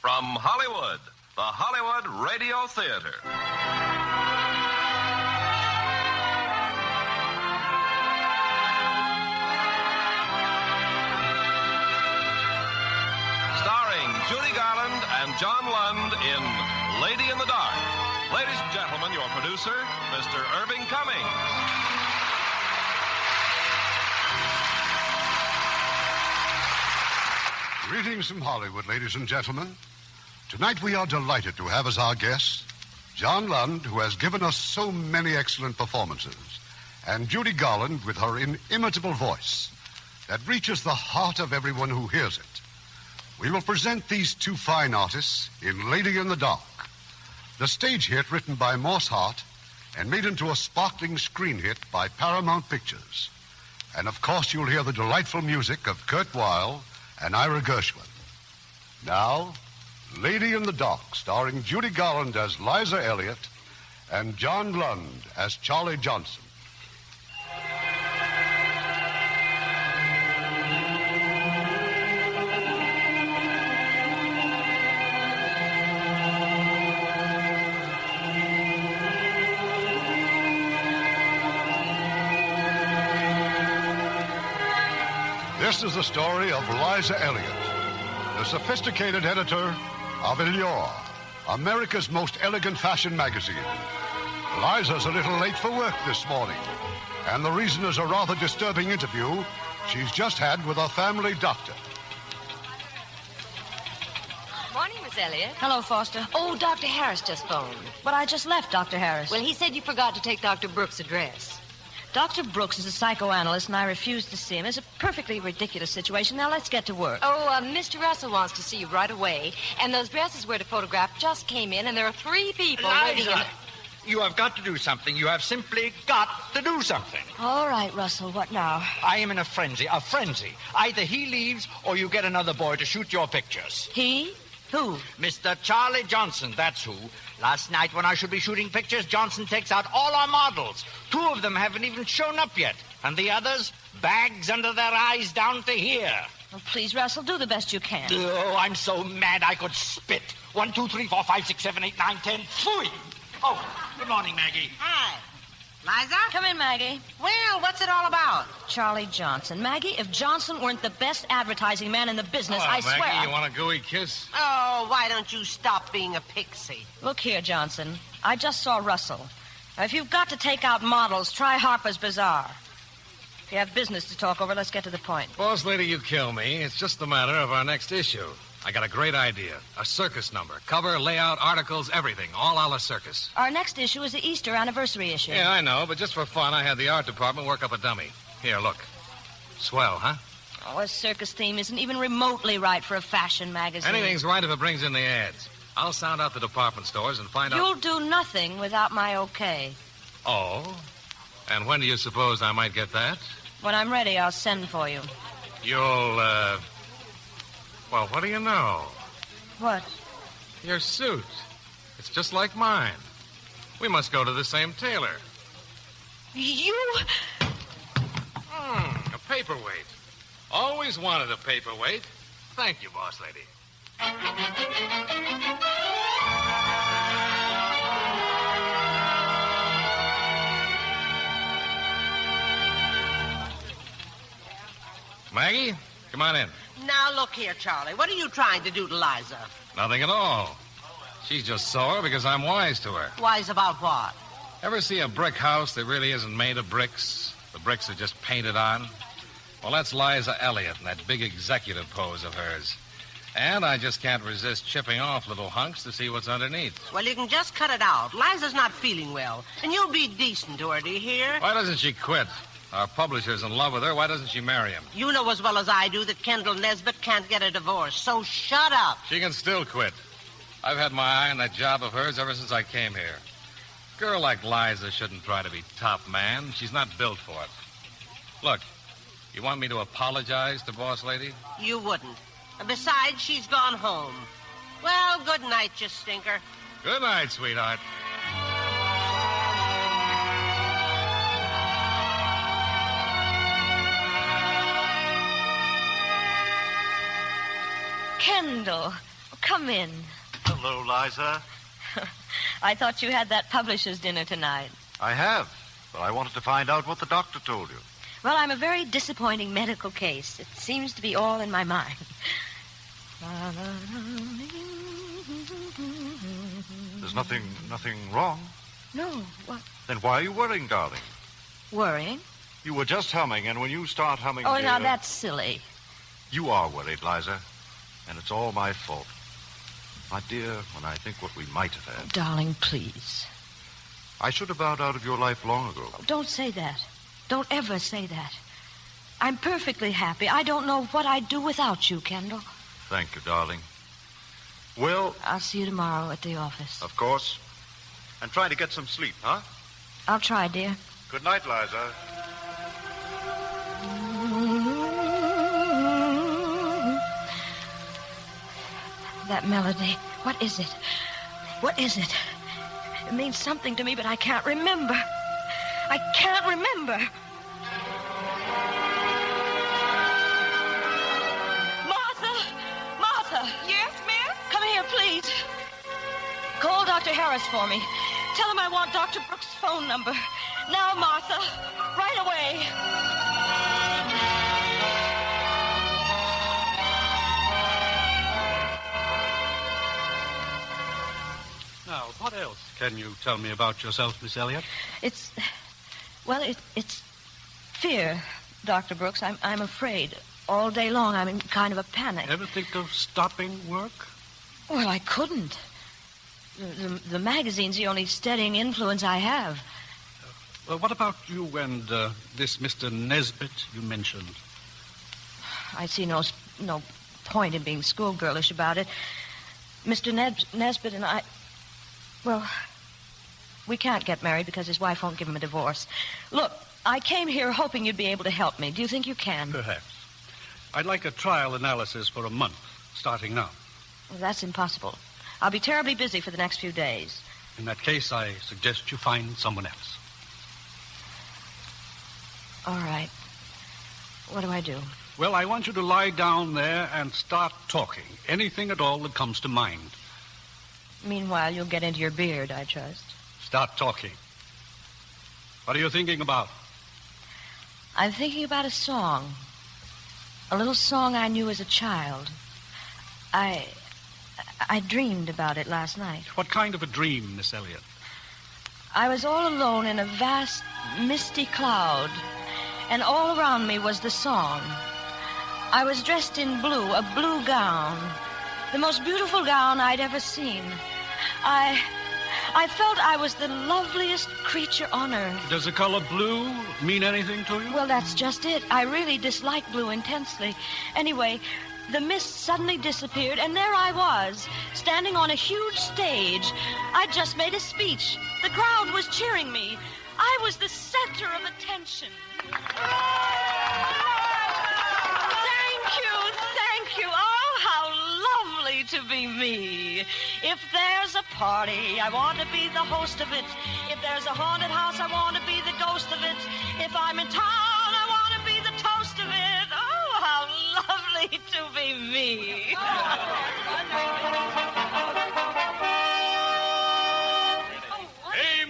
From Hollywood, the Hollywood Radio Theatre. Starring Judy Garland and John Lund in Lady in the Dark. Ladies and gentlemen, your producer, Mr. Irving Cummings. Greetings from Hollywood, ladies and gentlemen. Tonight we are delighted to have as our guest John Lund, who has given us so many excellent performances, and Judy Garland with her inimitable voice that reaches the heart of everyone who hears it. We will present these two fine artists in Lady in the Dark, the stage hit written by Morse Hart and made into a sparkling screen hit by Paramount Pictures. And of course you'll hear the delightful music of Kurt Weill and Ira Gershwin. Now, Lady in the Dark, starring Judy Garland as Liza Elliott and John Lund as Charlie Johnson. This is the story of Liza Elliott, the sophisticated editor of Allure, America's most elegant fashion magazine. Liza's a little late for work this morning, and the reason is a rather disturbing interview she's just had with her family doctor. Morning, Miss Elliott. Hello, Foster. Oh, Dr. Harris just phoned. But I just left Dr. Harris. Well, he said you forgot to take Dr. Brooks' address. Dr. Brooks is a psychoanalyst, and I refused to see him. It's a perfectly ridiculous situation. Now, let's get to work. Oh, Mr. Russell wants to see you right away. And those dresses we're to photograph just came in, and there are 3 people waiting in... You have got to do something. You have simply got to do something. All right, Russell, what now? I am in a frenzy. Either he leaves or you get another boy to shoot your pictures. He? Who? Mr. Charlie Johnson, that's who. Last night when I should be shooting pictures, Johnson takes out all our models. 2 of them haven't even shown up yet. And the others, bags under their eyes down to here. Oh, please, Russell, do the best you can. Oh, I'm so mad I could spit. 1, 2, 3, 4, 5, 6, 7, 8, 9, 10. Phooey! Oh, good morning, Maggie. Hi. Liza? Come in, Maggie. Well, what's it all about? Charlie Johnson. Maggie, if Johnson weren't the best advertising man in the business, Hello, I swear... Maggie, you want a gooey kiss? Oh, why don't you stop being a pixie? Look here, Johnson. I just saw Russell. Now, if you've got to take out models, try Harper's Bazaar. If you have business to talk over, let's get to the point. Boss lady, you kill me. It's just a matter of our next issue. I got a great idea. A circus number. Cover, layout, articles, everything. All a la circus. Our next issue is the Easter anniversary issue. Yeah, I know, but just for fun, I had the art department work up a dummy. Here, look. Swell, huh? Oh, a circus theme isn't even remotely right for a fashion magazine. Anything's right if it brings in the ads. I'll sound out the department stores and find out... You'll do nothing without my okay. Oh? And when do you suppose I might get that? When I'm ready, I'll send for you. You'll, Well, what do you know? What? Your suit. It's just like mine. We must go to the same tailor. You... A paperweight. Always wanted a paperweight. Thank you, boss lady. Maggie, come on in. Now, look here, Charlie. What are you trying to do to Liza? Nothing at all. She's just sore because I'm wise to her. Wise about what? Ever see a brick house that really isn't made of bricks? The bricks are just painted on? Well, that's Liza Elliott in that big executive pose of hers. And I just can't resist chipping off little hunks to see what's underneath. Well, you can just cut it out. Liza's not feeling well, and you'll be decent to her, do you hear? Why doesn't she quit? Our publisher's in love with her. Why doesn't she marry him? You know as well as I do that Kendall Nesbitt can't get a divorce, so shut up. She can still quit. I've had my eye on that job of hers ever since I came here. A girl like Liza shouldn't try to be top man. She's not built for it. Look, you want me to apologize to boss lady? You wouldn't. And besides, she's gone home. Well, good night, you stinker. Good night, sweetheart. Kendall, Come in. Hello, Liza. I thought you had that publisher's dinner tonight. I have, but I wanted to find out what the doctor told you. Well, I'm a very disappointing medical case. It seems to be all in my mind. There's nothing wrong. No, what? Then why are you worrying, darling? Worrying? You were just humming, and when you start humming... Oh, dear, now that's silly. You are worried, Liza, and it's all my fault. My dear, when I think what we might have had... Darling, please. I should have bowed out of your life long ago. Oh, don't say that. Don't ever say that. I'm perfectly happy. I don't know what I'd do without you, Kendall. Thank you, darling. Well... I'll see you tomorrow at the office. Of course. And try to get some sleep, huh? I'll try, dear. Good night, Liza. That melody. What is it? What is it? It means something to me, but I can't remember. I can't remember. Martha! Yes, miss? Come here, please. Call Dr. Harris for me. Tell him I want Dr. Brooks' phone number. Now, Martha. Right away. Now, what else can you tell me about yourself, Miss Elliott? It's fear, Dr. Brooks. I'm afraid. All day long, I'm in kind of a panic. Ever think of stopping work? Well, I couldn't. The magazine's the only steadying influence I have. Well, what about you and this Mr. Nesbit you mentioned? I see no point in being schoolgirlish about it. Mr. Nesbit and I... Well, we can't get married because his wife won't give him a divorce. Look, I came here hoping you'd be able to help me. Do you think you can? Perhaps. I'd like a trial analysis for a month, starting now. Well, that's impossible. I'll be terribly busy for the next few days. In that case, I suggest you find someone else. All right. What do I do? Well, I want you to lie down there and start talking. Anything at all that comes to mind. Meanwhile, you'll get into your beard, I trust. Start talking. What are you thinking about? I'm thinking about a song. A little song I knew as a child. I dreamed about it last night. What kind of a dream, Miss Elliott? I was all alone in a vast, misty cloud, and all around me was the song. I was dressed in blue, a blue gown, the most beautiful gown I'd ever seen. I felt I was the loveliest creature on earth. Does the color blue mean anything to you? Well, that's just it. I really dislike blue intensely. Anyway, the mist suddenly disappeared, and there I was, standing on a huge stage. I'd just made a speech. The crowd was cheering me. I was the center of attention. Thank you. Oh, how lovely to be me. If there's a party, I want to be the host of it. If there's a haunted house, I want to be the ghost of it. If I'm in town, I want to be the toast of it. Oh, how lovely to be me. A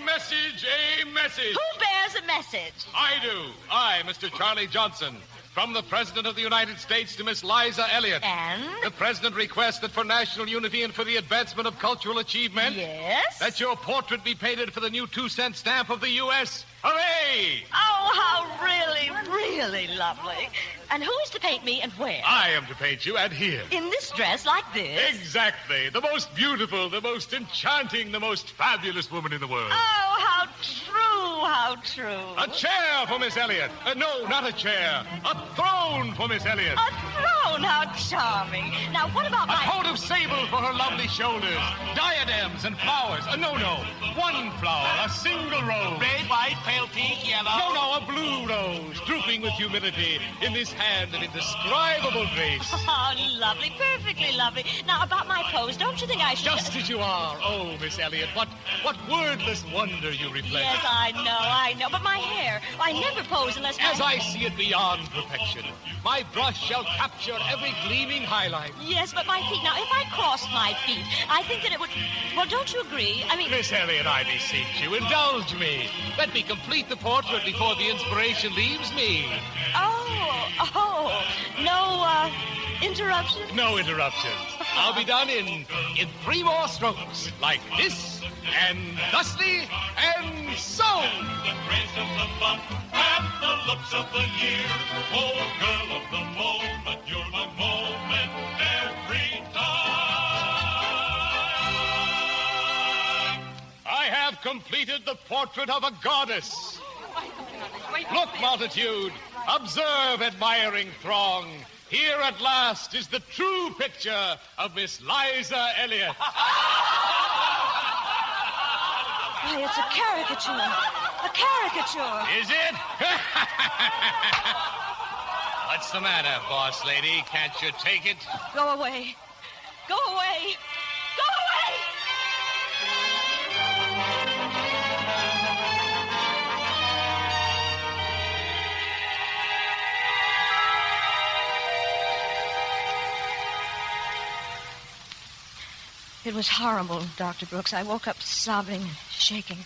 message. Who bears a message? I do. I, Mr. Charlie Johnson. From the President of the United States to Miss Liza Elliott. And? The President requests that for national unity and for the advancement of cultural achievement... Yes? That your portrait be painted for the new 2-cent stamp of the U.S. Hooray! Oh, how really, really lovely. And who is to paint me and where? I am to paint you, and here. In this dress like this? Exactly. The most beautiful, the most enchanting, the most fabulous woman in the world. Oh, how true, how true. A chair for Miss Elliott. No, not a chair. A throne for Miss Elliott. A throne, how charming. Now, what about A my... coat of sable for her lovely shoulders. Diadems and flowers. No. One flower, a single rose. Red, white, pale pink, yellow. No, a blue rose, drooping with humility in this hand of indescribable grace. Oh, lovely, perfectly lovely. Now, about my pose, don't you think I should... Just as you are. Oh, Miss Elliott, what wordless wonder you reflect. Yes, I know. But my hair, I never pose unless As I see it beyond perfection, my brush shall capture every gleaming highlight. Yes, but my feet. Now, if I crossed my feet, I think that it would... Well, don't you agree? I mean... Miss Elliot, I beseech you, indulge me. Let me complete the portrait before the inspiration leaves me. Oh, no, interruptions? No interruptions. I'll be done in 3 more strokes. Like this, and thusly, and so. The grace of the bump and the looks of the year. Oh, girl of the moment, you're my moment every time. I have completed the portrait of a goddess. Look, multitude, observe, admiring throng. Here at last is the true picture of Miss Liza Elliott. Why, it's a caricature. A caricature. Is it? What's the matter, boss lady? Can't you take it? Go away. Go away. Go away! It was horrible, Dr. Brooks. I woke up sobbing and shaking.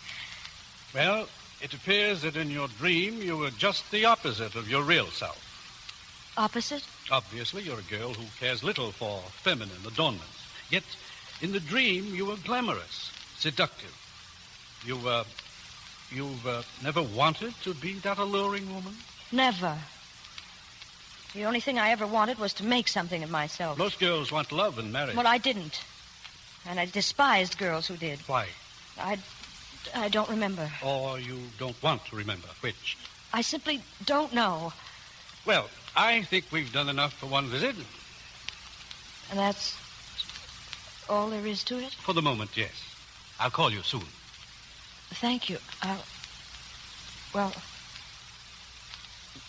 Well, it appears that in your dream you were just the opposite of your real self. Opposite? Obviously, you're a girl who cares little for feminine adornments. Yet, in the dream, you were glamorous, seductive. You've never wanted to be that alluring woman? Never. The only thing I ever wanted was to make something of myself. Most girls want love and marriage. Well, I didn't. And I despised girls who did. Why? I don't remember. Or you don't want to remember, which? I simply don't know. Well, I think we've done enough for one visit. And that's all there is to it? For the moment, yes. I'll call you soon. Thank you. Well,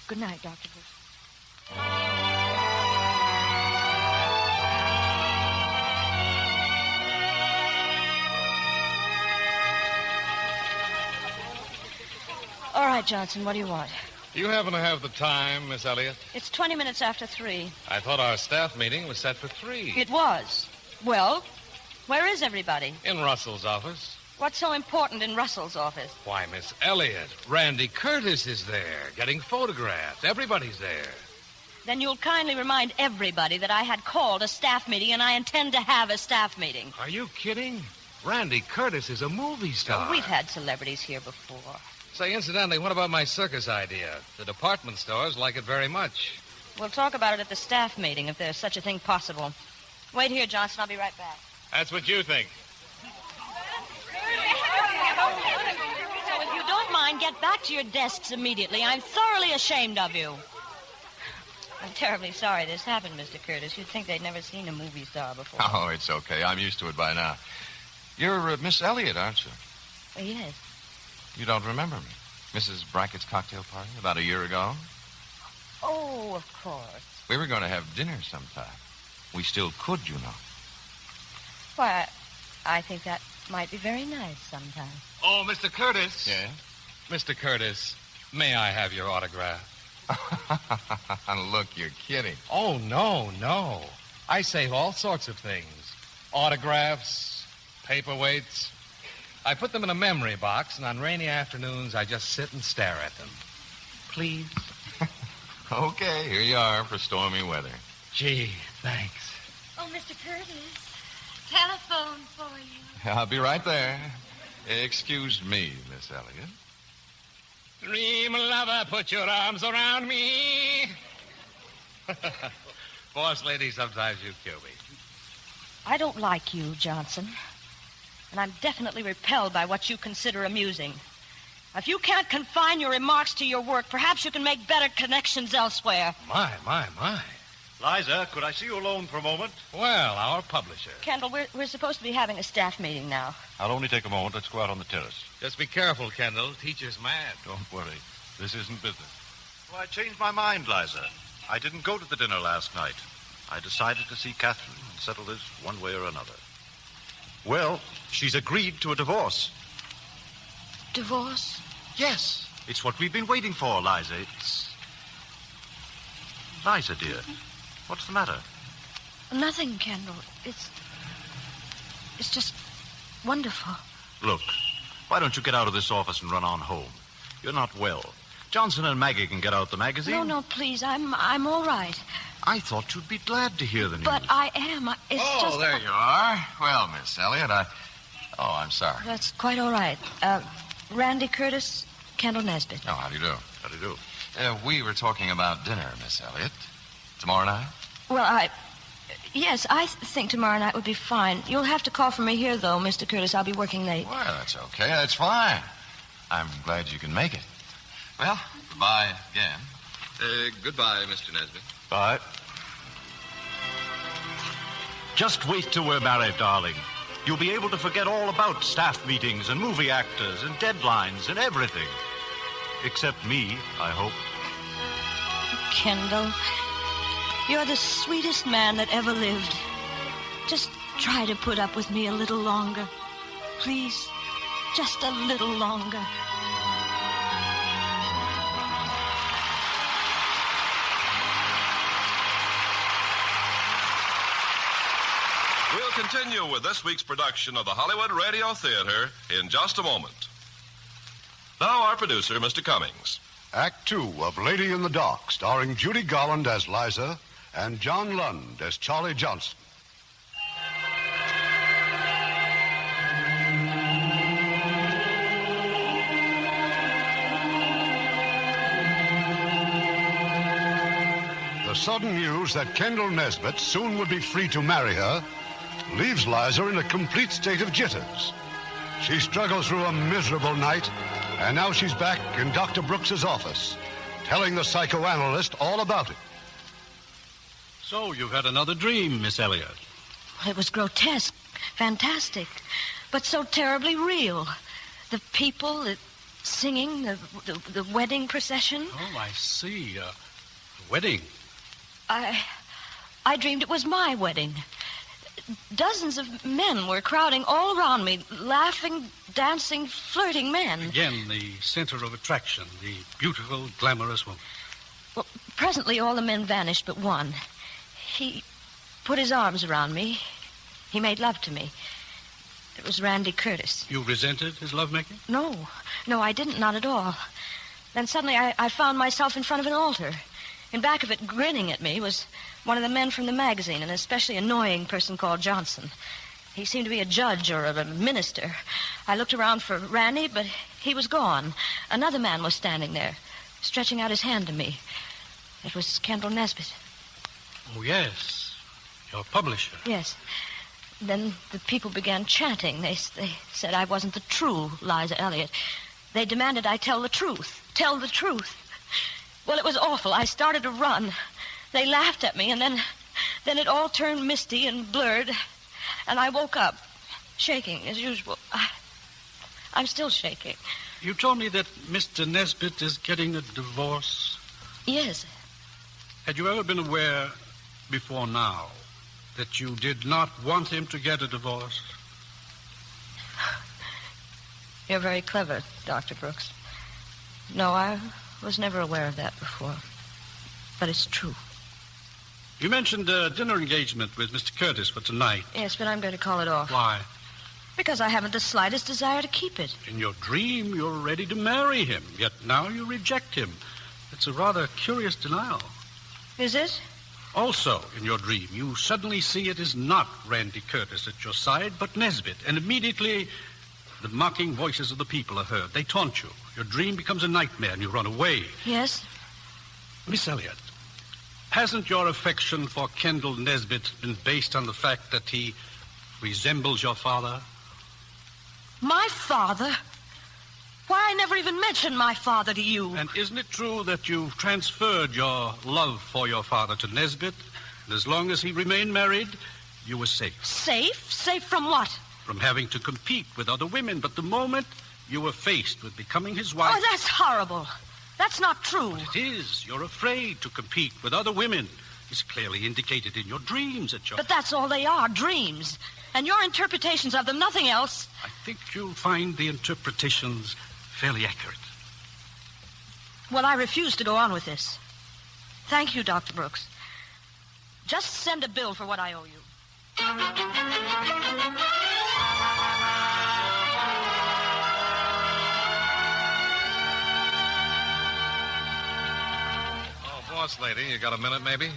good night, Dr. Brooks. All right, Johnson, what do you want? Do you happen to have the time, Miss Elliott? It's 20 minutes after 3. I thought our staff meeting was set for 3. It was. Well, where is everybody? In Russell's office. What's so important in Russell's office? Why, Miss Elliott, Randy Curtis is there, getting photographed. Everybody's there. Then you'll kindly remind everybody that I had called a staff meeting, and I intend to have a staff meeting. Are you kidding? Randy Curtis is a movie star. Oh, we've had celebrities here before. Say, incidentally, what about my circus idea? The department stores like it very much. We'll talk about it at the staff meeting, if there's such a thing possible. Wait here, Johnson. I'll be right back. That's what you think. So if you don't mind, get back to your desks immediately. I'm thoroughly ashamed of you. I'm terribly sorry this happened, Mr. Curtis. You'd think they'd never seen a movie star before. Oh, it's okay. I'm used to it by now. You're Miss Elliott, aren't you? Yes. You don't remember me? Mrs. Brackett's cocktail party about a year ago? Oh, of course. We were going to have dinner sometime. We still could, you know. Why, I think that might be very nice sometime. Oh, Mr. Curtis. Yeah? Mr. Curtis, may I have your autograph? Look, you're kidding. Oh, no. I save all sorts of things. Autographs, paperweights. I put them in a memory box, and on rainy afternoons, I just sit and stare at them. Please? Okay, here you are for stormy weather. Gee, thanks. Oh, Mr. Curtis, telephone for you. I'll be right there. Excuse me, Miss Elliott. Dream lover, put your arms around me. Boss lady, sometimes you kill me. I don't like you, Johnson. And I'm definitely repelled by what you consider amusing. If you can't confine your remarks to your work, perhaps you can make better connections elsewhere. My. Liza, could I see you alone for a moment? Well, our publisher. Kendall, we're supposed to be having a staff meeting now. I'll only take a moment. Let's go out on the terrace. Just be careful, Kendall. Teacher's mad. Don't worry. This isn't business. Well, I changed my mind, Liza. I didn't go to the dinner last night. I decided to see Catherine and settle this one way or another. Well, she's agreed to a divorce. Divorce? Yes. It's what we've been waiting for, Liza. Liza, dear, What's the matter? Nothing, Kendall. It's just wonderful. Look, why don't you get out of this office and run on home? You're not well. Johnson and Maggie can get out the magazine. No, please. I'm all right. I thought you'd be glad to hear the news. But I am. It's there you are. Well, Miss Elliott, I'm sorry. That's quite all right. Randy Curtis, Kendall Nesbitt. Oh, how do you do? How do you do? We were talking about dinner, Miss Elliott. Tomorrow night? Well, yes, I think tomorrow night would be fine. You'll have to call for me here, though, Mr. Curtis. I'll be working late. Well, that's okay. That's fine. I'm glad you can make it. Well, goodbye again. Goodbye, Mr. Nesbitt. Bye. Just wait till we're married, darling. You'll be able to forget all about staff meetings and movie actors and deadlines and everything. Except me, I hope. Kendall, you're the sweetest man that ever lived. Just try to put up with me a little longer. Please, just a little longer. We'll continue with this week's production of the Hollywood Radio Theatre in just a moment. Now, our producer, Mr. Cummings. Act 2 of Lady in the Dark, starring Judy Garland as Liza and John Lund as Charlie Johnson. The sudden news that Kendall Nesbitt soon would be free to marry her leaves Liza in a complete state of jitters. She struggled through a miserable night, and now she's back in Dr. Brooks's office, telling the psychoanalyst all about it. So, you've had another dream, Miss Elliott. It was grotesque, fantastic, but so terribly real. The people, the singing, the wedding procession. Oh, I see. Wedding. I dreamed it was my wedding. Dozens of men were crowding all around me, laughing, dancing, flirting men. Again, the center of attraction, the beautiful, glamorous woman. Well, presently all the men vanished but one. He put his arms around me. He made love to me. It was Randy Curtis. You resented his lovemaking? No, I didn't, not at all. Then suddenly I found myself in front of an altar. In back of it, grinning at me, was one of the men from the magazine, an especially annoying person called Johnson. He seemed to be a judge or a minister. I looked around for Randy, but he was gone. Another man was standing there, stretching out his hand to me. It was Kendall Nesbitt. Oh, yes. Your publisher. Yes. Then the people began chanting. They said I wasn't the true Liza Elliott. They demanded I tell the truth. Tell the truth. Well, it was awful. I started to run. They laughed at me, and then it all turned misty and blurred, and I woke up, shaking as usual. I'm still shaking. You told me that Mr. Nesbitt is getting a divorce? Yes. Had you ever been aware before now that you did not want him to get a divorce? You're very clever, Dr. Brooks. No, I was never aware of that before. But it's true. You mentioned a dinner engagement with Mr. Curtis for tonight. Yes, but I'm going to call it off. Why? Because I haven't the slightest desire to keep it. In your dream, you're ready to marry him, yet now you reject him. It's a rather curious denial. Is it? Also, in your dream, you suddenly see it is not Randy Curtis at your side, but Nesbitt, and immediately the mocking voices of the people are heard. They taunt you. Your dream becomes a nightmare, and you run away. Yes? Miss Elliott, hasn't your affection for Kendall Nesbitt been based on the fact that he resembles your father? My father? Why, I never even mentioned my father to you. And isn't it true that you've transferred your love for your father to Nesbitt? And as long as he remained married, you were safe. Safe? Safe from what? From having to compete with other women. But the moment you were faced with becoming his wife... Oh, that's horrible. That's not true. But it is. You're afraid to compete with other women. It's clearly indicated in your dreams at your... But that's all they are, dreams. And your interpretations of them, nothing else. I think you'll find the interpretations fairly accurate. Well, I refuse to go on with this. Thank you, Dr. Brooks. Just send a bill for what I owe you. Oh, boss lady, you got a minute, maybe?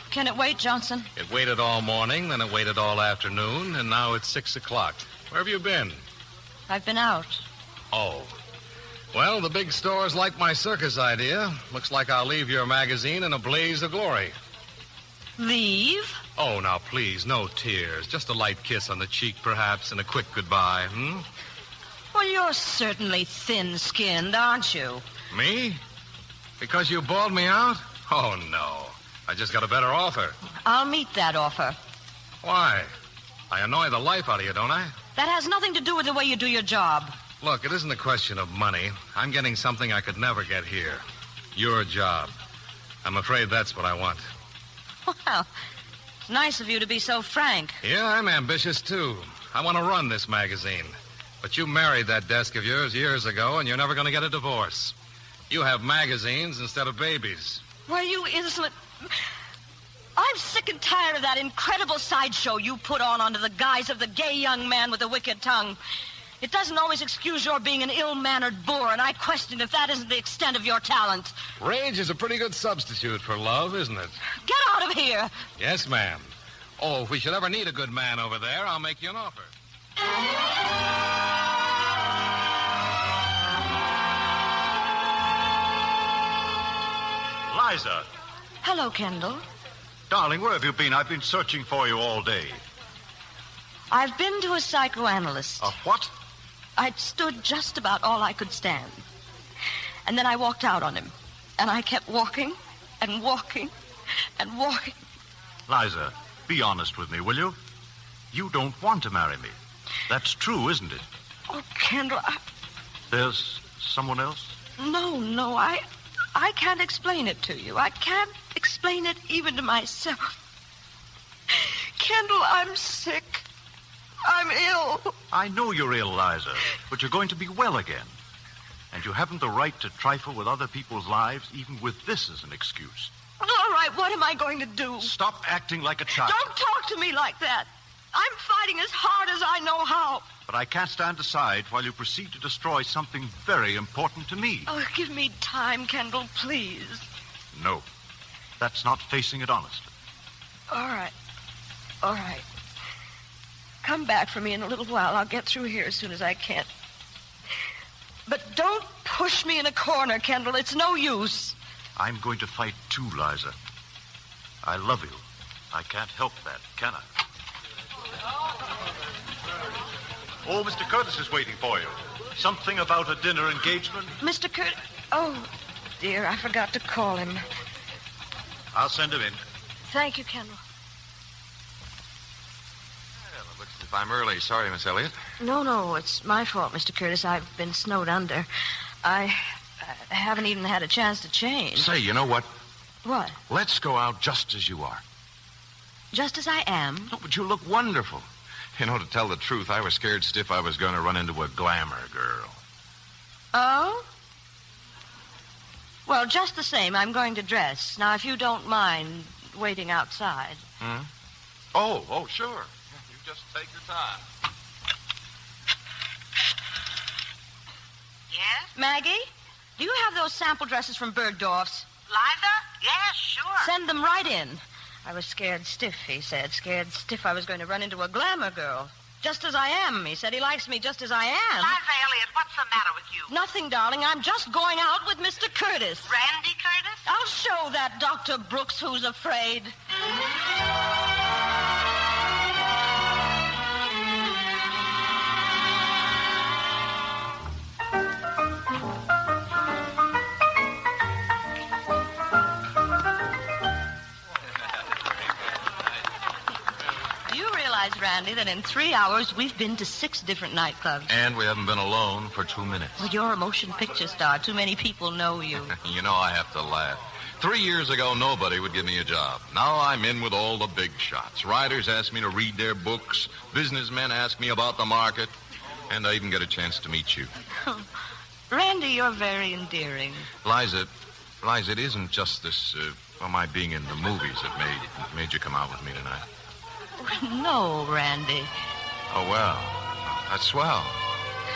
Can it wait, Johnson? It waited all morning, then it waited all afternoon, and now it's 6 o'clock. Where have you been? I've been out. Oh. Well, the big stores like my circus idea. Looks like I'll leave your magazine in a blaze of glory. Leave? Oh, now, please, no tears. Just a light kiss on the cheek, perhaps, and a quick goodbye, Well, you're certainly thin-skinned, aren't you? Me? Because you bawled me out? Oh, no. I just got a better offer. I'll meet that offer. Why? I annoy the life out of you, don't I? That has nothing to do with the way you do your job. Look, it isn't a question of money. I'm getting something I could never get here. Your job. I'm afraid that's what I want. Well, it's nice of you to be so frank. Yeah, I'm ambitious, too. I want to run this magazine. But you married that desk of yours years ago, and you're never going to get a divorce. You have magazines instead of babies. Well, you insolent... I'm sick and tired of that incredible sideshow you put on under the guise of the gay young man with the wicked tongue. It doesn't always excuse your being an ill-mannered boor, and I question if that isn't the extent of your talent. Rage is a pretty good substitute for love, isn't it? Get out of here! Yes, ma'am. Oh, if we should ever need a good man over there, I'll make you an offer. Liza. Hello, Kendall. Darling, where have you been? I've been searching for you all day. I've been to a psychoanalyst. A what? I'd stood just about all I could stand. And then I walked out on him. And I kept walking and walking and walking. Liza, be honest with me, will you? You don't want to marry me. That's true, isn't it? Oh, Kendall, There's someone else? No, I can't explain it to you. I can't explain it even to myself. Kendall, I'm sick. I'm ill. I know you're ill, Liza, but you're going to be well again. And you haven't the right to trifle with other people's lives, even with this as an excuse. All right, what am I going to do? Stop acting like a child. Don't talk to me like that. I'm fighting as hard as I know how. But I can't stand aside while you proceed to destroy something very important to me. Oh, give me time, Kendall, please. No, that's not facing it honestly. All right. Come back for me in a little while. I'll get through here as soon as I can. But don't push me in a corner, Kendall. It's no use. I'm going to fight too, Liza. I love you. I can't help that, can I? Oh, Mr. Curtis is waiting for you. Something about a dinner engagement? Mr. Curtis? Oh, dear, I forgot to call him. I'll send him in. Thank you, Kendall. Well, it looks as if I'm early. Sorry, Miss Elliott. No, it's my fault, Mr. Curtis. I've been snowed under. I haven't even had a chance to change. Say, you know what? What? Let's go out just as you are. Just as I am? No, but you look wonderful. You know, to tell the truth, I was scared stiff I was going to run into a glamour girl. Oh? Well, just the same, I'm going to dress. Now, if you don't mind waiting outside. Hmm? Oh, sure. You just take your time. Yes? Maggie, do you have those sample dresses from Bergdorf's? Liza? Yes, sure. Send them right in. I was scared stiff, he said. Scared stiff I was going to run into a glamour girl. Just as I am, he said. He likes me just as I am. Liza Elliott, what's the matter with you? Nothing, darling. I'm just going out with Mr. Curtis. Randy Curtis? I'll show that Dr. Brooks who's afraid. Randy, that in 3 hours we've been to 6 different nightclubs. And we haven't been alone for 2 minutes. Well, you're a motion picture star. Too many people know you. You know, I have to laugh. 3 years ago, nobody would give me a job. Now I'm in with all the big shots. Writers ask me to read their books. Businessmen ask me about the market. And I even get a chance to meet you. Randy, you're very endearing. Liza, it isn't just this Well, my being in the movies that made you come out with me tonight. No, Randy. Oh, well. That's swell.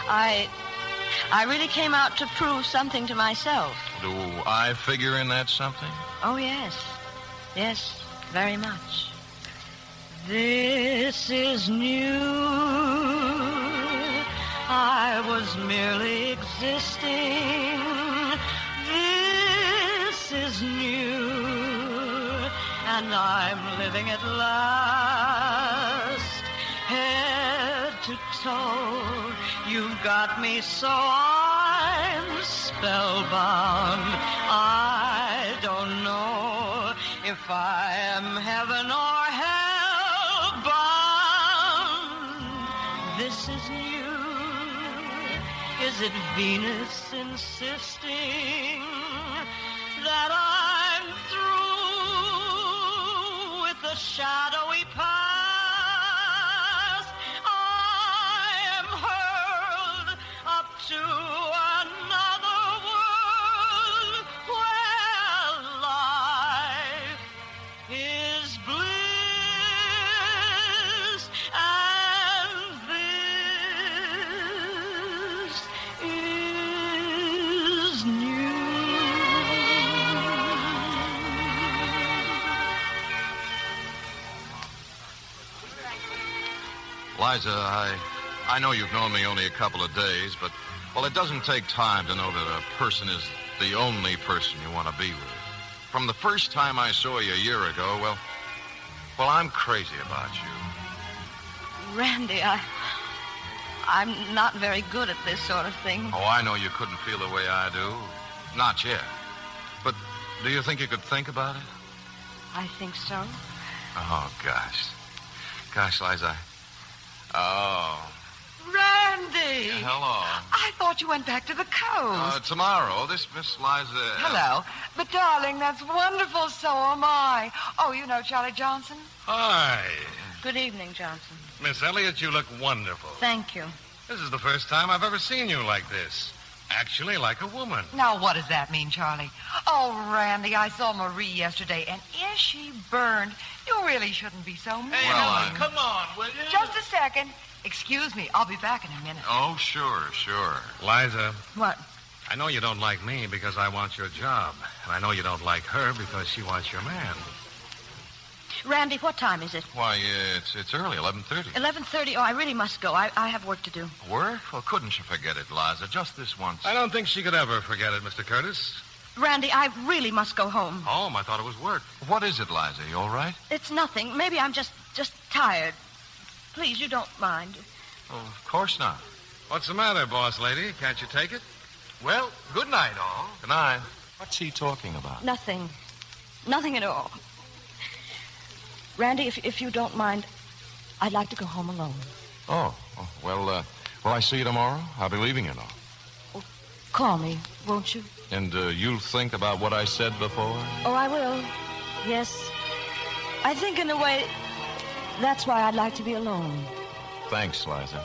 I really came out to prove something to myself. Do I figure in that something? Oh, yes. Yes, very much. This is new. I was merely existing. This is new. And I'm living at last. Head to toe. You've got me so I'm spellbound. I don't know if I am heaven or hell bound. This is new. Is it Venus insisting that I'm through with the shadowy past? I am hurled up to another world where life is bliss, and this is new. Liza, I know you've known me only a couple of days, but, well, it doesn't take time to know that a person is the only person you want to be with. From the first time I saw you a year ago, well, I'm crazy about you. Randy, I'm not very good at this sort of thing. Oh, I know you couldn't feel the way I do. Not yet. But do you think you could think about it? I think so. Oh, gosh. Gosh, Liza. Oh. Randy! Yeah, hello. I thought you went back to the coast. Tomorrow. This Miss Liza... Hello. But, darling, that's wonderful. So am I. Oh, you know Charlie Johnson? Hi. Good evening, Johnson. Miss Elliott, you look wonderful. Thank you. This is the first time I've ever seen you like this. Actually, like a woman. Now, what does that mean, Charlie? Oh, Randy, I saw Marie yesterday, and is she burned? You really shouldn't be so mean. Hey, well, Come on, will you? Just a second. Excuse me. I'll be back in a minute. Oh, sure. Liza. What? I know you don't like me because I want your job. And I know you don't like her because she wants your man. Randy, what time is it? Why, it's early, 11:30. 11:30. Oh, I really must go. I have work to do. Work? Well, couldn't you forget it, Liza? Just this once. I don't think she could ever forget it, Mr. Curtis. Randy, I really must go home. Home? I thought it was work. What is it, Liza? You all right? It's nothing. Maybe I'm just tired. Please, you don't mind. Oh, of course not. What's the matter, boss lady? Can't you take it? Well, good night, all. Good night. What's he talking about? Nothing. Nothing at all. Randy, if you don't mind, I'd like to go home alone. Well, I see you tomorrow? I'll be leaving you now. Oh, call me, won't you? And you'll think about what I said before? Oh, I will. Yes. I think in a way, that's why I'd like to be alone. Thanks, Liza.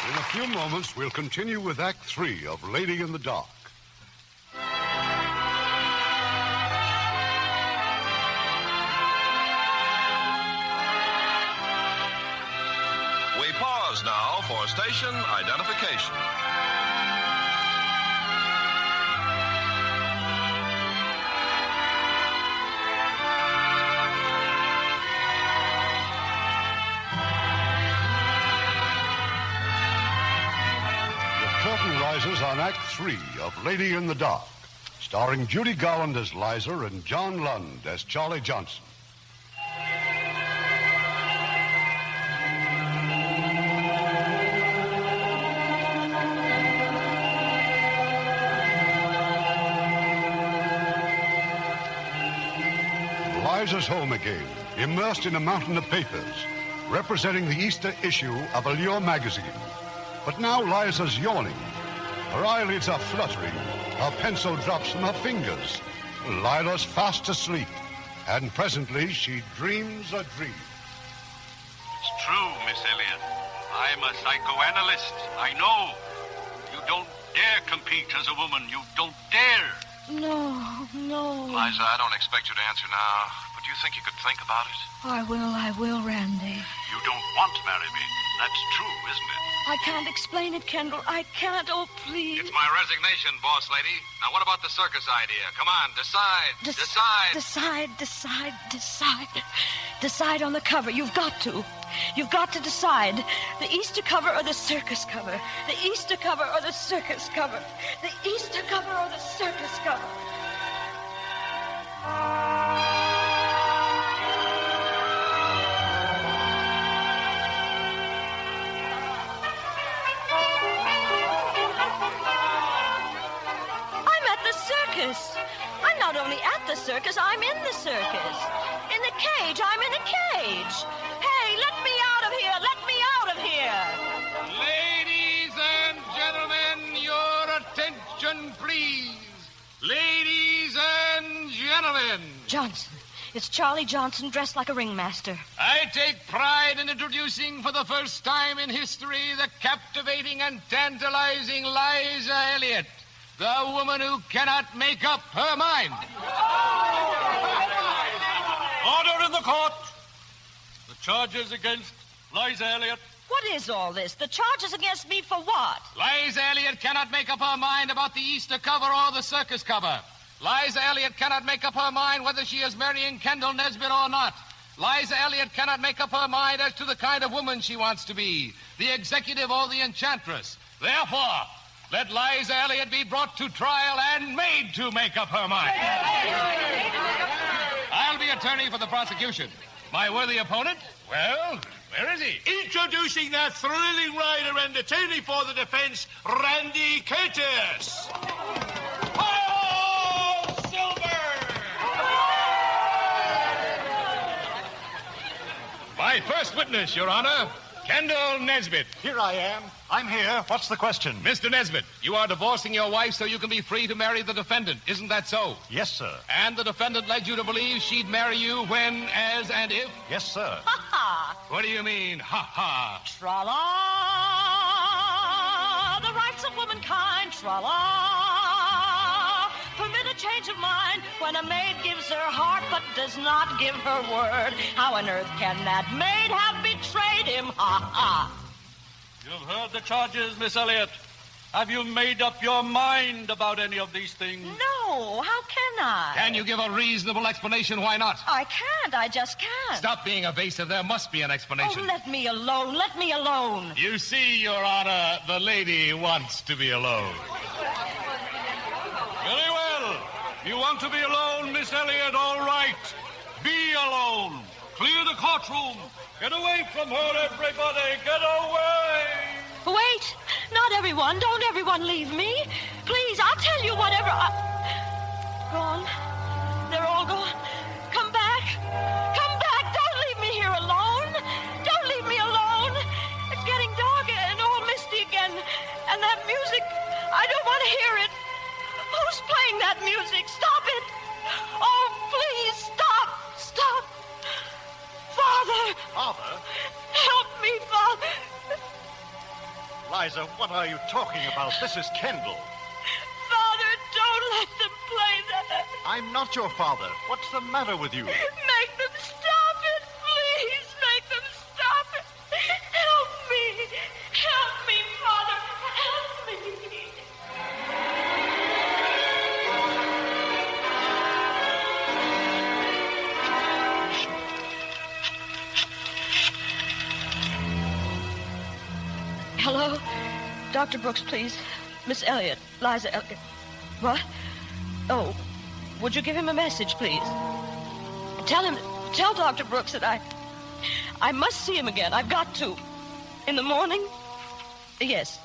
In a few moments, we'll continue with Act 3 of Lady in the Dark. We pause now for station identification. Curtain rises on Act 3 of Lady in the Dark, starring Judy Garland as Liza and John Lund as Charlie Johnson. Liza's home again, immersed in a mountain of papers, representing the Easter issue of Allure magazine. But now Liza's yawning. Her eyelids are fluttering. Her pencil drops from her fingers. Lila's fast asleep, and presently she dreams a dream. It's true, Miss Elliot. I'm a psychoanalyst. I know. You don't dare compete as a woman. You don't dare. No. Liza, I don't expect you to answer now, but do you think you could think about it? I will, Randy. You don't want to marry me. That's true, isn't it? I can't explain it, Kendall. I can't. Oh, please. It's my resignation, boss lady. Now, what about the circus idea? Come on, decide. Decide on the cover. You've got to. You've got to decide. The Easter cover or the circus cover. The Easter cover or the circus cover. The Easter cover or the circus cover. I'm not only at the circus, I'm in the circus. In the cage, I'm in a cage. Hey, let me out of here! Let me out of here! Ladies and gentlemen, your attention, please. Ladies and gentlemen. Johnson. It's Charlie Johnson dressed like a ringmaster. I take pride in introducing for the first time in history the captivating and tantalizing Liza Elliott. The woman who cannot make up her mind. Order in the court. The charges against Liza Elliott. What is all this? The charges against me for what? Liza Elliott cannot make up her mind about the Easter cover or the circus cover. Liza Elliott cannot make up her mind whether she is marrying Kendall Nesbitt or not. Liza Elliott cannot make up her mind as to the kind of woman she wants to be, the executive or the enchantress. Therefore, let Liza Elliott be brought to trial and made to make up her mind. I'll be attorney for the prosecution. My worthy opponent, well, where is he? Introducing the thrilling rider and attorney for the defense, Randy Curtis. Oh, Silver! My first witness, Your Honor, Kendall Nesbitt. Here I am. I'm here. What's the question? Mr. Nesbitt, you are divorcing your wife so you can be free to marry the defendant. Isn't that so? Yes, sir. And the defendant led you to believe she'd marry you when, as, and if? Yes, sir. Ha-ha! What do you mean, ha-ha? Tra-la! The rights of womankind, tra-la! Permit a change of mind when a maid gives her heart but does not give her word. How on earth can that maid have betrayed him? Ha-ha! You've heard the charges, Miss Elliott. Have you made up your mind about any of these things? No, how can I? Can you give a reasonable explanation why not? I can't, I just can't. Stop being evasive. There must be an explanation. Oh, let me alone, let me alone. You see, Your Honor, the lady wants to be alone. Very well. You want to be alone, Miss Elliott, all right. Be alone. Clear the courtroom. Get away from her, everybody. Get away. Wait. Not everyone. Don't everyone leave me. Please, I'll tell you whatever Gone. They're all gone. Come back. Come back. Don't leave me here alone. Don't leave me alone. It's getting dark and all misty again. And that music, I don't want to hear it. Who's playing that music? Stop it. Oh, please, stop. Stop. Father. Father? Help me, Father. Liza, what are you talking about? This is Kendall. Father, don't let them play that. I'm not your father. What's the matter with you? Make them stop it, please. Make them stop it. Help me. Help me, Father. Help me. Hello? Dr. Brooks, please. Miss Elliott. Liza Elliott. What? Oh, would you give him a message, please? Tell Dr. Brooks that I must see him again. I've got to. In the morning? Yes.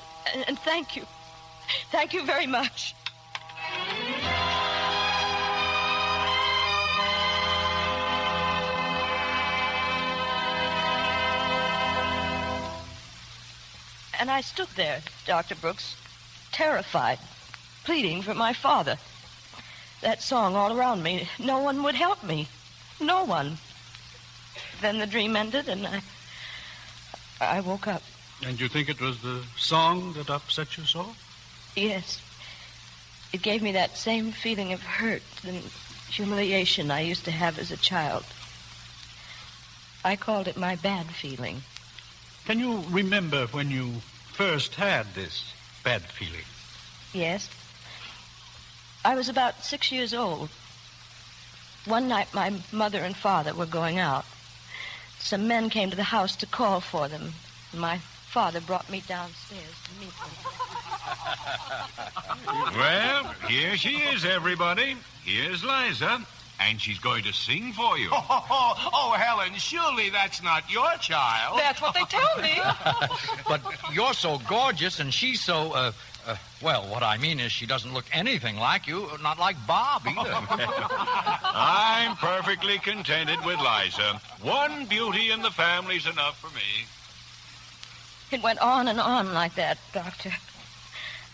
And thank you. Thank you very much. And I stood there, Dr. Brooks, terrified, pleading for my father. that song all around me. No one would help me. No one. Then the dream ended, and I woke up. And you think it was the song that upset you so? Yes. It gave me that same feeling of hurt and humiliation I used to have as a child. I called it my bad feeling. Can you remember when you first had this bad feeling? Yes. I was about 6 years old. One night, my mother and father were going out. Some men came to the house to call for them. My father brought me downstairs to meet them. Well, here she is, everybody. Here's Liza, and she's going to sing for you. Oh, Helen, surely that's not your child. That's what they tell me. But you're so gorgeous, and she's so, well, what I mean is she doesn't look anything like you, not like Bob either. I'm perfectly contented with Liza. One beauty in the family's enough for me. It went on and on like that, Doctor.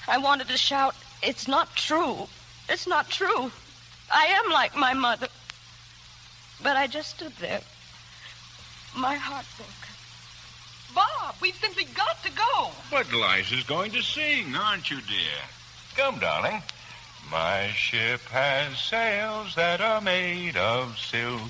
I wanted to shout, "It's not true. It's not true. I am like my mother." But I just stood there, my heart broken. Bob, we've simply got to go. But Liza's going to sing, aren't you, dear? Come, darling. My ship has sails that are made of silk.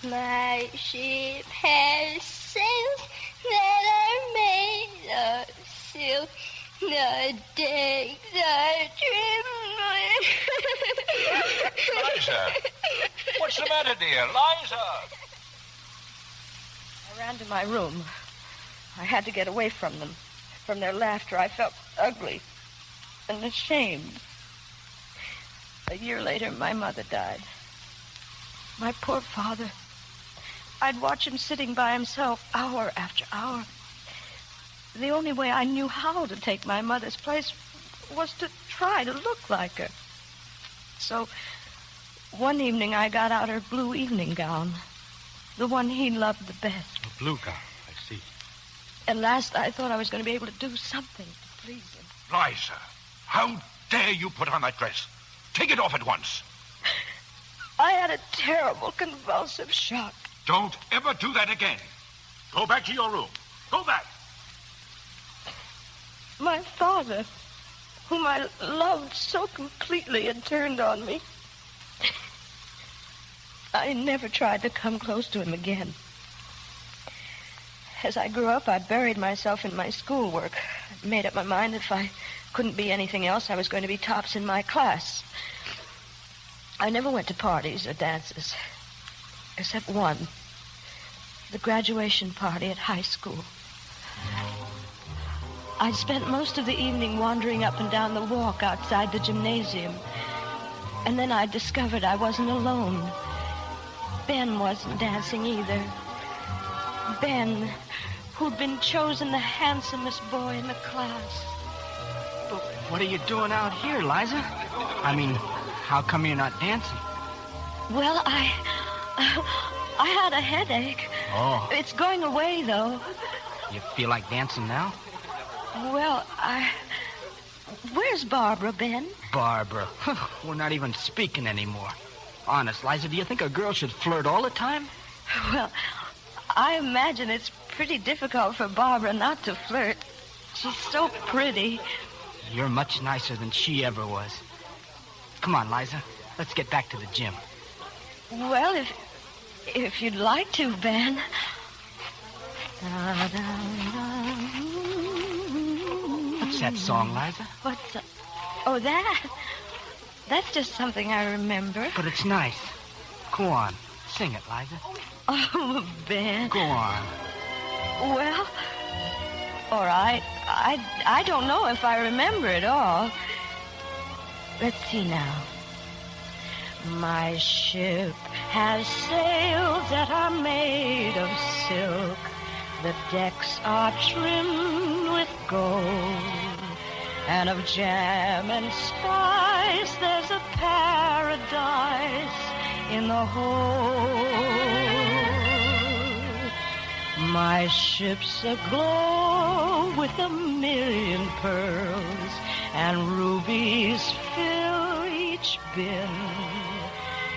My ship has sails that are made of silk. The decks are trimmed. Liza, what's the matter, dear? Liza! I ran to my room. I had to get away from them. From their laughter, I felt ugly and ashamed. A year later, my mother died. My poor father. I'd watch him sitting by himself hour after hour. The only way I knew how to take my mother's place was to try to look like her. So, one evening I got out her blue evening gown, the one he loved the best. A blue gown, I see. At last, I thought I was going to be able to do something to please him. Liza, how dare you put on that dress? Take it off at once. I had a terrible convulsive shock. Don't ever do that again. Go back to your room. Go back. My father, whom I loved so completely, had turned on me. I never tried to come close to him again. As I grew up, I buried myself in my schoolwork. I made up my mind if I couldn't be anything else, I was going to be tops in my class. I never went to parties or dances, except one, the graduation party at high school. I'd spent most of the evening wandering up and down the walk outside the gymnasium. And then I discovered I wasn't alone. Ben wasn't dancing either. Ben, who'd been chosen the handsomest boy in the class. But what are you doing out here, Liza? I mean, how come you're not dancing? Well, I had a headache. Oh. It's going away, though. You feel like dancing now? Well, where's Barbara, Ben? Barbara. We're not even speaking anymore. Honest, Liza, do you think a girl should flirt all the time? Well, I imagine it's pretty difficult for Barbara not to flirt. She's so pretty. You're much nicer than she ever was. Come on, Liza. Let's get back to the gym. Well, if you'd like to, Ben. What's that song, Liza? What's that? Oh, that? That's just something I remember. But it's nice. Go on. Sing it, Liza. Oh, Ben. Go on. Well, all right. I don't know if I remember it all. Let's see now. My ship has sails that are made of silk. The decks are trimmed with gold. And of jam and spice, there's a paradise in the hold. My ship's aglow with 1,000,000 pearls, and rubies fill each bend,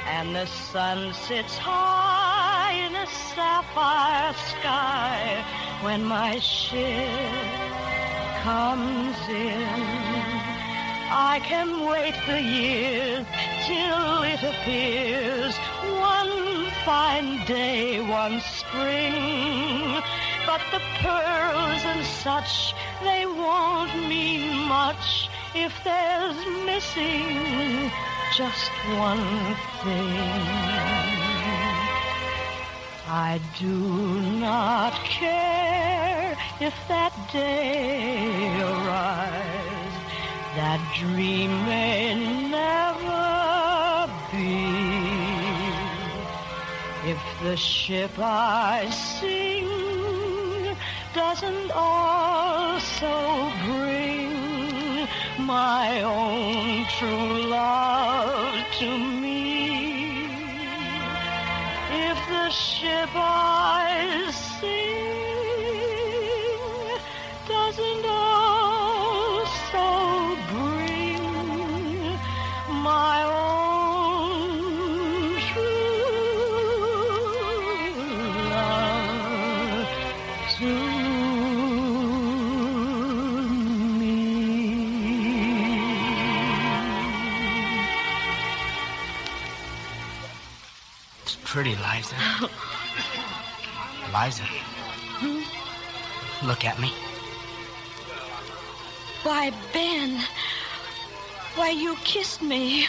and the sun sits high in a sapphire sky when my ship comes in. I can wait the years till it appears one fine day, one spring. But the pearls and such, they won't mean much if there's missing just one thing. I do not care if that day arrives. That dream may never be. If the ship I sing doesn't also bring my own true love to me. If the ship I sing doesn't also bring my own true love to pretty, Liza. Liza. Look at me. Why, Ben. Why, you kissed me.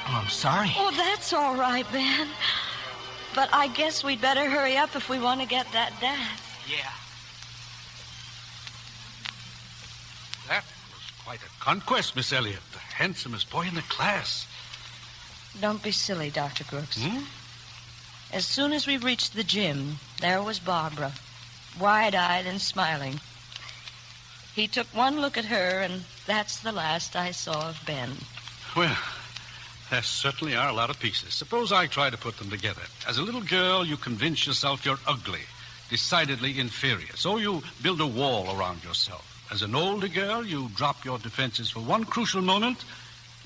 Oh, I'm sorry. Oh, that's all right, Ben. But I guess we'd better hurry up if we want to get that dance. Yeah. That was quite a conquest, Miss Elliot. The handsomest boy in the class. Don't be silly, Dr. Crooks. As soon as we reached the gym, there was Barbara, wide-eyed and smiling. He took one look at her, and that's the last I saw of Ben. Well, there certainly are a lot of pieces. Suppose I try to put them together. As a little girl, you convince yourself you're ugly, decidedly inferior. So you build a wall around yourself. As an older girl, you drop your defenses for one crucial moment,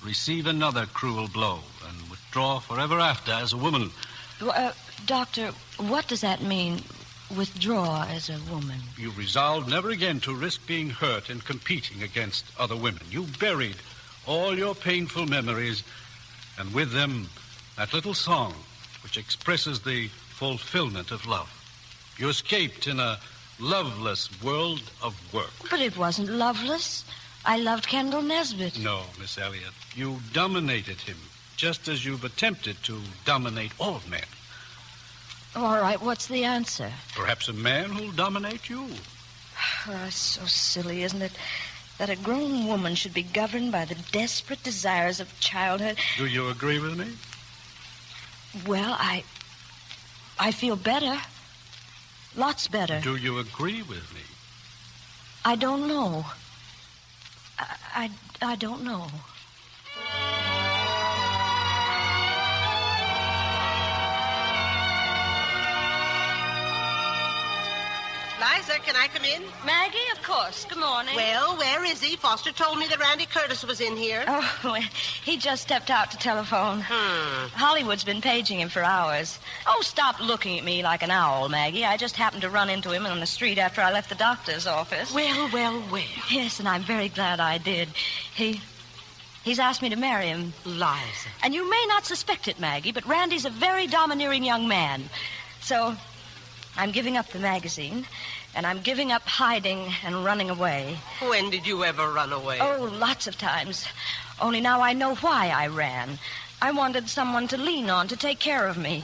receive another cruel blow, and withdraw forever after as a woman. Doctor, what does that mean, withdraw as a woman? You resolved never again to risk being hurt in competing against other women. You buried all your painful memories, and with them, that little song which expresses the fulfillment of love. You escaped in a loveless world of work. But it wasn't loveless. I loved Kendall Nesbitt. No, Miss Elliot. You dominated him, just as you've attempted to dominate all men. All right, what's the answer? Perhaps a man who'll dominate you. Oh, it's so silly, isn't it? That a grown woman should be governed by the desperate desires of childhood. Do you agree with me? Well, I feel better. Lots better. Do you agree with me? I don't know. I don't know. Liza, can I come in? Maggie, of course. Good morning. Well, where is he? Foster told me that Randy Curtis was in here. Oh, well, he just stepped out to telephone. Hollywood's been paging him for hours. Oh, stop looking at me like an owl, Maggie. I just happened to run into him on the street after I left the doctor's office. Well. Yes, and I'm very glad I did. He's asked me to marry him. Liza. And you may not suspect it, Maggie, but Randy's a very domineering young man. So I'm giving up the magazine, and I'm giving up hiding and running away. When did you ever run away? Oh, lots of times. Only now I know why I ran. I wanted someone to lean on to take care of me.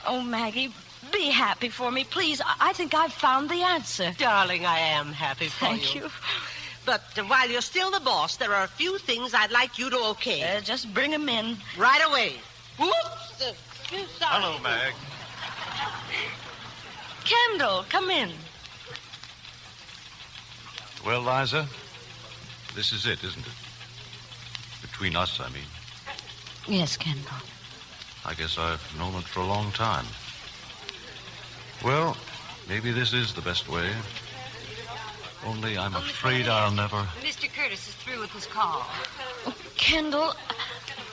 Oh, Maggie, be happy for me, please. I think I've found the answer. Darling, I am happy for you. Thank you. But while you're still the boss, there are a few things I'd like you to okay. Just bring them in. Right away. Whoops! Sorry. Hello, Mag. Kendall, come in. Well, Liza, this is it, isn't it? Between us, I mean. Yes, Kendall. I guess I've known it for a long time. Well, maybe this is the best way. Only I'm afraid I'll never... Mr. Curtis is through with his call. Oh, Kendall,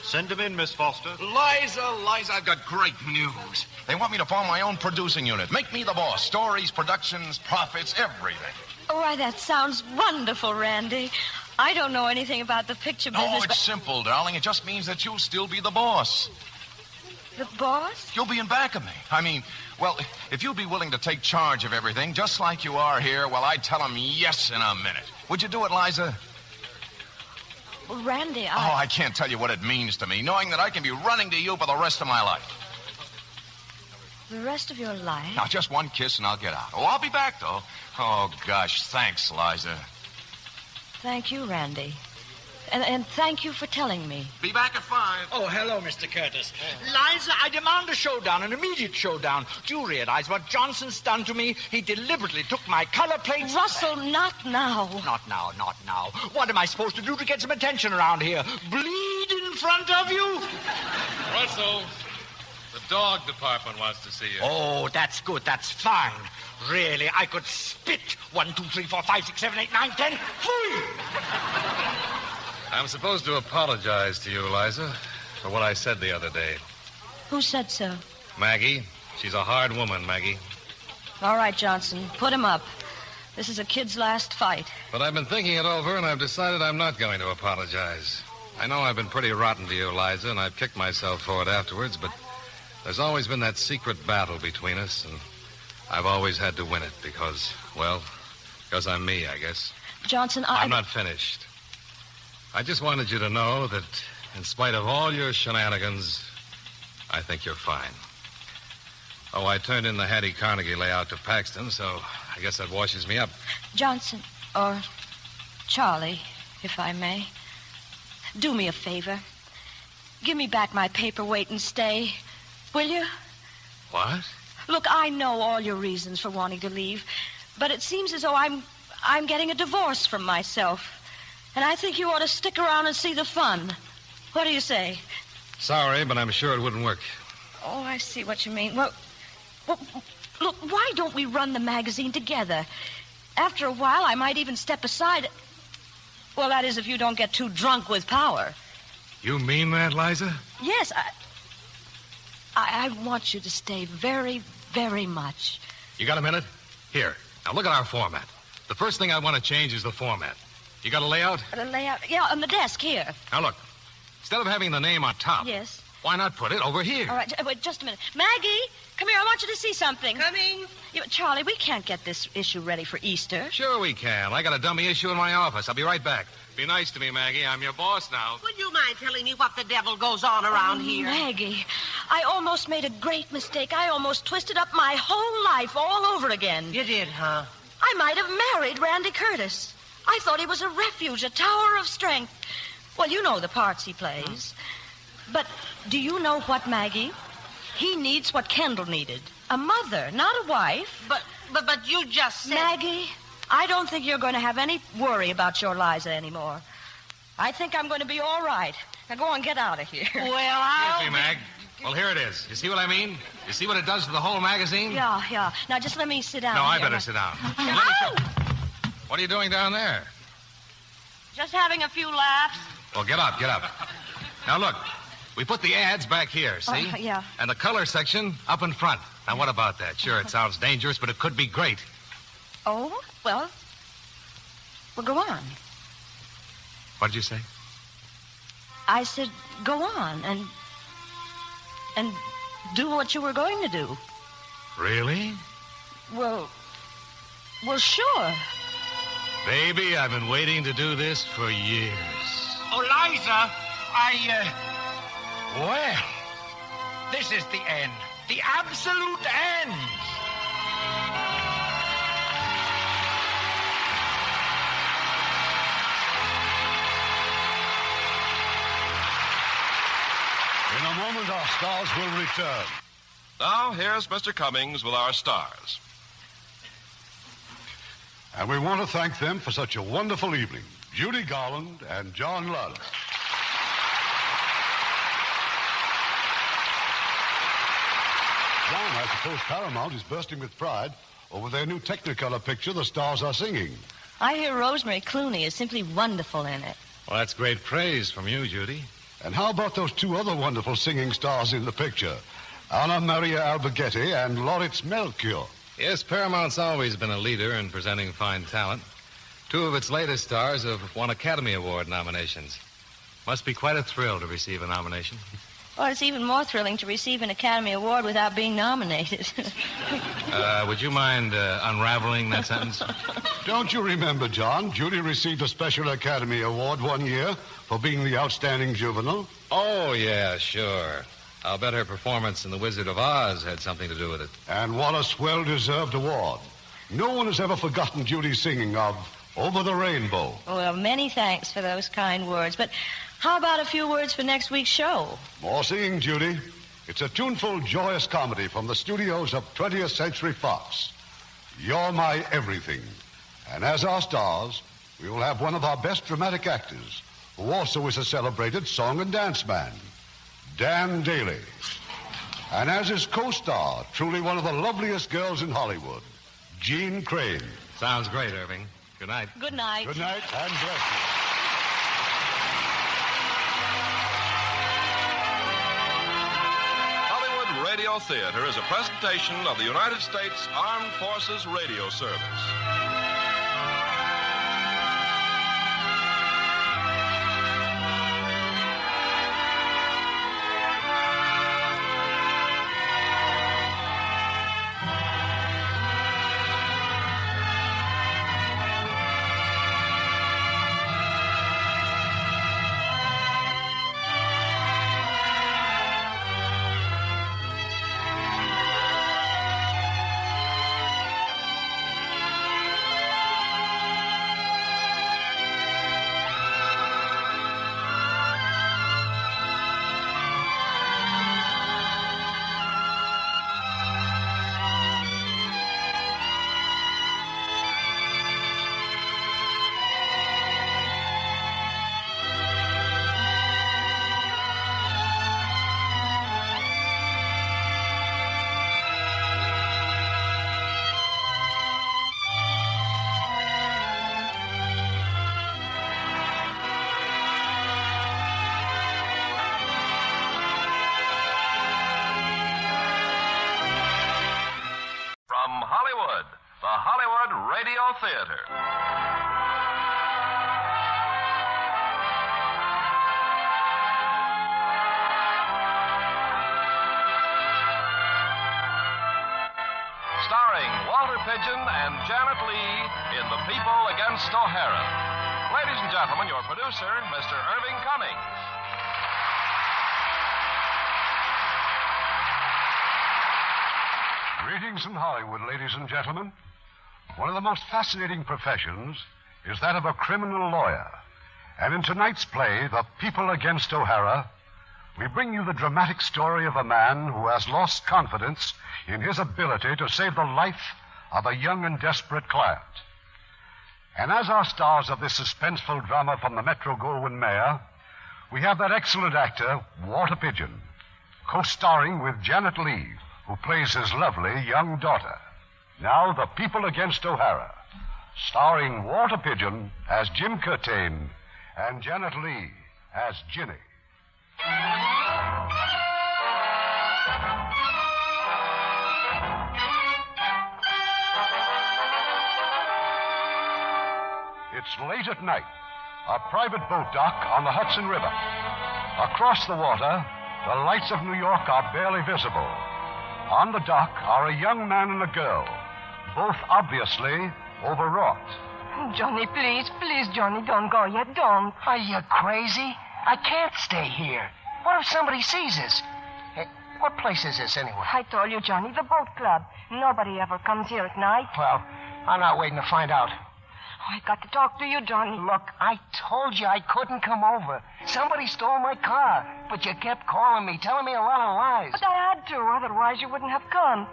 Send him in, Miss Foster. Liza, I've got great news. They want me to form my own producing unit. Make me the boss. Stories, productions, profits, everything. Oh, why, that sounds wonderful, Randy. I don't know anything about the picture business. Oh, it's simple, darling. It just means that you'll still be the boss. The boss? You'll be in back of me. I mean, well, if you'd be willing to take charge of everything, just like you are here, well, I'd tell them yes in a minute. Would you do it, Liza? Well, Randy, Oh, I can't tell you what it means to me, knowing that I can be running to you for the rest of my life. The rest of your life? Now, just one kiss and I'll get out. Oh, I'll be back, though. Oh, gosh, thanks, Liza. Thank you, Randy. And thank you for telling me. Be back at 5. Oh, hello, Mr. Curtis. Liza, I demand a showdown, an immediate showdown. Do you realize what Johnson's done to me? He deliberately took my color plates. Russell, not now. Not now. What am I supposed to do to get some attention around here? Bleed in front of you? Russell, the dog department wants to see you. Oh, that's good. That's fine. Really, I could spit 1, 2, 3, 4, 5, 6, 7, 8, 9, 10. Free! I'm supposed to apologize to you, Liza, for what I said the other day. Who said so? Maggie. She's a hard woman, Maggie. All right, Johnson, put him up. This is a kid's last fight. But I've been thinking it over, and I've decided I'm not going to apologize. I know I've been pretty rotten to you, Liza, and I've kicked myself for it afterwards, but there's always been that secret battle between us, and I've always had to win it because I'm me, I guess. Johnson, I'm not finished. I just wanted you to know that in spite of all your shenanigans, I think you're fine. Oh, I turned in the Hattie Carnegie layout to Paxton, so I guess that washes me up. Johnson, or Charlie, if I may, do me a favor. Give me back my paperweight and stay, will you? What? Look, I know all your reasons for wanting to leave, but it seems as though I'm getting a divorce from myself. And I think you ought to stick around and see the fun. What do you say? Sorry, but I'm sure it wouldn't work. Oh, I see what you mean. Well, look, why don't we run the magazine together? After a while, I might even step aside. Well, that is if you don't get too drunk with power. You mean that, Liza? Yes, I want you to stay very, very much. You got a minute? Here. Now look at our format. The first thing I want to change is the format. You got a layout? The layout? Yeah, on the desk here. Now look, instead of having the name on top... Yes? Why not put it over here? All right, wait, just a minute. Maggie, come here. I want you to see something. Coming. Charlie, we can't get this issue ready for Easter. Sure we can. I got a dummy issue in my office. I'll be right back. Be nice to me, Maggie. I'm your boss now. Would you mind telling me what the devil goes on around here? Maggie, I almost made a great mistake. I almost twisted up my whole life all over again. You did, huh? I might have married Randy Curtis. I thought he was a refuge, a tower of strength. Well, you know the parts he plays. But do you know what, Maggie? He needs what Kendall needed. A mother, not a wife. But you just said... Maggie, I don't think you're going to have any worry about your Liza anymore. I think I'm going to be all right. Now go on, get out of here. Well, I'll... Excuse me, Mag. Well, here it is. You see what I mean? You see what it does to the whole magazine? Yeah. Now just let me sit down. No, I here. better sit down. What are you doing down there? Just having a few laughs. Well, get up. Now, look. We put the ads back here, see? Yeah. And the color section up in front. Now, what about that? Sure, it sounds dangerous, but it could be great. Oh, well, go on. What did you say? I said go on and do what you were going to do. Really? Well, sure. Baby, I've been waiting to do this for years. Oh, Liza, well, this is the end. The absolute end. In a moment, our stars will return. Now, here's Mr. Cummings with our stars. And we want to thank them for such a wonderful evening. Judy Garland and John Lund. John, I suppose Paramount is bursting with pride over their new Technicolor picture, The Stars Are Singing. I hear Rosemary Clooney is simply wonderful in it. Well, that's great praise from you, Judy. And how about those two other wonderful singing stars in the picture? Anna Maria Alberghetti and Lauritz Melchior. Yes, Paramount's always been a leader in presenting fine talent. Two of its latest stars have won Academy Award nominations. Must be quite a thrill to receive a nomination. Well, it's even more thrilling to receive an Academy Award without being nominated. Would you mind unraveling that sentence? Don't you remember, John? Judy received a special Academy Award one year for being the outstanding juvenile. Oh, yeah, sure. I'll bet her performance in The Wizard of Oz had something to do with it. And what a swell-deserved award. No one has ever forgotten Judy's singing of Over the Rainbow. Well, many thanks for those kind words. But how about a few words for next week's show? More singing, Judy. It's a tuneful, joyous comedy from the studios of 20th Century Fox. You're My Everything. And as our stars, we will have one of our best dramatic actors, who also is a celebrated song and dance man, Dan Daly. And as his co-star, truly one of the loveliest girls in Hollywood, Jean Crane. Sounds great, Irving. Good night. Good night. Good night, and bless you. Hollywood Radio Theatre is a presentation of the United States Armed Forces Radio Service. Radio Theatre. Starring Walter Pidgeon and Janet Leigh in The People Against O'Hara. Ladies and gentlemen, your producer, Mr. Irving Cummings. Greetings from Hollywood, ladies and gentlemen. One of the most fascinating professions is that of a criminal lawyer. And in tonight's play, The People Against O'Hara, we bring you the dramatic story of a man who has lost confidence in his ability to save the life of a young and desperate client. And as our stars of this suspenseful drama from the Metro-Goldwyn-Mayer, we have that excellent actor, Walter Pidgeon, co-starring with Janet Leigh, who plays his lovely young daughter. Now, The People Against O'Hara, starring Walter Pidgeon as Jim Curtain and Janet Leigh as Ginny. It's late at night, a private boat dock on the Hudson River. Across the water, the lights of New York are barely visible. On the dock are a young man and a girl, both obviously overwrought. Johnny, please, Johnny, don't go yet, don't. Are you crazy? I can't stay here. What if somebody sees us? Hey, what place is this, anyway? I told you, Johnny, the boat club. Nobody ever comes here at night. Well, I'm not waiting to find out. I got to talk to you, Johnny. Look, I told you I couldn't come over. Somebody stole my car, but you kept calling me, telling me a lot of lies. But I had to, otherwise you wouldn't have come.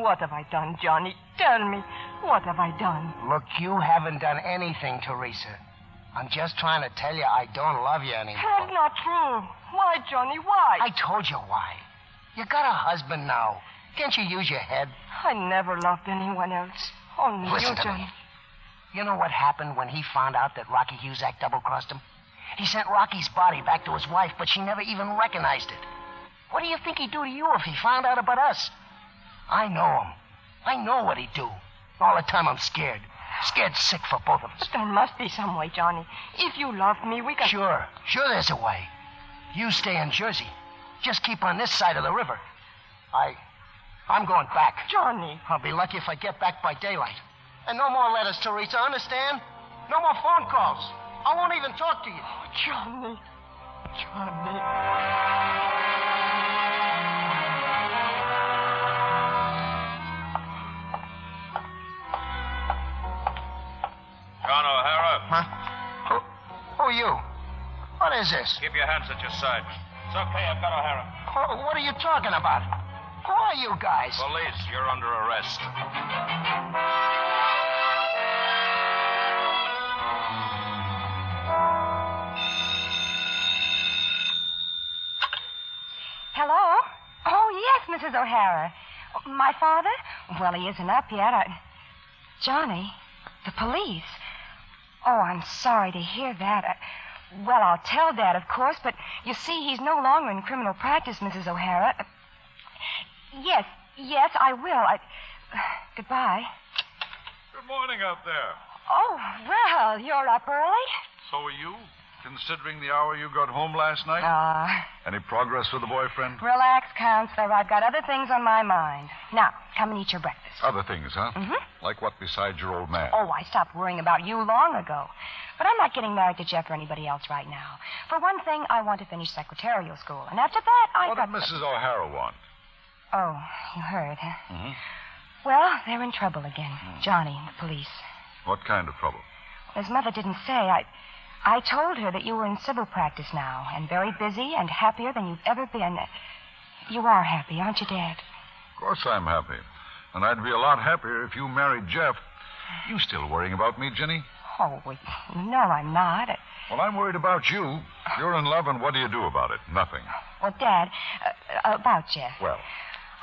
What have I done, Johnny? Tell me, what have I done? Look, you haven't done anything, Teresa. I'm just trying to tell you I don't love you anymore. That's not true. Why, Johnny, why? I told you why. You got a husband now. Can't you use your head? I never loved anyone else. Only Listen you, to Johnny. me. You know what happened when he found out that Rocky Huzak double-crossed him? He sent Rocky's body back to his wife, but she never even recognized it. What do you think he'd do to you if he found out about us? I know him. I know what he'd do. All the time I'm scared. Scared sick for both of us. But there must be some way, Johnny. If you love me, we can... Sure there's a way. You stay in Jersey. Just keep on this side of the river. I'm going back. Johnny. I'll be lucky if I get back by daylight. And no more letters, Teresa, understand? No more phone calls. I won't even talk to you. Oh, Johnny. Johnny. John O'Hara. Huh? Who are you? What is this? Keep your hands at your side. It's okay, I've got O'Hara. What are you talking about? Who are you guys? Police, you're under arrest. Hello? Oh, yes, Mrs. O'Hara. My father? Well, he isn't up yet. Johnny, the police. Oh, I'm sorry to hear that. Well, I'll tell Dad, of course, but you see, he's no longer in criminal practice, Mrs. O'Hara. Yes, I will. Goodbye. Good morning out there. Oh, well, you're up early? So are you, considering the hour you got home last night? Any progress with the boyfriend? Relax, Counselor. I've got other things on my mind. Now, come and eat your breakfast. Other things, huh? Mm-hmm. Like what besides your old man? Oh, I stopped worrying about you long ago. But I'm not getting married to Jeff or anybody else right now. For one thing, I want to finish secretarial school. And after that, What did Mrs. O'Hara want? Oh, you heard, huh? Mm-hmm. Well, they're in trouble again. Johnny and the police. What kind of trouble? His mother didn't say. I told her that you were in civil practice now, and very busy and happier than you've ever been. You are happy, aren't you, Dad? Of course I'm happy. And I'd be a lot happier if you married Jeff. You still worrying about me, Ginny? Oh, no, I'm not. Well, I'm worried about you. You're in love, and what do you do about it? Nothing. Well, Dad, about Jeff. Well?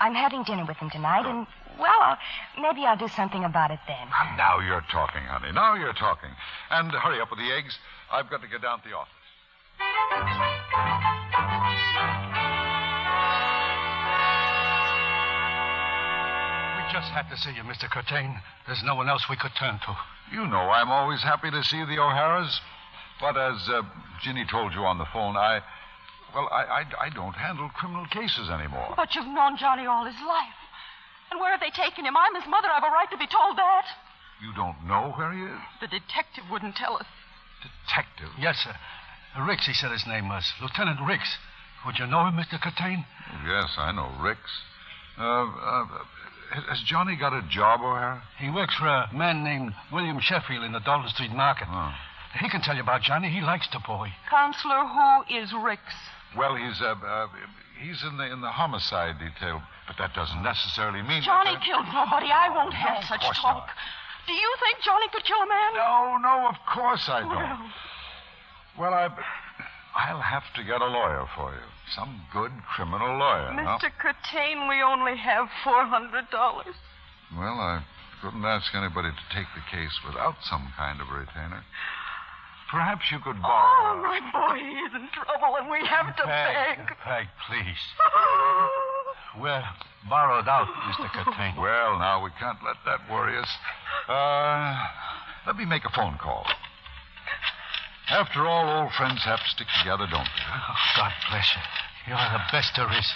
I'm having dinner with him tonight, and, well, maybe I'll do something about it then. Now you're talking, honey. Now you're talking. And hurry up with the eggs. I've got to get down to the office. We just had to see you, Mr. Curtain. There's no one else we could turn to. You know I'm always happy to see the O'Haras. But as Ginny told you on the phone, I don't handle criminal cases anymore. But you've known Johnny all his life. And where have they taken him? I'm his mother. I've a right to be told that. You don't know where he is? The detective wouldn't tell us. Detective? Yes, sir. Ricks, he said his name was. Lieutenant Ricks. Would you know him, Mr. Curtain? Yes, I know Ricks. Has Johnny got a job, O'Hara? He works for a man named William Sheffield in the Dalton Street Market. Oh. He can tell you about Johnny. He likes the boy. Counselor, who is Ricks? Well, he's in the homicide detail, but that doesn't necessarily mean Johnny that... killed nobody. I won't have such talk. Not. Do you think Johnny could kill a man? No, of course I don't. Well, I'll have to get a lawyer for you. Some good criminal lawyer. Mr. Curtain, we only have $400. Well, I couldn't ask anybody to take the case without some kind of retainer. Perhaps you could borrow... Oh, my boy, he's in trouble, and we have to beg. Peg, please. We're borrowed out, Mr. Curtain. Well, now, we can't let that worry us. Let me make a phone call. After all, old friends have to stick together, don't they? Oh, God bless you. You're the best there is.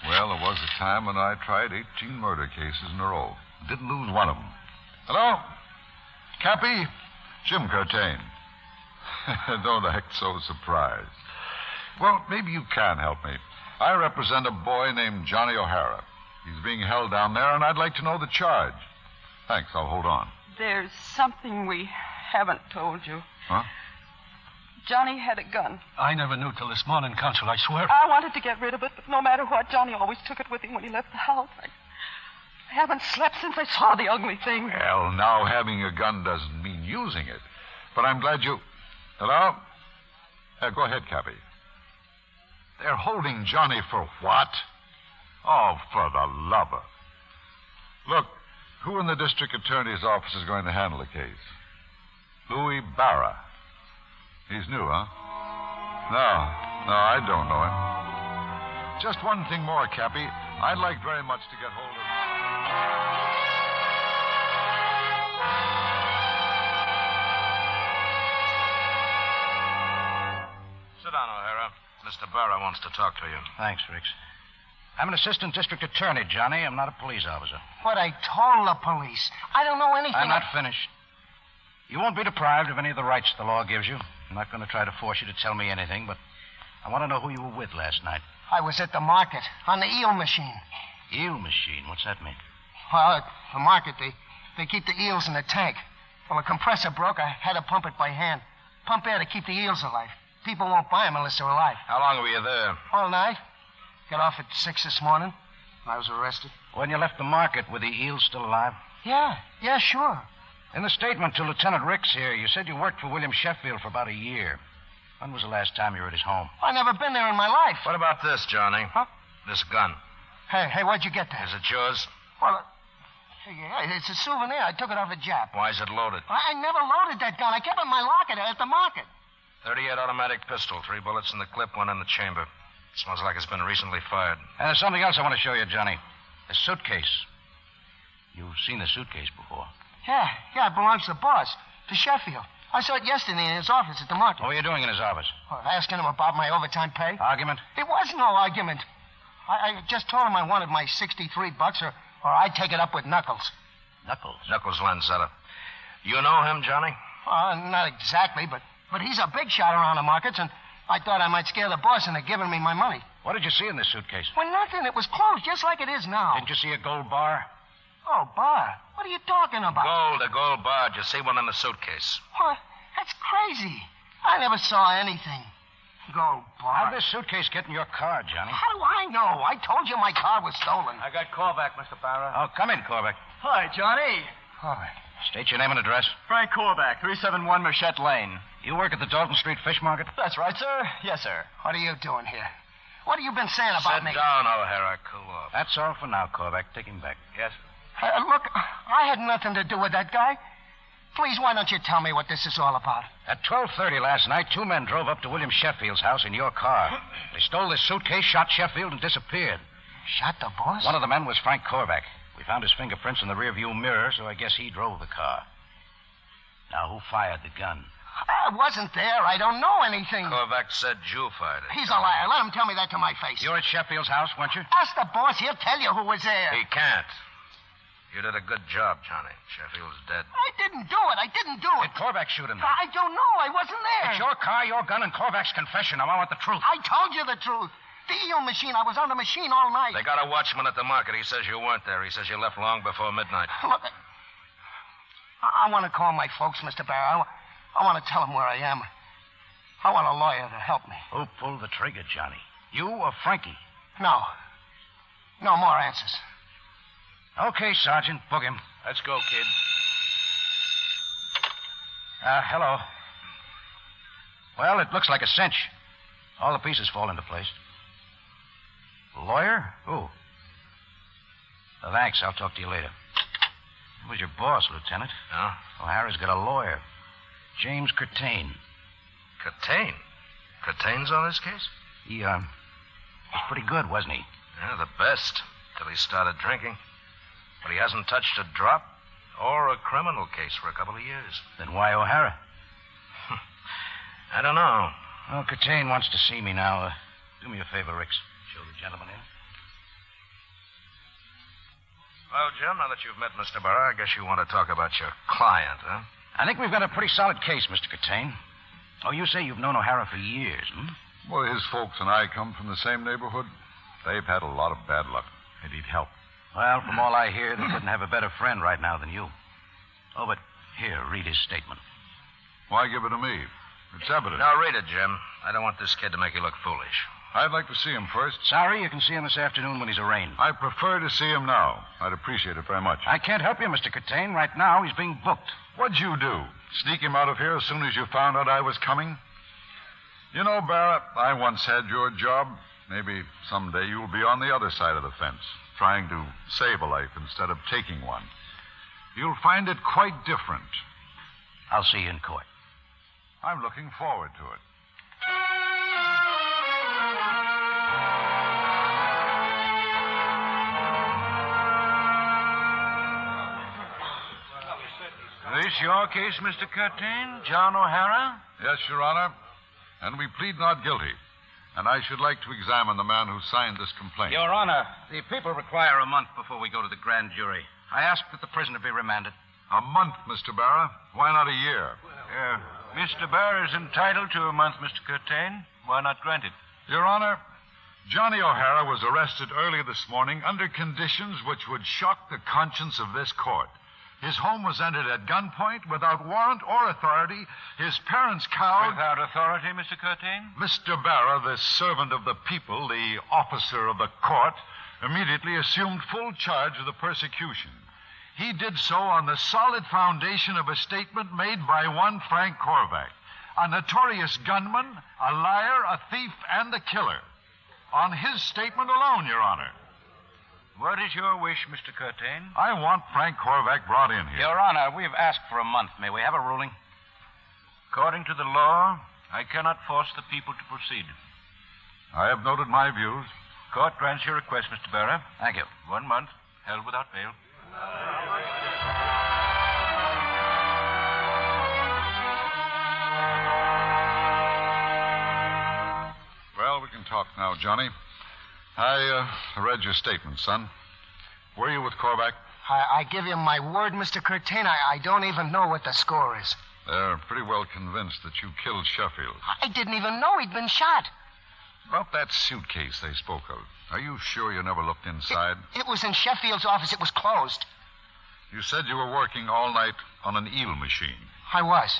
Well, there was a time when I tried 18 murder cases in a row. Didn't lose one of them. Hello? Cappy? Jim Curtain. Don't act so surprised. Well, maybe you can help me. I represent a boy named Johnny O'Hara. He's being held down there, and I'd like to know the charge. Thanks, I'll hold on. There's something we haven't told you. Huh? Johnny had a gun. I never knew till this morning, Counsel, I swear. I wanted to get rid of it, but no matter what, Johnny always took it with him when he left the house. I haven't slept since I saw the ugly thing. Well, now having a gun doesn't mean using it. But I'm glad you... Hello? Go ahead, Cappy. They're holding Johnny for what? Oh, for the lover. Look, who in the district attorney's office is going to handle the case? Louis Barra. He's new, huh? No, I don't know him. Just one thing more, Cappy. I'd like very much to get hold of... Sit down, O'Hara. Mr. Barra wants to talk to you. Thanks, Ricks. I'm an assistant district attorney, Johnny. I'm not a police officer. But I told the police. I don't know anything. I'm not finished. You won't be deprived of any of the rights the law gives you. I'm not going to try to force you to tell me anything, but I want to know who you were with last night. I was at the market on the eel machine. Eel machine? What's that mean? Well, at the market, they keep the eels in a tank. Well, the compressor broke. I had to pump it by hand. Pump air to keep the eels alive. People won't buy them unless they're alive. How long were you there? All night. Got off at 6 this morning. I was arrested. When you left the market, were the eels still alive? Yeah, sure. In the statement to Lieutenant Ricks here, you said you worked for William Sheffield for about a year. When was the last time you were at his home? I never been there in my life. What about this, Johnny? Huh? This gun. Hey, where'd you get that? Is it yours? Well, yeah, it's a souvenir. I took it off a Jap. Why is it loaded? I never loaded that gun. I kept it in my locker at the market. 38 automatic pistol, 3 bullets in the clip, 1 in the chamber. Smells like it's been recently fired. And there's something else I want to show you, Johnny. A suitcase. You've seen the suitcase before. Yeah, it belongs to the boss, to Sheffield. I saw it yesterday in his office at the market. What were you doing in his office? Well, asking him about my overtime pay. Argument? It was no argument. I just told him I wanted my $63 or I'd take it up with Knuckles. Knuckles? Knuckles Lanzetta. You know him, Johnny? Not exactly, but he's a big shot around the markets, and I thought I might scare the boss into giving me my money. What did you see in this suitcase? Well, nothing. It was closed, just like it is now. Didn't you see a gold bar? Oh, bar? What are you talking about? A gold bar. Did you see one in the suitcase? What? That's crazy. I never saw anything. Gold bar. How'd this suitcase get in your car, Johnny? How do I know? I told you my car was stolen. I got callback, Mr. Barra. Oh, come in, Corbeck. Hi, Johnny. Hi. State your name and address. Frank Corbeck, 371 Merchette Lane. You work at the Dalton Street Fish Market? That's right, sir. Yes, sir. What are you doing here? What have you been saying about me? Sit down, O'Hara. Cool off. That's all for now, Corbeck. Take him back. Yes, sir. Look, I had nothing to do with that guy. Please, why don't you tell me what this is all about? At 12:30 last night, 2 men drove up to William Sheffield's house in your car. They stole this suitcase, shot Sheffield, and disappeared. Shot the boss? One of the men was Frank Corbeck. We found his fingerprints in the rearview mirror, so I guess he drove the car. Now, who fired the gun? I wasn't there. I don't know anything. Corbeck said you fired it. He's a liar. Let him tell me that to my face. You were at Sheffield's house, weren't you? Ask the boss. He'll tell you who was there. He can't. You did a good job, Johnny. Sheffield's dead. I didn't do it. Did Corbeck shoot him? I don't know. I wasn't there. It's your car, your gun, and Corbeck's confession. Now, I want the truth. I told you the truth. The eel machine. I was on the machine all night. They got a watchman at the market. He says you weren't there. He says you left long before midnight. Look, I want to call my folks, Mr. Barrow. I want to tell them where I am. I want a lawyer to help me. Who pulled the trigger, Johnny? You or Frankie? No. No more answers. Okay, Sergeant. Book him. Let's go, kid. Hello. Well, it looks like a cinch. All the pieces fall into place. Lawyer? Who? Thanks. I'll talk to you later. Who was your boss, Lieutenant? No? O'Hara's got a lawyer. James Curtain. Curtain? Curtain's on this case? He, was pretty good, wasn't he? Yeah, the best. Till he started drinking. But he hasn't touched a drop or a criminal case for a couple of years. Then why O'Hara? I don't know. Well, Curtain wants to see me now. Do me a favor, Ricks. Show the gentleman in. Well, Jim, now that you've met Mr. Barra, I guess you want to talk about your client, huh? I think we've got a pretty solid case, Mr. Curtain. Oh, you say you've known O'Hara for years, hmm? Well, his folks and I come from the same neighborhood. They've had a lot of bad luck. They need help. Well, from all I hear, they couldn't have a better friend right now than you. Oh, but here, read his statement. Why give it to me? It's evident. Now, read it, Jim. I don't want this kid to make you look foolish. I'd like to see him first. Sorry, you can see him this afternoon when he's arraigned. I prefer to see him now. I'd appreciate it very much. I can't help you, Mr. Curtain. Right now, he's being booked. What'd you do? Sneak him out of here as soon as you found out I was coming? You know, Barrett, I once had your job. Maybe someday you'll be on the other side of the fence, trying to save a life instead of taking one. You'll find it quite different. I'll see you in court. I'm looking forward to it. this your case, Mr. Curtain? John O'Hara? Yes, Your Honor. And we plead not guilty. And I should like to examine the man who signed this complaint. Your Honor, the people require a month before we go to the grand jury. I ask that the prisoner be remanded. A month, Mr. Barra. Why not a year? Mr. Barr is entitled to a month, Mr. Curtain. Why not grant it? Your Honor, Johnny O'Hara was arrested early this morning under conditions which would shock the conscience of this court. His home was entered at gunpoint without warrant or authority. His parents cowed... Without authority, Mr. Curtain? Mr. Barra, the servant of the people, the officer of the court, immediately assumed full charge of the persecution. He did so on the solid foundation of a statement made by one Frank Korvac, a notorious gunman, a liar, a thief, and a killer. On his statement alone, Your Honor. What is your wish, Mr. Curtain? I want Frank Korvac brought in here. Your Honor, we've asked for a month. May we have a ruling? According to the law, I cannot force the people to proceed. I have noted my views. Court grants your request, Mr. Barra. Thank you. 1 month, held without bail. Well, we can talk now, Johnny. I read your statement, son. Were you with Korvac? I give you my word, Mr. Curtain, I don't even know what the score is. They're pretty well convinced that you killed Sheffield. I didn't even know he'd been shot. About that suitcase they spoke of. Are you sure you never looked inside? It was in Sheffield's office. It was closed. You said you were working all night on an eel machine. I was.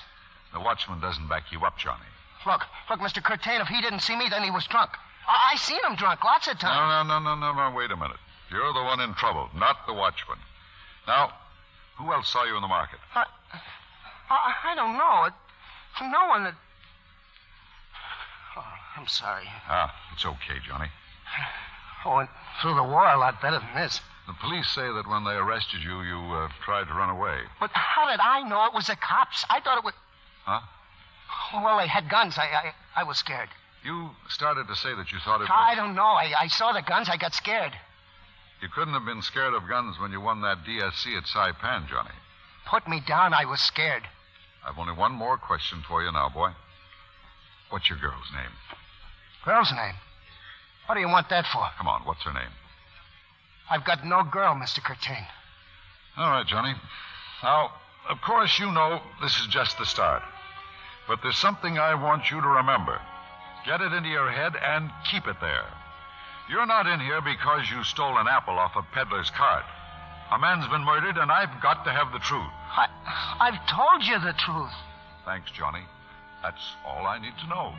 The watchman doesn't back you up, Johnny. Look, Mr. Curtain, if he didn't see me, then he was drunk. I seen him drunk lots of times. No, wait a minute. You're the one in trouble, not the watchman. Now, who else saw you in the market? I don't know. No one that... Oh, I'm sorry. It's okay, Johnny. Oh, went through the war a lot better than this. The police say that when they arrested you, you tried to run away. But how did I know it was the cops? I thought it was... Huh? Well, they had guns. I was scared. You started to say that you thought it was... I don't know. I saw the guns. I got scared. You couldn't have been scared of guns when you won that DSC at Saipan, Johnny. Put me down. I was scared. I've only one more question for you now, boy. What's your girl's name? Girl's name? What do you want that for? Come on, what's her name? I've got no girl, Mr. Curtain. All right, Johnny. Now, of course, you know this is just the start. But there's something I want you to remember. Get it into your head and keep it there. You're not in here because you stole an apple off a peddler's cart. A man's been murdered, and I've got to have the truth. I've told you the truth. Thanks, Johnny. That's all I need to know.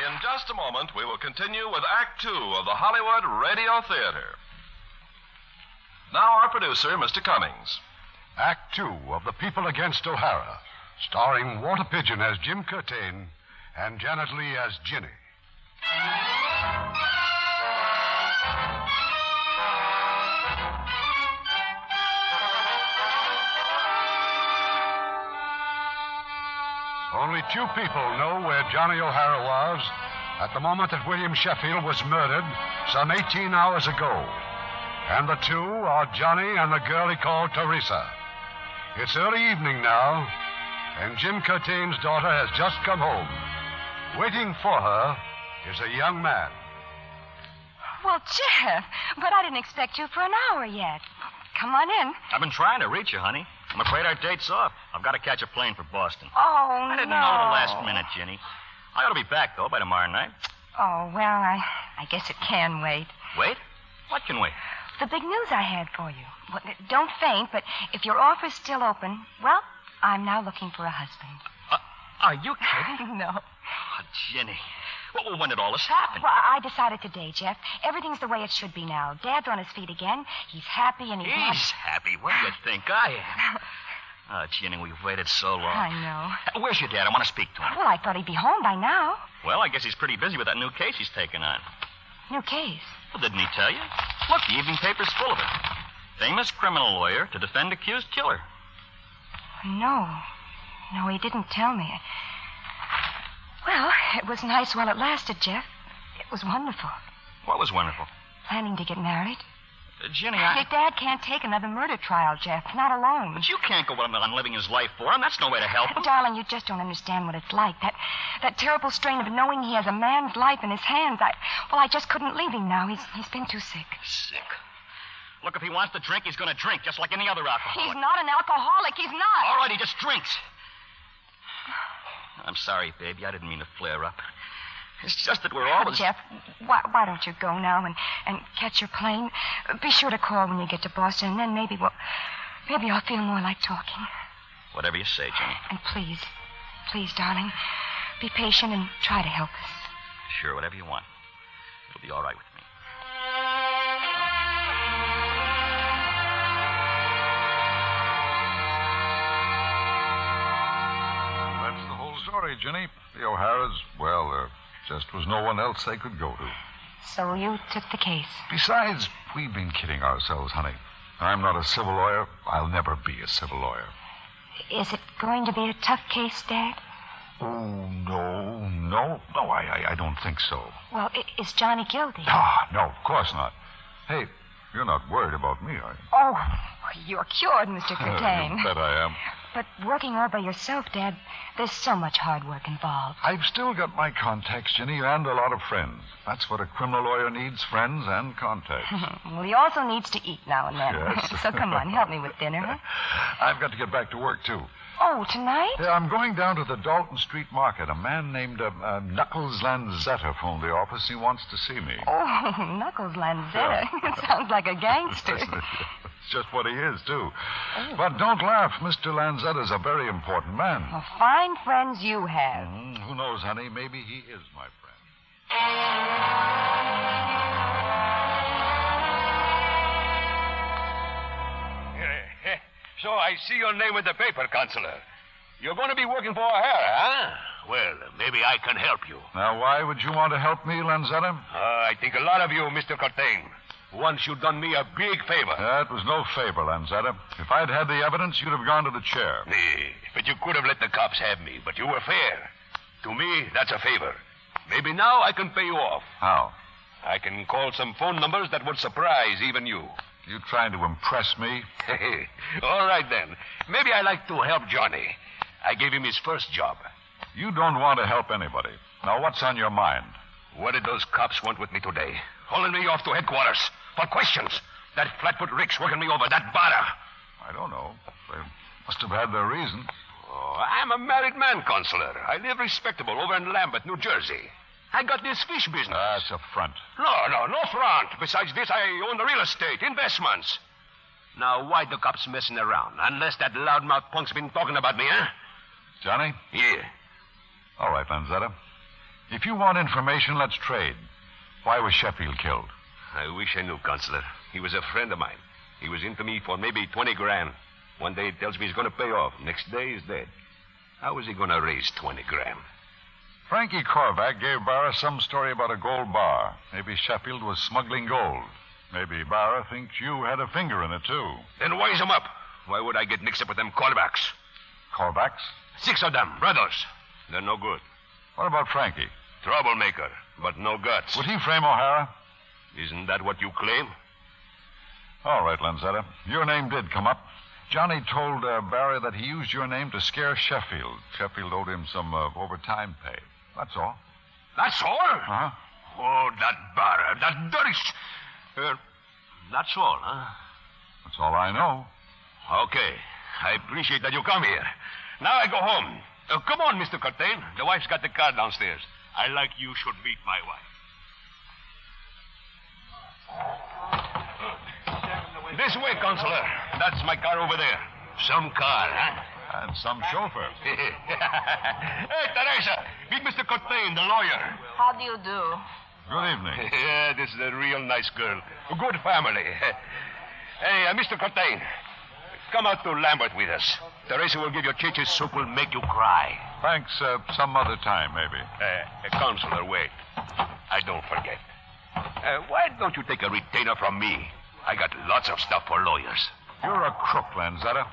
In just a moment, we will continue with Act Two of the Hollywood Radio Theatre. Now, our producer, Mr. Cummings. Act 2 of The People Against O'Hara, starring Walter Pidgeon as Jim Curtain and Janet Leigh as Ginny. Only 2 people know where Johnny O'Hara was at the moment that William Sheffield was murdered some 18 hours ago. And the 2 are Johnny and the girl he called Teresa. It's early evening now, and Jim Curtain's daughter has just come home. Waiting for her is a young man. Well, Jeff, but I didn't expect you for an hour yet. Come on in. I've been trying to reach you, honey. I'm afraid our date's off. I've got to catch a plane for Boston. Oh, I didn't know the last minute, Ginny. I ought to be back, though, by tomorrow night. Oh, well, I guess it can wait. Wait? What can wait? The big news I had for you. Well, don't faint, but if your offer's still open, well, I'm now looking for a husband. Are you kidding? No. Oh, Ginny. Well, when did all this happen? Well, I decided today, Jeff. Everything's the way it should be now. Dad's on his feet again. He's happy and He's happy? What do you think I am? Oh, Ginny, we've waited so long. I know. Where's your dad? I want to speak to him. Well, I thought he'd be home by now. Well, I guess he's pretty busy with that new case he's taking on. New case? Well, didn't he tell you? Look, the evening paper's full of it. Famous criminal lawyer to defend accused killer. No, he didn't tell me. Well, it was nice while it lasted, Jeff. It was wonderful. What was wonderful? Planning to get married. Jenny, Your dad can't take another murder trial, Jeff. Not alone. But you can't go on living his life for him. That's no way to help him. Darling, you just don't understand what it's like. That terrible strain of knowing he has a man's life in his hands. I just couldn't leave him now. He's been too sick. Sick? Look, if he wants to drink, he's going to drink, just like any other alcoholic. He's not an alcoholic. He's not. All right, he just drinks. I'm sorry, baby. I didn't mean to flare up. It's just that we're always... Jeff, why don't you go now and catch your plane? Be sure to call when you get to Boston, and then maybe I'll feel more like talking. Whatever you say, Jenny. And please, darling, be patient and try to help us. Sure, whatever you want. It'll be all right with me. That's the whole story, Jenny. The O'Haras, well, there just was no one else they could go to. So you took the case. Besides, we've been kidding ourselves, honey. I'm not a civil lawyer. I'll never be a civil lawyer. Is it going to be a tough case, Dad? Oh, no, I don't think so. Well, is Johnny guilty? No, of course not. Hey, you're not worried about me, are you? Oh, you're cured, Mr. Curtain. You bet I am. But working all by yourself, Dad, there's so much hard work involved. I've still got my contacts, Jenny, and a lot of friends. That's what a criminal lawyer needs, friends and contacts. Well, he also needs to eat now and then. Yes. So come on, help me with dinner, huh? I've got to get back to work, too. Oh, tonight? Yeah, I'm going down to the Dalton Street Market. A man named Knuckles Lanzetta phoned the office. He wants to see me. Oh, Knuckles Lanzetta. Sounds like a gangster. It's just what he is, too. Oh. But don't laugh. Mr. Lanzetta's a very important man. Well, fine friends you have. Who knows, honey? Maybe he is my friend. So I see your name in the paper, Counselor. You're going to be working for O'Hara, huh? Well, maybe I can help you. Now, why would you want to help me, Lanzetta? I think a lot of you, Mr. Curtain. Once you done me a big favor. That was no favor, Lanzetta. If I'd had the evidence, you'd have gone to the chair. But you could have let the cops have me, but you were fair. To me, that's a favor. Maybe now I can pay you off. How? I can call some phone numbers that would surprise even you. You trying to impress me? All right, then. Maybe I like to help Johnny. I gave him his first job. You don't want to help anybody. Now, what's on your mind? What did those cops want with me today? Hauling me off to headquarters for questions. That flatfoot Rick's working me over, that bada. I don't know. They must have had their reasons. Oh, I'm a married man, Counselor. I live respectable over in Lambeth, New Jersey. I got this fish business. That's a front. No front. Besides this, I own the real estate, investments. Now, why the cops messing around? Unless that loudmouth punk's been talking about me, huh? Johnny? Yeah. All right, Lanzetta. If you want information, let's trade. Why was Sheffield killed? I wish I knew, Counselor. He was a friend of mine. He was into me for maybe 20 grand. One day he tells me he's going to pay off. Next day he's dead. How is he going to raise 20 grand? Frankie Korvac gave Barra some story about a gold bar. Maybe Sheffield was smuggling gold. Maybe Barra thinks you had a finger in it, too. Then wise him up. Why would I get mixed up with them Korvacs? Korvacs? 6 of them, brothers. They're no good. What about Frankie? Troublemaker, but no guts. Would he frame O'Hara? Isn't that what you claim? All right, Lanzetta. Your name did come up. Johnny told Barry that he used your name to scare Sheffield. Sheffield owed him some overtime pay. That's all. That's all? Uh-huh. Oh, that Barra, that dirty... that's all, huh? That's all I know. Okay. I appreciate that you come here. Now I go home. Come on, Mr. Curtain. The wife's got the car downstairs. I like you should meet my wife. This way, Counselor. That's my car over there. Some car, huh? And some chauffeur. Hey, Teresa. Meet Mr. Curtain, the lawyer. How do you do? Good evening. Yeah, this is a real nice girl. A good family. Hey, Mr. Curtain, come out to Lambert with us. Teresa will give you chiches soup, will make you cry. Thanks. Some other time, maybe. Counselor, wait. I don't forget. Why don't you take a retainer from me? I got lots of stuff for lawyers. You're a crook, Lanzetta.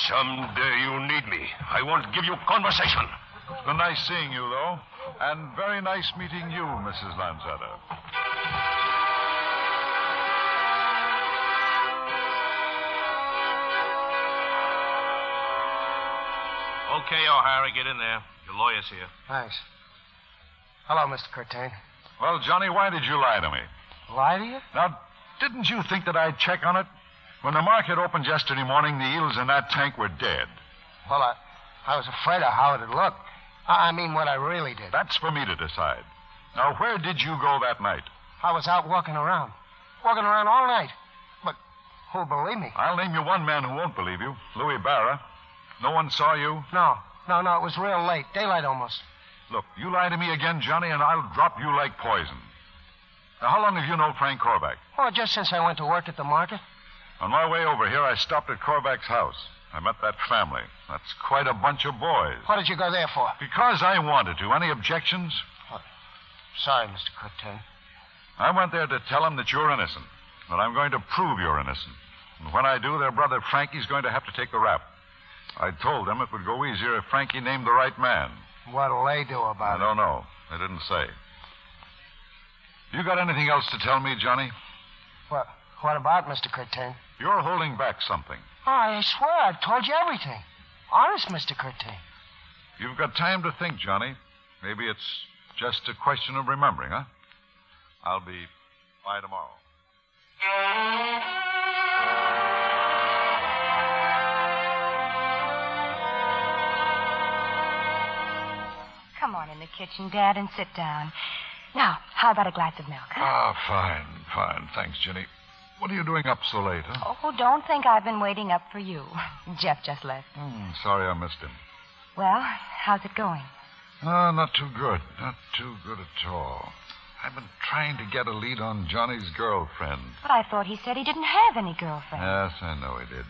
Someday you need me. I won't give you conversation. It's been nice seeing you, though. And very nice meeting you, Mrs. Lanzetta. Okay, O'Hara, get in there. Your lawyer's here. Thanks. Hello, Mr. Curtain. Well, Johnny, why did you lie to me? Lie to you? Now, didn't you think that I'd check on it? When the market opened yesterday morning, the eels in that tank were dead. Well, I was afraid of how it'd look. I mean, what I really did. That's for me to decide. Now, where did you go that night? I was out walking around. Walking around all night. But who'll believe me? I'll name you one man who won't believe you. Louis Barra. No one saw you? No. It was real late. Daylight almost. Look, you lie to me again, Johnny, and I'll drop you like poison. Now, how long have you known Frank Korvac? Oh, just since I went to work at the market. On my way over here, I stopped at Korvac's house. I met that family. That's quite a bunch of boys. What did you go there for? Because I wanted to. Any objections? Sorry, Mr. Curtain. I went there to tell them that you're innocent. That I'm going to prove you're innocent. And when I do, their brother Frankie's going to have to take the rap. I told them it would go easier if Frankie named the right man. What'll they do about it? I don't know. They didn't say. You got anything else to tell me, Johnny? What about, Mr. Curtain? You're holding back something. Oh, I swear I've told you everything. Honest, Mr. Curtain. You've got time to think, Johnny. Maybe it's just a question of remembering, huh? I'll be by tomorrow. Come on in the kitchen, Dad, and sit down. Now, how about a glass of milk, huh? Fine. Thanks, Jenny. What are you doing up so late, huh? Oh, don't think I've been waiting up for you. Jeff just left. Sorry I missed him. Well, how's it going? Not too good. Not too good at all. I've been trying to get a lead on Johnny's girlfriend. But I thought he said he didn't have any girlfriend. Yes, I know he did.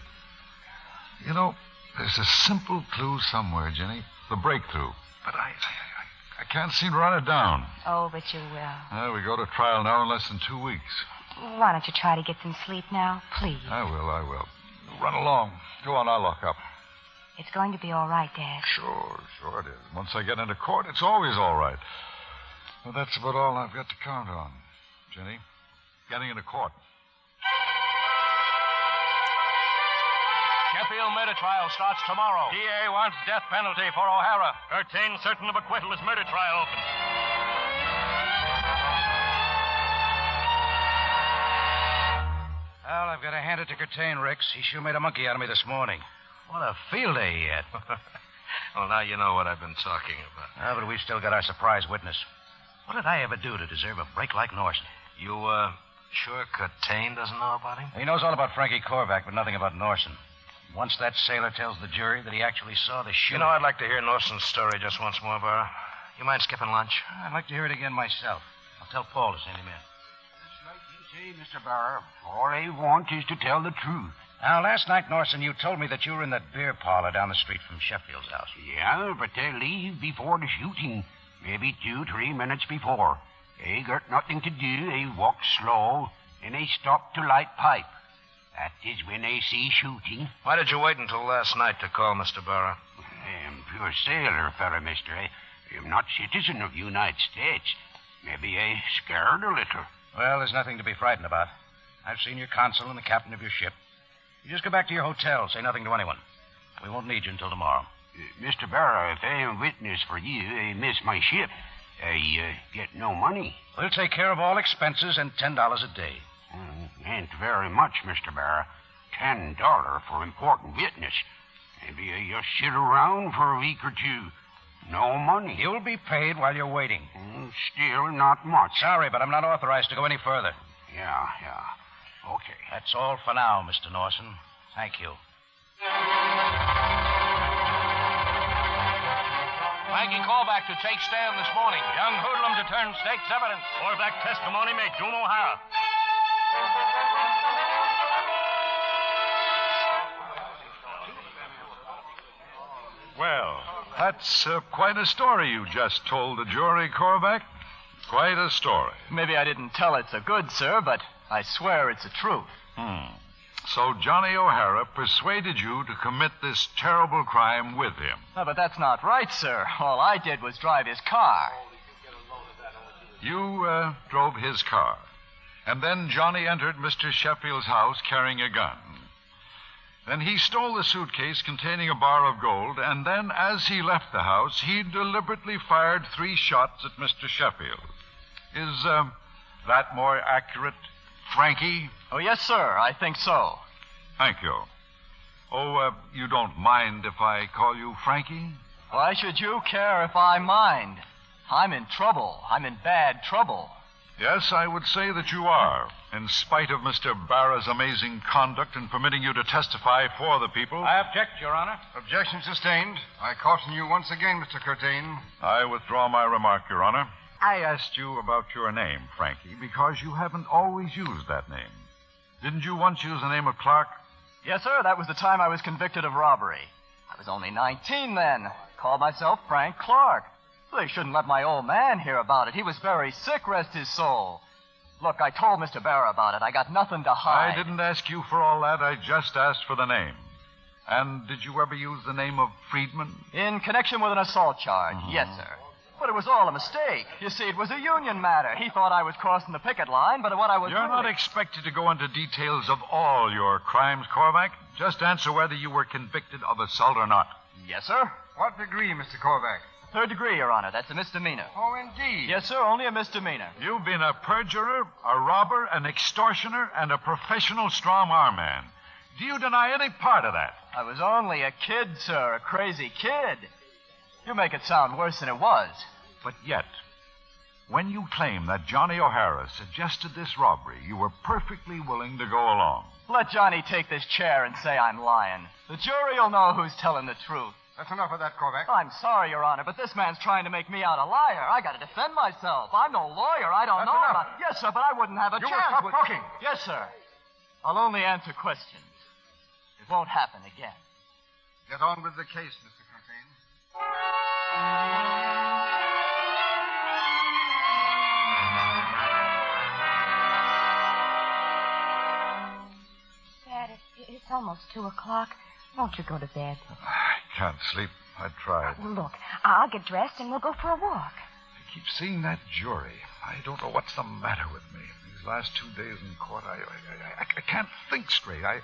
You know, there's a simple clue somewhere, Jenny. The breakthrough. But I can't seem to run it down. Oh, but you will. We go to trial now in less than 2 weeks. Why don't you try to get some sleep now, please? I will. Run along. Go on, I'll lock up. It's going to be all right, Dad. Sure it is. Once I get into court, it's always all right. Well, that's about all I've got to count on, Jenny. Getting into court. Sheffield murder trial starts tomorrow. DA wants death penalty for O'Hara. Curtain certain of acquittal as murder trial opens. Well, I've got to hand it to Curtain, Ricks. He sure made a monkey out of me this morning. What a field day he had. Well, now you know what I've been talking about. But we've still got our surprise witness. What did I ever do to deserve a break like Norson? You, sure Curtain doesn't know about him? He knows all about Frankie Korvac, but nothing about Norson. Once that sailor tells the jury that he actually saw the shooting... You know, I'd like to hear Norson's story just once more, Barra. You mind skipping lunch? I'd like to hear it again myself. I'll tell Paul to send him in. That's like you say, Mr. Barra. All I want is to tell the truth. Now, last night, Norson, you told me that you were in that beer parlor down the street from Sheffield's house. Yeah, but they leave before the shooting. Maybe 2-3 minutes before. They got nothing to do. They walk slow, and they stop to light pipe. That is when they see shooting. Why did you wait until last night to call, Mr. Barra? I'm pure sailor, fella, mister. I'm not citizen of the United States. Maybe I scared a little. Well, there's nothing to be frightened about. I've seen your consul and the captain of your ship. You just go back to your hotel. Say nothing to anyone. We won't need you until tomorrow. Mr. Barra, if I am witness for you, I miss my ship. I get no money. We'll take care of all expenses and $10 a day. Ain't very much, Mr. Barra. $10 for important witness. Maybe I just sit around for a week or two. No money. You'll be paid while you're waiting. Still not much. Sorry, but I'm not authorized to go any further. Yeah. Okay. That's all for now, Mr. Norson. Thank you. Frankie Korvac to take stand this morning. Young hoodlum to turn state's evidence. Korvac testimony made Doom O'Hara. Well, that's quite a story you just told the jury, Korvac. Quite a story. Maybe I didn't tell it so good, sir, but I swear it's the truth. So Johnny O'Hara persuaded you to commit this terrible crime with him. No, but that's not right, sir. All I did was drive his car. You drove his car. And then Johnny entered Mr. Sheffield's house carrying a gun. Then he stole the suitcase containing a bar of gold, and then as he left the house, he deliberately fired 3 shots at Mr. Sheffield. Is that more accurate, Frankie? Oh, yes, sir. I think so. Thank you. Oh, you don't mind if I call you Frankie? Why should you care if I mind? I'm in trouble. I'm in bad trouble. Yes, I would say that you are. In spite of Mr. Barra's amazing conduct in permitting you to testify for the people. I object, Your Honor. Objection sustained. I caution you once again, Mr. Curtain. I withdraw my remark, Your Honor. I asked you about your name, Frankie, because you haven't always used that name. Didn't you once use the name of Clark? Yes, sir. That was the time I was convicted of robbery. I was only 19 then. Called myself Frank Clark. They shouldn't let my old man hear about it. He was very sick, rest his soul. Look, I told Mr. Barra about it. I got nothing to hide. I didn't ask you for all that. I just asked for the name. And did you ever use the name of Friedman? In connection with an assault charge, yes, sir. But it was all a mistake. You see, it was a union matter. He thought I was crossing the picket line, but what I was... You're not expected to go into details of all your crimes, Korvac. Just answer whether you were convicted of assault or not. Yes, sir. What degree, Mr. Korvac? 3rd degree, Your Honor. That's a misdemeanor. Oh, indeed. Yes, sir. Only a misdemeanor. You've been a perjurer, a robber, an extortioner, and a professional strong-arm man. Do you deny any part of that? I was only a kid, sir. A crazy kid. You make it sound worse than it was. But yet, when you claim that Johnny O'Hara suggested this robbery, you were perfectly willing to go along. Let Johnny take this chair and say I'm lying. The jury will know who's telling the truth. That's enough of that, Korvac. I'm sorry, Your Honor, but this man's trying to make me out a liar. I got to defend myself. I'm no lawyer. I don't That's know enough. about... Yes, sir, but I wouldn't have a You chance. will stop talking. Yes, sir. I'll only answer questions. It won't happen again. Get on with the case, Mr. Curtain. Dad, it's almost 2 o'clock. Won't you go to bed? I can't sleep. I tried. Look, I'll get dressed and we'll go for a walk. I keep seeing that jury. I don't know what's the matter with me. These last 2 days in court, I can't think straight. I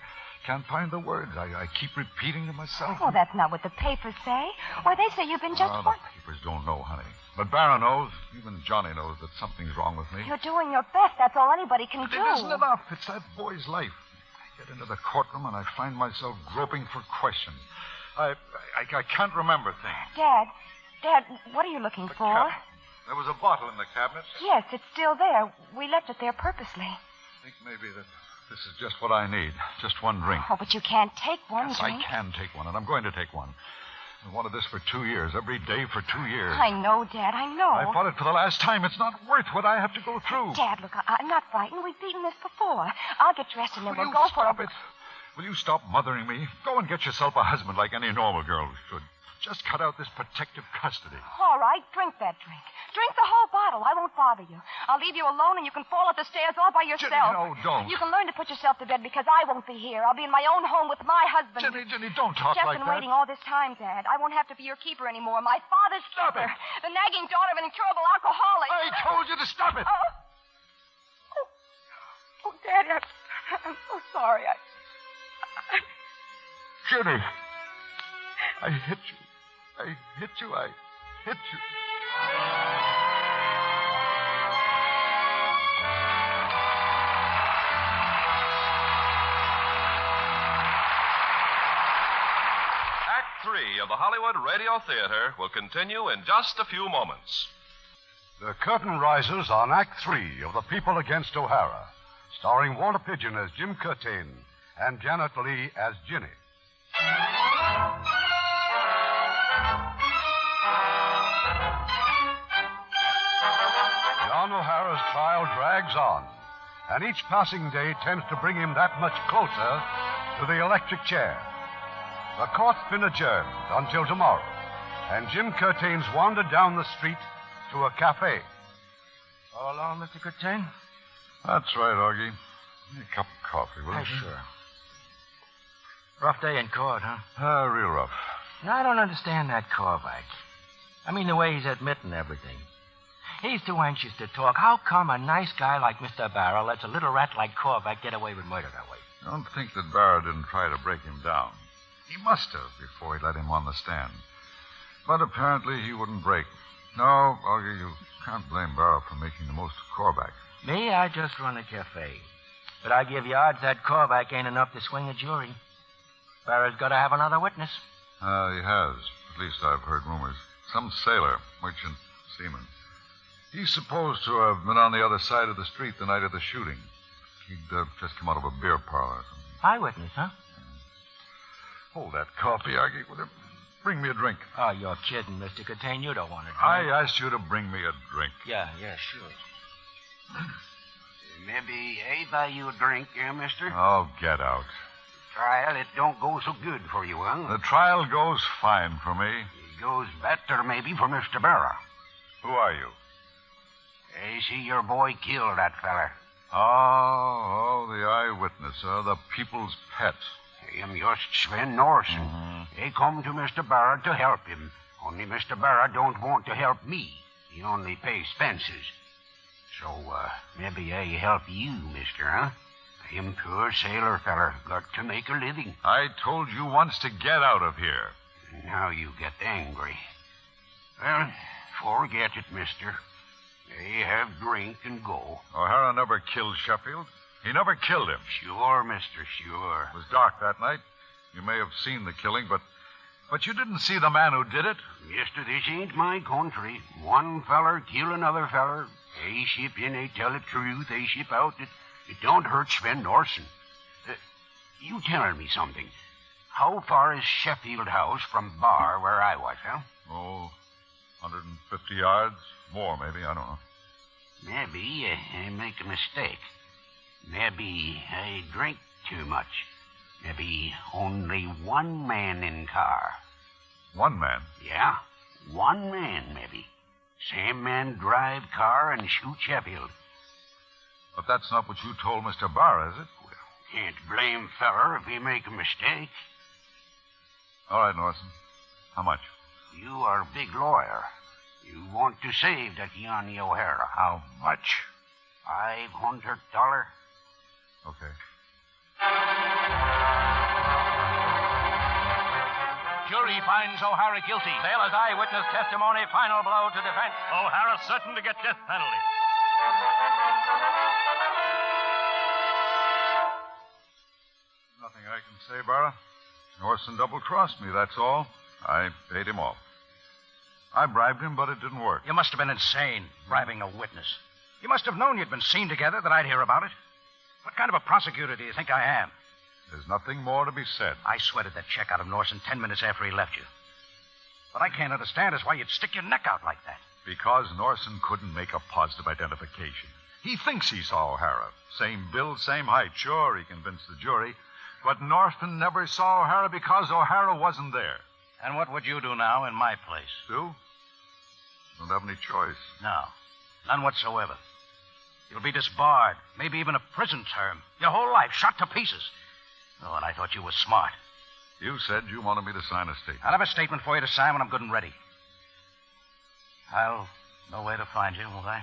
can't find the words. I keep repeating to myself. Oh, that's not what the papers say. Why, they say you've been just... The papers don't know, honey. But Barra knows, even Johnny knows that something's wrong with me. You're doing your best. That's all anybody can do. It isn't enough. It's that boy's life. I get into the courtroom and I find myself groping for questions. I can't remember things. Dad, what are you looking for? There was a bottle in the cabinet. Yes, it's still there. We left it there purposely. I think maybe that this is just what I need. Just one drink. Oh, but you can't take one Yes, drink. I can take one, and I'm going to take one. I wanted this for 2 years, every day for 2 years. I know, Dad, I know. I fought it for the last time. It's not worth what I have to go through. Dad, look, I'm not frightened. We've beaten this before. I'll get dressed and then we'll go for it. Will you stop mothering me? Go and get yourself a husband like any normal girl should. Just cut out this protective custody. All right, drink that drink. Drink the whole bottle. I won't bother you. I'll leave you alone and you can fall up the stairs all by yourself. Jenny, no, don't. You can learn to put yourself to bed because I won't be here. I'll be in my own home with my husband. Jenny, don't talk Just like been that. waiting all this time, Dad. I won't have to be your keeper anymore. My father's keeper. The nagging daughter of an incurable alcoholic. I told you to stop it. Oh, Daddy, I'm so sorry. Jenny, I hit you. I hit you. Act 3 of the Hollywood Radio Theatre will continue in just a few moments. The curtain rises on Act 3 of The People Against O'Hara, starring Walter Pidgeon as Jim Curtain and Janet Leigh as Ginny. John O'Hara's trial drags on, and each passing day tends to bring him that much closer to the electric chair. The court's been adjourned until tomorrow, and Jim Curtain's wandered down the street to a cafe. All alone, Mr. Curtain? That's right, Augie. Give me a cup of coffee, will you? Sure. Rough day in court, huh? Real rough. Now, I don't understand that Korvac. I mean, the way he's admitting everything. He's too anxious to talk. How come a nice guy like Mr. Barrow lets a little rat like Korvac get away with murder that way? I don't think that Barrow didn't try to break him down. He must have before he let him on the stand. But apparently he wouldn't break. No, Augie, you can't blame Barrow for making the most of Korvac. Me, I just run a cafe. But I give you odds that Korvac ain't enough to swing a jury. Barrow's got to have another witness. He has. At least I've heard rumors. Some sailor, merchant seaman. He's supposed to have been on the other side of the street the night of the shooting. He'd just come out of a beer parlor or something. Eyewitness, huh? Hold that coffee, Augie. Will you bring me a drink? Oh, you're kidding, Mr. Catane. You don't want a drink. I asked you to bring me a drink. Yeah, sure. Maybe I buy you a drink, mister? Oh, get out. Trial, it don't go so good for you, huh? The trial goes fine for me. It goes better, maybe, for Mr. Barrow. Who are you? I see your boy killed that feller. Oh, the eyewitness, the people's pet. Him just Sven Norson. Mm-hmm. They come to Mr. Barrow to help him. Only Mr. Barrow don't want to help me. He only pays fences. So, maybe I help you, mister, huh? Him poor sailor feller got to make a living. I told you once to get out of here. Now you get angry. Well, forget it, mister. They have drink and go. O'Hara never killed Sheffield. He never killed him. Sure, mister, sure. It was dark that night. You may have seen the killing, but you didn't see the man who did it. Mister, this ain't my country. One feller kill another feller. They ship in, they tell the truth. They ship out. It don't hurt Sven Norson. You tell me something. How far is Sheffield House from Bar where I was, huh? Oh, 150 yards. More, maybe. I don't know. Maybe I make a mistake. Maybe I drink too much. Maybe only one man in car. One man? Yeah, one man, maybe. Same man drive car and shoot Sheffield. But that's not what you told Mr. Barr, is it? Well, can't blame feller if he make a mistake. All right, Norson. How much? You are a big lawyer. You want to save that Yanni O'Hara. How much? $500. Okay. Jury finds O'Hara guilty. Sailor's eyewitness testimony, final blow to defense. O'Hara certain to get death penalty. Nothing I can say, Barra. Norson double-crossed me, that's all. I paid him off. I bribed him, but it didn't work. You must have been insane, bribing a witness. You must have known you'd been seen together, that I'd hear about it. What kind of a prosecutor do you think I am? There's nothing more to be said. I sweated that check out of Norson 10 minutes after he left you. What I can't understand is why you'd stick your neck out like that. Because Norson couldn't make a positive identification. He thinks he saw O'Hara. Same build, same height. Sure, he convinced the jury. But Norton never saw O'Hara because O'Hara wasn't there. And what would you do now in my place? Do? Don't have any choice. No, none whatsoever. You'll be disbarred, maybe even a prison term. Your whole life shot to pieces. Oh, and I thought you were smart. You said you wanted me to sign a statement. I'll have a statement for you to sign when I'm good and ready. I'll know where to find you, won't I?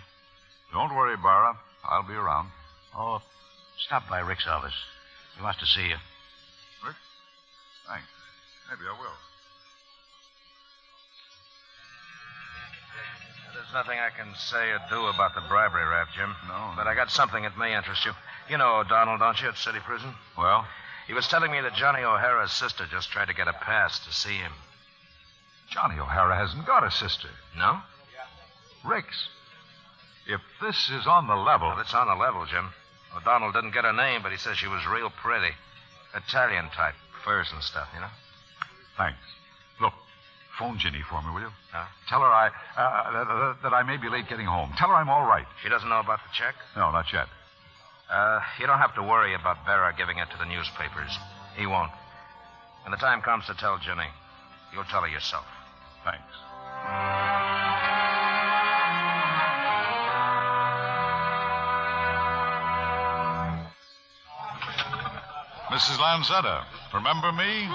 Don't worry, Barra. I'll be around. Oh, stop by Rick's office. He wants to see you. Rick? Thanks. Maybe I will. There's nothing I can say or do about the bribery rap, Jim. No. But I got something that may interest you. You know O'Donnell, don't you, at City Prison? Well? He was telling me that Johnny O'Hara's sister just tried to get a pass to see him. Johnny O'Hara hasn't got a sister. No? Rick's. If this is on the level... Well, it's on the level, Jim. O'Donnell didn't get her name, but he says she was real pretty. Italian type. Furs and stuff, you know? Thanks. Look, phone Ginny for me, will you? Huh? Tell her that I may be late getting home. Tell her I'm all right. She doesn't know about the check? No, not yet. You don't have to worry about Barra giving it to the newspapers. He won't. When the time comes to tell Ginny, you'll tell her yourself. Thanks. Mrs. Lanzetta. Remember me?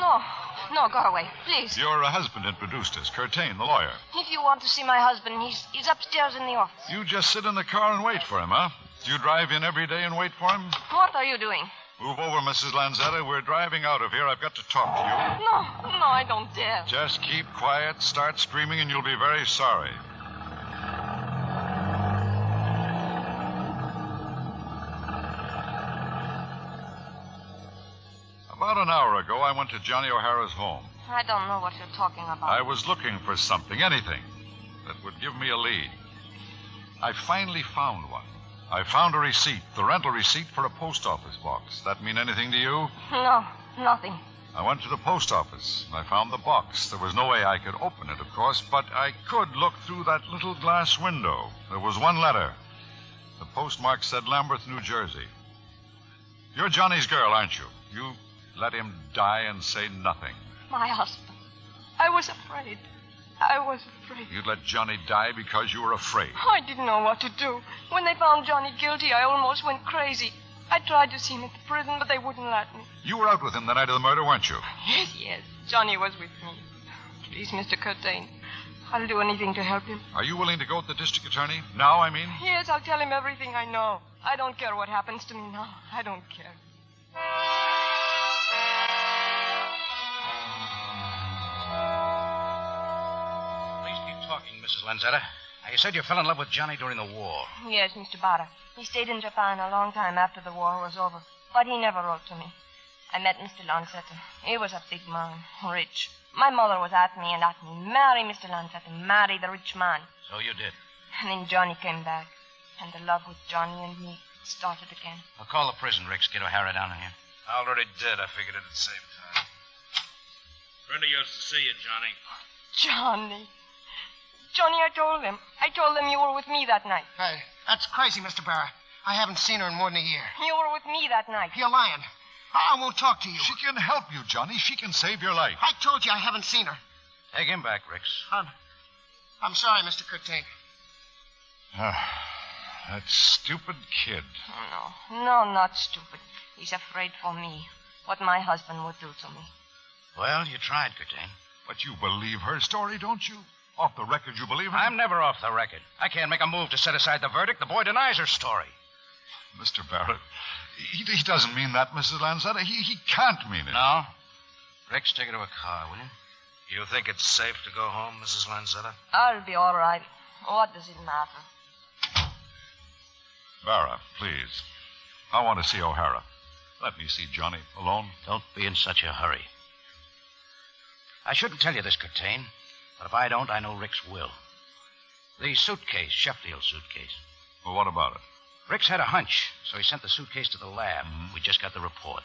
No, go away, please. Your husband introduced us, Curtain, the lawyer. If you want to see my husband, he's upstairs in the office. You just sit in the car and wait for him, huh? Do you drive in every day and wait for him? What are you doing? Move over, Mrs. Lanzetta. We're driving out of here. I've got to talk to you. No, I don't dare. Just keep quiet, start screaming, and you'll be very sorry. About an hour ago, I went to Johnny O'Hara's home. I don't know what you're talking about. I was looking for something, anything, that would give me a lead. I finally found one. I found a receipt, the rental receipt for a post office box. That mean anything to you? No, nothing. I went to the post office. I found the box. There was no way I could open it, of course, but I could look through that little glass window. There was one letter. The postmark said Lambeth, New Jersey. You're Johnny's girl, aren't you? You let him die and say nothing. My husband. I was afraid. You'd let Johnny die because you were afraid. I didn't know what to do. When they found Johnny guilty, I almost went crazy. I tried to see him at the prison, but they wouldn't let me. You were out with him the night of the murder, weren't you? Yes. Johnny was with me. Please, Mr. Curtain, I'll do anything to help him. Are you willing to go to the district attorney? Now, I mean? Yes, I'll tell him everything I know. I don't care what happens to me now. I don't care. Talking, Mrs. Lanzetta. You said you fell in love with Johnny during the war. Yes, Mr. Bainter. He stayed in Japan a long time after the war was over, but he never wrote to me. I met Mr. Lanzetta. He was a big man, rich. My mother was at me and asked me, marry Mr. Lanzetta, marry the rich man. So you did. And then Johnny came back, and the love with Johnny and me started again. I'll call the prison, Ricks. Get O'Hara down here. I already did. I figured it at the same time. Friend of yours to see you, Johnny. Johnny, I told them you were with me that night. Hey, that's crazy, Mr. Barra. I haven't seen her in more than a year. You were with me that night. You're lying. I won't talk to you. She can help you, Johnny. She can save your life. I told you I haven't seen her. Take him back, Ricks. I'm sorry, Mr. Curtain. That stupid kid. No, not stupid. He's afraid for me. What my husband would do to me. Well, you tried, Curtain. But you believe her story, don't you? Off the record, you believe her? I'm never off the record. I can't make a move to set aside the verdict. The boy denies her story. Mr. Barrett, he doesn't mean that, Mrs. Lanzetta. He can't mean it. No? Ricks, take her to a car, will you? You think it's safe to go home, Mrs. Lanzetta? I'll be all right. What does it matter? Barra, please. I want to see O'Hara. Let me see Johnny alone. Don't be in such a hurry. I shouldn't tell you this, Curtain. But if I don't, I know Ricks will. The suitcase, Sheffield suitcase. Well, what about it? Ricks had a hunch, so he sent the suitcase to the lab. We just got the report.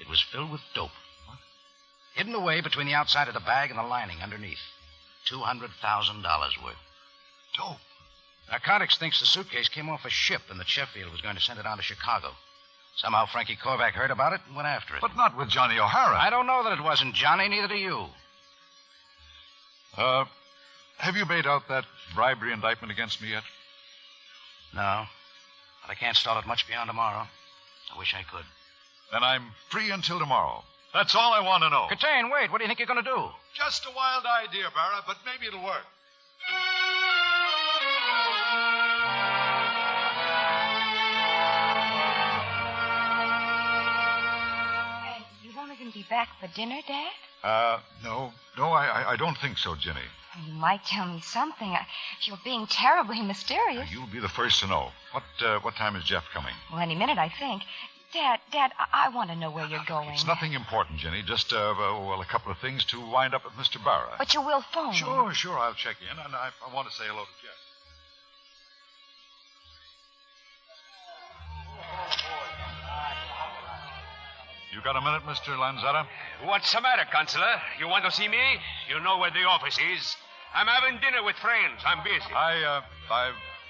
It was filled with dope. What? Hidden away between the outside of the bag and the lining underneath. $200,000 worth. Dope? Narcotics thinks the suitcase came off a ship and that Sheffield was going to send it on to Chicago. Somehow Frankie Korvac heard about it and went after it. But not with Johnny O'Hara. I don't know that it wasn't Johnny, neither do you. Have you made out that bribery indictment against me yet? No. But I can't stall it much beyond tomorrow. I wish I could. Then I'm free until tomorrow. That's all I want to know. Curtain, wait. What do you think you're going to do? Just a wild idea, Barra, but maybe it'll work. You won't even be back for dinner, Dad? No, I don't think so, Jenny. You might tell me something. You're being terribly mysterious. You'll be the first to know. What time is Jeff coming? Well, any minute, I think. Dad, I want to know where you're going. It's nothing important, Jenny. Just, a couple of things to wind up with Mr. Barra. But you will phone. Sure, I'll check in, and I want to say hello to Jeff. You got a minute, Mr. Lanzetta? What's the matter, Consular? You want to see me? You know where the office is. I'm having dinner with friends. I'm busy. I've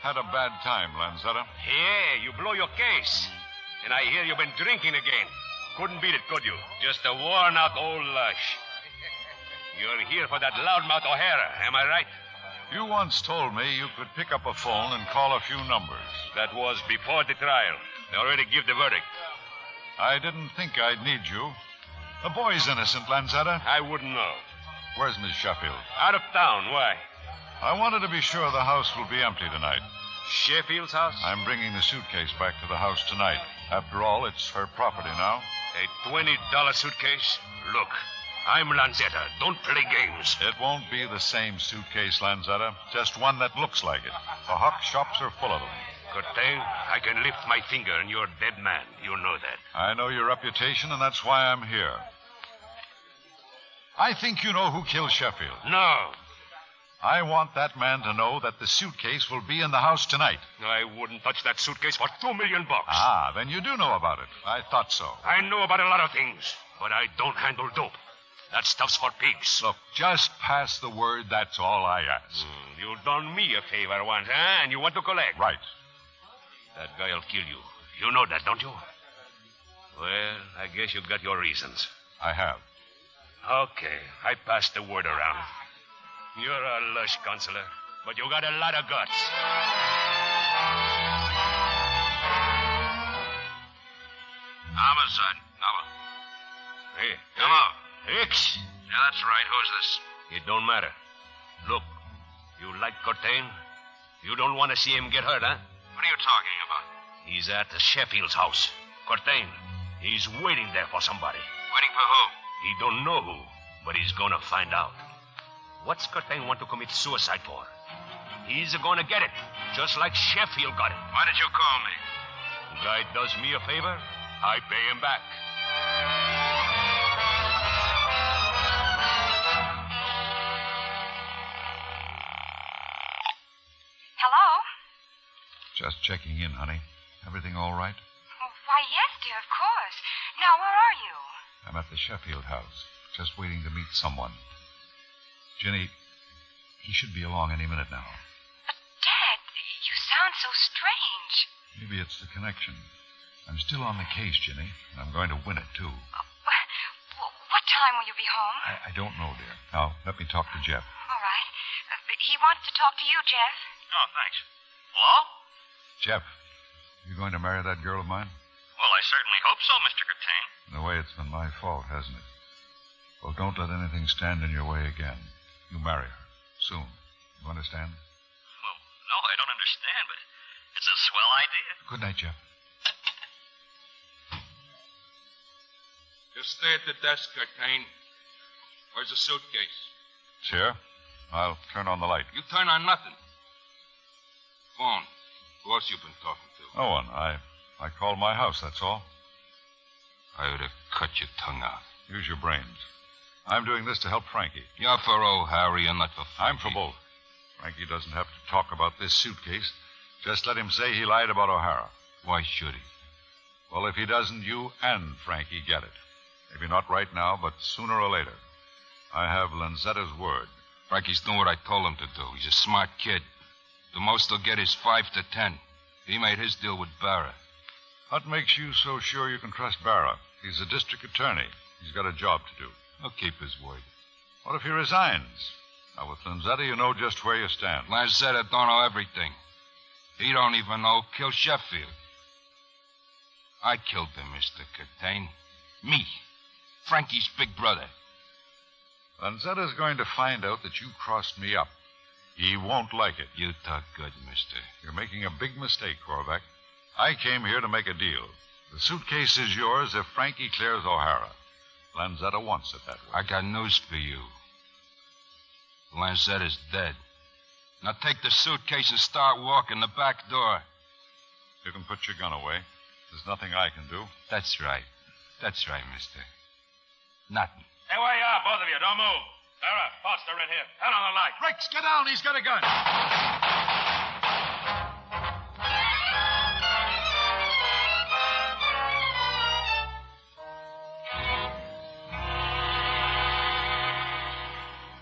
had a bad time, Lanzetta. Yeah, you blow your case. And I hear you've been drinking again. Couldn't beat it, could you? Just a worn-out old lush. You're here for that loudmouth O'Hara, am I right? You once told me you could pick up a phone and call a few numbers. That was before the trial. They already give the verdict. I didn't think I'd need you. The boy's innocent, Lanzetta. I wouldn't know. Where's Miss Sheffield? Out of town. Why? I wanted to be sure the house will be empty tonight. Sheffield's house? I'm bringing the suitcase back to the house tonight. After all, it's her property now. A $20 suitcase? Look, I'm Lanzetta. Don't play games. It won't be the same suitcase, Lanzetta. Just one that looks like it. The Huck shops are full of them. Curtain, I can lift my finger and you're a dead man. You know that. I know your reputation, and that's why I'm here. I think you know who killed Sheffield. No. I want that man to know that the suitcase will be in the house tonight. I wouldn't touch that suitcase for $2 million. Ah, then you do know about it. I thought so. I know about a lot of things, but I don't handle dope. That stuff's for pigs. Look, just pass the word, that's all I ask. You done me a favor once, huh? And you want to collect. Right. That guy'll kill you. You know that, don't you? Well, I guess you got your reasons. I have. Okay, I passed the word around. You're a lush, Consular, but you got a lot of guts. Homicide. Hello. Hey. Hello. Hicks. Yeah, that's right. Who's this? It don't matter. Look, you like Curtain? You don't want to see him get hurt, huh? What are you talking about? He's at the Sheffield's house. Curtain, he's waiting there for somebody. Waiting for who? He don't know who, but he's gonna find out. What's Curtain want to commit suicide for? He's gonna get it, just like Sheffield got it. Why did you call me? Guy does me a favor, I pay him back. Hello? Just checking in, honey. Everything all right? Oh, why, yes, dear, of course. Now, where are you? I'm at the Sheffield house, just waiting to meet someone. Ginny, he should be along any minute now. But, Dad, you sound so strange. Maybe it's the connection. I'm still on the case, Ginny, and I'm going to win it, too. What time will you be home? I don't know, dear. Now, let me talk to Jeff. All right. He wants to talk to you, Jeff. Oh, thanks. Hello? Jeff, you going to marry that girl of mine? Well, I certainly hope so, Mr. Curtain. In a way, it's been my fault, hasn't it? Well, don't let anything stand in your way again. You marry her. Soon. You understand? Well, no, I don't understand, but it's a swell idea. Good night, Jeff. Just stay at the desk, Curtain. Where's the suitcase? It's here. I'll turn on the light. You turn on nothing. Phone. Who else you been talking to? No one. I called my house, that's all. I would have cut your tongue out. Use your brains. I'm doing this to help Frankie. You're for old Harry and not for Frankie. I'm for both. Frankie doesn't have to talk about this suitcase. Just let him say he lied about O'Hara. Why should he? Well, if he doesn't, you and Frankie get it. Maybe not right now, but sooner or later. I have Lanzetta's word. Frankie's doing what I told him to do. He's a smart kid. The most he'll get is 5 to 10. He made his deal with Barra. What makes you so sure you can trust Barra? He's a district attorney. He's got a job to do. He'll keep his word. What if he resigns? Now, with Lanzetta, you know just where you stand. Lanzetta don't know everything. He don't even know who killed Sheffield. I killed him, Mr. Curtain. Me. Frankie's big brother. Lanzetta's going to find out that you crossed me up. He won't like it. You talk good, mister. You're making a big mistake, Korvac. I came here to make a deal. The suitcase is yours if Frankie clears O'Hara. Lanzetta wants it that way. I got news for you. Lanzetta's dead. Now take the suitcase and start walking the back door. You can put your gun away. There's nothing I can do. That's right. That's right, mister. Nothing. Hey, where you are, both of you? Don't move. Sarah, Foster in here. Turn on the light. Rex, get down. He's got a gun.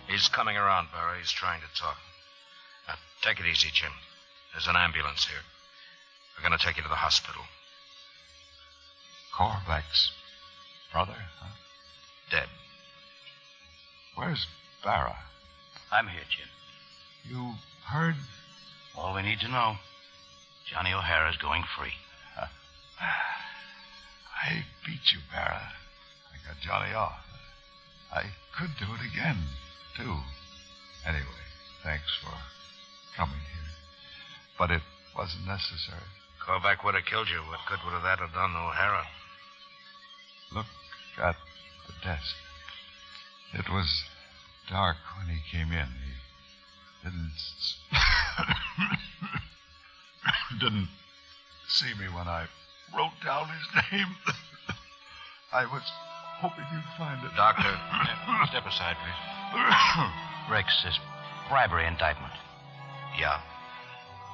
He's coming around, Barry. He's trying to talk. Now, take it easy, Jim. There's an ambulance here. We're going to take you to the hospital. Korvac's brother, huh? Dead. Where's Barra? I'm here, Jim. You heard? All we need to know. Johnny O'Hara's going free. I beat you, Barra. I got Johnny off. I could do it again, too. Anyway, thanks for coming here. But it wasn't necessary. Korvac would have killed you. What good would that have done to O'Hara? Look at the desk. It was dark when he came in. He didn't see me when I wrote down his name. I was hoping you'd find it. Doctor, step aside, please. Rex, this bribery indictment. Yeah.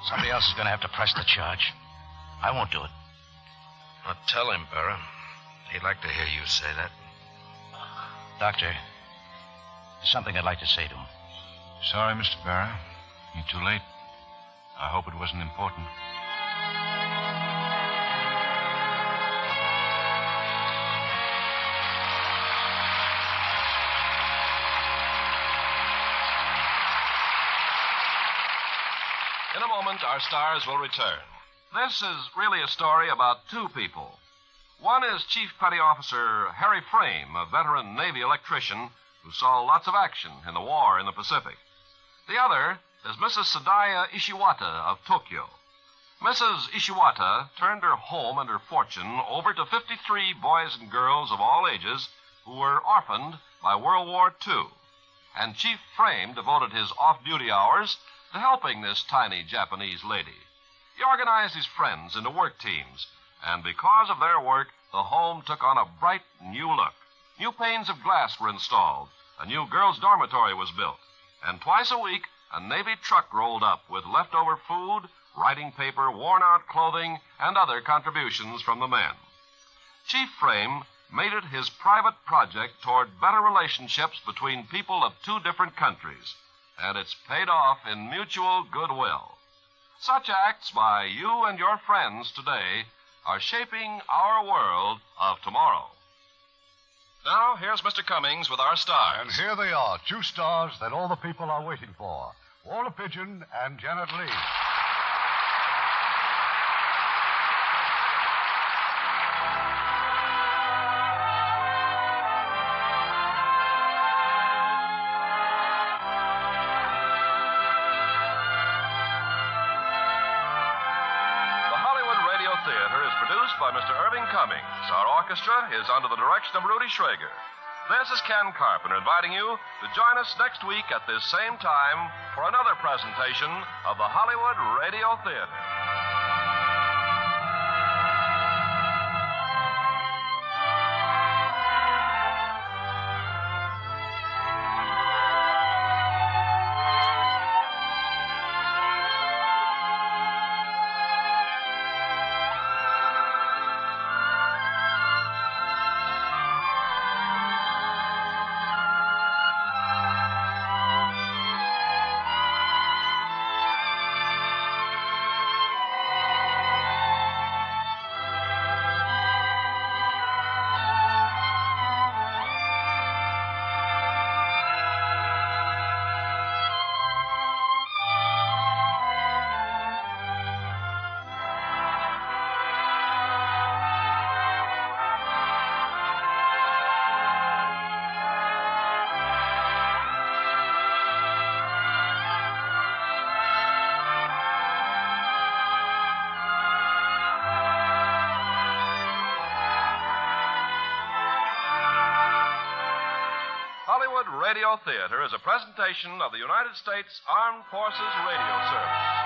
Somebody else is going to have to press the charge. I won't do it. Now tell him, Barra. He'd like to hear you say that. Doctor, there's something I'd like to say to him. Sorry, Mr. Barra. You're too late. I hope it wasn't important. In a moment, our stars will return. This is really a story about two people. One is Chief Petty Officer Harry Frame, a veteran Navy electrician who saw lots of action in the war in the Pacific. The other is Mrs. Sadaya Ishiwata of Tokyo. Mrs. Ishiwata turned her home and her fortune over to 53 boys and girls of all ages who were orphaned by World War II. And Chief Frame devoted his off-duty hours to helping this tiny Japanese lady. He organized his friends into work teams, and because of their work, the home took on a bright new look. New panes of glass were installed, a new girls' dormitory was built, and twice a week, a Navy truck rolled up with leftover food, writing paper, worn-out clothing, and other contributions from the men. Chief Frame made it his private project toward better relationships between people of two different countries, and it's paid off in mutual goodwill. Such acts by you and your friends today are shaping our world of tomorrow. Now, here's Mr. Cummings with our stars. And here they are, two stars that all the people are waiting for. Walter Pidgeon and Janet Leigh. By Mr. Irving Cummings. Our orchestra is under the direction of Rudy Schrager. This is Ken Carpenter inviting you to join us next week at this same time for another presentation of the Hollywood Radio Theater. Hollywood Radio Theater is a presentation of the United States Armed Forces Radio Service.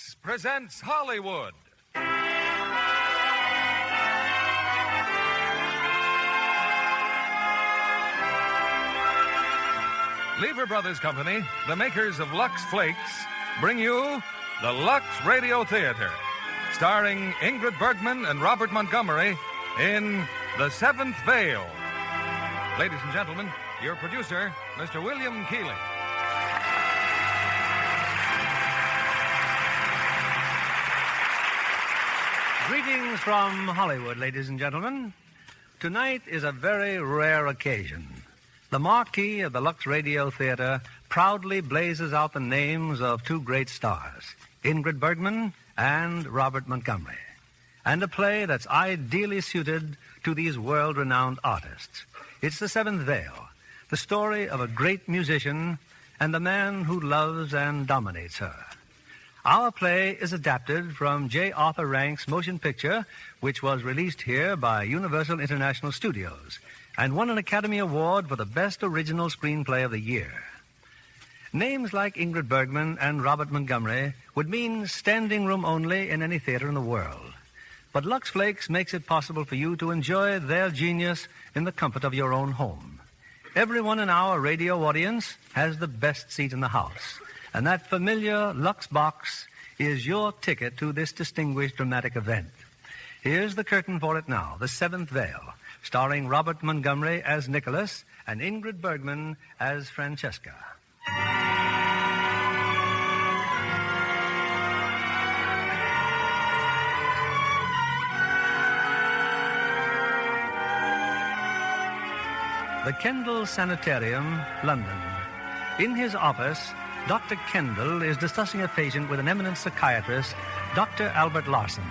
Lux presents Hollywood. Lever Brothers Company, the makers of Lux Flakes, bring you the Lux Radio Theatre, starring Ingrid Bergman and Robert Montgomery in The Seventh Veil. Ladies and gentlemen, your producer, Mr. William Keeley. Greetings from Hollywood, ladies and gentlemen. Tonight is a very rare occasion. The marquee of the Lux Radio Theatre proudly blazes out the names of two great stars, Ingrid Bergman and Robert Montgomery, and a play that's ideally suited to these world-renowned artists. It's The Seventh Veil, the story of a great musician and the man who loves and dominates her. Our play is adapted from J. Arthur Rank's motion picture, which was released here by Universal International Studios and won an Academy Award for the Best Original Screenplay of the Year. Names like Ingrid Bergman and Robert Montgomery would mean standing room only in any theater in the world. But Lux Flakes makes it possible for you to enjoy their genius in the comfort of your own home. Everyone in our radio audience has the best seat in the house, and that familiar Lux box is your ticket to this distinguished dramatic event. Here's the curtain for it now, The Seventh Veil, starring Robert Montgomery as Nicholas and Ingrid Bergman as Francesca. The Kendall Sanitarium, London. In his office, Dr. Kendall is discussing a patient with an eminent psychiatrist, Dr. Albert Larson.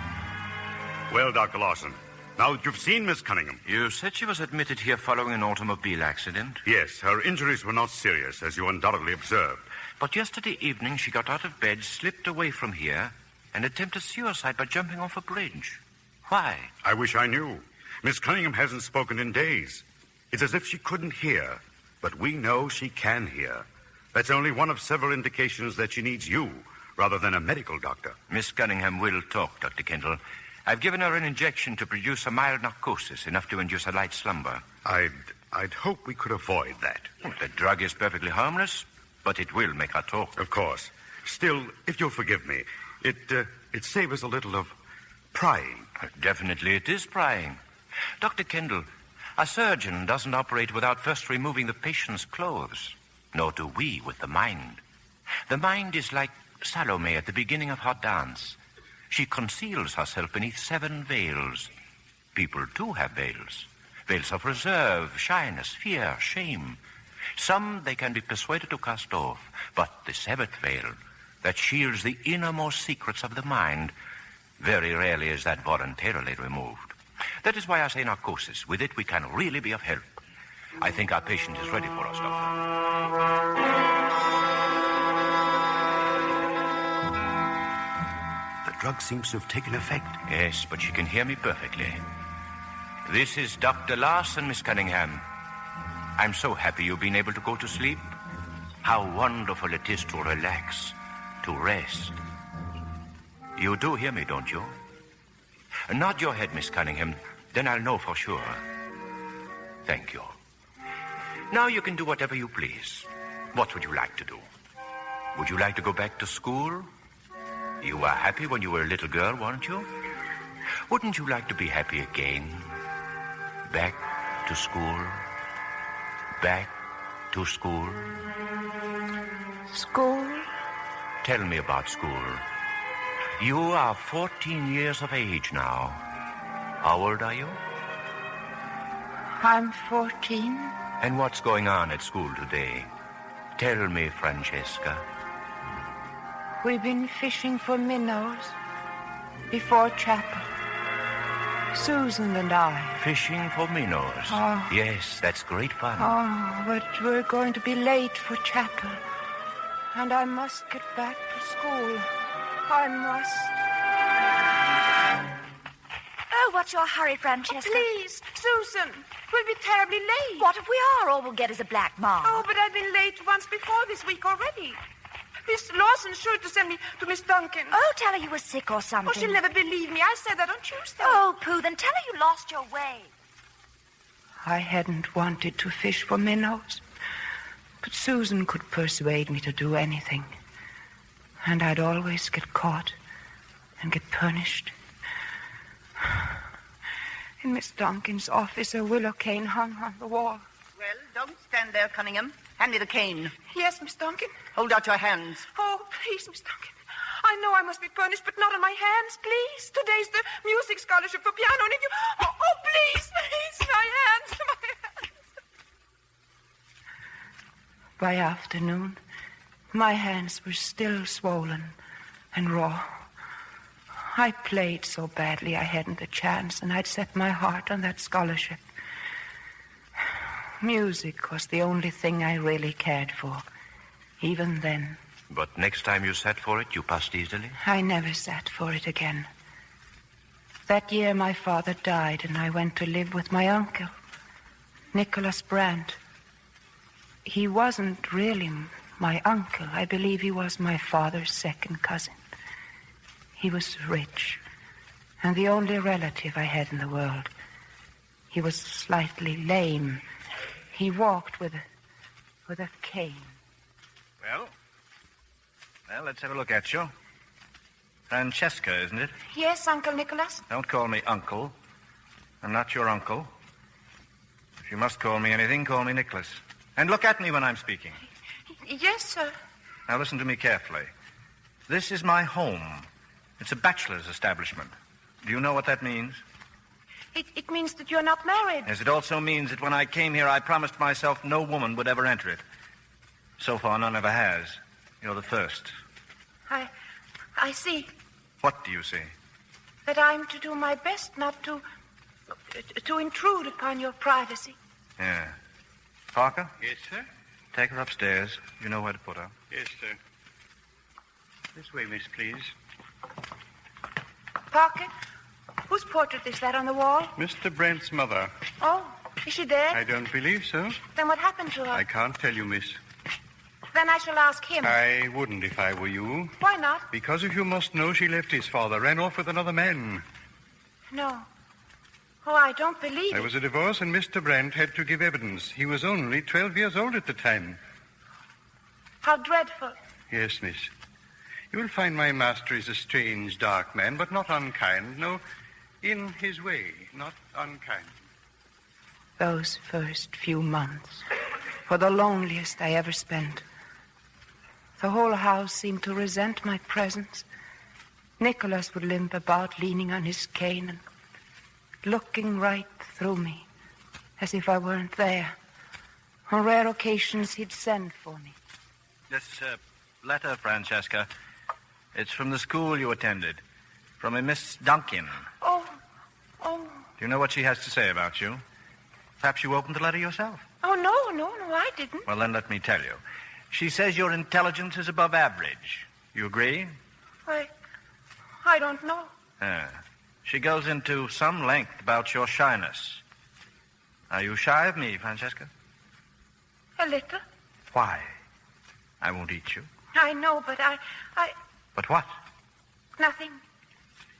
Well, Dr. Larson, now that you've seen Miss Cunningham. You said she was admitted here following an automobile accident? Yes, her injuries were not serious, as you undoubtedly observed. But yesterday evening she got out of bed, slipped away from here, and attempted suicide by jumping off a bridge. Why? I wish I knew. Miss Cunningham hasn't spoken in days. It's as if she couldn't hear, but we know she can hear. That's only one of several indications that she needs you, rather than a medical doctor. Miss Cunningham will talk, Dr. Kendall. I've given her an injection to produce a mild narcosis, enough to induce a light slumber. I'd hope we could avoid that. Well, the drug is perfectly harmless, but it will make her talk. Of course. Still, if you'll forgive me, it savors a little of prying. Definitely it is prying. Dr. Kendall, a surgeon doesn't operate without first removing the patient's clothes. Nor do we with the mind. The mind is like Salome at the beginning of her dance. She conceals herself beneath 7 veils. People, too, have veils. Veils of reserve, shyness, fear, shame. Some they can be persuaded to cast off. But the 7th veil, that shields the innermost secrets of the mind, very rarely is that voluntarily removed. That is why I say narcosis. With it, we can really be of help. I think our patient is ready for us, Doctor. The drug seems to have taken effect. Yes, but she can hear me perfectly. This is Dr. Larson, Miss Cunningham. I'm so happy you've been able to go to sleep. How wonderful it is to relax, to rest. You do hear me, don't you? Nod your head, Miss Cunningham. Then I'll know for sure. Thank you. Now you can do whatever you please. What would you like to do? Would you like to go back to school? You were happy when you were a little girl, weren't you? Wouldn't you like to be happy again? Back to school? Back to school? School? Tell me about school. You are 14 years of age now. How old are you? I'm 14. And what's going on at school today? Tell me, Francesca. We've been fishing for minnows before chapel. Susan and I. Fishing for minnows? Oh. Yes, that's great fun. Oh, but we're going to be late for chapel. And I must get back to school. I must. Oh, what's your hurry, Francesca? Oh, please, Susan. We'll be terribly late. What if we are? All we'll get is a black mark. Oh, but I've been late once before this week already. Miss Lawson's sure to send me to Miss Duncan. Oh, tell her you were sick or something. Oh, she'll never believe me. I said that on Tuesday. Oh, Pooh, then tell her you lost your way. I hadn't wanted to fish for minnows, but Susan could persuade me to do anything. And I'd always get caught and get punished. In Miss Duncan's office, a willow cane hung on the wall. Well, don't stand there, Cunningham. Hand me the cane. Yes, Miss Duncan. Hold out your hands. Oh, please, Miss Duncan. I know I must be punished, but not on my hands, please. Today's the music scholarship for piano, and if you... Oh, please, my hands, my hands. By afternoon, my hands were still swollen and raw. I played so badly I hadn't a chance, and I'd set my heart on that scholarship. Music was the only thing I really cared for, even then. But next time you sat for it, you passed easily? I never sat for it again. That year my father died, and I went to live with my uncle, Nicholas Brandt. He wasn't really my uncle. I believe he was my father's second cousin. He was rich, and the only relative I had in the world. He was slightly lame. He walked with a cane. Well, let's have a look at you. Francesca, isn't it? Yes, Uncle Nicholas. Don't call me uncle. I'm not your uncle. If you must call me anything, call me Nicholas. And look at me when I'm speaking. Yes, sir. Now listen to me carefully. This is my home. It's a bachelor's establishment. Do you know what that means? It means that you're not married. Yes, it also means that when I came here, I promised myself no woman would ever enter it. So far, none ever has. You're the first. I see. What do you see? That I'm to do my best not to intrude upon your privacy. Yeah. Parker? Yes, sir? Take her upstairs. You know where to put her. Yes, sir. This way, miss, please. Parker, whose portrait is that on the wall? Mr. Brent's mother. Oh, is she dead? I don't believe so. Then what happened to her? I can't tell you, miss. Then I shall ask him. I wouldn't if I were you. Why not? Because if you must know, she left his father, ran off with another man. No. Oh, I don't believe There it. was a divorce, and Mr. Brent had to give evidence. He was only 12 years old at the time. How dreadful. Yes, miss. You will find my master is a strange, dark man, but not unkind. No, in his way, not unkind. Those first few months were the loneliest I ever spent. The whole house seemed to resent my presence. Nicholas would limp about, leaning on his cane and looking right through me, as if I weren't there. On rare occasions, he'd send for me. This letter, Francesca, it's from the school you attended, from a Miss Duncan. Oh. Do you know what she has to say about you? Perhaps you opened the letter yourself. Oh, no, I didn't. Well, then let me tell you. She says your intelligence is above average. You agree? I don't know. She goes into some length about your shyness. Are you shy of me, Francesca? A little. Why? I won't eat you. I know, but I... But what? Nothing.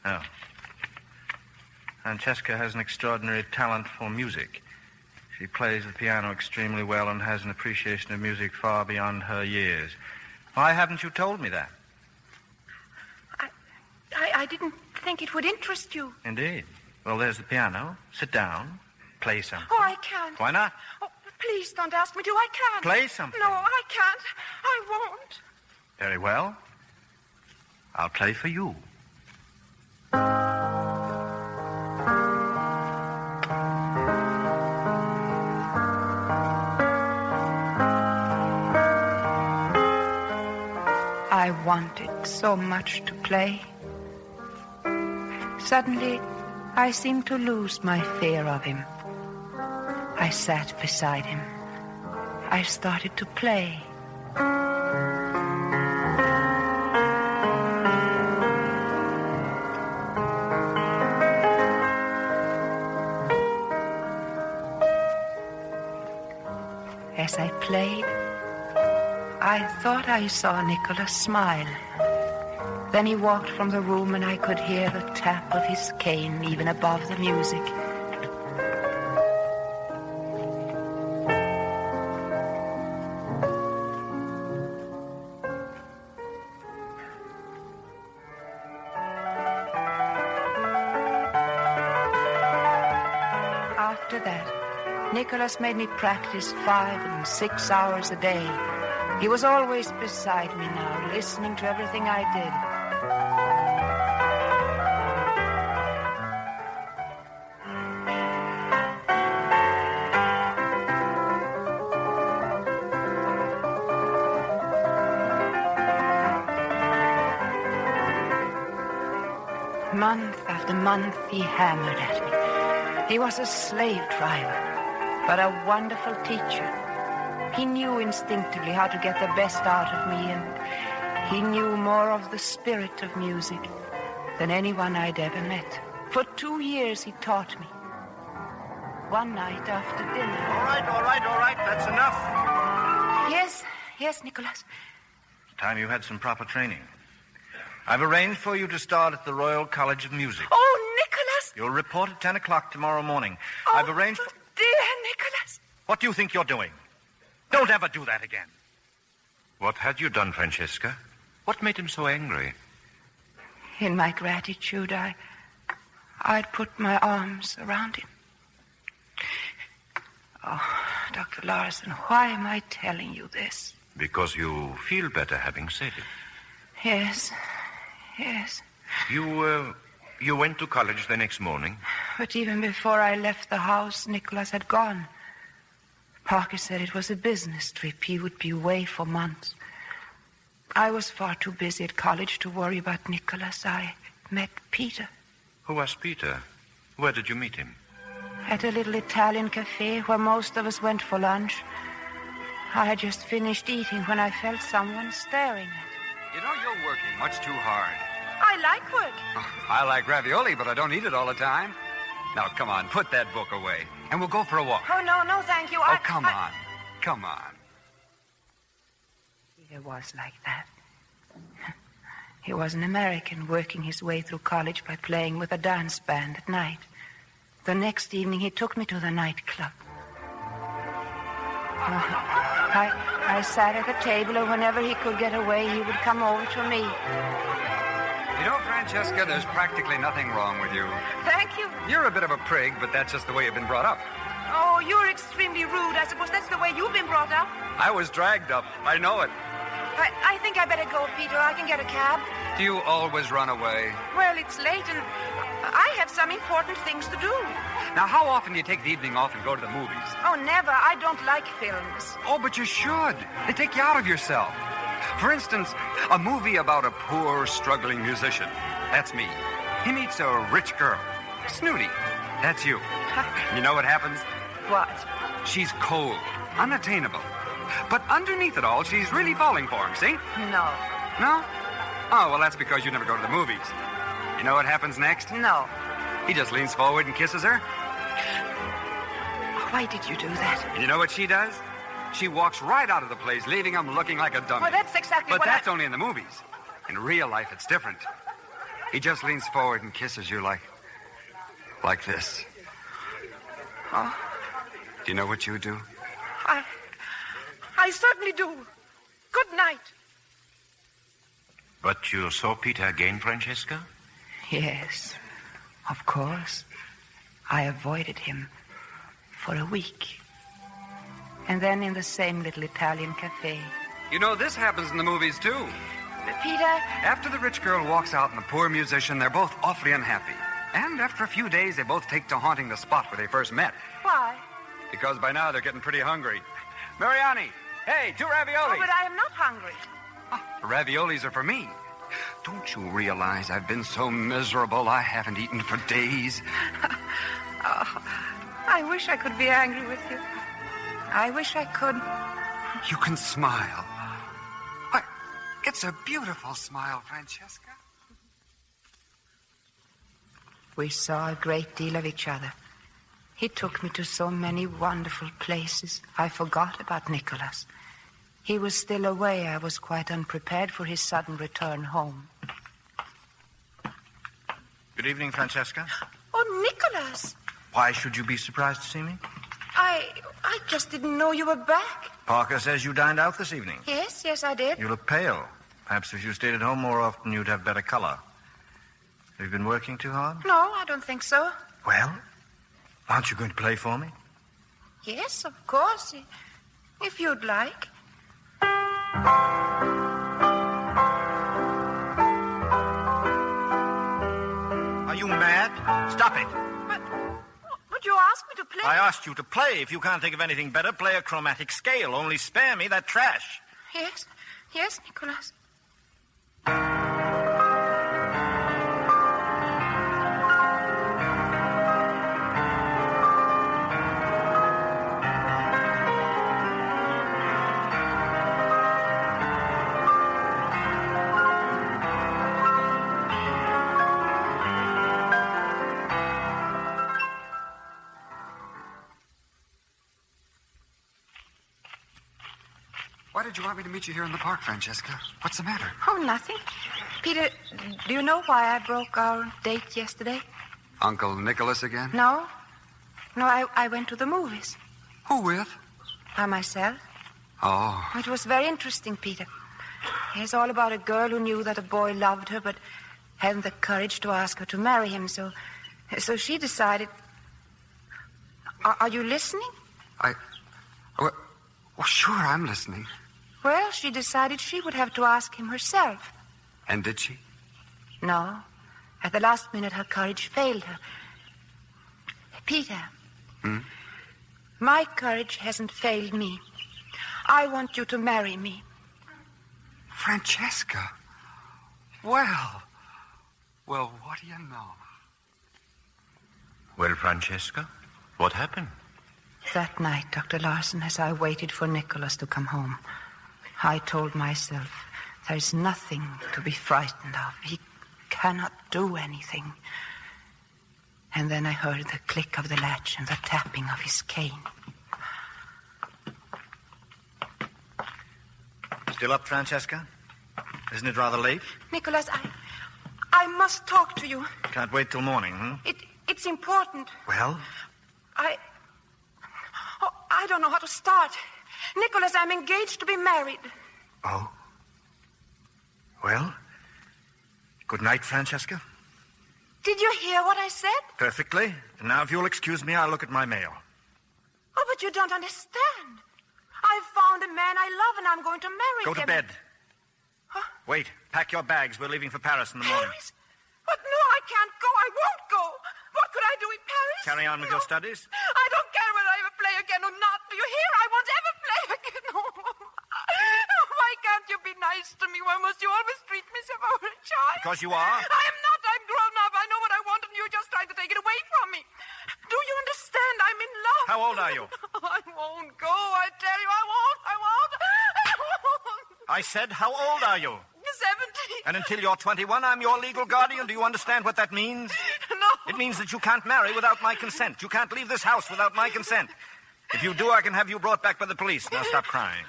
Oh. Francesca has an extraordinary talent for music. She plays the piano extremely well and has an appreciation of music far beyond her years. Why haven't you told me that? I didn't think it would interest you. Indeed. Well, there's the piano. Sit down. Play something. Oh, I can't. Why not? Oh, please don't ask me to. I can't. Play something. No, I can't. I won't. Very well. I'll play for you. I wanted so much to play. Suddenly, I seemed to lose my fear of him. I sat beside him. I started to play. As I played, I thought I saw Nicholas smile. Then he walked from the room and I could hear the tap of his cane even above the music. After that, Nicholas made me practice 5 and 6 hours a day. He was always beside me now, listening to everything I did. Month after month, he hammered at me. He was a slave driver, but a wonderful teacher. He knew instinctively how to get the best out of me, and he knew more of the spirit of music than anyone I'd ever met. For 2 years, he taught me. One night after dinner... All right. That's enough. Yes, Nicholas. Time you had some proper training. I've arranged for you to start at the Royal College of Music. Oh, Nicholas! You'll report at 10 o'clock tomorrow morning. Oh, I've arranged for... Dear Nicholas! What do you think you're doing? Don't ever do that again. What had you done, Francesca? What made him so angry? In my gratitude, I'd put my arms around him. Oh, Dr. Larson, why am I telling you this? Because you feel better having said it. Yes. You went to college the next morning? But even before I left the house, Nicholas had gone. Parker said it was a business trip. He would be away for months. I was far too busy at college to worry about Nicholas. I met Peter. Who was Peter? Where did you meet him? At a little Italian cafe where most of us went for lunch. I had just finished eating when I felt someone staring at me. You know, you're working much too hard. I like work. Oh, I like ravioli, but I don't eat it all the time. Now, come on, put that book away, and we'll go for a walk. Oh, no, thank you. Come on. Peter was like that. He was an American working his way through college by playing with a dance band at night. The next evening, he took me to the nightclub. I sat at the table, and whenever he could get away, he would come over to me. You know, Francesca, there's practically nothing wrong with you. Thank you. You're a bit of a prig, but that's just the way you've been brought up. Oh, you're extremely rude. I suppose that's the way you've been brought up. I was dragged up. I know it. I think I better go, Peter. I can get a cab. Do you always run away? Well, it's late, and I have some important things to do. Now, how often do you take the evening off and go to the movies? Oh, never. I don't like films. Oh, but you should. They take you out of yourself. For instance, a movie about a poor, struggling musician. That's me. He meets a rich girl. Snooty. That's you. You know what happens? What? She's cold, unattainable. But underneath it all, she's really falling for him, see? No. No? Oh, well, that's because you never go to the movies. You know what happens next? No. He just leans forward and kisses her. Why did you do that? You know what she does? She walks right out of the place, leaving him looking like a dummy. Well, that's exactly But what that's only in the movies. In real life, it's different. He just leans forward and kisses you like this. Oh? Do you know what you would do? I certainly do. Good night. But you saw Peter again, Francesca? Yes, of course. I avoided him for a week. And then in the same little Italian cafe. You know, this happens in the movies, too. Peter? After the rich girl walks out and the poor musician, they're both awfully unhappy. And after a few days, they both take to haunting the spot where they first met. Why? Because by now they're getting pretty hungry. Mariani, hey, 2 raviolis. Oh, but I am not hungry. The raviolis are for me. Don't you realize I've been so miserable I haven't eaten for days? Oh, I wish I could be angry with you. I wish I could. You can smile. Why, it's a beautiful smile, Francesca. We saw a great deal of each other. He took me to so many wonderful places. I forgot about Nicholas. He was still away. I was quite unprepared for his sudden return home. Good evening, Francesca. Oh, Nicholas. Why should you be surprised to see me? I just didn't know you were back. Parker says you dined out this evening. Yes, I did. You look pale. Perhaps if you stayed at home more often, you'd have better color. Have you been working too hard? No, I don't think so. Well, aren't you going to play for me? Yes, of course. If you'd like. Are you mad? Stop it. But you asked me to play. I asked you to play. If you can't think of anything better, play a chromatic scale. Only spare me that trash. Yes, Nicholas. Why did you want me to meet you here in the park, Francesca? What's the matter? Oh, nothing. Peter, do you know why I broke our date yesterday? Uncle Nicholas again? No, I went to the movies. Who with? By myself. Oh. It was very interesting, Peter. It's all about a girl who knew that a boy loved her, but hadn't the courage to ask her to marry him, so she decided... Are you listening? Well, sure, I'm listening. Well, she decided she would have to ask him herself. And did she? No. At the last minute, her courage failed her. Peter. My courage hasn't failed me. I want you to marry me. Francesca. Well, what do you know? Well, Francesca, what happened? That night, Dr. Larson, as I waited for Nicholas to come home, I told myself there's nothing to be frightened of. He cannot do anything. And then I heard the click of the latch and the tapping of his cane. Still up, Francesca? Isn't it rather late? Nicholas, I must talk to you. Can't wait till morning, It's important. Well? I don't know how to start. Nicholas, I'm engaged to be married. Oh? Well? Good night, Francesca. Did you hear what I said? Perfectly. And now, if you'll excuse me, I'll look at my mail. Oh, but you don't understand. I've found a man I love, and I'm going to marry him. Go to bed. Huh? Wait. Pack your bags. We're leaving for Paris in the morning. Paris? But no, I can't go. I won't go. What could I do in Paris? Carry on with your studies. I don't care whether I ever play again or not. Do you hear? I won't ever play again. Why can't you be nice to me? Why must you always treat me as if I were a child? Because you are. I am not. I'm grown up. I know what I want, and you're just trying to take it away from me. Do you understand? I'm in love. How old are you? I won't go. I tell you, I won't. I said, how old are you? 70. And until you're 21, I'm your legal guardian. Do you understand what that means? No. It means that you can't marry without my consent. You can't leave this house without my consent. If you do, I can have you brought back by the police. Now stop crying.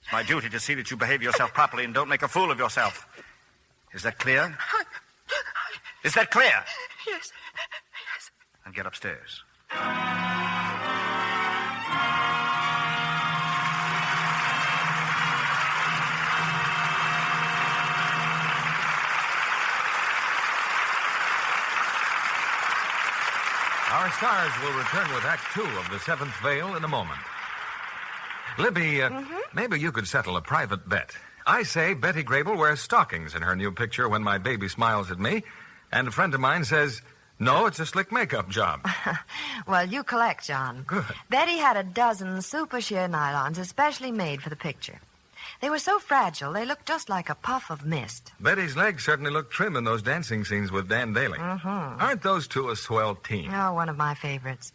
It's my duty to see that you behave yourself properly and don't make a fool of yourself. Is that clear? Is that clear? Yes. And get upstairs. Our stars will return with Act 2 of The Seventh Veil in a moment. Libby, maybe you could settle a private bet. I say Betty Grable wears stockings in her new picture when my baby smiles at me, and a friend of mine says, no, it's a slick makeup job. Well, you collect, John. Good. Betty had a dozen super sheer nylons especially made for the picture. They were so fragile, they looked just like a puff of mist. Betty's legs certainly look trim in those dancing scenes with Dan Daly. Aren't those two a swell team? Oh, one of my favorites.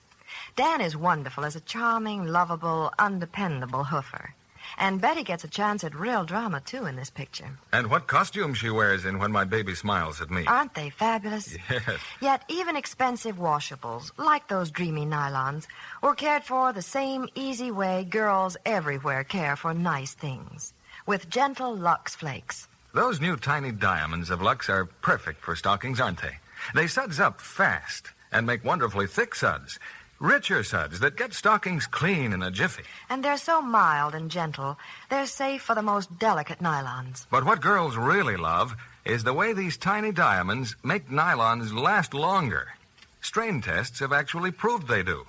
Dan is wonderful as a charming, lovable, undependable hoofer. And Betty gets a chance at real drama, too, in this picture. And what costume she wears in When My Baby Smiles at Me. Aren't they fabulous? Yes. Yet even expensive washables, like those dreamy nylons, were cared for the same easy way girls everywhere care for nice things. With gentle Lux flakes. Those new tiny diamonds of Lux are perfect for stockings, aren't they? They suds up fast and make wonderfully thick suds. Richer suds that get stockings clean in a jiffy. And they're so mild and gentle, they're safe for the most delicate nylons. But what girls really love is the way these tiny diamonds make nylons last longer. Strain tests have actually proved they do.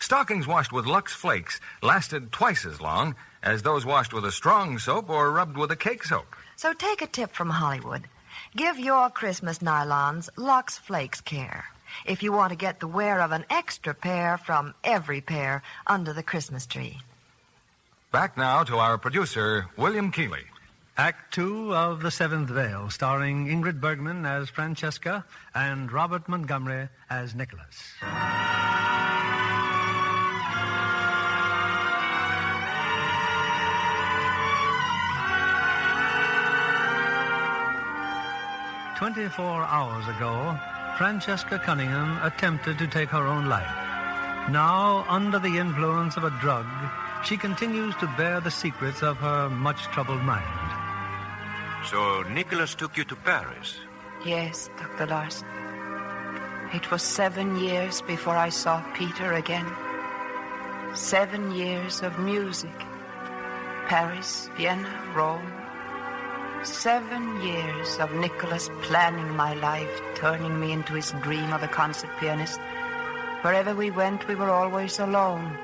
Stockings washed with Lux Flakes lasted twice as long as those washed with a strong soap or rubbed with a cake soap. So take a tip from Hollywood. Give your Christmas nylons Lux Flakes care. If you want to get the wear of an extra pair from every pair under the Christmas tree. Back now to our producer, William Keeley. Act 2 of The Seventh Veil, starring Ingrid Bergman as Francesca and Robert Montgomery as Nicholas. "24 hours ago, Francesca Cunningham attempted to take her own life. Now, under the influence of a drug, she continues to bear the secrets of her much-troubled mind." So Nicholas took you to Paris? Yes, Dr. Larson. It was 7 years before I saw Peter again. 7 years of music. Paris, Vienna, Rome. 7 years of Nicholas planning my life, turning me into his dream of a concert pianist. Wherever we went, we were always alone.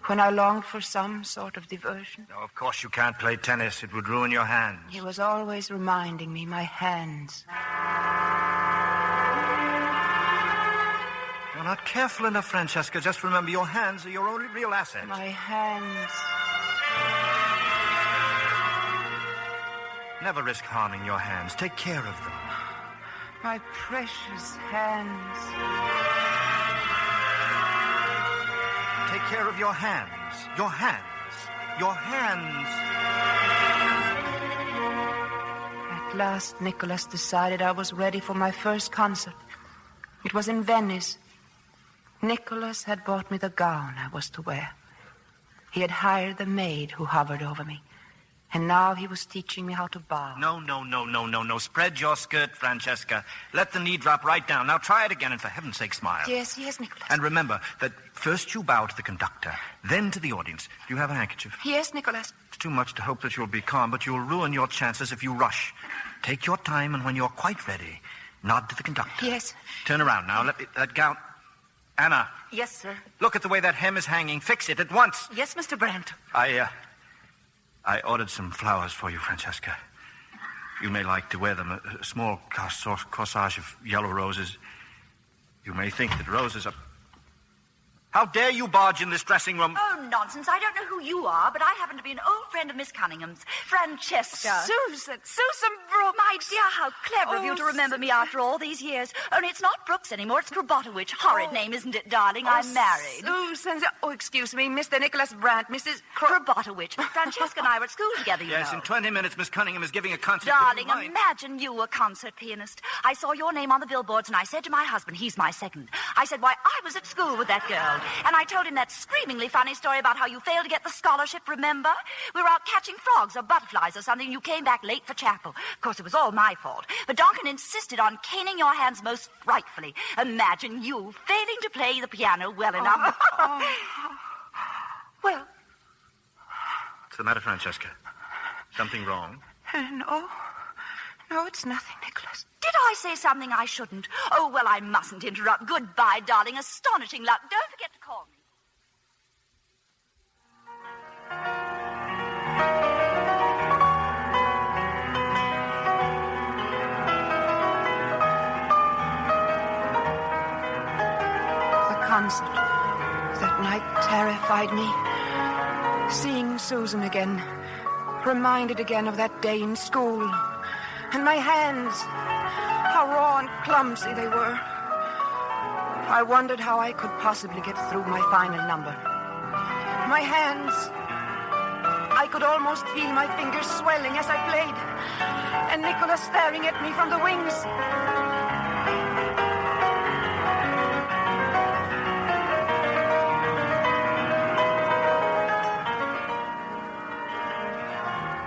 When I longed for some sort of diversion. No, of course you can't play tennis. It would ruin your hands. He was always reminding me, my hands. You're not careful enough, Francesca. Just remember, your hands are your only real asset. My hands. Never risk harming your hands. Take care of them. My precious hands. Take care of your hands. Your hands. Your hands. At last, Nicholas decided I was ready for my first concert. It was in Venice. Nicholas had bought me the gown I was to wear. He had hired the maid who hovered over me. And now he was teaching me how to bow. No. Spread your skirt, Francesca. Let the knee drop right down. Now try it again, and for heaven's sake, smile. Yes, Nicholas. And remember that first you bow to the conductor, then to the audience. Do you have a handkerchief? Yes, Nicholas. It's too much to hope that you'll be calm, but you'll ruin your chances if you rush. Take your time, and when you're quite ready, nod to the conductor. Yes. Turn around now. Let me, that gown... Anna. Yes, sir. Look at the way that hem is hanging. Fix it at once. Yes, Mr. Brandt. I ordered some flowers for you, Francesca. You may like to wear them. A small corsage of yellow roses. You may think that roses are... How dare you barge in this dressing room? Oh, nonsense. I don't know who you are, but I happen to be an old friend of Miss Cunningham's, Francesca. Susan Brooks. My dear, how clever of you to remember me after all these years. Only it's not Brooks anymore. It's Krobotowicz. Horrid name, isn't it, darling? I'm married. Susan. Oh, excuse me, Mr. Nicholas Brandt, Mrs. Krobotowicz. Francesca and I were at school together, you know. Yes, in 20 minutes, Miss Cunningham is giving a concert. Darling, imagine you a concert pianist. I saw your name on the billboards, and I said to my husband, he's my second. I said, why, I was at school with that girl. And I told him that screamingly funny story about how you failed to get the scholarship, remember? We were out catching frogs or butterflies or something, and you came back late for chapel. Of course, it was all my fault. But Donkin insisted on caning your hands most frightfully. Imagine you failing to play the piano well enough. Well... What's the matter, Francesca? Something wrong? No, it's nothing, Nicholas. Did I say something I shouldn't? Oh, well, I mustn't interrupt. Goodbye, darling. Astonishing luck. Don't forget to call me. The concert that night terrified me. Seeing Susan again, reminded again of that day in school. And my hands, how raw and clumsy they were. I wondered how I could possibly get through my final number. My hands, I could almost feel my fingers swelling as I played, and Nicholas staring at me from the wings.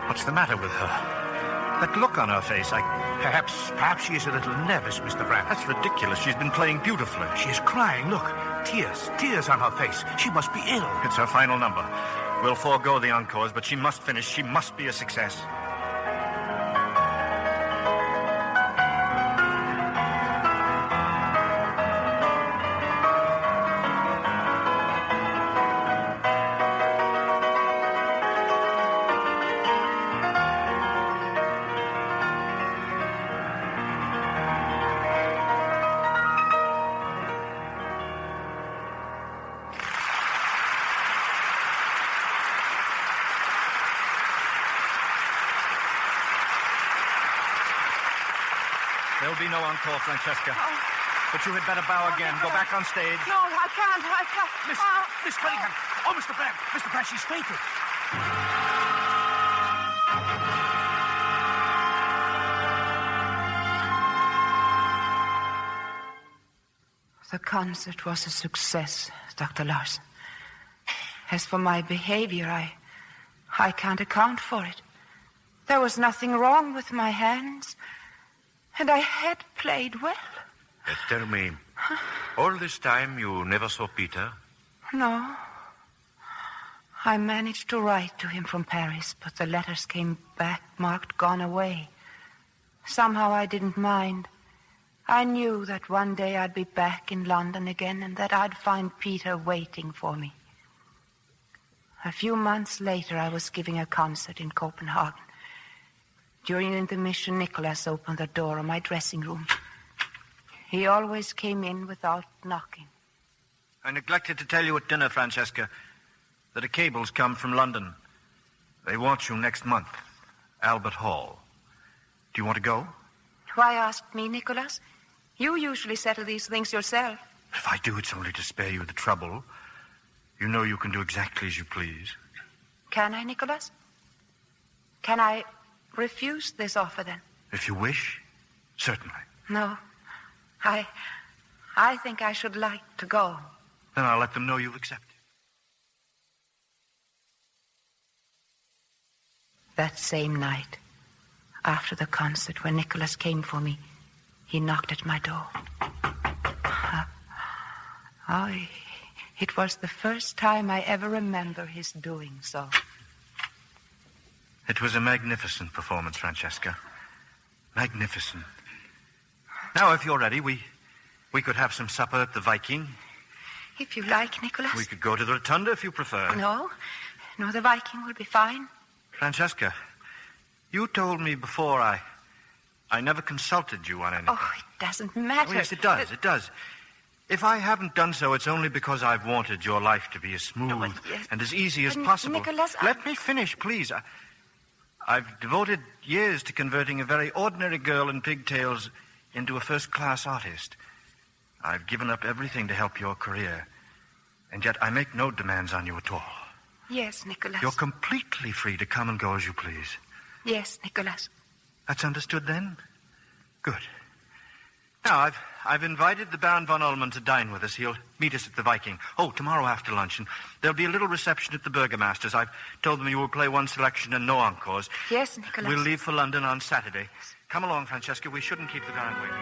What's the matter with her? That look on her face, Perhaps she is a little nervous, Mr. Brandt. That's ridiculous. She's been playing beautifully. She is crying. Look, tears on her face. She must be ill. It's her final number. We'll forego the encores, but she must finish. She must be a success. There'll be no encore, Francesca. Oh. But you had better bow again. Go back on stage. No, I can't. Miss Cunningham. Oh, Mr. Brandt, she's fainted. The concert was a success, Dr. Larson. As for my behavior, I can't account for it. There was nothing wrong with my hands, and I had played well. Tell me, all this time you never saw Peter? No. I managed to write to him from Paris, but the letters came back marked gone away. Somehow I didn't mind. I knew that one day I'd be back in London again and that I'd find Peter waiting for me. A few months later, I was giving a concert in Copenhagen. During intermission, Nicholas opened the door of my dressing room. He always came in without knocking. I neglected to tell you at dinner, Francesca, that a cable's come from London. They want you next month. Albert Hall. Do you want to go? Why ask me, Nicholas? You usually settle these things yourself. If I do, it's only to spare you the trouble. You know you can do exactly as you please. Can I, Nicholas? Can I refuse this offer, then? If you wish, certainly. No. I think I should like to go. Then I'll let them know you've accepted. That same night, after the concert, when Nicholas came for me, he knocked at my door. It was the first time I ever remember his doing so. It was a magnificent performance, Francesca. Magnificent. Now, if you're ready, we could have some supper at the Viking. If you like, Nicholas. We could go to the Rotunda if you prefer. No, the Viking will be fine. Francesca, you told me before I never consulted you on anything. Oh, it doesn't matter. Oh, yes, it does. It does. If I haven't done so, it's only because I've wanted your life to be as smooth and as easy as possible. Nicholas, Let me finish, please. I've devoted years to converting a very ordinary girl in pigtails into a first-class artist. I've given up everything to help your career, and yet I make no demands on you at all. Yes, Nicholas. You're completely free to come and go as you please. Yes, Nicholas. That's understood, then? Good. Now, I've invited the Baron von Ullmann to dine with us. He'll meet us at the Viking. Oh, tomorrow after luncheon. There'll be a little reception at the Burgomaster's. I've told them you will play one selection and no encores. Yes, Nicholas. We'll leave for London on Saturday. Come along, Francesca. We shouldn't keep the Baron waiting.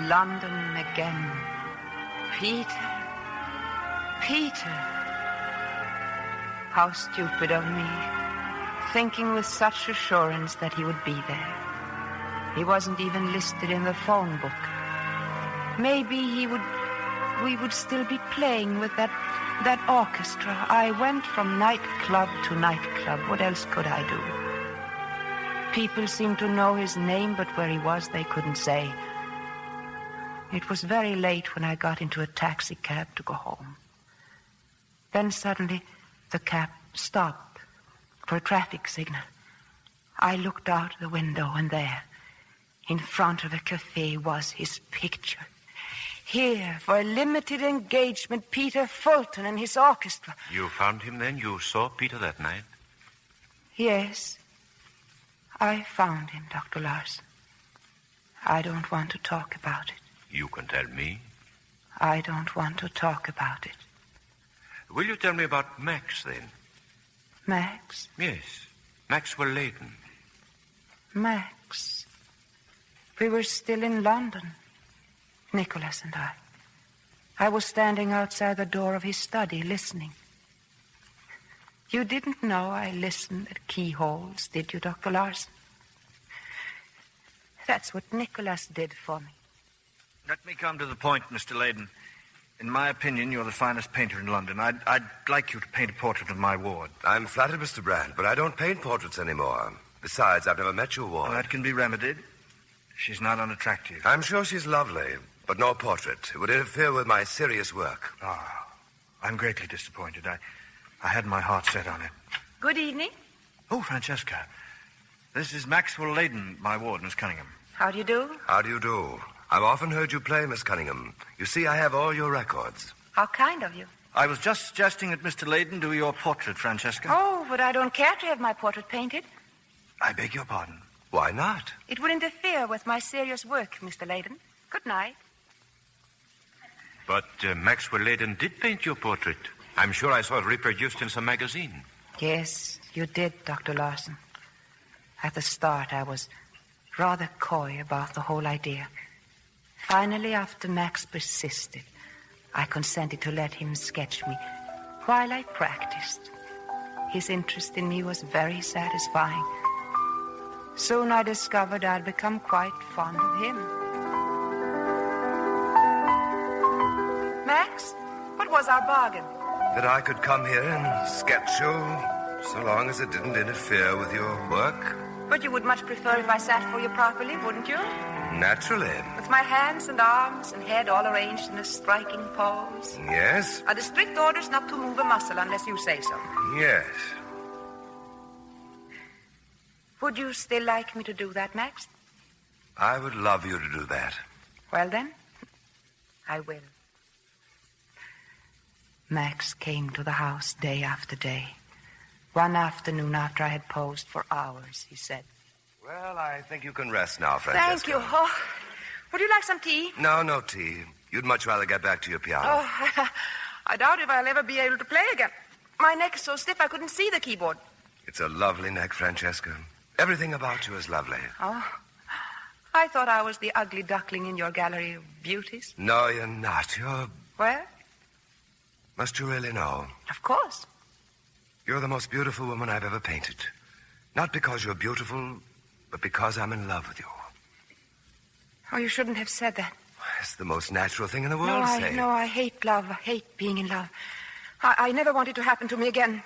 London again. Peter. How stupid of me. Thinking with such assurance that he would be there. He wasn't even listed in the phone book. Maybe we would still be playing with that orchestra. I went from nightclub to nightclub. What else could I do? People seemed to know his name, but where he was, they couldn't say. It was very late when I got into a taxi cab to go home. Then suddenly the cab stopped for a traffic signal. I looked out the window, and there, in front of a cafe, was his picture. Here, for a limited engagement, Peter Fulton and his orchestra. You found him then? You saw Peter that night? Yes. I found him, Dr. Larson. I don't want to talk about it. You can tell me. I don't want to talk about it. Will you tell me about Max, then? Max? Yes. Maxwell Leighton. Max. We were still in London, Nicholas and I. I was standing outside the door of his study, listening. You didn't know I listened at keyholes, did you, Dr. Larson? That's what Nicholas did for me. Let me come to the point, Mr. Leighton. In my opinion, you're the finest painter in London. I'd like you to paint a portrait of my ward. I'm flattered, Mr. Brand, but I don't paint portraits anymore. Besides, I've never met your ward. Well, that can be remedied. She's not unattractive. I'm sure she's lovely, but no portrait. It would interfere with my serious work. I'm greatly disappointed. I had my heart set on it. Good evening. Oh, Francesca. This is Maxwell Leighton, my ward, Miss Cunningham. How do you do? How do you do? I've often heard you play, Miss Cunningham. You see, I have all your records. How kind of you. I was just suggesting that Mr. Leighton do your portrait, Francesca. Oh, but I don't care to have my portrait painted. I beg your pardon. Why not? It would interfere with my serious work, Mr. Leighton. Good night. But Maxwell Leighton did paint your portrait. I'm sure I saw it reproduced in some magazine. Yes, you did, Dr. Larson. At the start, I was rather coy about the whole idea. Finally, after Max persisted, I consented to let him sketch me while I practiced. His interest in me was very satisfying. Soon I discovered I'd become quite fond of him. Max, what was our bargain? That I could come here and sketch you, so long as it didn't interfere with your work. But you would much prefer if I sat for you properly, wouldn't you? Naturally. With my hands and arms and head all arranged in a striking pose. Yes? Are the strict orders not to move a muscle unless you say so? Yes. Would you still like me to do that, Max? I would love you to do that. Well, then, I will. Max came to the house day after day. One afternoon after I had posed for hours, he said, Well, I think you can rest now, Francesca. Thank you. Oh, would you like some tea? No tea. You'd much rather get back to your piano. Oh, I doubt if I'll ever be able to play again. My neck is so stiff I couldn't see the keyboard. It's a lovely neck, Francesca. Everything about you is lovely. Oh, I thought I was the ugly duckling in your gallery of beauties. No, you're not. You're... Well? Must you really know? Of course. You're the most beautiful woman I've ever painted. Not because you're beautiful, but because I'm in love with you. Oh, you shouldn't have said that. It's the most natural thing in the world to say. No, I hate love. I hate being in love. I never want it to happen to me again.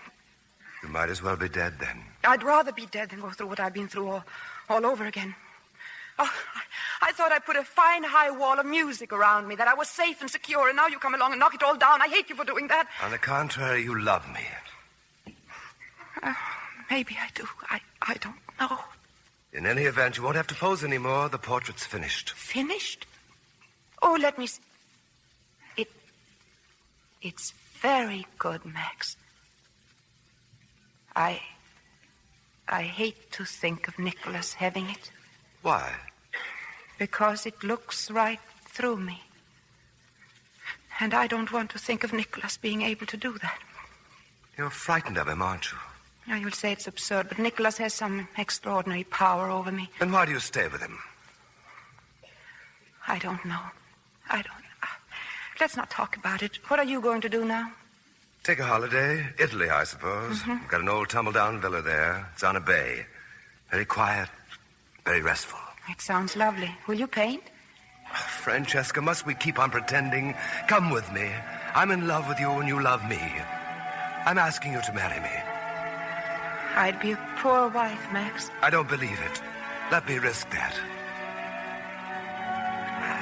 You might as well be dead then. I'd rather be dead than go through what I've been through all over again. Oh, I thought I put a fine high wall of music around me, that I was safe and secure, and now you come along and knock it all down. I hate you for doing that. On the contrary, you love me. Maybe I do. I don't know. In any event, you won't have to pose anymore. The portrait's finished. Finished? Oh, let me see. It's very good, Max. I hate to think of Nicholas having it. Why? Because it looks right through me. And I don't want to think of Nicholas being able to do that. You're frightened of him, aren't you? Now, you'll say it's absurd, but Nicholas has some extraordinary power over me. Then why do you stay with him? I don't know. Let's not talk about it. What are you going to do now? Take a holiday. Italy, I suppose. Mm-hmm. We've got an old tumble-down villa there. It's on a bay. Very quiet, very restful. It sounds lovely. Will you paint? Oh, Francesca, must we keep on pretending? Come with me. I'm in love with you and you love me. I'm asking you to marry me. I'd be a poor wife, Max. I don't believe it. Let me risk that.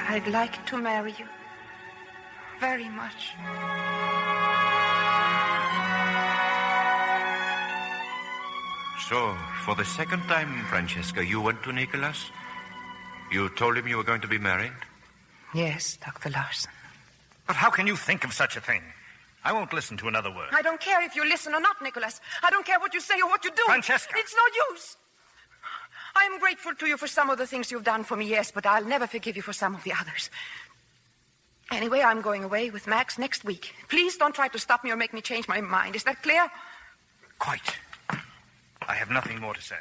I'd like to marry you. Very much. So, for the second time, Francesca, you went to Nicholas? You told him you were going to be married? Yes, Dr. Larson. But how can you think of such a thing? I won't listen to another word. I don't care if you listen or not, Nicholas. I don't care what you say or what you do. Francesca. It's no use. I am grateful to you for some of the things you've done for me, yes, but I'll never forgive you for some of the others. Anyway, I'm going away with Max next week. Please don't try to stop me or make me change my mind. Is that clear? Quite. I have nothing more to say.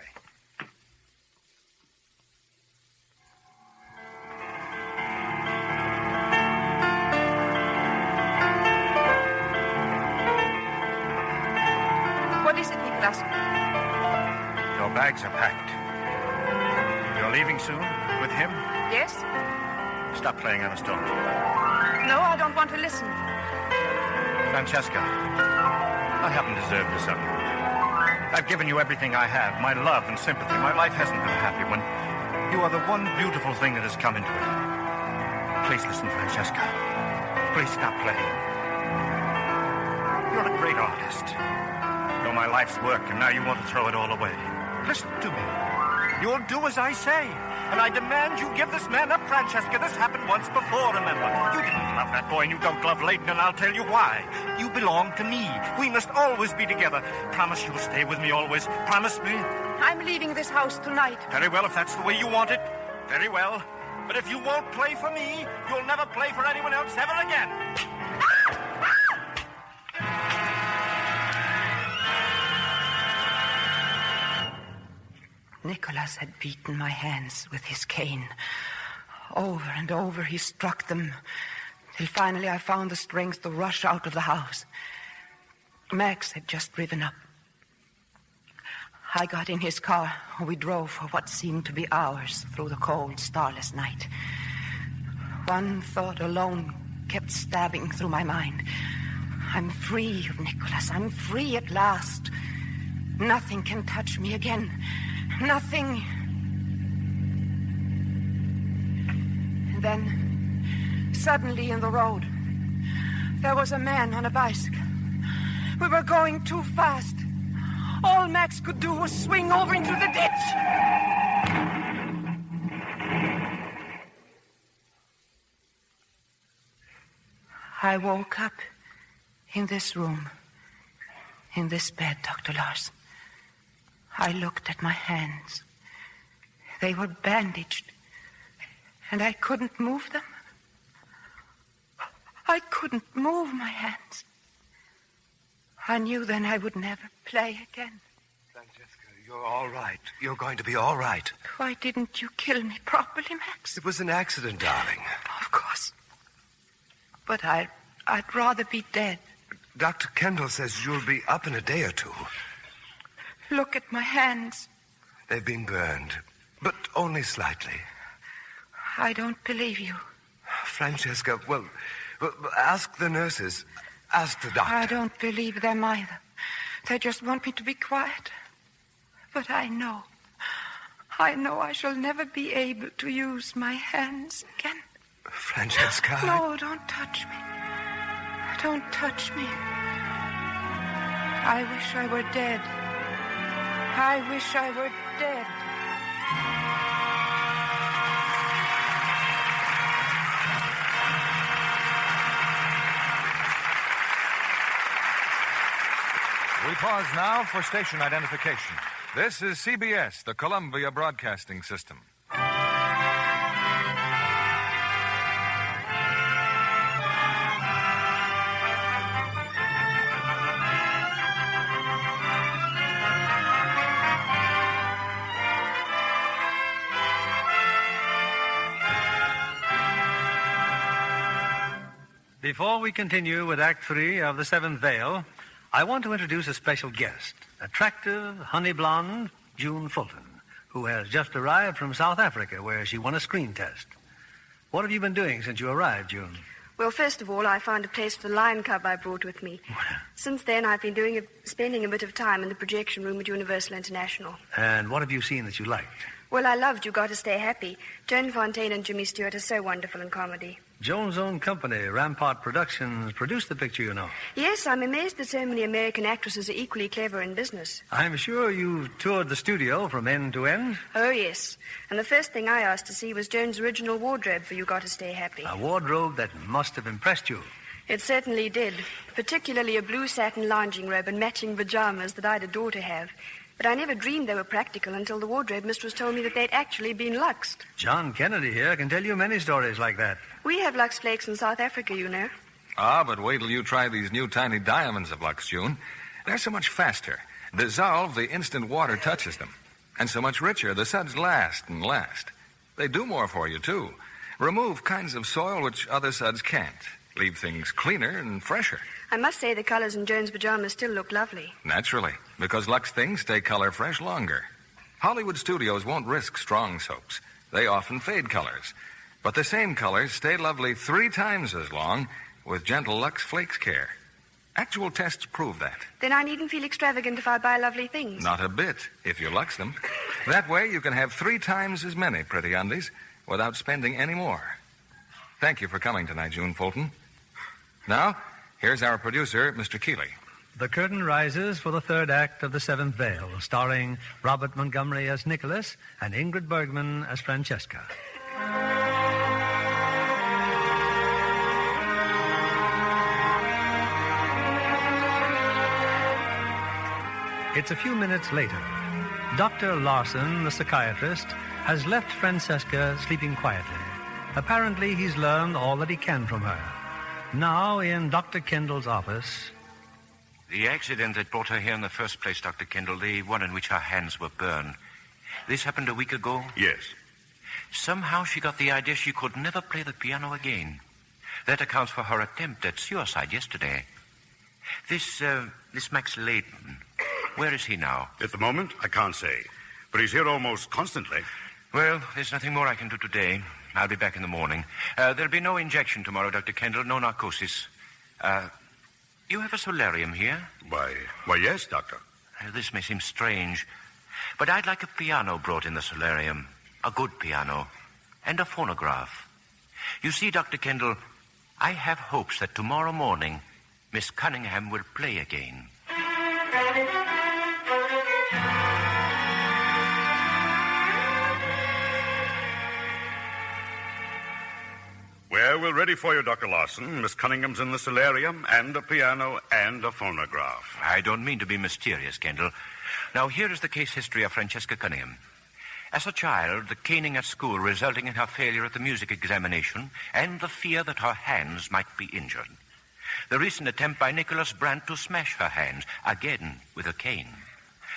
What is it, Nicholas? Your bags are packed. You're leaving soon? With him? Yes? Stop playing on a stone. No, I don't want to listen. Francesca, I haven't deserved this of you. I've given you everything I have, my love and sympathy. My life hasn't been happy when you are the one beautiful thing that has come into it. Please listen, Francesca. Please stop playing. You're a great artist. You're my life's work, and now you want to throw it all away. Listen to me. You'll do as I say. And I demand you give this man up, Francesca. This happened once before, remember. You didn't love that boy, and you don't love Leighton, and I'll tell you why. You belong to me. We must always be together. Promise you'll stay with me always. Promise me. I'm leaving this house tonight. Very well, if that's the way you want it. Very well. But if you won't play for me, you'll never play for anyone else ever again. Nicholas had beaten my hands with his cane. Over and over he struck them, till finally I found the strength to rush out of the house. Max had just driven up. I got in his car. We drove for what seemed to be hours through the cold, starless night. One thought alone kept stabbing through my mind. I'm free of Nicholas. I'm free at last. Nothing can touch me again. Nothing. And then, suddenly in the road, there was a man on a bicycle. We were going too fast. All Max could do was swing over into the ditch. I woke up in this room, in this bed, Dr. Larson. I looked at my hands. They were bandaged, and I couldn't move them. I couldn't move my hands. I knew then I would never play again. Francesca, you're all right. You're going to be all right. Why didn't you kill me properly, Max? It was an accident, darling. Of course. But I'd rather be dead. Dr. Kendall says you'll be up in a day or two. Look at my hands. They've been burned, but only slightly. I don't believe you. Francesca, well, ask the nurses. Ask the doctor. I don't believe them either. They just want me to be quiet. But I know I shall never be able to use my hands again. Francesca. No, don't touch me. Don't touch me. I wish I were dead. I wish I were dead. We pause now for station identification. This is CBS, the Columbia Broadcasting System. Before we continue with Act 3 of The Seventh Veil, I want to introduce a special guest, attractive, honey blonde June Fulton, who has just arrived from South Africa, where she won a screen test. What have you been doing since you arrived, June? Well, first of all, I found a place for the lion cub I brought with me. Since then, I've been spending a bit of time in the projection room at Universal International. And what have you seen that you liked? Well, I loved You Gotta Stay Happy. Joan Fontaine and Jimmy Stewart are so wonderful in comedy. Joan's own company, Rampart Productions, produced the picture, you know. Yes, I'm amazed that so many American actresses are equally clever in business. I'm sure you've toured the studio from end to end. Oh, yes. And the first thing I asked to see was Joan's original wardrobe for You Gotta Stay Happy. A wardrobe that must have impressed you. It certainly did. Particularly a blue satin lounging robe and matching pajamas that I'd adore to have. But I never dreamed they were practical until the wardrobe mistress told me that they'd actually been luxed. John Kennedy here can tell you many stories like that. We have Lux Flakes in South Africa, you know. Ah, but wait till you try these new tiny diamonds of Lux, June. They're so much faster. Dissolve the instant water touches them. And so much richer. The suds last and last. They do more for you, too. Remove kinds of soil which other suds can't. Leave things cleaner and fresher. I must say the colors in Joan's pajamas still look lovely. Naturally, because Lux things stay color fresh longer. Hollywood studios won't risk strong soaps. They often fade colors. But the same colors stay lovely 3 times as long with gentle Lux Flakes care. Actual tests prove that. Then I needn't feel extravagant if I buy lovely things. Not a bit, if you Lux them. That way you can have 3 times as many pretty undies without spending any more. Thank you for coming tonight, June Fulton. Now, here's our producer, Mr. Keeley. The curtain rises for the third act of The Seventh Veil, starring Robert Montgomery as Nicholas and Ingrid Bergman as Francesca. It's a few minutes later. Dr. Larson, the psychiatrist, has left Francesca sleeping quietly. Apparently, he's learned all that he can from her. Now, in Dr. Kendall's office... The accident that brought her here in the first place, Dr. Kendall, the one in which her hands were burned, this happened a week ago? Yes. Somehow she got the idea she could never play the piano again. That accounts for her attempt at suicide yesterday. This Max Layton, where is he now? At the moment, I can't say. But he's here almost constantly. Well, there's nothing more I can do today. I'll be back in the morning. There'll be no injection tomorrow, Dr. Kendall, no narcosis. You have a solarium here? Why, yes, Doctor. This may seem strange, but I'd like a piano brought in the solarium. A good piano. And a phonograph. You see, Dr. Kendall, I have hopes that tomorrow morning Miss Cunningham will play again. Well, we're ready for you, Dr. Larson. Miss Cunningham's in the solarium, and a piano, and a phonograph. I don't mean to be mysterious, Kendall. Now, here is the case history of Francesca Cunningham. As a child, the caning at school resulting in her failure at the music examination and the fear that her hands might be injured. The recent attempt by Nicholas Brandt to smash her hands, again with a cane.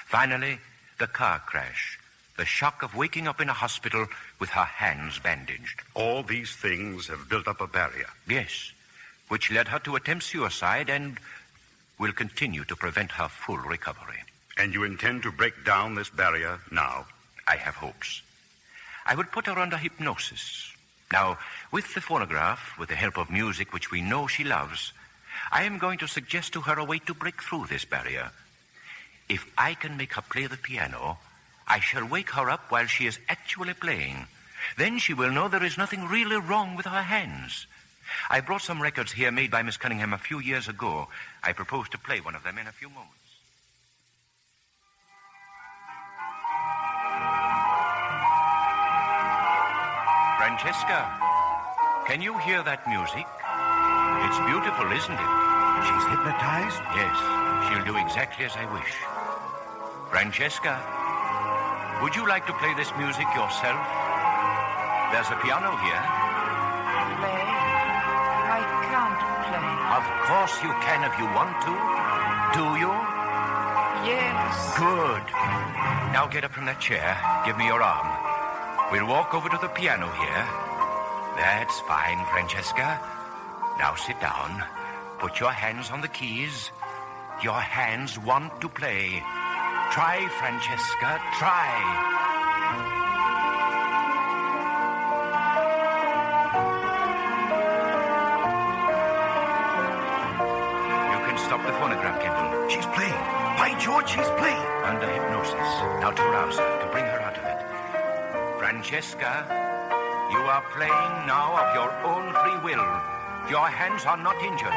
Finally, the car crash. The shock of waking up in a hospital with her hands bandaged. All these things have built up a barrier. Yes, which led her to attempt suicide and will continue to prevent her full recovery. And you intend to break down this barrier now? I have hopes. I will put her under hypnosis. Now, with the phonograph, with the help of music which we know she loves, I am going to suggest to her a way to break through this barrier. If I can make her play the piano, I shall wake her up while she is actually playing. Then she will know there is nothing really wrong with her hands. I brought some records here made by Miss Cunningham a few years ago. I propose to play one of them in a few moments. Francesca, can you hear that music? It's beautiful, isn't it? She's hypnotized? Yes, she'll do exactly as I wish. Francesca, would you like to play this music yourself? There's a piano here. Play? I can't play. Of course you can if you want to. Do you? Yes. Good. Now get up from that chair. Give me your arm. We'll walk over to the piano here. That's fine, Francesca. Now sit down. Put your hands on the keys. Your hands want to play. Try, Francesca, try. You can stop the phonograph, Kendall. She's playing. By George, she's playing. Under hypnosis. Now to rouse her, to bring her out of it. Francesca, you are playing now of your own free will. Your hands are not injured.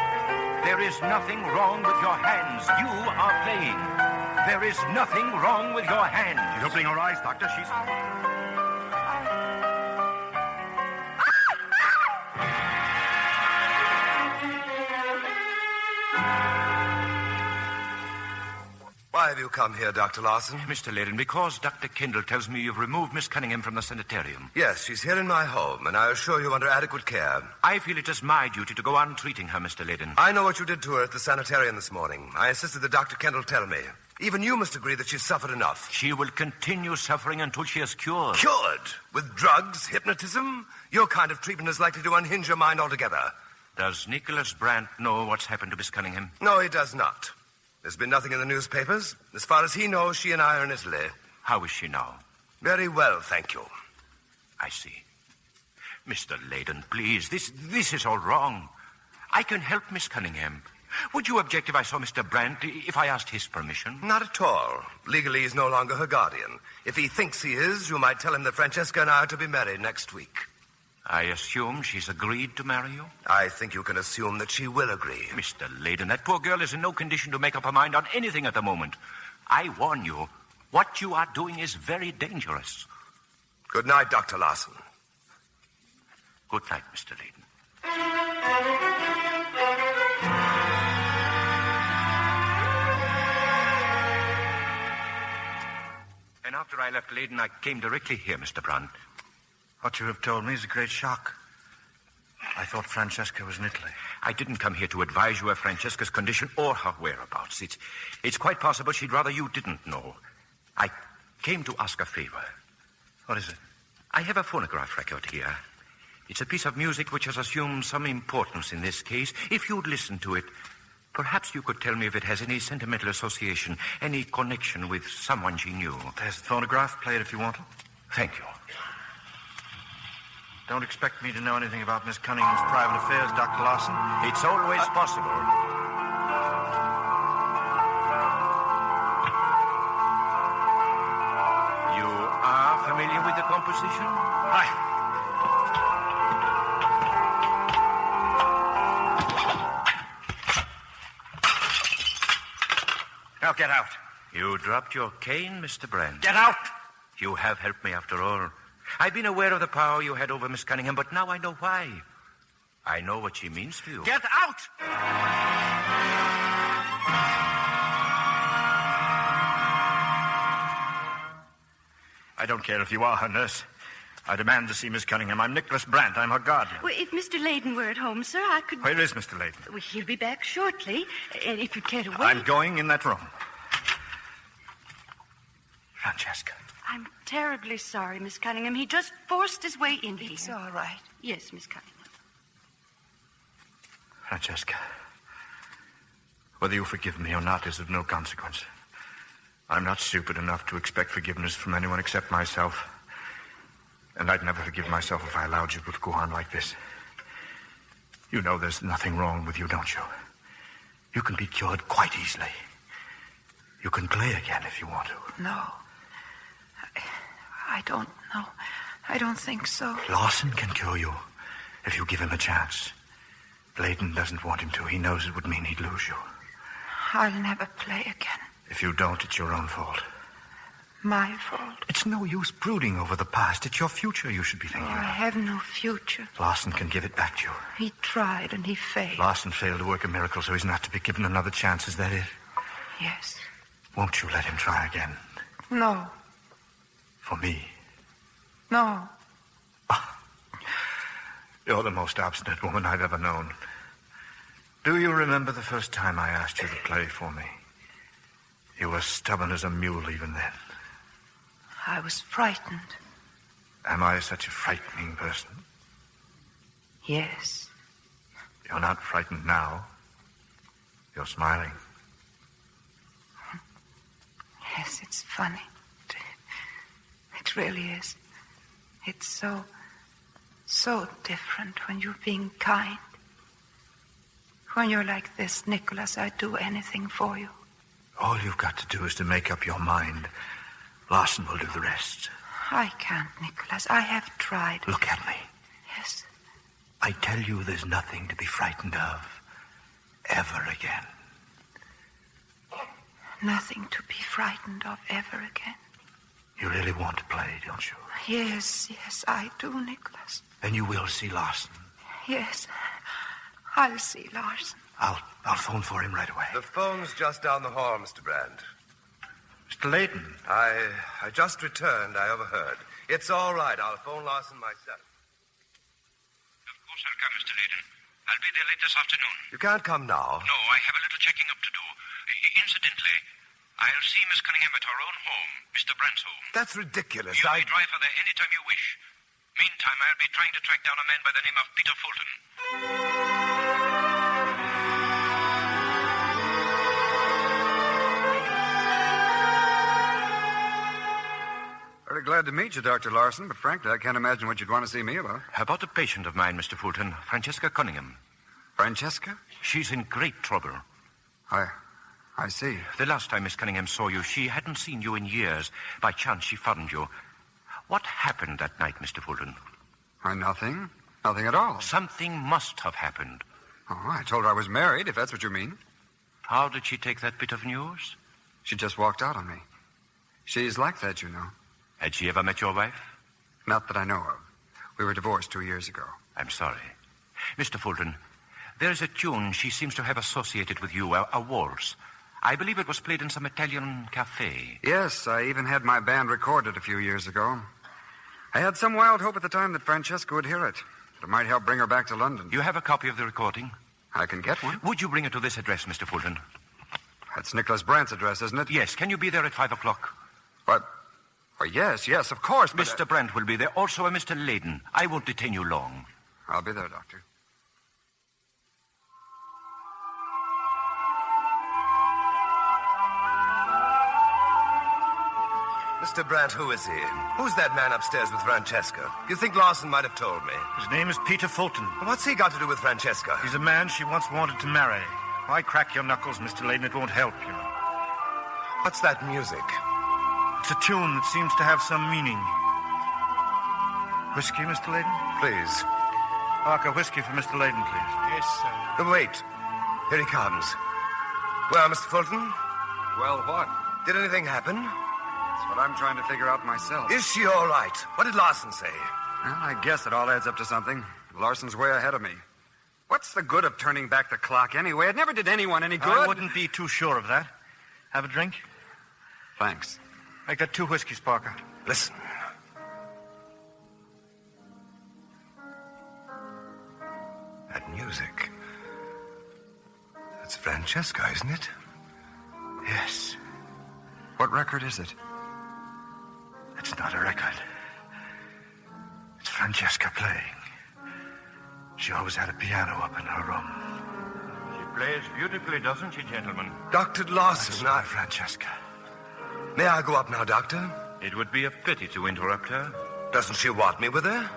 There is nothing wrong with your hands. You are playing. There is nothing wrong with your hands. She's opening her eyes, Doctor. She's... Why have you come here, Dr. Larson? Mr. Leydon, because Dr. Kendall tells me you've removed Miss Cunningham from the sanitarium. Yes, she's here in my home, and I assure you under adequate care. I feel it is my duty to go on treating her, Mr. Leydon. I know what you did to her at the sanitarium this morning. I insisted that Dr. Kendall tell me. Even you must agree that she's suffered enough. She will continue suffering until she is cured. Cured? With drugs, hypnotism? Your kind of treatment is likely to unhinge your mind altogether. Does Nicholas Brandt know what's happened to Miss Cunningham? No, he does not. There's been nothing in the newspapers. As far as he knows, she and I are in Italy. How is she now? Very well, thank you. I see. Mr. Leydon, please, this is all wrong. I can help Miss Cunningham. Would you object if I saw Mr. Brandt, if I asked his permission? Not at all. Legally, he's no longer her guardian. If he thinks he is, you might tell him that Francesca and I are to be married next week. I assume she's agreed to marry you? I think you can assume that she will agree. Mr. Leydon, that poor girl is in no condition to make up her mind on anything at the moment. I warn you, what you are doing is very dangerous. Good night, Dr. Larson. Good night, Mr. Leydon. And after I left Leydon, I came directly here, Mr. Brandt. What you have told me is a great shock. I thought Francesca was in Italy. I didn't come here to advise you of Francesca's condition or her whereabouts. It's quite possible she'd rather you didn't know. I came to ask a favor. What is it? I have a phonograph record here. It's a piece of music which has assumed some importance in this case. If you'd listen to it, perhaps you could tell me if it has any sentimental association, any connection with someone she knew. There's the phonograph. Play it if you want to. Thank you. Don't expect me to know anything about Miss Cunningham's private affairs, Dr. Larson. It's always possible. You are familiar with the composition? Hi. Now get out. You dropped your cane, Mr. Brandt. Get out! You have helped me after all. I've been aware of the power you had over Miss Cunningham, but now I know why. I know what she means to you. Get out! I don't care if you are her nurse. I demand to see Miss Cunningham. I'm Nicholas Brandt. I'm her guardian. Well, if Mr. Leydon were at home, sir, I could... Where is Mr. Leydon? Well, he'll be back shortly, and if you'd care to wait... I'm going in that room. Francesca. I'm terribly sorry, Miss Cunningham. He just forced his way in here. It's all right. Yes, Miss Cunningham. Francesca, whether you forgive me or not is of no consequence. I'm not stupid enough to expect forgiveness from anyone except myself. And I'd never forgive myself if I allowed you to go on like this. You know there's nothing wrong with you, don't you? You can be cured quite easily. You can play again if you want to. No. I don't know. I don't think so. Larson can cure you if you give him a chance. Leydon doesn't want him to. He knows it would mean he'd lose you. I'll never play again. If you don't, it's your own fault. My fault? It's no use brooding over the past. It's your future you should be thinking I about. have no future. Larson can give it back to you. He tried and he failed. Larson failed to work a miracle, so he's not to be given another chance. Is that it? Yes. Won't you let him try again? No. For me? No. You're the most obstinate woman I've ever known. Do you remember the first time I asked you to play for me? You were stubborn as a mule even then. I was frightened. Am I such a frightening person? Yes. You're not frightened now. You're smiling. Yes, it's funny. It really is. It's so different when you're being kind. When you're like this, Nicholas, I'd do anything for you. All you've got to do is to make up your mind. Larson will do the rest. I can't, Nicholas. I have tried. Look at me. Yes. I tell you there's nothing to be frightened of ever again. Nothing to be frightened of ever again. You really want to play, don't you? Yes, I do, Nicholas. Then you will see Larson. Yes, I'll see Larson. I'll phone for him right away. The phone's just down the hall, Mr. Brand. Mr. Layton. I just returned. I overheard. It's all right. I'll phone Larson myself. Of course I'll come, Mr. Layton. I'll be there late this afternoon. You can't come now. No, I have a little checking up to do. Incidentally, I'll see Miss Cunningham at her own home, Mr. Brand's home. That's ridiculous. You may drive her there any time you wish. Meantime, I'll be trying to track down a man by the name of Peter Fulton. Very glad to meet you, Dr. Larson, but frankly, I can't imagine what you'd want to see me about. About a patient of mine, Mr. Fulton, Francesca Cunningham. Francesca? She's in great trouble. I see. The last time Miss Cunningham saw you, she hadn't seen you in years. By chance, she found you. What happened that night, Mr. Fulton? Nothing. Nothing at all. Something must have happened. Oh, I told her I was married, if that's what you mean. How did she take that bit of news? She just walked out on me. She's like that, you know. Had she ever met your wife? Not that I know of. We were divorced 2 years ago. I'm sorry. Mr. Fulton, there is a tune she seems to have associated with you, a waltz. I believe it was played in some Italian cafe. Yes, I even had my band recorded a few years ago. I had some wild hope at the time that Francesca would hear it. It might help bring her back to London. You have a copy of the recording? I can get one. Would you bring it to this address, Mr. Fulton? That's Nicholas Brandt's address, isn't it? Yes. Can you be there at 5 o'clock? What? Oh, yes, of course, but... Mr. Brandt will be there. Also a Mr. Layden. I won't detain you long. I'll be there, Doctor. Mr. Brandt, who is he? Who's that man upstairs with Francesca? You think Larson might have told me? His name is Peter Fulton. What's he got to do with Francesca? He's a man she once wanted to marry. Why crack your knuckles, Mr. Layden? It won't help, you know. What's that music? It's a tune that seems to have some meaning. Whiskey, Mr. Layden? Please. Parker, whiskey for Mr. Layden, please. Yes, sir. Wait. Here he comes. Well, Mr. Fulton? Well, what? Did anything happen? That's what I'm trying to figure out myself. Is she all right? What did Larson say? Well, I guess it all adds up to something. Larson's way ahead of me. What's the good of turning back the clock anyway? It never did anyone any good. I wouldn't be too sure of that. Have a drink? Thanks. Make that 2 whiskeys, Parker. Listen. That music. That's Francesca, isn't it? Yes. What record is it? It's not a record. It's Francesca playing. She always had a piano up in her room. She plays beautifully, doesn't she, gentlemen? Dr. Larson, That's my Francesca. May I go up now, Doctor? It would be a pity to interrupt her. Doesn't she want me with her?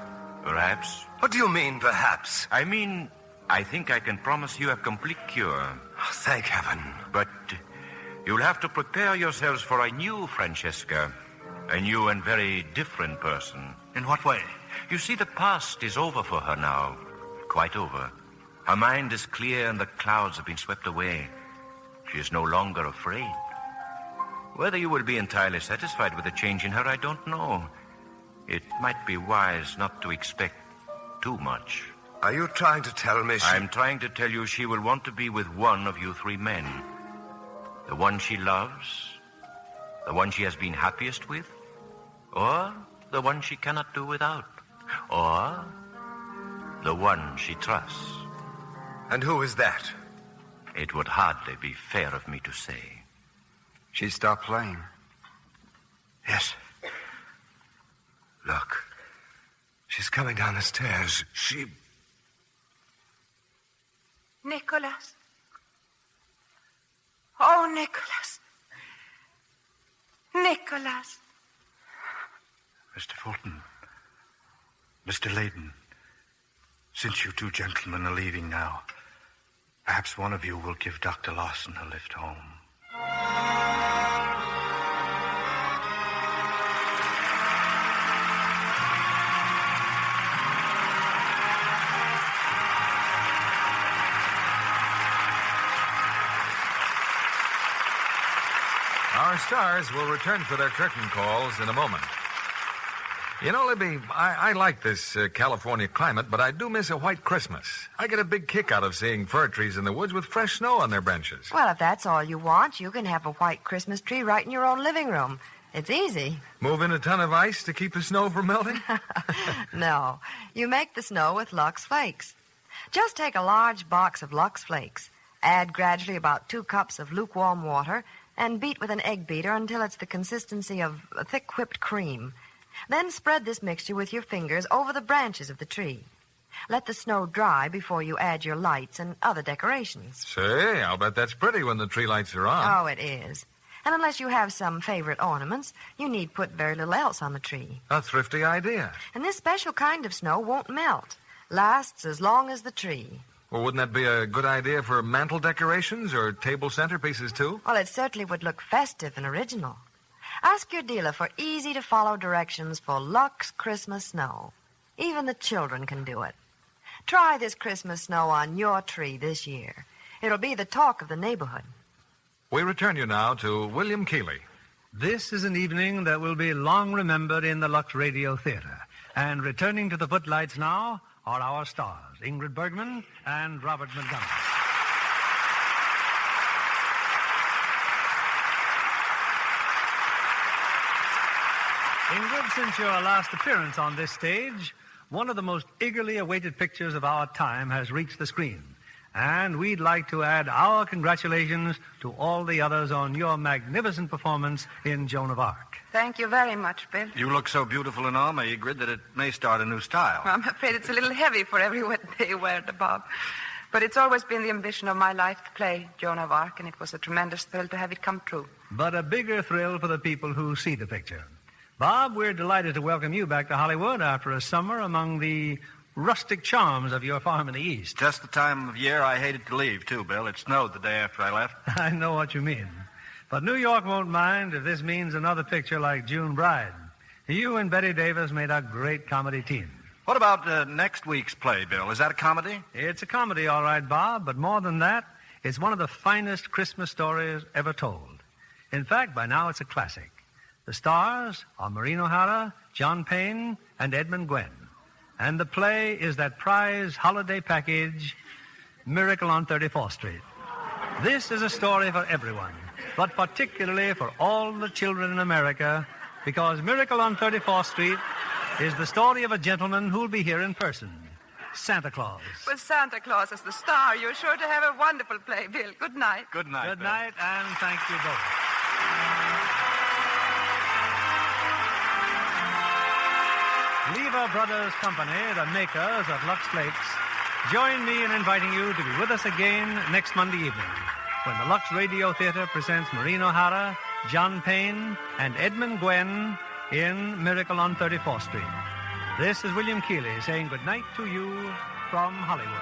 Perhaps. What do you mean, perhaps? I mean, I think I can promise you a complete cure. Oh, thank heaven. But you'll have to prepare yourselves for a new Francesca. A new and very different person. In what way? You see, the past is over for her now. Quite over. Her mind is clear and the clouds have been swept away. She is no longer afraid. Whether you will be entirely satisfied with the change in her, I don't know. It might be wise not to expect too much. Are you trying to tell me I'm trying to tell you she will want to be with one of you 3 men. The one she loves, the one she has been happiest with, or the one she cannot do without, or the one she trusts. And who is that? It would hardly be fair of me to say. She stopped playing. Yes. Look. She's coming down the stairs. Nicholas. Oh, Nicholas. Nicholas. Mr. Fulton. Mr. Layden. Since you 2 gentlemen are leaving now, perhaps one of you will give Dr. Larson a lift home. Our stars will return for their curtain calls in a moment. You know, Libby, I like this California climate, but I do miss a white Christmas. I get a big kick out of seeing fir trees in the woods with fresh snow on their branches. Well, if that's all you want, you can have a white Christmas tree right in your own living room. It's easy. Move in a ton of ice to keep the snow from melting? No. You make the snow with Lux Flakes. Just take a large box of Lux Flakes, add gradually about 2 cups of lukewarm water, and beat with an egg beater until it's the consistency of a thick whipped cream. Then spread this mixture with your fingers over the branches of the tree. Let the snow dry before you add your lights and other decorations. Say, I'll bet that's pretty when the tree lights are on. Oh, it is. And unless you have some favorite ornaments, you need put very little else on the tree. A thrifty idea. And this special kind of snow won't melt. Lasts as long as the tree. Well, wouldn't that be a good idea for mantel decorations or table centerpieces, too? Well, it certainly would look festive and original. Ask your dealer for easy-to-follow directions for Lux Christmas snow. Even the children can do it. Try this Christmas snow on your tree this year. It'll be the talk of the neighborhood. We return you now to William Keighley. This is an evening that will be long remembered in the Lux Radio Theatre. And returning to the footlights now are our stars, Ingrid Bergman and Robert Montgomery. Ingrid, since your last appearance on this stage, one of the most eagerly awaited pictures of our time has reached the screen. And we'd like to add our congratulations to all the others on your magnificent performance in Joan of Arc. Thank you very much, Bill. You look so beautiful in armor, Ingrid, that it may start a new style. I'm afraid it's a little heavy for every wet day wear it, Bob. But it's always been the ambition of my life to play Joan of Arc, and it was a tremendous thrill to have it come true. But a bigger thrill for the people who see the picture. Bob, we're delighted to welcome you back to Hollywood after a summer among the rustic charms of your farm in the East. Just the time of year I hated to leave, too, Bill. It snowed the day after I left. I know what you mean. But New York won't mind if this means another picture like June Bride. You and Betty Davis made a great comedy team. What about next week's play, Bill? Is that a comedy? It's a comedy, all right, Bob, but more than that, it's one of the finest Christmas stories ever told. In fact, by now it's a classic. The stars are Maureen O'Hara, John Payne, and Edmund Gwenn. And the play is that prize holiday package, Miracle on 34th Street. This is a story for everyone, but particularly for all the children in America, because Miracle on 34th Street is the story of a gentleman who'll be here in person, Santa Claus. With Santa Claus as the star, you're sure to have a wonderful play, Bill. Good night. Good night, Good Bill. night, and thank you both. Lever Brothers Company, the makers of Lux Flakes, join me in inviting you to be with us again next Monday evening when the Lux Radio Theatre presents Maureen O'Hara, John Payne, and Edmund Gwenn in Miracle on 34th Street. This is William Keighley saying good night to you from Hollywood.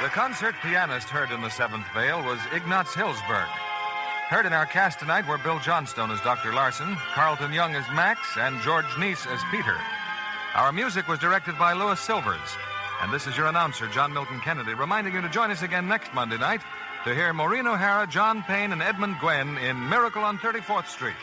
The concert pianist heard in the Seventh Veil was Ignaz Hilsberg. Heard in our cast tonight were Bill Johnstone as Dr. Larson, Carlton Young as Max, and George Neese as Peter. Our music was directed by Louis Silvers. And this is your announcer, John Milton Kennedy, reminding you to join us again next Monday night to hear Maureen O'Hara, John Payne, and Edmund Gwenn in Miracle on 34th Street.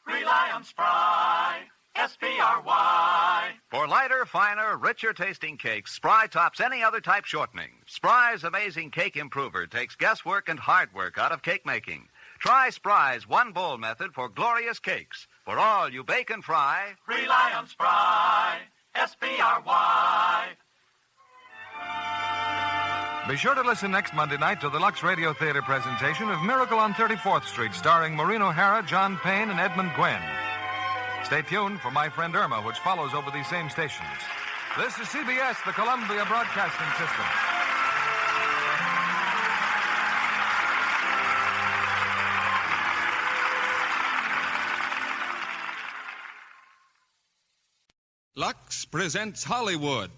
Rely on Spry, S-P-R-Y. For lighter, finer, richer tasting cakes, Spry tops any other type shortening. Spry's amazing cake improver takes guesswork and hard work out of cake making. Try Spry's one bowl method for glorious cakes. For all you bake and fry, Rely on Spry, S-P-R-Y. Be sure to listen next Monday night to the Lux Radio Theatre presentation of Miracle on 34th Street, starring Maureen O'Hara, John Payne, and Edmund Gwenn. Stay tuned for My Friend Irma, which follows over these same stations. This is CBS, the Columbia Broadcasting System. Lux presents Hollywood.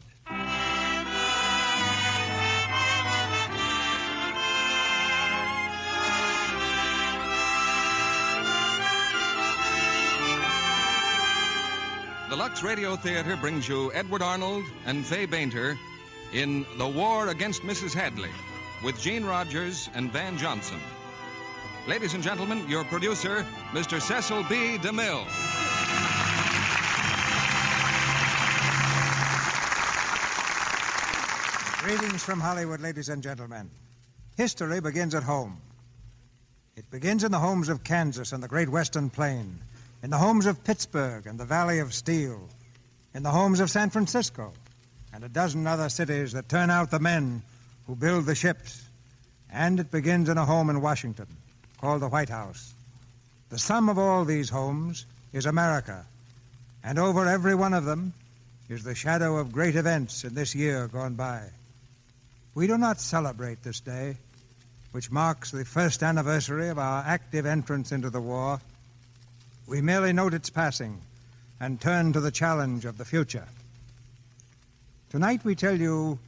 Lux Radio Theatre brings you Edward Arnold and Fay Bainter in The War Against Mrs. Hadley with Gene Rogers and Van Johnson. Ladies and gentlemen, your producer, Mr. Cecil B. DeMille. Greetings from Hollywood, ladies and gentlemen. History begins at home. It begins in the homes of Kansas and the Great Western Plain, in the homes of Pittsburgh and the Valley of Steel, in the homes of San Francisco, and a dozen other cities that turn out the men who build the ships. And it begins in a home in Washington, called the White House. The sum of all these homes is America, and over every one of them is the shadow of great events in this year gone by. We do not celebrate this day, which marks the first anniversary of our active entrance into the war. We merely note its passing and turn to the challenge of the future. Tonight we tell you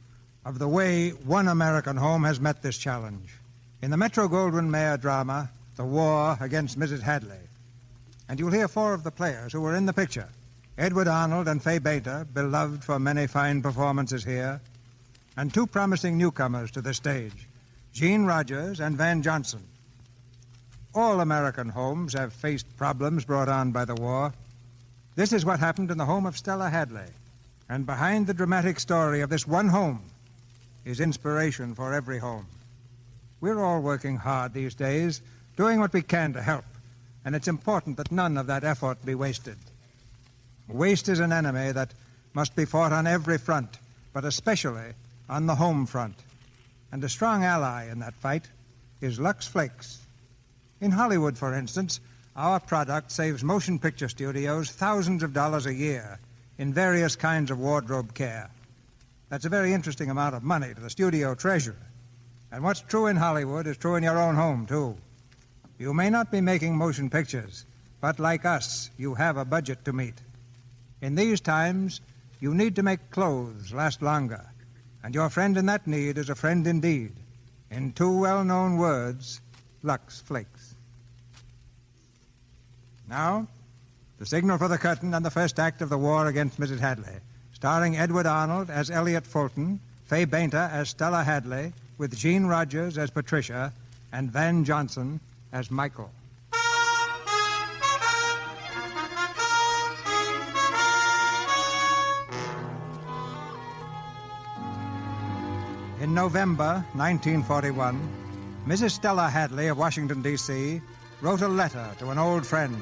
of the way one American home has met this challenge. In the Metro-Goldwyn-Mayer drama, The War Against Mrs. Hadley. And you'll hear four of the players who were in the picture. Edward Arnold and Fay Bainter, beloved for many fine performances here, and two promising newcomers to the stage, Gene Rogers and Van Johnson. All American homes have faced problems brought on by the war. This is what happened in the home of Stella Hadley. And behind the dramatic story of this one home is inspiration for every home. We're all working hard these days, doing what we can to help, and it's important that none of that effort be wasted. Waste is an enemy that must be fought on every front, but especially on the home front. And a strong ally in that fight is Lux Flakes. In Hollywood, for instance, our product saves motion picture studios thousands of dollars a year in various kinds of wardrobe care. That's a very interesting amount of money to the studio treasurer. And what's true in Hollywood is true in your own home, too. You may not be making motion pictures, but like us, you have a budget to meet. In these times, you need to make clothes last longer. And your friend in that need is a friend indeed. In two well-known words, Lux Flakes. Now, the signal for the curtain and the first act of The War Against Mrs. Hadley, starring Edward Arnold as Elliot Fulton, Fay Bainter as Stella Hadley, with Gene Rogers as Patricia, and Van Johnson as Michael. In November 1941, Mrs. Stella Hadley of Washington, D.C., wrote a letter to an old friend.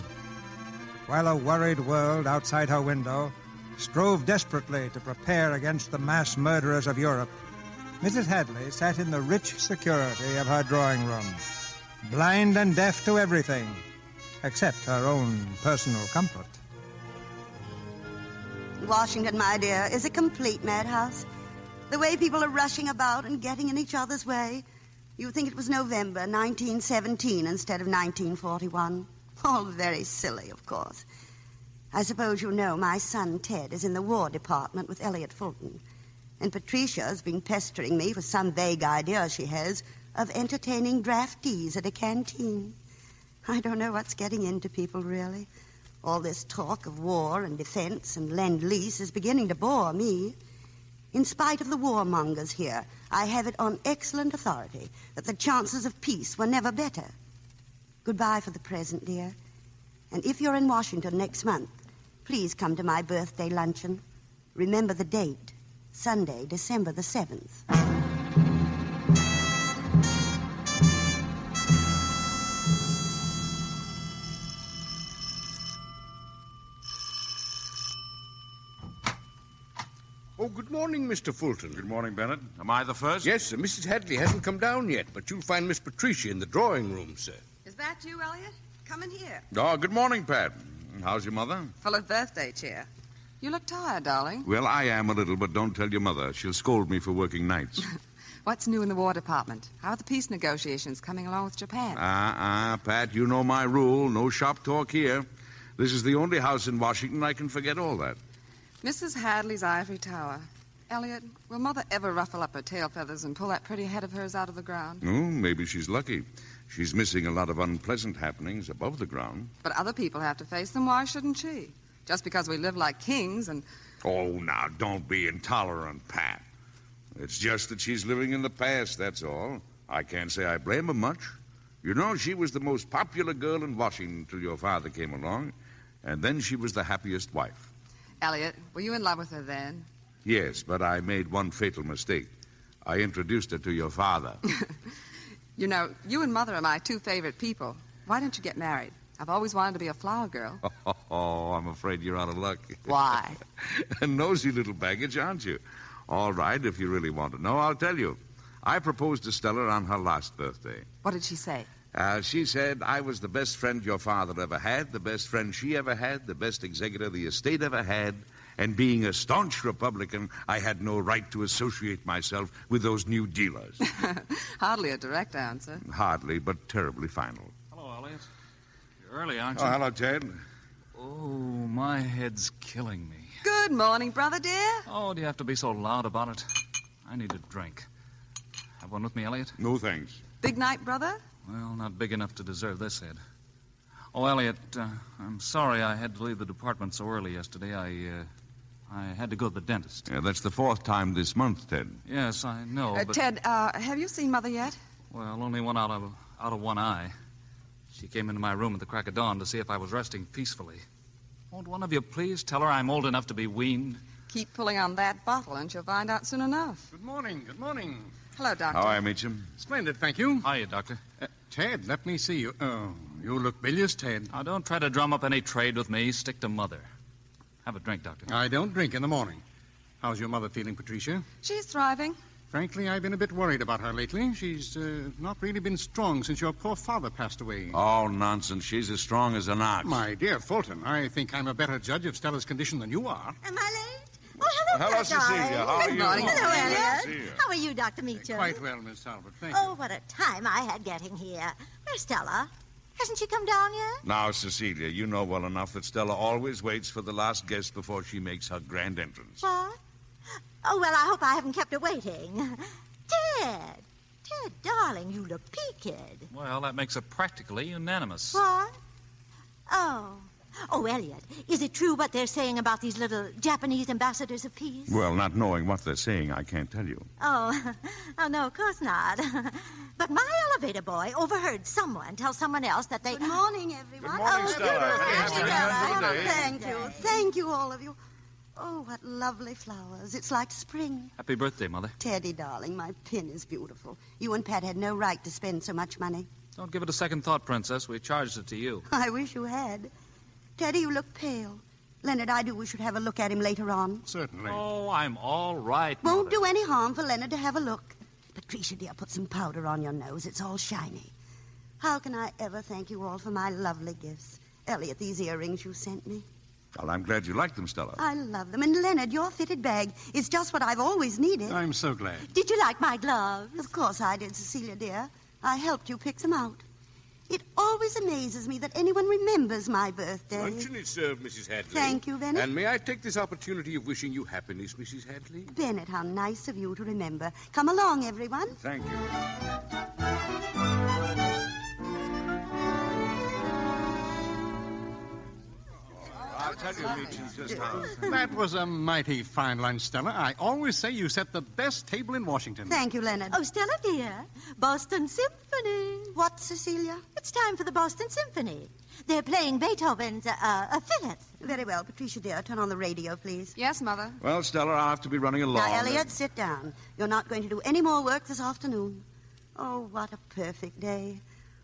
While a worried world outside her window strove desperately to prepare against the mass murderers of Europe, Mrs. Hadley sat in the rich security of her drawing room, blind and deaf to everything except her own personal comfort. Washington, my dear, is a complete madhouse. The way people are rushing about and getting in each other's way. You think it was November 1917 instead of 1941. All very silly, of course. I suppose you know my son Ted is in the War Department with Elliot Fulton. And Patricia's been pestering me for some vague idea she has of entertaining draftees at a canteen. I don't know what's getting into people, really. All this talk of war and defense and lend-lease is beginning to bore me. In spite of the warmongers here, I have it on excellent authority that the chances of peace were never better. Goodbye for the present, dear. And if you're in Washington next month, please come to my birthday luncheon. Remember the date, Sunday, December the 7th. Oh, good morning, Mr. Fulton. Good morning, Bennett. Am I the first? Yes, sir. Mrs. Hadley hasn't come down yet, but you'll find Miss Patricia in the drawing room, sir. Is that you, Elliot? Come in here. Oh, good morning, Pat. How's your mother? Full of birthday cheer. You look tired, darling. Well, I am a little, but don't tell your mother. She'll scold me for working nights. What's new in the War Department? How are the peace negotiations coming along with Japan? Pat, you know my rule. No shop talk here. This is the only house in Washington I can forget all that. Mrs. Hadley's ivory tower. Elliot, will Mother ever ruffle up her tail feathers and pull that pretty head of hers out of the ground? Oh, maybe she's lucky. She's missing a lot of unpleasant happenings above the ground. But other people have to face them. Why shouldn't she? Just because we live like kings and... Oh, now, don't be intolerant, Pat. It's just that she's living in the past, that's all. I can't say I blame her much. You know, she was the most popular girl in Washington until your father came along, and then she was the happiest wife. Elliot, were you in love with her then? Yes, but I made one fatal mistake. I introduced her to your father. You know, you and Mother are my two favorite people. Why don't you get married? I've always wanted to be a flower girl. Oh, I'm afraid you're out of luck. Why? A nosy little baggage, aren't you? All right, if you really want to know, I'll tell you. I proposed to Stella on her last birthday. What did she say? She said I was the best friend your father ever had, the best friend she ever had, the best executor the estate ever had, and being a staunch Republican, I had no right to associate myself with those new dealers. Hardly a direct answer. Hardly, but terribly final. Hello, Alias. You're early, aren't you? Oh, hello, Ted. Oh, my head's killing me. Good morning, brother dear. Oh, do you have to be so loud about it? I need a drink. Have one with me, Elliot? No, thanks. Big night, brother? Well, not big enough to deserve this, Ed. Oh, Elliot, I'm sorry I had to leave the department so early yesterday. I had to go to the dentist. Yeah, that's the fourth time this month, Ted. Yes, I know, but... Ted, have you seen Mother yet? Well, only one out of one eye. She came into my room at the crack of dawn to see if I was resting peacefully. Won't one of you please tell her I'm old enough to be weaned? Keep pulling on that bottle and she'll find out soon enough. Good morning, good morning. Hello, Doctor. How are you, Meacham? Splendid, thank you. Hiya, Doctor. Ted, let me see you. Oh, you look bilious, Ted. Now, don't try to drum up any trade with me. Stick to Mother. Have a drink, Doctor. I don't drink in the morning. How's your mother feeling, Patricia? She's thriving. Frankly, I've been a bit worried about her lately. She's not really been strong since your poor father passed away. Oh, nonsense. She's as strong as an ox. My dear Fulton, I think I'm a better judge of Stella's condition than you are. Am I late? Oh, hello, Hello, Cecilia. darling. How are Good you? morning. Hello, Cecilia. Elliot. How are you, Dr. Meacham? Quite well, Miss Talbot, thank Oh, what a time I had getting here. Where's Stella? Hasn't she come down yet? Now, Cecilia, you know well enough that Stella always waits for the last guest before she makes her grand entrance. What? Oh, well, I hope I haven't kept her waiting. Ted, darling, you look peaked. Well, that makes it practically unanimous. What? Oh, Elliot, is it true what they're saying about these little Japanese ambassadors of peace? Well, not knowing what they're saying, I can't tell you. Oh, no, of course not. But my elevator boy overheard someone tell someone else that they... Good morning, everyone. Good morning, Stella. Thank you. Thank you, all of you. Oh, what lovely flowers. It's like spring. Happy birthday, Mother. Teddy, darling, my pin is beautiful. You and Pat had no right to spend so much money. Don't give it a second thought, Princess. We charged it to you. I wish you had. Teddy, you look pale. Leonard, I do wish you'd have a look at him later on. Certainly. Oh, I'm all right, Won't Mother. do any harm for Leonard to have a look. Patricia, dear, put some powder on your nose. It's all shiny. How can I ever thank you all for my lovely gifts? Elliot, these earrings you sent me. Well, I'm glad you like them, Stella. I love them. And Leonard, your fitted bag is just what I've always needed. I'm so glad. Did you like my gloves? Of course I did, Cecilia, dear. I helped you pick them out. It always amazes me that anyone remembers my birthday. Luncheon is served, Mrs. Hadley. Thank you, Bennett. And may I take this opportunity of wishing you happiness, Mrs. Hadley? Bennett, how nice of you to remember. Come along, everyone. Thank you. I'll tell you, Meacham, just how. That was a mighty fine lunch, Stella. I always say you set the best table in Washington. Thank you, Leonard. Oh, Stella, dear, Boston Symphony. What, Cecilia? It's time for the Boston Symphony. They're playing Beethoven's Fifth. Very well. Patricia, dear, turn on the radio, please. Yes, Mother. Well, Stella, I'll have to be running along. Now, Elliot, sit down. You're not going to do any more work this afternoon. Oh, what a perfect day.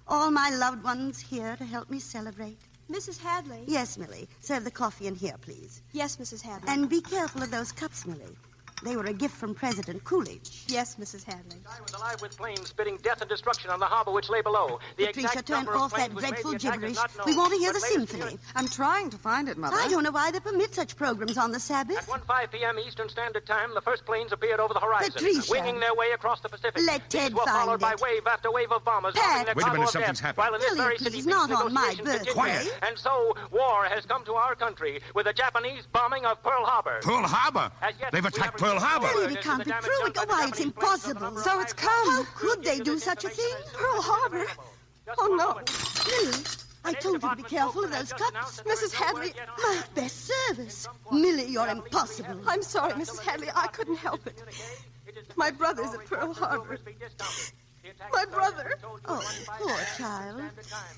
All my loved ones here to help me celebrate. Mrs. Hadley? Yes, Millie. Serve the coffee in here, please. Yes, Mrs. Hadley. And be careful of those cups, Millie. They were a gift from President Coolidge. Yes, Mrs. Hadley. I was alive with planes spitting death and destruction on the harbor which lay below. Patricia, turn off that dreadful gibberish. We want to hear the symphony. I'm trying to find it, Mother. I don't know why they permit such programs on the Sabbath. At 1:05 p.m. Eastern Standard Time, the first planes appeared over the horizon, Patricia. winging their way across the Pacific. Let Ted These were find followed by it. wave after wave of bombers. Pat. Their Wait a cargo minute, of something's death, happened. While in this Elliot, very please, city, not peace on my negotiations birthday. continue. And so, war has come to our country with the Japanese bombing of Pearl Harbor. Pearl Harbor? As yet, They've we attacked haven't Pearl Harbor. Elliot, it can't be true. Why, it's impossible. So it's come. How could they do such a thing? Pearl Harbor? Oh, no. Millie, I told you to be careful of those cups. Mrs. Hadley. My best service. Millie, you're impossible. I'm sorry, Mrs. Hadley. I couldn't help it. My brother's at Pearl Harbor. My brother. Oh, poor child.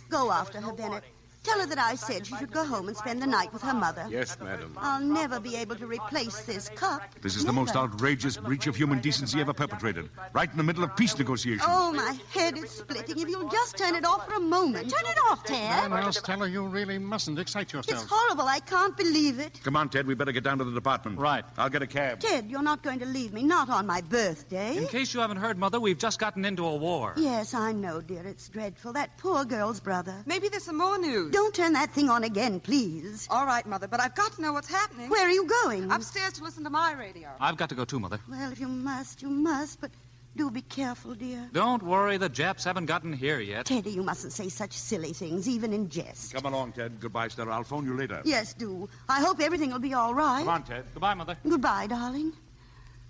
Go after her, Bennett. Tell her that I said she should go home and spend the night with her mother. Yes, madam. I'll never be able to replace this cup. This is the most outrageous breach of human decency ever perpetrated. Right in the middle of peace negotiations. Oh, my head is splitting. If you'll just turn it off for a moment. Turn it off, Ted. Now, Stella, you really mustn't excite yourself. It's horrible. I can't believe it. Come on, Ted. We better get down to the department. Right. I'll get a cab. Ted, you're not going to leave me. Not on my birthday. In case you haven't heard, Mother, we've just gotten into a war. Yes, I know, dear. It's dreadful. That poor girl's brother. Maybe there's some more news. Don't turn that thing on again, please. All right, Mother, but I've got to know what's happening. Where are you going? Upstairs to listen to my radio. I've got to go too, Mother. Well, if you must, you must, but do be careful, dear. Don't worry, the Japs haven't gotten here yet. Teddy, you mustn't say such silly things, even in jest. Come along, Ted. Goodbye, Stella. I'll phone you later. Yes, do. I hope everything will be all right. Come on, Ted. Goodbye, Mother. Goodbye, darling.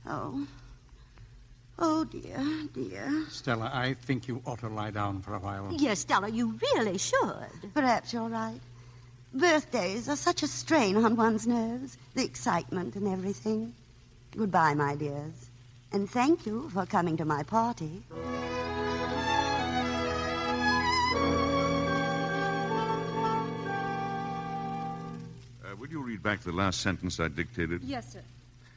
Oh. Oh, dear, dear. Stella, I think you ought to lie down for a while. Yes, Stella, you really should. Perhaps you're right. Birthdays are such a strain on one's nerves, the excitement and everything. Goodbye, my dears. And thank you for coming to my party. Will you read back the last sentence I dictated? Yes, sir.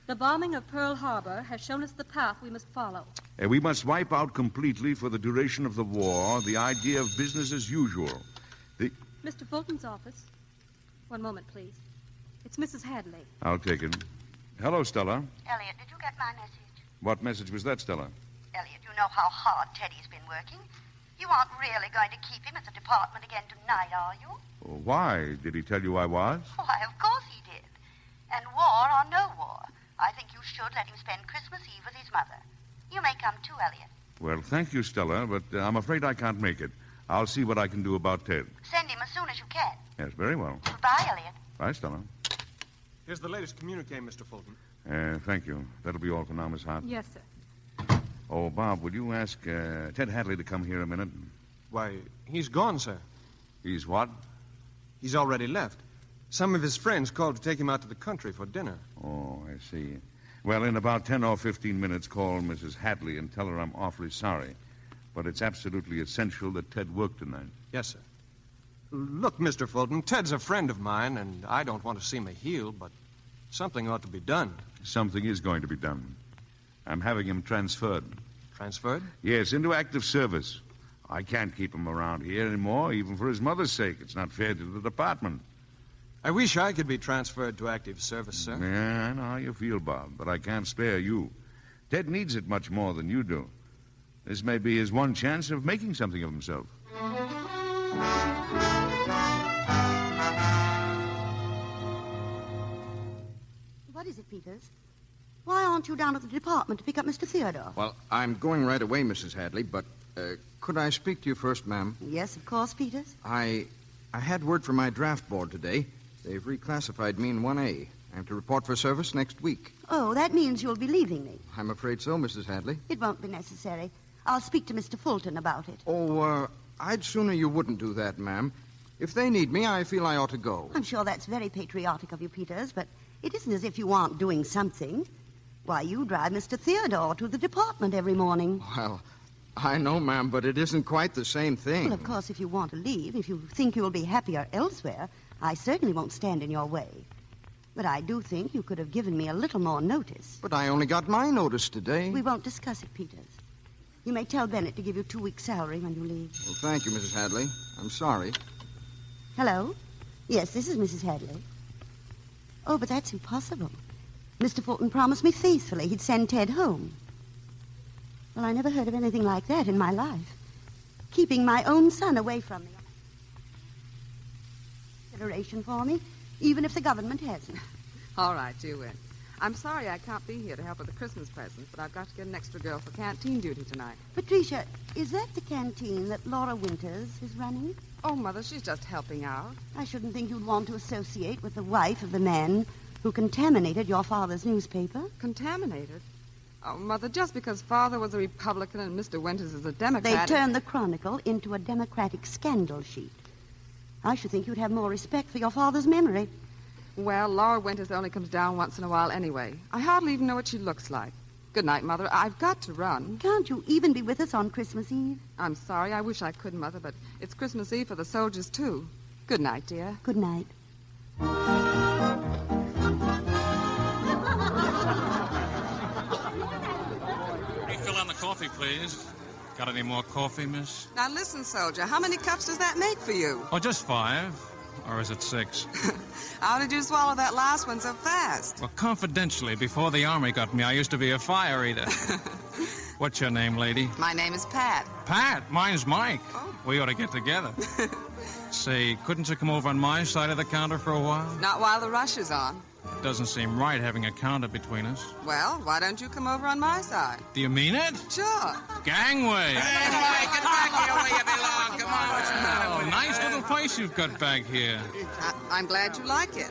The bombing of Pearl Harbor has shown us the path we must follow. We must wipe out completely for the duration of the war the idea of business as usual. Mr. Fulton's office. One moment, please. It's Mrs. Hadley. I'll take it. Hello, Stella. Elliot, did you get my message? What message was that, Stella? Elliot, you know how hard Teddy's been working. You aren't really going to keep him at the department again tonight, are you? Oh, why? Did he tell you I was? Why, of course he did. And war or no war, I think you should let him spend Christmas Eve with his mother. You may come too, Elliot. Well, thank you, Stella, but I'm afraid I can't make it. I'll see what I can do about Ted. Send him as soon as you can. Yes, very well. Goodbye, Elliot. Bye, Stella. Here's the latest communique, Mr. Fulton. Thank you. That'll be all for now, Miss Hart. Yes, sir. Oh, Bob, would you ask Ted Hadley to come here a minute? Why, he's gone, sir. He's what? He's already left. Some of his friends called to take him out to the country for dinner. Oh, I see. Well, in about 10 or 15 minutes, call Mrs. Hadley and tell her I'm awfully sorry. But it's absolutely essential that Ted work tonight. Yes, sir. Look, Mr. Fulton, Ted's a friend of mine, and I don't want to see him a heel, but something ought to be done. Something is going to be done. I'm having him transferred. Transferred? Yes, into active service. I can't keep him around here anymore, even for his mother's sake. It's not fair to the department. I wish I could be transferred to active service, sir. Yeah, I know how you feel, Bob, but I can't spare you. Ted needs it much more than you do. This may be his one chance of making something of himself. What is it, Peters? Why aren't you down at the department to pick up Mr. Theodore? Well, I'm going right away, Mrs. Hadley, but could I speak to you first, ma'am? Yes, of course, Peters. I had word from my draft board today. They've reclassified me in 1A. I'm to report for service next week. Oh, that means you'll be leaving me. I'm afraid so, Mrs. Hadley. It won't be necessary. I'll speak to Mr. Fulton about it. Oh, I'd sooner you wouldn't do that, ma'am. If they need me, I feel I ought to go. I'm sure that's very patriotic of you, Peters, but it isn't as if you aren't doing something. Why, you drive Mr. Theodore to the department every morning. Well, I know, ma'am, but it isn't quite the same thing. Well, of course, if you want to leave, if you think you'll be happier elsewhere, I certainly won't stand in your way. But I do think you could have given me a little more notice. But I only got my notice today. We won't discuss it, Peters. You may tell Bennett to give you 2 weeks' salary when you leave. Well, thank you, Mrs. Hadley. I'm sorry. Hello? Yes, this is Mrs. Hadley. Oh, but that's impossible. Mr. Fulton promised me faithfully he'd send Ted home. Well, I never heard of anything like that in my life. Keeping my own son away from me. Consideration for me, even if the government hasn't. All right, you win. I'm sorry I can't be here to help with the Christmas presents, but I've got to get an extra girl for canteen duty tonight. Patricia, is that the canteen that Laura Winters is running? Oh, Mother, she's just helping out. I shouldn't think you'd want to associate with the wife of the man who contaminated your father's newspaper. Contaminated? Oh, Mother, just because Father was a Republican and Mr. Winters is a Democrat... They turned the Chronicle into a Democratic scandal sheet. I should think you'd have more respect for your father's memory. Well, Laura Winters only comes down once in a while anyway. I hardly even know what she looks like. Good night, Mother. I've got to run. Can't you even be with us on Christmas Eve? I'm sorry. I wish I could, Mother, but it's Christmas Eve for the soldiers, too. Good night, dear. Good night. Refill on the coffee, please. Got any more coffee, miss? Now listen, soldier. How many cups does that make for you? Oh, just 5. Or is it 6? How did you swallow that last one so fast? Well, confidentially, before the Army got me, I used to be a fire eater. What's your name, lady? My name is Pat. Pat? Mine's Mike. Oh. We ought to get together. Say, couldn't you come over on my side of the counter for a while? Not while the rush is on. It doesn't seem right having a counter between us. Well, why don't you come over on my side? Do you mean it? Sure. Gangway. Hey, Mike, get back here where you belong. Come on, what's the matter with you? Nice little place you've got back here. I'm glad you like it.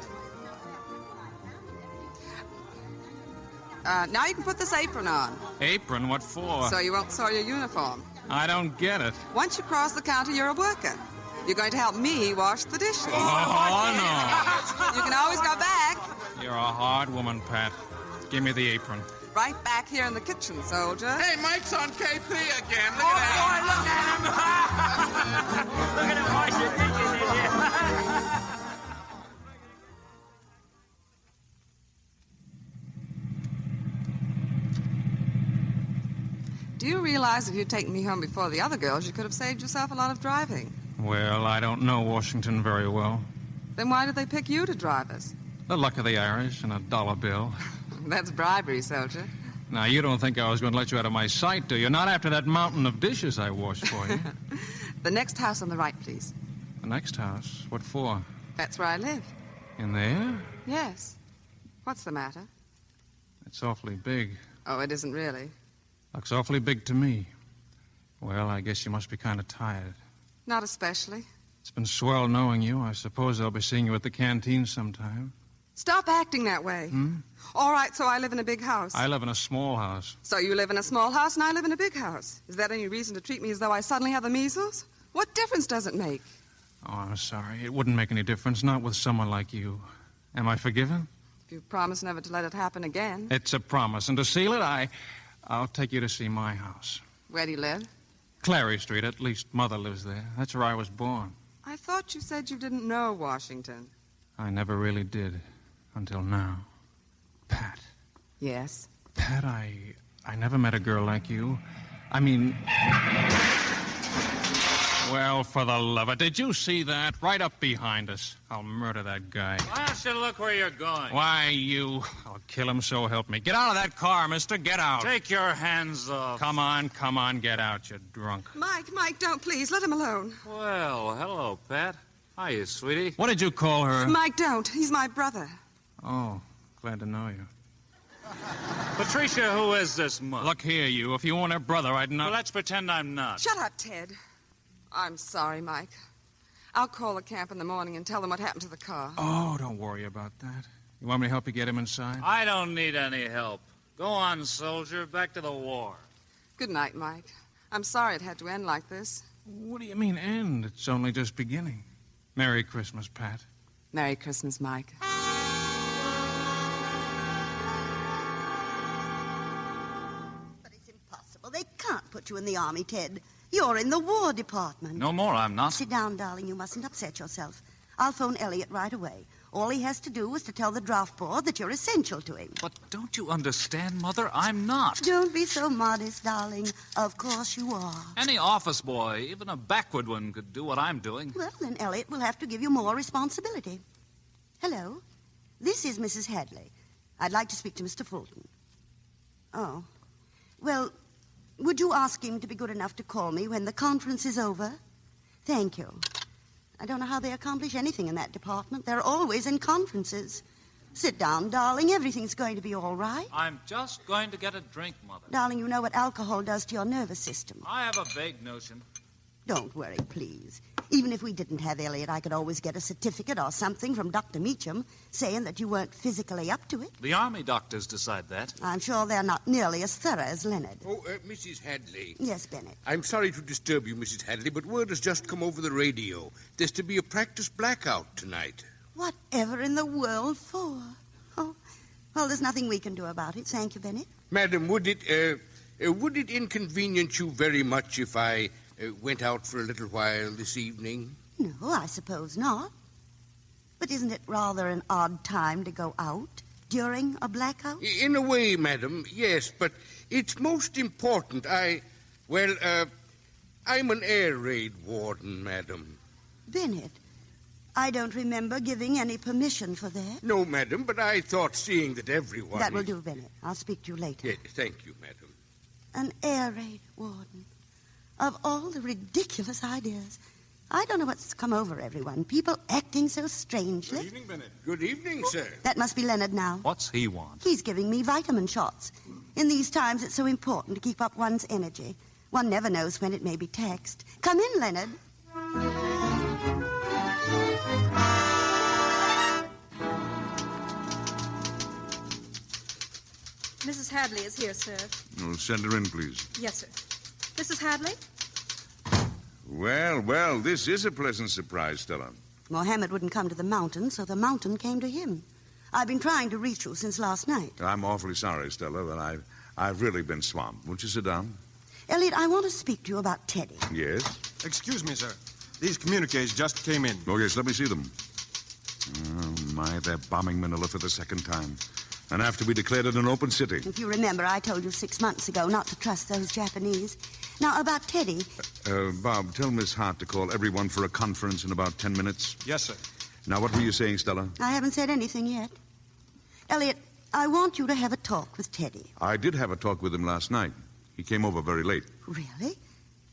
Now you can put this apron on. Apron? What for? So you won't soil your uniform. I don't get it. Once you cross the counter, you're a worker. You're going to help me wash the dishes. Oh, no. You can always go back. You're a hard woman, Pat. Give me the apron. Right back here in the kitchen, soldier. Hey, Mike's on KP again. Look at that. Look at him wash the dishes, idiot. Do you realize if you'd taken me home before the other girls, you could have saved yourself a lot of driving? Well, I don't know Washington very well. Then why did they pick you to drive us? The luck of the Irish and a dollar bill. That's bribery, soldier. Now, you don't think I was going to let you out of my sight, do you? Not after that mountain of dishes I washed for you. The next house on the right, please. The next house? What for? That's where I live. In there? Yes. What's the matter? It's awfully big. Oh, it isn't really. Looks awfully big to me. Well, I guess you must be kind of tired. Not especially. It's been swell knowing you. I suppose I'll be seeing you at the canteen sometime. Stop acting that way. All right, so I live in a big house. I live in a small house. So you live in a small house and I live in a big house. Is that any reason to treat me as though I suddenly have the measles? What difference does it make? Oh, I'm sorry. It wouldn't make any difference, not with someone like you. Am I forgiven? If you promise never to let it happen again. It's a promise. And to seal it, I'll take you to see my house. Where do you live? Clary Street. At least Mother lives there. That's where I was born. I thought you said you didn't know Washington. I never really did. Until now. Pat. Yes? Pat, I never met a girl like you. I mean... Well, for the love of it, did you see that? Right up behind us. I'll murder that guy. Why don't you look where you're going? Why, I'll kill him, so help me. Get out of that car, mister. Get out. Take your hands off. Come on, get out, you drunk. Mike, don't, please. Let him alone. Well, hello, Pat. Hiya, sweetie. What did you call her? Mike, don't. He's my brother. Oh, glad to know you. Patricia, who is this mutt? Look here, you. If you weren't her brother, I'd not... Well, let's pretend I'm not. Shut up, Ted. I'm sorry, Mike. I'll call the camp in the morning and tell them what happened to the car. Oh, don't worry about that. You want me to help you get him inside? I don't need any help. Go on, soldier. Back to the war. Good night, Mike. I'm sorry it had to end like this. What do you mean, end? It's only just beginning. Merry Christmas, Pat. Merry Christmas, Mike. But it's impossible. They can't put you in the army, Ted. You're in the War Department. No more, I'm not. Sit down, darling. You mustn't upset yourself. I'll phone Elliot right away. All he has to do is to tell the draft board that you're essential to him. But don't you understand, Mother? I'm not. Don't be so modest, darling. Of course you are. Any office boy, even a backward one, could do what I'm doing. Well, then Elliot will have to give you more responsibility. Hello. This is Mrs. Hadley. I'd like to speak to Mr. Fulton. Oh. Well, would you ask him to be good enough to call me when the conference is over? Thank you. I don't know how they accomplish anything in that department. They're always in conferences. Sit down, darling. Everything's going to be all right. I'm just going to get a drink, Mother. Darling, you know what alcohol does to your nervous system. I have a vague notion. Don't worry, please. Even if we didn't have Elliot, I could always get a certificate or something from Dr. Meacham saying that you weren't physically up to it. The army doctors decide that. I'm sure they're not nearly as thorough as Leonard. Oh, Mrs. Hadley. Yes, Bennett. I'm sorry to disturb you, Mrs. Hadley, but word has just come over the radio. There's to be a practice blackout tonight. Whatever in the world for? Oh, well, there's nothing we can do about it. Thank you, Bennett. Madam, would it inconvenience you very much if I went out for a little while this evening? No, I suppose not. But isn't it rather an odd time to go out during a blackout? In a way, madam, yes, but it's most important. I'm an air raid warden, madam. Bennett, I don't remember giving any permission for that. No, madam, but I thought seeing that everyone... That will do, Bennett. I'll speak to you later. Yes, thank you, madam. An air raid warden. Of all the ridiculous ideas. I don't know what's come over everyone. People acting so strangely. Good evening, Bennett. Good evening, sir. That must be Leonard now. What's he want? He's giving me vitamin shots. In these times, it's so important to keep up one's energy. One never knows when it may be taxed. Come in, Leonard. Mrs. Hadley is here, sir. Oh, send her in, please. Yes, sir. Mrs. Hadley? Well, this is a pleasant surprise, Stella. Mohammed wouldn't come to the mountain, so the mountain came to him. I've been trying to reach you since last night. I'm awfully sorry, Stella, but I've really been swamped. Won't you sit down? Elliot, I want to speak to you about Teddy. Yes? Excuse me, sir. These communiques just came in. Oh, yes, let me see them. Oh, my, they're bombing Manila for the second time. And after we declared it an open city. If you remember, I told you 6 months ago not to trust those Japanese. Now, about Teddy... Bob, tell Miss Hart to call everyone for a conference in about 10 minutes. Yes, sir. Now, what were you saying, Stella? I haven't said anything yet. Elliot, I want you to have a talk with Teddy. I did have a talk with him last night. He came over very late. Really?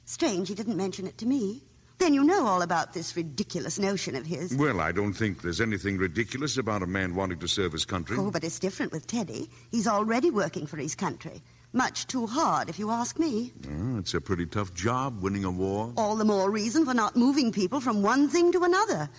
Strange he didn't mention it to me. Then you know all about this ridiculous notion of his. Well, I don't think there's anything ridiculous about a man wanting to serve his country. Oh, but it's different with Teddy. He's already working for his country. Much too hard, if you ask me. Oh, it's a pretty tough job, winning a war. All the more reason for not moving people from one thing to another.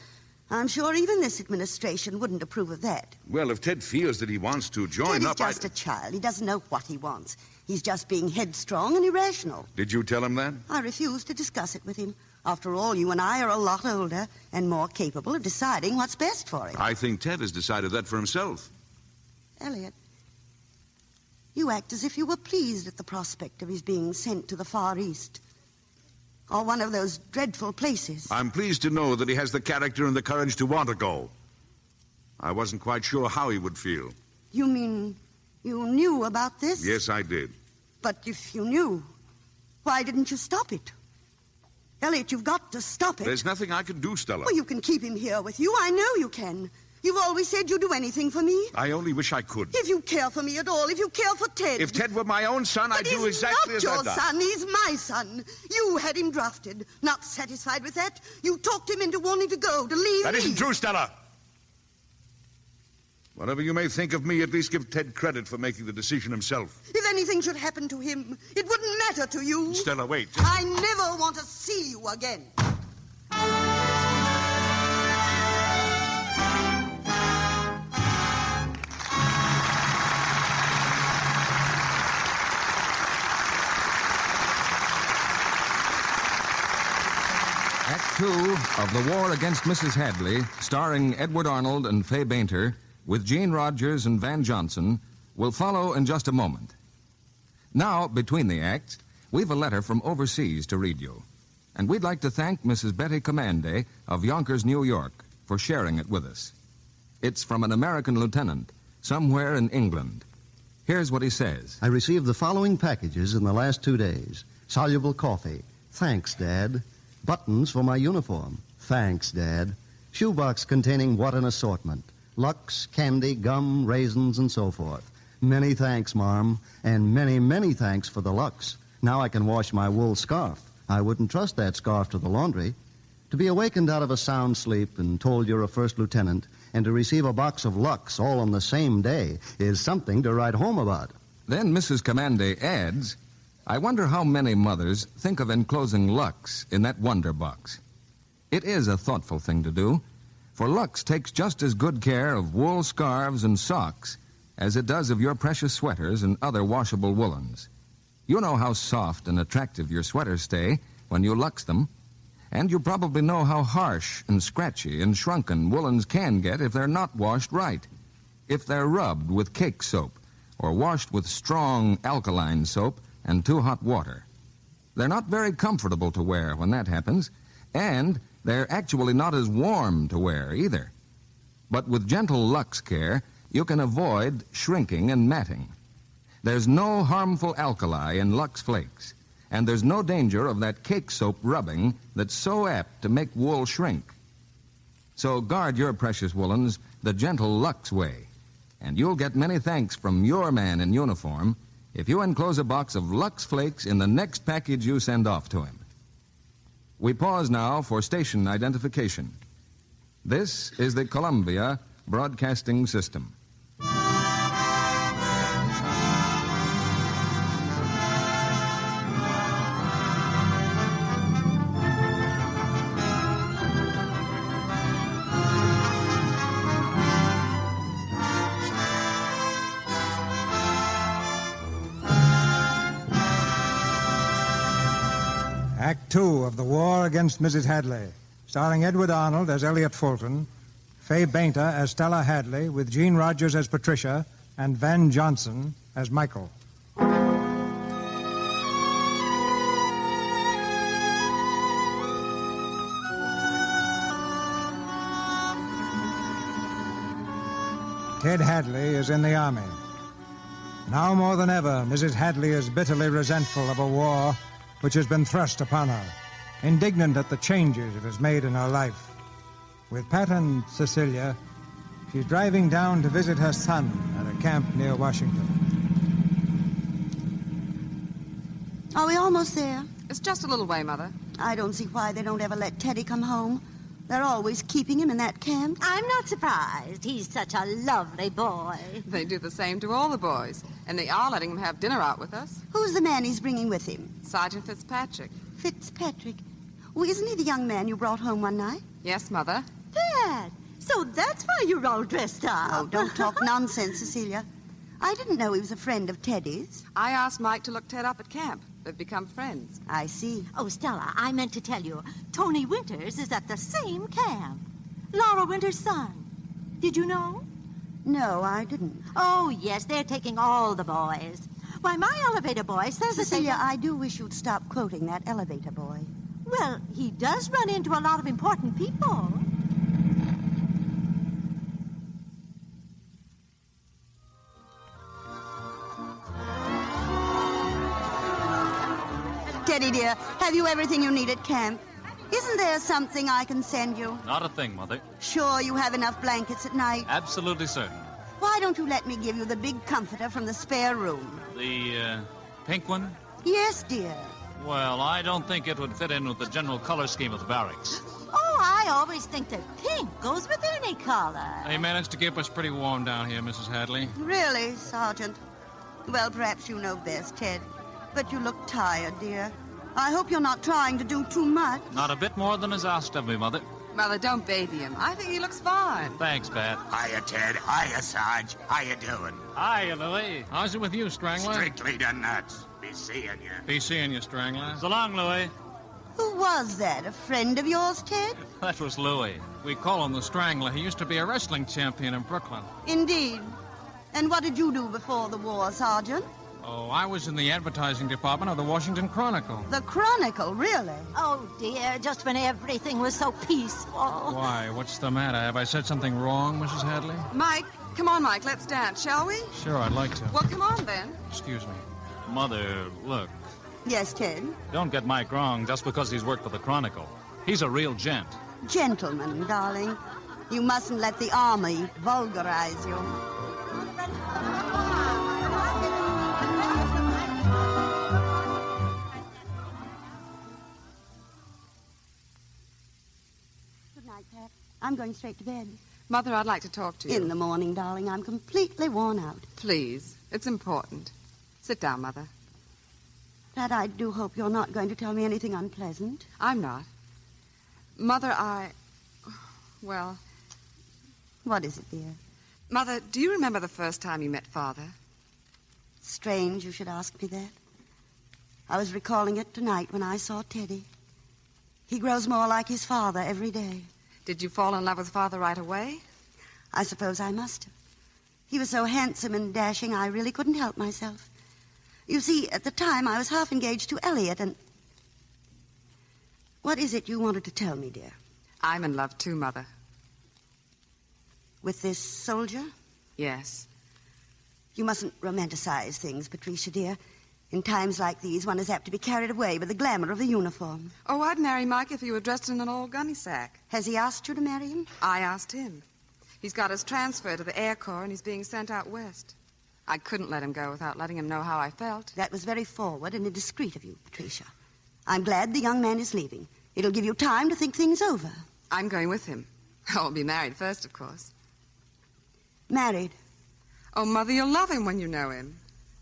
I'm sure even this administration wouldn't approve of that. Well, if Ted feels that he wants to join up... Teddy's just a child. He doesn't know what he wants. He's just being headstrong and irrational. Did you tell him that? I refuse to discuss it with him. After all, you and I are a lot older and more capable of deciding what's best for him. I think Ted has decided that for himself. Elliot, you act as if you were pleased at the prospect of his being sent to the Far East. Or one of those dreadful places. I'm pleased to know that he has the character and the courage to want to go. I wasn't quite sure how he would feel. You mean you knew about this? Yes, I did. But if you knew, why didn't you stop it? Elliot, you've got to stop it. There's nothing I can do, Stella. Well, you can keep him here with you. I know you can. You've always said you'd do anything for me. I only wish I could. If you care for me at all, if you care for Ted. If Ted were my own son, I'd do exactly as I've done. He's not your son, he's my son. You had him drafted. Not satisfied with that, you talked him into wanting to go, to leave That me. isn't true, Stella. Whatever you may think of me, at least give Ted credit for making the decision himself. If anything should happen to him, it wouldn't matter to you. Stella, wait. I never want to see you again. Act 2 of The War Against Mrs. Hadley, starring Edward Arnold and Fay Bainter, with Gene Rogers and Van Johnson, will follow in just a moment. Now, between the acts, we've a letter from overseas to read you. And we'd like to thank Mrs. Betty Commande of Yonkers, New York, for sharing it with us. It's from an American lieutenant, somewhere in England. Here's what he says. I received the following packages in the last 2 days. Soluble coffee. Thanks, Dad. Buttons for my uniform. Thanks, Dad. Shoebox containing what an assortment. Lux, candy, gum, raisins, and so forth. Many thanks, Marm, and many, many thanks for the Lux. Now I can wash my wool scarf. I wouldn't trust that scarf to the laundry. To be awakened out of a sound sleep and told you're a first lieutenant and to receive a box of Lux all on the same day is something to write home about. Then Mrs. Commande adds, I wonder how many mothers think of enclosing Lux in that wonder box. It is a thoughtful thing to do, for Lux takes just as good care of wool scarves and socks as it does of your precious sweaters and other washable woolens. You know how soft and attractive your sweaters stay when you Lux them, and you probably know how harsh and scratchy and shrunken woolens can get if they're not washed right, if they're rubbed with cake soap or washed with strong alkaline soap and too hot water. They're not very comfortable to wear when that happens, and they're actually not as warm to wear either. But with gentle Lux care, you can avoid shrinking and matting. There's no harmful alkali in Lux Flakes, and there's no danger of that cake soap rubbing that's so apt to make wool shrink. So guard your precious woolens the gentle Lux way, and you'll get many thanks from your man in uniform if you enclose a box of Lux Flakes in the next package you send off to him. We pause now for station identification. This is the Columbia Broadcasting System. Act 2 of The War Against Mrs. Hadley, starring Edward Arnold as Elliot Fulton, Fay Bainter as Stella Hadley, with Jean Rogers as Patricia, and Van Johnson as Michael. Ted Hadley is in the army. Now more than ever, Mrs. Hadley is bitterly resentful of a war which has been thrust upon her, indignant at the changes it has made in her life. With Pat and Cecilia, she's driving down to visit her son at a camp near Washington. Are we almost there? It's just a little way, Mother. I don't see why they don't ever let Teddy come home. They're always keeping him in that camp. I'm not surprised. He's such a lovely boy. They do the same to all the boys, and they are letting him have dinner out with us. Who's the man he's bringing with him? Sergeant Fitzpatrick. Fitzpatrick? Oh, isn't he the young man you brought home one night? Yes, Mother. Dad, so that's why you're all dressed up. Oh, don't talk nonsense, Cecilia. I didn't know he was a friend of Teddy's. I asked Mike to look Ted up at camp. They've become friends. I see. Oh, Stella, I meant to tell you, Tony Winters is at the same camp. Laura Winters' son. Did you know? No, I didn't. Oh, yes, they're taking all the boys. Why, my elevator boy says Cecilia, I do wish you'd stop quoting that elevator boy. Well, he does run into a lot of important people. Teddy, dear, have you everything you need at camp? Isn't there something I can send you? Not a thing, Mother. Sure you have enough blankets at night? Absolutely certain. Why don't you let me give you the big comforter from the spare room? The, pink one? Yes, dear. Well, I don't think it would fit in with the general color scheme of the barracks. Oh, I always think that pink goes with any color. They managed to keep us pretty warm down here, Mrs. Hadley. Really, Sergeant? Well, perhaps you know best, Ted. But you look tired, dear. I hope you're not trying to do too much. Not a bit more than is asked of me, Mother. Mother, don't baby him. I think he looks fine. Thanks, Pat. Hiya, Ted. Hiya, Sarge. How you doing? Hiya, Louis. How's it with you, Strangler? Strictly the nuts. Be seeing you. Be seeing you, Strangler. So long, Louis. Who was that? A friend of yours, Ted? That was Louis. We call him the Strangler. He used to be a wrestling champion in Brooklyn. Indeed. And what did you do before the war, Sergeant? Oh, I was in the advertising department of the Washington Chronicle. The Chronicle, really? Oh, dear, just when everything was so peaceful. Why, what's the matter? Have I said something wrong, Mrs. Hadley? Mike, come on, Mike, let's dance, shall we? Sure, I'd like to. Well, come on, then. Excuse me. Mother, look. Yes, Ted? Don't get Mike wrong just because he's worked for the Chronicle. He's a real gent. Gentleman, darling. You mustn't let the army vulgarize you. Good night, Pat. I'm going straight to bed. Mother, I'd like to talk to you. In the morning, darling. I'm completely worn out. Please. It's important. Sit down, Mother. Pat, I do hope you're not going to tell me anything unpleasant. I'm not. Mother, Well... What is it, dear? Mother, do you remember the first time you met Father? Strange you should ask me that. I was recalling it tonight when I saw Teddy. He grows more like his father every day. Did you fall in love with Father right away? I suppose I must have. He was so handsome and dashing, I really couldn't help myself. You see, at the time, I was half engaged to Elliot, and... What is it you wanted to tell me, dear? I'm in love, too, Mother. With this soldier? Yes. You mustn't romanticize things, Patricia, dear. In times like these, one is apt to be carried away with the glamour of the uniform. Oh, I'd marry Mike if he were dressed in an old gunny sack. Has he asked you to marry him? I asked him. He's got his transfer to the Air Corps, and he's being sent out west. I couldn't let him go without letting him know how I felt. That was very forward and indiscreet of you, Patricia. I'm glad the young man is leaving. It'll give you time to think things over. I'm going with him. I'll be married first, of course. Married? Oh, Mother, you'll love him when you know him.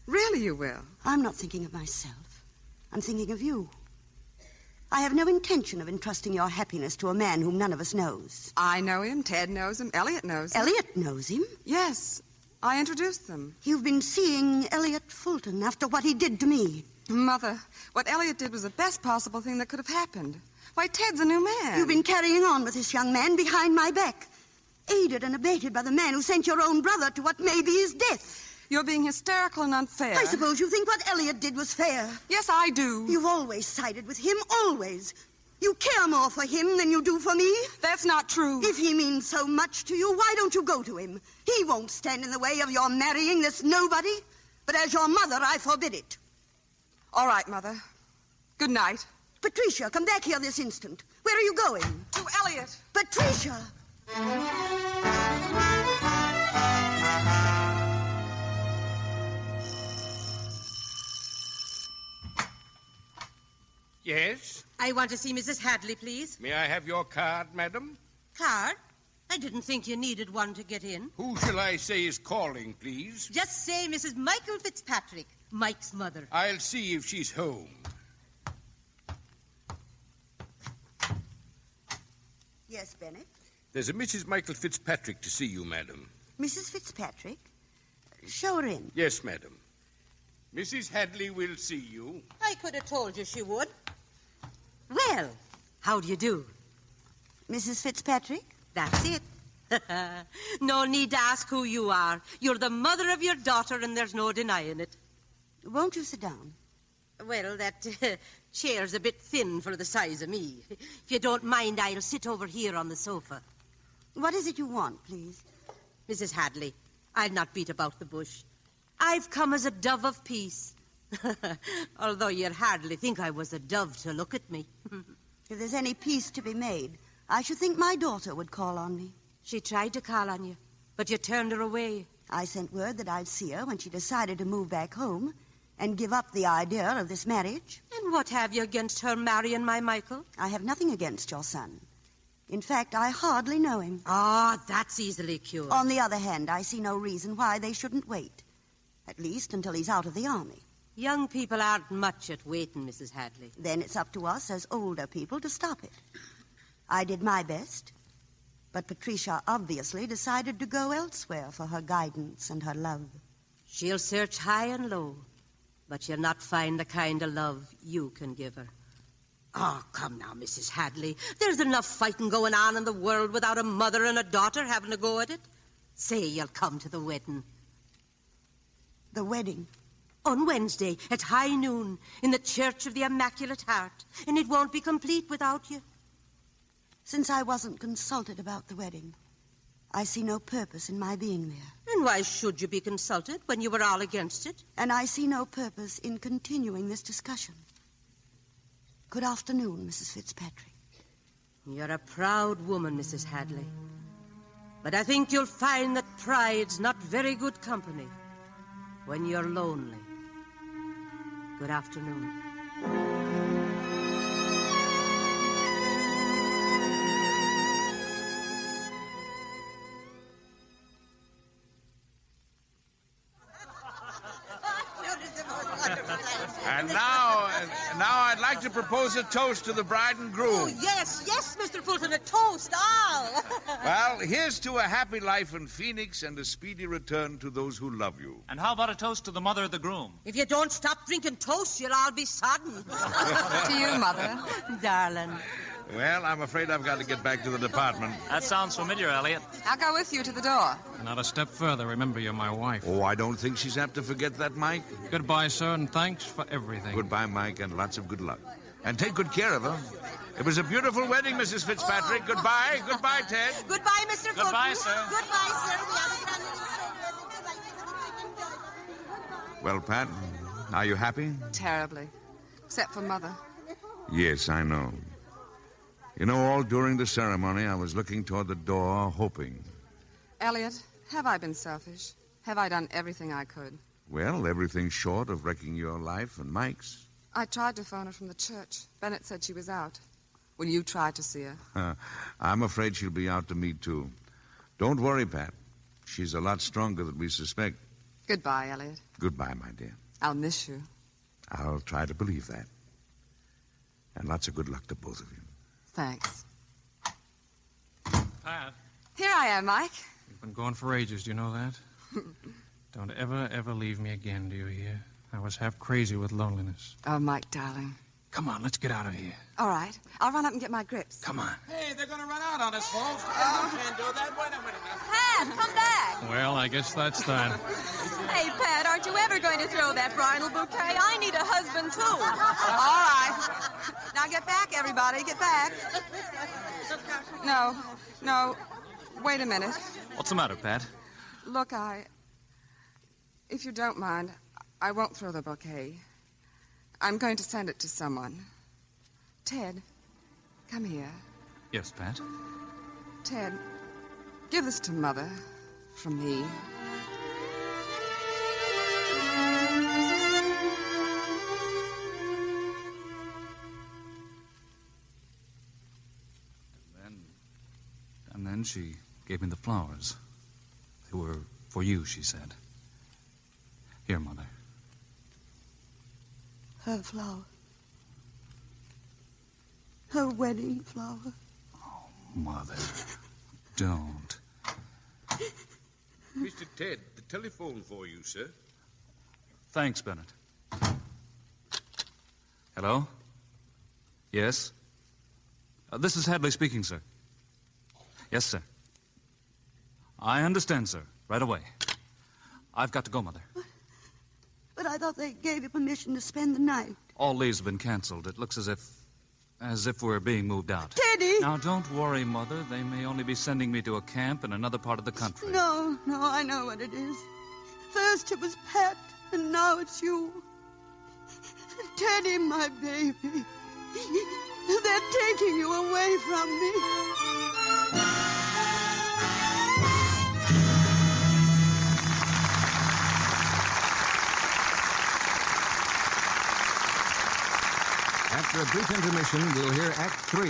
Really, you will. I'm not thinking of myself. I'm thinking of you. I have no intention of entrusting your happiness to a man whom none of us knows. I know him, Ted knows him, Elliot knows him. Elliot knows him? Yes. I introduced them. You've been seeing Elliot Fulton after what he did to me. Mother, what Elliot did was the best possible thing that could have happened. Why, Ted's a new man. You've been carrying on with this young man behind my back, aided and abated by the man who sent your own brother to what may be his death. You're being hysterical and unfair. I suppose you think what Elliot did was fair. Yes, I do. You've always sided with him, always. You care more for him than you do for me. That's not true. If he means so much to you, why don't you go to him? He won't stand in the way of your marrying this nobody. But as your mother, I forbid it. All right, Mother. Good night. Patricia, come back here this instant. Where are you going? To Elliot. Patricia! Yes? I want to see Mrs. Hadley, please. May I have your card, madam? Card? I didn't think you needed one to get in. Who shall I say is calling, please? Just say Mrs. Michael Fitzpatrick, Mike's mother. I'll see if she's home. Yes, Bennett? There's a Mrs. Michael Fitzpatrick to see you, madam. Mrs. Fitzpatrick? Show her in. Yes, madam. Mrs. Hadley will see you. I could have told you she would. Well, how do you do? Mrs. Fitzpatrick? That's it. No need to ask who you are. You're the mother of your daughter, and there's no denying it. Won't you sit down? Well, that chair's a bit thin for the size of me. If you don't mind, I'll sit over here on the sofa. What is it you want, please? Mrs. Hadley, I'll not beat about the bush. I've come as a dove of peace. Although you'd hardly think I was a dove to look at me. If there's any peace to be made, I should think my daughter would call on me. She tried to call on you, but you turned her away. I sent word that I'd see her when she decided to move back home and give up the idea of this marriage. And what have you against her marrying my Michael? I have nothing against your son. In fact, I hardly know him. Ah, that's easily cured. On the other hand, I see no reason why they shouldn't wait. At least until he's out of the army. Young people aren't much at waiting, Mrs. Hadley. Then it's up to us as older people to stop it. I did my best, but Patricia obviously decided to go elsewhere for her guidance and her love. She'll search high and low, but she'll not find the kind of love you can give her. Oh, come now, Mrs. Hadley. There's enough fighting going on in the world without a mother and a daughter having a go at it. Say you'll come to the wedding. The wedding? On Wednesday at high noon in the Church of the Immaculate Heart. And it won't be complete without you. Since I wasn't consulted about the wedding, I see no purpose in my being there. And why should you be consulted when you were all against it? And I see no purpose in continuing this discussion. Good afternoon, Mrs. Fitzpatrick. You're a proud woman, Mrs. Hadley. But I think you'll find that pride's not very good company when you're lonely. Good afternoon. And now like to propose a toast to the bride and groom. Oh, yes, Mr. Fulton, a toast. Oh. Well, here's to a happy life in Phoenix and a speedy return to those who love you. And how about a toast to the mother of the groom? If you don't stop drinking toast, you'll all be sodden. To you, Mother. Darling. Well, I'm afraid I've got to get back to the department. That sounds familiar, Elliot. I'll go with you to the door. Not a step further. Remember, you're my wife. Oh, I don't think she's apt to forget that, Mike. Goodbye, sir, and thanks for everything. Goodbye, Mike, and lots of good luck. And take good care of her. It was a beautiful wedding, Mrs. Fitzpatrick. Goodbye. Goodbye, Ted. Goodbye, Mr. Fulton. Goodbye, sir. Goodbye, sir. Well, Pat, are you happy? Terribly. Except for Mother. Yes, I know. You know, all during the ceremony, I was looking toward the door, hoping. Elliot, have I been selfish? Have I done everything I could? Well, everything short of wrecking your life and Mike's. I tried to phone her from the church. Bennett said she was out. Will you try to see her? I'm afraid she'll be out to meet, too. Don't worry, Pat. She's a lot stronger than we suspect. Goodbye, Elliot. Goodbye, my dear. I'll miss you. I'll try to believe that. And lots of good luck to both of you. Thanks. Pat. Here I am, Mike. You've been gone for ages, do you know that? Don't ever leave me again, do you hear? I was half crazy with loneliness. Oh, Mike, darling. Come on, let's get out of here. All right. I'll run up and get my grips. Come on. Hey, they're going to run out on us, folks. You can't do that. Wait a minute now. Pat, come back. Well, I guess that's that. Hey, Pat, aren't you ever going to throw that bridal bouquet? I need a husband, too. All right. Now get back, everybody. Get back. No. Wait a minute. What's the matter, Pat? Look, if you don't mind, I won't throw the bouquet. I'm going to send it to someone. Ted, come here. Yes, Pat? Ted, give this to Mother from me. And then she gave me the flowers. They were for you, she said. Here, Mother. Her flower. Her wedding flower. Oh, Mother, don't. Mr. Ted, the telephone for you, sir. Thanks, Bennett. Hello? Yes? This is Hadley speaking, sir. Yes, sir. I understand, sir. Right away. I've got to go, Mother. But I thought they gave you permission to spend the night. All leaves have been canceled. It looks as if we're being moved out. Teddy! Now, don't worry, Mother. They may only be sending me to a camp in another part of the country. No, I know what it is. First it was Pat, and now it's you. Teddy, my baby. They're taking you away from me. After a brief intermission, we'll hear Act 3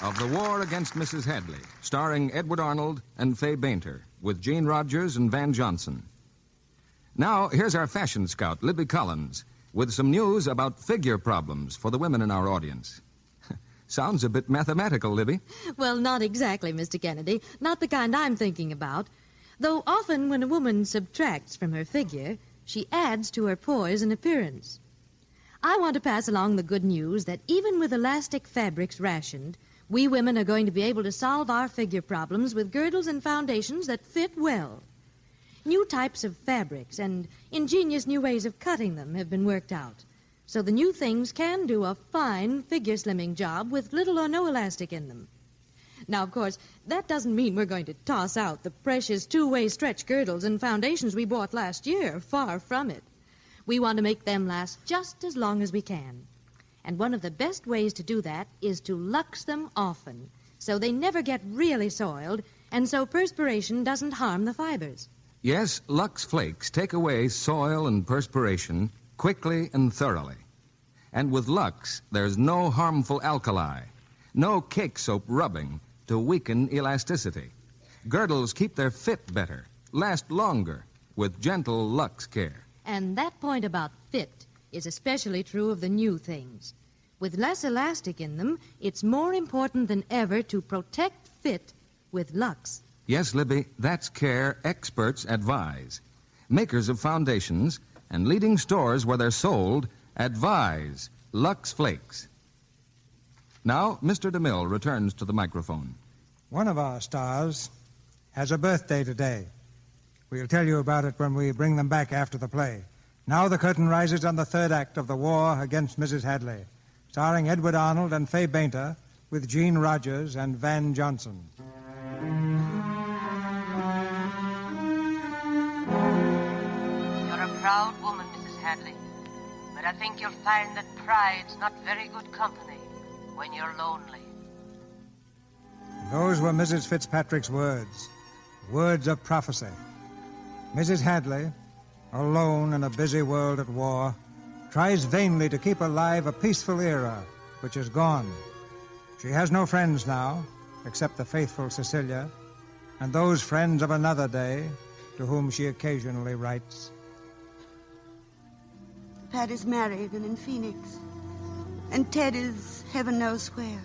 of The War Against Mrs. Hadley, starring Edward Arnold and Fay Bainter, with Gene Rogers and Van Johnson. Now, here's our fashion scout, Libby Collins, with some news about figure problems for the women in our audience. Sounds a bit mathematical, Libby. Well, not exactly, Mr. Kennedy. Not the kind I'm thinking about. Though often when a woman subtracts from her figure, she adds to her poise and appearance. I want to pass along the good news that even with elastic fabrics rationed, we women are going to be able to solve our figure problems with girdles and foundations that fit well. New types of fabrics and ingenious new ways of cutting them have been worked out, so the new things can do a fine figure slimming job with little or no elastic in them. Now, of course, that doesn't mean we're going to toss out the precious two-way stretch girdles and foundations we bought last year. Far from it. We want to make them last just as long as we can. And one of the best ways to do that is to lux them often, so they never get really soiled, and so perspiration doesn't harm the fibers. Yes, Lux Flakes take away soil and perspiration quickly and thoroughly. And with Lux, there's no harmful alkali, no cake soap rubbing to weaken elasticity. Girdles keep their fit better, last longer, with gentle Lux care. And that point about fit is especially true of the new things. With less elastic in them, it's more important than ever to protect fit with Lux. Yes, Libby, that's care experts advise. Makers of foundations and leading stores where they're sold advise Lux Flakes. Now, Mr. DeMille returns to the microphone. One of our stars has a birthday today. We'll tell you about it when we bring them back after the play. Now the curtain rises on the third act of The War Against Mrs. Hadley, starring Edward Arnold and Fay Bainter, with Gene Rogers and Van Johnson. You're a proud woman, Mrs. Hadley, but I think you'll find that pride's not very good company when you're lonely. Those were Mrs. Fitzpatrick's words, words of prophecy. Mrs. Hadley, alone in a busy world at war, tries vainly to keep alive a peaceful era which is gone. She has no friends now, except the faithful Cecilia, and those friends of another day to whom she occasionally writes. Pat is married and in Phoenix, and Ted is heaven knows where.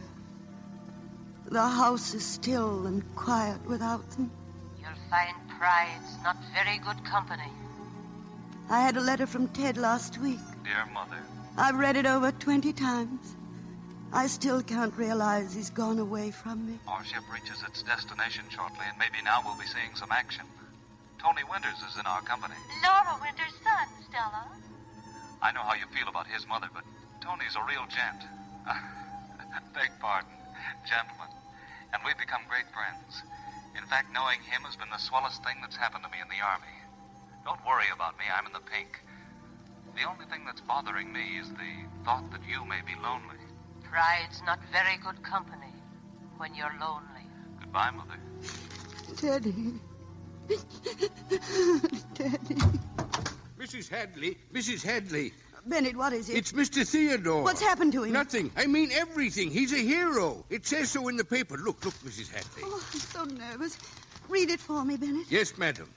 The house is still and quiet without them. You'll find pride's not very good company. I had a letter from Ted last week. Dear Mother. I've read it over 20 times. I still can't realize he's gone away from me. Our ship reaches its destination shortly, and maybe now we'll be seeing some action. Tony Winters is in our company. Laura Winter's son, Stella. I know how you feel about his mother, but Tony's a real gent. Beg pardon, gentleman. And we've become great friends. In fact, knowing him has been the swellest thing that's happened to me in the Army. Don't worry about me, I'm in the pink. The only thing that's bothering me is the thought that you may be lonely. Pride's not very good company when you're lonely. Goodbye, Mother. Teddy. Teddy. Mrs. Hadley, Mrs. Hadley. Bennett, what is it? It's Mr. Theodore. What's happened to him? Nothing. I mean everything. He's a hero. It says so in the paper. Look, Mrs. Hadley. Oh, I'm so nervous. Read it for me, Bennett. Yes, madam.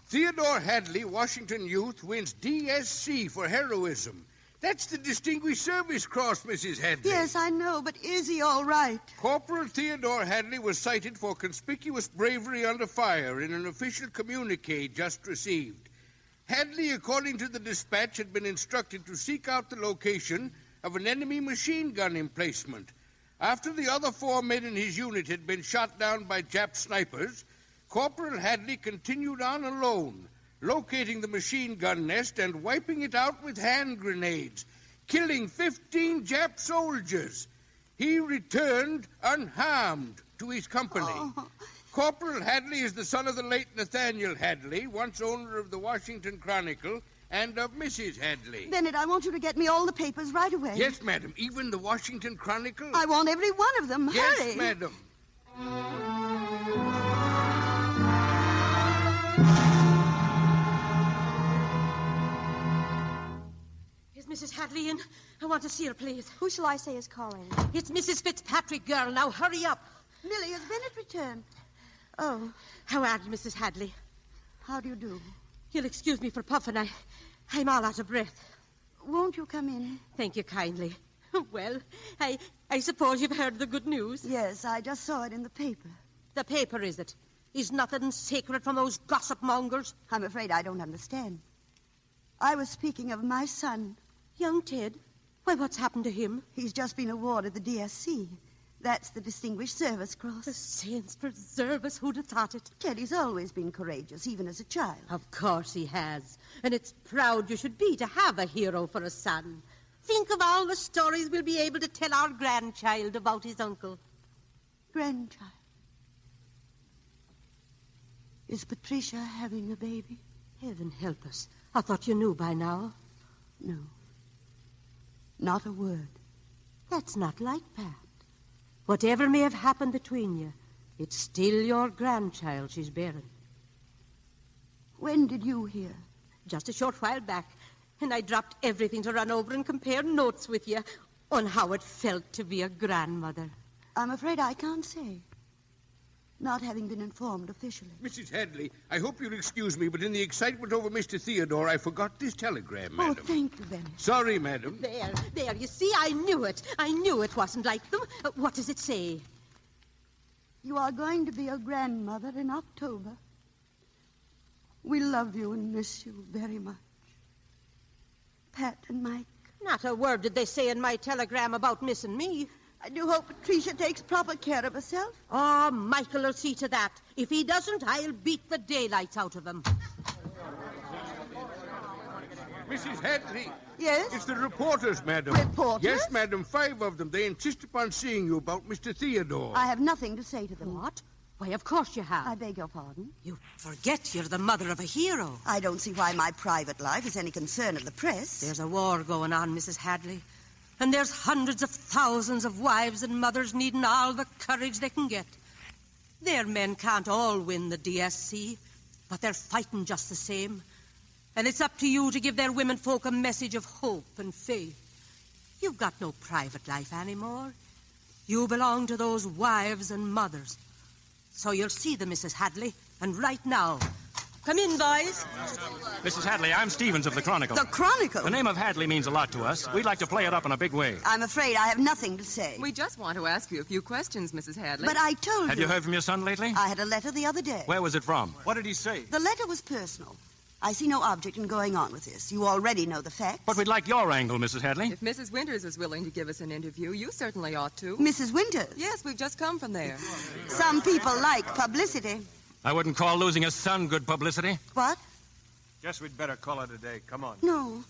Theodore Hadley, Washington youth, wins DSC for heroism. That's the Distinguished Service Cross, Mrs. Hadley. Yes, I know, but is he all right? Corporal Theodore Hadley was cited for conspicuous bravery under fire in an official communique just received. Hadley, according to the dispatch, had been instructed to seek out the location of an enemy machine gun emplacement. After the other 4 men in his unit had been shot down by Jap snipers, Corporal Hadley continued on alone, locating the machine gun nest and wiping it out with hand grenades, killing 15 Jap soldiers. He returned unharmed to his company. Oh. Corporal Hadley is the son of the late Nathaniel Hadley, once owner of the Washington Chronicle, and of Mrs. Hadley. Bennett, I want you to get me all the papers right away. Yes, madam. Even the Washington Chronicle? I want every one of them. Yes, Hurry. madam. Is Mrs. Hadley in? I want to see her, please. Who shall I say is calling? It's Mrs. Fitzpatrick, girl. Now hurry up. Millie, has Bennett returned? Oh. How are you, Mrs. Hadley? How do you do? You'll excuse me for puffing. I'm all out of breath. Won't you come in? Thank you kindly. Well, I suppose you've heard the good news. Yes, I just saw it in the paper. The paper, is it? Is nothing sacred from those gossip mongers? I'm afraid I don't understand. I was speaking of my son. Young Ted? Why, what's happened to him? He's just been awarded the DSC. That's the Distinguished Service Cross. The saints preserve us. Who'd have thought it? Teddy's always been courageous, even as a child. Of course he has. And it's proud you should be to have a hero for a son. Think of all the stories we'll be able to tell our grandchild about his uncle. Grandchild? Is Patricia having a baby? Heaven help us. I thought you knew by now. No. Not a word. That's not like Pat. Whatever may have happened between you, it's still your grandchild she's bearing. When did you hear? Just a short while back. And I dropped everything to run over and compare notes with you on how it felt to be a grandmother. I'm afraid I can't say. not having been informed officially. Mrs. Hadley, I hope you'll excuse me, but in the excitement over Mr. Theodore, I forgot this telegram, madam. Oh, thank you, Benny. Sorry, madam. There, you see, I knew it. I knew it wasn't like them. What does it say? You are going to be a grandmother in October. We love you and miss you very much. Pat and Mike. Not a word did they say in my telegram about missing me. I do hope Patricia takes proper care of herself. Oh, Michael will see to that. If he doesn't, I'll beat the daylights out of him. Mrs. Hadley. Yes? It's the reporters, madam. Reporters? Yes, madam, 5 of them. They insist upon seeing you about Mr. Theodore. I have nothing to say to them. What? Why, of course you have. I beg your pardon? You forget you're the mother of a hero. I don't see why my private life is any concern of the press. There's a war going on, Mrs. Hadley. And there's hundreds of thousands of wives and mothers needing all the courage they can get. Their men can't all win the DSC, but they're fighting just the same. And it's up to you to give their women folk a message of hope and faith. You've got no private life anymore. You belong to those wives and mothers. So you'll see them, Mrs. Hadley, and right now. Come in, boys. Mrs. Hadley, I'm Stevens of the Chronicle. The Chronicle? The name of Hadley means a lot to us. We'd like to play it up in a big way. I'm afraid I have nothing to say. We just want to ask you a few questions, Mrs. Hadley. But I told you. Have you heard from your son lately? I had a letter the other day. Where was it from? What did he say? The letter was personal. I see no object in going on with this. You already know the facts. But we'd like your angle, Mrs. Hadley. If Mrs. Winters is willing to give us an interview, you certainly ought to. Mrs. Winters? Yes, we've just come from there. Some people like publicity. I wouldn't call losing a son good publicity. What? Guess we'd better call it a day. Come on. No,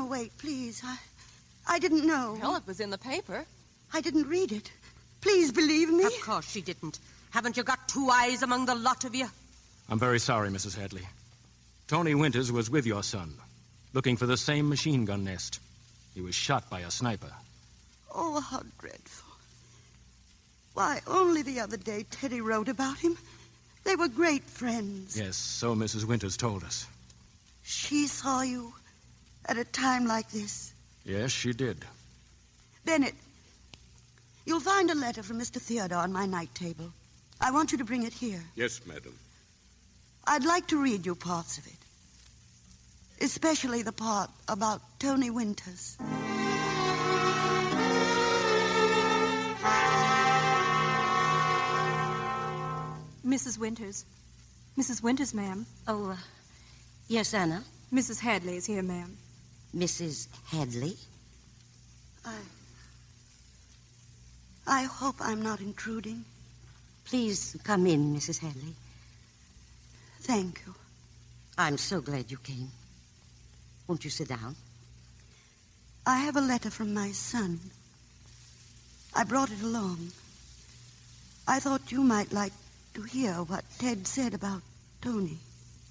wait, please. I didn't know. Well, it was in the paper. I didn't read it. Please believe me. Of course she didn't. Haven't you got 2 eyes among the lot of you? I'm very sorry, Mrs. Hadley. Tony Winters was with your son, looking for the same machine gun nest. He was shot by a sniper. Oh, how dreadful. Why, only the other day Teddy wrote about him. They were great friends. Yes, so Mrs. Winters told us. She saw you at a time like this. Yes, she did. Bennett, you'll find a letter from Mr. Theodore on my night table. I want you to bring it here. Yes, madam. I'd like to read you parts of it. Especially the part about Tony Winters. Mrs. Winters. Mrs. Winters, ma'am. Oh, yes, Anna? Mrs. Hadley is here, ma'am. Mrs. Hadley? I hope I'm not intruding. Please come in, Mrs. Hadley. Thank you. I'm so glad you came. Won't you sit down? I have a letter from my son. I brought it along. I thought you might like to hear what Ted said about Tony.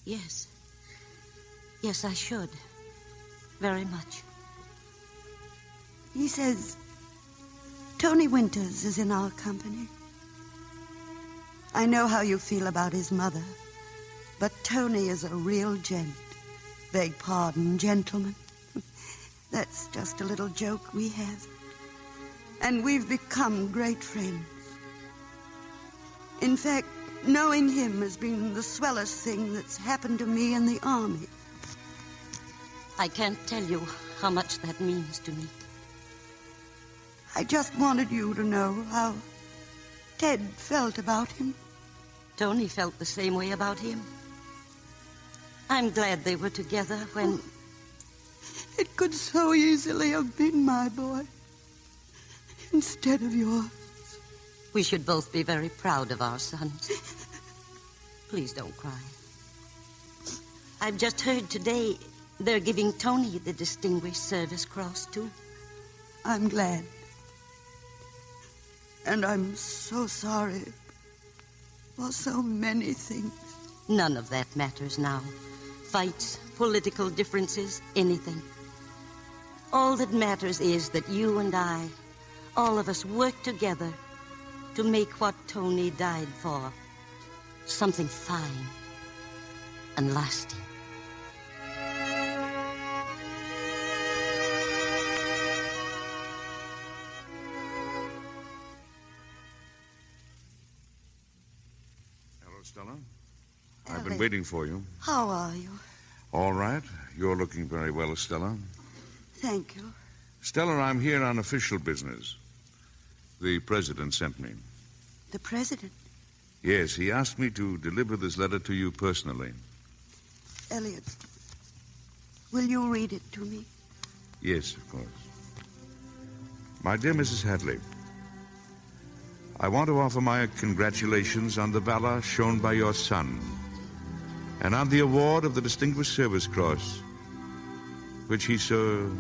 Yes. Yes, I should. Very much. He says Tony Winters is in our company. I know how you feel about his mother, but Tony is a real gent. Beg pardon, gentlemen. That's just a little joke we have. And we've become great friends. In fact, knowing him has been the swellest thing that's happened to me in the army. I can't tell you how much that means to me. I just wanted you to know how Ted felt about him. Tony felt the same way about him. I'm glad they were together when... It could so easily have been my boy instead of yours. We should both be very proud of our sons. Please don't cry. I've just heard today they're giving Tony the Distinguished Service Cross, too. I'm glad. And I'm so sorry for so many things. None of that matters now. Fights, political differences, anything. All that matters is that you and I, all of us, work together to make what Tony died for something fine and lasting. Hello, Stella. I've been waiting for you. How are you? All right. You're looking very well, Stella. Thank you. Stella, I'm here on official business. The president sent me. The president? Yes, he asked me to deliver this letter to you personally. Elliot, will you read it to me? Yes, of course. My dear Mrs. Hadley, I want to offer my congratulations on the valor shown by your son and on the award of the Distinguished Service Cross, which he so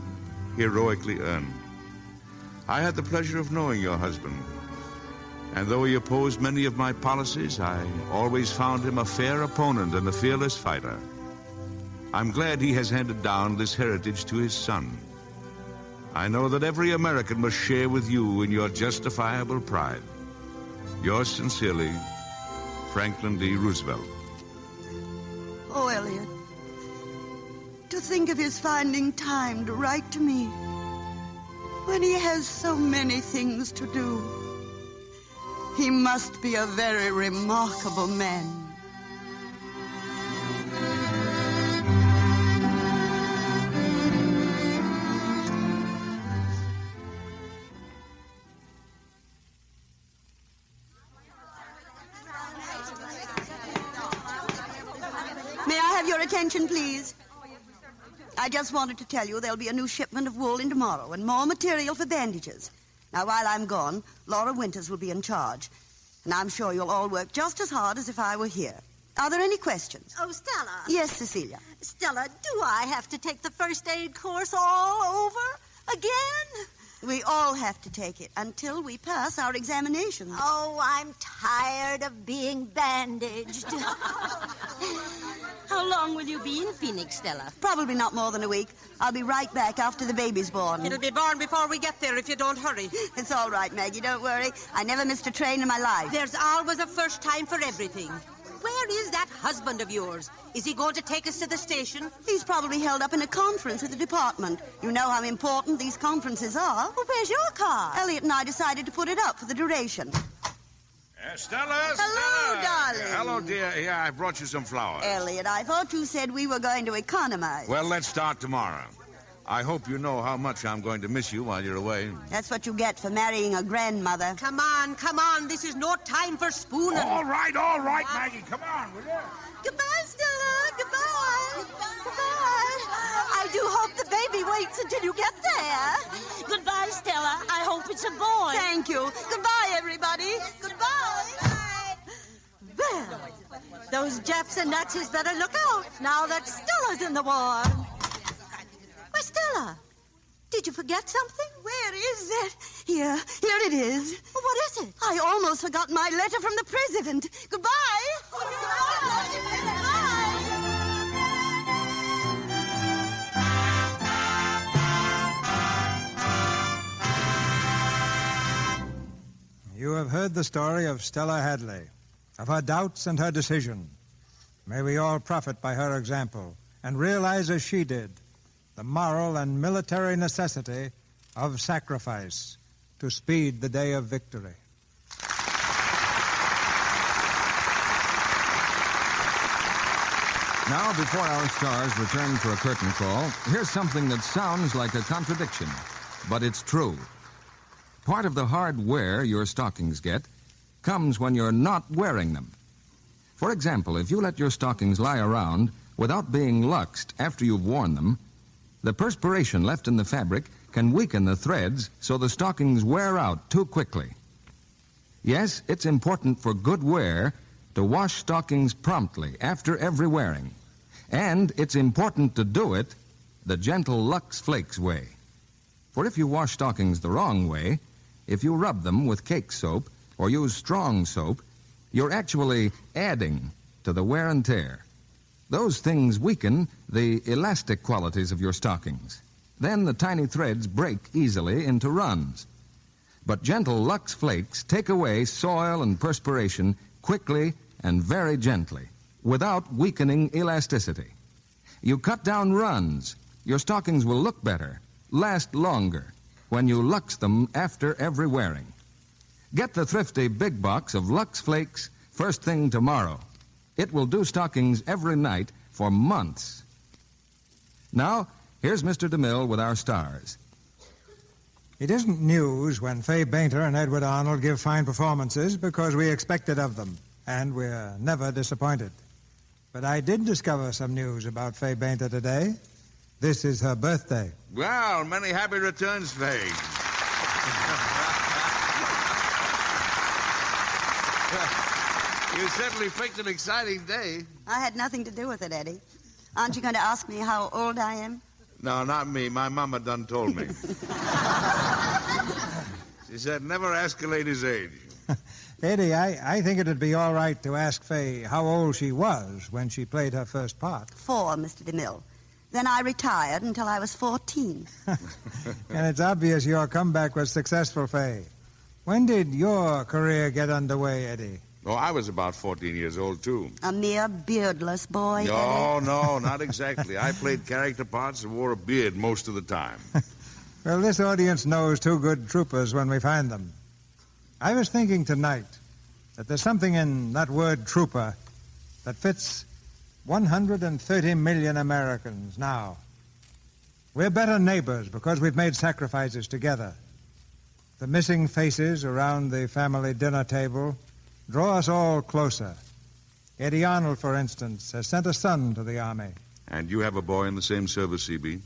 heroically earned. I had the pleasure of knowing your husband, and though he opposed many of my policies, I always found him a fair opponent and a fearless fighter. I'm glad he has handed down this heritage to his son. I know that every American must share with you in your justifiable pride. Yours sincerely, Franklin D. Roosevelt. Oh, Elliot, to think of his finding time to write to me when he has so many things to do. He must be a very remarkable man. May I have your attention, please? I just wanted to tell you there'll be a new shipment of wool in tomorrow and more material for bandages. Now, while I'm gone, Laura Winters will be in charge. And I'm sure you'll all work just as hard as if I were here. Are there any questions? Oh, Stella. Yes, Cecilia. Stella, do I have to take the first aid course all over again? We all have to take it until we pass our examinations. Oh, I'm tired of being bandaged. How long will you be in Phoenix, Stella? Probably not more than a week. I'll be right back after the baby's born. It'll be born before we get there if you don't hurry. It's all right, Maggie. Don't worry. I never missed a train in my life. There's always a first time for everything. Where is that husband of yours? Is he going to take us to the station? He's probably held up in a conference with the department. You know how important these conferences are. Well, where's your car? Elliot and I decided to put it up for the duration. Stella! Hello, darling. Hello, dear. Yeah, I brought you some flowers. Elliot, I thought you said we were going to economize. Well, let's start tomorrow. I hope you know how much I'm going to miss you while you're away. That's what you get for marrying a grandmother. Come on, come on. This is no time for spooning. All right, Maggie. Come on, will you? Goodbye, Stella. Goodbye. Goodbye. I do hope the baby waits until you get there. Goodbye, Stella. I hope it's a boy. Thank you. Goodbye, everybody. Goodbye. Well, those Japs and Nazis better look out now that Stella's in the war. Why, Stella, did you forget something? Where is it? Here it is. What is it? I almost forgot my letter from the president. Goodbye. You have heard the story of Stella Hadley, of her doubts and her decision. May we all profit by her example and realize as she did the moral and military necessity of sacrifice to speed the day of victory. Now, before our stars return for a curtain call, here's something that sounds like a contradiction, but it's true. Part of the hard wear your stockings get comes when you're not wearing them. For example, if you let your stockings lie around without being luxed after you've worn them, the perspiration left in the fabric can weaken the threads so the stockings wear out too quickly. Yes, it's important for good wear to wash stockings promptly after every wearing. And it's important to do it the gentle Lux Flakes way. For if you wash stockings the wrong way, if you rub them with cake soap or use strong soap, you're actually adding to the wear and tear. Those things weaken the elastic qualities of your stockings. Then the tiny threads break easily into runs. But gentle Lux Flakes take away soil and perspiration quickly and very gently, without weakening elasticity. You cut down runs. Your stockings will look better, last longer, when you Lux them after every wearing. Get the thrifty big box of Lux Flakes first thing tomorrow. It will do stockings every night for months. Now, here's Mr. DeMille with our stars. It isn't news when Fay Bainter and Edward Arnold give fine performances because we expect it of them, and we're never disappointed. But I did discover some news about Fay Bainter today. This is her birthday. Well, many happy returns, Fay. You certainly picked an exciting day. I had nothing to do with it, Eddie. Aren't you going to ask me how old I am? No, not me. My mama done told me. She said never ask a lady's age. Eddie, I think it'd be all right to ask Fay how old she was when she played her first part. 4, Mr. DeMille. Then I retired until I was 14. And it's obvious your comeback was successful, Fay. When did your career get underway, Eddie? Oh, I was about 14 years old, too. A mere beardless boy, No, Eddie. no, not exactly. I played character parts and wore a beard most of the time. Well, this audience knows 2 good troopers when we find them. I was thinking tonight that there's something in that word trooper that fits 130 million Americans now. We're better neighbors because we've made sacrifices together. The missing faces around the family dinner table draw us all closer. Eddie Arnold, for instance, has sent a son to the Army. And you have a boy in the same service, CB?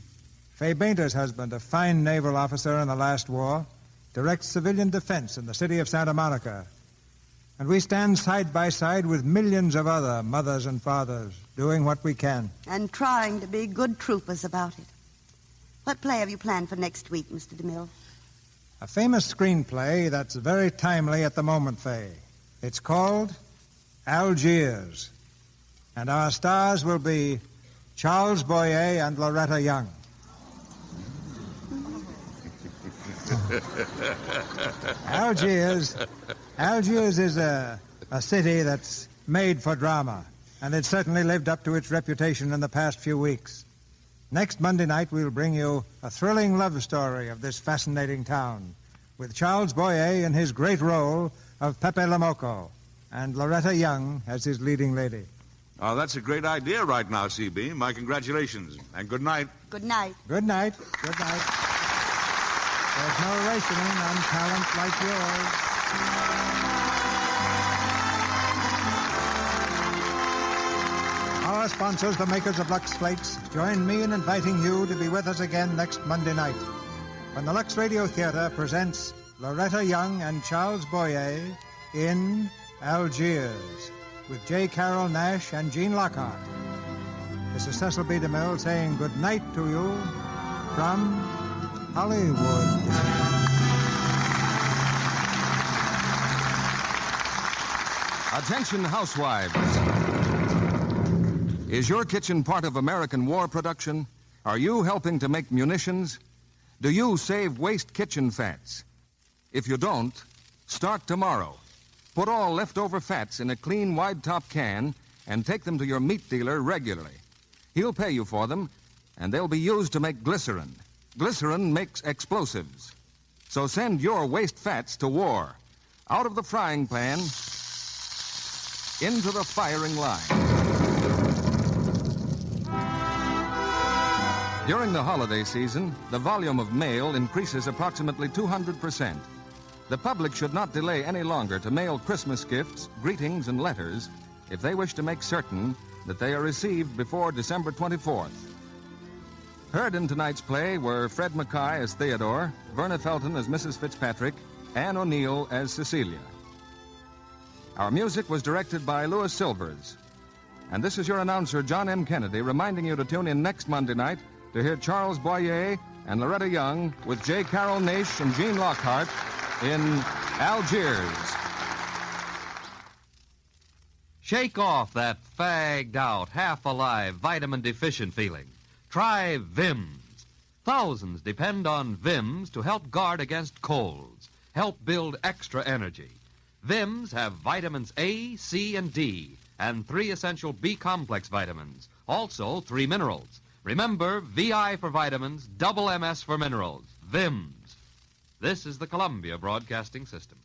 Fay Bainter's husband, a fine naval officer in the last war, directs civilian defense in the city of Santa Monica. And we stand side by side with millions of other mothers and fathers doing what we can. And trying to be good troopers about it. What play have you planned for next week, Mr. DeMille? A famous screenplay that's very timely at the moment, Fay. It's called Algiers. And our stars will be Charles Boyer and Loretta Young. Algiers is a city that's made for drama, and it's certainly lived up to its reputation in the past few weeks. Next Monday night, we'll bring you a thrilling love story of this fascinating town, with Charles Boyer in his great role of Pepe Lamoco, and Loretta Young as his leading lady. Oh, that's a great idea right now, CB. My congratulations, and good night. Good night. Good night. Good night. There's no rationing on talent like yours. Our sponsors, the makers of Lux Flakes, join me in inviting you to be with us again next Monday night when the Lux Radio Theatre presents Loretta Young and Charles Boyer in Algiers with J. Carole Nash and Jean Lockhart. This is Cecil B. DeMille saying good night to you from Hollywood. Attention, housewives. Is your kitchen part of American war production? Are you helping to make munitions? Do you save waste kitchen fats? If you don't, start tomorrow. Put all leftover fats in a clean, wide-top can and take them to your meat dealer regularly. He'll pay you for them, and they'll be used to make glycerin. Glycerin makes explosives. So send your waste fats to war. Out of the frying pan, into the firing line. During the holiday season, the volume of mail increases approximately 200%. The public should not delay any longer to mail Christmas gifts, greetings, and letters if they wish to make certain that they are received before December 24th. Heard in tonight's play were Fred Mackay as Theodore, Verna Felton as Mrs. Fitzpatrick, Anne O'Neill as Cecilia. Our music was directed by Louis Silvers. And this is your announcer, John M. Kennedy, reminding you to tune in next Monday night to hear Charles Boyer and Loretta Young with J. Carole Nash and Jean Lockhart in Algiers. Shake off that fagged out, half-alive, vitamin-deficient feeling. Try Vims. Thousands depend on Vims to help guard against colds, help build extra energy. Vims have vitamins A, C, and D, and 3 essential B-complex vitamins, also 3 minerals. Remember, VI for vitamins, double MS for minerals. Vims. This is the Columbia Broadcasting System.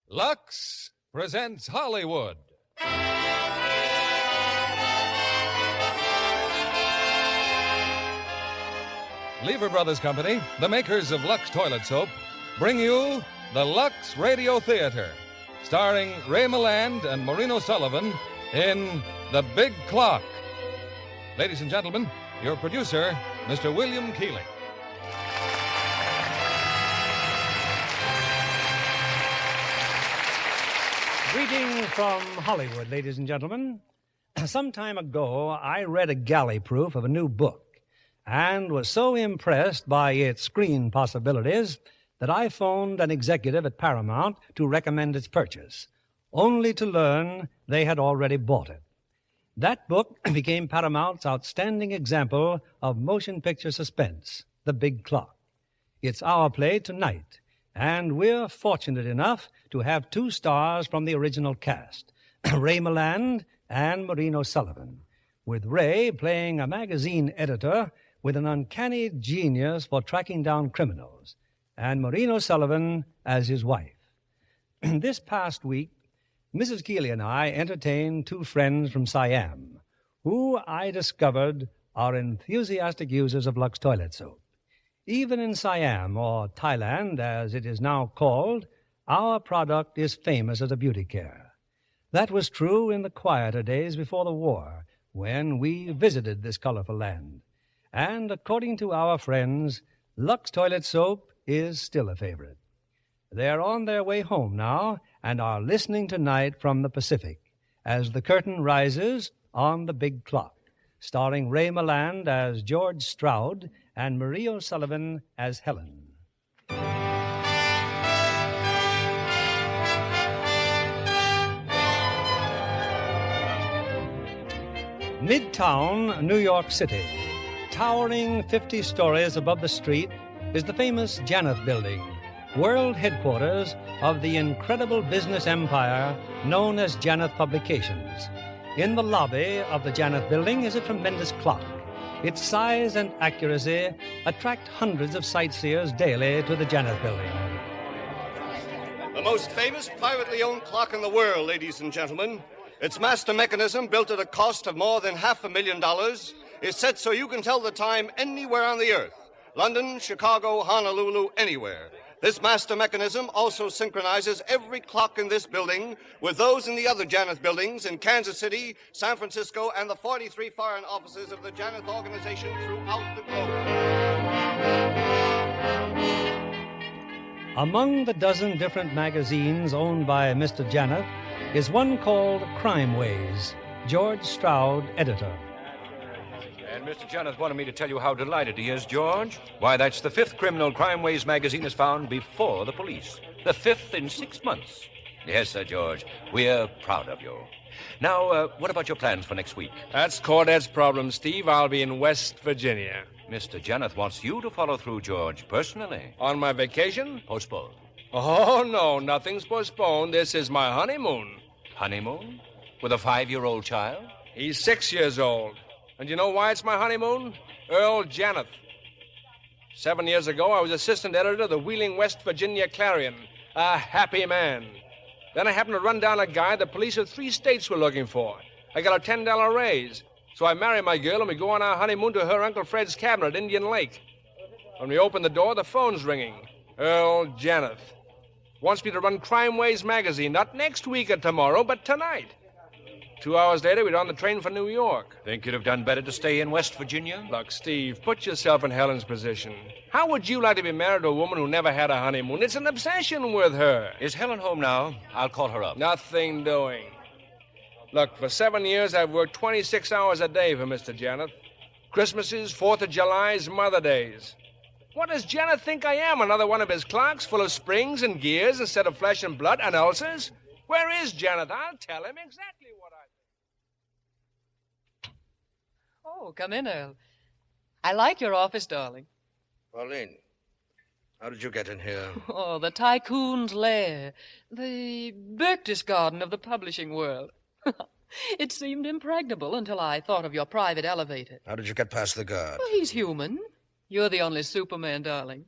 Lux presents Hollywood. Lever Brothers Company, the makers of Lux Toilet Soap, bring you the Lux Radio Theatre, starring Ray Milland and Maureen O'Sullivan in The Big Clock. Ladies and gentlemen, your producer, Mr. William Keeling. Greetings from Hollywood, ladies and gentlemen. Some time ago, I read a galley proof of a new book and was so impressed by its screen possibilities that I phoned an executive at Paramount to recommend its purchase, only to learn they had already bought it. That book became Paramount's outstanding example of motion picture suspense, The Big Clock. It's our play tonight, and we're fortunate enough to have 2 stars from the original cast, Ray Milland and Maureen O'Sullivan, with Ray playing a magazine editor with an uncanny genius for tracking down criminals, and Maureen O'Sullivan as his wife. This past week, Mrs. Keeley and I entertained 2 friends from Siam, who I discovered are enthusiastic users of Lux Toilet Soap. Even in Siam, or Thailand as it is now called, our product is famous as a beauty care. That was true in the quieter days before the war, when we visited this colorful land. And according to our friends, Lux Toilet Soap is still a favorite. They're on their way home now and are listening tonight from the Pacific as the curtain rises on The Big Clock, starring Ray Milland as George Stroud and Marie O'Sullivan as Helen. Midtown, New York City. Towering 50 stories above the street is the famous Janeth Building, world headquarters of the incredible business empire known as Janeth Publications. In the lobby of the Janeth Building is a tremendous clock. Its size and accuracy attract hundreds of sightseers daily to the Janeth Building. The most famous privately owned clock in the world, ladies and gentlemen. Its master mechanism, built at a cost of more than $500,000, is set so you can tell the time anywhere on the earth. London, Chicago, Honolulu, anywhere. This master mechanism also synchronizes every clock in this building with those in the other Janeth buildings in Kansas City, San Francisco, and the 43 foreign offices of the Janeth organization throughout the globe. Among the dozen different magazines owned by Mr. Janeth is one called Crime Ways, George Stroud, editor. And Mr. Janeth wanted me to tell you how delighted he is, George. Why, that's the 5th criminal Crime Ways magazine is found before the police. The 5th in 6 months. Yes, Sir George. We're proud of you. Now, what about your plans for next week? That's Cordet's problem, Steve. I'll be in West Virginia. Mr. Janeth wants you to follow through, George, personally. On my vacation? Postponed. Oh, no, nothing's postponed. This is my honeymoon. Honeymoon? With a 5-year-old child? He's 6 years old. And you know why it's my honeymoon? Earl Janeth. 7 years ago, I was assistant editor of the Wheeling, West Virginia Clarion. A happy man. Then I happened to run down a guy the police of 3 states were looking for. I got a $10 raise. So I marry my girl and we go on our honeymoon to her Uncle Fred's cabin at Indian Lake. When we open the door, the phone's ringing. Earl Janeth wants me to run Crime Ways magazine, not next week or tomorrow, but tonight. 2 hours later, we're on the train for New York. Think you'd have done better to stay in West Virginia? Look, Steve, put yourself in Helen's position. How would you like to be married to a woman who never had a honeymoon? It's an obsession with her. Is Helen home now? I'll call her up. Nothing doing. Look, for 7 years, I've worked 26 hours a day for Mr. Janeth. Christmases, 4th of July's, Mother Days. What does Janeth think I am, another one of his clocks full of springs and gears instead of flesh and blood and ulcers? Where is Janeth? I'll tell him exactly what I think. Oh, come in, Earl. I like your office, darling. Pauline, how did you get in here? Oh, the tycoon's lair. The Berchtesgaden of the publishing world. It seemed impregnable until I thought of your private elevator. How did you get past the guard? Well, he's human. You're the only Superman, darling.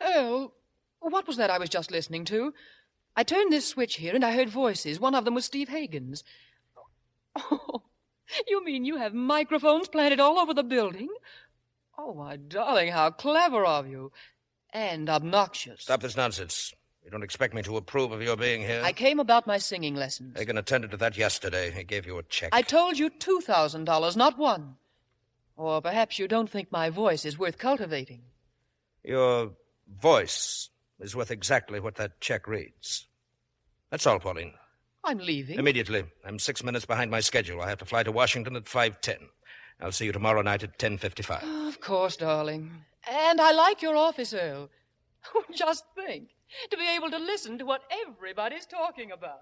Earl, what was that I was just listening to? I turned this switch here and I heard voices. One of them was Steve Hagen's. Oh, you mean you have microphones planted all over the building? Oh, my darling, how clever of you. And obnoxious. Stop this nonsense. You don't expect me to approve of your being here? I came about my singing lessons. Hagen attended to that yesterday. He gave you a check. I told you $2,000, not one. Or perhaps you don't think my voice is worth cultivating. Your voice is worth exactly what that check reads. That's all, Pauline. I'm leaving. Immediately. I'm 6 minutes behind my schedule. I have to fly to Washington at 5:10. I'll see you tomorrow night at 10:55. Oh, of course, darling. And I like your office, Earl. Just think, to be able to listen to what everybody's talking about.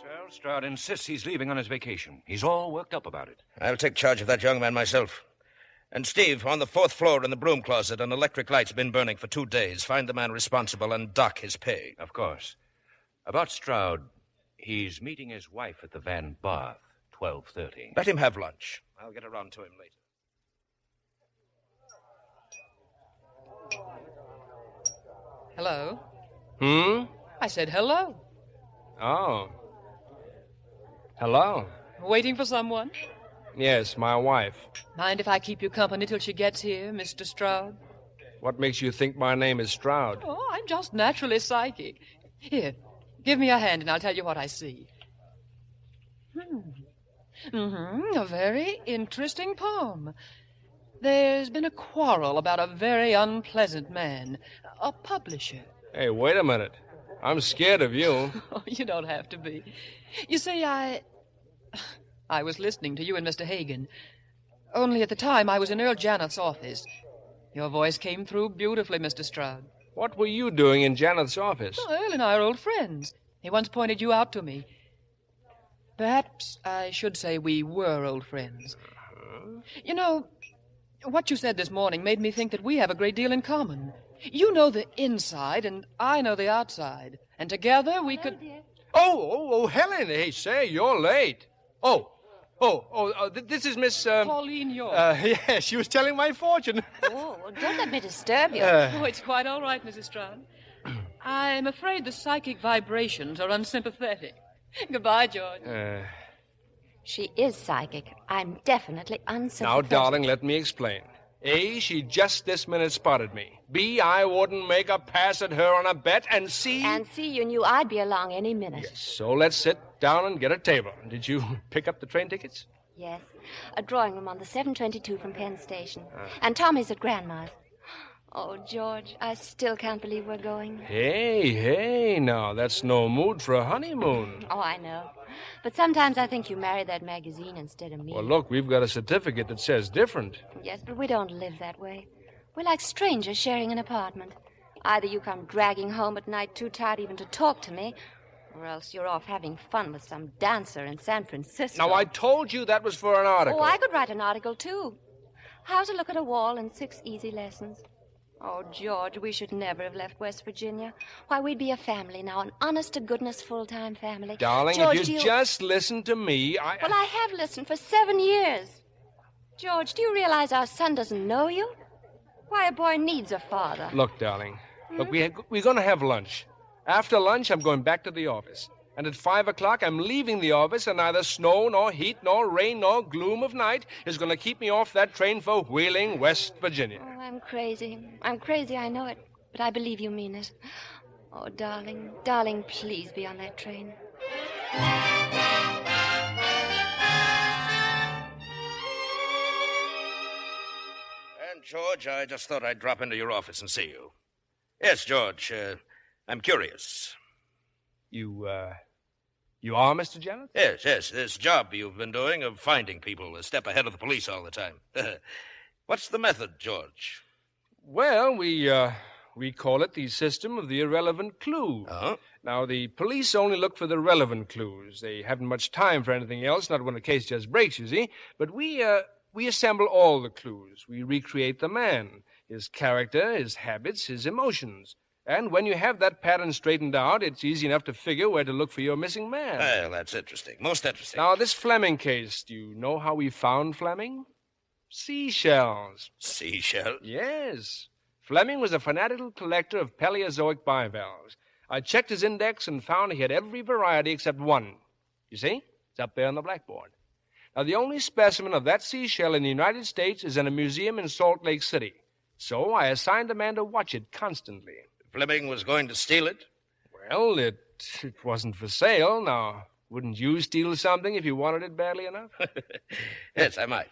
Earl Stroud insists he's leaving on his vacation. He's all worked up about it. I'll take charge of that young man myself. And Steve, on the 4th floor in the broom closet, an electric light's been burning for 2 days. Find the man responsible and dock his pay. Of course. About Stroud, he's meeting his wife at the Van Bath, 12:30. Let him have lunch. I'll get around to him later. Hello? I said hello. Oh. Hello? Waiting for someone? Yes, my wife. Mind if I keep you company till she gets here, Mr. Stroud? What makes you think my name is Stroud? Oh, I'm just naturally psychic. Here, give me a hand and I'll tell you what I see. A very interesting poem. There's been a quarrel about a very unpleasant man, a publisher. Hey, wait a minute. I'm scared of you. Oh, you don't have to be. You see, I was listening to you and Mr. Hagen. Only at the time I was in Earl Janeth's office. Your voice came through beautifully, Mr. Stroud. What were you doing in Janeth's office? Oh, Earl and I are old friends. He once pointed you out to me. Perhaps I should say we were old friends. You know, what you said this morning made me think that we have a great deal in common. You know the inside, and I know the outside. And together we could... Oh, Helen. Hey, say, you're late. This is Miss... Pauline York. Yes, she was telling my fortune. Oh, don't let me disturb you. Oh, it's quite all right, Mrs. Stroud. I'm afraid the psychic vibrations are unsympathetic. Goodbye, George. She is psychic. I'm definitely unsympathetic. Now, darling, let me explain. A, she just this minute spotted me. B, I wouldn't make a pass at her on a bet. And C... And C, you knew I'd be along any minute. Yes, so let's sit down and get a table. Did you pick up the train tickets? Yes. A drawing room on the 7:22 from Penn Station. And Tommy's at Grandma's. Oh, George, I still can't believe we're going. Hey, now, that's no mood for a honeymoon. Oh, I know. But sometimes I think you married that magazine instead of me. Well, look, we've got a certificate that says different. Yes, but we don't live that way. We're like strangers sharing an apartment. Either you come dragging home at night too tired even to talk to me, or else you're off having fun with some dancer in San Francisco. Now, I told you that was for an article. Oh, I could write an article, too. How to look at a wall in 6 easy lessons. Oh, George, we should never have left West Virginia. Why, we'd be a family now, an honest-to-goodness full-time family. Darling, George, if you just listen to me, Well, I have listened for 7 years. George, do you realize our son doesn't know you? Why, a boy needs a father. Look, darling, look, we're going to have lunch. After lunch, I'm going back to the office. And at 5 o'clock, I'm leaving the office, and neither snow, nor heat, nor rain, nor gloom of night is going to keep me off that train for Wheeling, West Virginia. Oh, I'm crazy. I'm crazy, I know it. But I believe you mean it. Oh, darling, darling, please be on that train. And, George, I just thought I'd drop into your office and see you. Yes, George, I'm curious. You are Mr. Janeth? Yes, this job you've been doing of finding people a step ahead of the police all the time. What's the method, George? Well, we call it the system of the irrelevant clue. Oh? Now, the police only look for the relevant clues. They haven't much time for anything else, not when a case just breaks, you see. But we assemble all the clues. We recreate the man, his character, his habits, his emotions. And when you have that pattern straightened out, it's easy enough to figure where to look for your missing man. Well, that's interesting. Most interesting. Now, this Fleming case, do you know how we found Fleming? Seashells. Seashells? Yes. Fleming was a fanatical collector of Paleozoic bivalves. I checked his index and found he had every variety except one. You see? It's up there on the blackboard. Now, the only specimen of that seashell in the United States is in a museum in Salt Lake City. So I assigned a man to watch it constantly. Fleming was going to steal it? Well, it wasn't for sale. Now, wouldn't you steal something if you wanted it badly enough? Yes, I might.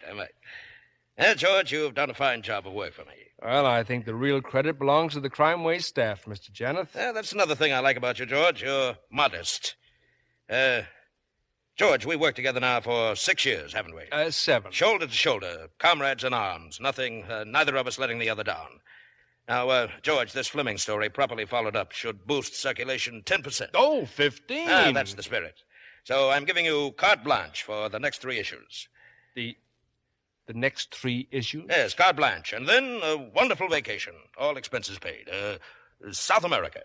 George, you've done a fine job of work for me. Well, I think the real credit belongs to the Crime Wave staff, Mr. Janeth. That's another thing I like about you, George. You're modest. George, we've worked together now for 6 years, haven't we? 7. Shoulder to shoulder, comrades in arms. Neither of us letting the other down. Now, George, this Fleming story, properly followed up, should boost circulation 10%. Oh, 15. That's the spirit. So I'm giving you carte blanche for the next 3 issues. The next 3 issues? Yes, carte blanche. And then a wonderful vacation. All expenses paid. South America.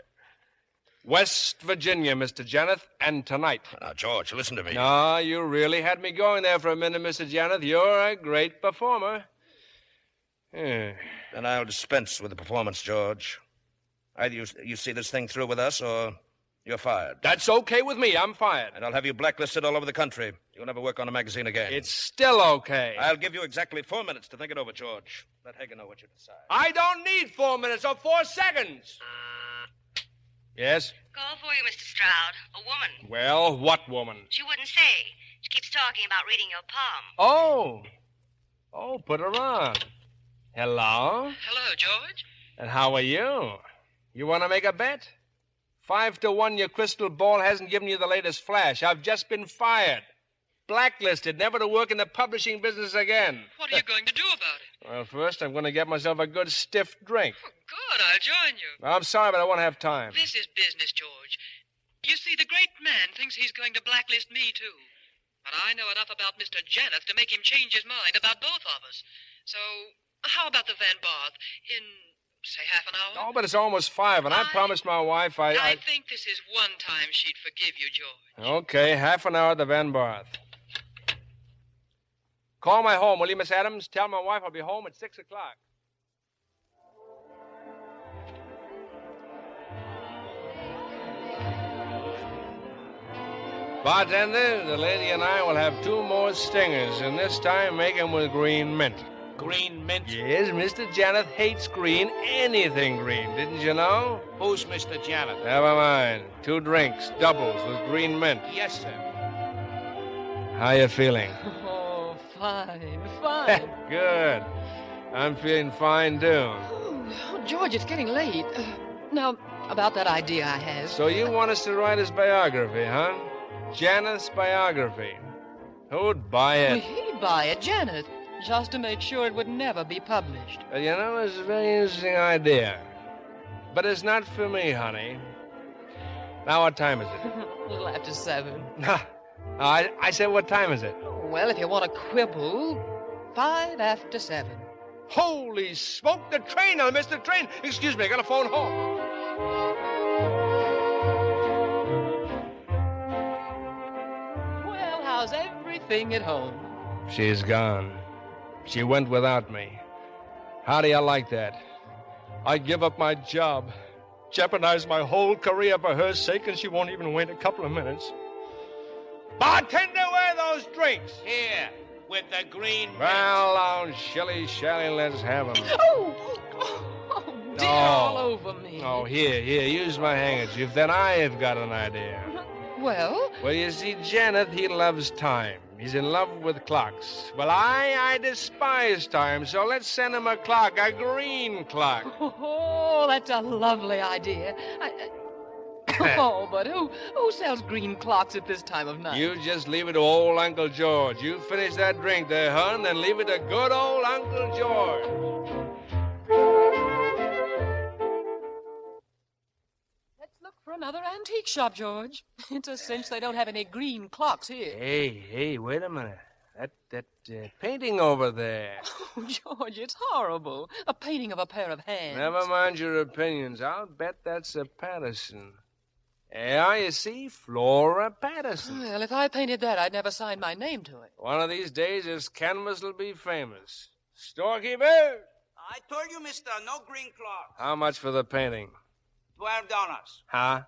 West Virginia, Mr. Janeth, and tonight. Now, George, listen to me. No, you really had me going there for a minute, Mr. Janeth. You're a great performer. Then I'll dispense with the performance, George. Either you see this thing through with us, or you're fired. That's okay with me. I'm fired. And I'll have you blacklisted all over the country. You'll never work on a magazine again. It's still okay. I'll give you exactly 4 minutes to think it over, George. Let Hagen know what you decide. I don't need 4 minutes or 4 seconds. Yes? Call for you, Mr. Stroud. A woman. Well, what woman? She wouldn't say. She keeps talking about reading your palm. Oh, put her on. Hello? Hello, George. And how are you? You want to make a bet? 5-1, your crystal ball hasn't given you the latest flash. I've just been fired. Blacklisted, never to work in the publishing business again. What are you going to do about it? Well, first, I'm going to get myself a good stiff drink. Oh, good, I'll join you. I'm sorry, but I won't have time. This is business, George. You see, the great man thinks he's going to blacklist me, too. But I know enough about Mr. Janeth to make him change his mind about both of us. So, how about the Van Barth in, say, half an hour? Oh, but it's almost 5, and I promised my wife I think this is one time she'd forgive you, George. Okay, half an hour at the Van Barth. Call my home, will you, Miss Adams? Tell my wife I'll be home at 6 o'clock. Bartender, the lady and I will have 2 more stingers, and this time make 'em with green mint. Green mint? Yes, Mr. Janeth hates green, anything green, didn't you know? Who's Mr. Janeth? Never mind. 2 drinks, doubles with green mint. Yes, sir. How you feeling? Oh, fine. Good. I'm feeling fine, too. Oh, George, it's getting late. Now, about that idea I have. So you want us to write his biography, huh? Janeth's biography. Who'd buy it? Well, he'd buy it, Janet, just to make sure it would never be published. You know, it's a very interesting idea. But it's not for me, honey. Now, what time is it? A little after 7. I said, what time is it? Well, if you want to quibble, 5 after 7. Holy smoke, the train! I missed the train! Excuse me, I got a phone home. Well, how's everything at home? She's gone. She went without me. How do you like that? I give up my job, jeopardize my whole career for her sake, and she won't even wait a couple of minutes. Bartender, where are those drinks? Here, with the green mint. Well, now, shilly-shally, let's have 'em. Oh, dear, all over me. Oh, here, use my handkerchief. Then I've got an idea. Well? Well, you see, Janeth, he loves time. He's in love with clocks. Well, I despise time, so let's send him a clock, a green clock. Oh, that's a lovely idea. Oh, but who sells green clocks at this time of night? You just leave it to old Uncle George. You finish that drink there, hon, then leave it to good old Uncle George. Let's look for another antique shop, George. It's a cinch they don't have any green clocks here. Hey, wait a minute. That painting over there. Oh, George, it's horrible. A painting of a pair of hands. Never mind your opinions. I'll bet that's a Patterson. Yeah, you see, Flora Patterson. Well, if I painted that, I'd never sign my name to it. One of these days, this canvas will be famous. Storekeeper! I told you, mister, no green cloth. How much for the painting? $12. Huh?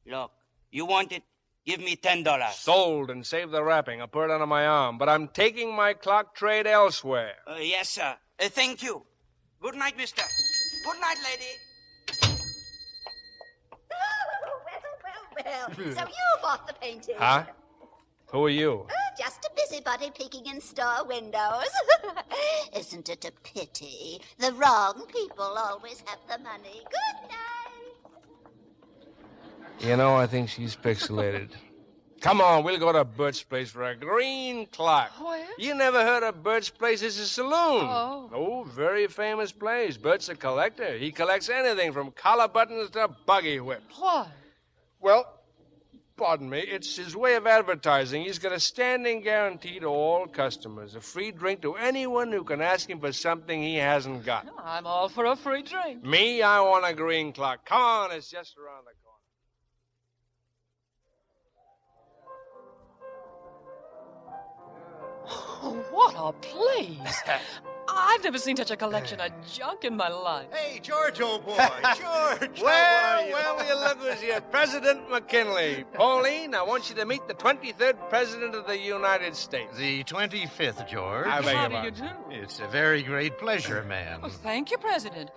Look, you want it, Give me $10. Sold, and save the wrapping. I'll put it under my arm. But I'm taking my clock trade elsewhere. Yes, sir. Thank you. Good night, mister. Good night, lady. Well, so you bought the painting. Huh? Who are you? Just a busybody peeking in store windows. Isn't it a pity? The wrong people always have the money. Good night. You know, I think she's pixelated. Come on, we'll go to Bert's place for a green clock. Where? You never heard of Bert's place? It's a saloon. Oh. Very famous place. Bert's a collector. He collects anything from collar buttons to buggy whips. Why? Well, pardon me, it's his way of advertising. He's got a standing guarantee to all customers. A free drink to anyone who can ask him for something he hasn't got. I'm all for a free drink. Me, I want a green clock. Come on, it's just around the corner. Oh, what a place. I've never seen such a collection of junk in my life. Hey, George, old boy. George, Well, you look who's here. President McKinley. Pauline, I want you to meet the 23rd President of the United States. The 25th, George. I beg How your do you pardon. do? It's a very great pleasure, man. Well, thank you, President.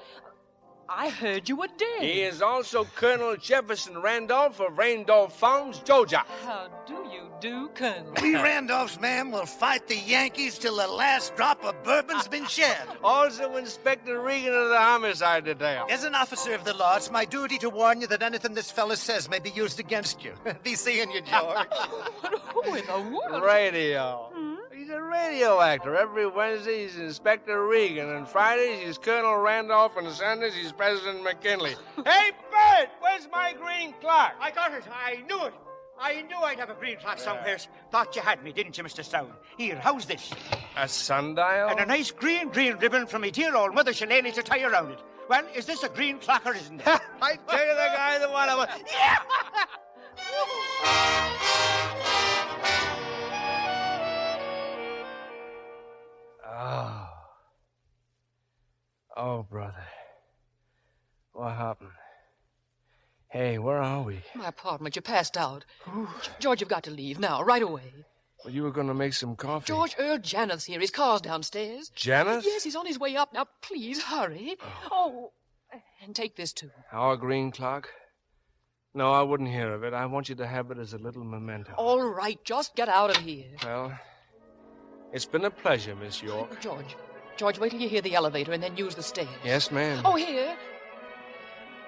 I heard you were dead. He is also Colonel Jefferson Randolph of Randolph Farms, Georgia. How do you do, Colonel? We Randolphs, ma'am, will fight the Yankees till the last drop of bourbon's been shed. Also Inspector Regan of the Homicide Detail. As an officer of the law, it's my duty to warn you that anything this fella says may be used against you. Be seeing you, George. Who in the world? Radio. He's a radio actor. Every Wednesday, he's Inspector Regan. And Fridays, he's Colonel Randolph. And Sundays, he's President McKinley. Hey, Bert! Where's my green clock? I got it. I knew it. I knew I'd have a green clock somewhere. Thought you had me, didn't you, Mr. Stone? Here, how's this? A sundial? And a nice green ribbon from me dear old mother Shillelagh to tie around it. Well, is this a green clock or isn't it? I tell you, the guy that wanted one. Yeah! Oh, brother. What happened? Hey, where are we? My apartment. You passed out. George, you've got to leave now, right away. Well, you were going to make some coffee. George, Earl Janeth's here. His car's downstairs. Janeth? Yes, he's on his way up. Now, please, hurry. Oh, and take this, too. Our green clock? No, I wouldn't hear of it. I want you to have it as a little memento. All right, just get out of here. Well, it's been a pleasure, Miss York. George, wait till you hear the elevator and then use the stairs. Yes, ma'am. Oh, here.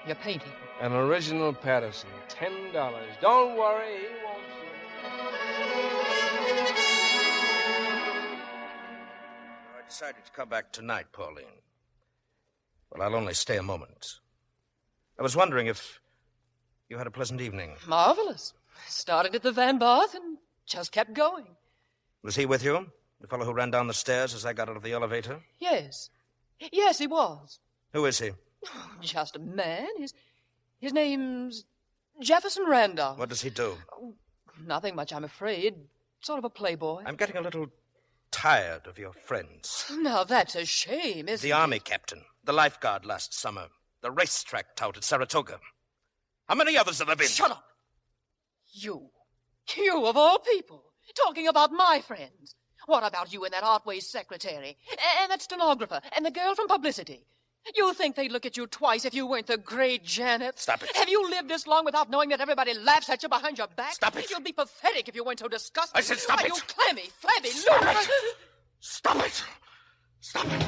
You're painting. An original Patterson. $10. Don't worry, he won't I decided to come back tonight, Pauline. Well, I'll only stay a moment. I was wondering if you had a pleasant evening. Marvelous. Started at the Van Barth and just kept going. Was he with you? The fellow who ran down the stairs as I got out of the elevator? Yes. Yes, he was. Who is he? Just a man. His name's Jefferson Randolph. What does he do? Nothing much, I'm afraid. Sort of a playboy. I'm getting a little tired of your friends. Now, that's a shame, isn't it? The army captain, the lifeguard last summer, the racetrack tout at Saratoga. How many others have there been? Shut up! You of all people, talking about my friends. What about you and that Artway's secretary, and that stenographer, and the girl from publicity? You think they'd look at you twice if you weren't the great Janet? Stop it. Have you lived this long without knowing that everybody laughs at you behind your back? Stop it. You'd be pathetic if you weren't so disgusting. I said stop it. You clammy, flabby, Stop it. Stop it. Stop it.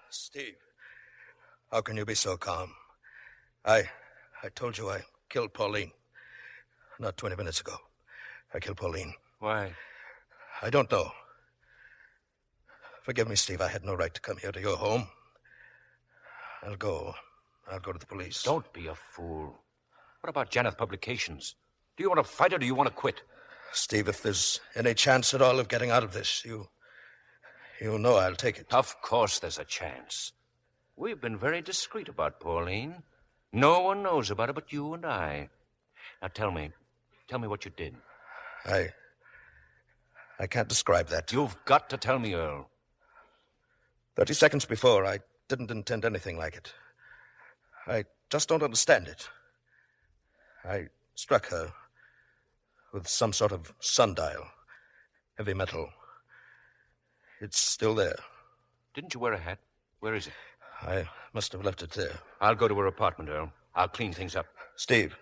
Steve, how can you be so calm? I told you I killed Pauline. Not 20 minutes ago. I killed Pauline. Why? I don't know. Forgive me, Steve. I had no right to come here to your home. I'll go to the police. Don't be a fool. What about Janeth Publications? Do you want to fight or do you want to quit? Steve, if there's any chance at all of getting out of this, you know I'll take it. Of course there's a chance. We've been very discreet about Pauline. No one knows about it but you and I. Now tell me what you did. I can't describe that. You've got to tell me, Earl. 30 seconds before, I didn't intend anything like it. I just don't understand it. I struck her with some sort of sundial. Heavy metal. It's still there. Didn't you wear a hat? Where is it? I must have left it there. I'll go to her apartment, Earl. I'll clean things up. Steve,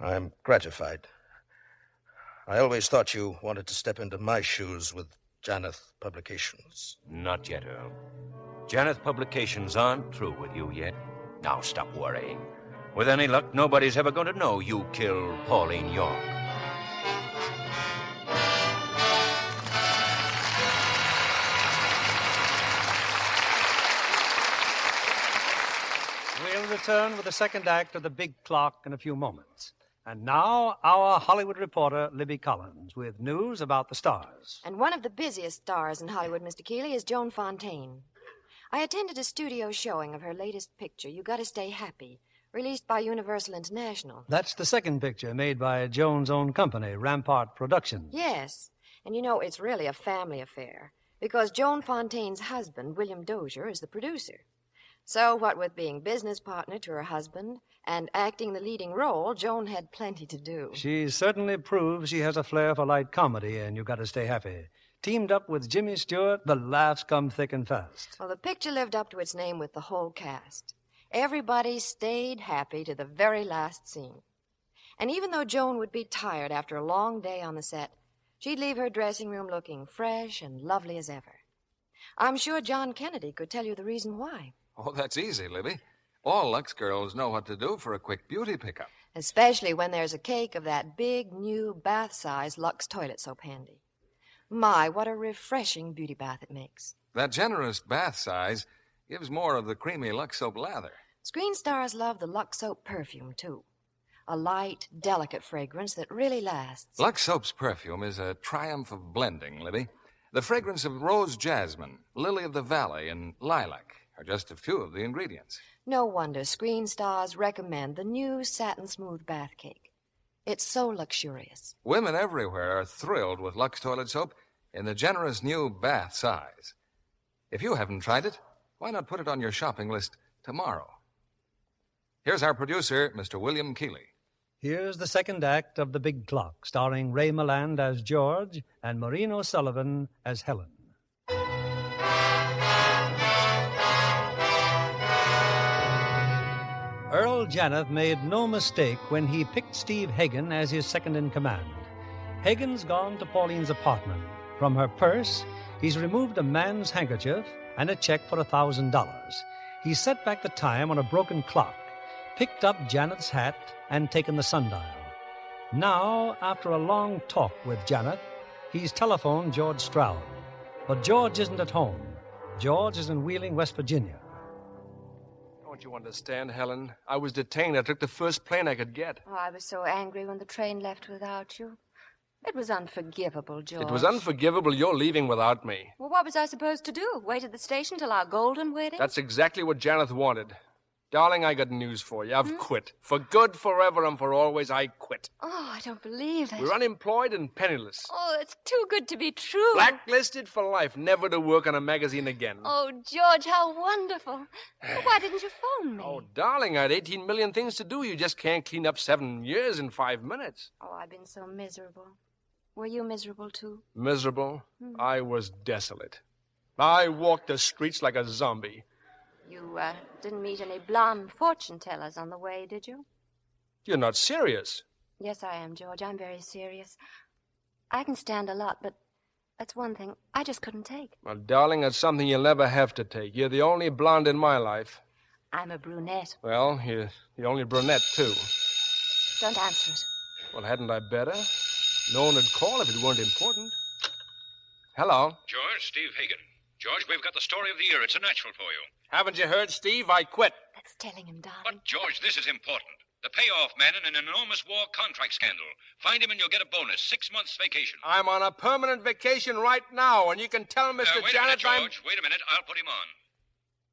I'm gratified. I always thought you wanted to step into my shoes with Janeth Publications. Not yet, Earl. Janeth Publications aren't through with you yet. Now stop worrying. With any luck, nobody's ever going to know you killed Pauline York. We'll return with the second act of The Big Clock in a few moments. And now, our Hollywood reporter, Libby Collins, with news about the stars. And one of the busiest stars in Hollywood, Mr. Keeley, is Joan Fontaine. I attended a studio showing of her latest picture, You Gotta Stay Happy, released by Universal International. That's the second picture made by Joan's own company, Rampart Productions. Yes, and you know, it's really a family affair, because Joan Fontaine's husband, William Dozier, is the producer. So, what with being business partner to her husband and acting the leading role, Joan had plenty to do. She certainly proves she has a flair for light comedy, and You Gotta Stay Happy. Teamed up with Jimmy Stewart, the laughs come thick and fast. Well, the picture lived up to its name with the whole cast. Everybody stayed happy to the very last scene. And even though Joan would be tired after a long day on the set, she'd leave her dressing room looking fresh and lovely as ever. I'm sure John Kennedy could tell you the reason why. Oh, that's easy, Libby. All Lux girls know what to do for a quick beauty pickup. Especially when there's a cake of that big, new, bath-size Lux toilet soap handy. My, what a refreshing beauty bath it makes. That generous bath size gives more of the creamy Lux soap lather. Screen stars love the Lux soap perfume, too. A light, delicate fragrance that really lasts. Lux soap's perfume is a triumph of blending, Libby. The fragrance of rose jasmine, lily of the valley, and lilac are just a few of the ingredients. No wonder screen stars recommend the new satin smooth bath cake. It's so luxurious. Women everywhere are thrilled with Lux toilet soap in the generous new bath size. If you haven't tried it, why not put it on your shopping list tomorrow? Here's our producer, Mr. William Keeley. Here's the second act of The Big Clock, starring Ray Milland as George and Maureen O'Sullivan as Helen. Earl Janeth made no mistake when he picked Steve Hagen as his second-in-command. Hagen's gone to Pauline's apartment. From her purse, he's removed a man's handkerchief and a check for $1,000. He set back the time on a broken clock, picked up Janeth's hat, and taken the sundial. Now, after a long talk with Janeth, he's telephoned George Stroud. But George isn't at home. George is in Wheeling, West Virginia. Don't you understand, Helen? I was detained. I took the first plane I could get. Oh, I was so angry when the train left without you. It was unforgivable, George. It was unforgivable you're leaving without me. Well, what was I supposed to do? Wait at the station till our golden wedding? That's exactly what Janeth wanted. Darling, I got news for you. I've quit. For good, forever, and for always, I quit. Oh, I don't believe it. We're unemployed and penniless. Oh, it's too good to be true. Blacklisted for life, never to work on a magazine again. Oh, George, how wonderful. Why didn't you phone me? Oh, darling, I had 18 million things to do. You just can't clean up 7 years in 5 minutes. Oh, I've been so miserable. Were you miserable, too? Miserable? I was desolate. I walked the streets like a zombie. You didn't meet any blonde fortune tellers on the way, did you? You're not serious. Yes, I am, George. I'm very serious. I can stand a lot, but that's one thing I just couldn't take. Well, darling, that's something you'll never have to take. You're the only blonde in my life. I'm a brunette. Well, you're the only brunette, too. Don't answer it. Well, hadn't I better? No one would call if it weren't important. Hello. George, Steve Hagen. George, we've got the story of the year. It's a natural for you. Haven't you heard, Steve? I quit. That's telling him, darling. But, George, this is important. The payoff man in an enormous war contract scandal. Find him and you'll get a bonus. 6 months vacation. I'm on a permanent vacation right now, and you can tell Mr. Wait Janeth a minute, George. Wait a minute. I'll put him on.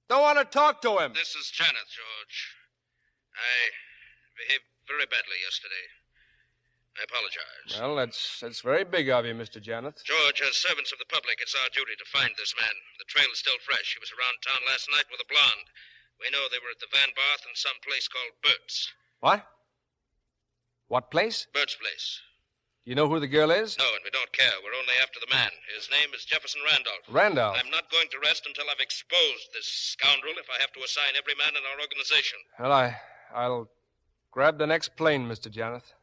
Don't want to talk to him. This is Janeth, George. I behaved very badly yesterday. I apologize. Well, that's very big of you, Mr. Janeth. George, as servants of the public, it's our duty to find this man. The trail is still fresh. He was around town last night with a blonde. We know they were at the Van Barth in some place called Bert's. What? What place? Bert's place. You know who the girl is? No, and we don't care. We're only after the man. His name is Jefferson Randolph. Randolph? I'm not going to rest until I've exposed this scoundrel if I have to assign every man in our organization. Well, I'll grab the next plane, Mr. Janeth.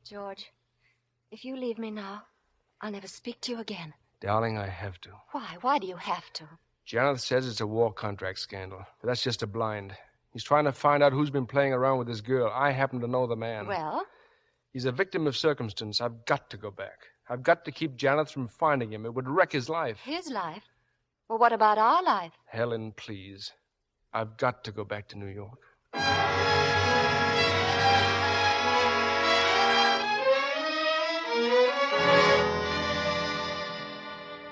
George, if you leave me now, I'll never speak to you again. Darling, I have to. Why? Why do you have to? Janeth says it's a war contract scandal, but that's just a blind. He's trying to find out who's been playing around with this girl. I happen to know the man. Well? He's a victim of circumstance. I've got to go back. I've got to keep Janeth from finding him. It would wreck his life. His life? Well, what about our life? Helen, please. I've got to go back to New York.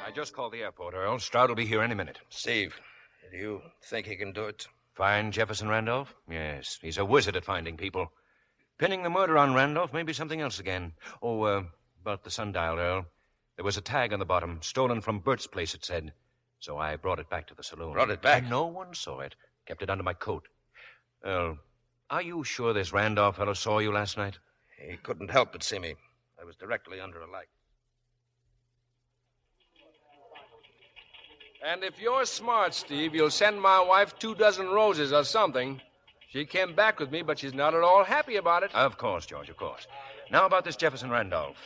I just called the airport, Earl. Stroud will be here any minute. Steve, do you think he can do it? Find Jefferson Randolph? Yes, he's a wizard at finding people. Pinning the murder on Randolph may be something else again. Oh, about the sundial, Earl. There was a tag on the bottom, stolen from Bert's place, it said. So I brought it back to the saloon. Brought it back? And no one saw it. Kept it under my coat. Earl, are you sure this Randolph fellow saw you last night? He couldn't help but see me. I was directly under a light. And if you're smart, Steve, you'll send my wife 24 roses or something. She came back with me, but she's not at all happy about it. Of course, George, of course. Now about this Jefferson Randolph.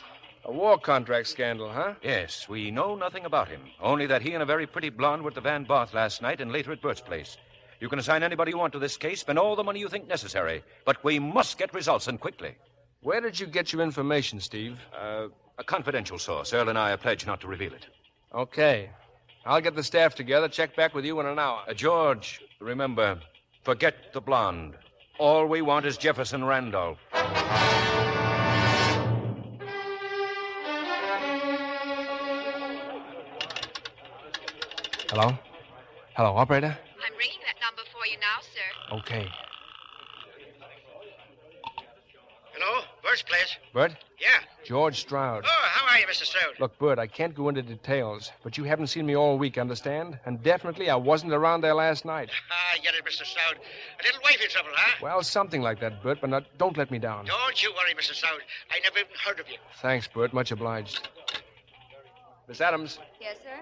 A war contract scandal, huh? Yes, we know nothing about him. Only that he and a very pretty blonde were at the Van Barth last night and later at Bert's place. You can assign anybody you want to this case, spend all the money you think necessary. But we must get results, and quickly. Where did you get your information, Steve? A confidential source. Earl and I are pledged not to reveal it. Okay. I'll get the staff together, check back with you in an hour. George, remember, forget the blonde. All we want is Jefferson Randolph. Hello? Hello, operator? I'm ringing that number for you now, sir. Okay. Hello? Bert's place? Bert? Yeah. George Stroud. Oh, how are you, Mr. Stroud? Look, Bert, I can't go into details, but you haven't seen me all week, understand? And definitely I wasn't around there last night. I get it, Mr. Stroud. A little wifey trouble, huh? Well, something like that, Bert, but don't let me down. Don't you worry, Mr. Stroud. I never even heard of you. Thanks, Bert. Much obliged. Miss Adams, Yes, sir?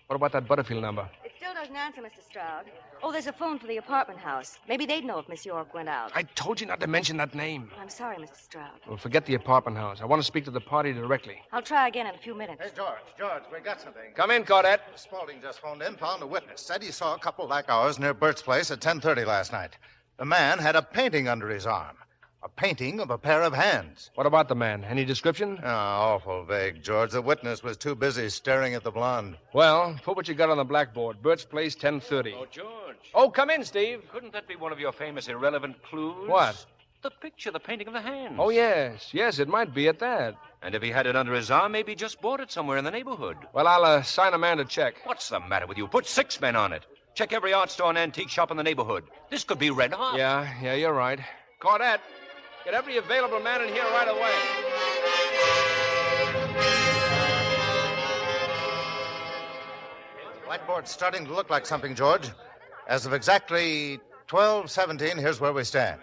what about that Butterfield number? It still doesn't answer, Mr. Stroud. Oh, there's a phone for the apartment house. Maybe they'd know if Miss York went out. I told you not to mention that name. I'm sorry, Mr. Stroud. Well, forget the apartment house. I want to speak to the party directly. I'll try again in a few minutes. Hey, George, we got something. Come in, Caudette. Spaulding just phoned in, found a witness. Said he saw a couple like ours near Bert's place at 10:30 last night. The man had a painting under his arm. A painting of a pair of hands. What about the man? Any description? Oh, awful vague, George. The witness was too busy staring at the blonde. Well, put what you got on the blackboard. Bert's place, 10:30. Oh, George. Oh, come in, Steve. Couldn't that be one of your famous irrelevant clues? What? The picture, the painting of the hands. Oh, yes. Yes, it might be at that. And if he had it under his arm, maybe he just bought it somewhere in the neighborhood. Well, I'll assign a man to check. What's the matter with you? Put 6 men on it. Check every art store and antique shop in the neighborhood. This could be red hot. Yeah, you're right. Caudette, get every available man in here right away. Blackboard's starting to look like something, George. As of exactly 12:17, here's where we stand.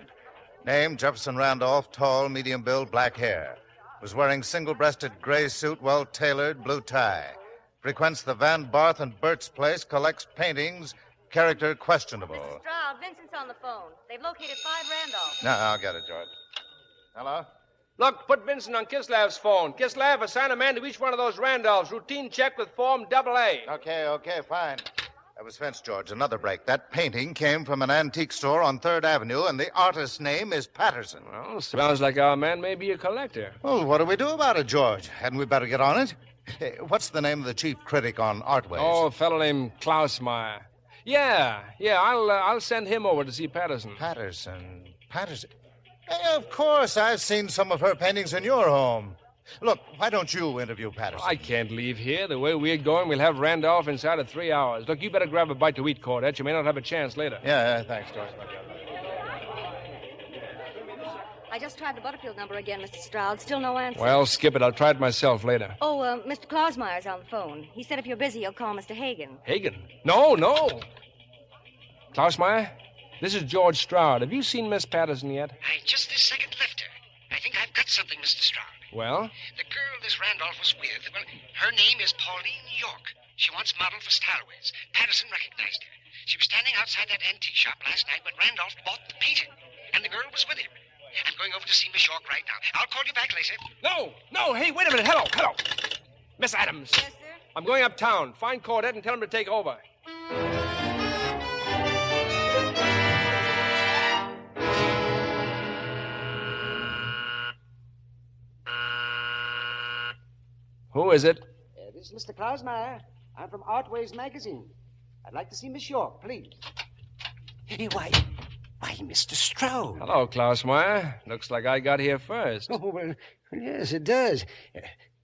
Name, Jefferson Randolph, tall, medium build, black hair. Was wearing single-breasted gray suit, well-tailored, blue tie. Frequents the Van Barth and Bert's place, collects paintings, character questionable. Mr. Stroud, Vincent's on the phone. They've located 5 Randolph. No, I'll get it, George. Hello? Look, put Vincent on Kislav's phone. Kislav, assign a man to each one of those Randolphs. Routine check with form AA. Okay, fine. That was Vince, George. Another break. That painting came from an antique store on 3rd Avenue, and the artist's name is Patterson. Well, sounds like our man may be a collector. Well, what do we do about it, George? Hadn't we better get on it? Hey, what's the name of the chief critic on Artways? Oh, a fellow named Klausmeyer. Yeah, I'll send him over to see Patterson. Patterson? Hey, of course, I've seen some of her paintings in your home. Look, why don't you interview Patterson? I can't leave here. The way we're going, we'll have Randolph inside of 3 hours. Look, you better grab a bite to eat, Caudette. You may not have a chance later. Yeah, thanks, George. I just tried the Butterfield number again, Mr. Stroud. Still no answer. Well, skip it. I'll try it myself later. Oh, Mr. Klausmeyer's on the phone. He said if you're busy, he'll call Mr. Hagen. Hagen? No. Klausmeyer, this is George Stroud. Have you seen Miss Patterson yet? I just this second left her. I think I've got something, Mr. Stroud. Well? The girl this Randolph was with, well, her name is Pauline York. She wants model for Stalways. Patterson recognized her. She was standing outside that antique shop last night when Randolph bought the painting, and the girl was with him. I'm going over to see Miss York right now. I'll call you back later. No. Hey, wait a minute. Hello. Miss Adams. Yes, sir? I'm going uptown. Find Cordette and tell him to take over. Who is it? This is Mr. Klausmeyer. I'm from Artways Magazine. I'd like to see Miss York, please. Why, Mr. Stroud. Hello, Klausmeyer. Looks like I got here first. Oh, well, yes, it does.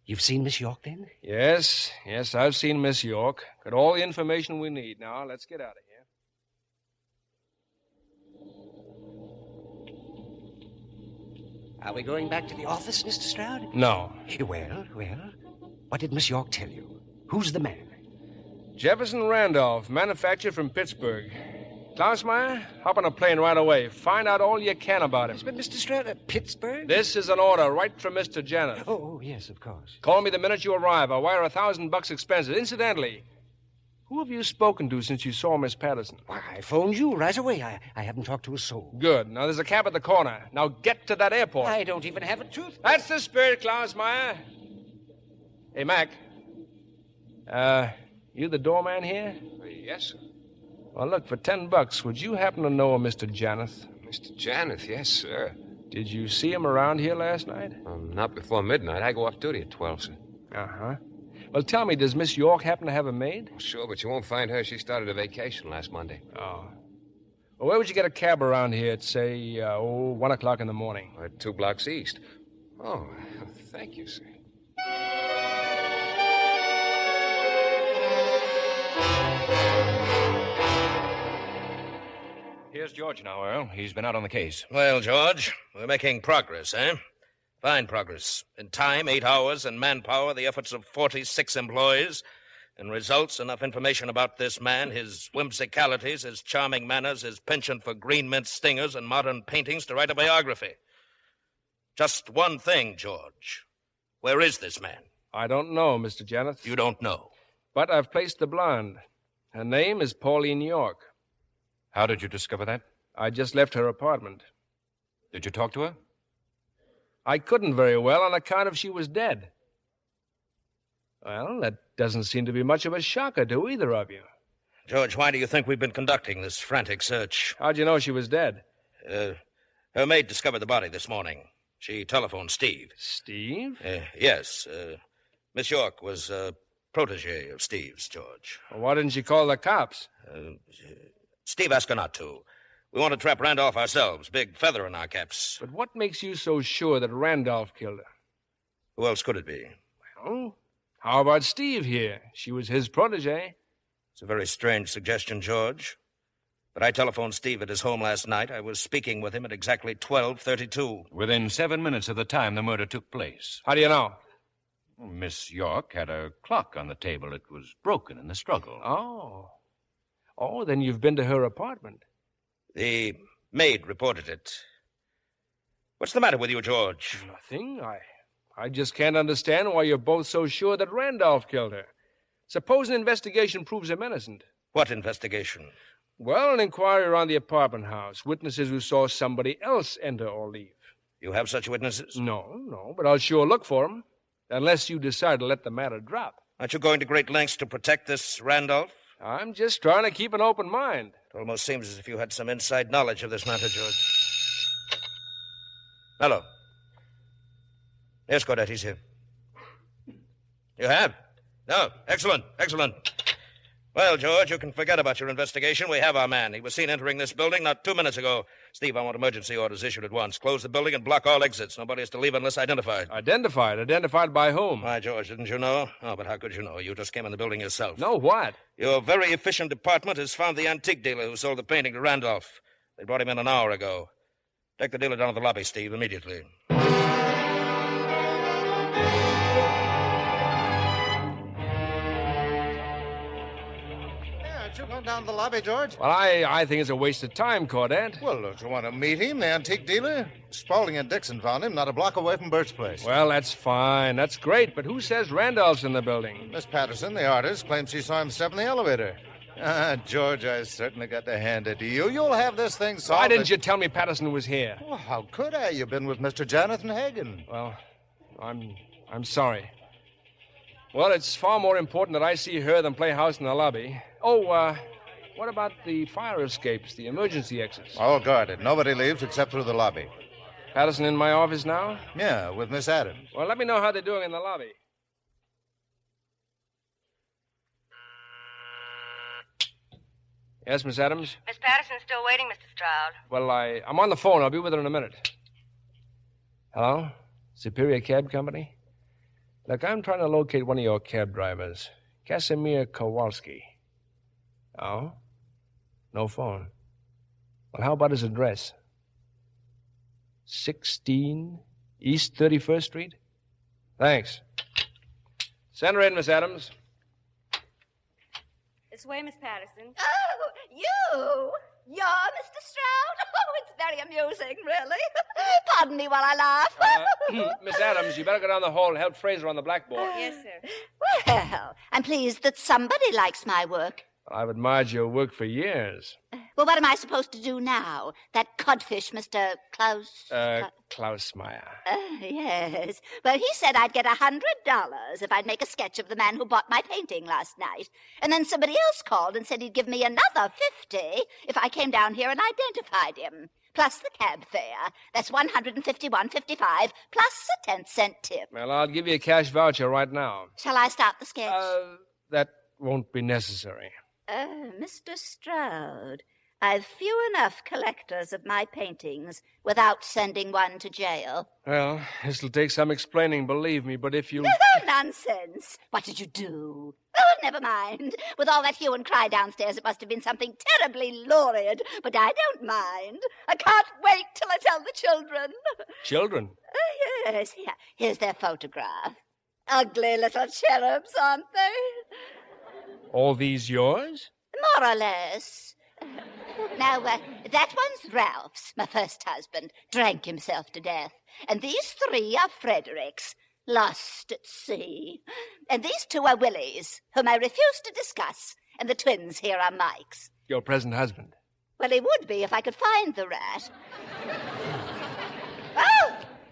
You've seen Miss York, then? Yes, I've seen Miss York. Got all the information we need. Now, let's get out of here. Are we going back to the office, Mr. Stroud? No. Well, what did Miss York tell you? Who's the man? Jefferson Randolph, manufactured from Pittsburgh. Klausmeyer, hop on a plane right away. Find out all you can about him. But Mr. Stroud, Pittsburgh? This is an order right from Mr. Janeth. Oh, yes, of course. Call me the minute you arrive. I'll wire $1,000 expenses. Incidentally, who have you spoken to since you saw Miss Patterson? Why, I phoned you right away. I haven't talked to a soul. Good. Now, there's a cab at the corner. Now, get to that airport. I don't even have a toothpick. That's the spirit, Klausmeyer. Hey, Mac. You the doorman here? Yes, sir. Well, look, for $10, would you happen to know a Mr. Janeth? Mr. Janeth, yes, sir. Did you see him around here last night? Not before midnight. I go off duty at 12, sir. Uh-huh. Well, tell me, does Miss York happen to have a maid? Well, sure, but you won't find her. She started a vacation last Monday. Oh. Well, where would you get a cab around here at, say, 1 o'clock in the morning? 2 blocks east. Oh, thank you, sir. Here's George now, Earl. He's been out on the case. Well, George, we're making progress, eh? Fine progress. In time, 8 hours, and manpower, the efforts of 46 employees. In results, enough information about this man, his whimsicalities, his charming manners, his penchant for green mint stingers and modern paintings to write a biography. Just one thing, George. Where is this man? I don't know, Mr. Janeth. You don't know? But I've placed the blonde. Her name is Pauline York. How did you discover that? I just left her apartment. Did you talk to her? I couldn't very well on account of she was dead. Well, that doesn't seem to be much of a shocker to either of you. George, why do you think we've been conducting this frantic search? How'd you know she was dead? Her maid discovered the body this morning. She telephoned Steve. Steve? Yes. Miss York was a protege of Steve's, George. Well, why didn't she call the cops? Steve asked her not to. We want to trap Randolph ourselves. Big feather in our caps. But what makes you so sure that Randolph killed her? Who else could it be? Well, how about Steve here? She was his protege. It's a very strange suggestion, George. But I telephoned Steve at his home last night. I was speaking with him at exactly 12:32. Within 7 minutes of the time the murder took place. How do you know? Well, Miss York had a clock on the table. It was broken in the struggle. Oh, then you've been to her apartment. The maid reported it. What's the matter with you, George? Nothing. I just can't understand why you're both so sure that Randolph killed her. Suppose an investigation proves him innocent. What investigation? Well, an inquiry around the apartment house. Witnesses who saw somebody else enter or leave. You have such witnesses? No, but I'll sure look for them. Unless you decide to let the matter drop. Aren't you going to great lengths to protect this Randolph? I'm just trying to keep an open mind. It almost seems as if you had some inside knowledge of this matter, George. Hello. Yes, Cordette, he's here. You have? No. Excellent. Well, George, you can forget about your investigation. We have our man. He was seen entering this building not 2 minutes ago. Steve, I want emergency orders issued at once. Close the building and block all exits. Nobody is to leave unless identified. Identified? Identified by whom? Why, George, didn't you know? Oh, but how could you know? You just came in the building yourself. No, what? Your very efficient department has found the antique dealer who sold the painting to Randolph. They brought him in an hour ago. Take the dealer down to the lobby, Steve, immediately. Aren't you going down to the lobby, George? Well, I think it's a waste of time, Caudette. Well, don't you want to meet him, the antique dealer? Spaulding and Dixon found him not a block away from Bert's place. Well, that's fine. That's great. But who says Randolph's in the building? Miss Patterson, the artist, claims she saw him step in the elevator. George, I certainly got to hand it to you. You'll have this thing solved. Why didn't you tell me Patterson was here? Well, how could I? You've been with Mr. Jonathan Hagen. Well, I'm sorry. Well, it's far more important that I see her than play house in the lobby. Oh, what about the fire escapes, the emergency exits? All guarded. Nobody leaves except through the lobby. Patterson in my office now? Yeah, with Miss Adams. Well, let me know how they're doing in the lobby. Yes, Miss Adams? Miss Patterson's still waiting, Mr. Stroud. Well, I'm on the phone. I'll be with her in a minute. Hello? Superior Cab Company? Look, I'm trying to locate one of your cab drivers, Casimir Kowalski. Oh? No phone. Well, how about his address? 16 East 31st Street? Thanks. Send her in, Miss Adams. This way, Miss Patterson. Oh, you? You're Mr. Stroud? Oh, it's very amusing, really. Pardon me while I laugh. Miss Adams, you better go down the hall and help Fraser on the blackboard. Yes, sir. Well, I'm pleased that somebody likes my work. I've admired your work for years. Well, what am I supposed to do now? That codfish, Mr. Klaus... Klausmeyer. Yes. Well, he said I'd get $100 if I'd make a sketch of the man who bought my painting last night. And then somebody else called and said he'd give me another $50 if I came down here and identified him. Plus the cab fare. That's $151.55, plus a 10-cent tip. Well, I'll give you a cash voucher right now. Shall I start the sketch? That won't be necessary. Mr. Stroud, I've few enough collectors of my paintings without sending one to jail. Well, this'll take some explaining, believe me, but if you... Oh, nonsense. What did you do? Oh, never mind. With all that hue and cry downstairs, it must have been something terribly lurid, but I don't mind. I can't wait till I tell the children. Children? Yes, here's their photograph. Ugly little cherubs, aren't they? All these yours? More or less. Now, that one's Ralph's, my first husband. Drank himself to death. And these three are Frederick's, lost at sea. And these two are Willie's, whom I refuse to discuss. And the twins here are Mike's. Your present husband? Well, he would be if I could find the rat.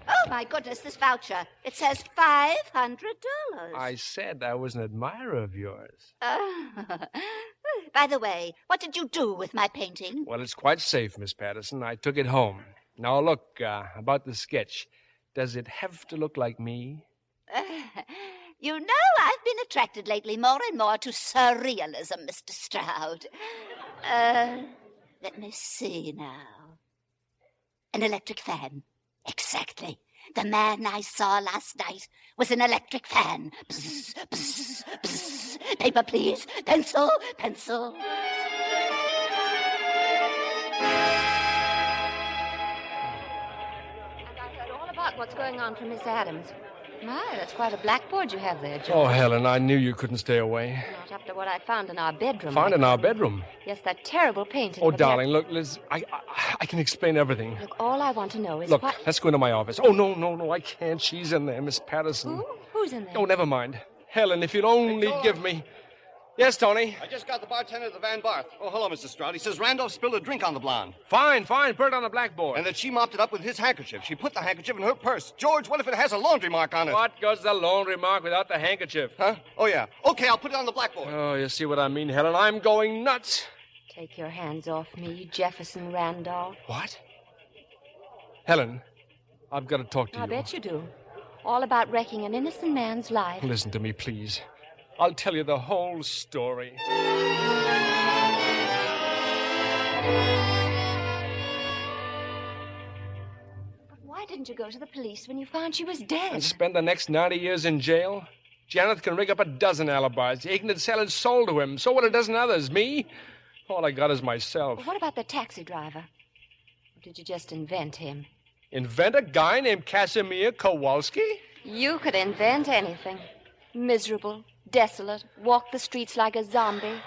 Oh, my goodness, this voucher. It says $500. I said I was an admirer of yours. By the way, what did you do with my painting? Well, it's quite safe, Miss Patterson. I took it home. Now, look, about the sketch. Does it have to look like me? You know, I've been attracted lately more and more to surrealism, Mr. Stroud. Let me see now. An electric fan. Exactly. The man I saw last night was an electric fan. Bzz, bzz, bzz. Paper, please. Pencil, pencil. And I heard all about what's going on from Miss Adams. My, that's quite a blackboard you have there, George. Oh, Helen, I knew you couldn't stay away. Not after what I found in our bedroom. Found in our bedroom? Yes, that terrible painting. Oh, darling, look, Liz, I can explain everything. Look, all I want to know is Look, what... let's go into my office. Oh, no, I can't. She's in there, Miss Patterson. Who's in there? Oh, never mind. Helen, if you'll only give me... Yes, Tony? I just got the bartender at the Van Barth. Oh, hello, Mr. Stroud. He says Randolph spilled a drink on the blonde. Fine. Put it on the blackboard. And that she mopped it up with his handkerchief. She put the handkerchief in her purse. George, what if it has a laundry mark on it? What goes the laundry mark without the handkerchief? Huh? Oh, yeah. Okay, I'll put it on the blackboard. Oh, you see what I mean, Helen? I'm going nuts. Take your hands off me, Jefferson Randolph. What? Helen, I've got to talk to you. I bet you do. All about wrecking an innocent man's life. Listen to me, please. I'll tell you the whole story. But why didn't you go to the police when you found she was dead? And spend the next 90 years in jail? Janet can rig up a dozen alibis. He can sell his soul to him. So would a dozen others. Me? All I got is myself. What about the taxi driver? did you just invent him? Invent a guy named Casimir Kowalski? You could invent anything. Miserable, desolate, walk the streets like a zombie.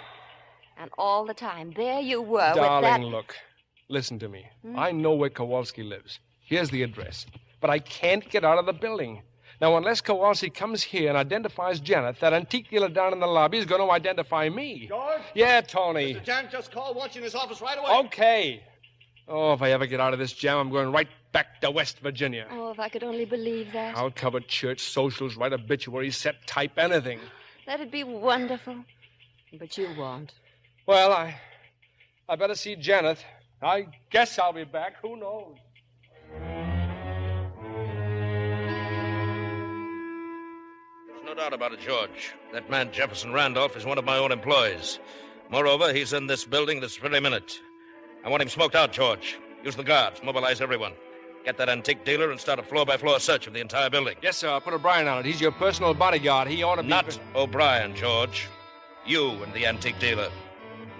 And all the time, there you were with that... Darling, look. Listen to me. I know where Kowalski lives. Here's the address. But I can't get out of the building. Now, unless Kowalski comes here and identifies Janet, that antique dealer down in the lobby is going to identify me. George? Yeah, Tony. Mr. Janet just called, wants you in his office right away. Okay. Oh, if I ever get out of this jam, I'm going right back to West Virginia. Oh, if I could only believe that. I'll cover church socials, write obituaries, set type, anything. That'd be wonderful. But you won't. Well, I better see Janet. I guess I'll be back. Who knows? There's no doubt about it, George. That man, Jefferson Randolph, is one of my own employees. Moreover, he's in this building this very minute. I want him smoked out, George. Use the guards. Mobilize everyone. Get that antique dealer and start a floor-by-floor search of the entire building. Yes, sir. I'll put O'Brien on it. He's your personal bodyguard. He ought to be... Not O'Brien, George. You and the antique dealer.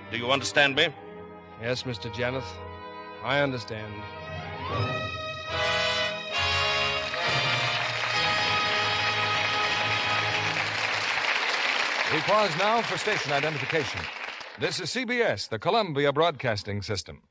Do you understand me? Yes, Mr. Janeth. I understand. We pause now for station identification. This is CBS, the Columbia Broadcasting System.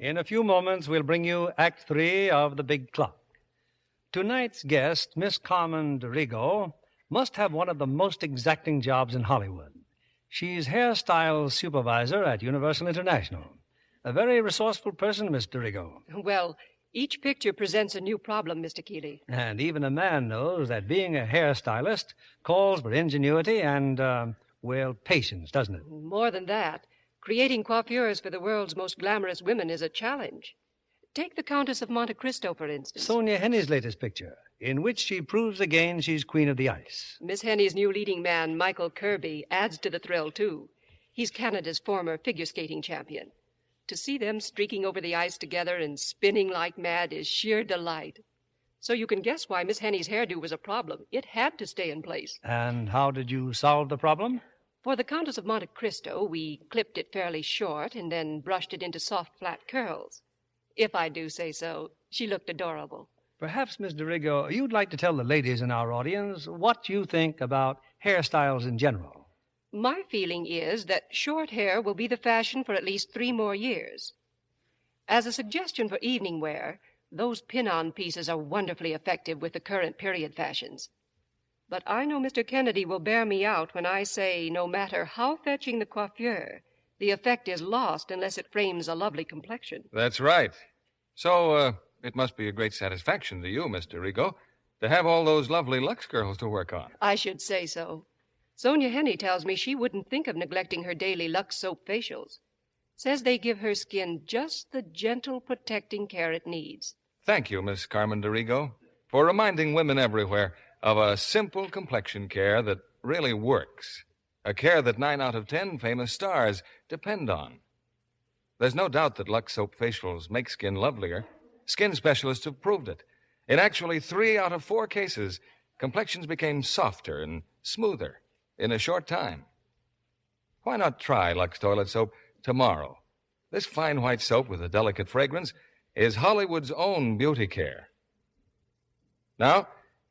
In a few moments, we'll bring you Act 3 of The Big Clock. Tonight's guest, Miss Carmen DeRigo, must have one of the most exacting jobs in Hollywood. She's hairstyle supervisor at Universal International. A very resourceful person, Miss DeRigo. Well, each picture presents a new problem, Mr. Keeley. And even a man knows that being a hairstylist calls for ingenuity and, patience, doesn't it? More than that, creating coiffures for the world's most glamorous women is a challenge. Take the Countess of Monte Cristo, for instance. Sonia Henny's latest picture, in which she proves again she's queen of the ice. Miss Henny's new leading man, Michael Kirby, adds to the thrill, too. He's Canada's former figure skating champion. To see them streaking over the ice together and spinning like mad is sheer delight. So you can guess why Miss Henny's hairdo was a problem. It had to stay in place. And how did you solve the problem? For the Countess of Monte Cristo, we clipped it fairly short and then brushed it into soft, flat curls. If I do say so, she looked adorable. Perhaps, Miss DeRigo, you'd like to tell the ladies in our audience what you think about hairstyles in general. My feeling is that short hair will be the fashion for at least 3 more years. As a suggestion for evening wear, those pin-on pieces are wonderfully effective with the current period fashions. But I know Mr. Kennedy will bear me out when I say no matter how fetching the coiffure, the effect is lost unless it frames a lovely complexion. That's right. So, it must be a great satisfaction to you, Mr. Rigo, to have all those lovely Lux girls to work on. I should say so. Sonia Henny tells me she wouldn't think of neglecting her daily Lux soap facials. Says they give her skin just the gentle, protecting care it needs. Thank you, Miss Carmen DeRigo, for reminding women everywhere of a simple complexion care that really works. A care that 9 out of 10 famous stars depend on. There's no doubt that Lux soap facials make skin lovelier. Skin specialists have proved it. In actually 3 out of 4 cases, complexions became softer and smoother in a short time. Why not try Lux toilet soap tomorrow? This fine white soap with a delicate fragrance is Hollywood's own beauty care. Now,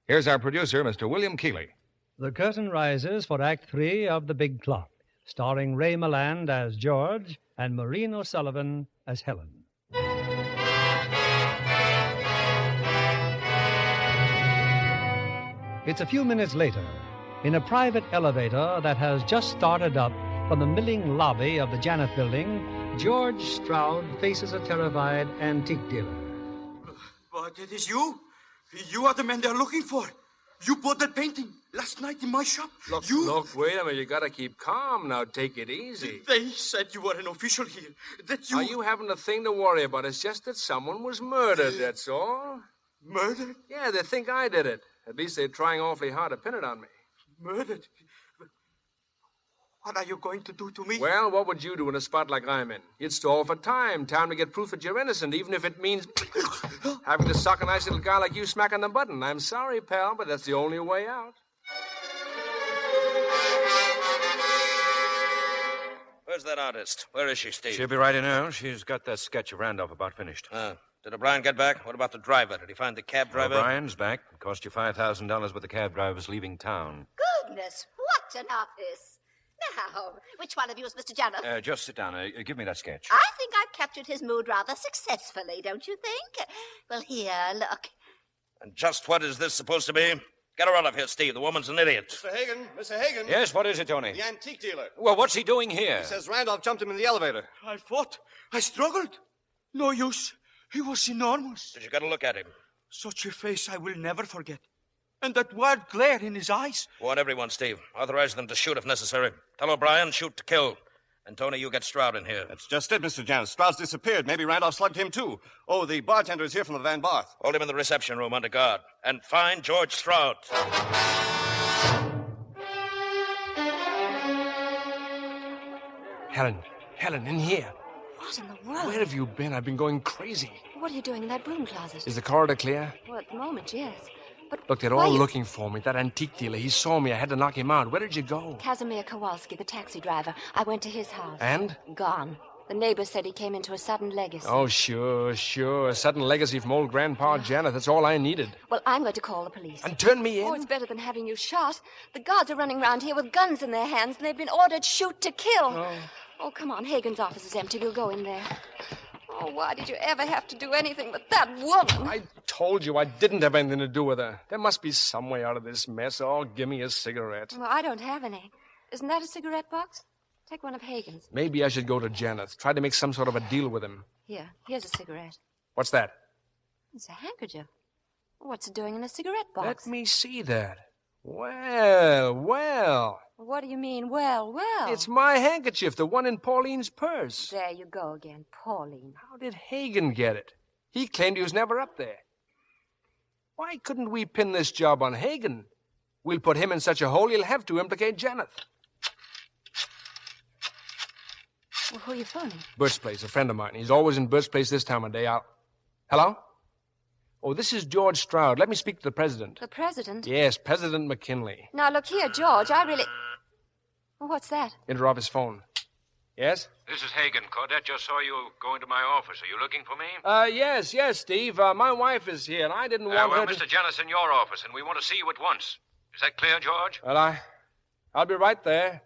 here's our producer, Mr. William Keeley. The curtain rises for Act 3 of The Big Clock, starring Ray Milland as George and Maureen O'Sullivan as Helen. It's a few minutes later, in a private elevator that has just started up from the milling lobby of the Janeth building, George Stroud faces a terrified antique dealer. But it is you? You are the man they're looking for. You bought that painting last night in my shop. Look, wait a minute. You gotta keep calm now. Take it easy. They said you were an official here. That you... Now, you haven't a thing to worry about. It's just that someone was murdered, that's all. Murdered? Yeah, they think I did it. At least they're trying awfully hard to pin it on me. Murdered? What are you going to do to me? Well, what would you do in a spot like I'm in? You'd stall for time to get proof that you're innocent, even if it means having to sock a nice little guy like you smacking the button. I'm sorry, pal, but that's the only way out. Where's that artist? Where is she, Steve? She'll be right in now. She's got that sketch of Randolph about finished. Did O'Brien get back? What about the driver? Did he find the cab driver? O'Brien's back. It cost you $5,000 with the cab drivers leaving town. Goodness, what an office. Now, which one of you is Mr. Janeth? Just sit down. Give me that sketch. I think I've captured his mood rather successfully, don't you think? Well, here, look. And just what is this supposed to be? Get her out of here, Steve. The woman's an idiot. Mr. Hagen. Yes, what is it, Tony? The antique dealer. Well, what's he doing here? He says Randolph jumped him in the elevator. I fought. I struggled. No use. He was enormous. Did you get a look at him? Such a face I will never forget. And that wild glare in his eyes. Warn everyone, Steve. Authorize them to shoot if necessary. Tell O'Brien, shoot to kill. And, Tony, you get Stroud in here. That's just it, Mr. Janeth. Stroud's disappeared. Maybe Randolph slugged him, too. Oh, the bartender is here from the Van Barth. Hold him in the reception room under guard. And find George Stroud. Helen, in here. What in the world? Where have you been? I've been going crazy. What are you doing in that broom closet? Is the corridor clear? Well, at the moment, yes. But look, they're all looking for me. That antique dealer, he saw me. I had to knock him out. Where did you go? Casimir Kowalski, the taxi driver. I went to his house. And? Gone. The neighbor said he came into a sudden legacy. Oh, sure. A sudden legacy from old Grandpa Janeth. That's all I needed. Well, I'm going to call the police. And turn me in? Oh, it's better than having you shot. The guards are running around here with guns in their hands, and they've been ordered shoot to kill. Oh, come on. Hagen's office is empty. We'll go in there. Oh, why did you ever have to do anything with that woman? I told you I didn't have anything to do with her. There must be some way out of this mess. Oh, give me a cigarette. Well, I don't have any. Isn't that a cigarette box? Take one of Hagen's. Maybe I should go to Janeth. Try to make some sort of a deal with him. Here's a cigarette. What's that? It's a handkerchief. What's it doing in a cigarette box? Let me see that. Well. What do you mean, well? It's my handkerchief, the one in Pauline's purse. There you go again, Pauline. How did Hagen get it? He claimed he was never up there. Why couldn't we pin this job on Hagen? We'll put him in such a hole he'll have to implicate Janeth. Well, who are you phoning? Bert's Place, a friend of mine. He's always in Bert's Place this time of day. Hello? Oh, this is George Stroud. Let me speak to the president. The president? Yes, President McKinley. Now, look here, George, I really... What's that? Interoffice phone. Yes? This is Hagen. Caudette just saw you go into my office. Are you looking for me? Yes, Steve. My wife is here, and I didn't want her to... Mr. Janeth's in your office, and we want to see you at once. Is that clear, George? Well, I'll be right there.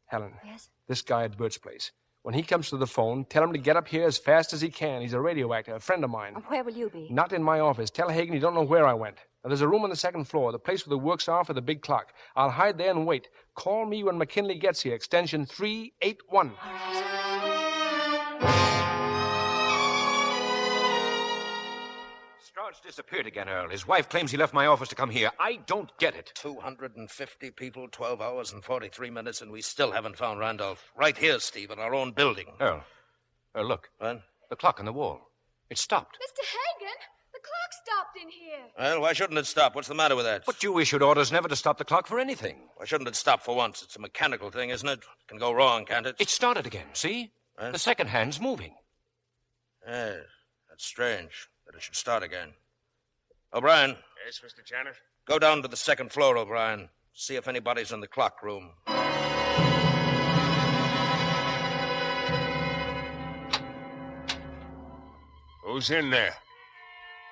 Helen. Yes? This guy at Bert's Place. When he comes to the phone, tell him to get up here as fast as he can. He's a radio actor, a friend of mine. Where will you be? Not in my office. Tell Hagen you don't know where I went. Now, there's a room on the second floor, the place where the works are for the big clock. I'll hide there and wait. Call me when McKinley gets here, extension 381. Stroud's disappeared again, Earl. His wife claims he left my office to come here. I don't get it. 250 people, 12 hours and 43 minutes, and we still haven't found Randolph. Right here, Steve, in our own building. Earl, look. What? The clock on the wall. It stopped. Mr. Hagen, the clock stopped in here. Well, why shouldn't it stop? What's the matter with that? But you issued orders never to stop the clock for anything. Why shouldn't it stop for once? It's a mechanical thing, isn't it? It can go wrong, can't it? It started again, see? Huh? The second hand's moving. Yes, that's strange that it should start again. O'Brien. Yes, Mr. Janeth? Go down to the second floor, O'Brien. See if anybody's in the clock room. Who's in there?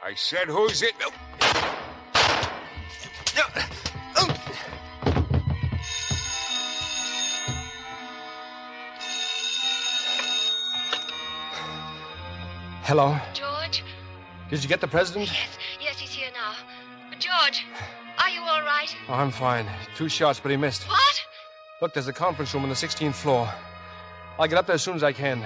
I said who's in... Hello? George? Did you get the president? Yes, he's here now. But George, are you all right? Oh, I'm fine. 2 shots, but he missed. What? Look, there's a conference room on the 16th floor. I'll get up there as soon as I can.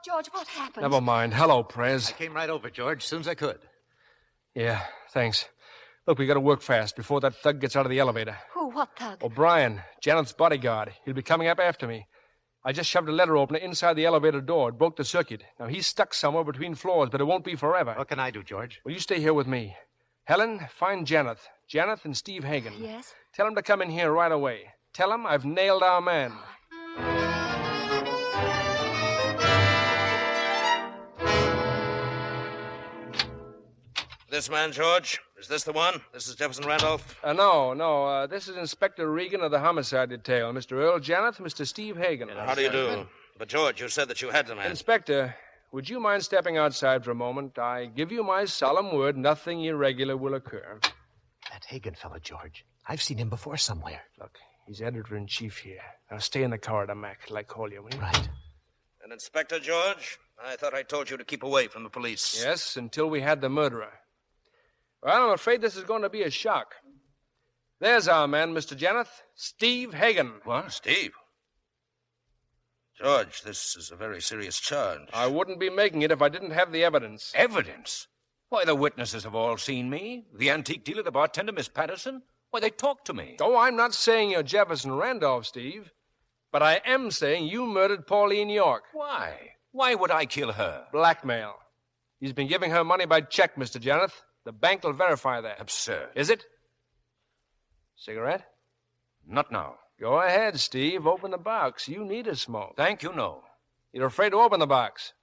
George, what happened? Never mind. Hello, Prez. I came right over, George, as soon as I could. Yeah, thanks. Look, we gotta work fast before that thug gets out of the elevator. Who? What thug? O'Brien, Janeth's bodyguard. He'll be coming up after me. I just shoved a letter opener inside the elevator door. It broke the circuit. Now, he's stuck somewhere between floors, but it won't be forever. What can I do, George? Well, you stay here with me. Helen, find Janeth. Janeth and Steve Hagen. Yes? Tell him to come in here right away. Tell him I've nailed our man. This man, George? Is this the one? This is Jefferson Randolph? No. This is Inspector Regan of the Homicide Detail. Mr. Earl Janeth, Mr. Steve Hagen. How do you do? But, George, you said that you had the man. Inspector, would you mind stepping outside for a moment? I give you my solemn word nothing irregular will occur. That Hagen fellow, George. I've seen him before somewhere. Look, he's editor-in-chief here. Now stay in the corridor, Mac, till I call you, will you? Right. And Inspector George, I thought I told you to keep away from the police. Yes, until we had the murderer. Well, I'm afraid this is going to be a shock. There's our man, Mr. Janeth, Steve Hagen. What? Steve? George, this is a very serious charge. I wouldn't be making it if I didn't have the evidence. Evidence? Why, the witnesses have all seen me. The antique dealer, the bartender, Miss Patterson. Why, they talked to me. Oh, I'm not saying you're Jefferson Randolph, Steve. But I am saying you murdered Pauline York. Why? Why would I kill her? Blackmail. He's been giving her money by check, Mr. Janeth. The bank will verify that. Absurd. Is it? Cigarette? Not now. Go ahead, Steve. Open the box. You need a smoke. Thank you, no. You're afraid to open the box.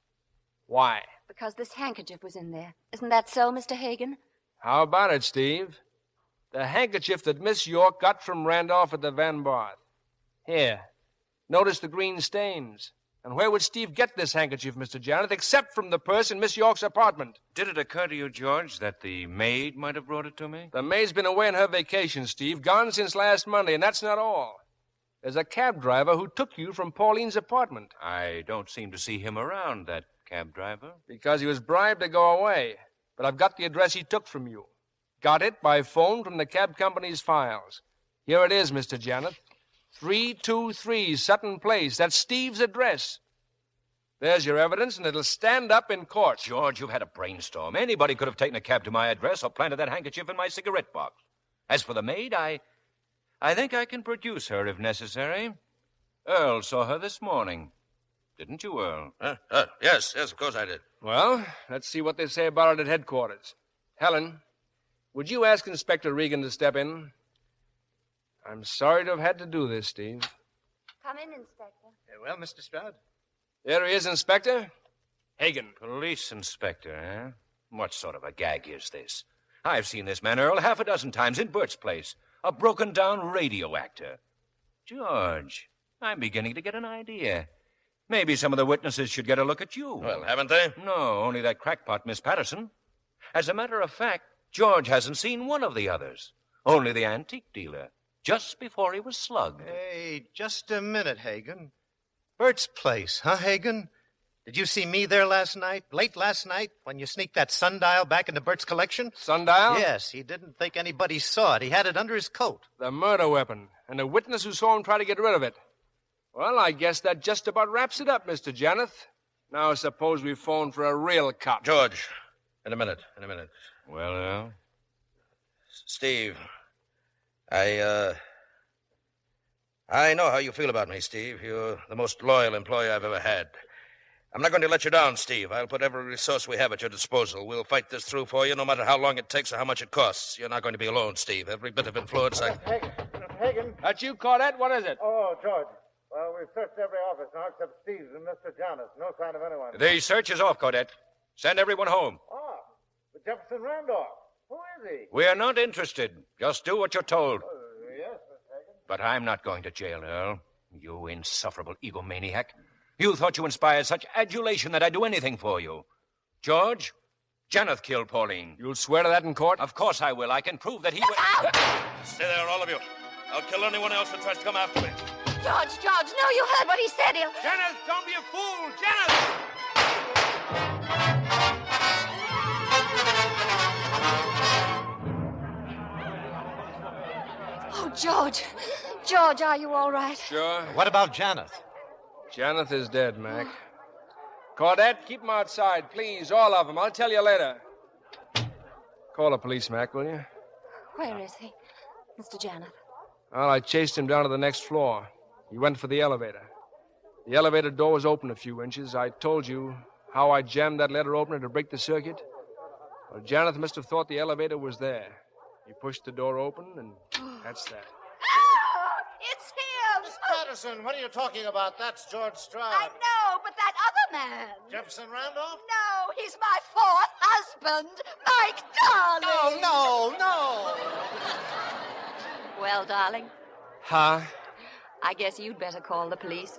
Why? Because this handkerchief was in there. Isn't that so, Mr. Hagen? How about it, Steve? The handkerchief that Miss York got from Randolph at the Van Barth. Here. Notice the green stains. And where would Steve get this handkerchief, Mr. Janeth, except from the purse in Miss York's apartment? Did it occur to you, George, that the maid might have brought it to me? The maid's been away on her vacation, Steve, gone since last Monday, and that's not all. There's a cab driver who took you from Pauline's apartment. I don't seem to see him around, that cab driver. Because he was bribed to go away. But I've got the address he took from you. Got it by phone from the cab company's files. Here it is, Mr. Janeth. 323 Sutton Place. That's Steve's address. There's your evidence, and it'll stand up in court. George, you've had a brainstorm. Anybody could have taken a cab to my address or planted that handkerchief in my cigarette box. As for the maid, I think I can produce her if necessary. Earl saw her this morning. Didn't you, Earl? Yes, of course I did. Well, let's see what they say about it at headquarters. Helen, would you ask Inspector Regan to step in? I'm sorry to have had to do this, Steve. Come in, Inspector. Well, Mr. Stroud? There he is, Inspector. Hagen. Police inspector, eh? What sort of a gag is this? I've seen this man, Earl, half a dozen times in Bert's place. A broken-down radio actor. George, I'm beginning to get an idea. Maybe some of the witnesses should get a look at you. Well, haven't they? No, only that crackpot, Miss Patterson. As a matter of fact, George hasn't seen one of the others. Only the antique dealer, just before he was slugged. Hey, just a minute, Hagen. Bert's place, huh, Hagen? Did you see me there last night, late last night, when you sneaked that sundial back into Bert's collection? Sundial? Yes, he didn't think anybody saw it. He had it under his coat. The murder weapon, and a witness who saw him try to get rid of it. Well, I guess that just about wraps it up, Mr. Janeth. Now suppose we phone for a real cop. George, in a minute. Well, Earl? Steve, I know how you feel about me, Steve. You're the most loyal employee I've ever had. I'm not going to let you down, Steve. I'll put every resource we have at your disposal. We'll fight this through for you, no matter how long it takes or how much it costs. You're not going to be alone, Steve. Every bit of influence Hagen. That you, Claudette? What is it? Oh, George. Well, we've searched every office now except Steve's and Mr. Janeth. No sign of anyone. The search is off, Claudette. Send everyone home. Oh, but Jefferson Randolph. Who is he? We're not interested. Just do what you're told. Yes, Mr. Hagen. But I'm not going to jail, Earl. You insufferable egomaniac. You thought you inspired such adulation that I'd do anything for you. George, Janeth killed Pauline. You'll swear to that in court? Of course I will. I can prove that he... Stay there, all of you. I'll kill anyone else that tries to come after me. George, no, you heard what he said. Janeth, don't be a fool! Janeth! Oh, George, are you all right? Sure. What about Janeth? Janeth is dead, Mac. Claudette, keep him outside, please, all of them. I'll tell you later. Call the police, Mac, will you? Where is he, Mr. Janeth? Well, I chased him down to the next floor. He went for the elevator. The elevator door was open a few inches. I told you how I jammed that letter opener to break the circuit. Well, Jonathan must have thought the elevator was there. He pushed the door open, and that's that. It's him! Miss Patterson, what are you talking about? That's George Stroud. I know, but that other man. Jefferson Randolph? No, he's my fourth husband, Mike Darling. No. Well, darling, Huh? I guess you'd better call the police.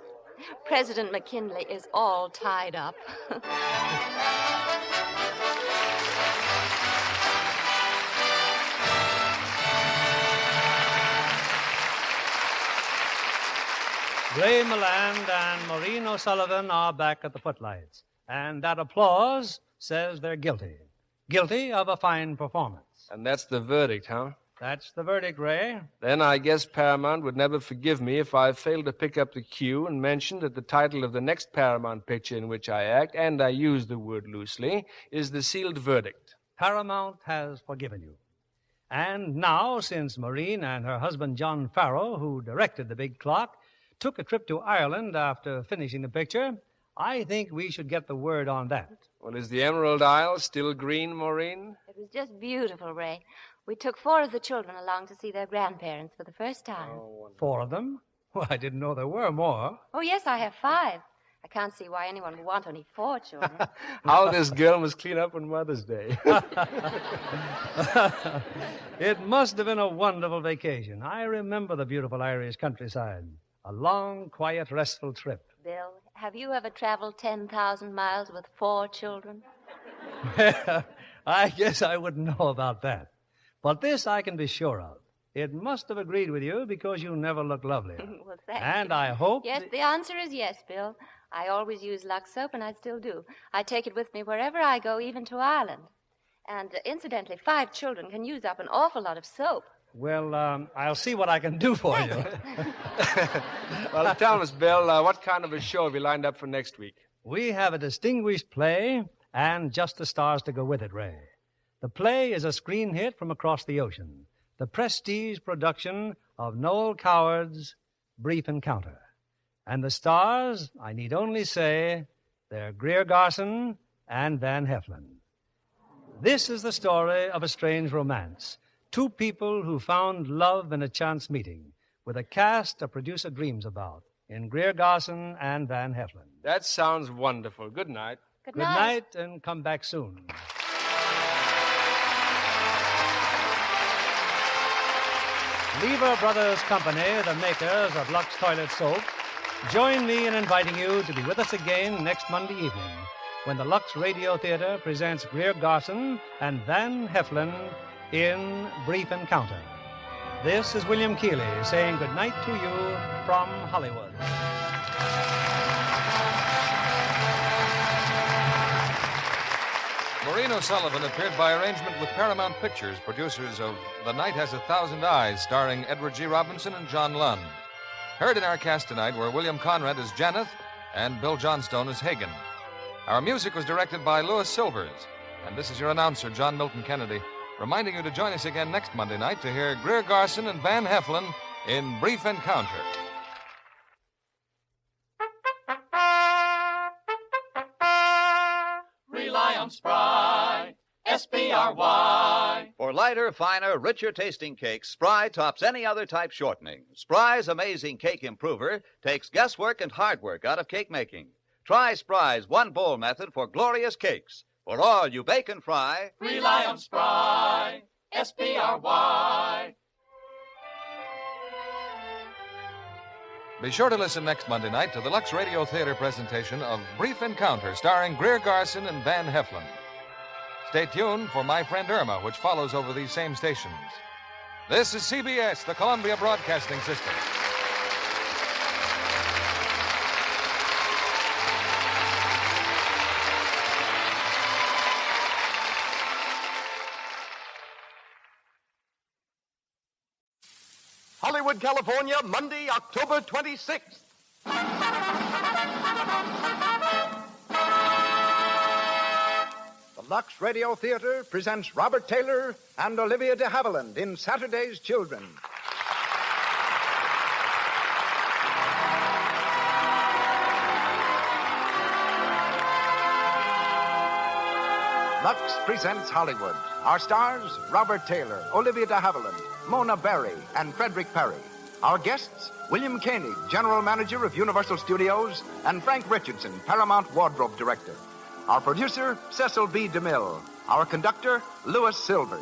President McKinley is all tied up. Ray Milland and Maureen O'Sullivan are back at the footlights, and that applause says they're guilty. Guilty of a fine performance. And that's the verdict, huh? That's the verdict, Ray. Then I guess Paramount would never forgive me if I failed to pick up the cue and mention that the title of the next Paramount picture in which I act, and I use the word loosely, is The Sealed Verdict. Paramount has forgiven you. And now, since Maureen and her husband John Farrow, who directed The Big Clock, took a trip to Ireland after finishing the picture, I think we should get the word on that. Well, is the Emerald Isle still green, Maureen? It was just beautiful, Ray. We took 4 of the children along to see their grandparents for the first time. 4 of them? Well, I didn't know there were more. Oh, yes, I have 5. I can't see why anyone would want only 4 children. How this girl must clean up on Mother's Day. It must have been a wonderful vacation. I remember the beautiful Irish countryside. A long, quiet, restful trip. Bill, have you ever traveled 10,000 miles with 4 children? I guess I wouldn't know about that. But this I can be sure of. It must have agreed with you because you never look lovely. Well, thank And you. I hope... Yes, the answer is yes, Bill. I always use Lux soap, and I still do. I take it with me wherever I go, even to Ireland. And incidentally, 5 children can use up an awful lot of soap. Well, I'll see what I can do for you. Well, tell us, Bill, what kind of a show have you lined up for next week? We have a distinguished play and just the stars to go with it, Ray. The play is a screen hit from across the ocean. The prestige production of Noel Coward's Brief Encounter. And the stars, I need only say, they're Greer Garson and Van Heflin. This is the story of a strange romance. 2 people who found love in a chance meeting with a cast a producer dreams about in Greer Garson and Van Heflin. That sounds wonderful. Good night. Good night, and come back soon. Lever Brothers Company, the makers of Lux Toilet Soap, join me in inviting you to be with us again next Monday evening when the Lux Radio Theatre presents Greer Garson and Van Heflin in Brief Encounter. This is William Keeley saying good night to you from Hollywood. Maureen O'Sullivan appeared by arrangement with Paramount Pictures, producers of The Night Has 1,000 Eyes, starring Edward G. Robinson and John Lund. Heard in our cast tonight were William Conrad as Janeth and Bill Johnstone as Hagen. Our music was directed by Louis Silvers. And this is your announcer, John Milton Kennedy, reminding you to join us again next Monday night to hear Greer Garson and Van Heflin in Brief Encounter. Rely on Spry, S-P-R-Y. For lighter, finer, richer tasting cakes, Spry tops any other type shortening. Spry's amazing cake improver takes guesswork and hard work out of cake making. Try Spry's one bowl method for glorious cakes. For all you bake and fry, Rely on Spry, S-P-R-Y. Be sure to listen next Monday night to the Lux Radio Theatre presentation of Brief Encounter, starring Greer Garson and Van Heflin. Stay tuned for My Friend Irma, which follows over these same stations. This is CBS, the Columbia Broadcasting System. Hollywood, California, Monday, October 26th. The Lux Radio Theatre presents Robert Taylor and Olivia de Havilland in Saturday's Children. Lux presents Hollywood. Our stars, Robert Taylor, Olivia de Havilland, Mona Berry, and Frederick Perry. Our guests, William Koenig, General Manager of Universal Studios, and Frank Richardson, Paramount Wardrobe Director. Our producer, Cecil B. DeMille. Our conductor, Louis Silvers.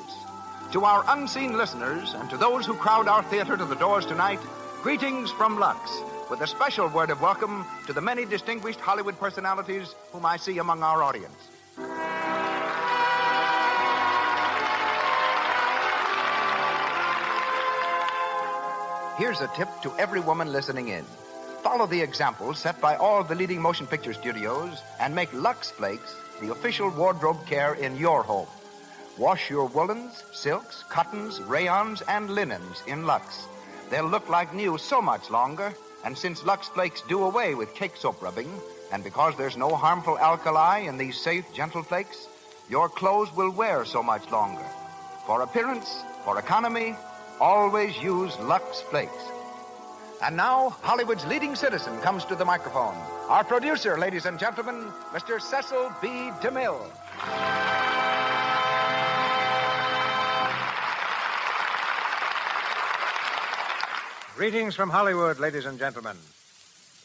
To our unseen listeners and to those who crowd our theater to the doors tonight, greetings from Lux, with a special word of welcome to the many distinguished Hollywood personalities whom I see among our audience. Here's a tip to every woman listening in. Follow the examples set by all the leading motion picture studios and make Lux Flakes the official wardrobe care in your home. Wash your woolens, silks, cottons, rayons, and linens in Lux. They'll look like new so much longer, and since Lux Flakes do away with cake soap rubbing, and because there's no harmful alkali in these safe, gentle flakes, your clothes will wear so much longer. For appearance, for economy, always use Lux Flakes. And now, Hollywood's leading citizen comes to the microphone. Our producer, ladies and gentlemen, Mr. Cecil B. DeMille. Greetings from Hollywood, ladies and gentlemen.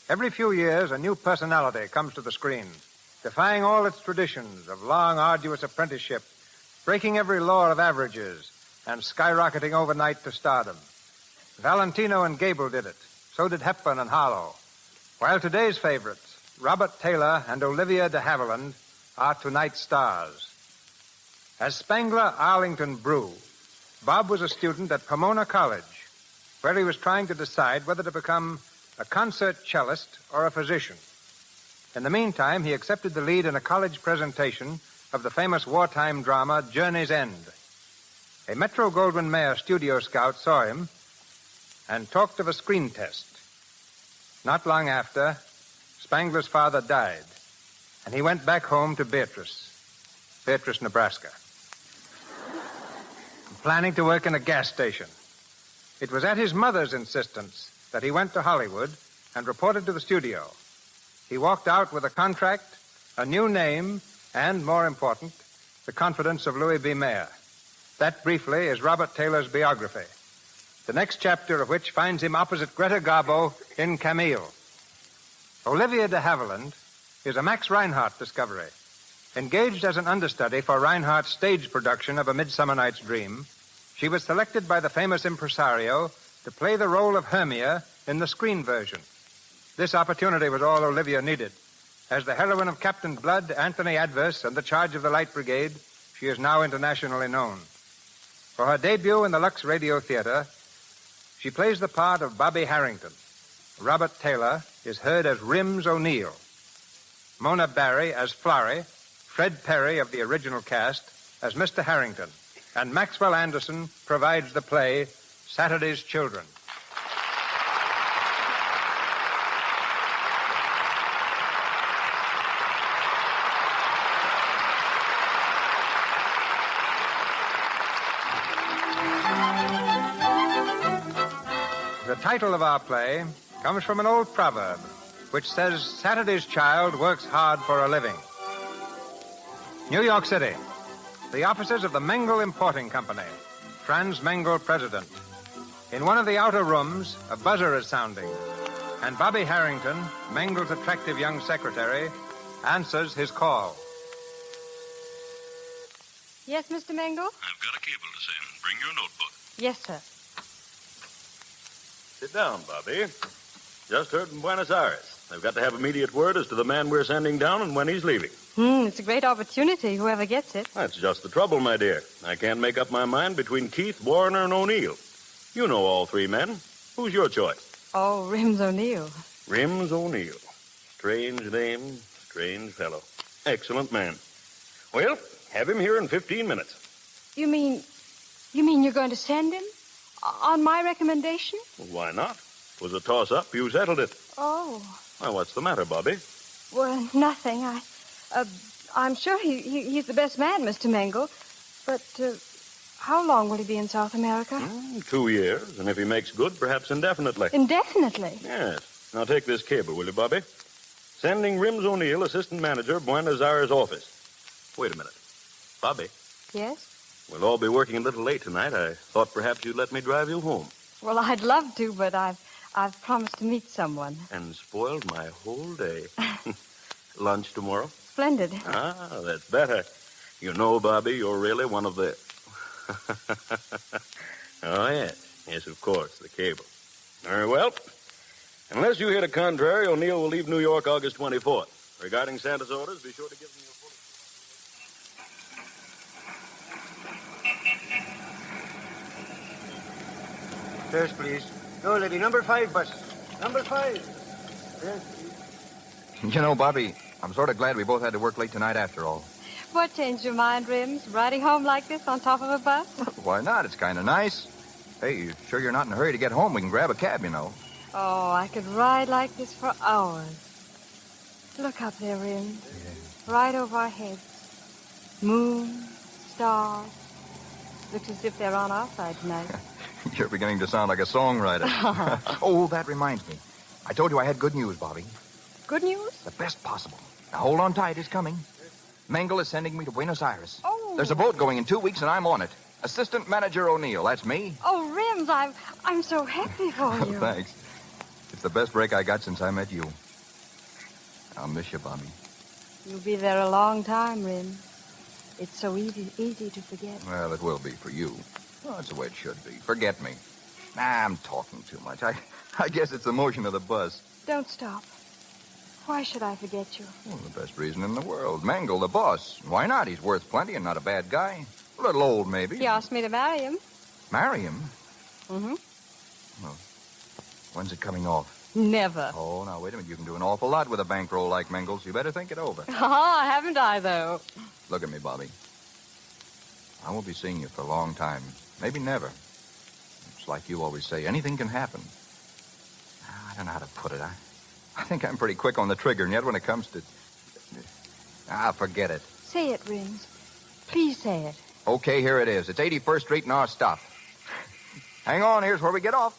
Every few years, a new personality comes to the screen, defying all its traditions of long, arduous apprenticeship, breaking every law of averages, and skyrocketing overnight to stardom. Valentino and Gable did it. So did Hepburn and Harlow. While today's favorites, Robert Taylor and Olivia de Havilland, are tonight's stars. As Spangler Arlington Brew, Bob was a student at Pomona College, where he was trying to decide whether to become a concert cellist or a physician. In the meantime, he accepted the lead in a college presentation of the famous wartime drama Journey's End. A Metro-Goldwyn-Mayer studio scout saw him and talked of a screen test. Not long after, Spangler's father died, and he went back home to Beatrice, Nebraska, planning to work in a gas station. It was at his mother's insistence that he went to Hollywood and reported to the studio. He walked out with a contract, a new name, and, more important, the confidence of Louis B. Mayer. That, briefly, is Robert Taylor's biography, the next chapter of which finds him opposite Greta Garbo in Camille. Olivia de Havilland is a Max Reinhardt discovery. Engaged as an understudy for Reinhardt's stage production of A Midsummer Night's Dream, she was selected by the famous impresario to play the role of Hermia in the screen version. This opportunity was all Olivia needed. As the heroine of Captain Blood, Anthony Adverse, and The Charge of the Light Brigade, she is now internationally known. For her debut in the Lux Radio Theatre, she plays the part of Bobby Harrington. Robert Taylor is heard as Rims O'Neill. Mona Berry as Florrie, Fred Perry of the original cast as Mr. Harrington, and Maxwell Anderson provides the play Saturday's Children. The title of our play comes from an old proverb which says Saturday's child works hard for a living. New York City. The offices of the Mengel Importing Company. Franz Mengel, president. In one of the outer rooms, a buzzer is sounding, and Bobby Harrington, Mengel's attractive young secretary, answers his call. Yes, Mr. Mengel? I've got a cable to send. Bring your notebook. Yes, sir. Sit down, Bobby. Just heard from Buenos Aires. They've got to have immediate word as to the man we're sending down and when he's leaving. It's a great opportunity, whoever gets it. That's just the trouble, my dear. I can't make up my mind between Keith, Warner, and O'Neill. You know all three men. Who's your choice? Oh, Rims O'Neill. Rims O'Neill. Strange name, strange fellow. Excellent man. Well, have him here in 15 minutes. You mean you're going to send him? On my recommendation? Well, why not? It was a toss-up. You settled it. Oh. Well, what's the matter, Bobby? Well, nothing. I'm sure he's the best man, Mr. Mengel. But how long will he be in South America? 2 years, and if he makes good, perhaps indefinitely. Indefinitely? Yes. Now take this cable, will you, Bobby? Sending Rims O'Neill, assistant manager, Buenos Aires office. Wait a minute. Bobby, Yes? we'll all be working a little late tonight. I thought perhaps you'd let me drive you home. Well, I'd love to, but I've promised to meet someone. And spoiled my whole day. Lunch tomorrow? Splendid. Ah, that's better. You know, Bobby, you're really one of the... Oh, yes. Yes, of course, the cable. Very well. Unless you hear the contrary, O'Neill will leave New York August 24th. Regarding Santa's orders, be sure to give them your full... First, please. No, lady, number 5 bus. Number 5. Yes, please. You know, Bobby, I'm sort of glad we both had to work late tonight after all. What changed your mind, Rims? Riding home like this on top of a bus? Why not? It's kind of nice. Hey, you sure you're not in a hurry to get home? We can grab a cab, you know. Oh, I could ride like this for hours. Look up there, Rims. Yeah. Right over our heads. Moon, stars. Looks as if they're on our side tonight. You're beginning to sound like a songwriter. Oh, that reminds me. I told you I had good news, Bobby. Good news? The best possible. Now, hold on tight. It's coming. Mengel is sending me to Buenos Aires. Oh. There's a boat going in 2 weeks, and I'm on it. Assistant Manager O'Neill. That's me. Oh, Rims, I'm so happy for you. Thanks. It's the best break I got since I met you. I'll miss you, Bobby. You'll be there a long time, Rims. It's so easy to forget. Well, it will be for you. Well, that's the way it should be. Forget me. Nah, I'm talking too much. I guess it's the motion of the bus. Don't stop. Why should I forget you? Well, the best reason in the world. Mengel, the boss. Why not? He's worth plenty and not a bad guy. A little old, maybe. He asked me to marry him. Marry him? Mm-hmm. Well, when's it coming off? Never. Oh, now, wait a minute. You can do an awful lot with a bankroll like Mengel's. You better think it over. Haven't I, though? Look at me, Bobby. I won't be seeing you for a long time. Maybe never. It's like you always say, anything can happen. I don't know how to put it. I think I'm pretty quick on the trigger, and yet when it comes to... forget it. Say it, Rims. Please say it. Okay, here it is. It's 81st Street and our stop. Hang on, here's where we get off.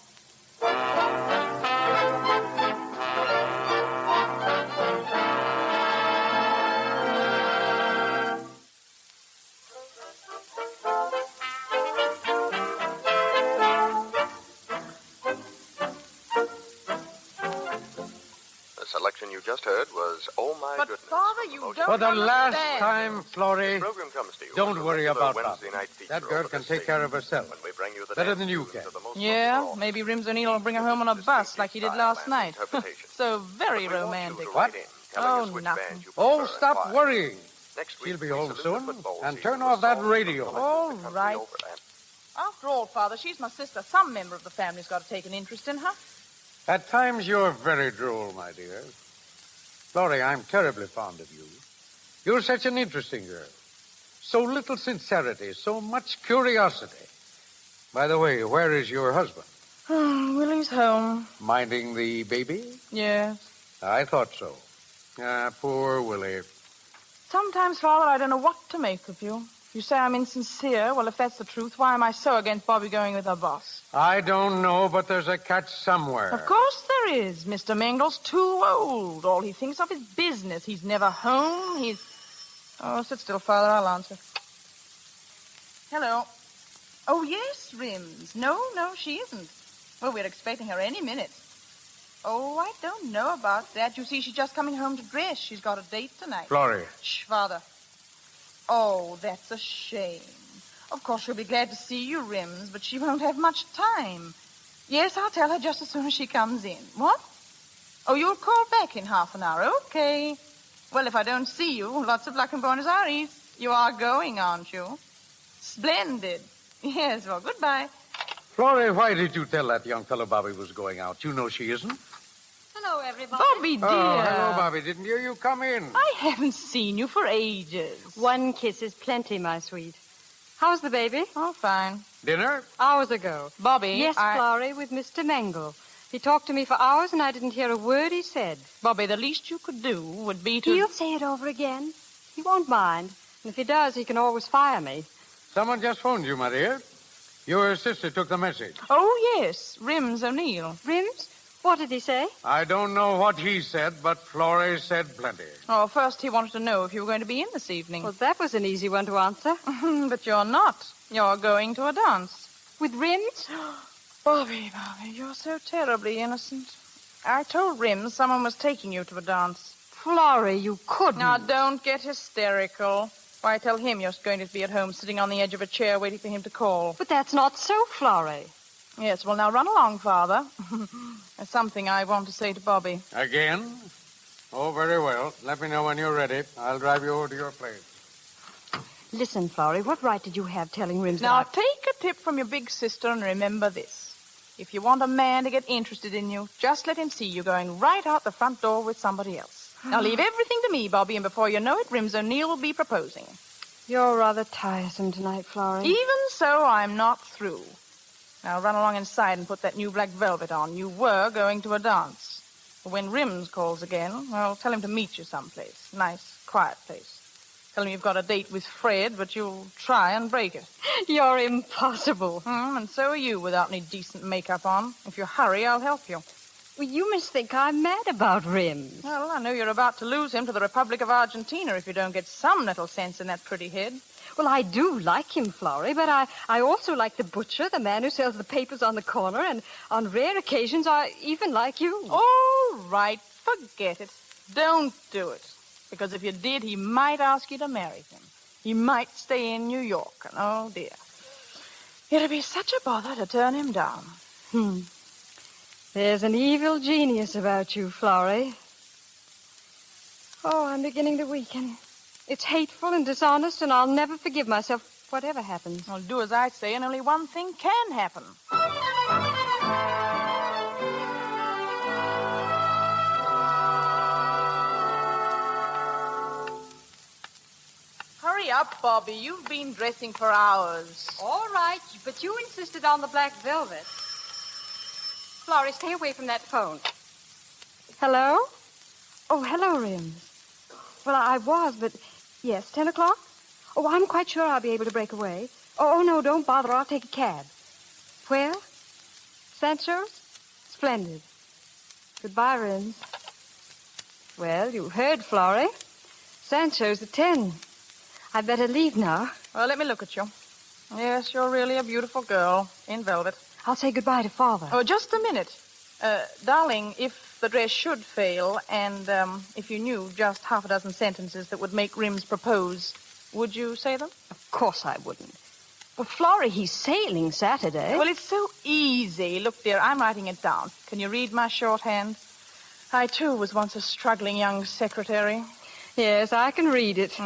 You just heard was Oh My But Goodness. Father, you don't For the last understand. time, Florrie, Program comes to you don't worry about that. Wednesday night feature That girl over can the take care of herself. When we bring you the Better dance than you tunes can. of the most Yeah, maybe Rims O'Neill will bring her home on a bus like he did last night. So very romantic. What? Oh, nothing. Oh, stop worrying. Next She'll be home soon. And turn off that radio. All right. After all, Father, she's my sister. Some member of the family's got to take an interest in her. At times you're very droll, my dear. Florrie, I'm terribly fond of you. You're such an interesting girl. So little sincerity, so much curiosity. By the way, where is your husband? Willie's home. Minding the baby? Yes. I thought so. Poor Willie. Sometimes, Father, I don't know what to make of you. You say I'm insincere. Well, if that's the truth, why am I so against Bobby going with her boss? I don't know, but there's a catch somewhere. Of course there is. Mr. Mengel's too old. All he thinks of is business. He's never home. Oh, sit still, Father. I'll answer. Hello. Oh, yes, Rims. No, she isn't. Well, we're expecting her any minute. Oh, I don't know about that. You see, she's just coming home to dress. She's got a date tonight. Florrie. Shh, Father. Oh, that's a shame. Of course, she'll be glad to see you, Rims, but she won't have much time. Yes, I'll tell her just as soon as she comes in. What? Oh, you'll call back in half an hour. Okay. Well, if I don't see you, lots of luck in Buenos Aires. You are going, aren't you? Splendid. Yes, well, goodbye. Florrie, why did you tell that young fellow Bobby was going out? You know she isn't. Hello, everybody. Bobby, dear. Oh, hello, Bobby. Didn't hear you come in. I haven't seen you for ages. One kiss is plenty, my sweet. How's the baby? Oh, fine. Dinner? Hours ago. Bobby, Yes, Florrie, with Mr. Mengel. He talked to me for hours, and I didn't hear a word he said. Bobby, the least you could do would be to... He'll say it over again. He won't mind. And if he does, he can always fire me. Someone just phoned you, my dear. Your sister took the message. Oh, yes. Rims O'Neill. Rims? What did he say? I don't know what he said, but Florrie said plenty. Oh, first he wanted to know if you were going to be in this evening. Well, that was an easy one to answer. But you're not. You're going to a dance. With Rims? Bobby, you're so terribly innocent. I told Rims someone was taking you to a dance. Florrie, you couldn't. Now, don't get hysterical. Why, tell him you're going to be at home sitting on the edge of a chair waiting for him to call. But that's not so, Florrie. Yes, well, now run along, Father. There's something I want to say to Bobby. Again? Oh, very well. Let me know when you're ready. I'll drive you over to your place. Listen, Florrie, what right did you have telling Rims Now, that take a tip from your big sister and remember this. If you want a man to get interested in you, just let him see you going right out the front door with somebody else. Now, leave everything to me, Bobby, and before you know it, Rims O'Neill will be proposing. You're rather tiresome tonight, Florrie. Even so, I'm not through. Now, run along inside and put that new black velvet on. You were going to a dance. When Rims calls again, well, tell him to meet you someplace. Nice, quiet place. Tell him you've got a date with Fred, but you'll try and break it. You're impossible. And so are you, without any decent makeup on. If you hurry, I'll help you. Well, you must think I'm mad about Rims. Well, I know you're about to lose him to the Republic of Argentina if you don't get some little sense in that pretty head. Well, I do like him, Florrie, but I also like the butcher, the man who sells the papers on the corner, and on rare occasions I even like you. All right, forget it. Don't do it. Because if you did, he might ask you to marry him. He might stay in New York, and oh, dear. It'd be such a bother to turn him down. There's an evil genius about you, Florrie. Oh, I'm beginning to weaken. It's hateful and dishonest, and I'll never forgive myself, whatever happens. Well, do as I say, and only one thing can happen. Hurry up, Bobby. You've been dressing for hours. All right, but you insisted on the black velvet. Florrie, stay away from that phone. Hello? Oh, hello, Rims. Well, I was, but... Yes, 10 o'clock? Oh, I'm quite sure I'll be able to break away. Oh, no, don't bother. I'll take a cab. Where? Sancho's? Splendid. Goodbye, Rims. Well, you heard, Florrie. Sancho's at 10. I'd better leave now. Well, let me look at you. Yes, you're really a beautiful girl in velvet. I'll say goodbye to Father. Oh, just a minute. Darling, if the dress should fail, and if you knew just half a dozen sentences that would make Rims propose, would you say them? Of course I wouldn't. But, Florrie, he's sailing Saturday. Well, it's so easy. Look, dear, I'm writing it down. Can you read my shorthand? I, too, was once a struggling young secretary. Yes, I can read it.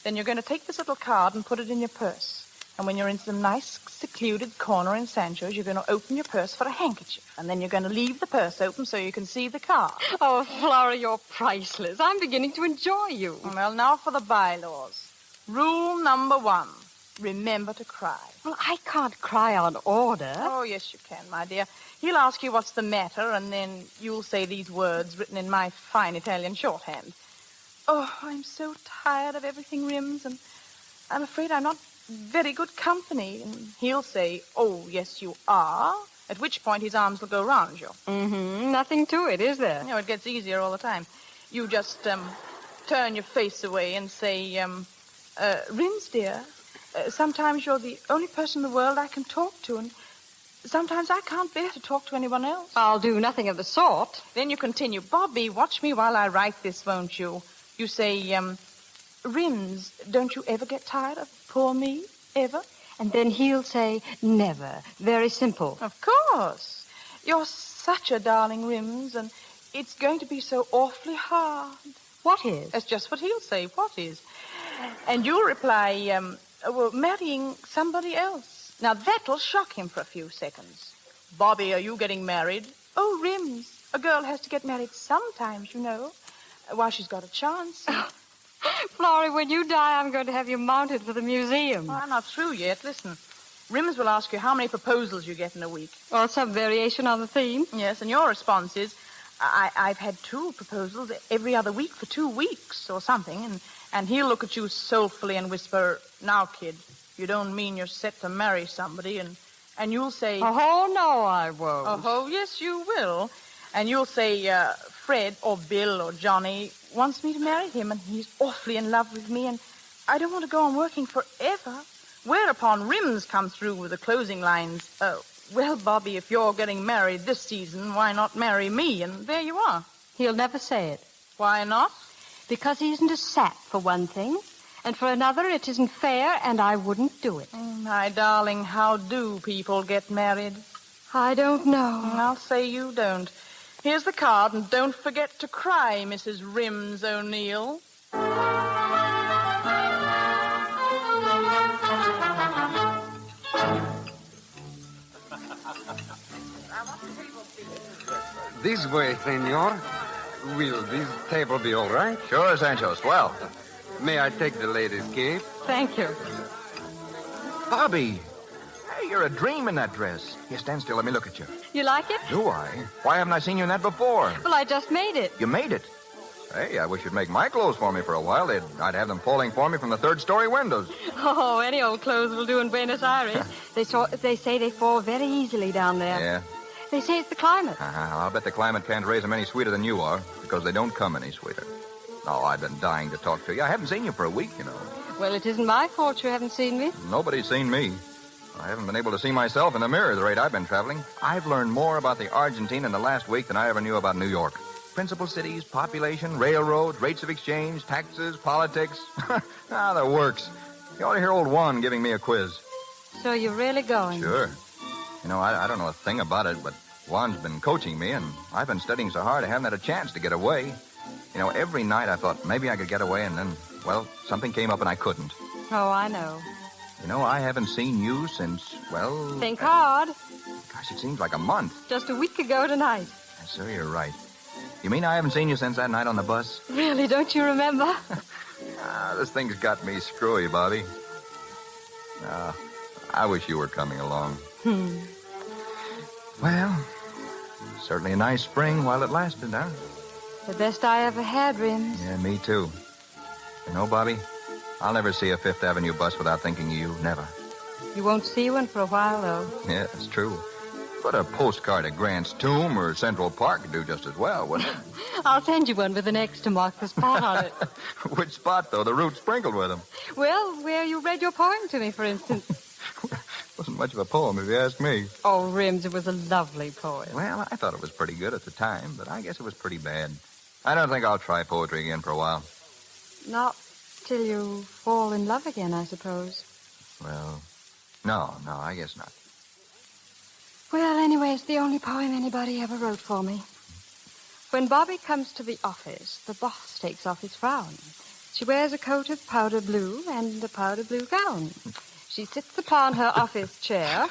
Then you're going to take this little card and put it in your purse. And when you're in some nice, secluded corner in Sancho's, you're going to open your purse for a handkerchief. And then you're going to leave the purse open so you can see the card. Oh, Florrie, you're priceless. I'm beginning to enjoy you. Well, now for the bylaws. Rule number 1. Remember to cry. Well, I can't cry on order. Oh, yes, you can, my dear. He'll ask you what's the matter, and then you'll say these words written in my fine Italian shorthand. Oh, I'm so tired of everything, Rims, and I'm afraid I'm not very good company. And he'll say, oh, yes, you are, at which point his arms will go round you. Nothing to it, is there? No, it gets easier all the time. You just turn your face away and say, Rims, dear, sometimes you're the only person in the world I can talk to, and sometimes I can't bear to talk to anyone else. I'll do nothing of the sort. Then you continue, Bobby, watch me while I write this, won't you? You say, Rims, don't you ever get tired of poor me? Ever? And then he'll say, never. Very simple. Of course. You're such a darling, Rims, and it's going to be so awfully hard. What is? That's just what he'll say. What is? And you'll reply, well, marrying somebody else. Now, that'll shock him for a few seconds. Bobby, are you getting married? Oh, Rims, a girl has to get married sometimes, you know. While she's got a chance. Florrie, when you die, I'm going to have you mounted for the museum. Well, I'm not through yet. Listen, Rims will ask you how many proposals you get in a week. Or some variation on the theme. Yes, and your response is, I've had 2 proposals every other week for 2 weeks or something. And he'll look at you soulfully and whisper, now, kid, you don't mean you're set to marry somebody. And you'll say... Oh, no, I won't. Oh, yes, you will. And you'll say Fred or Bill or Johnny wants me to marry him, and he's awfully in love with me, and I don't want to go on working forever. Whereupon Rims comes through with the closing lines, well, Bobby, if you're getting married this season, why not marry me? And there you are. He'll never say it. Why not? Because he isn't a sap, for one thing. And for another, it isn't fair, and I wouldn't do it. My darling, how do people get married? I don't know. I'll say you don't. Here's the card, and don't forget to cry, Mrs. Rims O'Neill. This way, senor. Will this table be all right? Sure, Sancho. Swell. May I take the lady's cape? Thank you. Bobby. Hey, you're a dream in that dress. Here, stand still. Let me look at you. You like it? Do I? Why haven't I seen you in that before? Well, I just made it. You made it? Hey, I wish you'd make my clothes for me for a while. I'd have them falling for me from the third-story windows. Oh, any old clothes will do in Buenos Aires. They say they fall very easily down there. Yeah. They say it's the climate. I'll bet the climate can't raise them any sweeter than you are, because they don't come any sweeter. Oh, I've been dying to talk to you. I haven't seen you for a week, you know. Well, it isn't my fault you haven't seen me. Nobody's seen me. I haven't been able to see myself in the mirror the rate I've been traveling. I've learned more about the Argentine in the last week than I ever knew about New York. Principal cities, population, railroads, rates of exchange, taxes, politics. The works. You ought to hear old Juan giving me a quiz. So you're really going? Sure. You know, I don't know a thing about it, but Juan's been coaching me, and I've been studying so hard I haven't had a chance to get away. You know, every night I thought maybe I could get away, and then, well, something came up and I couldn't. Oh, I know. You know, I haven't seen you since, well... Think hard. Gosh, it seems like a month. Just a week ago tonight. Sir, you're right. You mean I haven't seen you since that night on the bus? Really, don't you remember? This thing's got me screwy, Bobby. I wish you were coming along. Well, certainly a nice spring while it lasted, huh? The best I ever had, Rims. Yeah, me too. You know, Bobby, I'll never see a Fifth Avenue bus without thinking of you. Never. You won't see one for a while, though. Yeah, it's true. But a postcard of Grant's Tomb or Central Park would do just as well, wouldn't it? I'll send you one with an X to mark the spot on it. Which spot, though? The route sprinkled with them. Well, where you read your poem to me, for instance. Wasn't much of a poem, if you ask me. Oh, Rims, it was a lovely poem. Well, I thought it was pretty good at the time, but I guess it was pretty bad. I don't think I'll try poetry again for a while. Not till you fall in love again, I suppose. Well, no, I guess not. Well, anyway, it's the only poem anybody ever wrote for me. When Bobby comes to the office, the boss takes off his frown. She wears a coat of powder blue and a powder blue gown. She sits upon her office chair.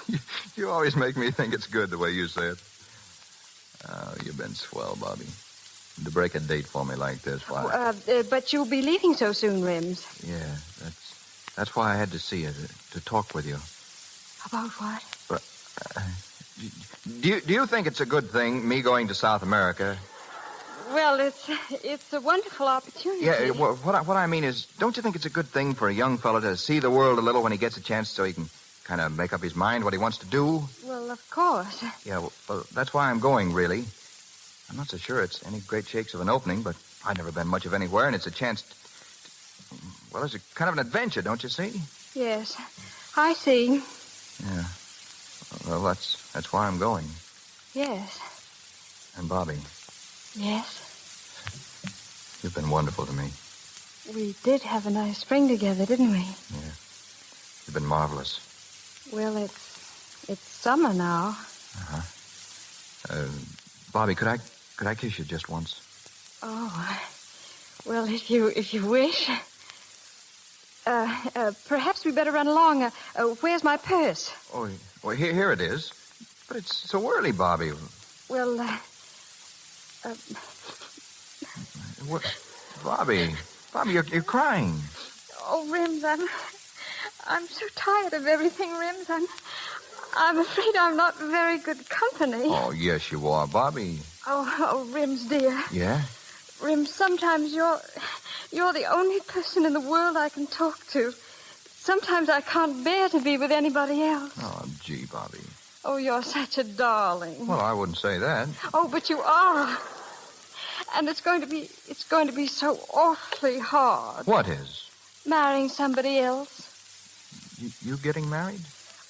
You always make me think it's good the way you say it. Oh, you've been swell, Bobby. To break a date for me like this, why? But you'll be leaving so soon, Rims. Yeah, that's why I had to see you, to talk with you. About what? But, do you think it's a good thing, me going to South America? Well, it's a wonderful opportunity. Yeah, what I mean is, don't you think it's a good thing for a young fellow to see the world a little when he gets a chance so he can kind of make up his mind what he wants to do? Well, of course. Yeah, well, that's why I'm going, really. I'm not so sure it's any great shakes of an opening, but I've never been much of anywhere, and it's a chance well, it's a kind of an adventure, don't you see? Yes, I see. Yeah. Well, that's why I'm going. Yes. And Bobby. Yes? You've been wonderful to me. We did have a nice spring together, didn't we? Yeah. You've been marvelous. Well, it's summer now. Uh-huh. Bobby, could I kiss you just once? Oh, well, if you wish. Perhaps we better run along. Where's my purse? Oh, well, here it is. But it's so early, Bobby. Well, What? Bobby, you're crying. Oh, Rims, I'm so tired of everything, Rims. I'm afraid I'm not very good company. Oh, yes, you are, Bobby. Oh, Rims, dear. Yeah? Rims, sometimes you're the only person in the world I can talk to. Sometimes I can't bear to be with anybody else. Oh, gee, Bobby. Oh, you're such a darling. Well, I wouldn't say that. Oh, but you are. And it's going to be so awfully hard. What is? Marrying somebody else. You getting married?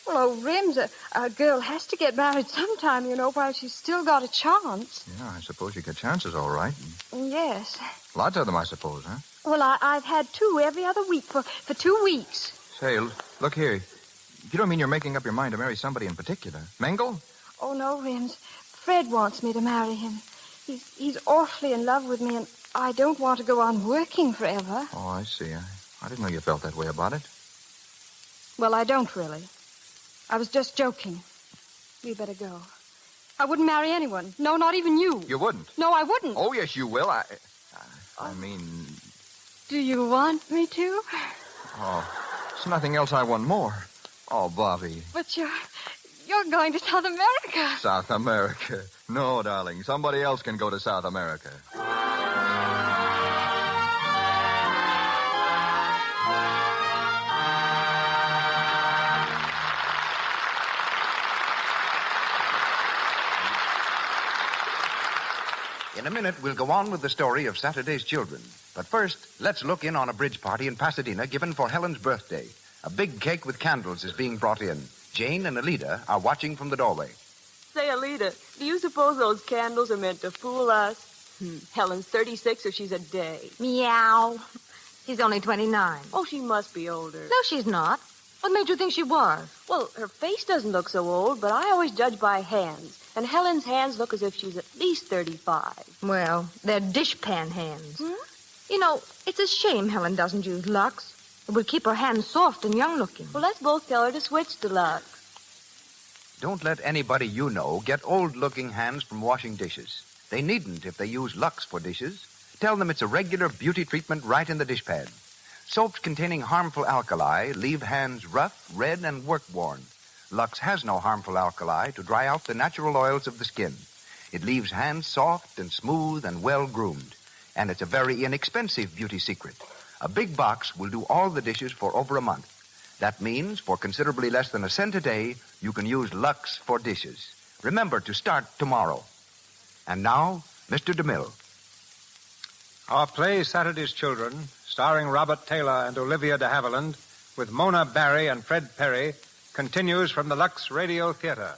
Well, oh, Rims, a girl has to get married sometime, while she's still got a chance. Yeah, I suppose you get chances, all right. Yes. Lots of them, I suppose, huh? Well, I've had 2 every other week for 2 weeks. Say, look here. You don't mean you're making up your mind to marry somebody in particular? Mengel? Oh, no, Rims. Fred wants me to marry him. He's awfully in love with me, and I don't want to go on working forever. Oh, I see. I didn't know you felt that way about it. Well, I don't really. I was just joking. We better go. I wouldn't marry anyone. No, not even you. You wouldn't? No, I wouldn't. Oh, yes, you will. I mean... Do you want me to? Oh, there's nothing else I want more. Oh, Bobby. But you're going to South America. South America. No, darling. Somebody else can go to South America. In a minute, we'll go on with the story of Saturday's Children. But first, let's look in on a bridge party in Pasadena given for Helen's birthday. A big cake with candles is being brought in. Jane and Alida are watching from the doorway. Say, Alida, do you suppose those candles are meant to fool us? Helen's 36 or she's a day. Meow. She's only 29. Oh, she must be older. No, she's not. What made you think she was? Well, her face doesn't look so old, but I always judge by hands. And Helen's hands look as if she's at least 35. Well, they're dishpan hands. It's a shame Helen doesn't use Lux. It would keep her hands soft and young-looking. Well, let's both tell her to switch to Lux. Don't let anybody you know get old-looking hands from washing dishes. They needn't if they use Lux for dishes. Tell them it's a regular beauty treatment right in the dishpan. Soaps containing harmful alkali leave hands rough, red, and work-worn. Lux has no harmful alkali to dry out the natural oils of the skin. It leaves hands soft and smooth and well-groomed. And it's a very inexpensive beauty secret. A big box will do all the dishes for over a month. That means for considerably less than a cent a day, you can use Lux for dishes. Remember to start tomorrow. And now, Mr. DeMille. Our play, Saturday's Children, starring Robert Taylor and Olivia de Havilland, with Mona Barry and Fred Perry, continues from the Lux Radio Theatre.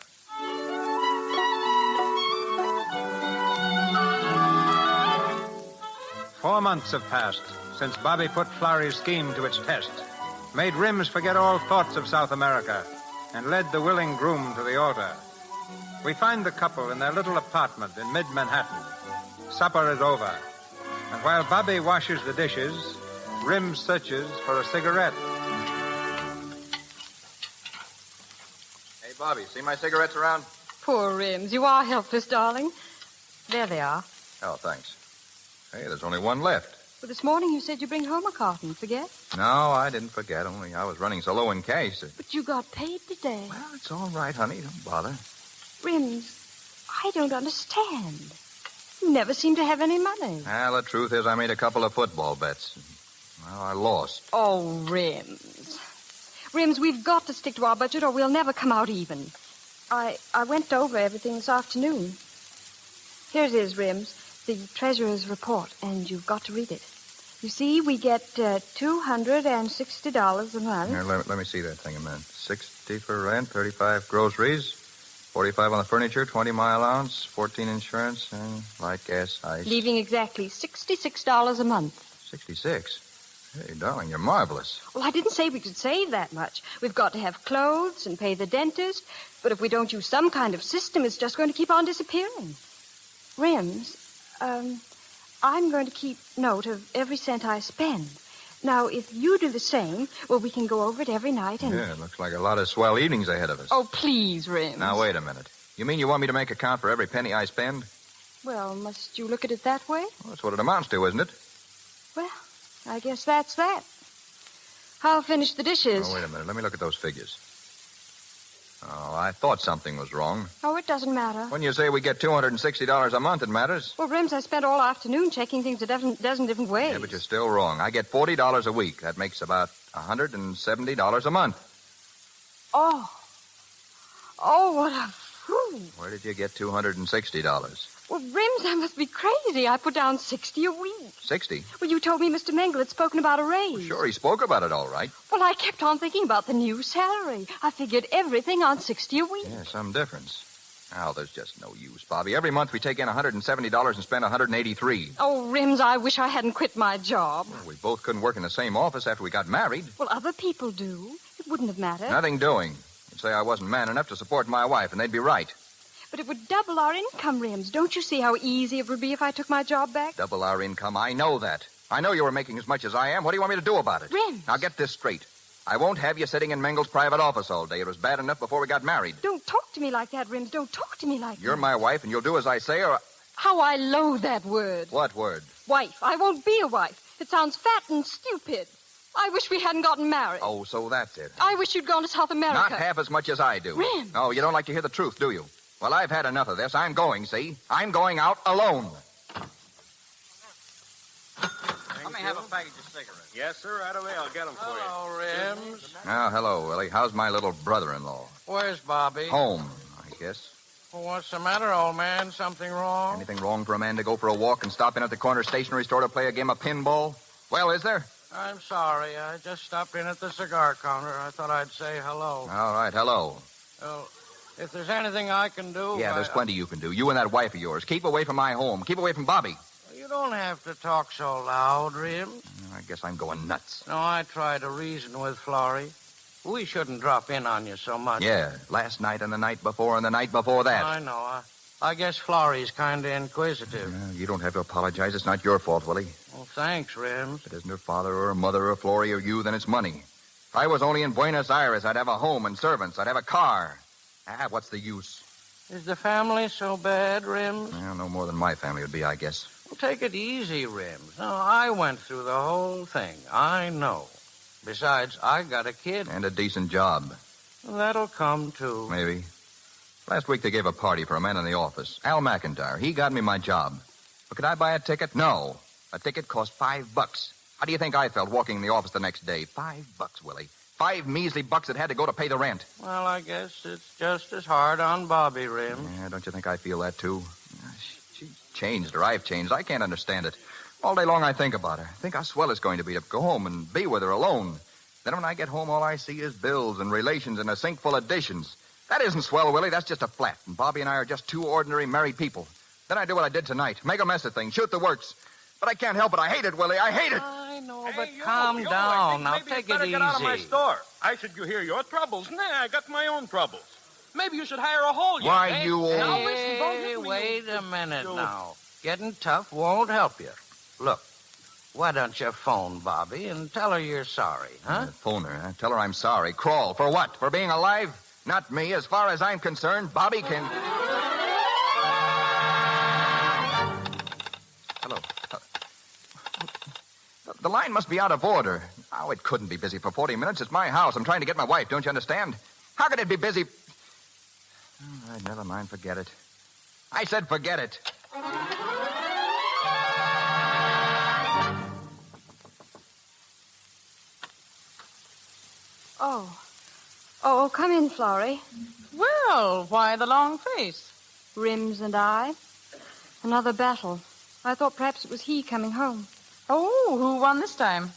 Four months have passed since Bobby put Florrie's scheme to its test, made Rims forget all thoughts of South America, and led the willing groom to the altar. We find the couple in their little apartment in mid-Manhattan. Supper is over, and while Bobby washes the dishes, Rims searches for a cigarette. Hey, Bobby, see my cigarettes around? Poor Rims. You are helpless, darling. There they are. Oh, thanks. Hey, there's only one left. Well, this morning you said you'd bring home a carton. Forget? No, I didn't forget. Only I was running so low in cash. But you got paid today. Well, it's all right, honey. Don't bother. Rims, I don't understand. You never seem to have any money. Well, the truth is I made a couple of football bets. Well, I lost. Oh, Rims. Rims, we've got to stick to our budget or we'll never come out even. I went over everything this afternoon. Here it is, Rims. The treasurer's report, and you've got to read it. You see, we get $260 a month. Here, let me see that thing a minute. 60 for rent, 35 groceries, 45 on the furniture, 20 my allowance, 14 insurance, and light gas, ice. Leaving exactly $66 a month. 66? Hey, darling, you're marvelous. Well, I didn't say we could save that much. We've got to have clothes and pay the dentist. But if we don't use some kind of system, it's just going to keep on disappearing. Rims, I'm going to keep note of every cent I spend. Now, if you do the same, well, we can go over it every night and... Yeah, it looks like a lot of swell evenings ahead of us. Oh, please, Rims. Now, wait a minute. You mean you want me to make a count for every penny I spend? Well, must you look at it that way? Well, that's what it amounts to, isn't it? Well, I guess that's that. I'll finish the dishes. Oh, wait a minute. Let me look at those figures. Oh, I thought something was wrong. Oh, it doesn't matter. When you say we get $260 a month, it matters. Well, Rims, I spent all afternoon checking things a dozen different ways. Yeah, but you're still wrong. I get $40 a week. That makes about $170 a month. Oh. Oh, what a fool. Where did you get $260? Well, Rims, I must be crazy. I put down $60 a week. 60? Well, you told me Mr. Mengele had spoken about a raise. Sure, he spoke about it all right. Well, I kept on thinking about the new salary. I figured everything on $60 a week. Yeah, some difference. Now, there's just no use, Bobby. Every month we take in $170 and spend $183. Oh, Rims, I wish I hadn't quit my job. Well, we both couldn't work in the same office after we got married. Well, other people do. It wouldn't have mattered. Nothing doing. You'd say I wasn't man enough to support my wife, and they'd be right. But it would double our income, Rims. Don't you see how easy it would be if I took my job back? Double our income. I know that. I know you were making as much as I am. What do you want me to do about it? Rims. Now, get this straight. I won't have you sitting in Mengel's private office all day. It was bad enough before we got married. Don't talk to me like that, Rims. Don't talk to me like that. You're my wife, and you'll do as I say, or... How I loathe that word. What word? Wife. I won't be a wife. It sounds fat and stupid. I wish we hadn't gotten married. Oh, so that's it. I wish you'd gone to South America. Not half as much as I do. Rims. Oh, you don't like to hear the truth, do you? Well, I've had enough of this. I'm going, see? I'm going out alone. Let me have a package of cigarettes. Yes, sir. Right away. I'll get them for you. Hello, Rims. Oh, hello, Willie. How's my little brother-in-law? Where's Bobby? Home, I guess. Well, what's the matter, old man? Something wrong? Anything wrong for a man to go for a walk and stop in at the corner stationery store to play a game of pinball? Well, is there? I'm sorry. I just stopped in at the cigar counter. I thought I'd say hello. All right, hello. Well, if there's anything I can do... Yeah, there's plenty you can do. You and that wife of yours. Keep away from my home. Keep away from Bobby. You don't have to talk so loud, Rim. I guess I'm going nuts. No, I try to reason with Florrie. We shouldn't drop in on you so much. Yeah, last night and the night before and the night before that. I know. I guess Florrie's kind of inquisitive. You don't have to apologize. It's not your fault, Willie. Well, thanks, Rims. If it isn't her father or her mother or Florrie or you, then it's money. If I was only in Buenos Aires, I'd have a home and servants. I'd have a car. What's the use? Is the family so bad, Rims? Well, no more than my family would be, I guess. Well, take it easy, Rims. No, I went through the whole thing. I know. Besides, I got a kid. And a decent job. Well, that'll come, too. Maybe. Last week they gave a party for a man in the office. Al McIntyre. He got me my job. But could I buy a ticket? No. A ticket cost $5. How do you think I felt walking in the office the next day? $5, Willie. 5 measly bucks that had to go to pay the rent. Well, I guess it's just as hard on Bobby, Rim. Yeah, don't you think I feel that, too? She's changed, or I've changed. I can't understand it. All day long I think about her. I think how swell it's going to be to go home and be with her alone. Then when I get home, all I see is bills and relations and a sink full of dishes. That isn't swell, Willie. That's just a flat. And Bobby and I are just two ordinary married people. Then I do what I did tonight. Make a mess of things. Shoot the works. But I can't help it. I hate it, Willie. I hate it. I know, but calm down. Now, take it easy. Get out of my store. I should hear your troubles. Nah, I got my own troubles. Maybe you should hire a hole. Why, you old... Now, listen, wait a minute now. Getting tough won't help you. Look, why don't you phone Bobby and tell her you're sorry, huh? Phone her, huh? Tell her I'm sorry. Crawl. For what? For being alive? Not me. As far as I'm concerned, Bobby can... Hello. The line must be out of order. Oh, it couldn't be busy for 40 minutes. It's my house. I'm trying to get my wife. Don't you understand? How could it be busy? All right, never mind. Forget it. I said forget it. Oh, come in, Florrie. Well, why the long face? Rims and I. Another battle. I thought perhaps it was he coming home. Oh, who won this time?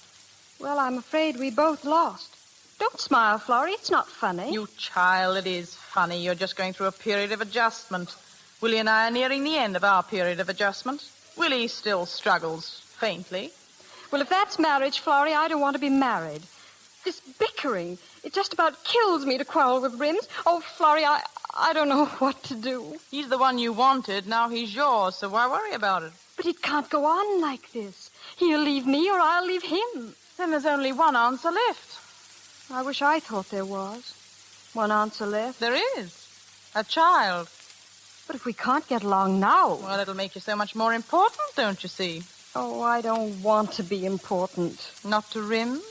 Well, I'm afraid we both lost. Don't smile, Florrie. It's not funny. You child, it is funny. You're just going through a period of adjustment. Willie and I are nearing the end of our period of adjustment. Willie still struggles faintly. Well, if that's marriage, Florrie, I don't want to be married. This bickering, it just about kills me to quarrel with Rims. Oh, Florrie, I don't know what to do. He's the one you wanted. Now he's yours, so why worry about it? But it can't go on like this. He'll leave me or I'll leave him. Then there's only one answer left. I wish I thought there was. One answer left. There is. A child. But if we can't get along now... Well, it'll make you so much more important, don't you see? Oh, I don't want to be important. Not to Rims?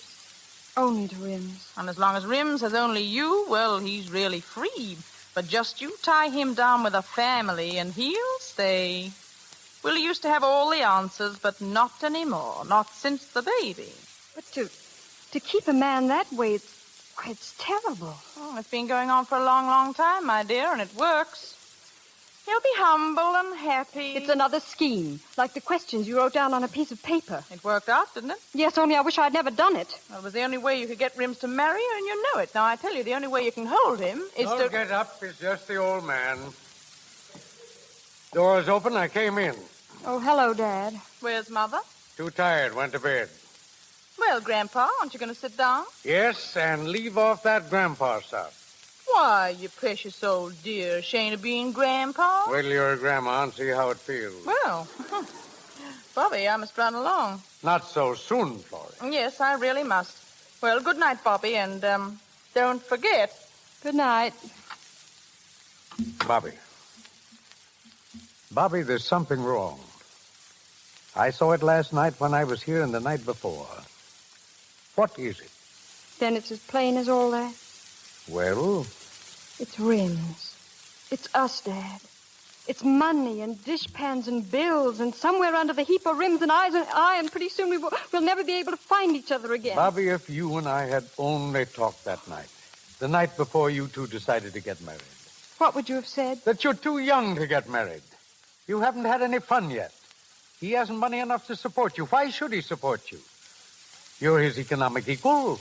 Only to Rims. And as long as Rims has only you, well, he's really free. But just you tie him down with a family and he'll stay. Willie used to have all the answers, but not anymore. Not since the baby. But to keep a man that way, it's terrible. Oh, it's been going on for a long, long time, my dear, and it works. He'll be humble and happy. It's another scheme, like the questions you wrote down on a piece of paper. It worked out, didn't it? Yes, only I wish I'd never done it. Well, it was the only way you could get Rims to marry you, and you know it. Now, I tell you, the only way you can hold him is Don't to... get up. It's just the old man. Door's open. I came in. Oh, hello, Dad. Where's Mother? Too tired. Went to bed. Well, Grandpa, aren't you going to sit down? Yes, and leave off that grandpa stuff. Why, you precious old dear. Shane of being Grandpa? Wait till you're a grandma and see how it feels. Well, Bobby, I must run along. Not so soon, Florrie. Yes, I really must. Well, good night, Bobby, and, don't forget. Good night. Bobby. Bobby, there's something wrong. I saw it last night when I was here and the night before. What is it? Then it's as plain as all that. Well? It's Rims. It's us, Dad. It's money and dishpans and bills, and somewhere under the heap of Rims and I, and pretty soon we'll never be able to find each other again. Bobby, if you and I had only talked that night, the night before you two decided to get married. What would you have said? That you're too young to get married. You haven't had any fun yet. He hasn't money enough to support you. Why should he support you? You're his economic equal.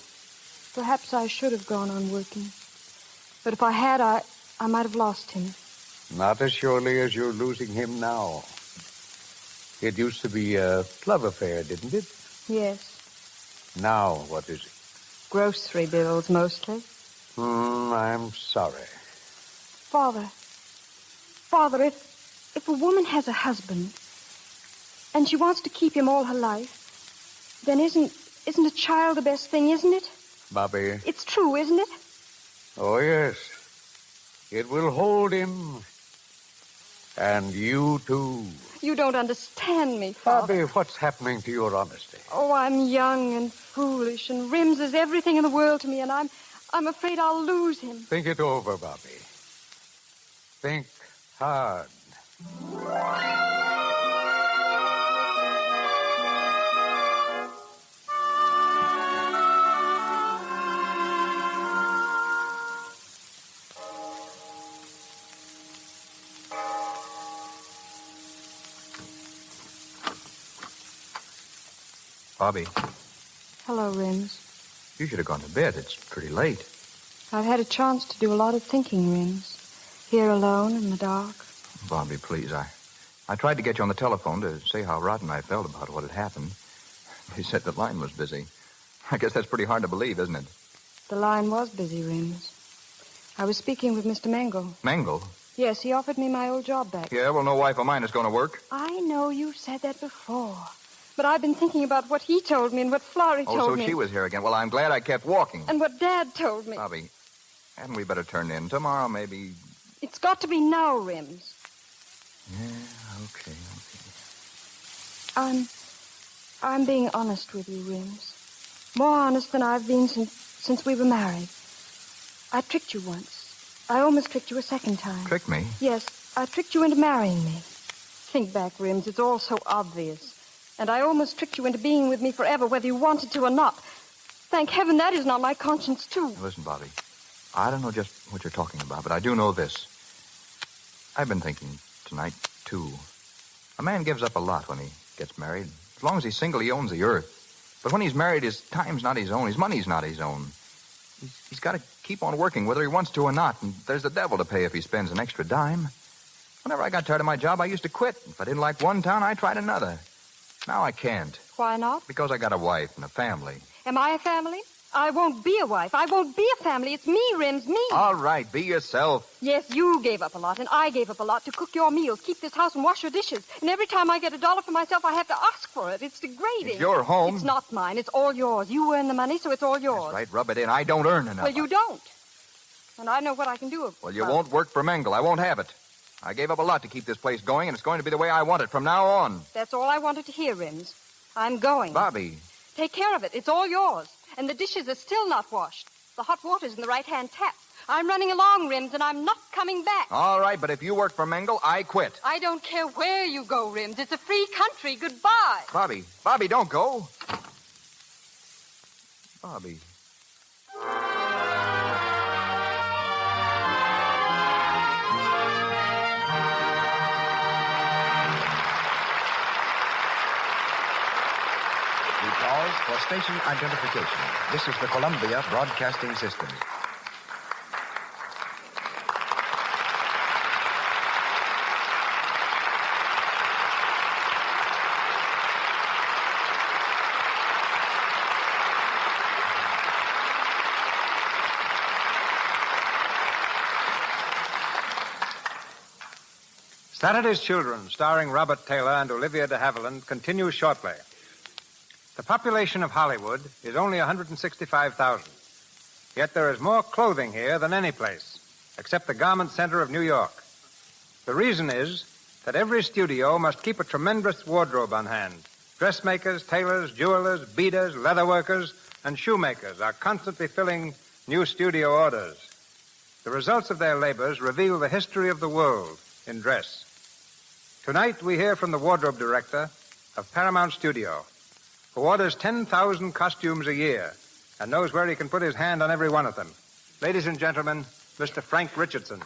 Perhaps I should have gone on working. But if I had, I might have lost him. Not as surely as you're losing him now. It used to be a love affair, didn't it? Yes. Now, what is it? Grocery bills, mostly. I'm sorry. Father, if a woman has a husband and she wants to keep him all her life, then isn't a child the best thing, isn't it? Bobby. It's true, isn't it? Oh, yes. It will hold him. And you, too. You don't understand me, Father. Bobby, what's happening to your honesty? Oh, I'm young and foolish, and Rims is everything in the world to me, and I'm afraid I'll lose him. Think it over, Bobby. Think hard. Bobby, Hello, Rims. you should have gone to bed. It's pretty late. I've had a chance to do a lot of thinking, Rims. Here alone in the dark. Bobby, please, I tried to get you on the telephone to say how rotten I felt about what had happened. They said the line was busy. I guess that's pretty hard to believe, isn't it? The line was busy, Rims. I was speaking with Mr. Mangle. Mangle? Yes, he offered me my old job back. Yeah, well, no wife of mine is going to work. I know you said that before. But I've been thinking about what he told me and what Florrie told me. Oh, so she was here again. Well, I'm glad I kept walking. And what Dad told me. Bobby, hadn't we better turn in tomorrow, maybe? It's got to be now, Rims. Yeah, okay. I'm being honest with you, Rims. More honest than I've been since we were married. I tricked you once. I almost tricked you a second time. Tricked me? Yes, I tricked you into marrying me. Think back, Rims. It's all so obvious. And I almost tricked you into being with me forever, whether you wanted to or not. Thank heaven that is not my conscience, too. Now, listen, Bobby. I don't know just what you're talking about, but I do know this. I've been thinking tonight, too. A man gives up a lot when he gets married. As long as he's single, he owns the earth. But when he's married, his time's not his own. His money's not his own. He's got to keep on working, whether he wants to or not. And there's the devil to pay if he spends an extra dime. Whenever I got tired of my job, I used to quit. If I didn't like one town, I tried another. Now I can't. Why not? Because I got a wife and a family. Am I a family? I won't be a wife. I won't be a family. It's me, Rims, me. All right, be yourself. Yes, you gave up a lot, and I gave up a lot to cook your meals, keep this house, and wash your dishes. And every time I get $1 for myself, I have to ask for it. It's degrading. It's your home. It's not mine. It's all yours. You earn the money, so it's all yours. That's right. Rub it in. I don't earn enough. Well, you don't. And I know what I can do. Well, you won't work for Mangle. I won't have it. I gave up a lot to keep this place going, and it's going to be the way I want it from now on. That's all I wanted to hear, Rims. I'm going. Bobby. Take care of it. It's all yours. And the dishes are still not washed. The hot water's in the right-hand tap. I'm running along, Rims, and I'm not coming back. All right, but if you work for Mangle, I quit. I don't care where you go, Rims. It's a free country. Goodbye. Bobby, don't go. Bobby. station identification. This is the Columbia Broadcasting System. Saturday's Children, starring Robert Taylor and Olivia de Havilland, continues shortly. The population of Hollywood is only 165,000. Yet there is more clothing here than any place, except the garment center of New York. The reason is that every studio must keep a tremendous wardrobe on hand. Dressmakers, tailors, jewelers, beaders, leatherworkers, and shoemakers are constantly filling new studio orders. The results of their labors reveal the history of the world in dress. Tonight, we hear from the wardrobe director of Paramount Studio, who orders 10,000 costumes a year and knows where he can put his hand on every one of them. Ladies and gentlemen, Mr. Frank Richardson.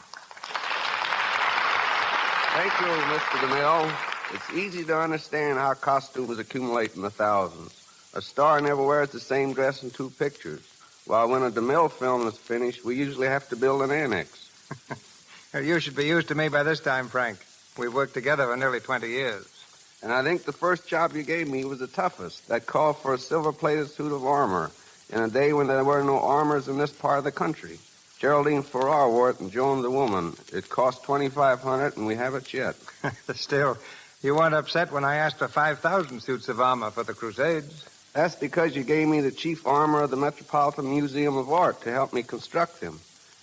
Thank you, Mr. DeMille. It's easy to understand how costumes accumulate in the thousands. A star never wears the same dress in two pictures, while when a DeMille film is finished, we usually have to build an annex. You should be used to me by this time, Frank. We've worked together for nearly 20 years. And I think the first job you gave me was the toughest. That called for a silver-plated suit of armor in a day when there were no armors in this part of the country. Geraldine Farrar wore it and Joan the woman. It cost $2,500, and we have it yet. Still, you weren't upset when I asked for 5,000 suits of armor for the Crusades. That's because you gave me the chief armor of the Metropolitan Museum of Art to help me construct them.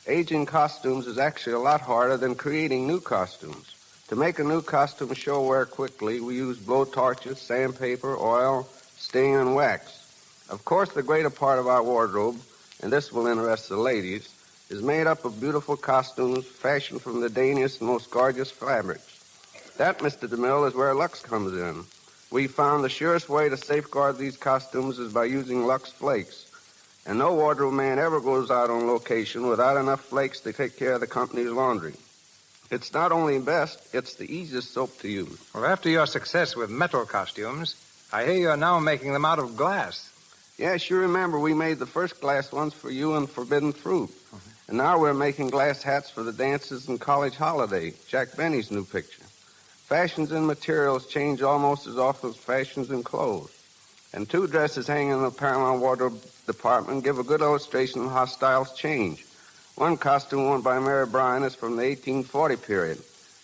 Aging costumes is actually a lot harder than creating new costumes. To make a new costume show wear quickly, we use blowtorches, sandpaper, oil, stain, and wax. Of course, the greater part of our wardrobe, and this will interest the ladies, is made up of beautiful costumes fashioned from the daintiest and most gorgeous fabrics. That, Mr. DeMille, is where Lux comes in. We found the surest way to safeguard these costumes is by using Lux flakes. And no wardrobe man ever goes out on location without enough flakes to take care of the company's laundry. It's not only best, it's the easiest soap to use. Well, after your success with metal costumes, I hear you're now making them out of glass. Yes, you remember we made the first glass ones for you and Forbidden Fruit. And now we're making glass hats for the dances and college holiday, Jack Benny's new picture. Fashions in materials change almost as often as fashions in clothes. And two dresses hanging in the Paramount Wardrobe Department give a good illustration of how styles change. One costume worn by Mary Bryan is from the 1840 period.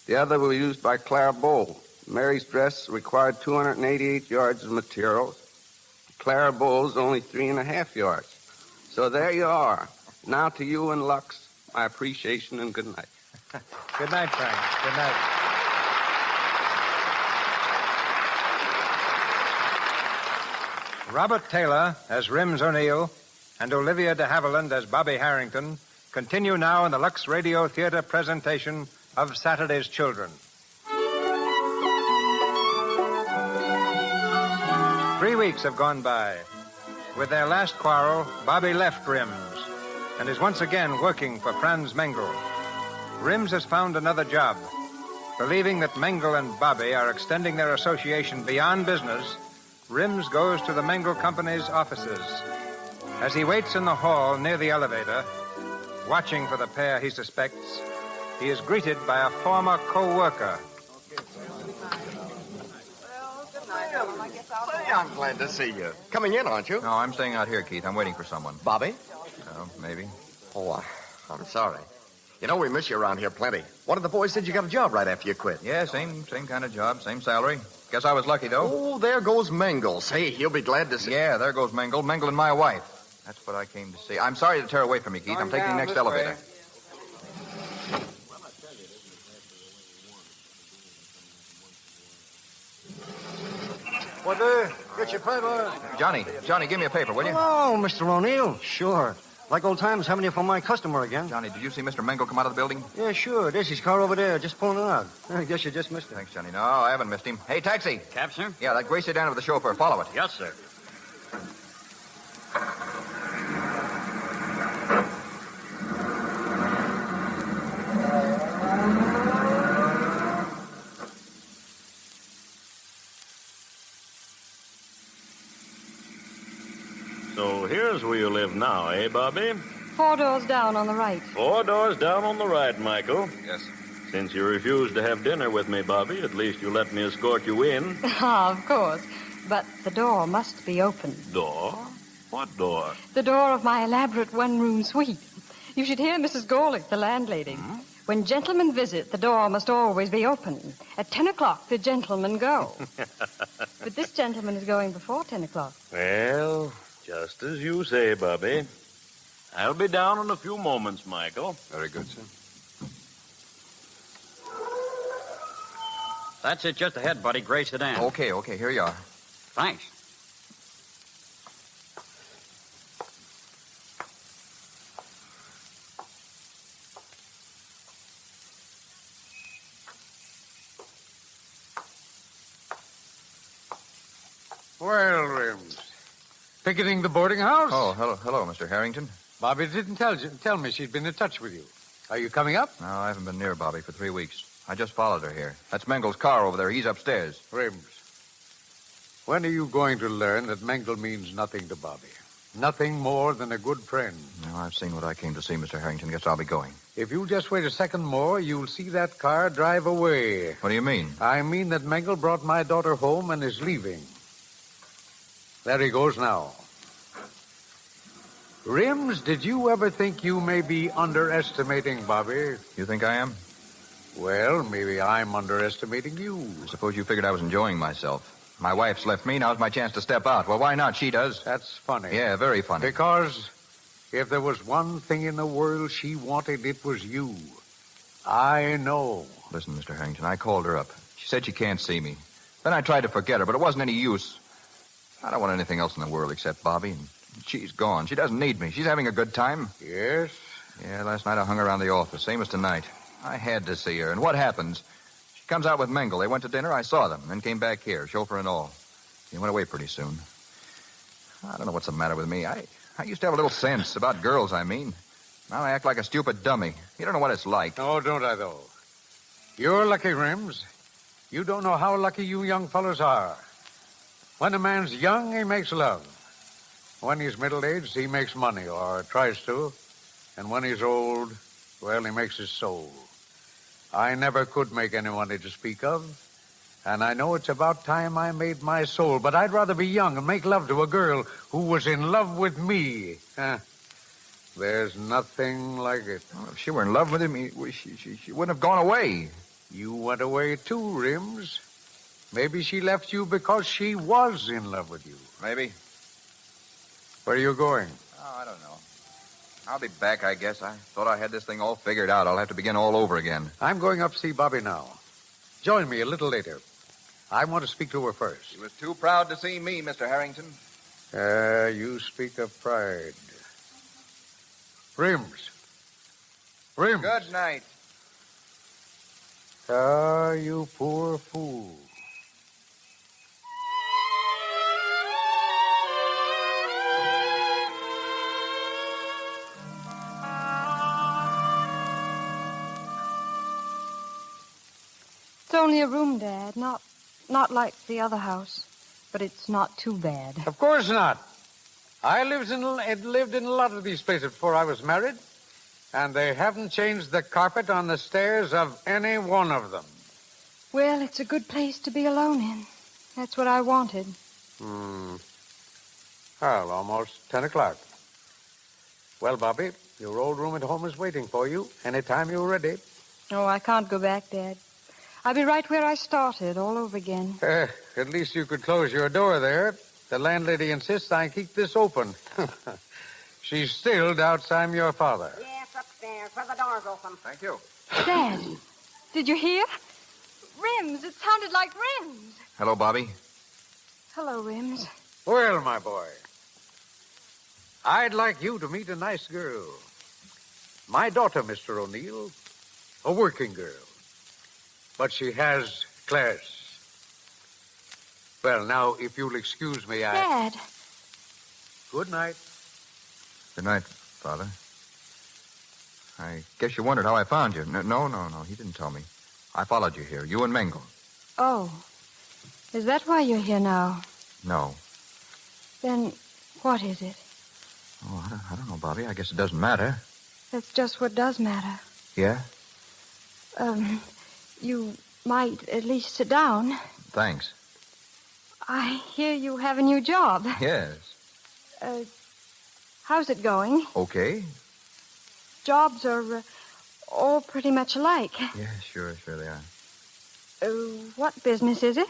The other was used by Clara Bow. Mary's dress required 288 yards of materials. Clara Bow's only 3.5 yards. So there you are. Now to you and Lux, my appreciation and good night. Good night, Frank. Good night. Robert Taylor as Rims O'Neill and Olivia de Havilland as Bobby Harrington continue now in the Lux Radio Theatre presentation of Saturday's Children. 3 weeks have gone by. With their last quarrel, Bobby left Rims and is once again working for Franz Mengel. Rims has found another job. Believing that Mengel and Bobby are extending their association beyond business, Rims goes to the Mengel Company's offices. As he waits in the hall near the elevator, watching for the pair he suspects, he is greeted by a former co-worker. Say, I'm glad to see you. Coming in, aren't you? No, I'm staying out here, Keith. I'm waiting for someone. Bobby? Oh, maybe. Oh, I'm sorry. You know, we miss you around here plenty. One of the boys said you got a job right after you quit. Yeah, same kind of job, same salary. Guess I was lucky, though. Oh, there goes Mengel. Say, he'll be glad to see you. Yeah, there goes Mengel. Mengel and my wife. That's what I came to see. I'm sorry to tear away from you, Keith. I'm taking the next elevator. What, get your paper? Johnny, give me a paper, will you? Hello, Mr. O'Neill. Sure. Like old times having you for my customer again. Johnny, did you see Mr. Mengel come out of the building? Yeah, sure. There's his car over there, just pulling it out. I guess you just missed it. Thanks, Johnny. No, I haven't missed him. Hey, taxi. Cab, sir? Yeah, that gray sedan with the chauffeur. Follow it. Yes, sir. So here's where you live now, eh, Bobby? 4 doors down on the right. 4 doors down on the right, Michael. Yes. Since you refused to have dinner with me, Bobby, at least you let me escort you in. Ah, of course. But the door must be open. Door? What door? The door of my elaborate one-room suite. You should hear Mrs. Garland, the landlady. When gentlemen visit, the door must always be open. At 10 o'clock, the gentlemen go. But this gentleman is going before 10 o'clock. Well, just as you say, Bobby. I'll be down in a few moments, Michael. Very good, sir. That's it just ahead, buddy. Gray sedan. Okay, here you are. Thanks. Well, Rims. Picketing the boarding house? Oh, hello, Mr. Harrington. Bobby didn't tell me she'd been in touch with you. Are you coming up? No, I haven't been near Bobby for 3 weeks. I just followed her here. That's Mengel's car over there. He's upstairs. Rims, when are you going to learn that Mengel means nothing to Bobby? Nothing more than a good friend. No, I've seen what I came to see, Mr. Harrington. Guess I'll be going. If you'll just wait a second more, you'll see that car drive away. What do you mean? I mean that Mengel brought my daughter home and is leaving. There he goes now. Rims, did you ever think you may be underestimating Bobby? You think I am? Well, maybe I'm underestimating you. I suppose you figured I was enjoying myself. My wife's left me. Now's my chance to step out. Well, why not? She does. That's funny. Yeah, very funny. Because if there was one thing in the world she wanted, it was you. I know. Listen, Mr. Harrington, I called her up. She said she can't see me. Then I tried to forget her, but it wasn't any use. I don't want anything else in the world except Bobby, and she's gone. She doesn't need me. She's having a good time. Yes? Yeah, last night I hung around the office, same as tonight. I had to see her, and what happens? She comes out with Mengel. They went to dinner. I saw them, then came back here, chauffeur and all. He went away pretty soon. I don't know what's the matter with me. I used to have a little sense about girls, I mean. Now I act like a stupid dummy. You don't know what it's like. Oh, don't I, though? You're lucky, Rims. You don't know how lucky you young fellows are. When a man's young, he makes love. When he's middle-aged, he makes money, or tries to. And when he's old, well, he makes his soul. I never could make any money to speak of. And I know it's about time I made my soul. But I'd rather be young and make love to a girl who was in love with me. There's nothing like it. Well, if she were in love with him, she wouldn't have gone away. You went away too, Rims. Maybe she left you because she was in love with you. Maybe. Where are you going? Oh, I don't know. I'll be back, I guess. I thought I had this thing all figured out. I'll have to begin all over again. I'm going up to see Bobby now. Join me a little later. I want to speak to her first. She was too proud to see me, Mr. Harrington. You speak of pride. Rims. Good night. Ah, you poor fool. It's only a room, Dad. Not like the other house. But it's not too bad. Of course not. I lived in a lot of these places before I was married, and they haven't changed the carpet on the stairs of any one of them. Well, it's a good place to be alone in. That's what I wanted. Well, almost 10 o'clock. Well, Bobby, your old room at home is waiting for you anytime you're ready. Oh, I can't go back, Dad. I'll be right where I started, all over again. At least you could close your door there. The landlady insists I keep this open. She still doubts I'm your father. Yes, upstairs, where the door's open. Thank you. Dad, did you hear? Rims, it sounded like Rims. Hello, Bobby. Hello, Rims. Well, my boy, I'd like you to meet a nice girl. My daughter, Mr. O'Neill, a working girl. But she has class. Well, now, if you'll excuse me, Dad. Good night. Good night, Father. I guess you wondered how I found you. No, he didn't tell me. I followed you here, you and Mengel. Oh. Is that why you're here now? No. Then what is it? I don't know, Bobby. I guess it doesn't matter. That's just what does matter. Yeah? You might at least sit down. Thanks. I hear you have a new job. Yes. How's it going? Okay. Jobs are all pretty much alike. Yeah, sure they are. What business is it?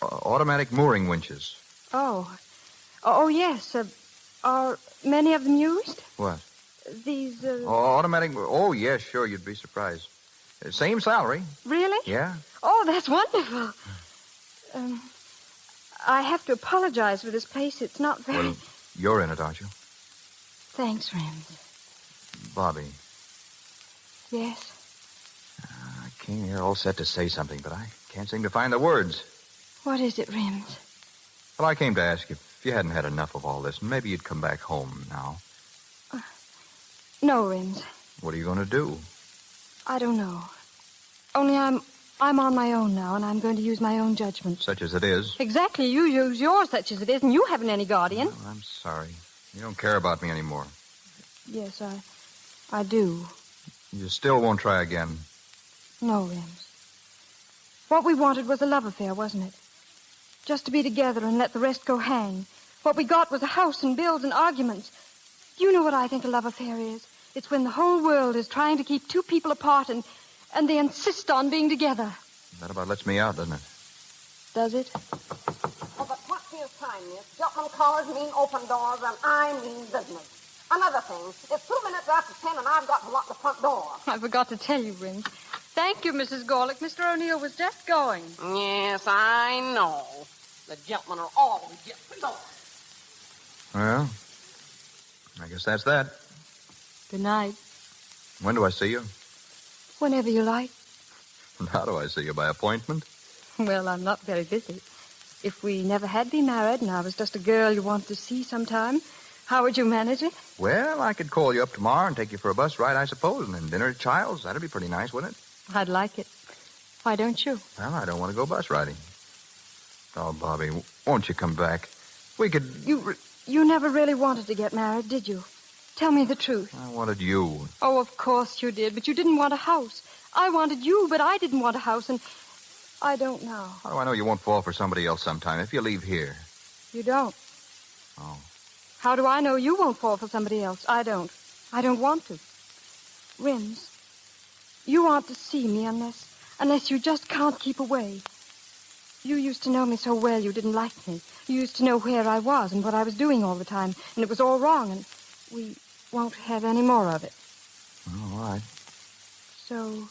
Automatic mooring winches. Oh, yes. Are many of them used? What? These, automatic... Oh, yes, sure, you'd be surprised. Same salary. Really? Yeah. Oh, that's wonderful. I have to apologize for this place. It's not very... Well, you're in it, aren't you? Thanks, Rims. Bobby. Yes? I came here all set to say something, but I can't seem to find the words. What is it, Rims? Well, I came to ask if you hadn't had enough of all this, and maybe you'd come back home now. No, Rims. What are you going to do? I don't know. Only I'm on my own now, and I'm going to use my own judgment. Such as it is. Exactly. You use yours, such as it is, and you haven't any guardian. Well, I'm sorry. You don't care about me anymore. Yes, I do. You still won't try again. No, Rims. What we wanted was a love affair, wasn't it? Just to be together and let the rest go hang. What we got was a house and bills and arguments. You know what I think a love affair is? It's when the whole world is trying to keep two people apart and they insist on being together. That about lets me out, doesn't it? Does it? Oh, but what's your time, miss? Gentlemen callers mean open doors, and I mean business. Another thing, it's 2 minutes after 10, and I've got to lock the front door. I forgot to tell you, Rims. Thank you, Mrs. Gorlick. Mr. O'Neill was just going. Yes, I know. The gentlemen are always just going. Well, I guess that's that. Good night. When do I see you? Whenever you like. And how do I see you? By appointment? Well, I'm not very busy. If we never had been married and I was just a girl you wanted to see sometime, how would you manage it? Well, I could call you up tomorrow and take you for a bus ride, I suppose, and then dinner at Child's. That'd be pretty nice, wouldn't it? I'd like it. Why don't you? Well, I don't want to go bus riding. Oh, Bobby, won't you come back? We could... You never really wanted to get married, did you? Tell me the truth. I wanted you. Oh, of course you did, but you didn't want a house. I wanted you, but I didn't want a house, and I don't know. How do I know you won't fall for somebody else sometime if you leave here? You don't. Oh. How do I know you won't fall for somebody else? I don't. I don't want to. Rims, you want to see me unless you just can't keep away. You used to know me so well you didn't like me. You used to know where I was and what I was doing all the time, and it was all wrong, and we won't have any more of it. All right. So,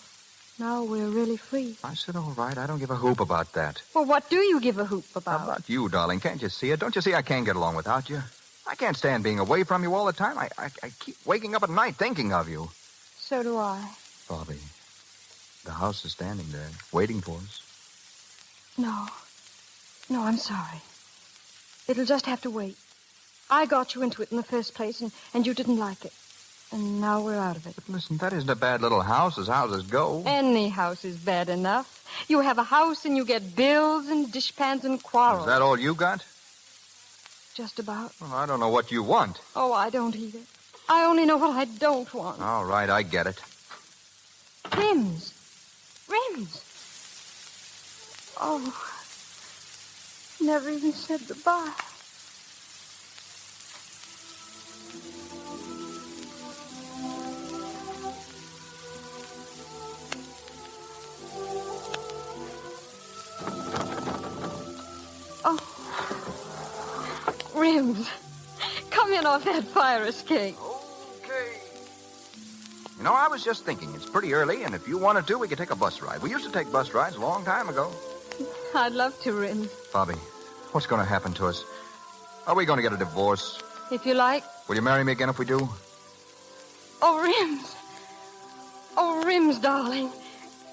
now we're really free. I said all right. I don't give a hoop about that. Well, what do you give a hoop about? How about you, darling? Can't you see it? Don't you see I can't get along without you? I can't stand being away from you all the time. I keep waking up at night thinking of you. So do I. Bobby, the house is standing there, waiting for us. No, I'm sorry. It'll just have to wait. I got you into it in the first place, and you didn't like it. And now we're out of it. But listen, that isn't a bad little house as houses go. Any house is bad enough. You have a house and you get bills and dishpans and quarrels. Is that all you got? Just about. Well, I don't know what you want. Oh, I don't either. I only know what I don't want. All right, I get it. Rims. Oh, never even said goodbye. Oh, Rims, come in off that fire escape. Okay. You know, I was just thinking, it's pretty early, and if you wanted to, we could take a bus ride. We used to take bus rides a long time ago. I'd love to, Rims. Bobby, what's going to happen to us? Are we going to get a divorce? If you like. Will you marry me again if we do? Oh, Rims. Oh, Rims, darling.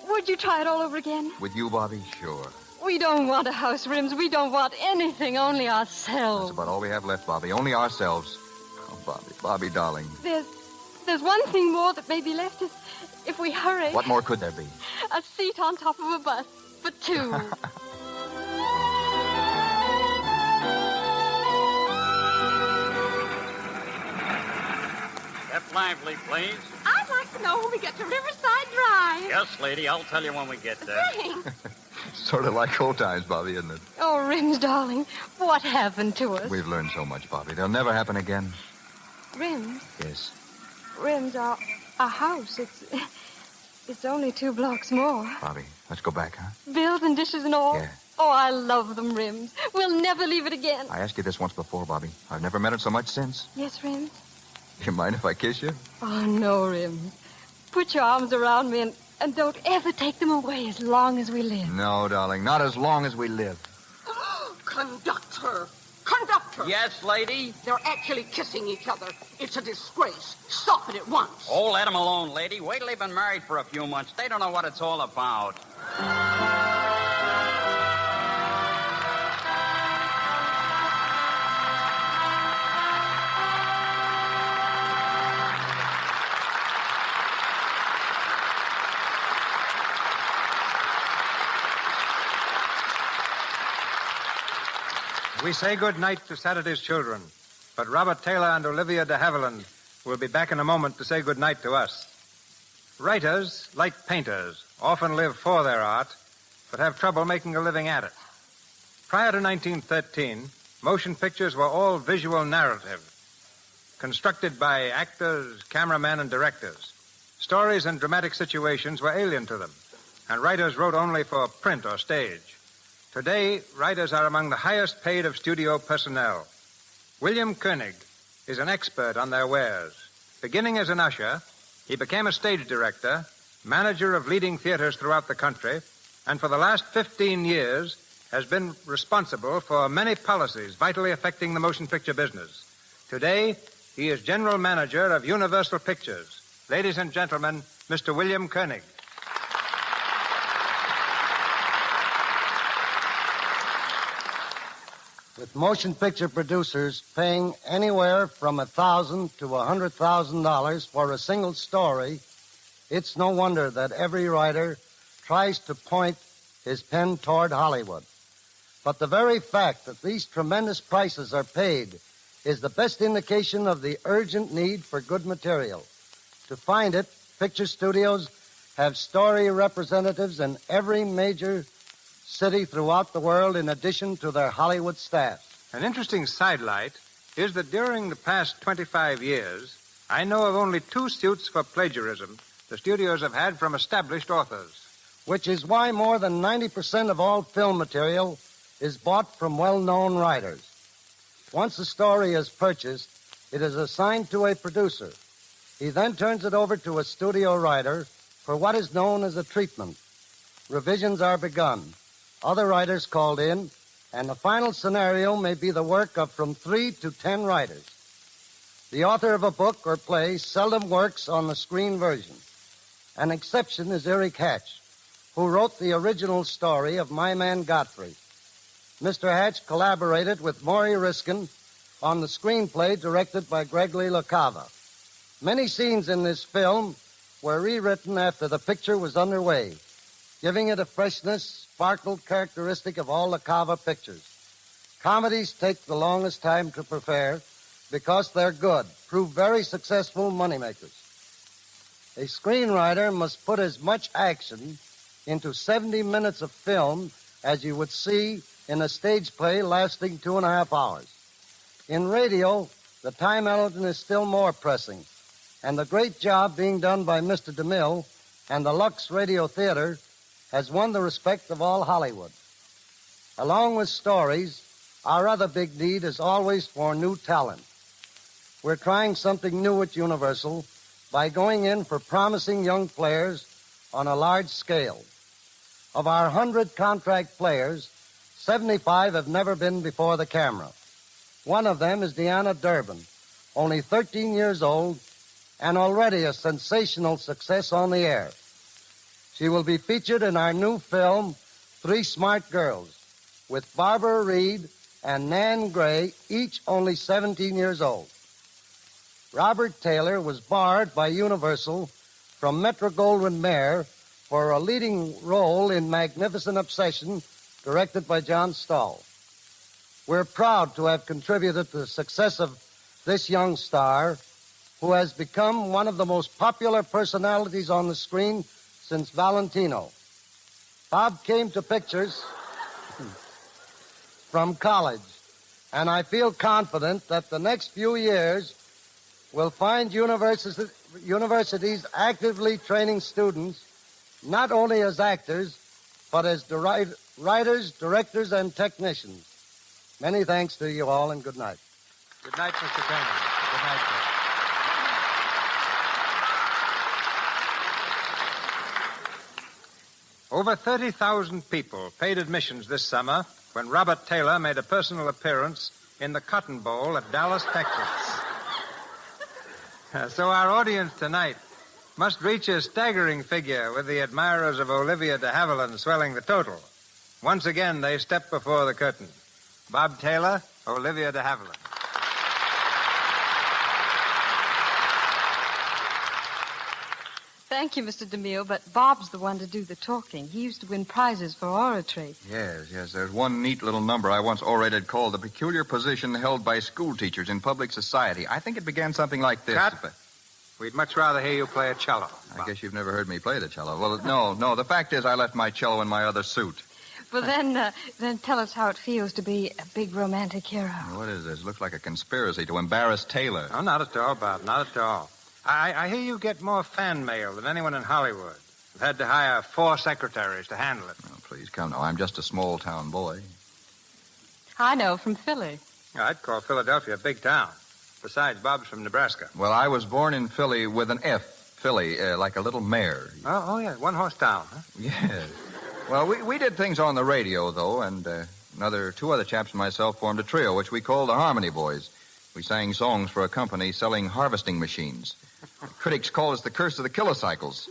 Would you try it all over again? With you, Bobby? Sure. We don't want a house, Rims. We don't want anything, only ourselves. That's about all we have left, Bobby. Only ourselves. Oh, Bobby, darling. There's one thing more that may be left if we hurry. What more could there be? A seat on top of a bus for two. lively, please. I'd like to know when we get to Riverside Drive. Yes, lady, I'll tell you when we get there. Thanks. Sort of like old times, Bobby, isn't it? Oh, Rims, darling, what happened to us? We've learned so much, Bobby. They'll never happen again. Rims? Yes. Rims, our house, it's only 2 blocks more. Bobby, let's go back, huh? Bills and dishes and all? Yeah. Oh, I love them, Rims. We'll never leave it again. I asked you this once before, Bobby. I've never met it so much since. Yes, Rims? You mind if I kiss you? Oh, no, Rims. Put your arms around me and don't ever take them away as long as we live. No, darling, not as long as we live. Conductor! Conductor! Yes, lady? They're actually kissing each other. It's a disgrace. Stop it at once. Oh, let them alone, lady. Wait till they've been married for a few months. They don't know what it's all about. We say good night to Saturday's children, but Robert Taylor and Olivia de Havilland will be back in a moment to say good night to us. Writers, like painters, often live for their art, but have trouble making a living at it. Prior to 1913, motion pictures were all visual narrative, constructed by actors, cameramen, and directors. Stories and dramatic situations were alien to them, and writers wrote only for print or stage. Today, writers are among the highest paid of studio personnel. William Koenig is an expert on their wares. Beginning as an usher, he became a stage director, manager of leading theaters throughout the country, and for the last 15 years has been responsible for many policies vitally affecting the motion picture business. Today, he is general manager of Universal Pictures. Ladies and gentlemen, Mr. William Koenig. With motion picture producers paying anywhere from $1,000 to $100,000 for a single story, it's no wonder that every writer tries to point his pen toward Hollywood. But the very fact that these tremendous prices are paid is the best indication of the urgent need for good material. To find it, picture studios have story representatives in every major city throughout the world in addition to their Hollywood staff. An interesting sidelight is that during the past 25 years, I know of only 2 suits for plagiarism the studios have had from established authors. Which is why more than 90% of all film material is bought from well-known writers. Once a story is purchased, it is assigned to a producer. He then turns it over to a studio writer for what is known as a treatment. Revisions are begun. Other writers called in, and the final scenario may be the work of from 3 to 10 writers. The author of a book or play seldom works on the screen version. An exception is Eric Hatch, who wrote the original story of My Man Godfrey. Mr. Hatch collaborated with Maury Riskin on the screenplay directed by Gregory LaCava. Many scenes in this film were rewritten after the picture was underway, giving it a freshness, sparkle characteristic of all LaCava pictures. Comedies take the longest time to prepare because they're good, prove very successful moneymakers. A screenwriter must put as much action into 70 minutes of film as you would see in a stage play lasting 2.5 hours. In radio, the time element is still more pressing, and the great job being done by Mr. DeMille and the Lux Radio Theatre has won the respect of all Hollywood. Along with stories, our other big need is always for new talent. We're trying something new at Universal by going in for promising young players on a large scale. Of our 100 contract players, 75 have never been before the camera. One of them is Deanna Durbin, only 13 years old and already a sensational success on the air. She will be featured in our new film, 3 Smart Girls, with Barbara Reed and Nan Gray, each only 17 years old. Robert Taylor was barred by Universal from Metro-Goldwyn-Mayer for a leading role in Magnificent Obsession, directed by John Stahl. We're proud to have contributed to the success of this young star who has become one of the most popular personalities on the screen since Valentino. Bob came to pictures from college, and I feel confident that the next few years will find universities actively training students not only as actors, but as writers, directors, and technicians. Many thanks to you all, and good night. Good night, Mr. Coney. Good night, sir. Over 30,000 people paid admissions this summer when Robert Taylor made a personal appearance in the Cotton Bowl at Dallas, Texas. So our audience tonight must reach a staggering figure, with the admirers of Olivia de Havilland swelling the total. Once again, they step before the curtain. Bob Taylor, Olivia de Havilland. Thank you, Mr. DeMille, but Bob's the one to do the talking. He used to win prizes for oratory. Yes. There's one neat little number I once orated called The Peculiar Position Held by School Teachers in Public Society. I think it began something like this. Cut. We'd much rather hear you play a cello. I guess you've never heard me play the cello. Well, no. The fact is I left my cello in my other suit. Well, then tell us how it feels to be a big romantic hero. What is this? Looks like a conspiracy to embarrass Taylor. Oh, not at all, Bob. Not at all. I hear you get more fan mail than anyone in Hollywood. You've had to hire 4 secretaries to handle it. Oh, please come now. I'm just a small-town boy. I know, from Philly. I'd call Philadelphia a big town. Besides, Bob's from Nebraska. Well, I was born in Philly with an F. Philly, like a little mare. Oh, yeah, one-horse town, huh? Yes. Well, we did things on the radio, though, and 2 other chaps and myself formed a trio, which we called the Harmony Boys. We sang songs for a company selling harvesting machines. Critics call us the curse of the kilocycles.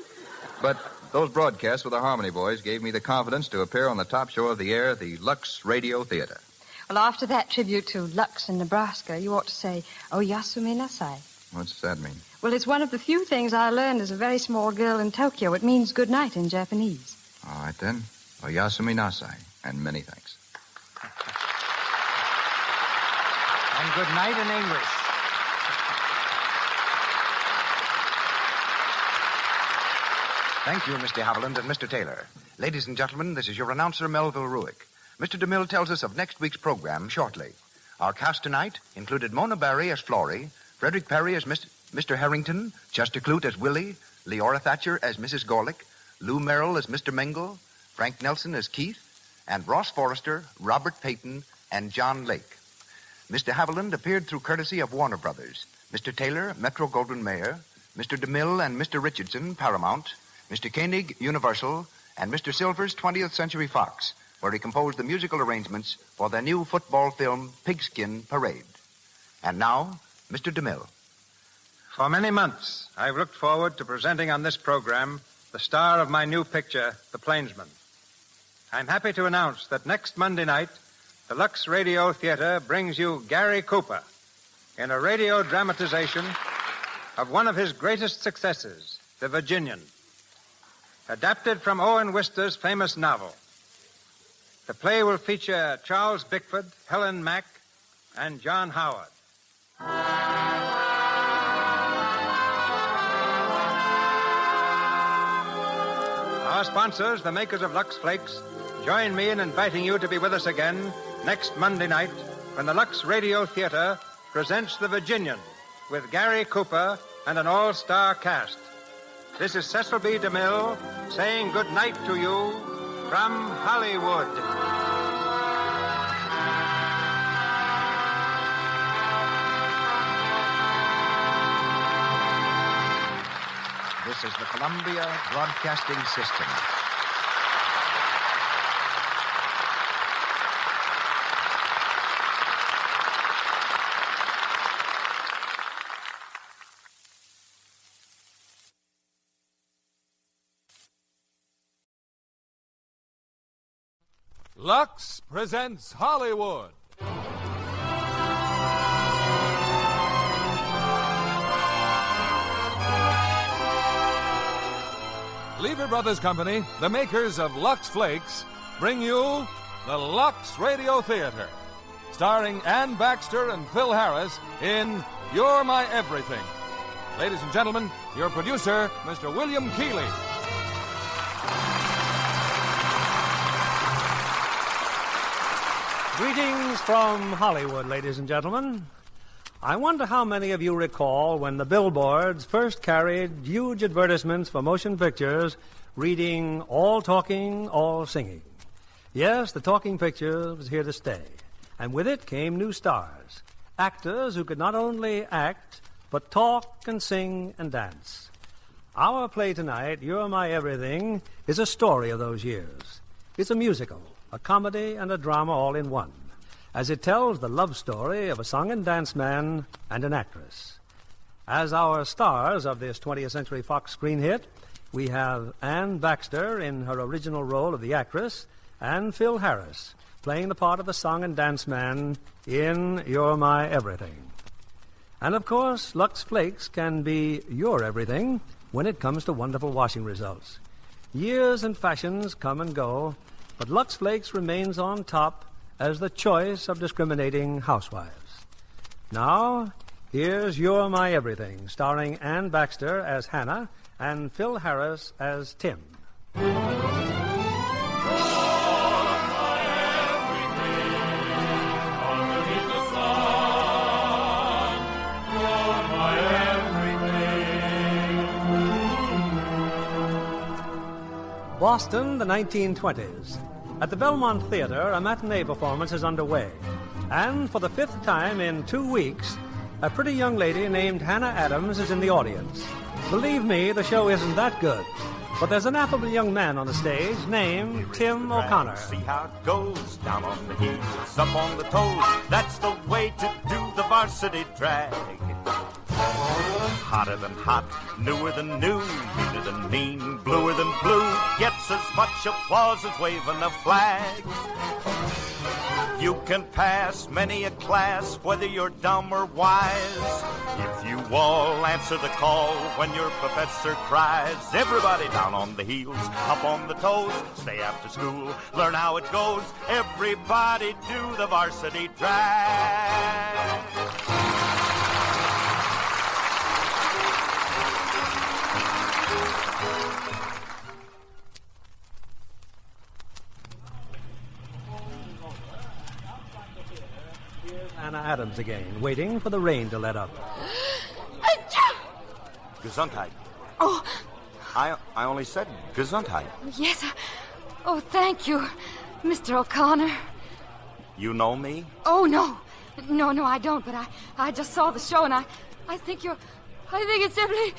But those broadcasts with the Harmony Boys gave me the confidence to appear on the top show of the air, the Lux Radio Theatre. Well, after that tribute to Lux in Nebraska, you ought to say, "O Yasumi Nasai." What's that mean? Well, it's one of the few things I learned as a very small girl in Tokyo. It means good night in Japanese. All right, then. O Yasumi Nasai, and many thanks. And good night in English. Thank you, Mr. Havilland and Mr. Taylor. Ladies and gentlemen, this is your announcer, Melville Ruick. Mr. DeMille tells us of next week's program shortly. Our cast tonight included Mona Barry as Florrie, Frederick Perry as Mr. Harrington, Chester Clute as Willie, Leora Thatcher as Mrs. Gorlick, Lou Merrill as Mr. Mingle, Frank Nelson as Keith, and Ross Forrester, Robert Peyton, and John Lake. Mr. Havilland appeared through courtesy of Warner Brothers, Mr. Taylor, Metro-Goldwyn-Mayer, Mr. DeMille and Mr. Richardson, Paramount, Mr. Koenig, Universal, and Mr. Silvers, 20th Century Fox, where he composed the musical arrangements for their new football film, Pigskin Parade. And now, Mr. DeMille. For many months, I've looked forward to presenting on this program the star of my new picture, The Plainsman. I'm happy to announce that next Monday night, the Lux Radio Theatre brings you Gary Cooper in a radio dramatization of one of his greatest successes, The Virginian, adapted from Owen Wister's famous novel. The play will feature Charles Bickford, Helen Mack, and John Howard. Our sponsors, the makers of Lux Flakes, join me in inviting you to be with us again next Monday night when the Lux Radio Theatre presents The Virginian with Gary Cooper and an all-star cast. This is Cecil B. DeMille saying good night to you from Hollywood. This is the Columbia Broadcasting System. Lux presents Hollywood. Lever Brothers Company, the makers of Lux Flakes, bring you the Lux Radio Theatre, starring Ann Baxter and Phil Harris in You're My Everything. Ladies and gentlemen, your producer, Mr. William Keeley. Greetings from Hollywood, ladies and gentlemen. I wonder how many of you recall when the billboards first carried huge advertisements for motion pictures reading all talking, all singing. Yes, the talking picture was here to stay. And with it came new stars, actors who could not only act, but talk and sing and dance. Our play tonight, You're My Everything, is a story of those years. It's a musical, a comedy and a drama all in one, as it tells the love story of a song and dance man and an actress. As our stars of this 20th Century Fox screen hit, we have Anne Baxter in her original role of the actress, and Phil Harris playing the part of the song and dance man in You're My Everything. And of course, Lux Flakes can be your everything when it comes to wonderful washing results. Years and fashions come and go, but Lux Flakes remains on top as the choice of discriminating housewives. Now, here's You're My Everything, starring Anne Baxter as Hannah and Phil Harris as Tim. Boston, the 1920s. At the Belmont Theatre, a matinee performance is underway. And for the 5th time in 2 weeks, a pretty young lady named Hannah Adams is in the audience. Believe me, the show isn't that good. But there's an affable young man on the stage named Tim O'Connor. See how it goes, down on the heels, up on the toes. That's the way to do the varsity drag. Hotter than hot, newer than new, meaner than mean, bluer than blue. Gets as much applause as waving a flag. You can pass many a class, whether you're dumb or wise. If you all answer the call when your professor cries. Everybody down on the heels, up on the toes. Stay after school, learn how it goes. Everybody do the varsity drag. Hannah Adams again, waiting for the rain to let up. Gesundheit. Oh. I only said Gesundheit. Yes. Oh, thank you, Mr. O'Connor. You know me? Oh, no. No, I don't, but I just saw the show, and I think it's simply...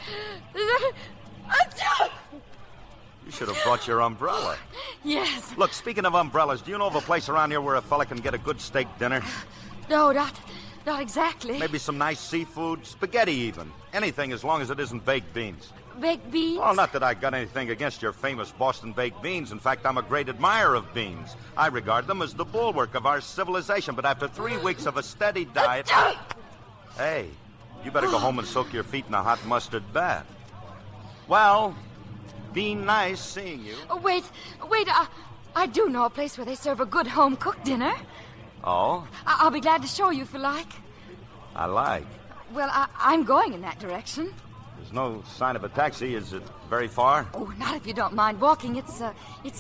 You should have brought your umbrella. Yes. Look, speaking of umbrellas, do you know of a place around here where a fella can get a good steak dinner? No, not exactly. Maybe some nice seafood, spaghetti even. Anything as long as it isn't baked beans. Baked beans? Well, not that I got anything against your famous Boston baked beans. In fact, I'm a great admirer of beans. I regard them as the bulwark of our civilization. But after 3 weeks of a steady diet... Hey, you better go home and soak your feet in a hot mustard bath. Well, be nice seeing you. Oh, wait. I do know a place where they serve a good home-cooked dinner. Oh? I'll be glad to show you if you like. I like. Well, I'm going in that direction. There's no sign of a taxi. Is it very far? Oh, not if you don't mind walking. It's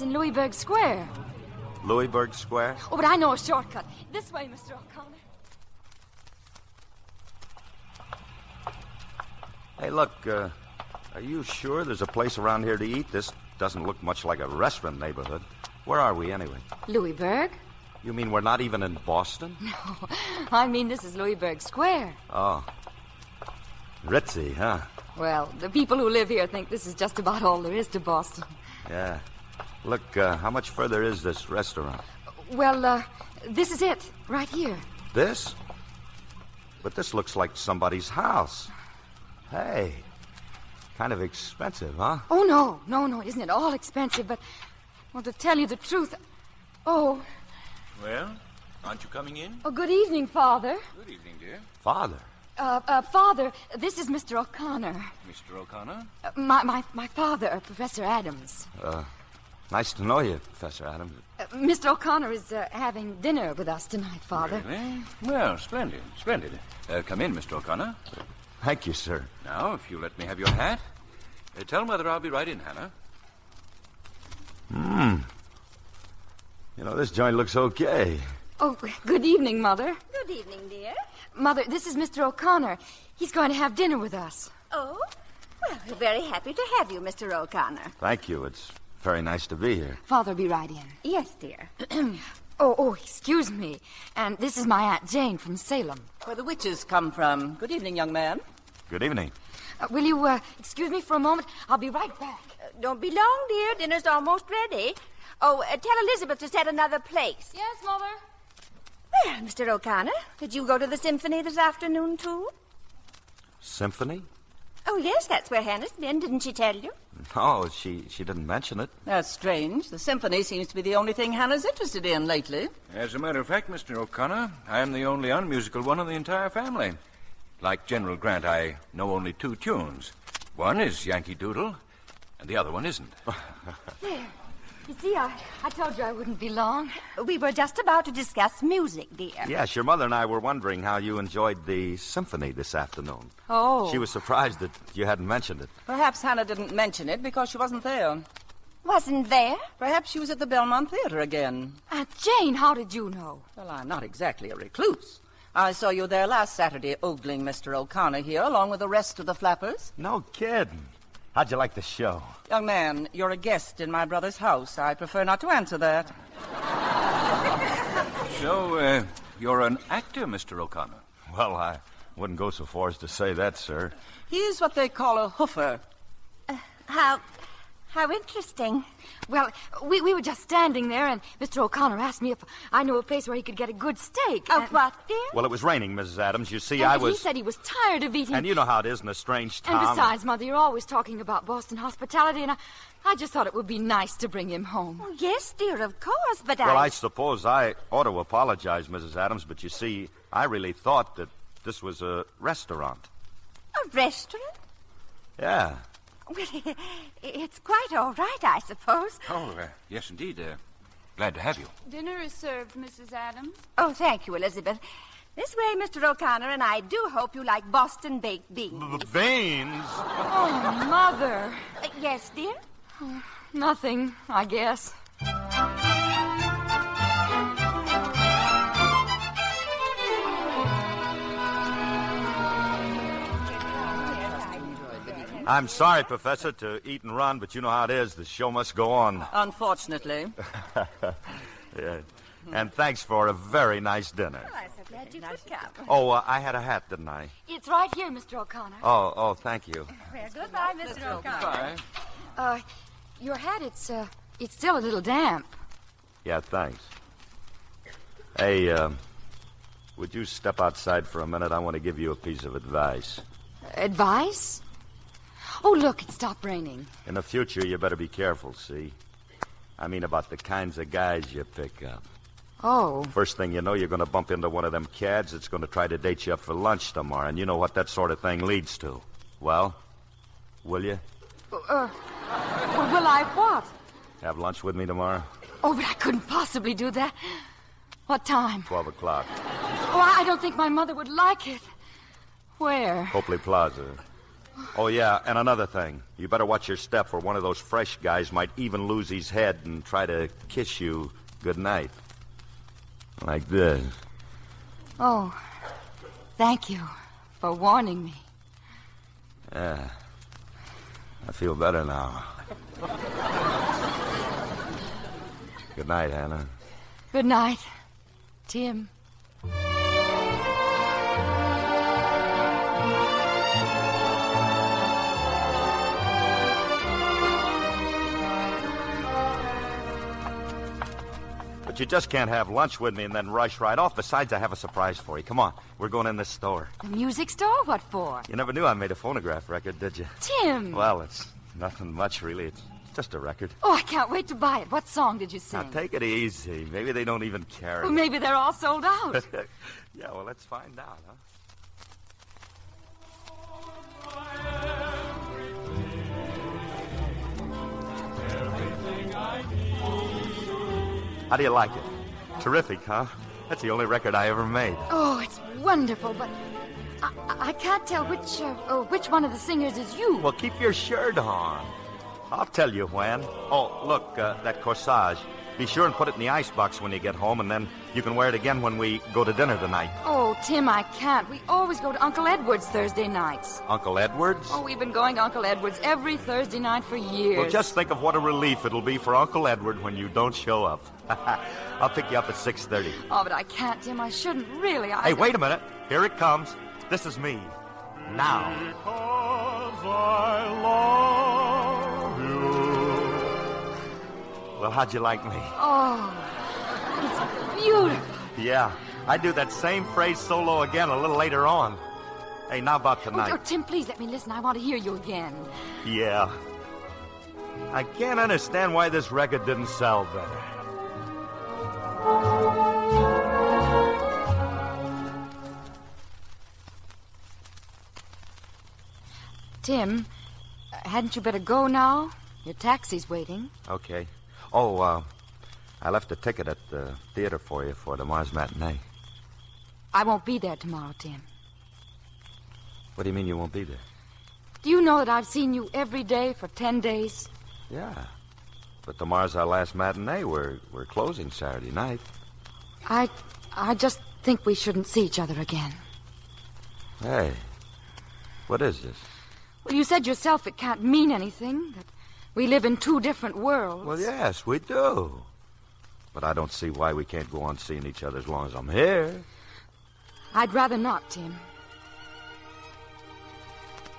in Louisburg Square. Louisburg Square? Oh, but I know a shortcut. This way, Mr. O'Connor. Hey, look, are you sure there's a place around here to eat? This doesn't look much like a restaurant neighborhood. Where are we, anyway? Louisburg? You mean we're not even in Boston? No, I mean this is Louisburg Square. Oh. Ritzy, huh? Well, the people who live here think this is just about all there is to Boston. Yeah. Look, how much further is this restaurant? Well, this is it, right here. This? But this looks like somebody's house. Hey, kind of expensive, huh? Oh, no, it isn't at all expensive, but, well, to tell you the truth, oh... Well, aren't you coming in? Oh, good evening, Father. Good evening, dear. Father? Father, this is Mr. O'Connor. Mr. O'Connor? My father, Professor Adams. Nice to know you, Professor Adams. Mr. O'Connor is having dinner with us tonight, Father. Really? Well, splendid. Come in, Mr. O'Connor. Thank you, sir. Now, if you let me have your hat, tell Mother I'll be right in, Hannah. You know, this joint looks okay. Oh, good evening, Mother. Good evening, dear. Mother, this is Mr. O'Connor. He's going to have dinner with us. Oh? Well, we're very happy to have you, Mr. O'Connor. Thank you. It's very nice to be here. Father'll be right in. Yes, dear. Oh, excuse me. And this is my Aunt Jane from Salem. Where the witches come from. Good evening, young man. Good evening. Will you excuse me for a moment? I'll be right back. Don't be long, dear. Dinner's almost ready. Oh, tell Elizabeth to set another place. Yes, Mother. Well, Mr. O'Connor, did you go to the symphony this afternoon, too? Symphony? Oh, yes, that's where Hannah's been. Didn't she tell you? No, she didn't mention it. That's strange. The symphony seems to be the only thing Hannah's interested in lately. As a matter of fact, Mr. O'Connor, I am the only unmusical one in the entire family. Like General Grant, I know only 2 tunes. One is Yankee Doodle, and the other one isn't. There. You see, I told you I wouldn't be long. We were just about to discuss music, dear. Yes, your mother and I were wondering how you enjoyed the symphony this afternoon. Oh. She was surprised that you hadn't mentioned it. Perhaps Hannah didn't mention it because she wasn't there. Wasn't there? Perhaps she was at the Belmont Theatre again. Aunt Jane, how did you know? Well, I'm not exactly a recluse. I saw you there last Saturday ogling Mr. O'Connor here along with the rest of the flappers. No kidding. How'd you like the show? Young man, you're a guest in my brother's house. I prefer not to answer that. So, you're an actor, Mr. O'Connor? Well, I wouldn't go so far as to say that, sir. He's what they call a hoofer. How interesting. Well, we were just standing there, and Mr. O'Connor asked me if I knew a place where he could get a good steak. What, dear? Well, it was raining, Mrs. Adams. You see, He said he was tired of eating. And you know how it is in a strange town. And besides, Mother, you're always talking about Boston hospitality, and I just thought it would be nice to bring him home. Oh, yes, dear, of course, but Well, I suppose I ought to apologize, Mrs. Adams, but you see, I really thought that this was a restaurant. A restaurant? Yeah. Well, it's quite all right, I suppose. Oh, yes, indeed. Glad to have you. Dinner is served, Mrs. Adams. Oh, thank you, Elizabeth. This way, Mr. O'Connor, and I do hope you like Boston baked beans. Beans? Oh, Mother. Yes, dear? Oh, nothing, I guess. I'm sorry, Professor, to eat and run, but you know how it is. The show must go on. Unfortunately. Yeah. And thanks for a very nice dinner. Oh, I'm so glad you could come. Oh, I had a hat, didn't I? It's right here, Mr. O'Connor. Oh, thank you. Well, goodbye, Mr. O'Connor. Goodbye. Your hat, it's still a little damp. Yeah, thanks. Hey, would you step outside for a minute? I want to give you a piece of advice. Advice? Oh, look, it stopped raining. In the future, you better be careful, see? I mean about the kinds of guys you pick up. Oh. First thing you know, you're going to bump into one of them cads that's going to try to date you up for lunch tomorrow, and you know what that sort of thing leads to. Well, will you? Will I what? Have lunch with me tomorrow? Oh, but I couldn't possibly do that. What time? 12 o'clock. Oh, I don't think my mother would like it. Where? Copley Plaza. Oh, yeah, and another thing. You better watch your step, for one of those fresh guys might even lose his head and try to kiss you goodnight. Like this. Oh, thank you for warning me. Yeah. I feel better now. Good night, Hannah. Good night, Tim. But you just can't have lunch with me and then rush right off. Besides, I have a surprise for you. Come on. We're going in this store. The music store? What for? You never knew I made a phonograph record, did you? Tim! Well, it's nothing much, really. It's just a record. Oh, I can't wait to buy it. What song did you sing? Now, take it easy. Maybe they don't even carry Well, maybe they're all sold out. Yeah, well, let's find out, huh? How do you like it? Terrific, huh? That's the only record I ever made. Oh, it's wonderful, but I I can't tell which one of the singers is you. Well, keep your shirt on. I'll tell you when. Oh, look, that corsage. Be sure and put it in the icebox when you get home, and then you can wear it again when we go to dinner tonight. Oh, Tim, I can't. We always go to Uncle Edward's Thursday nights. Uncle Edward's? Oh, we've been going to Uncle Edward's every Thursday night for years. Well, just think of what a relief it'll be for Uncle Edward when you don't show up. I'll pick you up at 6:30. Oh, but I can't, Tim. I shouldn't really. Hey, wait a minute. Here it comes. This is me. Now. Because I love you. Well, how'd you like me? Oh, it's beautiful. Yeah, I do that same phrase solo again a little later on. Hey, now about tonight. Oh, Tim, please let me listen. I want to hear you again. Yeah. I can't understand why this record didn't sell better. Tim, hadn't you better go now? Your taxi's waiting. Okay. Oh, I left a ticket at the theater for you for tomorrow's matinee. I won't be there tomorrow, Tim. What do you mean you won't be there? Do you know that I've seen you every day for 10 days? Yeah. But tomorrow's our last matinee. We're closing Saturday night. I just think we shouldn't see each other again. Hey, what is this? Well, you said yourself it can't mean anything, that we live in two different worlds. Well, yes, we do. But I don't see why we can't go on seeing each other as long as I'm here. I'd rather not, Tim.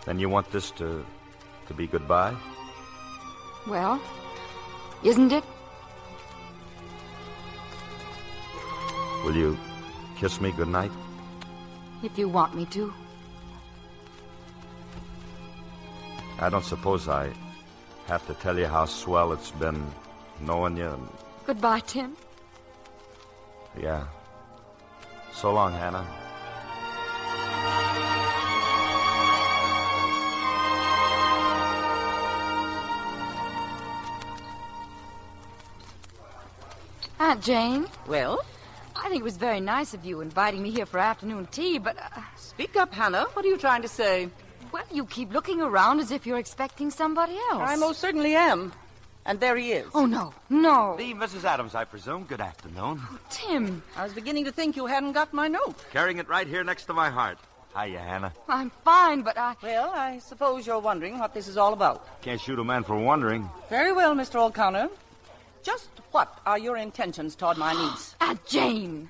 Then you want this to be goodbye? Well, isn't it? Will you kiss me goodnight? If you want me to. I don't suppose I have to tell you how swell it's been knowing you. Goodbye, Tim. Yeah. So long, Hannah. Aunt Jane? Well? I think it was very nice of you inviting me here for afternoon tea, but... Speak up, Hannah. What are you trying to say? Well, you keep looking around as if you're expecting somebody else. I most certainly am. And there he is. Oh, no. No. The Mrs. Adams, I presume. Good afternoon. Oh, Tim. I was beginning to think you hadn't got my note. Carrying it right here next to my heart. Hiya, Hannah. I'm fine, but I... Well, I suppose you're wondering what this is all about. Can't shoot a man for wondering. Very well, Mr. O'Connor. Just what are your intentions toward my niece? Aunt Jane.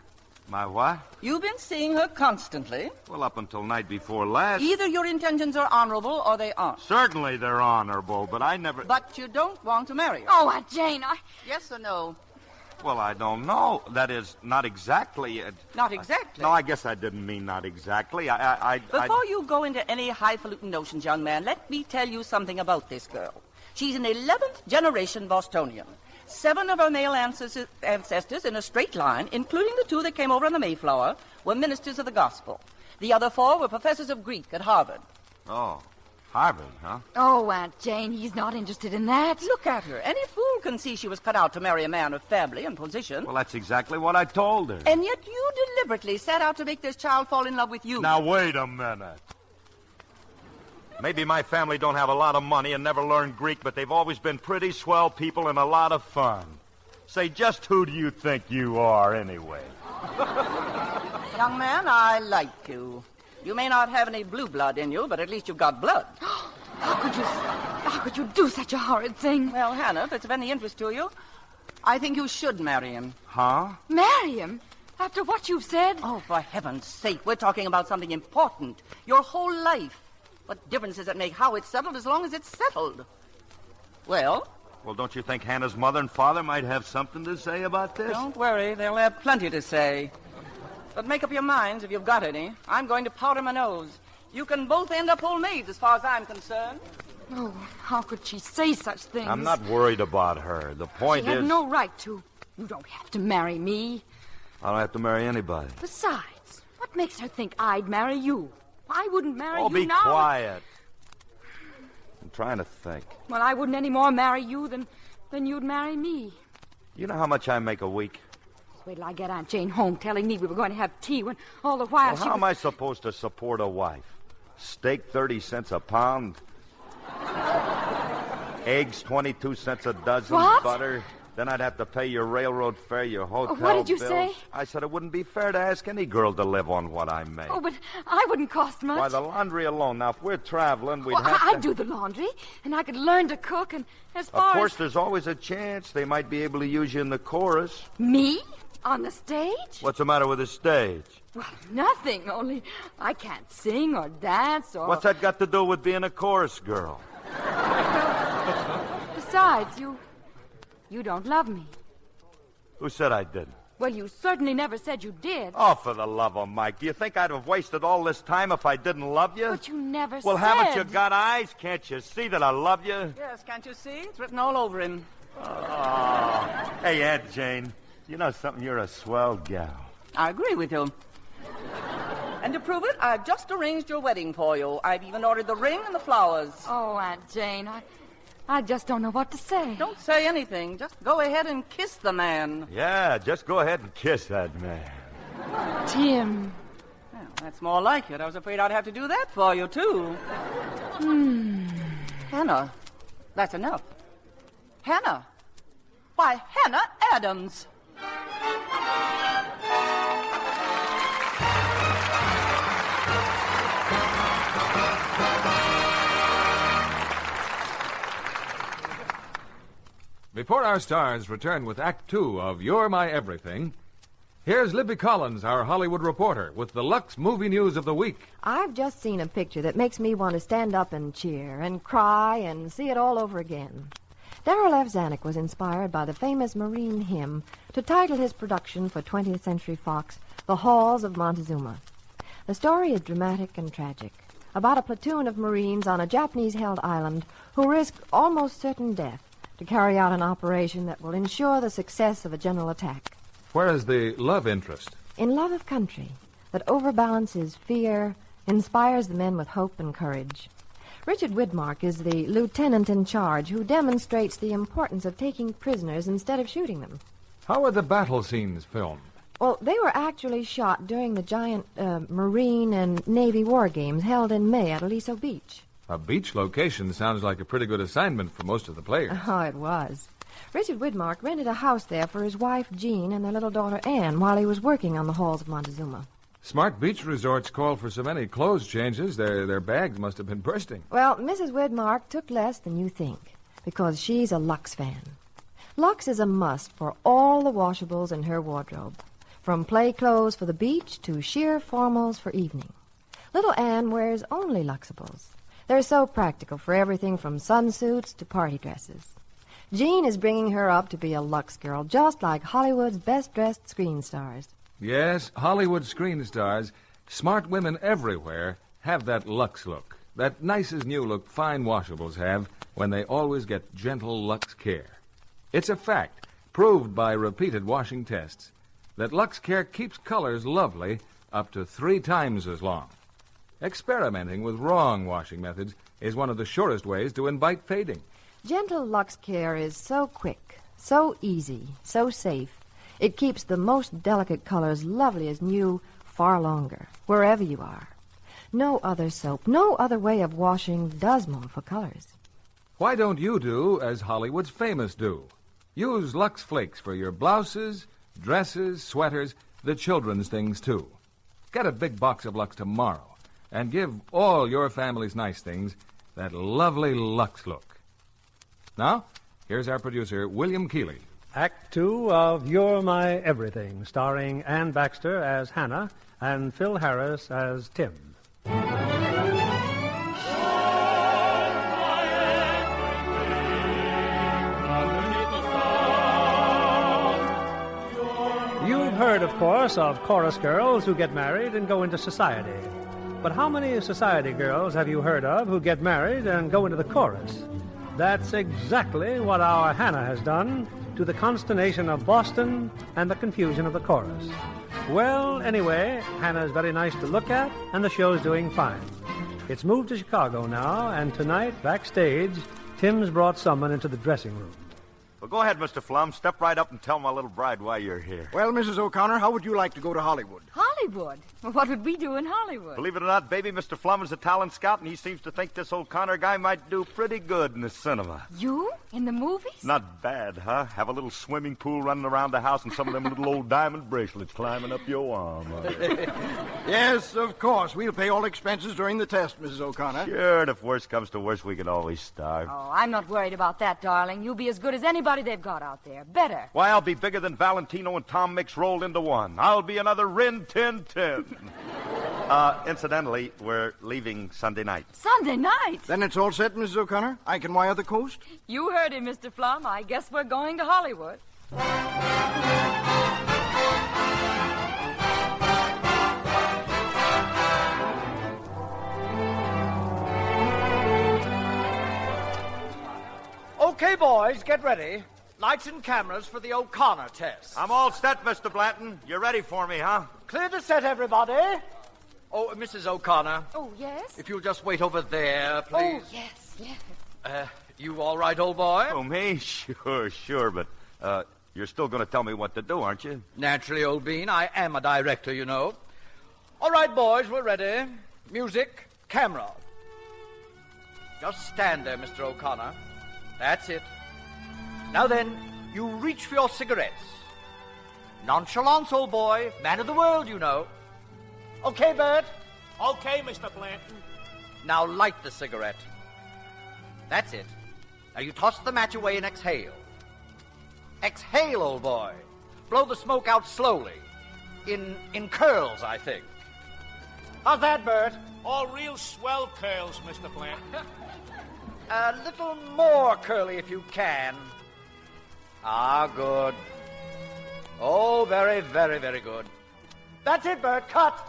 My what? You've been seeing her constantly. Well, up until night before last. Either your intentions are honorable or they aren't. Certainly they're honorable, but I never... But you don't want to marry her. Oh, Aunt Jane, Yes or no? Well, I don't know. That is, not exactly. Not exactly? No, I guess I didn't mean not exactly. Before you go into any highfalutin notions, young man, let me tell you something about this girl. She's an 11th generation Bostonian. 7 of her male ancestors in a straight line, including the 2 that came over on the Mayflower, were ministers of the gospel. The other 4 were professors of Greek at Harvard. Oh, Harvard, huh? Oh, Aunt Jane, he's not interested in that. Look at her. Any fool can see she was cut out to marry a man of family and position. Well, that's exactly what I told her. And yet you deliberately set out to make this child fall in love with you. Now, wait a minute. Maybe my family don't have a lot of money and never learned Greek, but they've always been pretty swell people and a lot of fun. Say, just who do you think you are, anyway? Young man, I like you. You may not have any blue blood in you, but at least you've got blood. How could you do such a horrid thing? Well, Hannah, if it's of any interest to you, I think you should marry him. Huh? Marry him? After what you've said? Oh, for heaven's sake, we're talking about something important. Your whole life. What difference does it make how it's settled as long as it's settled? Well? Well, don't you think Hannah's mother and father might have something to say about this? Don't worry, they'll have plenty to say. But make up your minds if you've got any. I'm going to powder my nose. You can both end up old maids as far as I'm concerned. Oh, how could she say such things? I'm not worried about her. The point is... She had is... no right to. You don't have to marry me. I don't have to marry anybody. Besides, what makes her think I'd marry you? I wouldn't marry you be now. Quiet. I'm trying to think. Well, I wouldn't any more marry you than you'd marry me. You know how much I make a week? Just wait till I get Aunt Jane home telling me we were going to have tea when all the while Well, how am I supposed to support a wife? Steak 30 cents a pound. Eggs 22 cents a dozen. What? Butter. Then I'd have to pay your railroad fare, your hotel What did you bills. say? I said it wouldn't be fair to ask any girl to live on what I make. Oh, but I wouldn't cost much. Why, the laundry alone. Now, if we're traveling, we'd Well, have I'd to... do the laundry, and I could learn to cook, and as Of far course, as... there's always a chance they might be able to use you in the chorus. Me? On the stage? What's the matter with the stage? Well, nothing, only I can't sing or dance or... What's that got to do with being a chorus girl? Besides, you don't love me. Who said I didn't? Well, you certainly never said you did. Oh, for the love of Mike. Do you think I'd have wasted all this time if I didn't love you? But you never said... Well, haven't you got eyes? Can't you see that I love you? Yes, can't you see? It's written all over him. Oh. Hey, Aunt Jane, you know something? You're a swell gal. I agree with you. And to prove it, I've just arranged your wedding for you. I've even ordered the ring and the flowers. Oh, Aunt Jane, I just don't know what to say. Don't say anything. Just go ahead and kiss the man. Yeah, just go ahead and kiss that man. Tim. Well, that's more like it. I was afraid I'd have to do that for you, too. Hannah, that's enough. Hannah. Why, Hannah Adams. Before our stars return with Act Two of You're My Everything, here's Libby Collins, our Hollywood reporter, with the Lux movie news of the week. I've just seen a picture that makes me want to stand up and cheer and cry and see it all over again. Darryl F. Zanuck was inspired by the famous Maureen hymn to title his production for 20th Century Fox, The Halls of Montezuma. The story is dramatic and tragic, about a platoon of Marines on a Japanese-held island who risk almost certain death to carry out an operation that will ensure the success of a general attack. Where is the love interest? In love of country that overbalances fear, inspires the men with hope and courage. Richard Widmark is the lieutenant in charge who demonstrates the importance of taking prisoners instead of shooting them. How are the battle scenes filmed? Well, they were actually shot during the giant Marine and Navy war games held in May at Aliso Beach. A beach location sounds like a pretty good assignment for most of the players. Oh, it was. Richard Widmark rented a house there for his wife, Jean, and their little daughter, Anne, while he was working on the halls of Montezuma. Smart beach resorts call for so many clothes changes, their bags must have been bursting. Well, Mrs. Widmark took less than you think, because she's a Lux fan. Lux is a must for all the washables in her wardrobe, from play clothes for the beach to sheer formals for evening. Little Anne wears only Luxables. They're so practical for everything from sunsuits to party dresses. Jean is bringing her up to be a Lux girl, just like Hollywood's best-dressed screen stars. Yes, Hollywood screen stars, smart women everywhere, have that Lux look. That nice-as-new look fine washables have when they always get gentle Lux care. It's a fact, proved by repeated washing tests, that Lux Care keeps colors lovely up to 3 times as long. Experimenting with wrong washing methods is one of the surest ways to invite fading. Gentle Lux Care is so quick, so easy, so safe. It keeps the most delicate colors lovely as new far longer, wherever you are. No other soap, no other way of washing does more for colors. Why don't you do as Hollywood's famous do? Use Lux Flakes for your blouses, dresses, sweaters, the children's things, too. Get a big box of Lux tomorrow and give all your family's nice things that lovely Lux look. Now, here's our producer, William Keeley. Act Two of You're My Everything, starring Ann Baxter as Hannah and Phil Harris as Tim. You've heard, of course, of chorus girls who get married and go into society. But how many society girls have you heard of who get married and go into the chorus? That's exactly what our Hannah has done, to the consternation of Boston and the confusion of the chorus. Well, anyway, Hannah's very nice to look at, and the show's doing fine. It's moved to Chicago now, and tonight, backstage, Tim's brought someone into the dressing room. Well, go ahead, Mr. Flum. Step right up and tell my little bride why you're here. Well, Mrs. O'Connor, how would you like to go to Hollywood? Hollywood? Hollywood? Well, what would we do in Hollywood? Believe it or not, baby, Mr. Flummer's a talent scout, and he seems to think this O'Connor guy might do pretty good in the cinema. You? In the movies? Not bad, huh? Have a little swimming pool running around the house and some of them little old diamond bracelets climbing up your arm. Yes, of course. We'll pay all expenses during the test, Mrs. O'Connor. Sure, and if worse comes to worse, we can always starve. Oh, I'm not worried about that, darling. You'll be as good as anybody they've got out there. Better. Why, I'll be bigger than Valentino and Tom Mix rolled into one. I'll be another Rin Tin Tin. Incidentally, we're leaving Sunday night. Sunday night? Then it's all set, Mrs. O'Connor. I can wire the coast. You heard him, Mr. Flum. I guess we're going to Hollywood. Okay, boys, get ready. Lights and cameras for the O'Connor test. I'm all set, Mr. Blanton. You're ready for me, huh? Clear the set, everybody. Oh, Mrs. O'Connor. Oh, yes? If you'll just wait over there, please. Oh, yes, yes. You all right, old boy? Oh, me? Sure, but you're still going to tell me what to do, aren't you? Naturally, old bean. I am a director, you know. All right, boys, we're ready. Music, camera. Just stand there, Mr. O'Connor. That's it. Now then, you reach for your cigarettes. Nonchalance, old boy. Man of the world, you know. Okay, Bert? Okay, Mr. Blanton. Now light the cigarette. That's it. Now you toss the match away and exhale. Exhale, old boy. Blow the smoke out slowly. In curls, I think. How's that, Bert? All real swell curls, Mr. Blanton. A little more curly if you can. Ah, good. Oh, very, very, very good. That's it, Bert. Cut.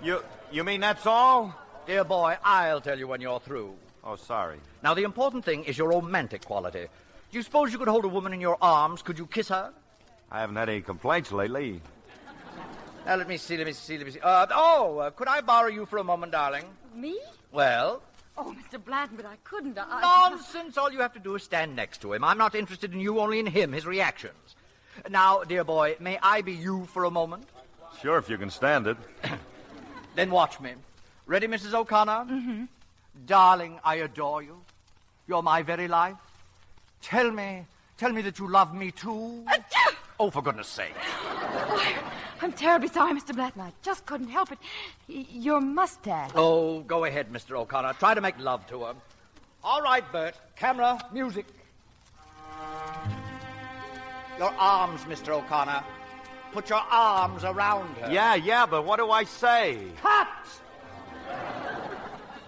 You mean that's all? Dear boy, I'll tell you when you're through. Oh, sorry. Now, the important thing is your romantic quality. Do you suppose you could hold a woman in your arms? Could you kiss her? I haven't had any complaints lately. Now, let me see. Could I borrow you for a moment, darling? Me? Well? Oh, Mr. Blanton, but I couldn't. Nonsense. All you have to do is stand next to him. I'm not interested in you, only in him, his reactions. Now, dear boy, may I be you for a moment? Sure, if you can stand it. Then watch me. Ready, Mrs. O'Connor? Mm-hmm. Darling, I adore you. You're my very life. Tell me that you love me too. Oh, for goodness sake. I'm terribly sorry, Mr. Blanton. I just couldn't help it. Your mustache. Oh, go ahead, Mr. O'Connor. Try to make love to her. All right, Bert. Camera, music. Your arms, Mr. O'Connor. Put your arms around her. Yeah, but what do I say? Cut!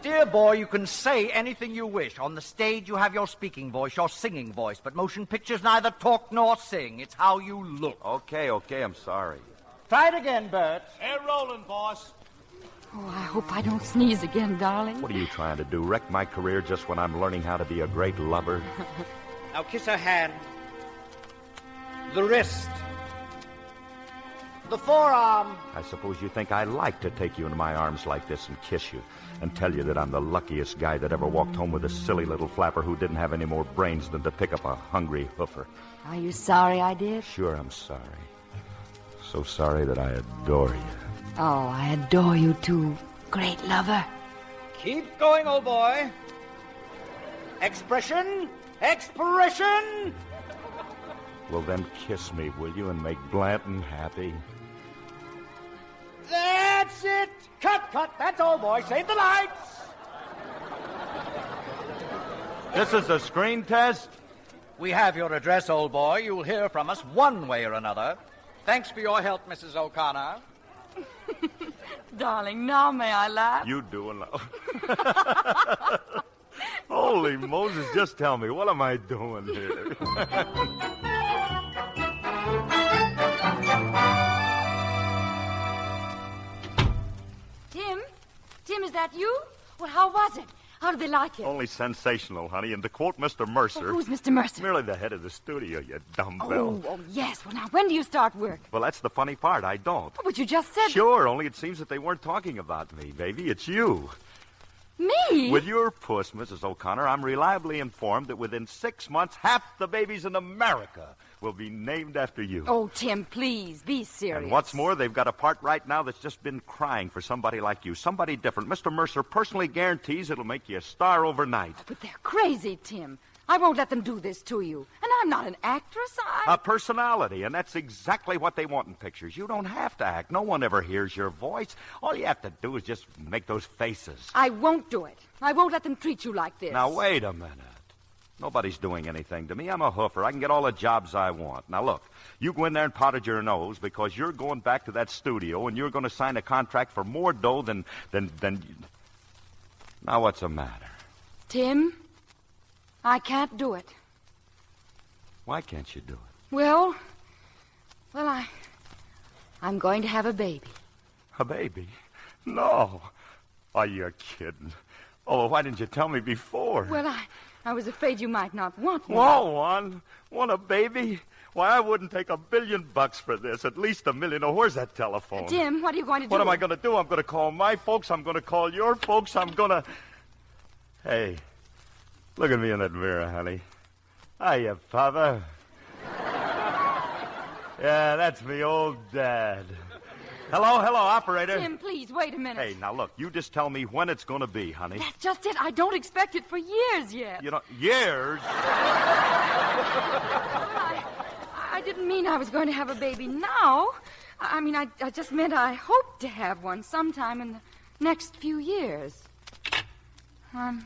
Dear boy, you can say anything you wish. On the stage, you have your speaking voice, your singing voice. But motion pictures neither talk nor sing. It's how you look. Okay, I'm sorry. Try it again, Bert. They're rolling, boss. Oh, I hope I don't sneeze again, darling. What are you trying to do? Wreck my career just when I'm learning how to be a great lover? Now kiss her hand. The wrist. The forearm. I suppose you think I like to take you into my arms like this and kiss you and tell you that I'm the luckiest guy that ever walked home with a silly little flapper who didn't have any more brains than to pick up a hungry hoofer. Are you sorry I did? Sure, I'm sorry. So sorry that I adore you. Oh, I adore you too, great lover. Keep going, old boy. Expression. Well, then kiss me, will you, and make Blanton happy? That's it. Cut. That's all, boy. Save the lights. This is a screen test? We have your address, old boy. You'll hear from us one way or another. Thanks for your help, Mrs. O'Connor. Darling, now may I laugh? You do enough. Holy Moses, just tell me, what am I doing here? Tim, is that you? Well, how was it? How did they like it? Only sensational, honey. And to quote Mr. Mercer... Well, who's Mr. Mercer? Merely the head of the studio, you dumbbell. Oh, yes. Well, now, when do you start work? Well, that's the funny part. I don't. Oh, but you just said... Sure, only it seems that they weren't talking about me, baby. It's you. Me? With your puss, Mrs. O'Connor, I'm reliably informed that within 6 months, half the babies in America will be named after you. Oh, Tim, please, be serious. And what's more, they've got a part right now that's just been crying for somebody like you, somebody different. Mr. Mercer personally guarantees it'll make you a star overnight. But they're crazy, Tim. I won't let them do this to you. And I'm not an actress. A personality, and that's exactly what they want in pictures. You don't have to act. No one ever hears your voice. All you have to do is just make those faces. I won't do it. I won't let them treat you like this. Now, wait a minute. Nobody's doing anything to me. I'm a hoofer. I can get all the jobs I want. Now, look, you go in there and powder your nose because you're going back to that studio and you're going to sign a contract for more dough than... Now, what's the matter? Tim, I can't do it. Why can't you do it? Well, I'm going to have a baby. A baby? No. Are you kidding? Oh, why didn't you tell me before? Well, I was afraid you might not want one. Want one? Want a baby? Why, I wouldn't take $1 billion for this. At least $1 million. Oh, where's that telephone? Tim, what are you going to do? What am I going to do? I'm going to call my folks. I'm going to call your folks. I'm going to... Hey, look at me in that mirror, honey. Hiya, Papa. Yeah, that's me old dad. Hello, operator. Tim, please, wait a minute. Hey, now look, you just tell me when it's going to be, honey. That's just it. I don't expect it for years yet. You know, years? I didn't mean I was going to have a baby now. I mean, I just meant I hope to have one sometime in the next few years. I'm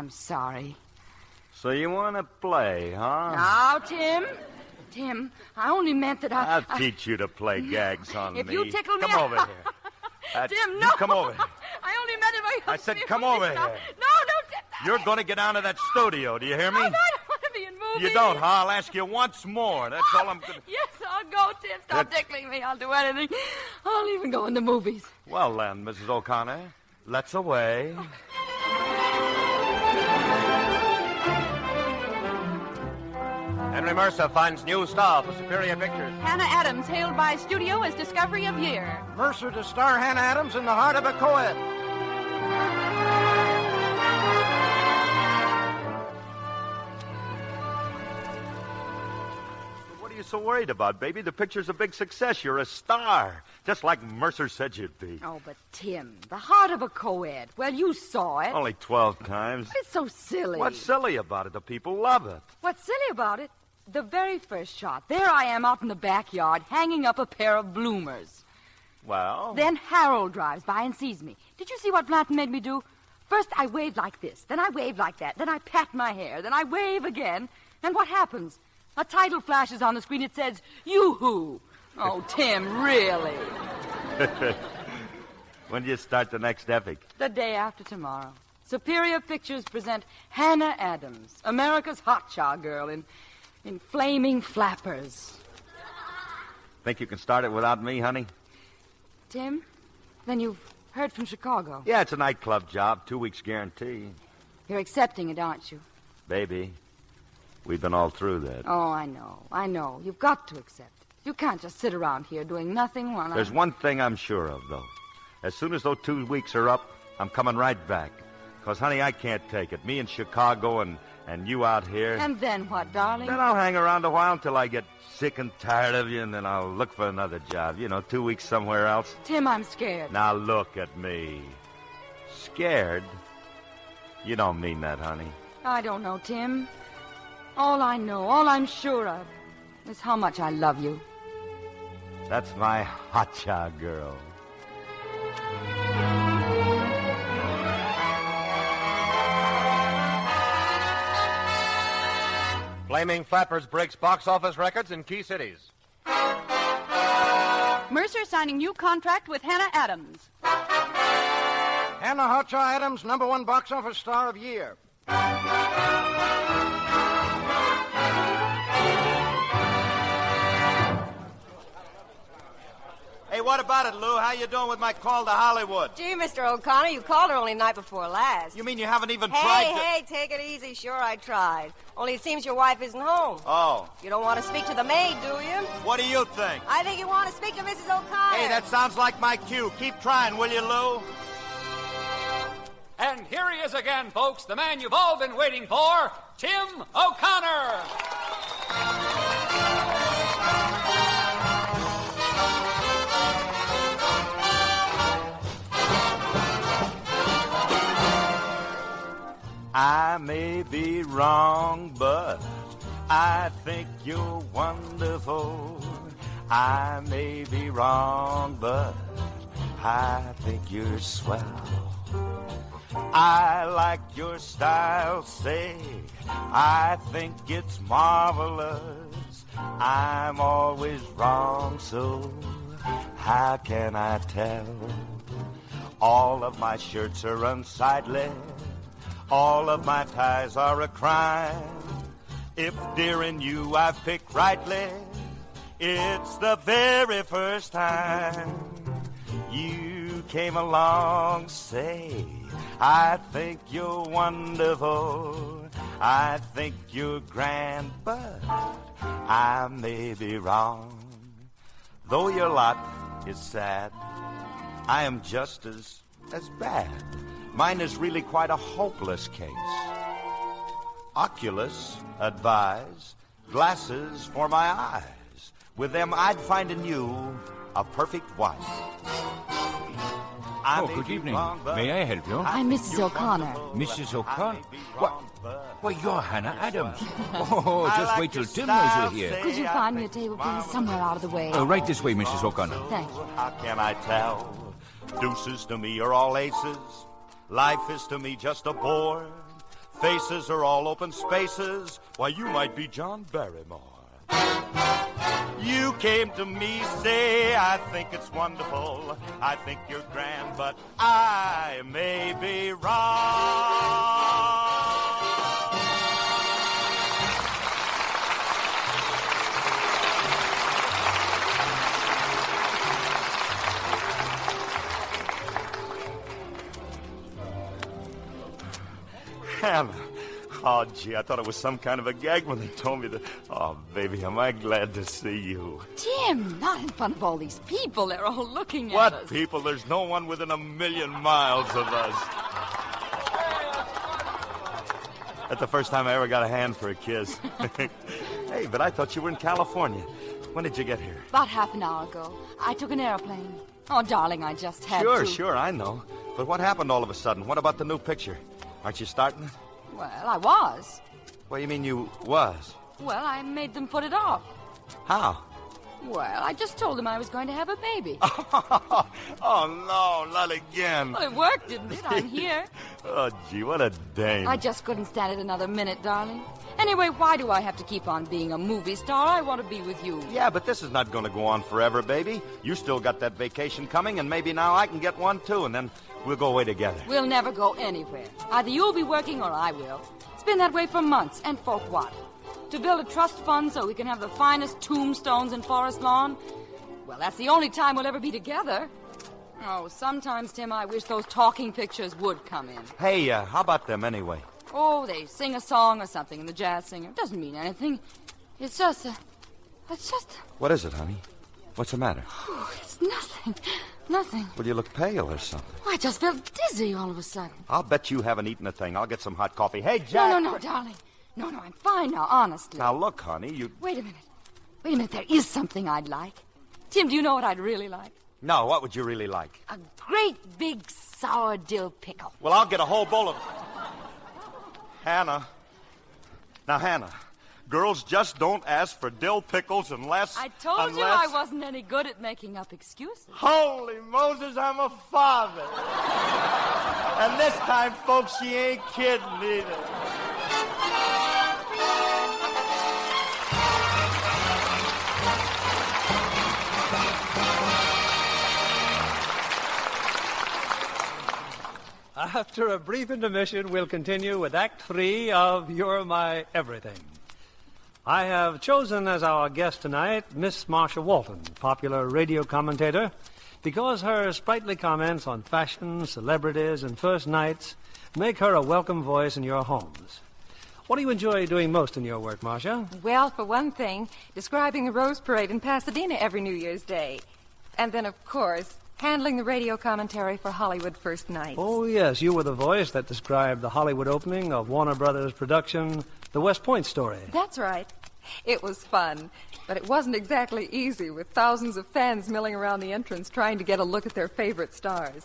sorry. So you want to play, huh? Now, Tim, I only meant that I'll teach you to play gags on me. If you tickle me... Come over here. Tim, no. You come over here. I only meant if I said come over here. No, Tim. You're going to get down to that studio. Do you hear me? No, I don't want to be in movies. You don't, huh? I'll ask you once more. That's all I'm going to... Yes, I'll go, Tim. Stop tickling me. I'll do anything. I'll even go in the movies. Well, then, Mrs. O'Connor, let's away. Henry Mercer finds new star for Superior Pictures. Hannah Adams, hailed by studio as Discovery of Year. Mercer to star Hannah Adams in The Heart of a Co-ed. What are you so worried about, baby? The picture's a big success. You're a star, just like Mercer said you'd be. Oh, but Tim, The Heart of a Co-ed. Well, you saw it. Only 12 times. It's so silly. What's silly about it? The people love it. What's silly about it? The very first shot. There I am out in the backyard, hanging up a pair of bloomers. Well? Then Harold drives by and sees me. Did you see what Blanton made me do? First, I waved like this. Then I waved like that. Then I pat my hair. Then I wave again. And what happens? A title flashes on the screen. It says, Yoo-hoo. Oh, Tim, really? When do you start the next epic? The day after tomorrow. Superior Pictures present Hannah Adams, America's hotshot girl in flaming flappers. Think you can start it without me, honey? Tim, then you've heard from Chicago. Yeah, it's a nightclub job, 2 weeks guarantee. You're accepting it, aren't you? Baby, we've been all through that. Oh, I know. You've got to accept it. You can't just sit around here doing nothing while There's one thing I'm sure of, though. As soon as those 2 weeks are up, I'm coming right back. Because, honey, I can't take it. Me in Chicago and you out here. And then what, darling? Then I'll hang around a while until I get sick and tired of you, and then I'll look for another job. 2 weeks somewhere else. Tim, I'm scared. Now look at me. Scared? You don't mean that, honey. I don't know, Tim. All I know, all I'm sure of, is how much I love you. That's my hotshot girl. Flaming Flappers breaks box office records in key cities. Mercer signing new contract with Hannah Adams. Hannah Hotshot Adams, #1 box office star of year. Hey, what about it, Lou? How you doing with my call to Hollywood? Gee, Mr. O'Connor, you called her only night before last. You mean you haven't even tried to... Hey, take it easy. Sure, I tried. Only it seems your wife isn't home. Oh. You don't want to speak to the maid, do you? What do you think? I think you want to speak to Mrs. O'Connor. Hey, that sounds like my cue. Keep trying, will you, Lou? And here he is again, folks, the man you've all been waiting for, Tim O'Connor. I may be wrong, but I think you're wonderful. I may be wrong, but I think you're swell. I like your style, say, I think it's marvelous. I'm always wrong, so how can I tell? All of my shirts are unsightly. All of my ties are a crime. If, dear, in you I've picked rightly, it's the very first time you came along, say, I think you're wonderful. I think you're grand, but I may be wrong. Though your lot is sad, I am just as bad. Mine is really quite a hopeless case. Oculus advise, glasses for my eyes. With them I'd find in you a perfect wife. Good evening. May I help you? I'm Mrs. O'Connor. Mrs. O'Connor? What? Why, you're Hannah Adams. Oh, just wait till Tim knows you're here. Could you find me a table, please, somewhere out of the way? Right this way, Mrs. O'Connor. Thank you. How can I tell? Deuces to me are all aces. Life is to me just a bore. Faces are all open spaces. Why, you might be John Barrymore. You came to me, say, I think it's wonderful. I think you're grand, but I may be wrong. Hannah. Oh, gee, I thought it was some kind of a gag when they told me that. Oh, baby, am I glad to see you. Tim, not in front of all these people. They're all looking at us. What people? There's no one within 1,000,000 miles of us. That's the first time I ever got a hand for a kiss. Hey, but I thought you were in California. When did you get here? About half an hour ago. I took an airplane. Oh, darling, I just had to. Sure, I know. But what happened all of a sudden? What about the new picture? Aren't you starting it? Well, I was. What do you mean you was? Well, I made them put it off. How? Well, I just told them I was going to have a baby. Oh, no, not again. Well, it worked, didn't it? I'm here. Oh, gee, what a dame. I just couldn't stand it another minute, darling. Anyway, why do I have to keep on being a movie star? I want to be with you. Yeah, but this is not going to go on forever, baby. You still got that vacation coming, and maybe now I can get one, too, and then we'll go away together. We'll never go anywhere. Either you'll be working or I will. It's been that way for months, and for what? To build a trust fund so we can have the finest tombstones in Forest Lawn? Well, that's the only time we'll ever be together. Oh, sometimes, Tim, I wish those talking pictures would come in. Hey, how about them anyway? Oh, they sing a song or something, and the jazz singer. It doesn't mean anything. It's just... What is it, honey? What's the matter? Oh, it's nothing. Nothing. Well, you look pale or something. Oh, I just felt dizzy all of a sudden. I'll bet you haven't eaten a thing. I'll get some hot coffee. Hey, Jack! No, darling. No, I'm fine now, honestly. Now, look, honey, you... Wait a minute. There is something I'd like. Tim, do you know what I'd really like? No, what would you really like? A great big sour dill pickle. Well, I'll get a whole bowl of... Hannah. Now, Hannah, girls just don't ask for dill pickles unless... I told you I wasn't any good at making up excuses. Holy Moses, I'm a father. And this time, folks, she ain't kidding either. After a brief intermission, we'll continue with Act 3 of You're My Everything. I have chosen as our guest tonight Miss Marsha Walton, popular radio commentator, because her sprightly comments on fashion, celebrities, and first nights make her a welcome voice in your homes. What do you enjoy doing most in your work, Marsha? Well, for one thing, describing the Rose Parade in Pasadena every New Year's Day. And then, of course, handling the radio commentary for Hollywood First Nights. Oh, yes, you were the voice that described the Hollywood opening of Warner Brothers' production, The West Point Story. That's right. It was fun, but it wasn't exactly easy with thousands of fans milling around the entrance trying to get a look at their favorite stars.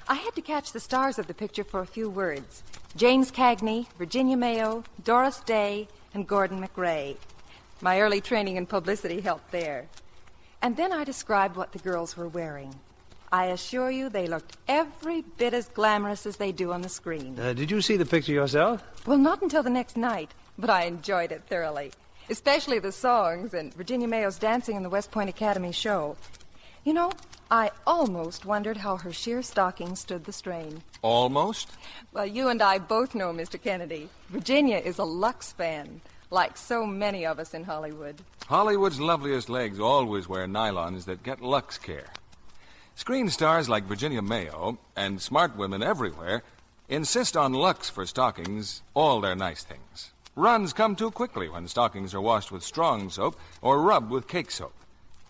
I had to catch the stars of the picture for a few words. James Cagney, Virginia Mayo, Doris Day, and Gordon MacRae. My early training in publicity helped there. And then I described what the girls were wearing. I assure you they looked every bit as glamorous as they do on the screen. Did you see the picture yourself? Well, not until the next night, but I enjoyed it thoroughly. Especially the songs and Virginia Mayo's dancing in the West Point Academy show. You know, I almost wondered how her sheer stockings stood the strain. Almost? Well, you and I both know, Mr. Kennedy, Virginia is a Lux fan, like so many of us in Hollywood. Hollywood's loveliest legs always wear nylons that get Lux care. Screen stars like Virginia Mayo and smart women everywhere insist on Lux for stockings, all their nice things. Runs come too quickly when stockings are washed with strong soap or rubbed with cake soap.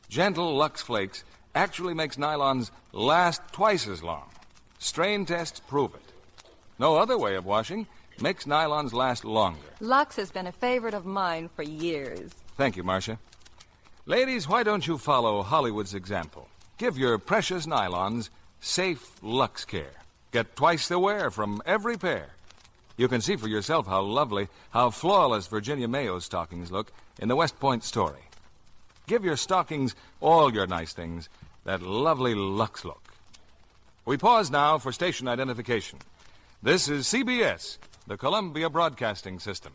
Gentle Lux Flakes actually makes nylons last twice as long. Strain tests prove it. No other way of washing makes nylons last longer. Lux has been a favorite of mine for years. Thank you, Marcia. Ladies, why don't you follow Hollywood's example? Give your precious nylons safe Lux care. Get twice the wear from every pair. You can see for yourself how lovely, how flawless Virginia Mayo's stockings look in the West Point Story. Give your stockings, all your nice things, that lovely Lux look. We pause now for station identification. This is CBS, the Columbia Broadcasting System.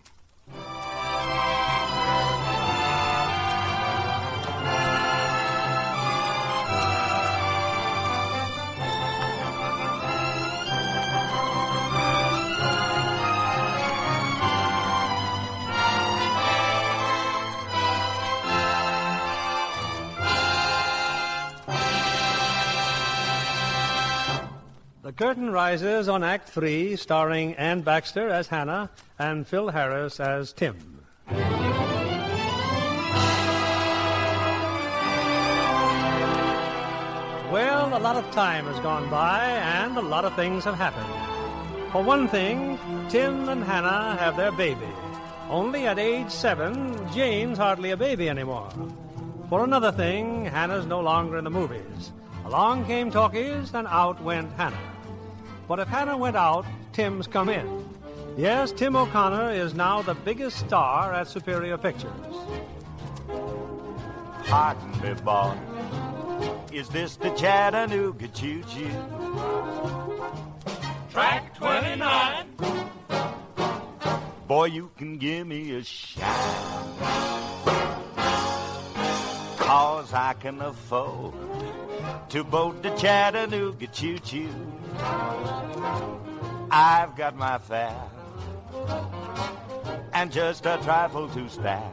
The curtain rises on Act 3, starring Ann Baxter as Hannah and Phil Harris as Tim. Well, a lot of time has gone by, and a lot of things have happened. For one thing, Tim and Hannah have their baby. Only at age 7, Jane's hardly a baby anymore. For another thing, Hannah's no longer in the movies. Along came talkies, and out went Hannah. But if Hannah went out, Tim's come in. Yes, Tim O'Connor is now the biggest star at Superior Pictures. Pardon me, boy. Is this the Chattanooga choo-choo? Track 29. Boy, you can give me a shine, 'cause I can afford to board the Chattanooga choo-choo. I've got my fare and just a trifle to spare.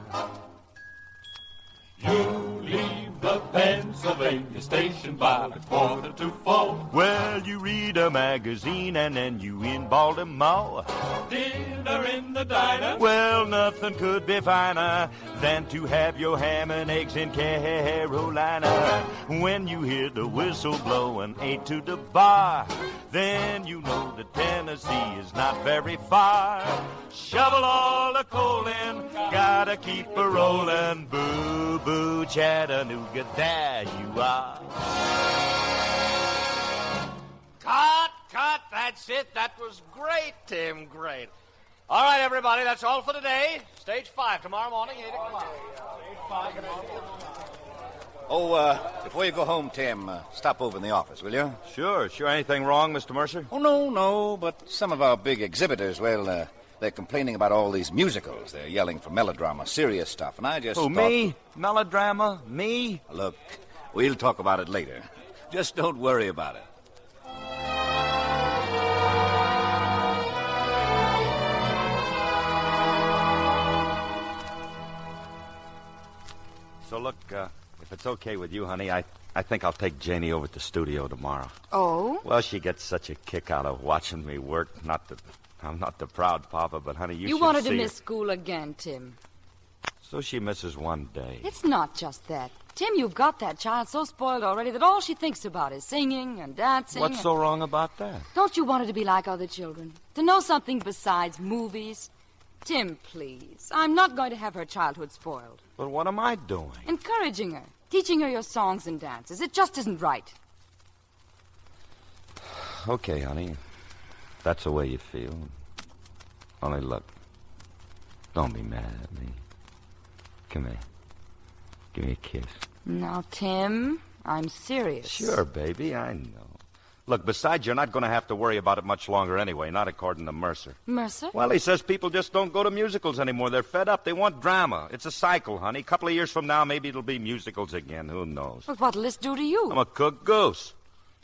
You leave the Pennsylvania station by the 3:45. Well, you read a magazine and then you in Baltimore. Dinner in the diner. Well, nothing could be finer than to have your ham and eggs in Carolina. When you hear the whistle blowing 8 to the bar, then you know that Tennessee is not very far. Shovel all the coal in, gotta keep a rolling. Boo, boo, Chattanooga, there you are. Cut, that's it. That was great, Tim, great. All right, everybody, that's all for today. Stage 5 tomorrow morning, 8 o'clock. Oh, before you go home, Tim, stop over in the office, will you? Sure. Anything wrong, Mr. Mercer? Oh, no, but some of our big exhibitors, well, they're complaining about all these musicals. They're yelling for melodrama, serious stuff, and I just Who, thought... me? Melodrama? Me? Look, we'll talk about it later. Just don't worry about it. So, look, if it's okay with you, honey, I think I'll take Janie over to the studio tomorrow. Oh? Well, she gets such a kick out of watching me work. I'm not the proud papa, but, honey, you should wanted see to miss her. school again, Tim. So she misses one day. It's not just that. Tim, you've got that child so spoiled already that all she thinks about is singing and dancing. What's so wrong about that? Don't you want her to be like other children? To know something besides movies? Tim, please. I'm not going to have her childhood spoiled. But what am I doing? Encouraging her. Teaching her your songs and dances. It just isn't right. Okay, honey. That's the way you feel. Only look. Don't be mad at me. Come here. Give me a kiss. Now, Tim, I'm serious. Sure, baby, I know. Look, besides, you're not going to have to worry about it much longer anyway, not according to Mercer. Mercer? Well, he says people just don't go to musicals anymore. They're fed up. They want drama. It's a cycle, honey. A couple of years from now, maybe it'll be musicals again. Who knows? But what'll this do to you? I'm a cooked goose.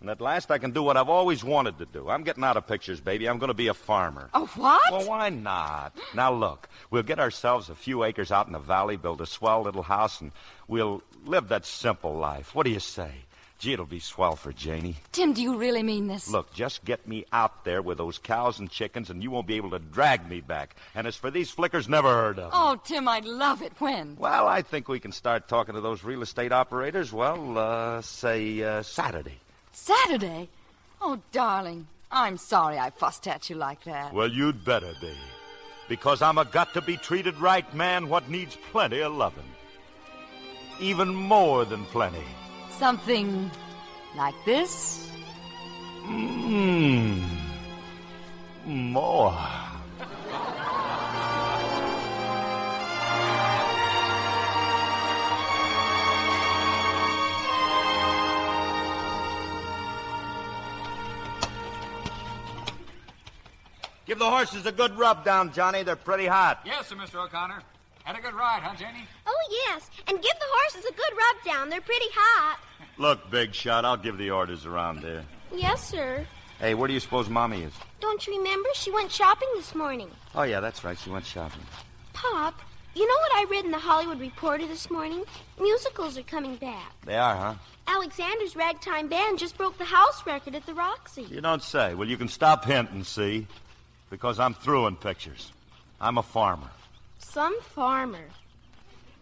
And at last I can do what I've always wanted to do. I'm getting out of pictures, baby. I'm going to be a farmer. A what? Well, why not? Now, look, we'll get ourselves a few acres out in the valley, build a swell little house, and we'll live that simple life. What do you say? Gee, it'll be swell for Janie. Tim, do you really mean this? Look, just get me out there with those cows and chickens, and you won't be able to drag me back. And as for these flickers, never heard of them. Oh, Tim, I'd love it. When? Well, I think we can start talking to those real estate operators, say Saturday. Saturday? Oh, darling, I'm sorry I fussed at you like that. Well, you'd better be. Because I'm a got-to-be-treated-right man what needs plenty of loving. Even more than plenty. Something like this? More. Give the horses a good rub down, Johnny. They're pretty hot. Yes, sir, Mr. O'Connor. Had a good ride, huh, Janie? Oh, yes. And give the horses a good rub down. They're pretty hot. Look, Big Shot, I'll give the orders around there. Yes, sir. Hey, where do you suppose Mommy is? Don't you remember? She went shopping this morning. Oh, yeah, that's right. She went shopping. Pop, you know what I read in the Hollywood Reporter this morning? Musicals are coming back. They are, huh? Alexander's ragtime band just broke the house record at the Roxy. You don't say. Well, you can stop hinting, see? Because I'm through in pictures. I'm a farmer. Some farmer.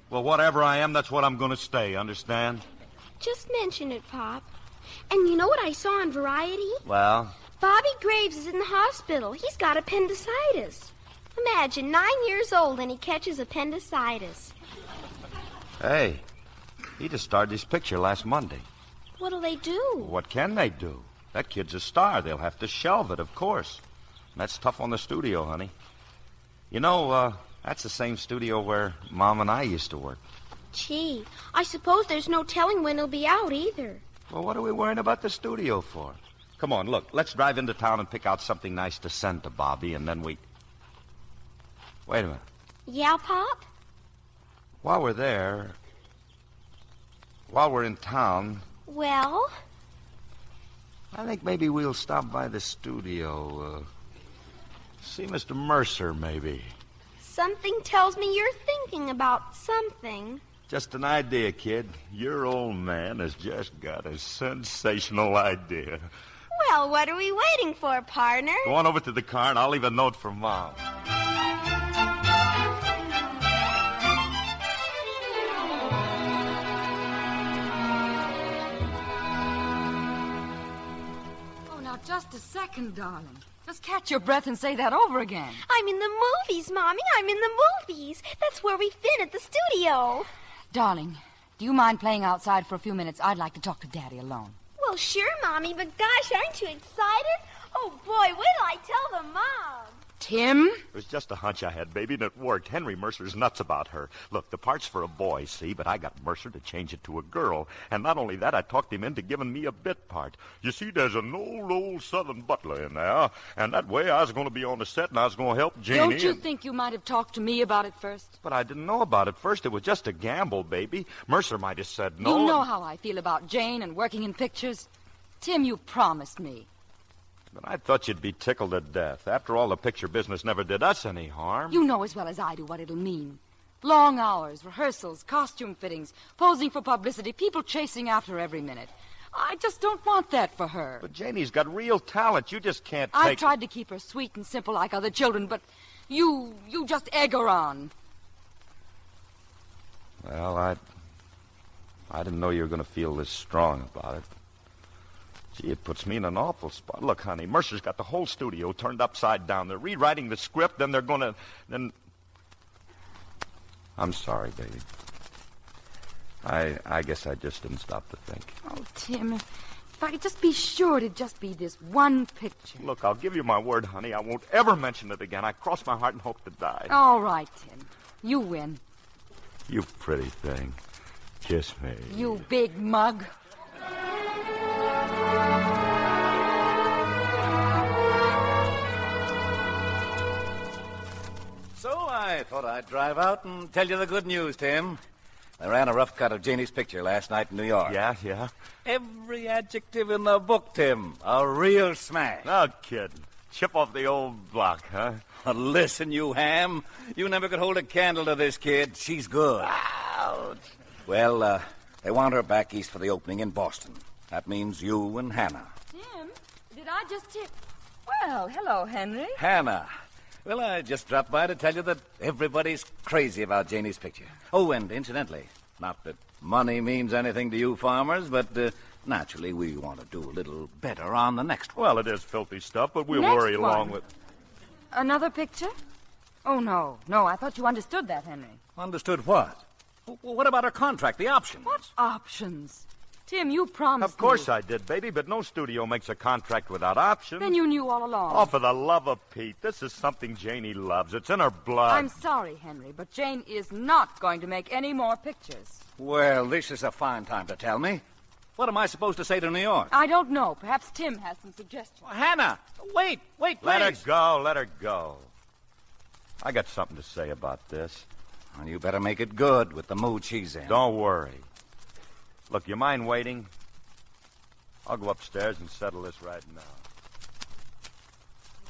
Well, whatever I am, that's what I'm going to stay, understand? Just mention it, Pop. And you know what I saw on Variety? Well? Bobby Graves is in the hospital. He's got appendicitis. Imagine, 9 years old and he catches appendicitis. Hey, he just started his picture last Monday. What'll they do? What can they do? That kid's a star. They'll have to shelve it, of course. And that's tough on the studio, honey. You know, that's the same studio where Mom and I used to work. Gee, I suppose there's no telling when it'll be out either. Well, what are we worrying about the studio for? Come on, look, let's drive into town and pick out something nice to send to Bobby, and then we... Wait a minute. Yeah, Pop? While we're there... While we're in town... Well? I think maybe we'll stop by the studio, see Mr. Mercer, maybe. Something tells me you're thinking about something. Just an idea, kid. Your old man has just got a sensational idea. Well, what are we waiting for, partner? Go on over to the car, and I'll leave a note for Mom. Oh, now, just a second, darling. Just catch your breath and say that over again. I'm in the movies, Mommy. I'm in the movies. That's where we've been at the studio. Darling, do you mind playing outside for a few minutes? I'd like to talk to Daddy alone. Well, sure, Mommy, but gosh, aren't you excited? Oh, boy, wait till I tell the Mom. Tim? It was just a hunch I had, baby, and it worked. Henry Mercer's nuts about her. Look, the part's for a boy, see, but I got Mercer to change it to a girl. And not only that, I talked him into giving me a bit part. You see, there's an old Southern butler in there, and that way I was going to be on the set and I was going to help Janie. Don't you think you might have talked to me about it first? But I didn't know about it first. It was just a gamble, baby. Mercer might have said no. You know how I feel about Jane and working in pictures. Tim, you promised me. But I thought you'd be tickled to death. After all, the picture business never did us any harm. You know as well as I do what it'll mean. Long hours, rehearsals, costume fittings, posing for publicity, people chasing after her every minute. I just don't want that for her. But Janie's got real talent. You just can't take... I've tried to keep her sweet and simple like other children, but you just egg her on. Well, I didn't know you were going to feel this strong about it. Gee, it puts me in an awful spot. Look, honey, Mercer's got the whole studio turned upside down. They're rewriting the script, then they're going to... Then... I'm sorry, baby. I guess I just didn't stop to think. Oh, Tim, if I could just be sure it'd just be this one picture. Look, I'll give you my word, honey. I won't ever mention it again. I cross my heart and hope to die. All right, Tim. You win. You pretty thing. Kiss me. You big mug. So I thought I'd drive out and tell you the good news, Tim. I ran a rough cut of Janie's picture last night in New York. Yeah? Every adjective in the book, Tim. A real smash. No kidding. Chip off the old block, huh? Listen, you ham. You never could hold a candle to this kid. She's good. Ouch. Well, they want her back east for the opening in Boston. That means you and Hannah. Tim, did I just tip? Well, hello, Henry. Hannah. Well, I just dropped by to tell you that everybody's crazy about Janie's picture. Oh, and incidentally, not that money means anything to you farmers, but naturally we want to do a little better on the next one. Well, it is filthy stuff, but we'll Next worry one? along with... Another picture? Oh, no, I thought you understood that, Henry. Understood what? Well, what about our contract, the options? What options? Tim, you promised Of course me. I did, baby, but no studio makes a contract without options. Then you knew all along. Oh, for the love of Pete, this is something Janie loves. It's in her blood. I'm sorry, Henry, but Jane is not going to make any more pictures. Well, this is a fine time to tell me. What am I supposed to say to New York? I don't know. Perhaps Tim has some suggestions. Hannah, wait, please. Let her go. I got something to say about this. Well, you better make it good with the mood she's in. Don't worry. Look, you mind waiting? I'll go upstairs and settle this right now.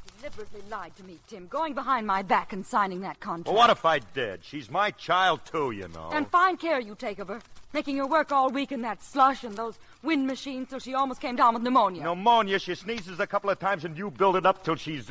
You deliberately lied to me, Tim, going behind my back and signing that contract. Well, what if I did? She's my child, too, you know. And fine care you take of her, making her work all week in that slush and those wind machines till she almost came down with pneumonia. Pneumonia? She sneezes a couple of times and you build it up till she's,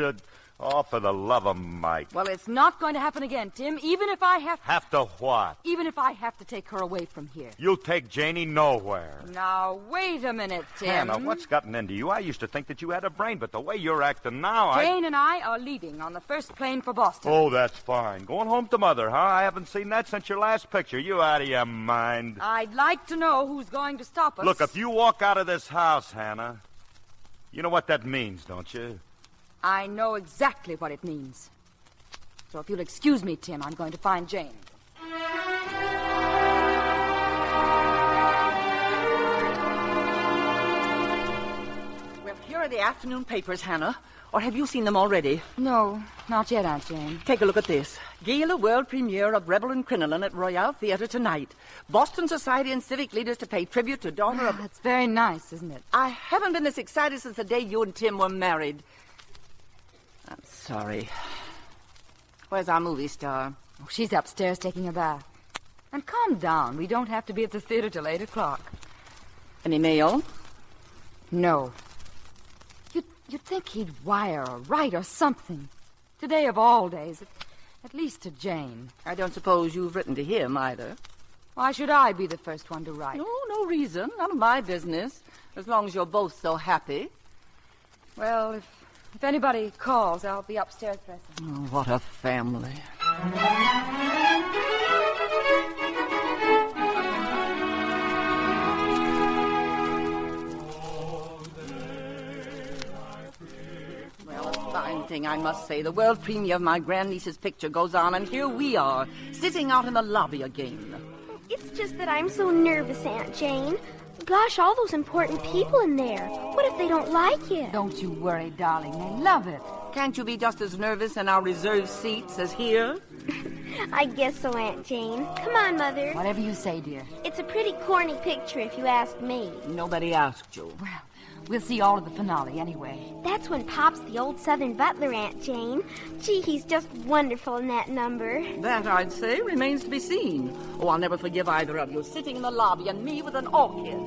oh, for the love of Mike. Well, it's not going to happen again, Tim, even if I have to... Have to what? Even if I have to take her away from here. You'll take Janie nowhere. Now, wait a minute, Tim. Hannah, what's gotten into you? I used to think that you had a brain, but the way you're acting now, Jane and I are leaving on the first plane for Boston. Oh, that's fine. Going home to Mother, huh? I haven't seen that since your last picture. You out of your mind. I'd like to know who's going to stop us. Look, if you walk out of this house, Hannah, you know what that means, don't you? I know exactly what it means. So if you'll excuse me, Tim, I'm going to find Jane. Well, here are the afternoon papers, Hannah. Or have you seen them already? No, not yet, Aunt Jane. Take a look at this. Gala world premiere of Rebel and Crinoline at Royale Theatre tonight. Boston society and civic leaders to pay tribute to daughter of... That's very nice, isn't it? I haven't been this excited since the day you and Tim were married. I'm sorry. Where's our movie star? Oh, she's upstairs taking a bath. And calm down. We don't have to be at the theater till 8 o'clock. Any mail? No. You'd think he'd wire or write or something. Today of all days. At least to Jane. I don't suppose you've written to him either. Why should I be the first one to write? No reason. None of my business. As long as you're both so happy. Well, if anybody calls, I'll be upstairs dressing. Oh, what a family. Well, a fine thing, I must say. The world premiere of my grandniece's picture goes on, and here we are, sitting out in the lobby again. It's just that I'm so nervous, Aunt Jane. Gosh, all those important people in there. What if they don't like it? Don't you worry, darling. They love it. Can't you be just as nervous in our reserved seats as here? I guess so, Aunt Jane. Come on, Mother. Whatever you say, dear. It's a pretty corny picture, if you ask me. Nobody asked you. Well, we'll see all of the finale anyway. That's when Pop's the old Southern butler, Aunt Jane. Gee, he's just wonderful in that number. That, I'd say, remains to be seen. Oh, I'll never forgive either of you, sitting in the lobby and me with an orchid.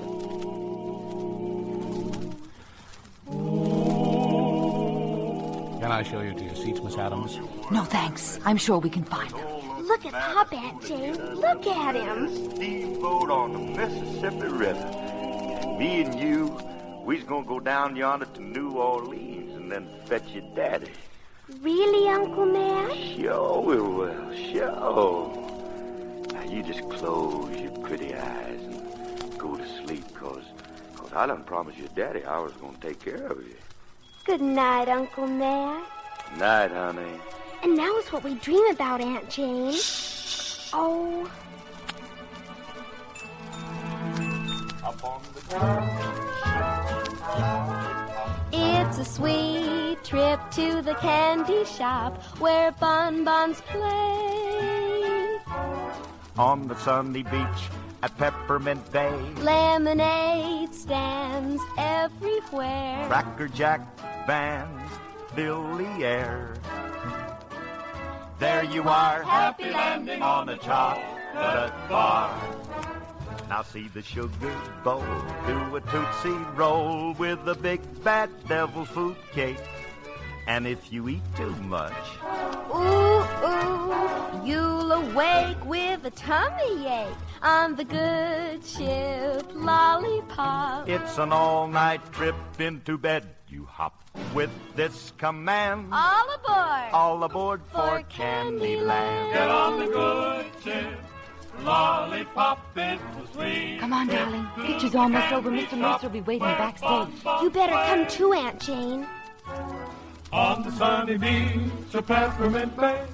Can I show you to your seats, Miss Adams? No, thanks. I'm sure we can find them. Look at Pop, Aunt Jane. Look at him. Steamboat on the Mississippi River. And me and you, we's gonna go down yonder to New Orleans and then fetch your daddy. Really, Uncle Matt? Sure we will, sure. Now, you just close your pretty eyes and go to sleep, cause I done promised your daddy I was gonna take care of you. Good night, Uncle Matt. Night, honey. And now is what we dream about, Aunt Jane. Oh. Up on the It's a sweet trip to the candy shop where bonbons play. On the sunny beach at Peppermint Bay, Lemonade stands everywhere. Cracker Jack bands fill the air. There you are, happy landing on a chocolate bar. Now see the sugar bowl do a Tootsie Roll with a big bad devil food cake. And if you eat too much, ooh, you'll awake with a tummy ache on the good ship Lollipop. it's an all-night trip into bed. You hop with this command. All aboard! All aboard for Candyland. Get on the good ship. Lollipop, it's a sweet. Come on, darling. Picture's almost over. Mr. Mercer will be waiting backstage. You better come too, Aunt Jane. On the sunny beach of Peppermint Bay.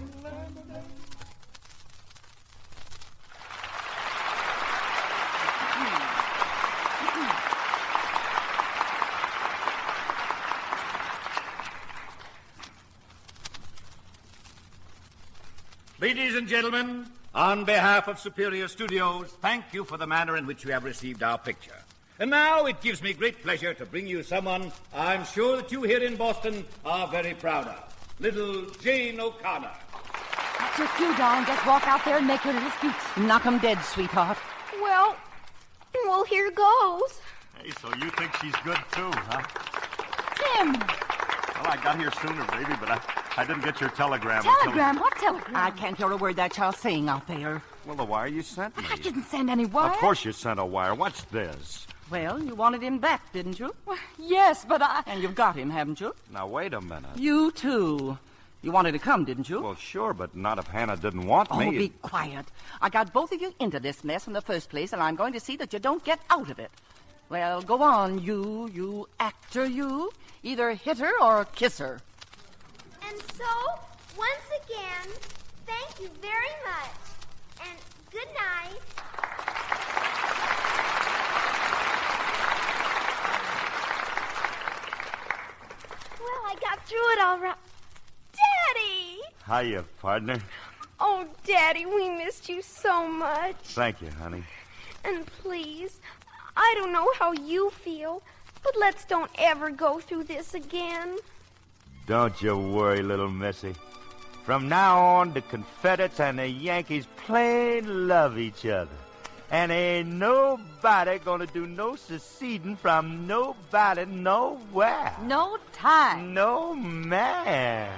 Ladies and gentlemen, on behalf of Superior Studios, thank you for the manner in which you have received our picture. And now it gives me great pleasure to bring you someone I'm sure that you here in Boston are very proud of. Little Jane O'Connor. That's your cue, darling. Just walk out there and make your little speech. Knock 'em dead, sweetheart. Well, here goes. Hey, so you think she's good too, huh? Tim! Well, I got here sooner, baby, but I didn't get your telegram. Telegram? What telegram? I can't hear a word that child's saying out there. Well, the wire you sent me. I didn't send any wire. Of course you sent a wire. What's this? Well, you wanted him back, didn't you? Well, yes, but I... And you've got him, haven't you? Now, wait a minute. You, too. You wanted to come, didn't you? Well, sure, but not if Hannah didn't want me. Oh, be quiet. I got both of you into this mess in the first place, and I'm going to see that you don't get out of it. Well, go on, you actor, you. Either hit her or kiss her. And so, once again, thank you very much. And good night. Well, I got through it all right. Daddy! Hiya, partner. Oh, Daddy, we missed you so much. Thank you, honey. And please, I don't know how you feel, but let's don't ever go through this again. Don't you worry, little missy. From now on, the Confederates and the Yankees plain love each other. And ain't nobody gonna do no seceding from nobody nowhere. No time. No, man.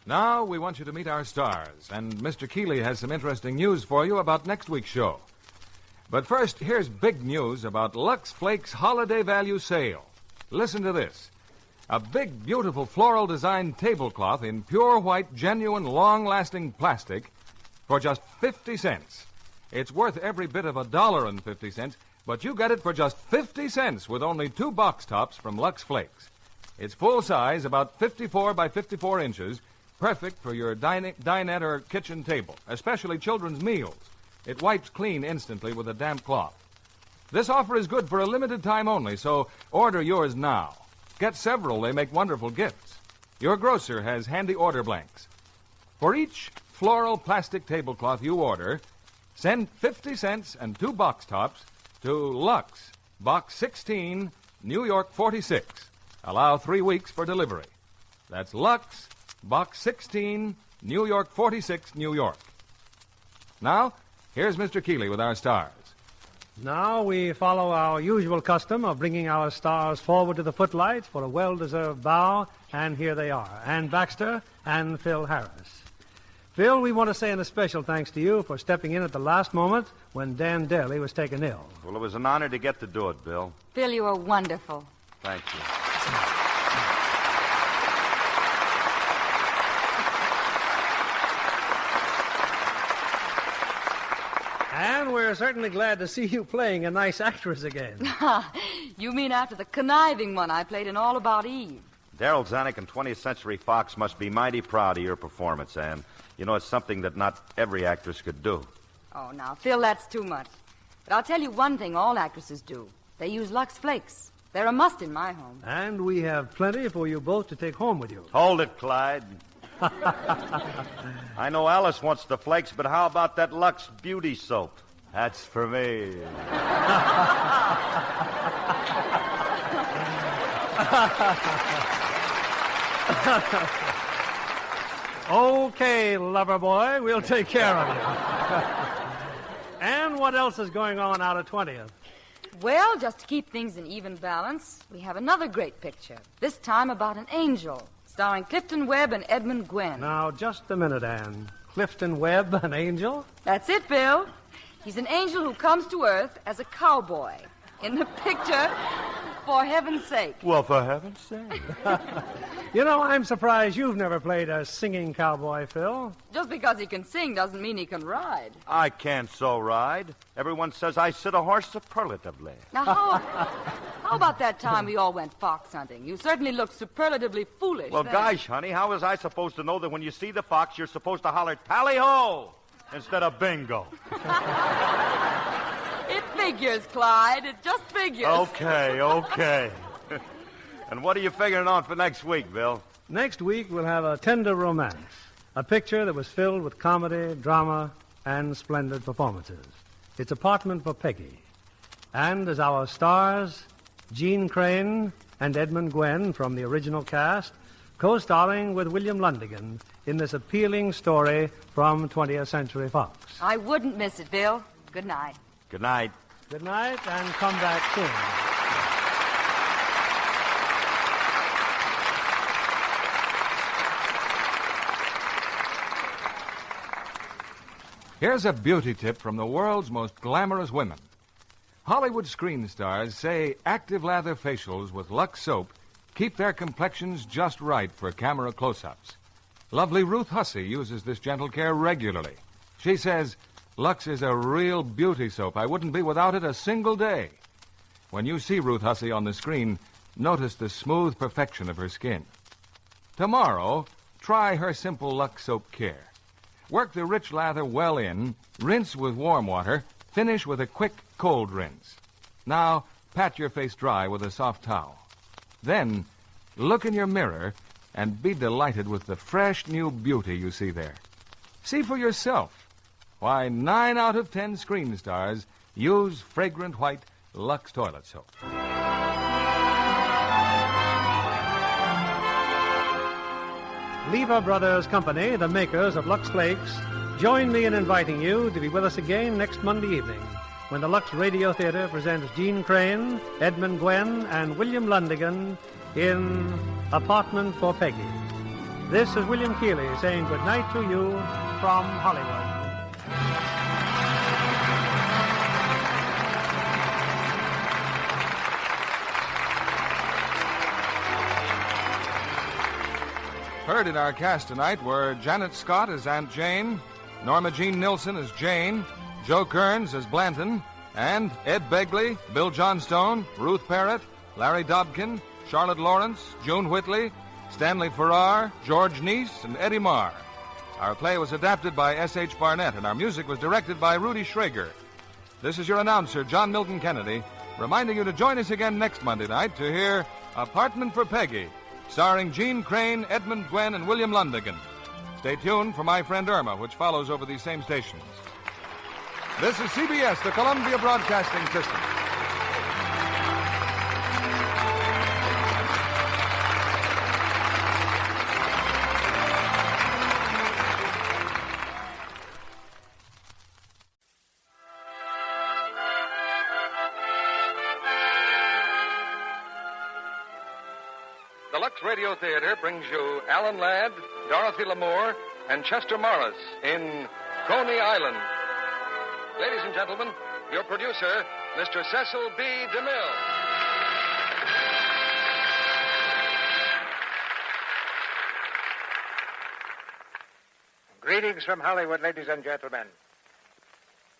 Now we want you to meet our stars, and Mr. Keeley has some interesting news for you about next week's show. But first, here's big news about Lux Flakes Holiday Value Sale. Listen to this. A big, beautiful floral designed tablecloth in pure white, genuine, long-lasting plastic for just 50 cents. It's worth every bit of $1.50, but you get it for just 50 cents with only 2 box tops from Lux Flakes. It's full size, about 54 by 54 inches, perfect for your dinette or kitchen table, especially children's meals. It wipes clean instantly with a damp cloth. This offer is good for a limited time only, so order yours now. Get several. They make wonderful gifts. Your grocer has handy order blanks. For each floral plastic tablecloth you order, send 50 cents and 2 box tops to Lux, Box 16, New York 46. Allow 3 weeks for delivery. That's Lux, Box 16, New York 46, New York. Now, here's Mr. Keeley with our stars. Now we follow our usual custom of bringing our stars forward to the footlights for a well-deserved bow, and here they are, Ann Baxter and Phil Harris. Phil, we want to say a special thanks to you for stepping in at the last moment when Dan Daly was taken ill. Well, it was an honor to get to do it, Bill. Phil, you were wonderful. Thank you. And we're certainly glad to see you playing a nice actress again. You mean after the conniving one I played in All About Eve? Daryl Zanuck and 20th Century Fox must be mighty proud of your performance, Ann. You know, it's something that not every actress could do. Oh, now, Phil, that's too much. But I'll tell you one thing all actresses do. They use Lux Flakes. They're a must in my home. And we have plenty for you both to take home with you. Hold it, Clyde. I know Alice wants the flakes, but how about that Lux Beauty soap? That's for me. Okay, lover boy, we'll take care of you. And what else is going on out of 20th? Well, just to keep things in even balance, we have another great picture, this time about an angel, starring Clifton Webb and Edmund Gwenn. Now, just a minute, Ann. Clifton Webb, an angel? That's it, Bill. He's an angel who comes to Earth as a cowboy. In the picture, for heaven's sake. Well, for heaven's sake. You know, I'm surprised you've never played a singing cowboy, Phil. Just because he can sing doesn't mean he can ride. I can't so ride. Everyone says I sit a horse superlatively. Now, how about that time we all went fox hunting? You certainly looked superlatively foolish. Well, then. gosh, honey, how was I supposed to know that when you see the fox, you're supposed to holler, tally-ho, instead of bingo? It figures, Clyde. It just figures. Okay. And what are you figuring on for next week, Bill? Next week, we'll have a tender romance. A picture that was filled with comedy, drama, and splendid performances. It's Apartment for Peggy. And as our stars, Jean Crane and Edmund Gwenn from the original cast, co-starring with William Lundigan in this appealing story from 20th Century Fox. I wouldn't miss it, Bill. Good night. Good night. Good night, and come back soon. Here's a beauty tip from the world's most glamorous women. Hollywood screen stars say active lather facials with Lux soap keep their complexions just right for camera close-ups. Lovely Ruth Hussey uses this gentle care regularly. She says, Lux is a real beauty soap. I wouldn't be without it a single day. When you see Ruth Hussey on the screen, notice the smooth perfection of her skin. Tomorrow, try her simple Lux soap care. Work the rich lather well in, rinse with warm water, finish with a quick cold rinse. Now, pat your face dry with a soft towel. Then, look in your mirror and be delighted with the fresh new beauty you see there. See for yourself why 9 out of 10 screen stars use fragrant white Lux toilet soap. Lever Brothers Company, the makers of Lux Flakes, join me in inviting you to be with us again next Monday evening when the Lux Radio Theatre presents Jean Crane, Edmund Gwenn, and William Lundigan in Apartment for Peggy. This is William Keeley saying good night to you from Hollywood. Heard in our cast tonight were Janet Scott as Aunt Jane, Norma Jean Nilsson as Jane, Joe Kearns as Blanton, and Ed Begley, Bill Johnstone, Ruth Parrott, Larry Dobkin, Charlotte Lawrence, June Whitley, Stanley Farrar, George Neese, and Eddie Marr. Our play was adapted by S.H. Barnett, and our music was directed by Rudy Schrager. This is your announcer, John Milton Kennedy, reminding you to join us again next Monday night to hear Apartment for Peggy, starring Jean Crane, Edmund Gwenn, and William Lundigan. Stay tuned for My Friend Irma, which follows over these same stations. This is CBS, the Columbia Broadcasting System. Radio Theatre brings you Alan Ladd, Dorothy Lamour, and Chester Morris in Coney Island. Ladies and gentlemen, your producer, Mr. Cecil B. DeMille. Greetings from Hollywood, ladies and gentlemen.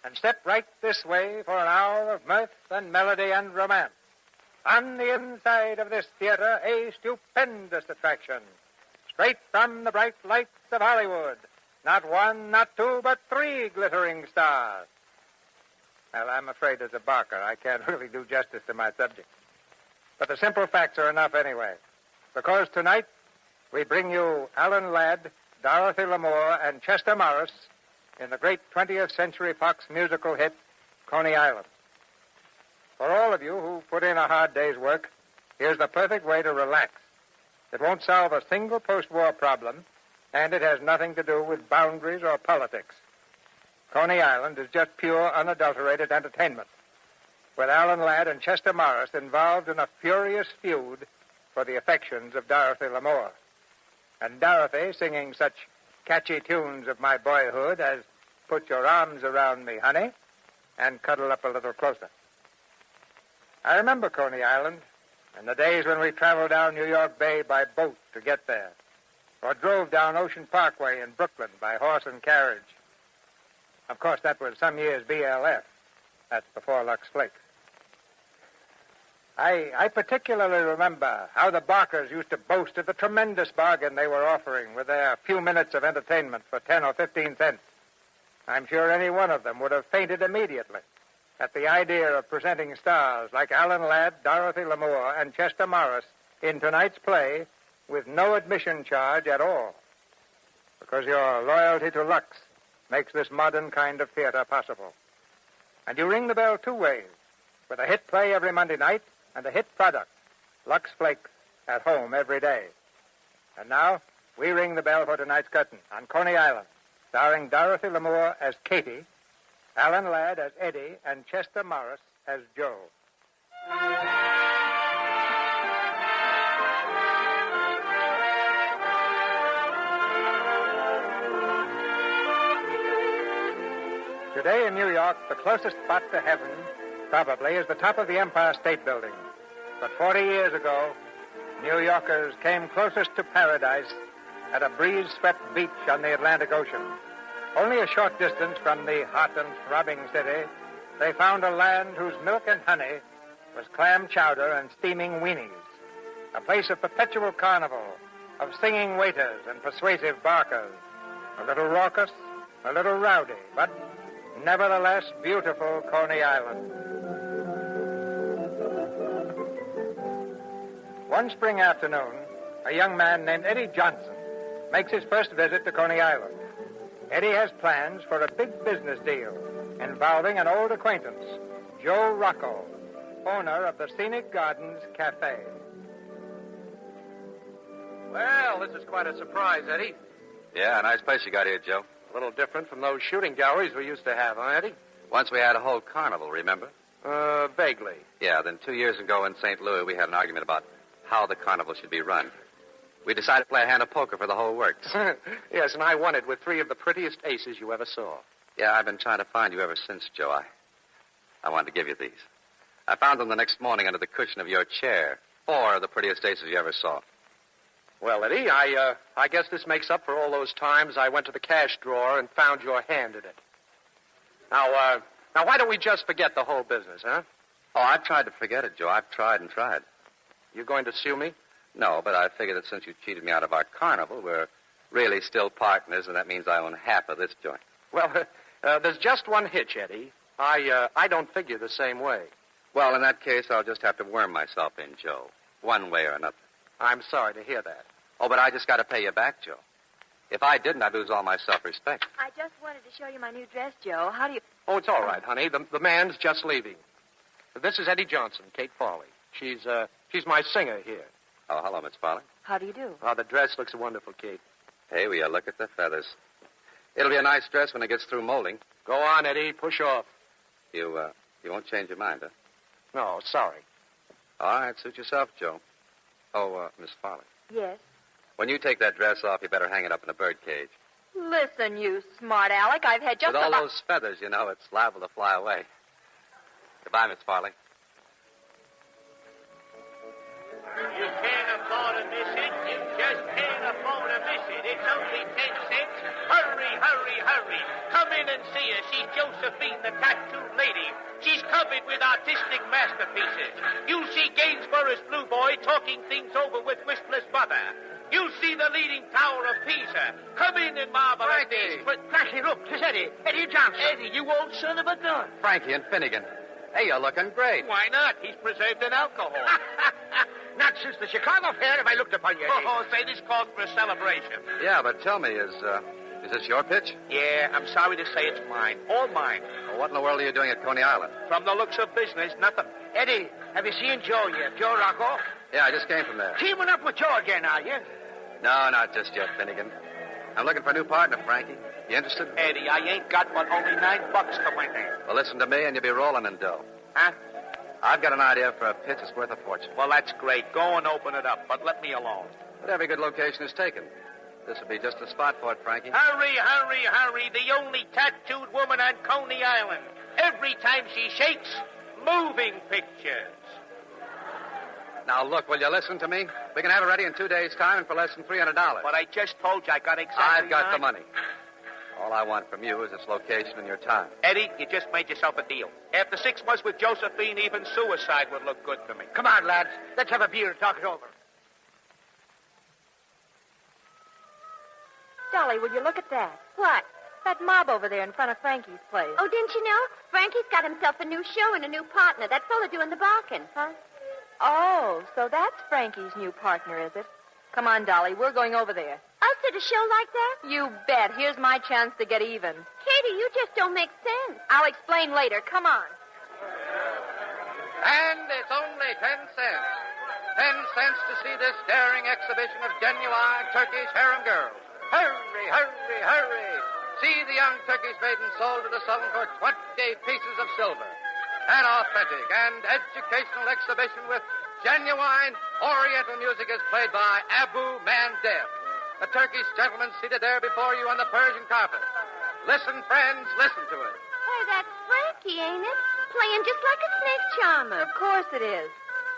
And step right this way for an hour of mirth and melody and romance. On the inside of this theater, a stupendous attraction. Straight from the bright lights of Hollywood. Not one, not two, but three glittering stars. Well, I'm afraid as a barker, I can't really do justice to my subject. But the simple facts are enough anyway. Because tonight, we bring you Alan Ladd, Dorothy Lamour, and Chester Morris in the great 20th Century Fox musical hit, Coney Island. For all of you who put in a hard day's work, here's the perfect way to relax. It won't solve a single post-war problem, and it has nothing to do with boundaries or politics. Coney Island is just pure, unadulterated entertainment, with Alan Ladd and Chester Morris involved in a furious feud for the affections of Dorothy Lamour. And Dorothy singing such catchy tunes of my boyhood as Put Your Arms Around Me, Honey, and Cuddle Up a Little Closer. I remember Coney Island and the days when we traveled down New York Bay by boat to get there, or drove down Ocean Parkway in Brooklyn by horse and carriage. Of course, that was some years BLF. That's before Lux Flakes. I particularly remember how the barkers used to boast of the tremendous bargain they were offering with their few minutes of entertainment for 10 or 15 cents. I'm sure any one of them would have fainted immediately at the idea of presenting stars like Alan Ladd, Dorothy Lamour, and Chester Morris in tonight's play with no admission charge at all. Because your loyalty to Lux makes this modern kind of theater possible. And you ring the bell two ways, with a hit play every Monday night and a hit product, Lux Flakes, at home every day. And now, we ring the bell for tonight's curtain on Coney Island, starring Dorothy Lamour as Katie, Alan Ladd as Eddie, and Chester Morris as Joe. Today in New York, the closest spot to heaven probably is the top of the Empire State Building. But 40 years ago, New Yorkers came closest to paradise at a breeze-swept beach on the Atlantic Ocean. Only a short distance from the hot and throbbing city, they found a land whose milk and honey was clam chowder and steaming weenies. A place of perpetual carnival, of singing waiters and persuasive barkers. A little raucous, a little rowdy, but nevertheless beautiful Coney Island. One spring afternoon, a young man named Eddie Johnson makes his first visit to Coney Island. Eddie has plans for a big business deal involving an old acquaintance, Joe Rocco, owner of the Scenic Gardens Cafe. Well, this is quite a surprise, Eddie. Yeah, nice place you got here, Joe. A little different from those shooting galleries we used to have, huh, Eddie? Once we had a whole carnival, remember? Vaguely. Yeah, then 2 years ago in St. Louis, we had an argument about how the carnival should be run. We decided to play a hand of poker for the whole works. Yes, and I won it with 3 of the prettiest aces you ever saw. Yeah, I've been trying to find you ever since, Joe. I wanted to give you these. I found them the next morning under the cushion of your chair. 4 of the prettiest aces you ever saw. Well, Eddie, I guess this makes up for all those times I went to the cash drawer and found your hand in it. Now, why don't we just forget the whole business, huh? Oh, I've tried to forget it, Joe. I've tried and tried. You going to sue me? No, but I figure that since you cheated me out of our carnival, we're really still partners, and that means I own half of this joint. Well, there's just one hitch, Eddie. I don't figure the same way. Well, in that case, I'll just have to worm myself in, Joe, one way or another. I'm sorry to hear that. Oh, but I just got to pay you back, Joe. If I didn't, I'd lose all my self-respect. I just wanted to show you my new dress, Joe. How do you... Oh, it's all right, honey. The man's just leaving. This is Eddie Johnson, Kate Farley. She's my singer here. Oh, hello, Miss Farley. How do you do? Oh, the dress looks wonderful, Kate. Hey, will you look at the feathers? It'll be a nice dress when it gets through molding. Go on, Eddie. Push off. You won't change your mind, huh? No, sorry. All right, suit yourself, Joe. Oh, Miss Farley. Yes. When you take that dress off, you better hang it up in a birdcage. Listen, you smart Alec. I've had just With all about... those feathers, you know, it's liable to fly away. Goodbye, Miss Farley. You can't afford to miss it. You just can't afford to miss it. It's only 10 cents. Hurry, hurry, hurry. Come in and see her. She's Josephine, the tattooed lady. She's covered with artistic masterpieces. You see Gainsborough's Blue Boy talking things over with Whistler's mother. You see the leaning tower of Pisa. Come in and marvel at this. Frankie, look, 'tis Eddie. Eddie Johnson. Eddie, you old son of a gun. Frankie and Finnegan. Hey, you're looking great. Why not? He's preserved in alcohol. Not since the Chicago Fair have I looked upon you, Eddie. Oh, say this calls for a celebration. Yeah, but tell me, is this your pitch? Yeah, I'm sorry to say it's mine. All mine. Well, what in the world are you doing at Coney Island? From the looks of business, nothing. Eddie, have you seen Joe yet? Joe Rocco? Yeah, I just came from there. Teaming up with Joe again, are you? No, not just yet, Finnegan. I'm looking for a new partner, Frankie. You interested? Eddie, I ain't got but only $9 to my name. Well, listen to me and you'll be rolling in dough. Huh? I've got an idea for a pitch that's worth a fortune. Well, that's great. Go and open it up, but let me alone. But every good location is taken. This would be just the spot for it, Frankie. Hurry, hurry, hurry. The only tattooed woman on Coney Island. Every time she shakes, moving pictures. Now, look, will you listen to me? We can have it ready in 2 days' time and for less than $300. But I just told you I got exactly I've got the $9. money. All I want from you is its location and your time. Eddie, you just made yourself a deal. After 6 months with Josephine, even suicide would look good to me. Come on, lads. Let's have a beer and talk it over. Dolly, will you look at that? What? That mob over there in front of Frankie's place. Oh, didn't you know? Frankie's got himself a new show and a new partner. That fella doing the barking. Huh? Oh, so that's Frankie's new partner, is it? Come on, Dolly. We're going over there. Us at a show like that? You bet. Here's my chance to get even. Katie, you just don't make sense. I'll explain later. Come on. And it's only 10 cents. 10 cents to see this daring exhibition of genuine Turkish harem girls. Hurry, hurry, hurry. See the young Turkish maiden sold to the Sultan for 20 pieces of silver. An authentic and educational exhibition with genuine Oriental music is played by Abu Mandeb, the Turkish gentleman seated there before you on the Persian carpet. Listen, friends, listen to it. Hey, that's Frankie, ain't it? Playing just like a snake charmer. Of course it is.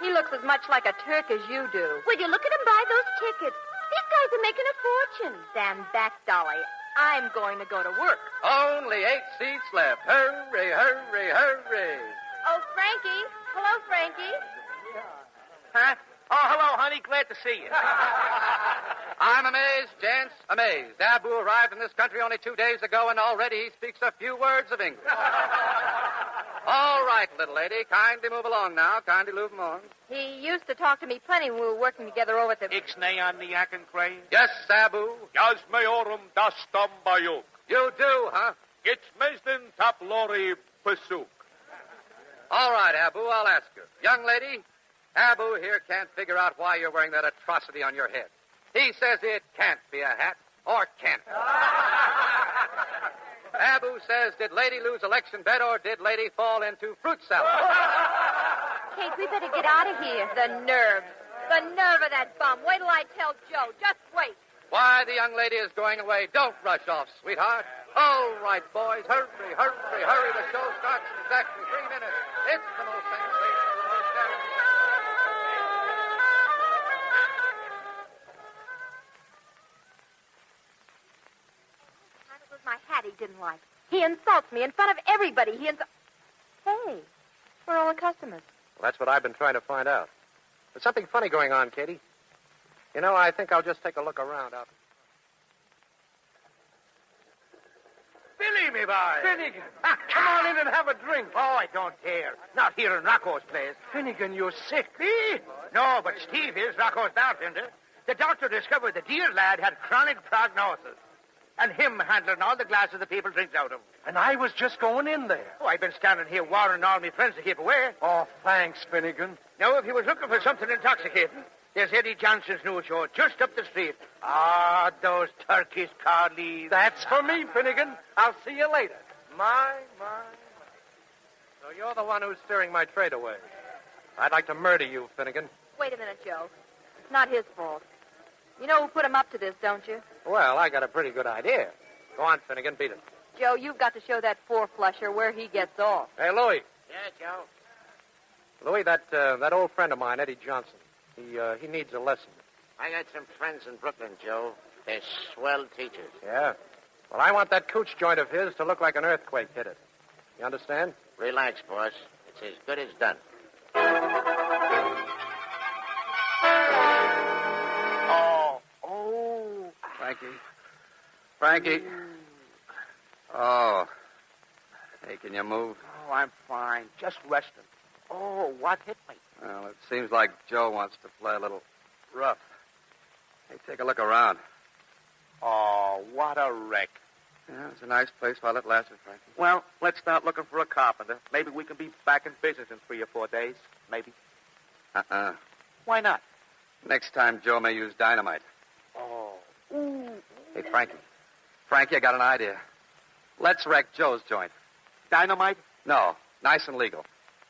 He looks as much like a Turk as you do. Will you look at him buy those tickets? These guys are making a fortune. Stand back, Dolly. I'm going to go to work. Only 8 seats left. Hurry, hurry, hurry. Oh, Frankie. Hello, Frankie. Huh? Oh, hello, honey. Glad to see you. I'm amazed, gents, amazed. Abu arrived in this country only 2 days ago, and already he speaks a few words of English. All right, little lady. Kindly move along now. Kindly move along. He used to talk to me plenty when we were working together over at the... Ixnay on the Yak and Crane? Yes, Abu. Yaz meorum dastam bayuk. You do, huh? Gits mesden tap lori pesuk. All right, Abu, I'll ask you. Young lady, Abu here can't figure out why you're wearing that atrocity on your head. He says it can't be a hat, or can it? Abu says, did lady lose election bet, or did lady fall into fruit salad? Kate, we better get out of here. The nerve. The nerve of that bum. Wait till I tell Joe. Just wait. Why, the young lady is going away. Don't rush off, sweetheart. All right, boys, hurry, hurry, hurry. The show starts in exactly 3 minutes. It's the most sensational, the most daring. It was my hat he didn't like. He insults me in front of everybody. Hey, where are all the customers? Well, that's what I've been trying to find out. There's something funny going on, Katie. You know, I think I'll just take a look around out. Billy, me boy. Finnegan, come on in and have a drink. Oh, I don't dare. Not here in Rocco's place. Finnegan, you're sick. Me? No, but Steve is Rocco's bartender. The doctor discovered the dear lad had chronic prognosis. And him handling all the glasses the people drinks out of. And I was just going in there. Oh, I've been standing here warning all my friends to keep away. Oh, thanks, Finnegan. Now, if he was looking for something intoxicating, there's Eddie Johnson's new show just up the street. Ah, those Turkish collies. That's for me, Finnegan. I'll see you later. My. So you're the one who's steering my trade away. I'd like to murder you, Finnegan. Wait a minute, Joe. It's not his fault. You know who put him up to this, don't you? Well, I got a pretty good idea. Go on, Finnegan, beat it. Joe, you've got to show that four-flusher where he gets off. Hey, Louie. Yeah, Joe. Louie, that old friend of mine, Eddie Johnson, he needs a lesson. I got some friends in Brooklyn, Joe. They're swell teachers. Yeah? Well, I want that cooch joint of his to look like an earthquake hit it. You understand? Relax, boss. It's as good as done. Oh. Frankie. Oh. Hey, can you move? Oh, I'm fine. Just resting. Oh, what hit me? Well, it seems like Joe wants to play a little rough. Hey, take a look around. Oh, what a wreck. Yeah, it's a nice place while it lasted, Frankie. Well, let's start looking for a carpenter. Maybe we can be back in business in 3 or 4 days. Maybe. Uh-uh. Why not? Next time, Joe may use dynamite. Oh. Ooh. Hey, Frankie. Frankie, I got an idea. Let's wreck Joe's joint. Dynamite? No, nice and legal.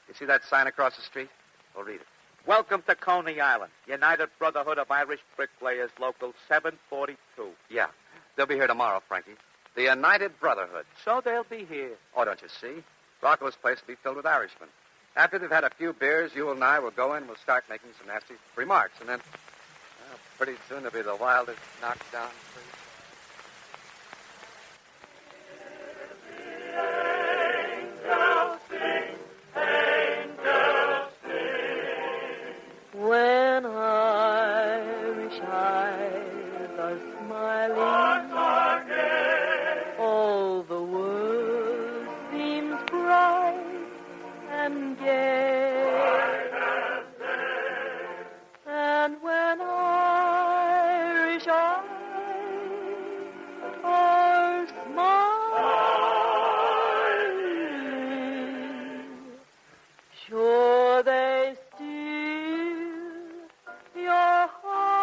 You see that sign across the street? Well, read it. Welcome to Coney Island. United Brotherhood of Irish Bricklayers, Local 742. Yeah. They'll be here tomorrow, Frankie. The United Brotherhood. So they'll be here. Oh, don't you see? Rocco's place will be filled with Irishmen. After they've had a few beers, you and I will go in and we'll start making some nasty remarks. And then, well, pretty soon there'll be the wildest knockdown. When Irish eyes are smiling, all the world seems bright and gay. And when Irish eyes are smiling, sure they your heart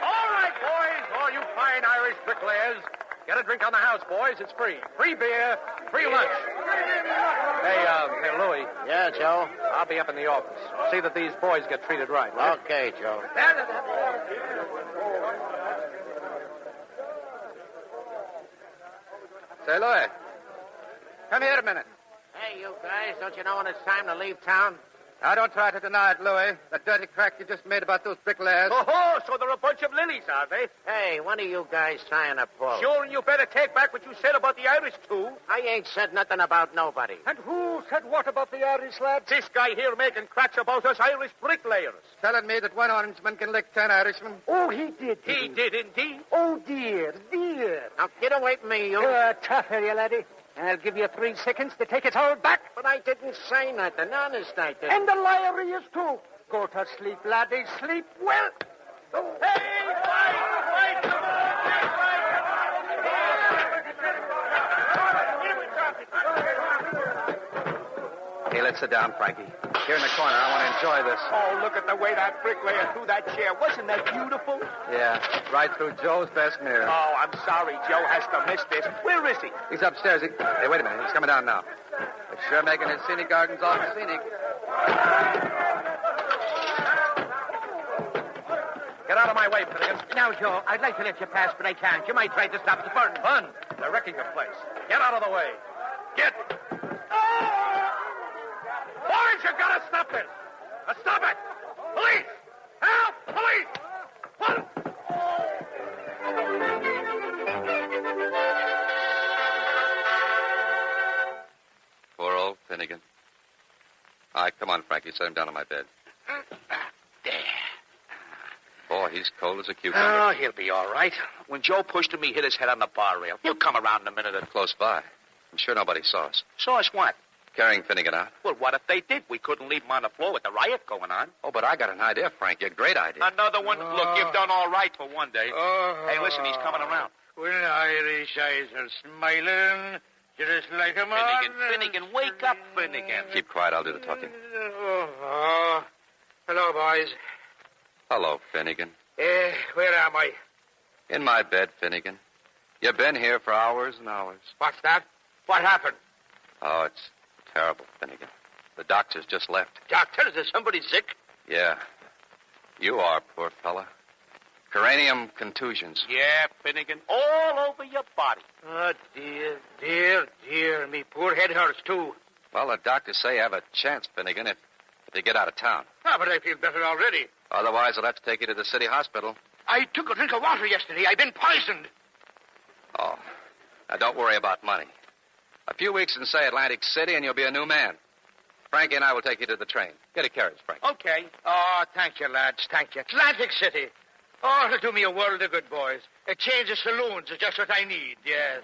All right, boys, all you fine Irish bricklayers, get a drink on the house, boys. It's free. Free beer, free lunch. Hey, Louie. Yeah, Joe? I'll be up in the office. See that these boys get treated right. Right? Okay, Joe. Say, Louie, come here a minute. Hey, you guys, don't you know when it's time to leave town? Now, don't try to deny it, Louie. The dirty crack you just made about those bricklayers. Oh, so they're a bunch of lilies, are they? Hey, when are you guys trying to pull? Sure, and you better take back what you said about the Irish, too. I ain't said nothing about nobody. And who said what about the Irish, lads? This guy here making cracks about us Irish bricklayers. Telling me that one Orangeman can lick 10 Irishmen. Oh, he did. He did indeed. Oh, dear, dear. Now, get away from me, you. You're tough, are you, laddie? I'll give you 3 seconds to take it all back. But I didn't say nothing. Honest, I didn't. And the liar he is, too. Go to sleep, laddie. Sleep well. Hey, wait, come on. Hey, let's sit down, Frankie. Here in the corner, I want to enjoy this. Oh, look at the way that bricklayer threw that chair. Wasn't that beautiful? Yeah, right through Joe's best mirror. Oh, I'm sorry. Joe has to miss this. Where is he? He's upstairs. Hey, wait a minute. He's coming down now. He's sure making his scenic gardens all scenic. Get out of my way, Finnegan. Now, Joe, I'd like to let you pass, but I can't. You might try to stop the burn. Fun. They're wrecking the place. Get out of the way. Get. Boys, you gotta stop this. Stop it. Police. Help. Police. What? Poor old Finnegan. All right, come on, Frankie. Set him down on my bed. There. Boy, he's cold as a cucumber. Oh, he'll be all right. When Joe pushed him, he hit his head on the bar rail. He'll come around in a minute. Close by. I'm sure nobody saw us. Saw us what? Carrying Finnegan out. Well, what if they did? We couldn't leave him on the floor with the riot going on. Oh, but I got an idea, Frankie. A great idea. Another one? Look, you've done all right for one day. Hey, listen, he's coming around. When Irish eyes are smiling, just like a man. Finnegan, wake up, Finnegan. Keep quiet. I'll do the talking. Oh. Hello, boys. Hello, Finnegan. Where am I? In my bed, Finnegan. You've been here for hours and hours. What's that? What happened? Oh, it's terrible, Finnegan. The doctor's just left. Doctor, is there somebody sick? Yeah. You are, poor fella. Cranium contusions. Yeah, Finnegan, all over your body. Oh, dear. Me poor head hurts, too. Well, the doctors say you have a chance, Finnegan, if you get out of town. Ah, but I feel better already. Otherwise, I'll have to take you to the city hospital. I took a drink of water yesterday. I've been poisoned. Oh. Now, don't worry about money. A few weeks in, say, Atlantic City, and you'll be a new man. Frankie and I will take you to the train. Get a carriage, Frank. Okay. Oh, thank you, lads. Thank you. Atlantic City. Oh, it'll do me a world of good, boys. A change of saloons is just what I need, yes.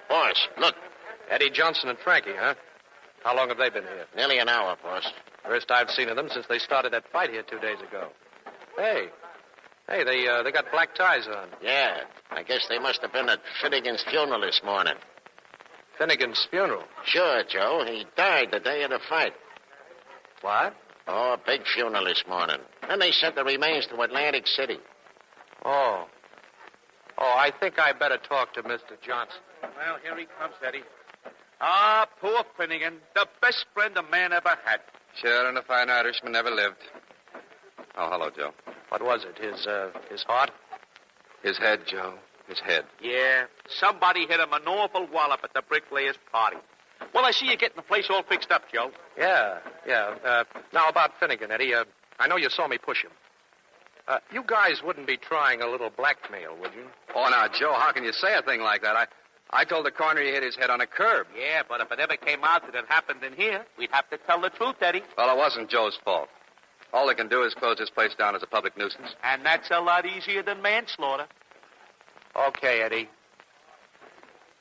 Boss, look. Eddie Johnson and Frankie, huh? How long have they been here? Nearly an hour, boss. First I've seen of them since they started that fight here 2 days ago. Hey, they got black ties on. Yeah, I guess they must have been at Finnegan's funeral this morning. Finnegan's funeral? Sure, Joe. He died the day of the fight. What? Oh, a big funeral this morning. Then they sent the remains to Atlantic City. Oh, I think I better talk to Mr. Johnson. Well, here he comes, Eddie. Ah, poor Finnegan. The best friend a man ever had. Sure, and a fine Irishman never lived. Oh, hello, Joe. What was it? His heart? His head, Joe. His head. Yeah, somebody hit him an awful wallop at the bricklayer's party. Well, I see you getting the place all fixed up, Joe. Yeah. Now, about Finnegan, Eddie, I know you saw me push him. You guys wouldn't be trying a little blackmail, would you? Oh, now, Joe, how can you say a thing like that? I told the coroner he hit his head on a curb. Yeah, but if it ever came out that it happened in here, we'd have to tell the truth, Eddie. Well, it wasn't Joe's fault. All they can do is close this place down as a public nuisance. And that's a lot easier than manslaughter. Okay, Eddie.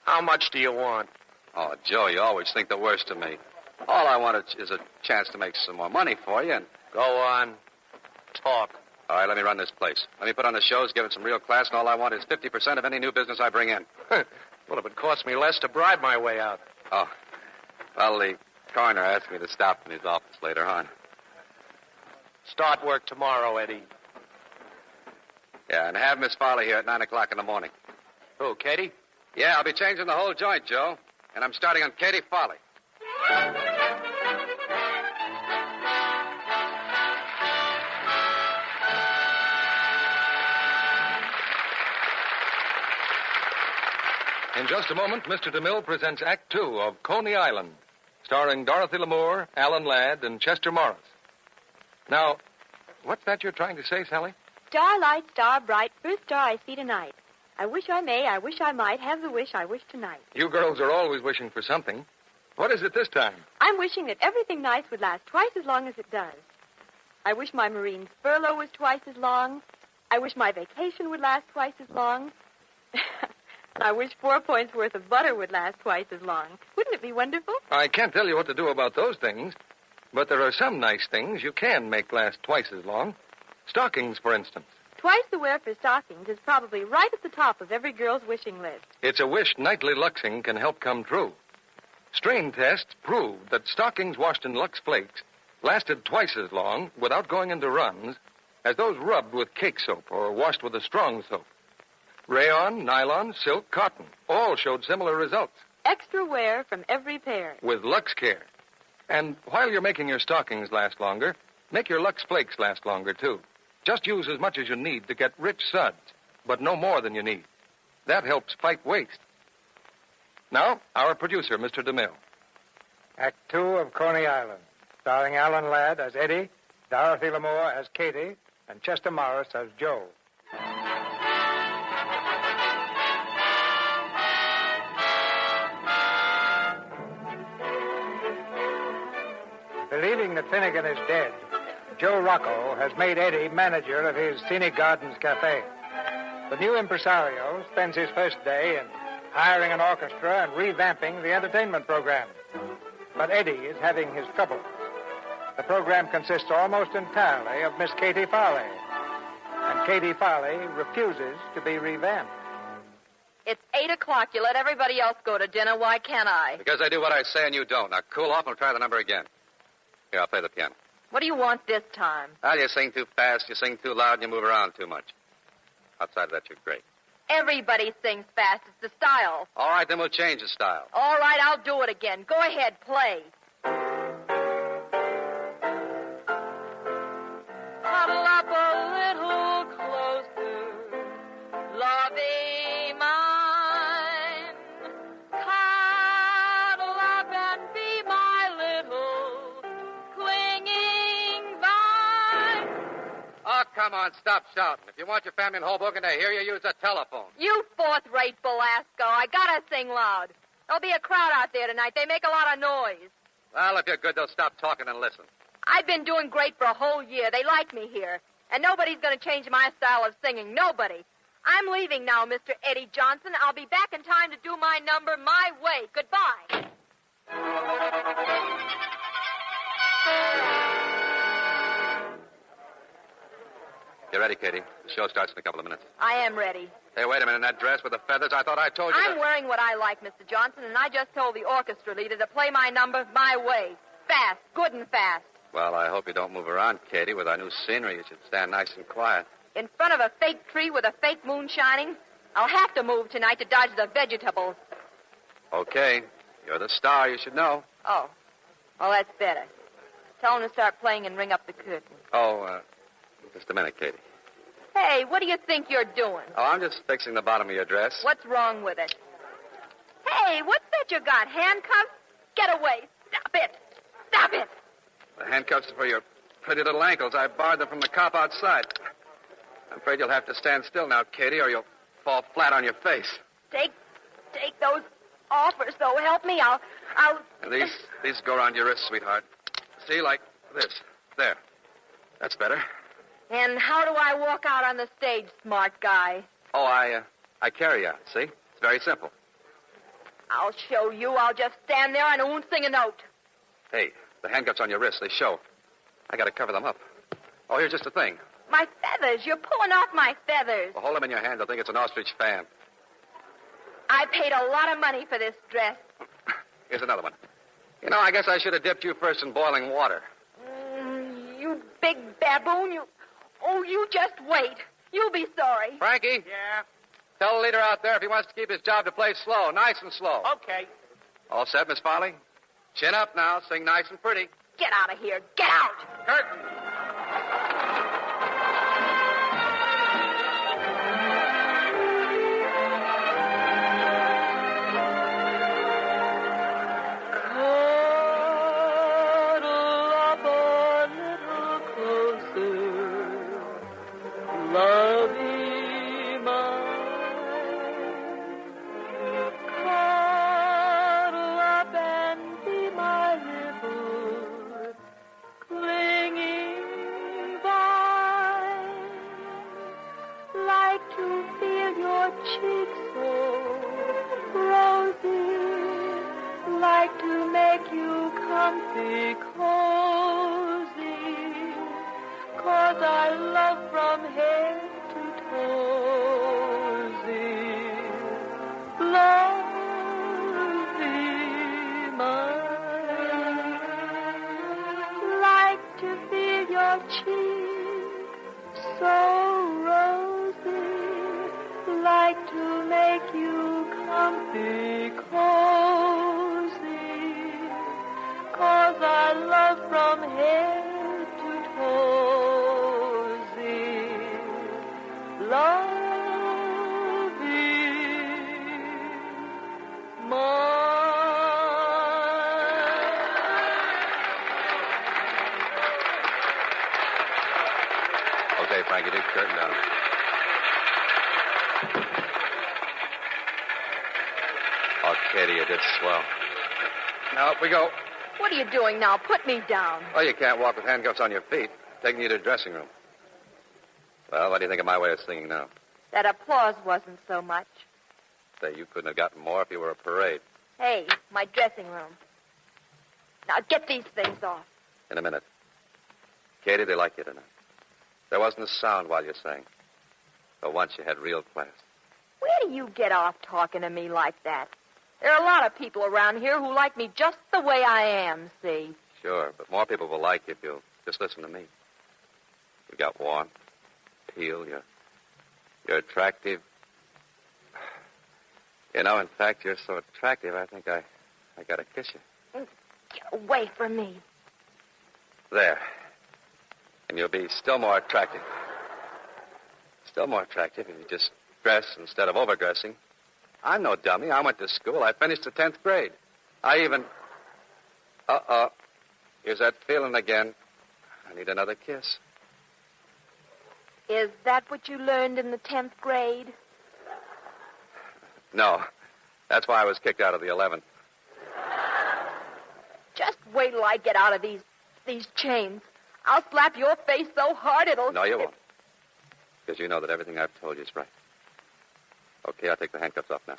How much do you want? Oh, Joe, you always think the worst of me. All I want is a chance to make some more money for you and... Go on. Talk. All right, let me run this place. Let me put on the shows, give it some real class, and all I want is 50% of any new business I bring in. Well, it would cost me less to bribe my way out. Oh. Well, the coroner asked me to stop in his office later on. Start work tomorrow, Eddie. Yeah, and have Miss Farley here at 9 o'clock in the morning. Who, Katie? Yeah, I'll be changing the whole joint, Joe. And I'm starting on Katie Farley. In just a moment, Mr. DeMille presents Act Two of Coney Island, starring Dorothy Lamour, Alan Ladd, and Chester Morris. Now, what's that you're trying to say, Sally? Starlight, star bright, first star I see tonight. I wish I may, I wish I might, have the wish I wish tonight. You girls are always wishing for something. What is it this time? I'm wishing that everything nice would last twice as long as it does. I wish my Marine's furlough was twice as long. I wish my vacation would last twice as long. I wish 4 points worth of butter would last twice as long. Wouldn't it be wonderful? I can't tell you what to do about those things, but there are some nice things you can make last twice as long. Stockings, for instance. Twice the wear for stockings is probably right at the top of every girl's wishing list. It's a wish nightly luxing can help come true. Strain tests prove that stockings washed in Lux Flakes lasted twice as long without going into runs as those rubbed with cake soap or washed with a strong soap. Rayon, nylon, silk, cotton all showed similar results. Extra wear from every pair. With Lux Care. And while you're making your stockings last longer, make your Lux Flakes last longer, too. Just use as much as you need to get rich suds, but no more than you need. That helps fight waste. Now, our producer, Mr. DeMille. Act Two of Coney Island, starring Alan Ladd as Eddie, Dorothy Lamour as Katie, and Chester Morris as Joe. Believing that Finnegan is dead, Joe Rocco has made Eddie manager of his Scenic Gardens Cafe. The new impresario spends his first day in hiring an orchestra and revamping the entertainment program. But Eddie is having his trouble. The program consists almost entirely of Miss Katie Farley. And Katie Farley refuses to be revamped. It's 8 o'clock. You let everybody else go to dinner. Why can't I? Because I do what I say and you don't. Now, cool off and we'll try the number again. Here, I'll play the piano. What do you want this time? Well, you sing too fast, you sing too loud, and you move around too much. Outside of that, you're great. Everybody sings fast. It's the style. All right, then we'll change the style. All right, I'll do it again. Go ahead, play. Huddle up a little closer, lovey mine. Cuddle up and be my little clinging vine. Oh, come on, stop shouting. If you want your family in Hoboken to hear you, use the telephone. You fourth-rate Belasco. I gotta sing loud. There'll be a crowd out there tonight. They make a lot of noise. Well, if you're good, they'll stop talking and listen. I've been doing great for a whole year. They like me here. And nobody's going to change my style of singing. Nobody. I'm leaving now, Mr. Eddie Johnson. I'll be back in time to do my number my way. Goodbye. You ready, Katie? The show starts in a couple of minutes. I am ready. Hey, wait a minute. That dress with the feathers, I thought I told you I'm wearing what I like, Mr. Johnson, and I just told the orchestra leader to play my number my way. Fast. Good and fast. Well, I hope you don't move around, Katie. With our new scenery, you should stand nice and quiet. In front of a fake tree with a fake moon shining? I'll have to move tonight to dodge the vegetables. Okay. You're the star. You should know. Oh. Well, that's better. Tell him to start playing and ring up the curtain. Oh, just a minute, Katie. Hey, what do you think you're doing? Oh, I'm just fixing the bottom of your dress. What's wrong with it? Hey, what's that you got? Handcuffs? Get away. Stop it. Stop it. The handcuffs are for your pretty little ankles. I borrowed them from the cop outside. I'm afraid you'll have to stand still now, Katie, or you'll fall flat on your face. Take those off, or so help me. I'll... And these go around your wrists, sweetheart. See, like this. There. That's better. And how do I walk out on the stage, smart guy? Oh, I carry you out, see? It's very simple. I'll show you. I'll just stand there and I won't sing a note. Hey, the handcuffs on your wrists, they show. I gotta cover them up. Oh, here's just a thing. My feathers. You're pulling off my feathers. Well, hold them in your hand. They'll think it's an ostrich fan. I paid a lot of money for this dress. Here's another one. You know, I guess I should have dipped you first in boiling water. You big baboon. You just wait. You'll be sorry. Frankie? Yeah? Tell the leader out there if he wants to keep his job to play slow, nice and slow. Okay. All set, Miss Farley? Chin up now. Sing nice and pretty. Get out of here. Get out. Curtain. Okay, Frankie, take the curtain down. Oh, Katie, you did swell. Now, up we go. What are you doing now? Put me down. Oh, you can't walk with handcuffs on your feet. Taking you to the dressing room. Well, what do you think of my way of singing now? That applause wasn't so much. Say, you couldn't have gotten more if you were a parade. Hey, my dressing room. Now, get these things off. In a minute. Katie, they like you tonight. There wasn't a sound while you sang. But once you had real class. Where do you get off talking to me like that? There are a lot of people around here who like me just the way I am, see? Sure, but more people will like you if you'll just listen to me. You got warmth, appeal, you're attractive. You know, in fact, you're so attractive, I think I gotta kiss you. Get away from me. There. And you'll be still more attractive. Still more attractive if you just dress instead of overdressing. I'm no dummy. I went to school. I finished the 10th grade. I even... Uh-oh. Here's that feeling again. I need another kiss. Is that what you learned in the 10th grade? No. That's why I was kicked out of the 11th. Just wait till I get out of these chains. I'll slap your face so hard it'll... No, you won't. Because you know that everything I've told you is right. Okay, I'll take the handcuffs off now.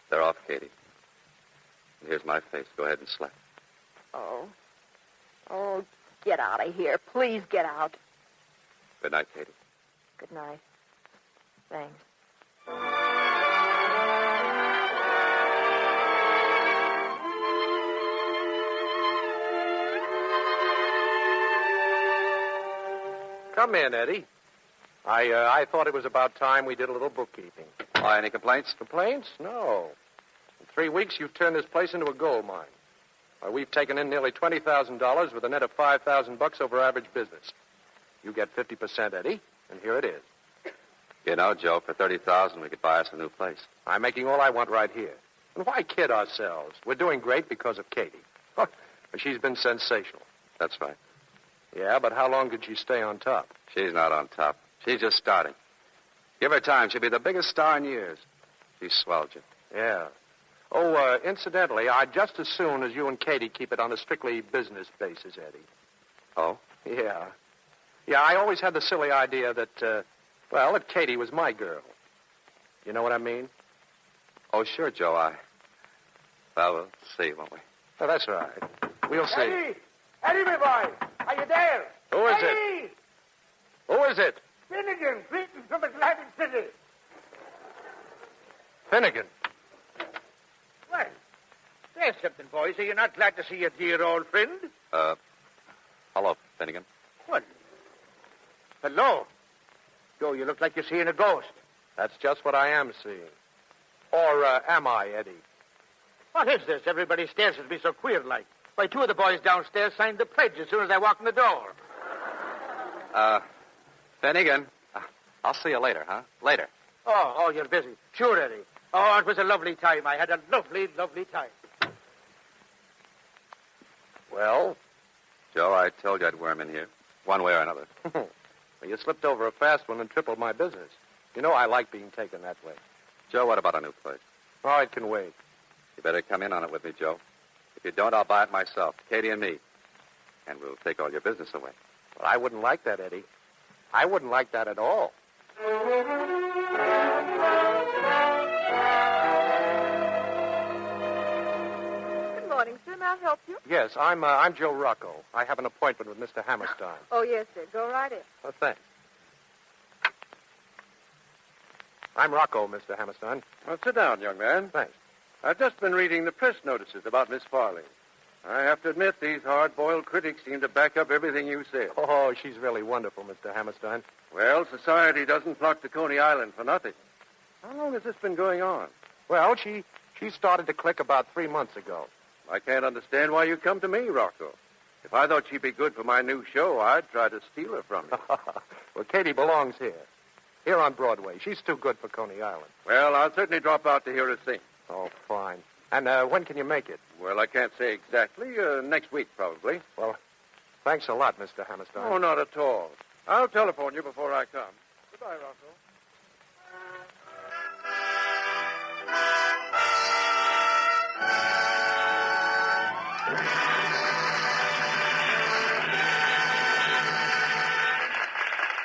They're off, Katie. And here's my face. Go ahead and slap. Oh, get out of here. Please get out. Good night, Katie. Good night. Thanks. Come in, Eddie. I thought it was about time we did a little bookkeeping. Why, any complaints? Complaints? No. In 3 weeks, you've turned this place into a gold mine. Why, we've taken in nearly $20,000 with a net of $5,000 over average business. You get 50%, Eddie, and here it is. You know, Joe, for $30,000, we could buy us a new place. I'm making all I want right here. And why kid ourselves? We're doing great because of Katie. She's been sensational. That's right. Yeah, but how long could she stay on top? She's not on top. She's just starting. Give her time. She'll be the biggest star in years. She's swelled you. Yeah. Oh, incidentally, I'd just as soon as you and Katie keep it on a strictly business basis, Eddie. Oh? Yeah. Yeah, I always had the silly idea that, that Katie was my girl. You know what I mean? Oh, sure, Joe, we'll see, won't we? Oh, that's right. We'll see. Eddie! Eddie, my boy! Are you there? Who is Eddie! it? Who is it? Finnegan, greetings from Atlantic City. Finnegan. Well, there's something, boys. Are you not glad to see your dear old friend? Hello, Finnegan. What? Hello. Joe, you look like you're seeing a ghost. That's just what I am seeing. Or am I, Eddie? What is this? Everybody stares at me so queer-like. Why, 2 of the boys downstairs signed the pledge as soon as I walked in the door. Finnegan, I'll see you later, huh? Later. Oh, you're busy. Sure, Eddie. Oh, it was a lovely time. I had a lovely, lovely time. Well, Joe, I told you I'd worm in here, one way or another. Well, you slipped over a fast one and tripled my business. You know I like being taken that way. Joe, what about a new place? Oh, it can wait. You better come in on it with me, Joe. If you don't, I'll buy it myself, Katie and me. And we'll take all your business away. Well, I wouldn't like that, Eddie. I wouldn't like that at all. Good morning, sir. May I help you? Yes, I'm Joe Rocco. I have an appointment with Mr. Hammerstein. Oh, yes, sir. Go right in. Oh, thanks. I'm Rocco, Mr. Hammerstein. Well, sit down, young man. Thanks. I've just been reading the press notices about Miss Farley. I have to admit, these hard-boiled critics seem to back up everything you said. Oh, she's really wonderful, Mr. Hammerstein. Well, society doesn't flock to Coney Island for nothing. How long has this been going on? Well, she started to click about 3 months ago. I can't understand why you come to me, Rocco. If I thought she'd be good for my new show, I'd try to steal her from you. Well, Katie belongs here on Broadway. She's too good for Coney Island. Well, I'll certainly drop out to hear her sing. Oh, fine. And when can you make it? Well, I can't say exactly. Next week, probably. Well, thanks a lot, Mr. Hammerstein. Oh, not at all. I'll telephone you before I come. Goodbye, Rocco.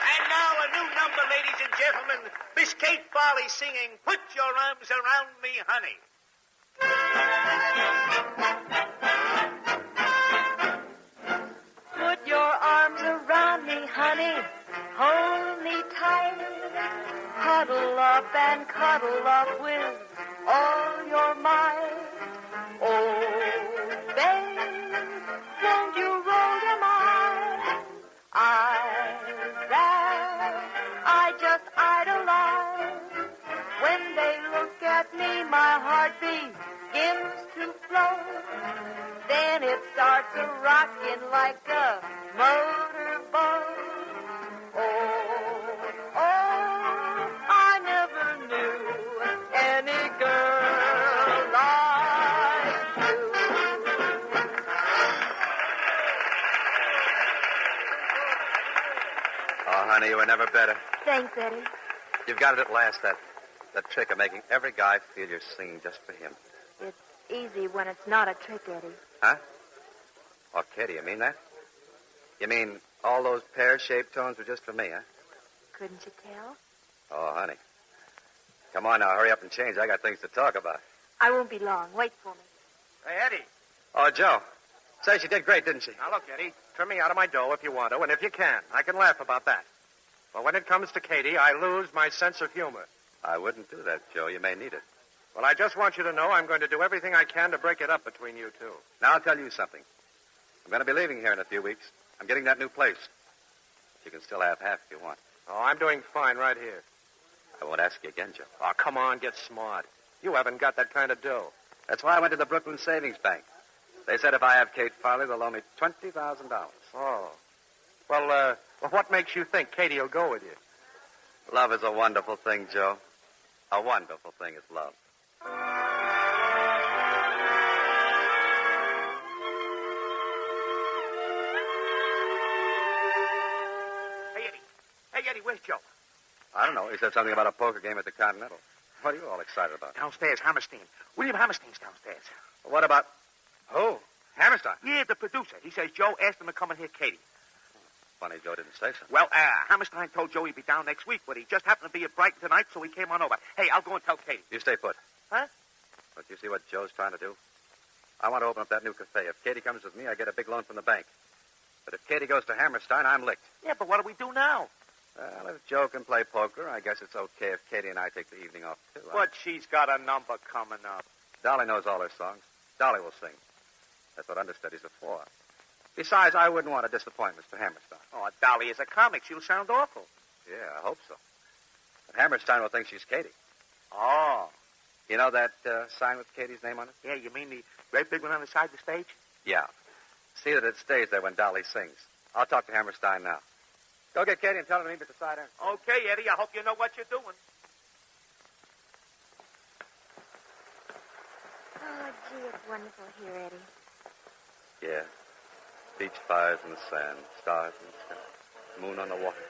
And now a new number, ladies and gentlemen. Miss Kate Farley singing, Put Your Arms Around Me, Honey. Put your arms around me, honey. Hold me tight. Cuddle up and cuddle up with all your mind. Oh, babe, won't you roll your mind? I just idolize. When they look at me, my heart begins to flow. Then it starts a-rocking like a motorboat. Oh, I never knew any girl like you. Oh, honey, you were never better. Thanks, Eddie. You've got it at last, that trick of making every guy feel you're singing just for him. It's easy when it's not a trick, Eddie. Huh? Oh, Katie, you mean that? You mean all those pear-shaped tones were just for me, huh? Couldn't you tell? Oh, honey. Come on now, hurry up and change. I got things to talk about. I won't be long. Wait for me. Hey, Eddie. Oh, Joe. Say, she did great, didn't she? Now, look, Eddie. Trim me out of my dough if you want to, and if you can. I can laugh about that. But when it comes to Katie, I lose my sense of humor. I wouldn't do that, Joe. You may need it. Well, I just want you to know I'm going to do everything I can to break it up between you two. Now, I'll tell you something. I'm going to be leaving here in a few weeks. I'm getting that new place. You can still have half if you want. Oh, I'm doing fine right here. I won't ask you again, Joe. Oh, come on, get smart. You haven't got that kind of dough. That's why I went to the Brooklyn Savings Bank. They said if I have Kate Farley, they'll loan me $20,000. Oh. Well, what makes you think Katie will go with you? Love is a wonderful thing, Joe. A wonderful thing is love. Hey, Eddie, where's Joe? I don't know. He said something about a poker game at the Continental. What are you all excited about? Downstairs, Hammerstein. William Hammerstein's downstairs. What about... Who? Hammerstein? Yeah, the producer. He says Joe asked him to come and hear Katie. Funny Joe didn't say so. Well, Hammerstein told Joe he'd be down next week, but he just happened to be at Brighton tonight, so he came on over. Hey, I'll go and tell Katie. You stay put. Huh? But you see what Joe's trying to do? I want to open up that new cafe. If Katie comes with me, I get a big loan from the bank. But if Katie goes to Hammerstein, I'm licked. Yeah, but what do we do now? Well, if Joe can play poker, I guess it's okay if Katie and I take the evening off, too. But she's got a number coming up. Dolly knows all her songs. Dolly will sing. That's what understudies are for. Besides, I wouldn't want to disappoint Mr. Hammerstein. Oh, Dolly is a comic. She'll sound awful. Yeah, I hope so. But Hammerstein will think she's Katie. Oh. You know that sign with Katie's name on it? Yeah, you mean the great big one on the side of the stage? Yeah. See that it stays there when Dolly sings. I'll talk to Hammerstein now. Go get Katie and tell her to meet me beside her. Okay, Eddie. I hope you know what you're doing. Oh, gee, it's wonderful here, Eddie. Yeah. Beach fires in the sand, stars in the sky, moon on the water.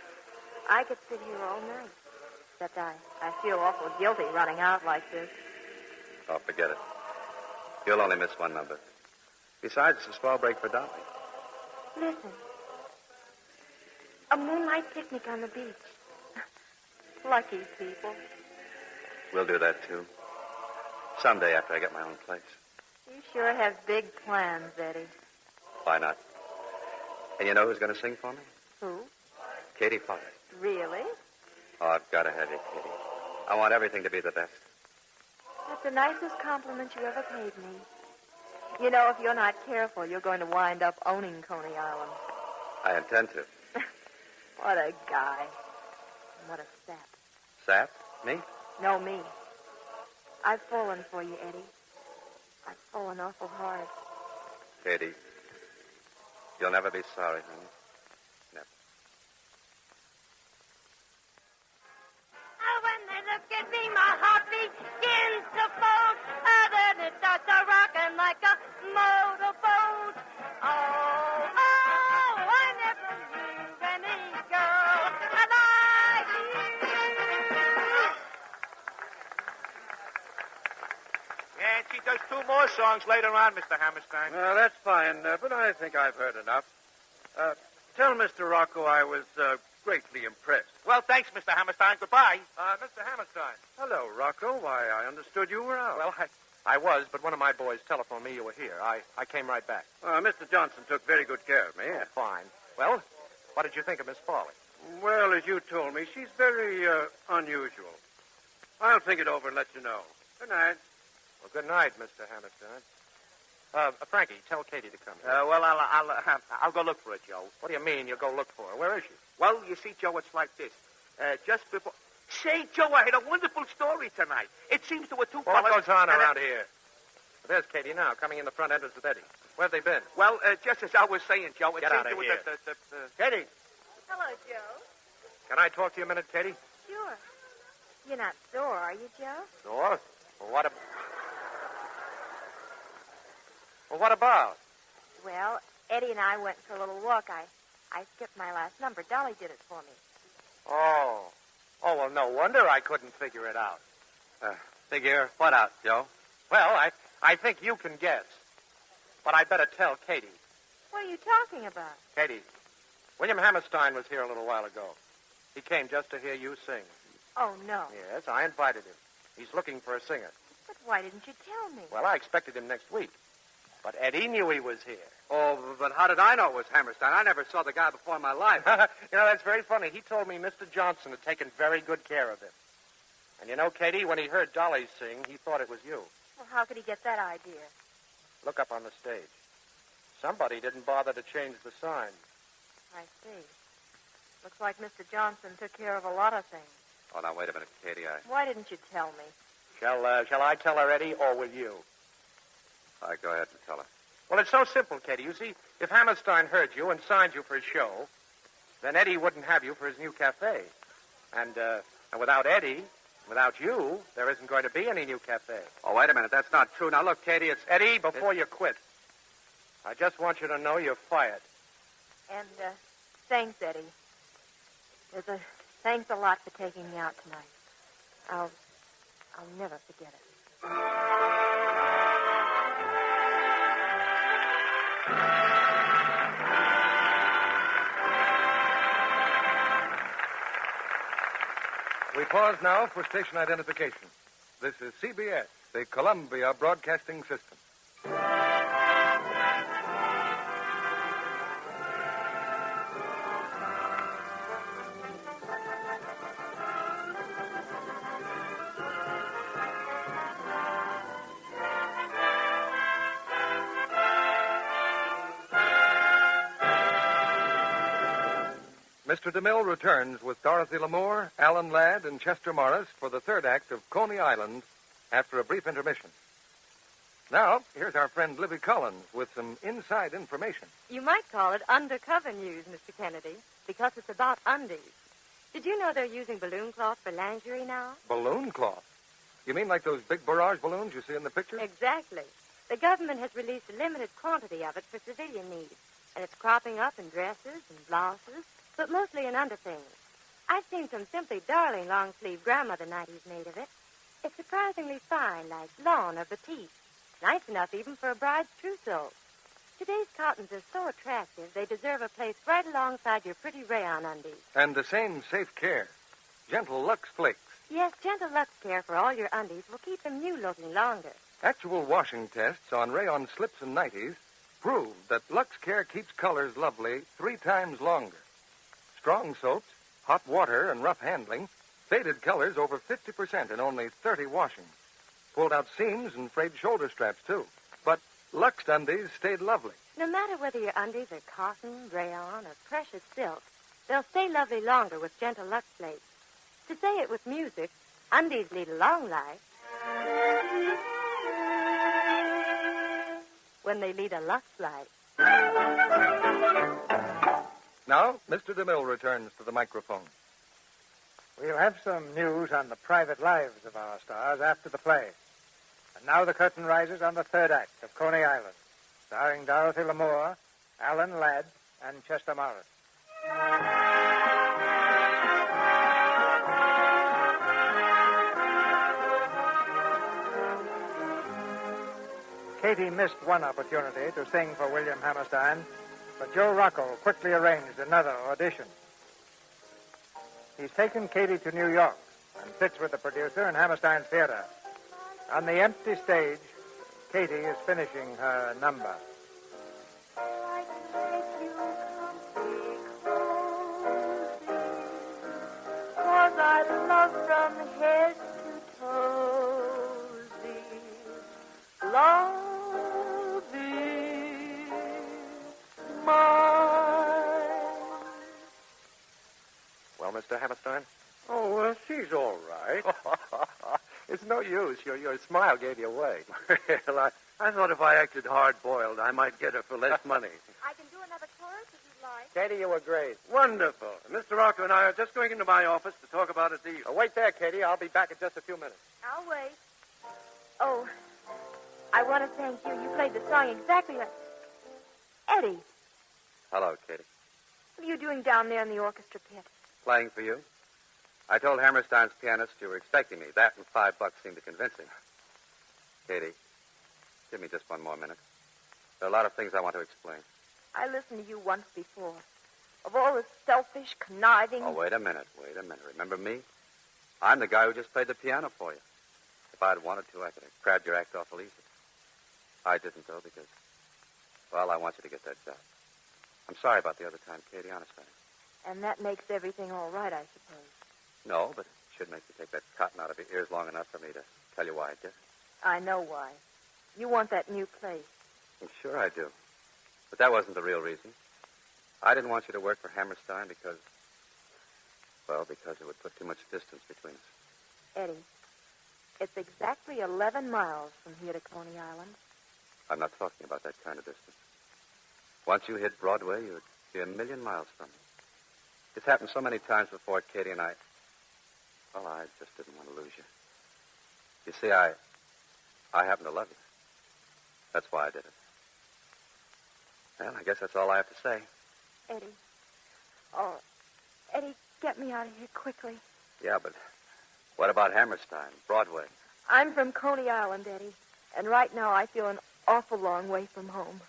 I could sit here all night. Except I feel awful guilty running out like this. Oh, forget it. You'll only miss one number. Besides, it's a small break for Dolly. Listen. A moonlight picnic on the beach. Lucky people. We'll do that, too. Someday after I get my own place. You sure have big plans, Eddie. Why not? And you know who's going to sing for me? Who? Katie Farley. Really? Oh, I've got to have you, Katie. I want everything to be the best. That's the nicest compliment you ever paid me. You know, if you're not careful, you're going to wind up owning Coney Island. I intend to. What a guy. What a sap. Sap? Me? No, me. I've fallen for you, Eddie. I've fallen awful hard. Katie, you'll never be sorry, honey. Never. Oh, when they look at me, my heart begins to fold. Oh, then it starts a rocking like a motorboat. Oh, I never knew any girl like you. Yeah, and she does 2 more songs later on, Mr. Hammerstein. Well, that's fine, but I think I've heard enough. Tell Mr. Rocco I was greatly impressed. Well, thanks, Mr. Hammerstein. Goodbye. Mr. Hammerstein. Hello, Rocco. Why, I understood you were out. Well, I was, but one of my boys telephoned me you were here. I came right back. Mr. Johnson took very good care of me. Oh, fine. Well, what did you think of Miss Farley? Well, as you told me, she's very unusual. I'll think it over and let you know. Good night. Well, good night, Mr. Hammerstein. Frankie, tell Katie to come here. I'll go look for her, Joe. What do you mean you'll go look for her? Where is she? Well, you see, Joe, it's like this. Just before... Say, Joe, I had a wonderful story tonight. It seems there were two Well, what fellas... goes on around here? There's Katie now, coming in the front entrance with Eddie. Where have they been? Well, just as I was saying, Joe, it Get seems out of there was here. Katie! Hello, Joe. Can I talk to you a minute, Katie? Sure. You're not sore, are you, Joe? Sure. Well, what about? Well, Eddie and I went for a little walk. I skipped my last number. Dolly did it for me. Oh, well, no wonder I couldn't figure it out. Figure what out, Joe? Well, I think you can guess. But I'd better tell Katie. What are you talking about? Katie, William Hammerstein was here a little while ago. He came just to hear you sing. Oh, no. Yes, I invited him. He's looking for a singer. But why didn't you tell me? Well, I expected him next week. But Eddie knew he was here. Oh, but how did I know it was Hammerstein? I never saw the guy before in my life. That's very funny. He told me Mr. Johnson had taken very good care of him. And you know, Katie, when he heard Dolly sing, he thought it was you. Well, how could he get that idea? Look up on the stage. Somebody didn't bother to change the sign. I see. Looks like Mr. Johnson took care of a lot of things. Oh, now, wait a minute, Katie. Why didn't you tell me? Shall I tell her, Eddie, or will you? All right, go ahead and tell her. Well, it's so simple, Katie. You see, if Hammerstein heard you and signed you for his show, then Eddie wouldn't have you for his new cafe. And without Eddie, without you, there isn't going to be any new cafe. Oh, wait a minute. That's not true. Now, look, Katie, it's... Eddie, before you quit, I just want you to know you're fired. And, thanks, Eddie. Thanks a lot for taking me out tonight. I'll never forget it. We pause now for station identification. This is CBS, the Columbia Broadcasting System. Mr. DeMille returns with Dorothy Lamour, Alan Ladd, and Chester Morris for the third act of Coney Island after a brief intermission. Now, here's our friend Libby Collins with some inside information. You might call it undercover news, Mr. Kennedy, because it's about undies. Did you know they're using balloon cloth for lingerie now? Balloon cloth? You mean like those big barrage balloons you see in the picture? Exactly. The government has released a limited quantity of it for civilian needs, and it's cropping up in dresses and blouses, but mostly in underthings. I've seen some simply darling long-sleeve grandmother nighties made of it. It's surprisingly fine, like lawn or batik. Nice enough even for a bride's trousseau. Today's cottons are so attractive, they deserve a place right alongside your pretty rayon undies. And the same safe care. Gentle Lux Flakes. Yes, gentle Lux Care for all your undies will keep them new-looking longer. Actual washing tests on rayon slips and nighties prove that Lux Care keeps colors lovely 3 times longer. Strong soaps, hot water, and rough handling faded colors over 50% in only 30 washings. Pulled out seams and frayed shoulder straps, too. But Lux undies stayed lovely. No matter whether your undies are cotton, rayon, or precious silk, they'll stay lovely longer with gentle Lux Flakes. To say it with music, undies lead a long life when they lead a Lux life. Now, Mr. DeMille returns to the microphone. We'll have some news on the private lives of our stars after the play. And now the curtain rises on the third act of Coney Island, starring Dorothy Lamour, Alan Ladd, and Chester Morris. Katie missed one opportunity to sing for William Hammerstein, but Joe Rocco quickly arranged another audition. He's taken Katie to New York and sits with the producer in Hammerstein Theater. On the empty stage, Katie is finishing her number. Cause I love from head to toe thee. Mr. Hammerstein? Oh, she's all right. It's no use. Your smile gave you away. Well, I thought if I acted hard-boiled, I might get her for less money. I can do another chorus if you'd like. Katie, you were great. Wonderful. Mr. Rocco and I are just going into my office to talk about a deal. Wait there, Katie. I'll be back in just a few minutes. I'll wait. Oh, I want to thank you. You played the song exactly like... Eddie, Hello, Katie. what are you doing down there in the orchestra pit? Playing for you? I told Hammerstein's pianist you were expecting me. That and $5 seemed to convince him. Katie, give me just one more minute. There are a lot of things I want to explain. I listened to you once before. Of all the selfish, conniving... Oh, wait a minute. Remember me? I'm the guy who just played the piano for you. If I'd wanted to, I could have grabbed your act awful easy. I didn't, though, because, well, I want you to get that job. I'm sorry about the other time, Katie, honest I am. And that makes everything all right, I suppose. No, but it should make you take that cotton out of your ears long enough for me to tell you why I did. I know why. You want that new place. Well, sure I do. But that wasn't the real reason. I didn't want you to work for Hammerstein because it would put too much distance between us. Eddie, it's exactly 11 miles from here to Coney Island. I'm not talking about that kind of distance. Once you hit Broadway, you'd be a million miles from me. It's happened so many times before, Katie, and I just didn't want to lose you. You see, I happen to love you. That's why I did it. Well, I guess that's all I have to say. Eddie. Oh, Eddie, get me out of here quickly. Yeah, but what about Hammerstein, Broadway? I'm from Coney Island, Eddie. And right now I feel an awful long way from home.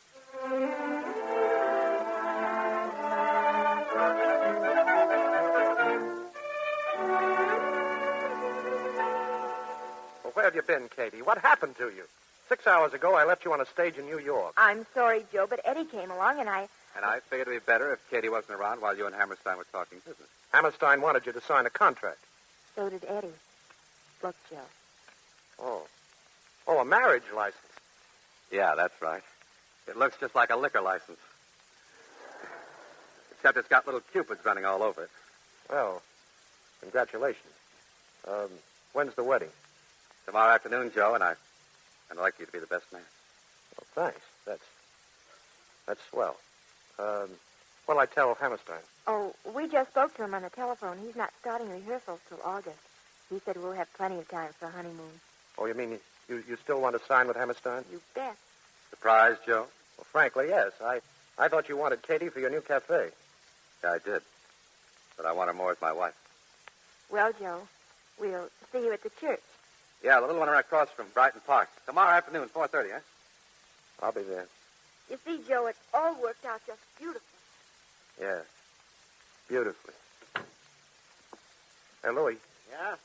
Well, where have you been, Katie? What happened to you? 6 hours ago, I left you on a stage in New York. I'm sorry, Joe, but Eddie came along and I... And I figured it would be better if Katie wasn't around while you and Hammerstein were talking business. Hammerstein wanted you to sign a contract. So did Eddie. Look, Joe. Oh, a marriage license. Yeah, that's right. It looks just like a liquor license. Except it's got little cupids running all over it. Well, congratulations. When's the wedding? Tomorrow afternoon, Joe, and I'd like you to be the best man. Well, thanks. That's swell. What'll I tell Hammerstein? Oh, we just spoke to him on the telephone. He's not starting rehearsals till August. He said we'll have plenty of time for a honeymoon. Oh, you mean you still want to sign with Hammerstein? You bet. Surprised, Joe? Well, frankly, yes. I thought you wanted Katie for your new cafe. Yeah, I did. But I want her more as my wife. Well, Joe, we'll see you at the church. Yeah, the little one right across from Brighton Park. Tomorrow afternoon, 4:30, huh? I'll be there. You see, Joe, it's all worked out just beautifully. Yeah. Beautifully. Hey, Louis. Yeah?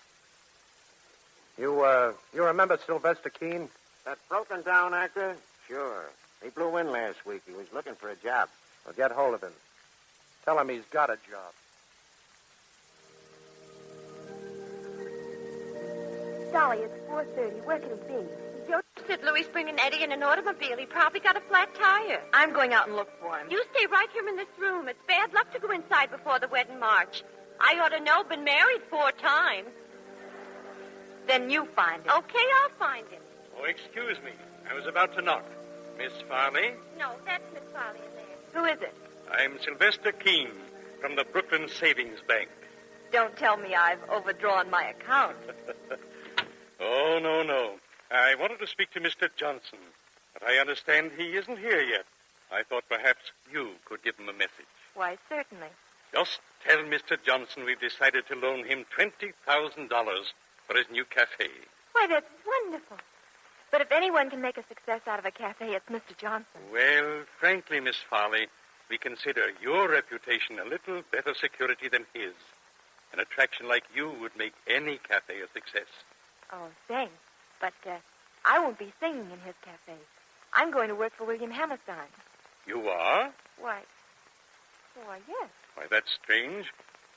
You remember Sylvester Keene? That broken down actor? Sure. He blew in last week. He was looking for a job. Well, get hold of him. Tell him he's got a job. Dolly, it's 4:30. Where can he be? Joe said Louis bringing Eddie in an automobile. He probably got a flat tire. I'm going out and look for him. You stay right here in this room. It's bad luck to go inside before the wedding march. I ought to know. Been married 4 times. Then you find him. Okay, I'll find him. Oh, excuse me. I was about to knock. Miss Farley? No, that's Miss Farley in there. Who is it? I'm Sylvester Keene from the Brooklyn Savings Bank. Don't tell me I've overdrawn my account. Oh, no. I wanted to speak to Mr. Johnson, but I understand he isn't here yet. I thought perhaps you could give him a message. Why, certainly. Just tell Mr. Johnson we've decided to loan him $20,000 for his new cafe. Why, that's wonderful. But if anyone can make a success out of a cafe, it's Mr. Johnson. Well, frankly, Miss Farley, we consider your reputation a little better security than his. An attraction like you would make any cafe a success. Oh, thanks. But I won't be singing in his cafe. I'm going to work for William Hammerstein. You are? Why, yes. Why, that's strange.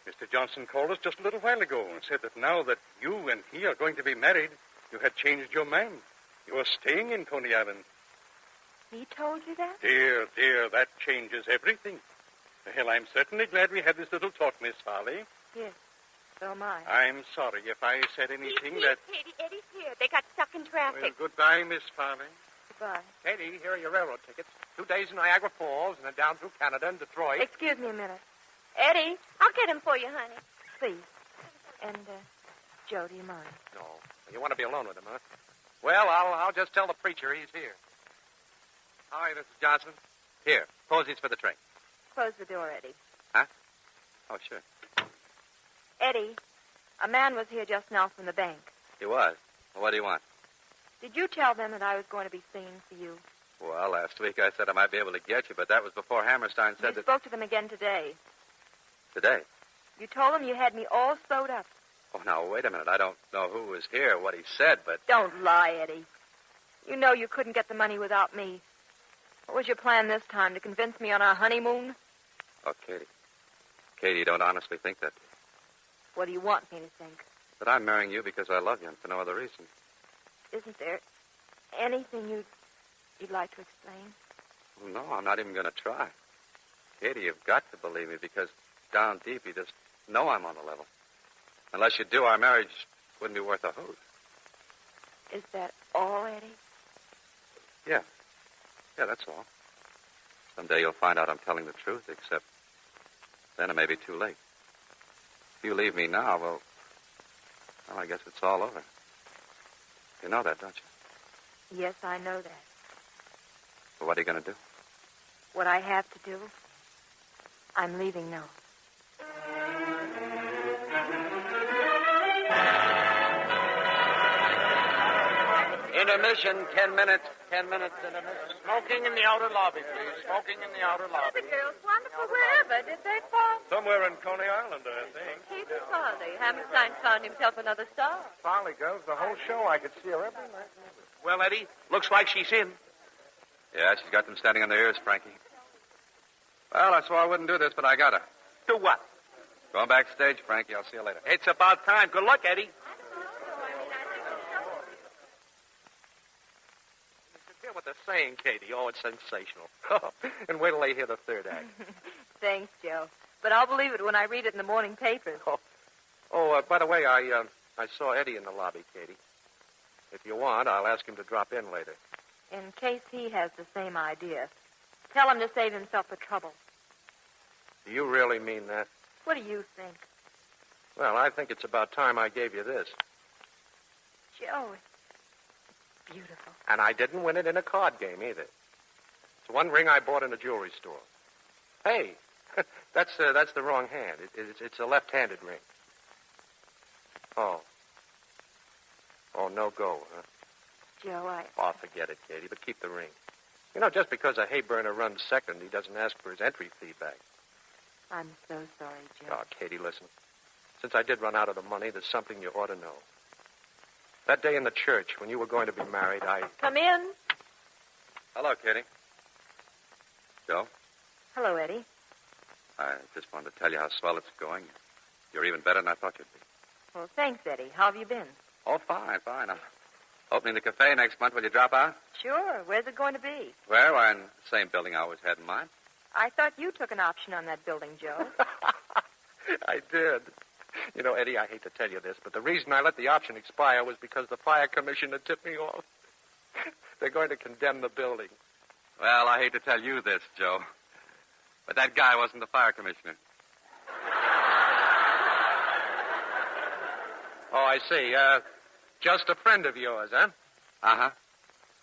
Mr. Johnson called us just a little while ago and said that now that you and he are going to be married, you had changed your mind. You are staying in Coney Island. He told you that? Dear, that changes everything. Well, I'm certainly glad we had this little talk, Miss Farley. Yes, so am I. I'm sorry if I said anything that... Katie, Eddie's here. They got stuck in Well, traffic. goodbye, Miss Farley. Goodbye. Katie, here are your railroad tickets. 2 days in Niagara Falls and then down through Canada and Detroit. Excuse me a minute. Eddie, I'll get him for you, honey. please. And, Joe, do you mind? No. You want to be alone with him, huh? Well, I'll just tell the preacher he's here. Hi, Mrs. Johnson. Here, posies for the train. Close the door, Eddie. Huh? Oh, sure. Eddie, a man was here just now from the bank. He was. Well, what do you want? Did you tell them that I was going to be singing for you? Well, last week I said I might be able to get you, but that was before Hammerstein said You that... spoke to them again today. Today? You told them you had me all sewed up. Oh, now, wait a minute. I don't know who was here, what he said, but... Don't lie, Eddie. You know you couldn't get the money without me. What was your plan this time, to convince me on our honeymoon? Oh, Katie. Katie, you don't honestly think that... What do you want me to think? That I'm marrying you because I love you and for no other reason. Isn't there anything you'd like to explain? Oh, no, I'm not even going to try. Katie, you've got to believe me because down deep you just know I'm on the level. Unless you do, our marriage wouldn't be worth a hoot. Is that all, Eddie? Yeah. Yeah, that's all. Someday you'll find out I'm telling the truth, except then it may be too late. If you leave me now, well, I guess it's all over. You know that, don't you? Yes, I know that. So what are you going to do? What I have to do, I'm leaving now. Intermission, 10 minutes. 10 minutes intermission. Smoking in the outer lobby, please. Smoking in the outer lobby. The girls wonderful wherever. Did they fall? Somewhere in Coney Island, I think. Katie Farley. Hammerstein found himself another star. Farley girls, the whole show. I could see her every night. Well, Eddie, looks like she's in. Yeah, she's got them standing on their ears, Frankie. Well, I swore I wouldn't do this, but I got to. Do what? Going backstage, Frankie. I'll see you later. It's about time. Good luck, Eddie. Hear what they're saying, Katie. Oh, it's sensational. And wait till they hear the third act. Thanks, Joe. But I'll believe it when I read it in the morning papers. By the way, I saw Eddie in the lobby, Katie. If you want, I'll ask him to drop in later. In case he has the same idea. Tell him to save himself the trouble. Do you really mean that? What do you think? Well, I think it's about time I gave you this. Joe, it's beautiful. And I didn't win it in a card game, either. It's one ring I bought in a jewelry store. Hey, that's the wrong hand. It's a left-handed ring. Oh, no go, huh? Joe, Oh, forget it, Katie, but keep the ring. You know, just because a hay burner runs second, he doesn't ask for his entry fee back. I'm so sorry, Joe. Oh, Katie, listen. Since I did run out of the money, there's something you ought to know. That day in the church, when you were going to be married, Come in. Hello, Katie. Joe? Hello, Eddie. I just wanted to tell you how swell it's going. You're even better than I thought you'd be. Well, thanks, Eddie. How have you been? Oh, fine. I'm opening the cafe next month. Will you drop out? Sure. Where's it going to be? Well, we're in the same building I always had in mind. I thought you took an option on that building, Joe. I did. You know, Eddie, I hate to tell you this, but the reason I let the option expire was because the fire commissioner tipped me off. They're going to condemn the building. Well, I hate to tell you this, Joe, but that guy wasn't the fire commissioner. Oh, I see. Just a friend of yours, huh? Uh-huh.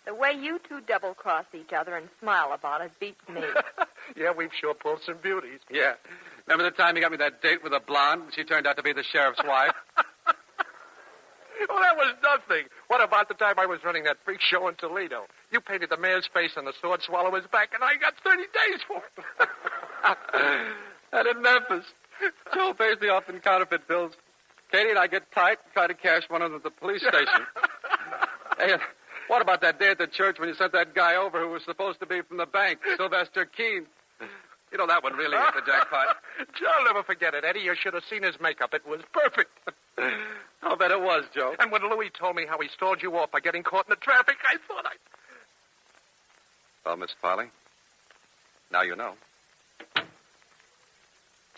The way you two double-cross each other and smile about it beats me. Yeah, we've sure pulled some beauties. Yeah. Remember the time you got me that date with a blonde? She turned out to be the sheriff's wife. Oh, that was nothing. What about the time I was running that freak show in Toledo? You painted the mayor's face on the sword swallower's back, and I got 30 days for it. And in Memphis, Joe pays me off in counterfeit bills. Katie and I get tight and try to cash one of them at the police station. Hey, what about that day at the church when you sent that guy over who was supposed to be from the bank, Sylvester Keene? You know, that one really hit the jackpot. I'll never forget it, Eddie. You should have seen his makeup. It was perfect. I'll bet it was, Joe. And when Louis told me how he stalled you off by getting caught in the traffic, I thought Well, Miss Farley, now you know.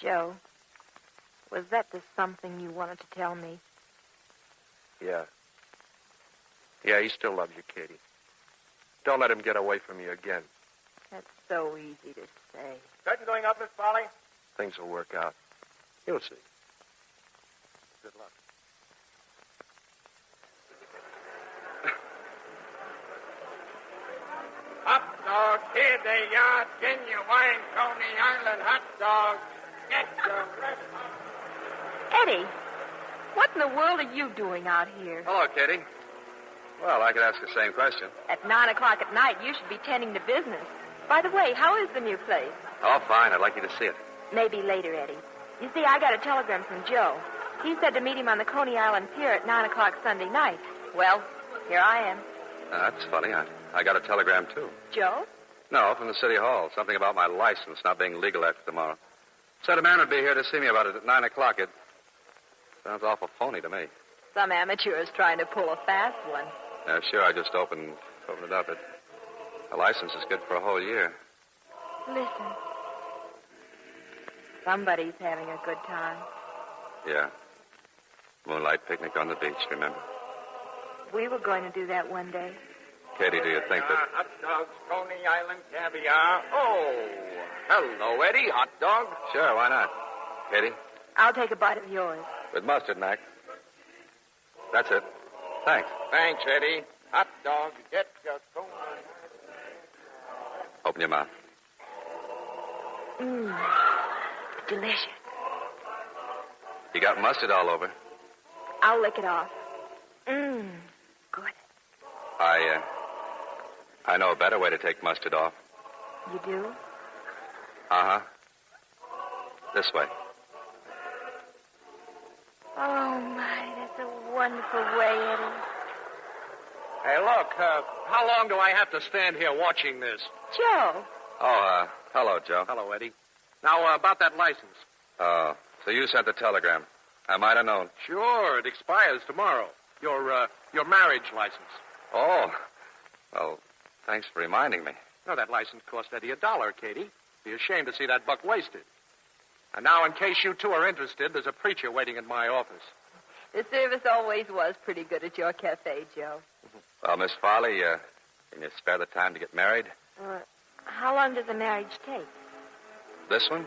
Joe, Was that the something you wanted to tell me? Yeah. Yeah, he still loves you, Katie. Don't let him get away from you again. That's so easy to say. Curtain going up, Miss Polly? Things will work out. You'll see. Good luck. Hot dog, here they are. Genuine Coney Island hot dog. Get your rest. Eddie, what in the world are you doing out here? Hello, Katie. Well, I could ask the same question. At 9 o'clock at night, you should be tending to business. By the way, how is the new place? Oh, fine. I'd like you to see it. Maybe later, Eddie. You see, I got a telegram from Joe. He said to meet him on the Coney Island Pier at 9 o'clock Sunday night. Well, here I am. That's funny. I got a telegram, too. Joe? No, from the city hall. Something about my license not being legal after tomorrow. Said a man would be here to see me about it at 9 o'clock. It sounds awful phony to me. Some amateur is trying to pull a fast one. Yeah, sure, I just opened it up. The license is good for a whole year. Listen. Somebody's having a good time. Yeah. Moonlight picnic on the beach, remember? We were going to do that one day. Katie, do you think that... Hot dogs, Coney Island caviar. Oh, hello, Eddie. Hot dog. Sure, why not? Katie? I'll take a bite of yours. With mustard, Mac. That's it. Thanks. Thanks, Eddie. Hot dog, get your Coney. Open your mouth. Mmm. Delicious. You got mustard all over. I'll lick it off. Mmm. Good. I know a better way to take mustard off. You do? Uh-huh. This way. Oh, my, that's a wonderful way, Eddie. Hey, look, how long do I have to stand here watching this? Joe. Oh, hello, Joe. Hello, Eddie. Now, about that license. Oh, so you sent the telegram. I might have known. Sure, it expires tomorrow. Your marriage license. Oh, well, thanks for reminding me. No, that license cost Eddie $1, Katie. Be ashamed to see that buck wasted. And now, in case you two are interested, there's a preacher waiting in my office. The service always was pretty good at your cafe, Joe. Well, Miss Farley, can you spare the time to get married? How long does a marriage take? This one?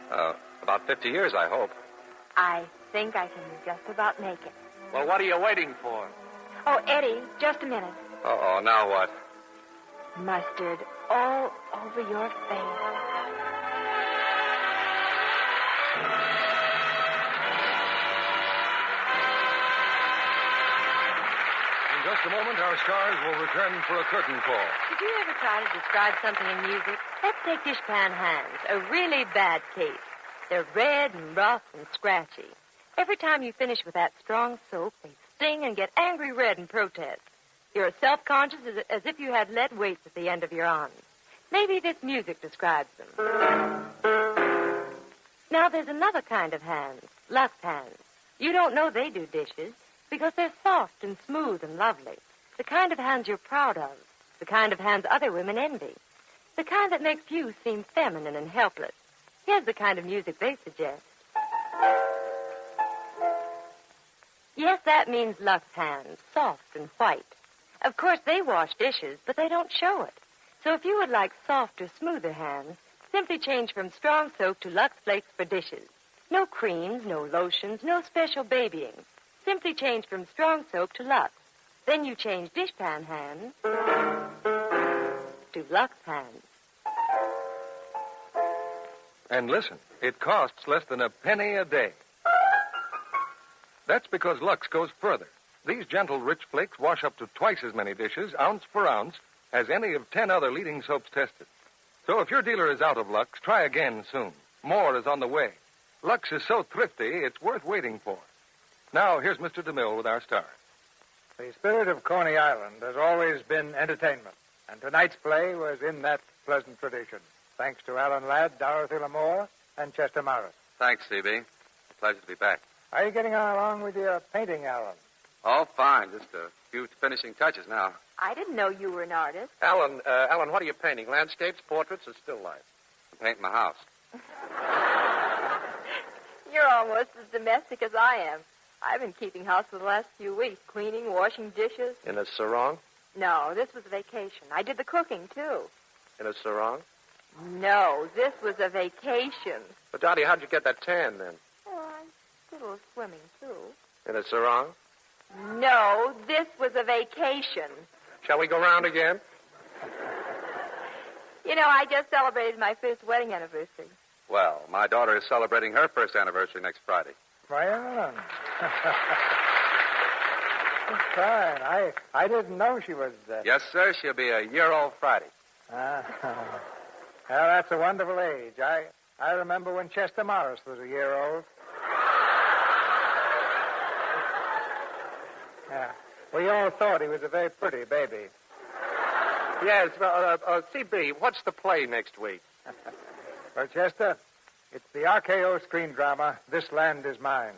About 50 years, I hope. I think I can just about make it. Well, what are you waiting for? Oh, Eddie, just a minute. Uh-oh, now what? Mustard all over your face. In just a moment, our stars will return for a curtain call. Did you ever try to describe something in music? Let's take dishpan hands, a really bad case. They're red and rough and scratchy. Every time you finish with that strong soap, they sting and get angry red in protest. You're as self-conscious as if you had lead weights at the end of your arms. Maybe this music describes them. Now, there's another kind of hands, Lux hands. You don't know they do dishes because they're soft and smooth and lovely. The kind of hands you're proud of. The kind of hands other women envy. The kind that makes you seem feminine and helpless. Here's the kind of music they suggest. Yes, that means Lux hands, soft and white. Of course, they wash dishes, but they don't show it. So if you would like softer, smoother hands, simply change from strong soap to Lux Flakes for dishes. No creams, no lotions, no special babying. Simply change from strong soap to Lux. Then you change dishpan hands to Lux hands. And listen, it costs less than a penny a day. That's because Lux goes further. These gentle, rich flakes wash up to twice as many dishes, ounce for ounce, as any of 10 other leading soaps tested. So if your dealer is out of Lux, try again soon. More is on the way. Lux is so thrifty, it's worth waiting for. Now, here's Mr. DeMille with our stars. The spirit of Coney Island has always been entertainment, and tonight's play was in that pleasant tradition. Thanks to Alan Ladd, Dorothy Lamour, and Chester Morris. Thanks, C.B. Pleasure to be back. How are you getting on along with your painting, Alan? Oh, fine. Just a few finishing touches now. I didn't know you were an artist. Alan, what are you painting? Landscapes, portraits, or still life? I'm painting my house. You're almost as domestic as I am. I've been keeping house for the last few weeks, cleaning, washing dishes. In a sarong? No, this was a vacation. I did the cooking, too. In a sarong? No, this was a vacation. But, Dottie, how'd you get that tan, then? Oh, I did a little swimming, too. In a sarong? No, this was a vacation. Shall we go round again? You know, I just celebrated my first wedding anniversary. Well, my daughter is celebrating her first anniversary next Friday. Well, fine. I didn't know she was... Yes, sir. She'll be a year old Friday. Well, that's a wonderful age. I remember when Chester Morris was a year old. Yeah. We all thought he was a very pretty baby. Yes, CB, what's the play next week? Well, Chester, it's the RKO screen drama, This Land Is Mine.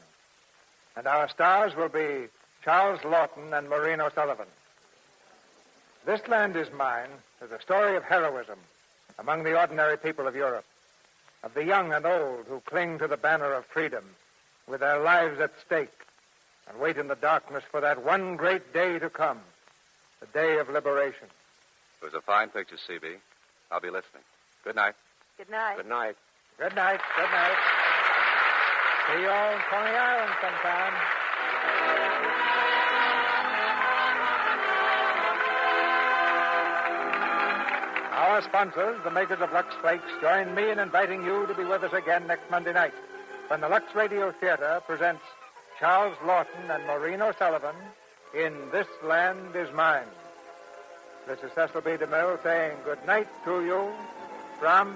And our stars will be Charles Lawton and Maureen O'Sullivan. This Land Is Mine is a story of heroism among the ordinary people of Europe, of the young and old who cling to the banner of freedom with their lives at stake and wait in the darkness for that one great day to come, the day of liberation. It was a fine picture, CB. I'll be listening. Good night. Good night. Good night. Good night. Good night. See you all in Coney Island sometime. Our sponsors, the makers of Lux Flakes, join me in inviting you to be with us again next Monday night when the Lux Radio Theatre presents Charles Lawton and Maureen O'Sullivan in This Land Is Mine. This is Cecil B. DeMille saying good night to you from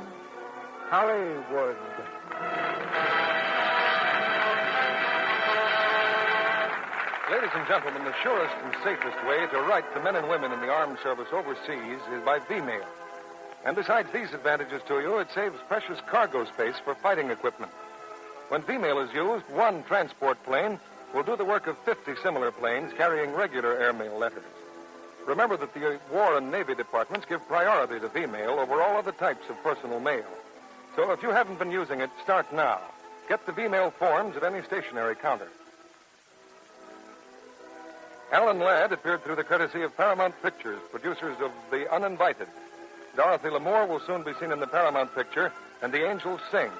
Hollywood. Ladies and gentlemen, the surest and safest way to write to men and women in the armed service overseas is by V-mail. And besides these advantages to you, it saves precious cargo space for fighting equipment. When V-mail is used, one transport plane will do the work of 50 similar planes carrying regular airmail letters. Remember that the War and Navy departments give priority to V-mail over all other types of personal mail. So if you haven't been using it, start now. Get the V-mail forms at any stationery counter. Alan Ladd appeared through the courtesy of Paramount Pictures, producers of The Uninvited. Dorothy Lamour will soon be seen in the Paramount picture, And the Angels Sing.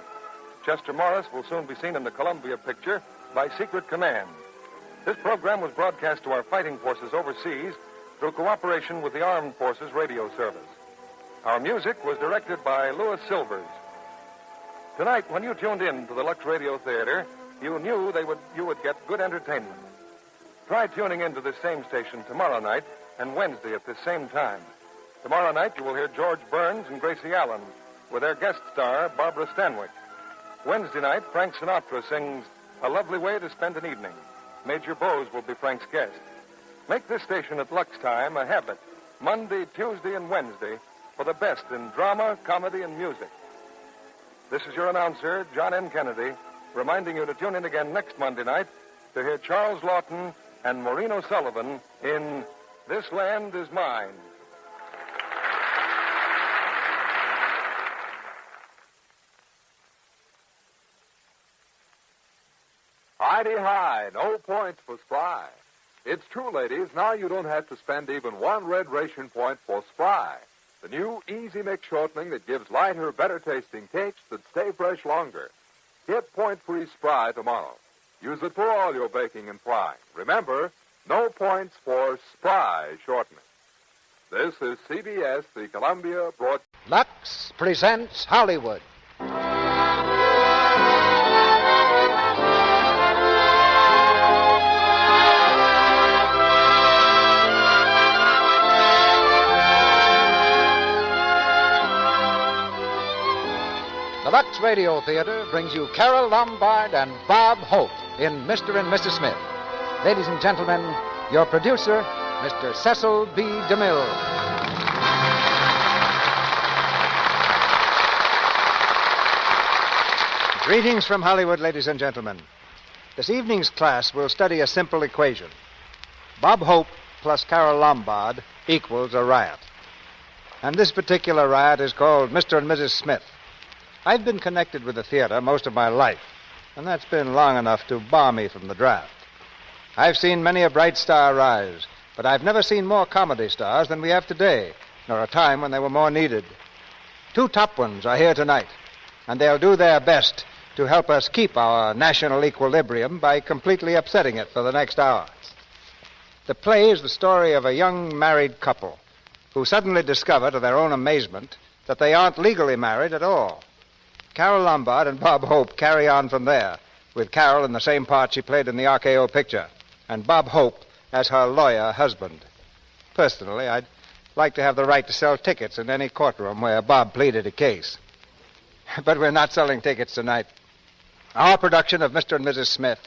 Chester Morris will soon be seen in the Columbia picture, By Secret Command. This program was broadcast to our fighting forces overseas through cooperation with the Armed Forces Radio Service. Our music was directed by Louis Silvers. Tonight, when you tuned in to the Lux Radio Theatre, you knew you would get good entertainment. Try tuning in to this same station tomorrow night and Wednesday at this same time. Tomorrow night, you will hear George Burns and Gracie Allen with their guest star, Barbara Stanwyck. Wednesday night, Frank Sinatra sings A Lovely Way to Spend an Evening. Major Bose will be Frank's guest. Make this station at Lux time a habit, Monday, Tuesday, and Wednesday, for the best in drama, comedy, and music. This is your announcer, John N. Kennedy, reminding you to tune in again next Monday night to hear Charles Lawton and Maureen O'Sullivan in This Land Is Mine. Hi-de-hi, no points for Spry. It's true, ladies. Now you don't have to spend even one red ration point for Spry, the new easy mix shortening that gives lighter, better-tasting cakes that stay fresh longer. Get point-free Spry tomorrow. Use it for all your baking and frying. Remember, no points for Spry shortening. This is CBS, the Columbia Broadcasting. Lux presents Hollywood. The Lux Radio Theatre brings you Carole Lombard and Bob Hope in Mr. and Mrs. Smith. Ladies and gentlemen, your producer, Mr. Cecil B. DeMille. Greetings from Hollywood, ladies and gentlemen. This evening's class will study a simple equation. Bob Hope plus Carole Lombard equals a riot. And this particular riot is called Mr. and Mrs. Smith. I've been connected with the theater most of my life, and that's been long enough to bar me from the draft. I've seen many a bright star rise, but I've never seen more comedy stars than we have today, nor a time when they were more needed. 2 top ones are here tonight, and they'll do their best to help us keep our national equilibrium by completely upsetting it for the next hour. The play is the story of a young married couple who suddenly discover, to their own amazement, that they aren't legally married at all. Carole Lombard and Bob Hope carry on from there, with Carole in the same part she played in the RKO picture, and Bob Hope as her lawyer husband. Personally, I'd like to have the right to sell tickets in any courtroom where Bob pleaded a case. But we're not selling tickets tonight. Our production of Mr. and Mrs. Smith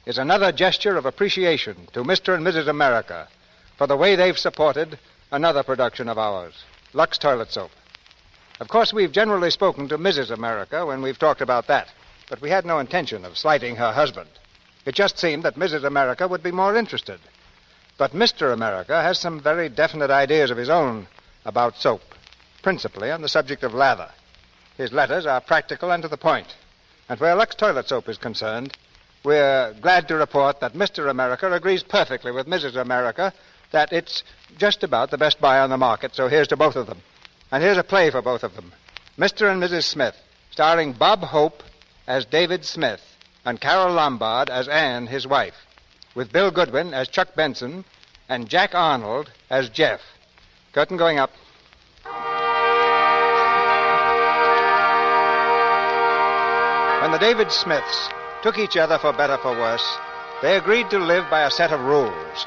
is another gesture of appreciation to Mr. and Mrs. America for the way they've supported another production of ours, Lux Toilet Soap. Of course, we've generally spoken to Mrs. America when we've talked about that, but we had no intention of slighting her husband. It just seemed that Mrs. America would be more interested. But Mr. America has some very definite ideas of his own about soap, principally on the subject of lather. His letters are practical and to the point. And where Lux Toilet Soap is concerned, we're glad to report that Mr. America agrees perfectly with Mrs. America that it's just about the best buy on the market, so here's to both of them. And here's a play for both of them. Mr. and Mrs. Smith, starring Bob Hope as David Smith and Carole Lombard as Anne, his wife, with Bill Goodwin as Chuck Benson and Jack Arnold as Jeff. Curtain going up. When the David Smiths took each other for better for worse, they agreed to live by a set of rules.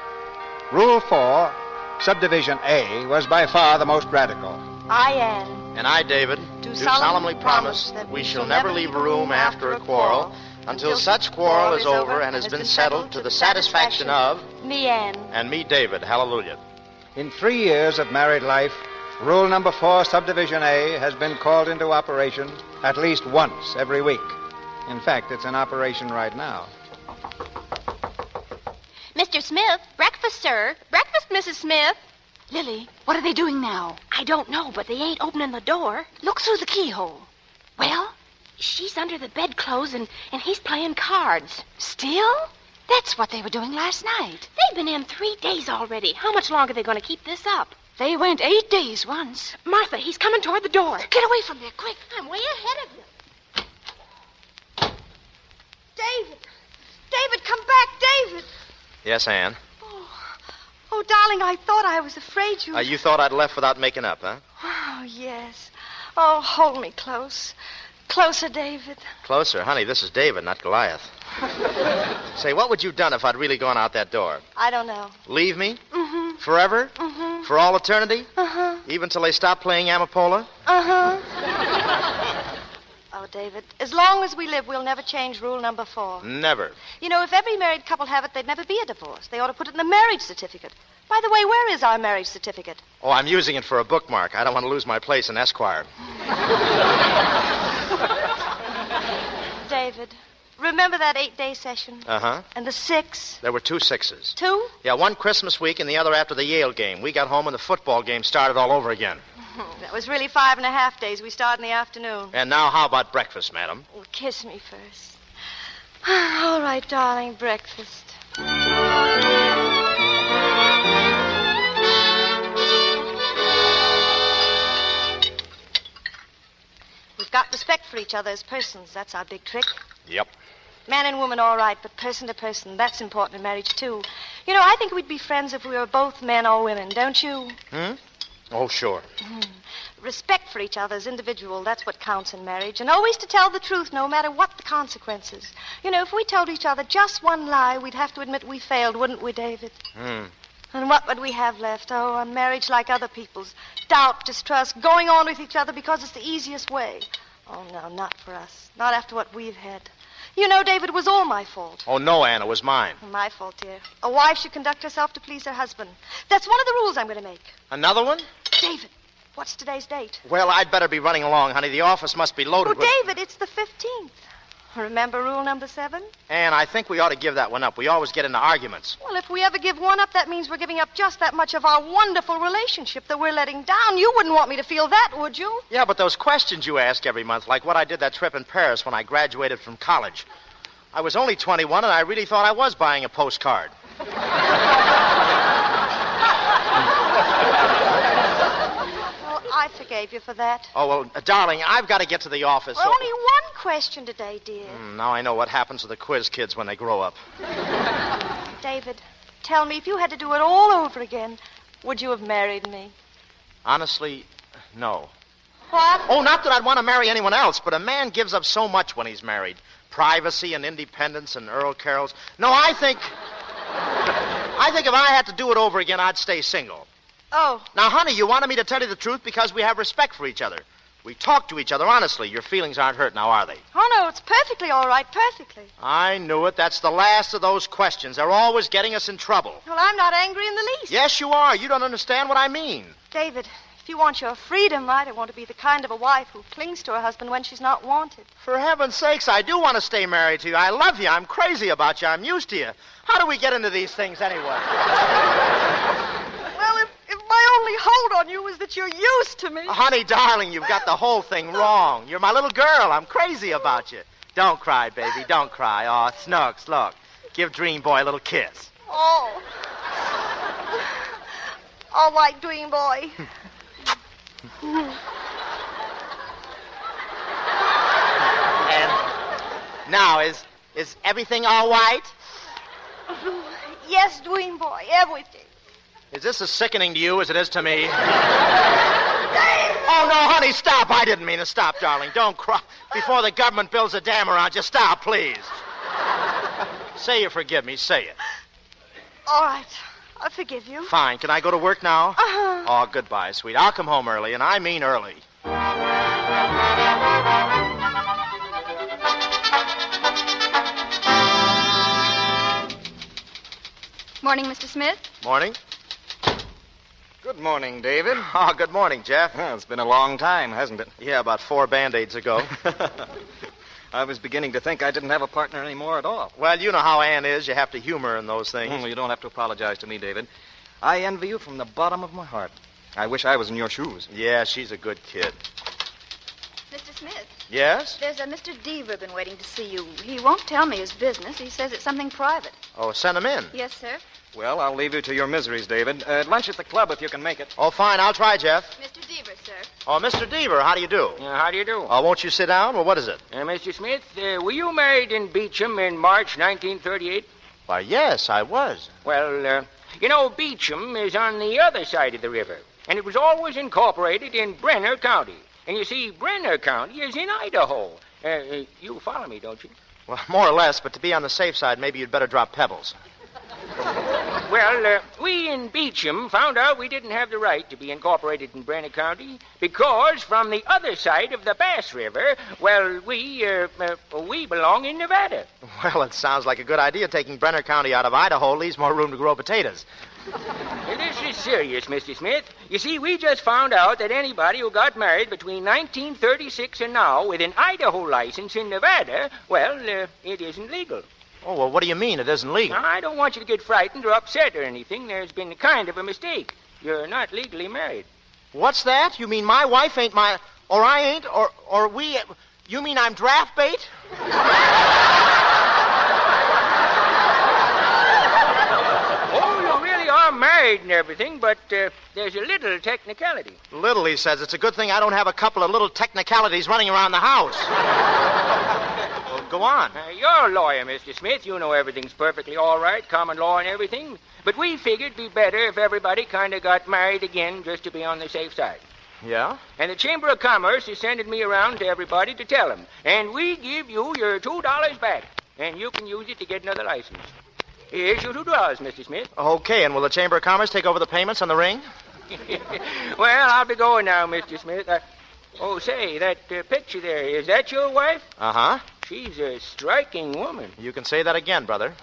Rule 4, Subdivision A, was by far the most radical. I, Anne. And I, David, do solemnly promise that we shall never leave a room after a quarrel until such quarrel is over and has been settled to the satisfaction of me, Anne. And me, David. Hallelujah. In 3 years of married life, Rule number 4, Subdivision A, has been called into operation at least once every week. In fact, it's in operation right now. Mr. Smith, breakfast, sir. Breakfast, Mrs. Smith. Lily, what are they doing now? I don't know, but they ain't opening the door. Look through the keyhole. Well, she's under the bedclothes, and he's playing cards. Still? That's what they were doing last night. They've been in 3 days already. How much longer are they going to keep this up? They went 8 days once. Martha, he's coming toward the door. Get away from there, quick. I'm way ahead of you. David! David, come back, David! Yes, Anne? Oh, darling, I thought I was afraid you... You thought I'd left without making up, huh? Oh, yes. Oh, hold me close. Closer, David. Closer? Honey, this is David, not Goliath. Say, what would you have done if I'd really gone out that door? I don't know. Leave me? Mm-hmm. Forever? Mm-hmm. For all eternity? Uh-huh. Even till they stop playing Amapola? Uh-huh. Oh, David, as long as we live, we'll never change rule number 4. Never. You know, if every married couple have it, there'd never be a divorce. They ought to put it in the marriage certificate. By the way, where is our marriage certificate? Oh, I'm using it for a bookmark. I don't want to lose my place in Esquire. David, remember that 8-day session? Uh-huh. And the 6? There were 2 6s. 2? Yeah, one Christmas week and the other after the Yale game. We got home and the football game started all over again. That was really 5.5 days. We start in the afternoon. And now how about breakfast, madam? Well, kiss me first. All right, darling, breakfast. We've got respect for each other as persons. That's our big trick. Yep. Man and woman, all right, but person to person, that's important in marriage, too. You know, I think we'd be friends if we were both men or women, don't you? Oh, sure. Respect for each other as individual, that's what counts in marriage. And always to tell the truth, no matter what the consequences. You know, if we told each other just one lie, we'd have to admit we failed, wouldn't we, David? And what would we have left? Oh, a marriage like other people's. Doubt, distrust, going on with each other because it's the easiest way. Oh, no, not for us. Not after what we've had. You know, David, it was all my fault. Oh, no, Anne, it was mine. My fault, dear. A wife should conduct herself to please her husband. That's one of the rules I'm going to make. Another one? David, what's today's date? Well, I'd better be running along, honey. The office must be loaded with... David, it's the 15th. Remember rule number 7? Anne, I think we ought to give that one up. We always get into arguments. Well, if we ever give one up, that means we're giving up just that much of our wonderful relationship that we're letting down. You wouldn't want me to feel that, would you? Yeah, but those questions you ask every month, like what I did that trip in Paris when I graduated from college. I was only 21, and I really thought I was buying a postcard. I forgave you for that. Oh, well, darling, I've got to get to the office. Well, only one question today, dear. Now I know what happens to the quiz kids when they grow up. David, tell me, if you had to do it all over again, would you have married me? Honestly, no. What? Oh, not that I'd want to marry anyone else, but a man gives up so much when he's married. Privacy and independence and Earl carols. No, I think if I had to do it over again, I'd stay single. Oh. Now, honey, you wanted me to tell you the truth because we have respect for each other. We talk to each other honestly. Your feelings aren't hurt now, are they? Oh, no, it's perfectly all right, perfectly. I knew it. That's the last of those questions. They're always getting us in trouble. Well, I'm not angry in the least. Yes, you are. You don't understand what I mean. David, if you want your freedom, I don't want to be the kind of a wife who clings to her husband when she's not wanted. For heaven's sakes, I do want to stay married to you. I love you. I'm crazy about you. I'm used to you. How do we get into these things anyway? Well, if my only hold on you is that you're used to me. Honey, darling, you've got the whole thing wrong. You're my little girl. I'm crazy about you. Don't cry, baby. Don't cry. Oh, Snooks, look. Give Dream Boy a little kiss. Oh. All right, Dream Boy. And now, is everything all right? Yes, Dream Boy, everything. Is this as sickening to you as it is to me? Oh, no, honey, stop. I didn't mean to stop, darling. Don't cry. Before the government builds a dam around you, stop, please. Say you forgive me. Say it. All right. I forgive you. Fine. Can I go to work now? Uh-huh. Oh, goodbye, sweet. I'll come home early, and I mean early. Morning, Mr. Smith. Morning. Good morning, David. Oh, good morning, Jeff. Well, it's been a long time, hasn't it? Yeah, about 4 Band-Aids ago. I was beginning to think I didn't have a partner anymore at all. Well, you know how Ann is. You have to humor in those things. Well, you don't have to apologize to me, David. I envy you from the bottom of my heart. I wish I was in your shoes. Yeah, she's a good kid. Mr. Smith. Yes? There's a Mr. Deaver been waiting to see you. He won't tell me his business. He says it's something private. Oh, send him in. Yes, sir. Well, I'll leave you to your miseries, David. Lunch at the club if you can make it. Oh, fine. I'll try, Jeff. Mr. Deaver, sir. Oh, Mr. Deaver, how do you do? How do you do? Won't you sit down? Well, what is it? Mr. Smith, were you married in Beecham in March 1938? Why, yes, I was. Well, you know, Beecham is on the other side of the river, and it was always incorporated in Brenner County. And you see, Brenner County is in Idaho. You follow me, don't you? Well, more or less, but to be on the safe side, maybe you'd better drop pebbles. Well, we in Beecham found out we didn't have the right to be incorporated in Brenner County because from the other side of the Bass River, well, we belong in Nevada. Well, it sounds like a good idea. Taking Brenner County out of Idaho leaves more room to grow potatoes. This is serious, Mr. Smith. You see, we just found out that anybody who got married between 1936 and now with an Idaho license in Nevada, well, it isn't legal. Oh, well, what do you mean it isn't legal? I don't want you to get frightened or upset or anything. There's been kind of a mistake. You're not legally married. What's that? You mean my wife ain't my... Or I ain't? Or we... You mean I'm draft bait? Oh, you really are married and everything, but there's a little technicality. Little, he says. It's a good thing I don't have a couple of little technicalities running around the house. Well, go on. You're a lawyer, Mr. Smith. You know everything's perfectly all right, common law and everything. But we figured it'd be better if everybody kind of got married again just to be on the safe side. Yeah? And the Chamber of Commerce is sending me around to everybody to tell them. And we give you your $2 back. And you can use it to get another license. Here's your $2, Mr. Smith. Okay, and will the Chamber of Commerce take over the payments on the ring? Well, I'll be going now, Mr. Smith. Say, that picture there, is that your wife? Uh-huh. She's a striking woman. You can say that again, brother.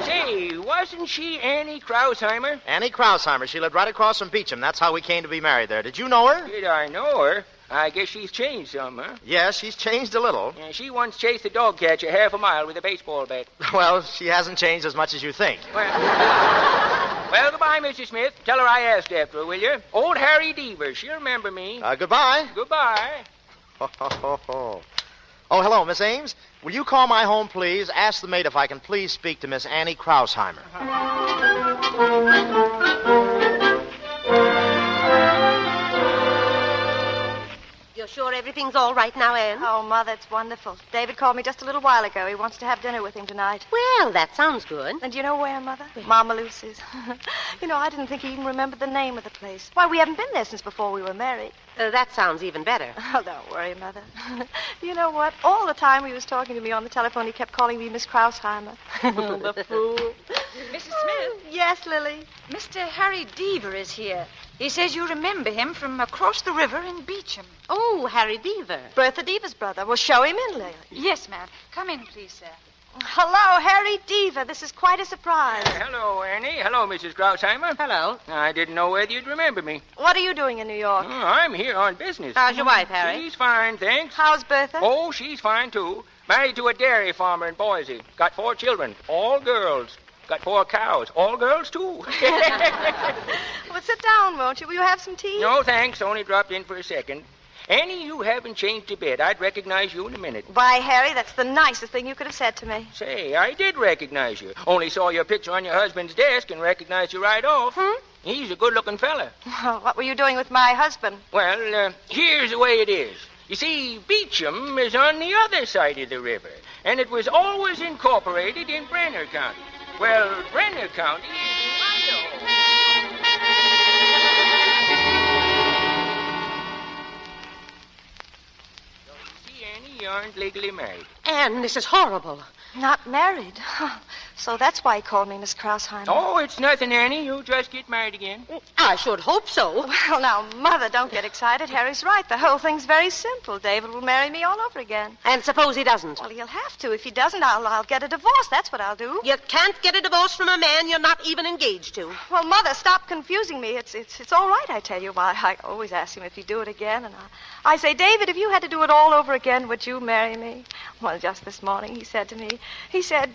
Say, wasn't she Annie Krausheimer? Annie Krausheimer. She lived right across from Beecham. That's how we came to be married there. Did you know her? Did I know her? I guess she's changed some, huh? Yes, she's changed a little. Yeah, she once chased a dog catcher half a mile with a baseball bat. Well, she hasn't changed as much as you think. Well, goodbye, Mr. Smith. Tell her I asked after her, will you? Old Harry Deaver. She'll remember me. Goodbye. Goodbye. Ho, ho, ho, ho. Oh, hello, Miss Ames. Will you call my home, please? Ask the maid if I can please speak to Miss Annie Krausheimer. You're sure everything's all right now, Anne? Oh, Mother, it's wonderful. David called me just a little while ago. He wants to have dinner with him tonight. Well, that sounds good. And do you know where, Mother? Mama Lucy's. I didn't think he even remembered the name of the place. Why, we haven't been there since before we were married. That sounds even better. Oh, don't worry, Mother. You know what? All the time he was talking to me on the telephone, he kept calling me Miss Krausheimer. The fool. Mrs. Smith? Yes, Lily? Mr. Harry Deaver is here. He says you remember him from across the river in Beecham. Oh, Harry Deaver. Bertha Deaver's brother. Well, show him in, Lily. Yes, ma'am. Come in, please, sir. Hello, Harry Deaver. This is quite a surprise. Hello, Annie. Hello, Mrs. Krausheimer. Hello. I didn't know whether you'd remember me. What are you doing in New York? I'm here on business. How's your wife, Harry? She's fine, thanks. How's Bertha? Oh, she's fine, too. Married to a dairy farmer in Boise. Got 4 children, all girls. Got 4 cows, all girls, too. Well, sit down, won't you? Will you have some tea? No, thanks. Only dropped in for a second. Annie, you haven't changed a bit. I'd recognize you in a minute. Why, Harry, that's the nicest thing you could have said to me. Say, I did recognize you. Only saw your picture on your husband's desk and recognized you right off. He's a good-looking fella. What were you doing with my husband? Well, here's the way it is. You see, Beecham is on the other side of the river, and it was always incorporated in Brenner County. Well, Brenner County is in Idaho. See, Annie, you aren't legally married. Anne, this is horrible. Not married. So that's why he called me Miss Krausheimer. Oh, it's nothing, Annie. You'll just get married again. I should hope so. Well, now, Mother, don't get excited. Harry's right. The whole thing's very simple. David will marry me all over again. And suppose he doesn't? Well, he'll have to. If he doesn't, I'll get a divorce. That's what I'll do. You can't get a divorce from a man you're not even engaged to. Well, Mother, stop confusing me. It's all right, I tell you. Why, I always ask him if he'd do it again, and I say, David, if you had to do it all over again, would you marry me? Well, just this morning he said to me, he said,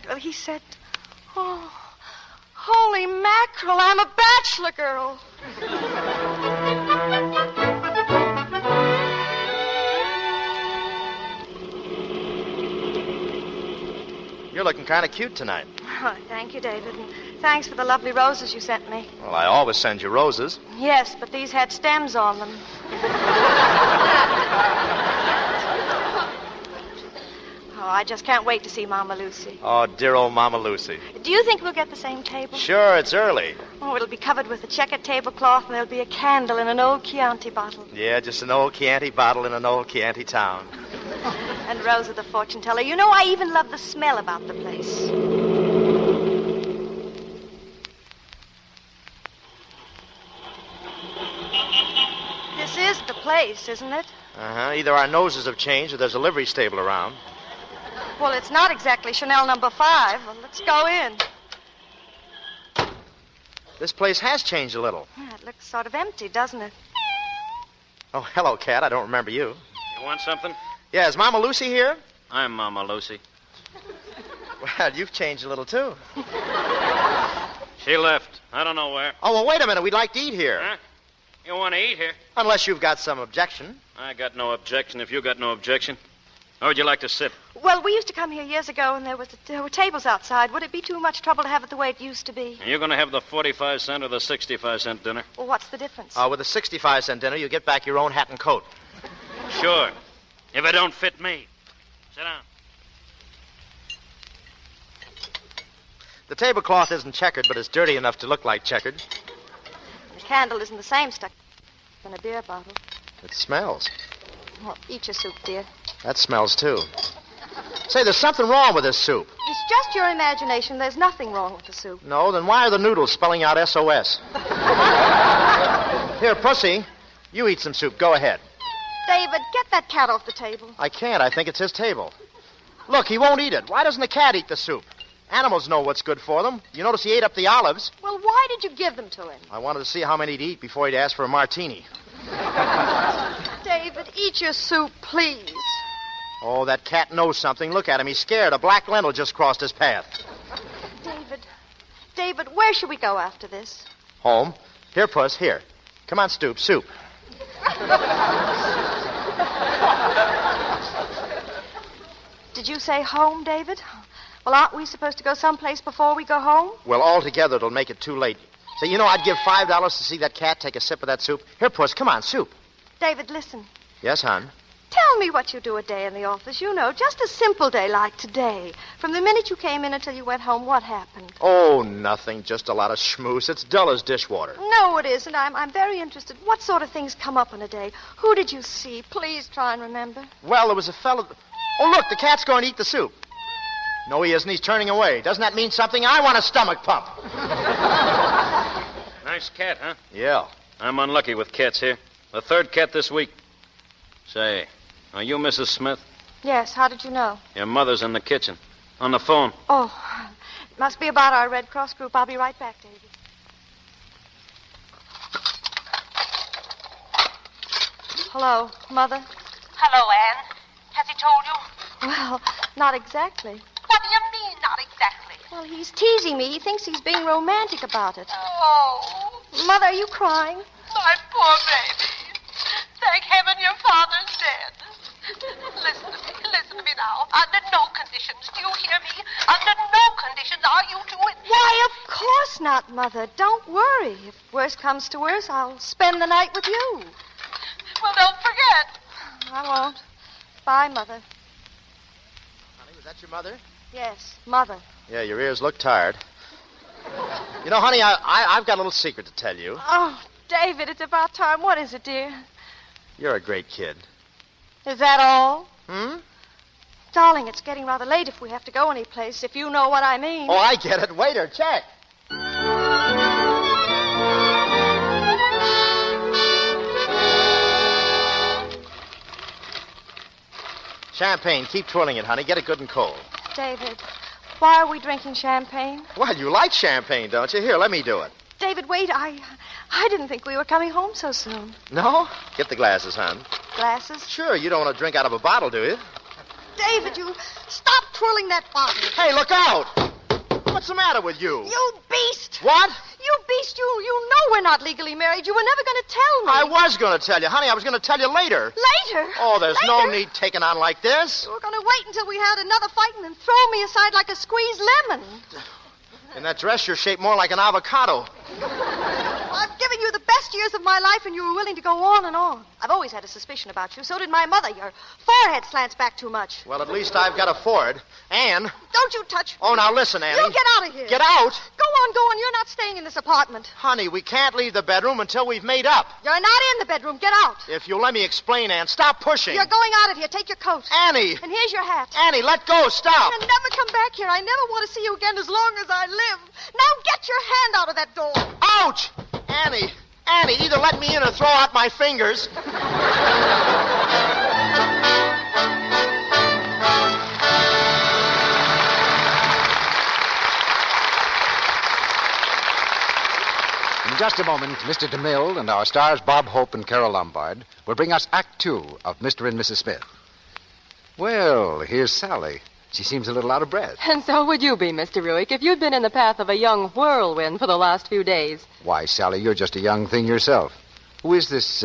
oh, holy mackerel, I'm a bachelor girl. You're looking kind of cute tonight. Oh, thank you, David, and thanks for the lovely roses you sent me. Well, I always send you roses. Yes, but these had stems on them. Oh, I just can't wait to see Mama Lucy. Oh, dear old Mama Lucy. Do you think we'll get the same table? Sure, it's early. Oh, it'll be covered with a checkered tablecloth, and there'll be a candle in an old Chianti bottle. Yeah, just an old Chianti bottle in an old Chianti town. And Rosa the fortune teller. You know, I even love the smell about the place. This is the place, isn't it? Uh-huh. Either our noses have changed or there's a livery stable around. Well, it's not exactly Chanel number 5. Well, let's go in. This place has changed a little. Yeah, it looks sort of empty, doesn't it? Oh, hello, Cat. I don't remember you. You want something? Yeah, is Mama Lucy here? I'm Mama Lucy. Well, you've changed a little, too. She left. I don't know where. Oh, well, wait a minute. We'd like to eat here. Huh? You want to eat here? Unless you've got some objection. I got no objection if you got no objection. Where would you like to sit? Well, we used to come here years ago, and there were tables outside. Would it be too much trouble to have it the way it used to be? Are you going to have the 45-cent or the 65-cent dinner? Well, what's the difference? With a 65-cent dinner, you get back your own hat and coat. Sure. If it don't fit me. Sit down. The tablecloth isn't checkered, but it's dirty enough to look like checkered. The candle isn't the same stuck in a beer bottle. It smells. Well, eat your soup, dear. That smells, too. Say, there's something wrong with this soup. It's just your imagination. There's nothing wrong with the soup. No, then why are the noodles spelling out SOS? Here, Pussy, you eat some soup. Go ahead. David, get that cat off the table. I can't. I think it's his table. Look, he won't eat it. Why doesn't the cat eat the soup? Animals know what's good for them. You notice he ate up the olives. Well, why did you give them to him? I wanted to see how many he'd eat before he'd ask for a martini. David, eat your soup, please. Oh, that cat knows something. Look at him. He's scared. A black lentil just crossed his path. David, where should we go after this? Home. Here, Puss, here. Come on, Stoop. Soup. Did you say home, David? Well, aren't we supposed to go someplace before we go home? Well, altogether, it'll make it too late. So, I'd give $5 to see that cat take a sip of that soup. Here, Puss, come on, soup. David, listen. Yes, hon? Tell me what you do a day in the office. Just a simple day like today. From the minute you came in until you went home, what happened? Oh, nothing. Just a lot of schmooze. It's dull as dishwater. No, it isn't. I'm very interested. What sort of things come up in a day? Who did you see? Please try and remember. Well, there was a fellow... Oh, look, the cat's going to eat the soup. No, he isn't. He's turning away. Doesn't that mean something? I want a stomach pump. Nice cat, huh? Yeah. I'm unlucky with cats here. The third cat this week. Say, are you Mrs. Smith? Yes, how did you know? Your mother's in the kitchen. On the phone. Oh, it must be about our Red Cross group. I'll be right back, David. Hello, Mother? Hello, Anne. Has he told you? Well, not exactly. What do you mean, not exactly? Well, he's teasing me. He thinks he's being romantic about it. Oh. Mother, are you crying? My poor baby. Thank heaven your father's dead. Listen to me now. Under no conditions, do you hear me? Under no conditions are you to... Why, of course not, Mother. Don't worry. If worse comes to worse, I'll spend the night with you. Well, don't forget. I won't. Bye, Mother. Honey, was that your mother? Yes, Mother. Yeah, your ears look tired. Honey, I've got a little secret to tell you. Oh, David, it's about time. What is it, dear? You're a great kid. Is that all? Hmm? Darling, it's getting rather late if we have to go anyplace, if you know what I mean. Oh, I get it. Waiter, check. Champagne. Keep twirling it, honey. Get it good and cold. David, why are we drinking champagne? Well, you like champagne, don't you? Here, let me do it. David, wait. I didn't think we were coming home so soon. No? Get the glasses, hon. Glasses? Sure, you don't want to drink out of a bottle, do you? David, you stop twirling that bottle. Hey, look out! What's the matter with you? You beast! What? You beast, you know we're not legally married. You were never going to tell me. I was going to tell you. Honey, I was going to tell you later. Later? Oh, there's no need taking on like this. You were going to wait until we had another fight and then throw me aside like a squeezed lemon. In that dress, you're shaped more like an avocado. I've given you the best years of my life, and you were willing to go on and on. I've always had a suspicion about you. So did my mother. Your forehead slants back too much. Well, at least I've got a Ford. Anne. Don't you touch me. Oh, now listen, Annie. You get out of here. Get out? Go on. You're not staying in this apartment. Honey, we can't leave the bedroom until we've made up. You're not in the bedroom. Get out. If you'll let me explain, Anne, stop pushing. You're going out of here. Take your coat. Annie. And here's your hat. Annie, let go. Stop. And never come back here. I never want to see you again as long as I live. Now get your hand out of that door. Ouch! Annie, either let me in or throw out my fingers. In just a moment, Mr. DeMille and our stars Bob Hope and Carole Lombard will bring us Act 2 of Mr. and Mrs. Smith. Well, here's Sally. She seems a little out of breath. And so would you be, Mr. Ruick, if you'd been in the path of a young whirlwind for the last few days. Why, Sally, you're just a young thing yourself. Who is this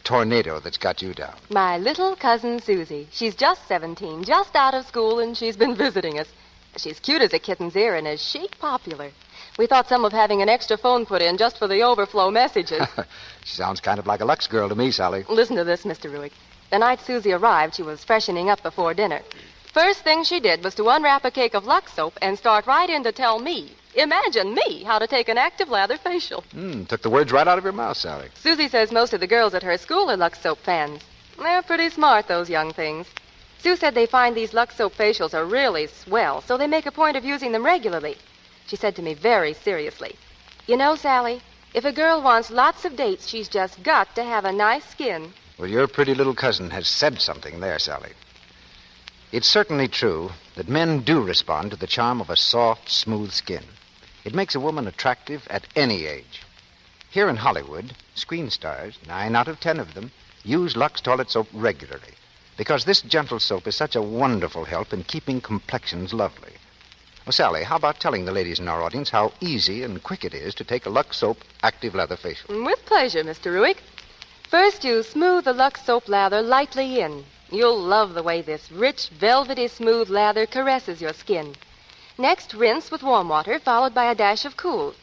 tornado that's got you down? My little cousin Susie. She's just 17, just out of school, and she's been visiting us. She's cute as a kitten's ear and as chic popular. We thought some of having an extra phone put in just for the overflow messages. She sounds kind of like a Lux girl to me, Sally. Listen to this, Mr. Ruick. The night Susie arrived, she was freshening up before dinner. First thing she did was to unwrap a cake of Lux soap and start right in to tell me, imagine me, how to take an active lather facial. Took the words right out of your mouth, Sally. Susie says most of the girls at her school are Lux soap fans. They're pretty smart, those young things. Sue said they find these Lux soap facials are really swell, so they make a point of using them regularly. She said to me very seriously, you know, Sally, if a girl wants lots of dates, she's just got to have a nice skin. Well, your pretty little cousin has said something there, Sally. It's certainly true that men do respond to the charm of a soft, smooth skin. It makes a woman attractive at any age. Here in Hollywood, screen stars, 9 out of 10 of them, use Lux toilet soap regularly because this gentle soap is such a wonderful help in keeping complexions lovely. Well, Sally, how about telling the ladies in our audience how easy and quick it is to take a Lux soap active lather facial? With pleasure, Mr. Ruick. First, you smooth the Lux soap lather lightly in. You'll love the way this rich, velvety, smooth lather caresses your skin. Next, rinse with warm water, followed by a dash of cool.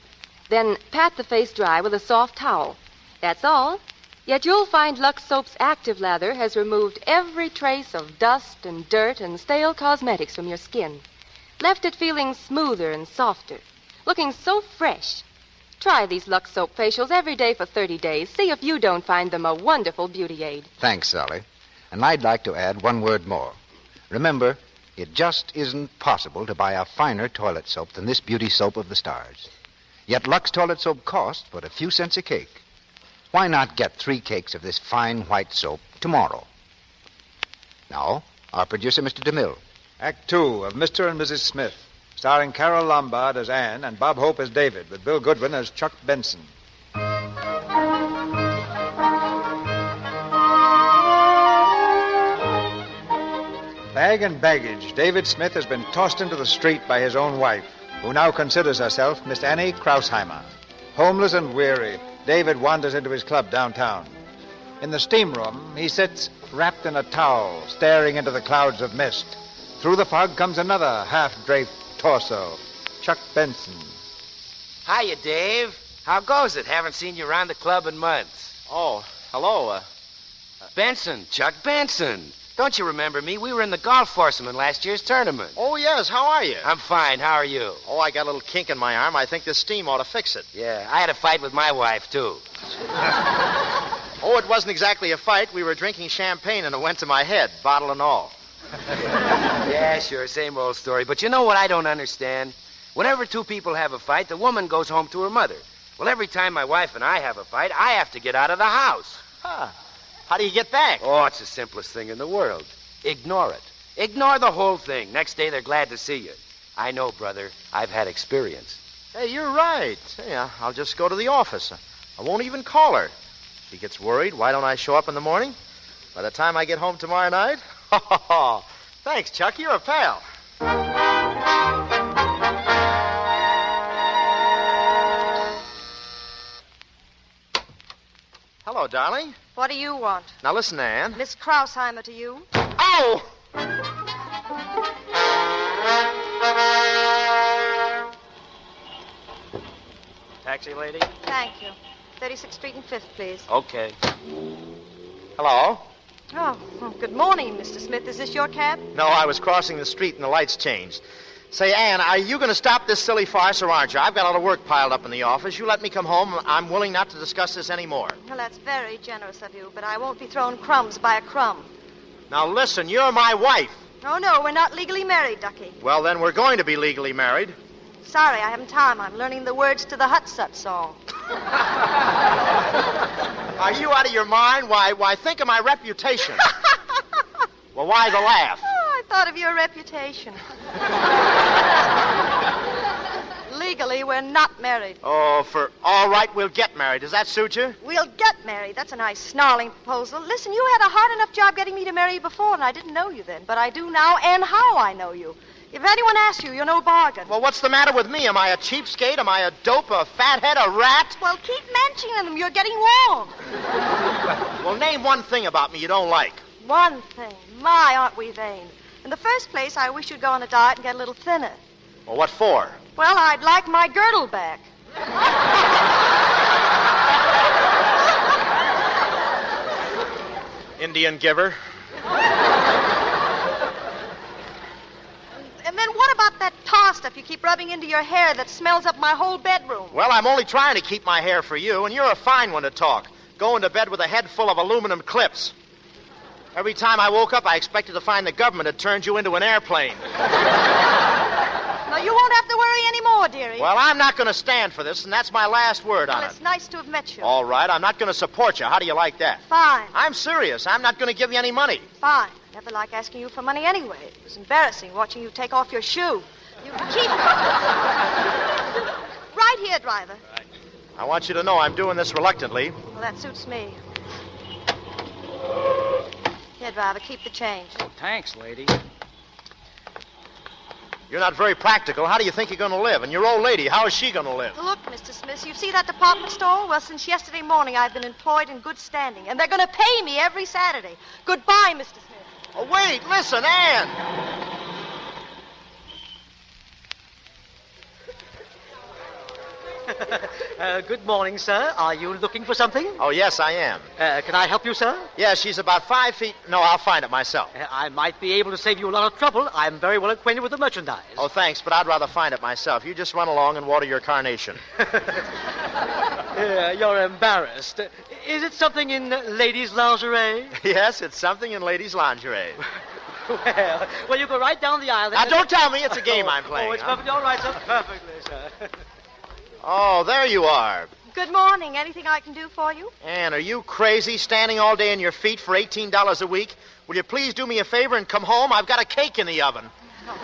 Then pat the face dry with a soft towel. That's all. Yet you'll find Lux Soap's active lather has removed every trace of dust and dirt and stale cosmetics from your skin. Left it feeling smoother and softer, looking so fresh. Try these Lux Soap facials every day for 30 days. See if you don't find them a wonderful beauty aid. Thanks, Sally. And I'd like to add one word more. Remember, it just isn't possible to buy a finer toilet soap than this beauty soap of the stars. Yet Lux toilet soap costs but a few cents a cake. Why not get 3 cakes of this fine white soap tomorrow? Now, our producer, Mr. DeMille. Act 2 of Mr. and Mrs. Smith, starring Carole Lombard as Anne and Bob Hope as David, with Bill Goodwin as Chuck Benson. Bag and baggage, David Smith has been tossed into the street by his own wife, who now considers herself Miss Annie Krausheimer. Homeless and weary, David wanders into his club downtown. In the steam room, he sits wrapped in a towel, staring into the clouds of mist. Through the fog comes another half-draped torso, Chuck Benson. Hiya, Dave. How goes it? Haven't seen you around the club in months. Oh, hello. Benson, Chuck Benson. Don't you remember me? We were in the golf foursome in last year's tournament. Oh, yes. How are you? I'm fine. How are you? Oh, I got a little kink in my arm. I think this steam ought to fix it. Yeah, I had a fight with my wife, too. Oh, it wasn't exactly a fight. We were drinking champagne and it went to my head, bottle and all. Yeah, sure, same old story. But you know what I don't understand? Whenever 2 people have a fight, the woman goes home to her mother. Well, every time my wife and I have a fight, I have to get out of the house. Huh. How do you get back? Oh, it's the simplest thing in the world. Ignore it. Ignore the whole thing. Next day, they're glad to see you. I know, brother. I've had experience. Hey, you're right. Hey, I'll just go to the office. I won't even call her. She gets worried. Why don't I show up in the morning? By the time I get home tomorrow night? Thanks, Chuck. You're a pal. Hello, darling. What do you want? Now listen, Anne. Miss Krausheimer to you. Oh! Taxi lady? Thank you. 36th Street and 5th, please. Okay. Hello? Oh, good morning, Mr. Smith. Is this your cab? No, I was crossing the street and the lights changed. Say, Anne, are you going to stop this silly farce or aren't you? I've got a lot of work piled up in the office. You let me come home. I'm willing not to discuss this anymore. Well, that's very generous of you, but I won't be thrown crumbs by a crumb. Now, listen, you're my wife. Oh, no, we're not legally married, Ducky. Well, then we're going to be legally married. Sorry, I haven't time. I'm learning the words to the Hut-Sut song. Are you out of your mind? Why, think of my reputation. Well, why the laugh? Oh, I thought of your reputation. Legally, we're not married. Oh, all right, we'll get married. Does that suit you? We'll get married. That's a nice snarling proposal. Listen, you had a hard enough job getting me to marry you before, and I didn't know you then. But I do now, and how I know you. If anyone asks you, you're no bargain. Well, what's the matter with me? Am I a cheapskate? Am I a dope, a fathead, a rat? Well, keep mentioning them. You're getting warm. Well, name one thing about me you don't like. One thing. My, aren't we vain? In the first place, I wish you'd go on a diet and get a little thinner. Well, what for? Well, I'd like my girdle back. Indian giver. And then what about that tar stuff you keep rubbing into your hair that smells up my whole bedroom? Well, I'm only trying to keep my hair for you, and you're a fine one to talk. Going to bed with a head full of aluminum clips. Every time I woke up, I expected to find the government had turned you into an airplane. No, you won't have to worry anymore, dearie. Well, I'm not going to stand for this, and that's my last word on Well, it. it's nice to have met you. All right, I'm not going to support you. How do you like that? Fine. I'm serious. I'm not going to give you any money. Fine. Never like asking you for money anyway. It was embarrassing watching you take off your shoe. You keep... Right here, driver. Right. I want you to know I'm doing this reluctantly. Well, that suits me. Here, driver, keep the change. Thanks, lady. You're not very practical. How do you think you're going to live? And your old lady, how is she going to live? Look, Mr. Smith, you see that department store? Well, since yesterday morning, I've been employed in good standing, and they're going to pay me every Saturday. Goodbye, Mr. Smith. Oh, wait, listen, Ann. Good morning, sir. Are you looking for something? Oh, yes, I am. Can I help you, sir? Yeah, she's about 5 feet. No, I'll find it myself. I might be able to save you a lot of trouble. I'm very well acquainted with the merchandise. Oh, thanks, but I'd rather find it myself. You just run along and water your carnation. You're embarrassed. Is it something in ladies' lingerie? Yes, it's something in ladies' lingerie. Well, you go right down the aisle. Now, don't tell me it's a game I'm playing. Oh, it's perfectly all right, sir. Perfectly, sir. Oh, there you are. Good morning. Anything I can do for you? Ann, are you crazy, standing all day on your feet for $18 a week? Will you please do me a favor and come home? I've got a cake in the oven.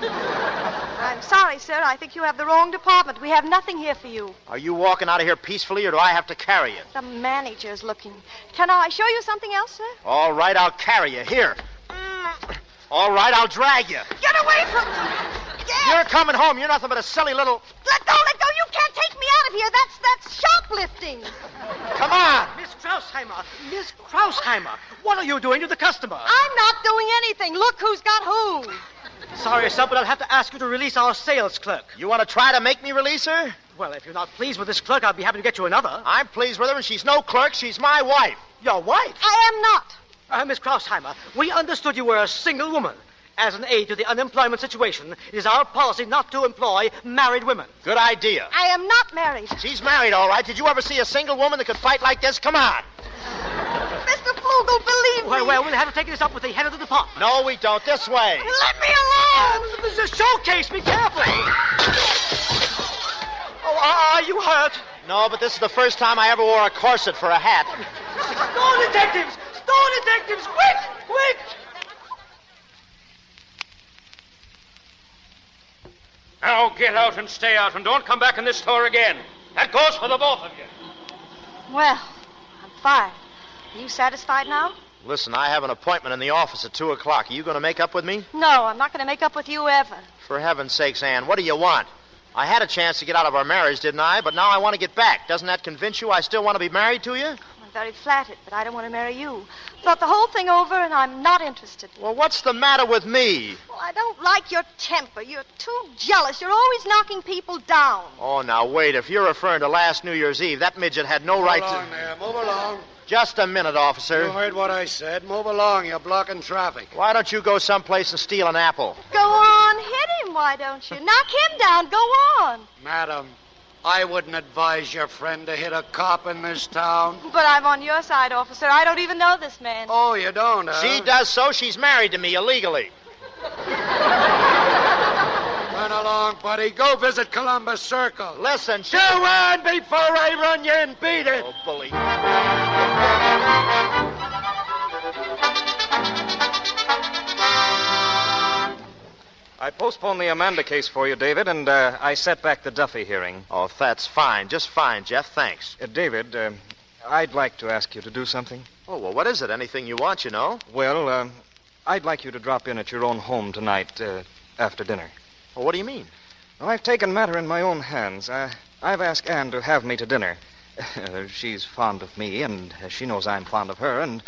I'm sorry, sir. I think you have the wrong department. We have nothing here for you. Are you walking out of here peacefully, or do I have to carry you? The manager's looking. Can I show you something else, sir? All right, I'll carry you. Here. All right, I'll drag you. Get away from me! Yes. You're coming home. You're nothing but a silly little... Let go! You can't take me out of here. That's shoplifting. Come on. Miss Krausheimer, what are you doing to the customer? I'm not doing anything. Look who's got who. Sorry, sir, but I'll have to ask you to release our sales clerk. You want to try to make me release her? Well, if you're not pleased with this clerk, I'll be happy to get you another. I'm pleased with her, and she's no clerk. She's my wife. Your wife? I am not. Miss Krausheimer, we understood you were a single woman. As an aid to the unemployment situation, it is our policy not to employ married women. Good idea. I am not married. She's married, all right. Did you ever see a single woman that could fight like this? Come on. Mr. Flugel, believe me. Well, we'll have to take this up with the head of the department. No, we don't. This way. Let me alone. This is a showcase. Be careful. Oh, are you hurt? No, but this is the first time I ever wore a corset for a hat. Store detectives! Store detectives! Quick! Quick! Now get out and stay out, and don't come back in this store again. That goes for the both of you. Well, I'm fired. Are you satisfied now? Listen, I have an appointment in the office at 2 o'clock. Are you going to make up with me? No, I'm not going to make up with you ever. For heaven's sakes, Ann, what do you want? I had a chance to get out of our marriage, didn't I? But now I want to get back. Doesn't that convince you I still want to be married to you? I'm very flattered, but I don't want to marry you. Thought the whole thing over, and I'm not interested. Well, what's the matter with me? Well, I don't like your temper. You're too jealous. You're always knocking people down. Oh, now, wait. If you're referring to last New Year's Eve, that midget had no right to... Move along there. Move along. Just a minute, officer. You heard what I said. Move along. You're blocking traffic. Why don't you go someplace and steal an apple? Go on. Hit him, why don't you? Knock him down. Go on. Madam, I wouldn't advise your friend to hit a cop in this town. But I'm on your side, officer. I don't even know this man. Oh, you don't, huh? She does so. She's married to me illegally. Run along, buddy. Go visit Columbus Circle. Listen, Go on before I run you and beat it. Oh, bully. I postponed the Amanda case for you, David, and I set back the Duffy hearing. Oh, that's fine. Just fine, Jeff. Thanks. David, I'd like to ask you to do something. Oh, well, what is it? Anything you want, you know? Well, I'd like you to drop in at your own home tonight after dinner. Well, what do you mean? Well, I've taken matter in my own hands. I've asked Anne to have me to dinner. She's fond of me, and she knows I'm fond of her, and,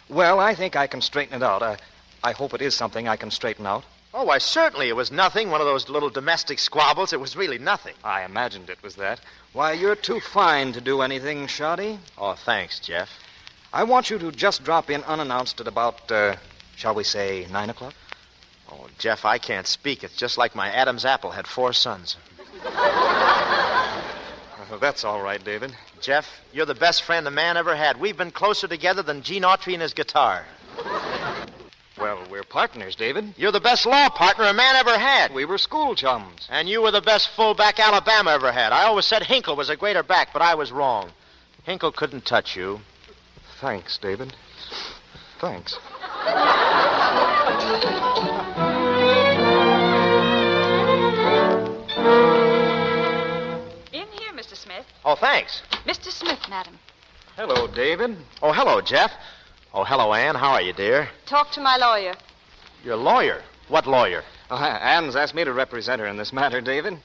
well, I think I can straighten it out. I hope it is something I can straighten out. Oh, why, certainly. It was nothing. One of those little domestic squabbles. It was really nothing. I imagined it was that. Why, you're too fine to do anything, Shoddy. Oh, thanks, Jeff. I want you to just drop in unannounced at about, shall we say, 9 o'clock? Oh, Jeff, I can't speak. It's just like my Adam's apple had 4 sons. That's all right, David. Jeff, you're the best friend a man ever had. We've been closer together than Gene Autry and his guitar. Well, we're partners, David. You're the best law partner a man ever had. We were school chums. And you were the best fullback Alabama ever had. I always said Hinkle was a greater back, but I was wrong. Hinkle couldn't touch you. Thanks, David. Thanks. In here, Mr. Smith. Oh, thanks. Mr. Smith, madam. Hello, David. Oh, hello, Jeff. Oh, hello, Ann. How are you, dear? Talk to my lawyer. Your lawyer? What lawyer? Anne's asked me to represent her in this matter, David.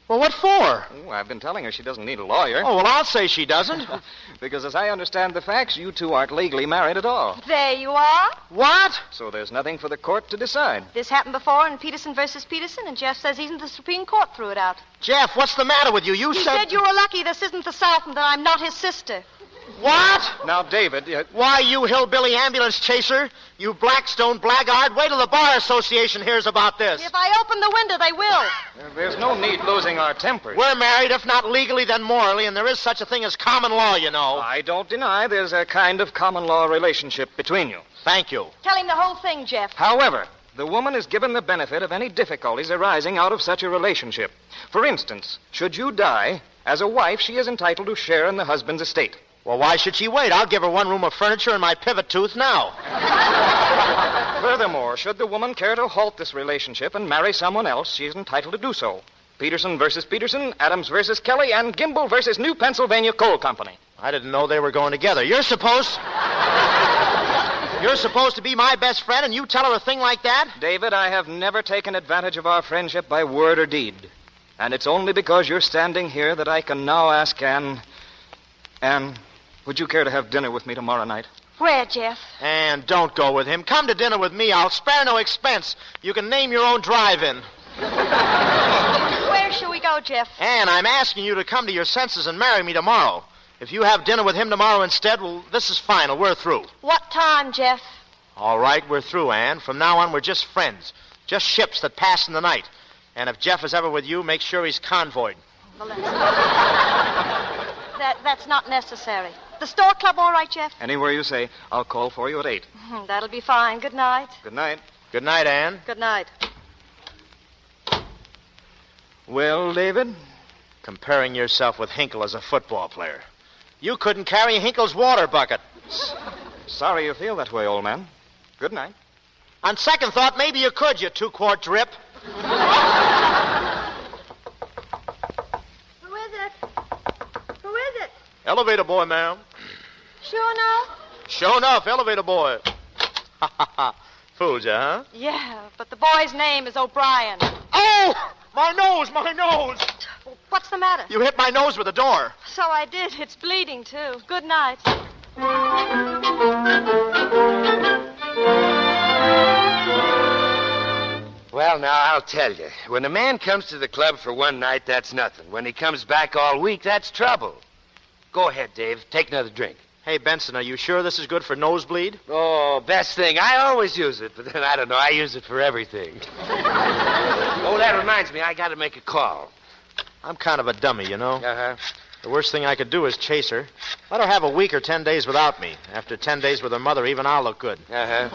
Well, what for? Oh, I've been telling her she doesn't need a lawyer. Oh, well, I'll say she doesn't. Because as I understand the facts, you two aren't legally married at all. There you are. What? So there's nothing for the court to decide. This happened before in Peterson versus Peterson, and Jeff says even the Supreme Court threw it out. Jeff, what's the matter with you? He said you were lucky this isn't the South and that I'm not his sister. What? Now, David... Why, you hillbilly ambulance chaser, you Blackstone blackguard, wait till the Bar Association hears about this. If I open the window, they will. There's no need losing our tempers. We're married, if not legally, then morally, and there is such a thing as common law, you know. I don't deny there's a kind of common law relationship between you. Thank you. Tell him the whole thing, Jeff. However, the woman is given the benefit of any difficulties arising out of such a relationship. For instance, should you die, as a wife, she is entitled to share in the husband's estate. Well, why should she wait? I'll give her one room of furniture and my pivot tooth now. Furthermore, should the woman care to halt this relationship and marry someone else, she is entitled to do so. Peterson versus Peterson, Adams versus Kelly, and Gimbel versus New Pennsylvania Coal Company. I didn't know they were going together. You're supposed to be my best friend, and you tell her a thing like that? David, I have never taken advantage of our friendship by word or deed. And it's only because you're standing here that I can now ask Anne, would you care to have dinner with me tomorrow night? Where, Jeff? And don't go with him. Come to dinner with me. I'll spare no expense. You can name your own drive-in. Where shall we go, Jeff? Anne, I'm asking you to come to your senses and marry me tomorrow. If you have dinner with him tomorrow instead, well, this is final. We're through. What time, Jeff? All right, we're through, Anne. From now on, we're just friends. Just ships that pass in the night. And if Jeff is ever with you, make sure he's convoyed. Well, that's not necessary. The store club all right, Jeff? Anywhere you say. I'll call for you at 8. That'll be fine. Good night. Good night. Good night, Anne. Good night. Well, David? Comparing yourself with Hinkle as a football player. You couldn't carry Hinkle's water bucket. Sorry you feel that way, old man. Good night. On second thought, maybe you could, you 2-quart drip. Who is it? Elevator boy, ma'am. Sure enough? Sure enough, elevator boy. Fooled you, huh? Yeah, but the boy's name is O'Brien. Oh! My nose! Well, what's the matter? You hit my nose with a door. So I did. It's bleeding, too. Good night. Well, now, I'll tell you. When a man comes to the club for one night, that's nothing. When he comes back all week, that's trouble. Go ahead, Dave. Take another drink. Hey, Benson, are you sure this is good for nosebleed? Oh, best thing. I always use it, but then, I don't know, I use it for everything. Oh, that reminds me. I got to make a call. I'm kind of a dummy, you know. Uh-huh. The worst thing I could do is chase her. Let her have a week or 10 days without me. After 10 days with her mother, even I'll look good. Uh-huh.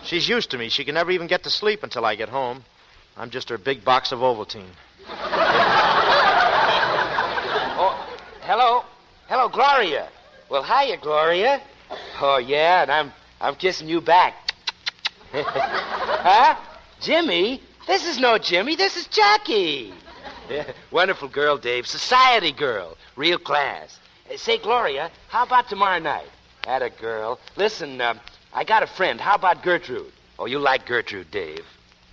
She's used to me. She can never even get to sleep until I get home. I'm just her big box of Ovaltine. Oh, hello. Hello, Gloria. Well, hiya, Gloria. Oh, yeah, and I'm kissing you back. Huh? Jimmy? This is no Jimmy. This is Jackie. Wonderful girl, Dave. Society girl. Real class. Say, Gloria, how about tomorrow night? Atta girl. Listen, I got a friend. How about Gertrude? Oh, you like Gertrude, Dave.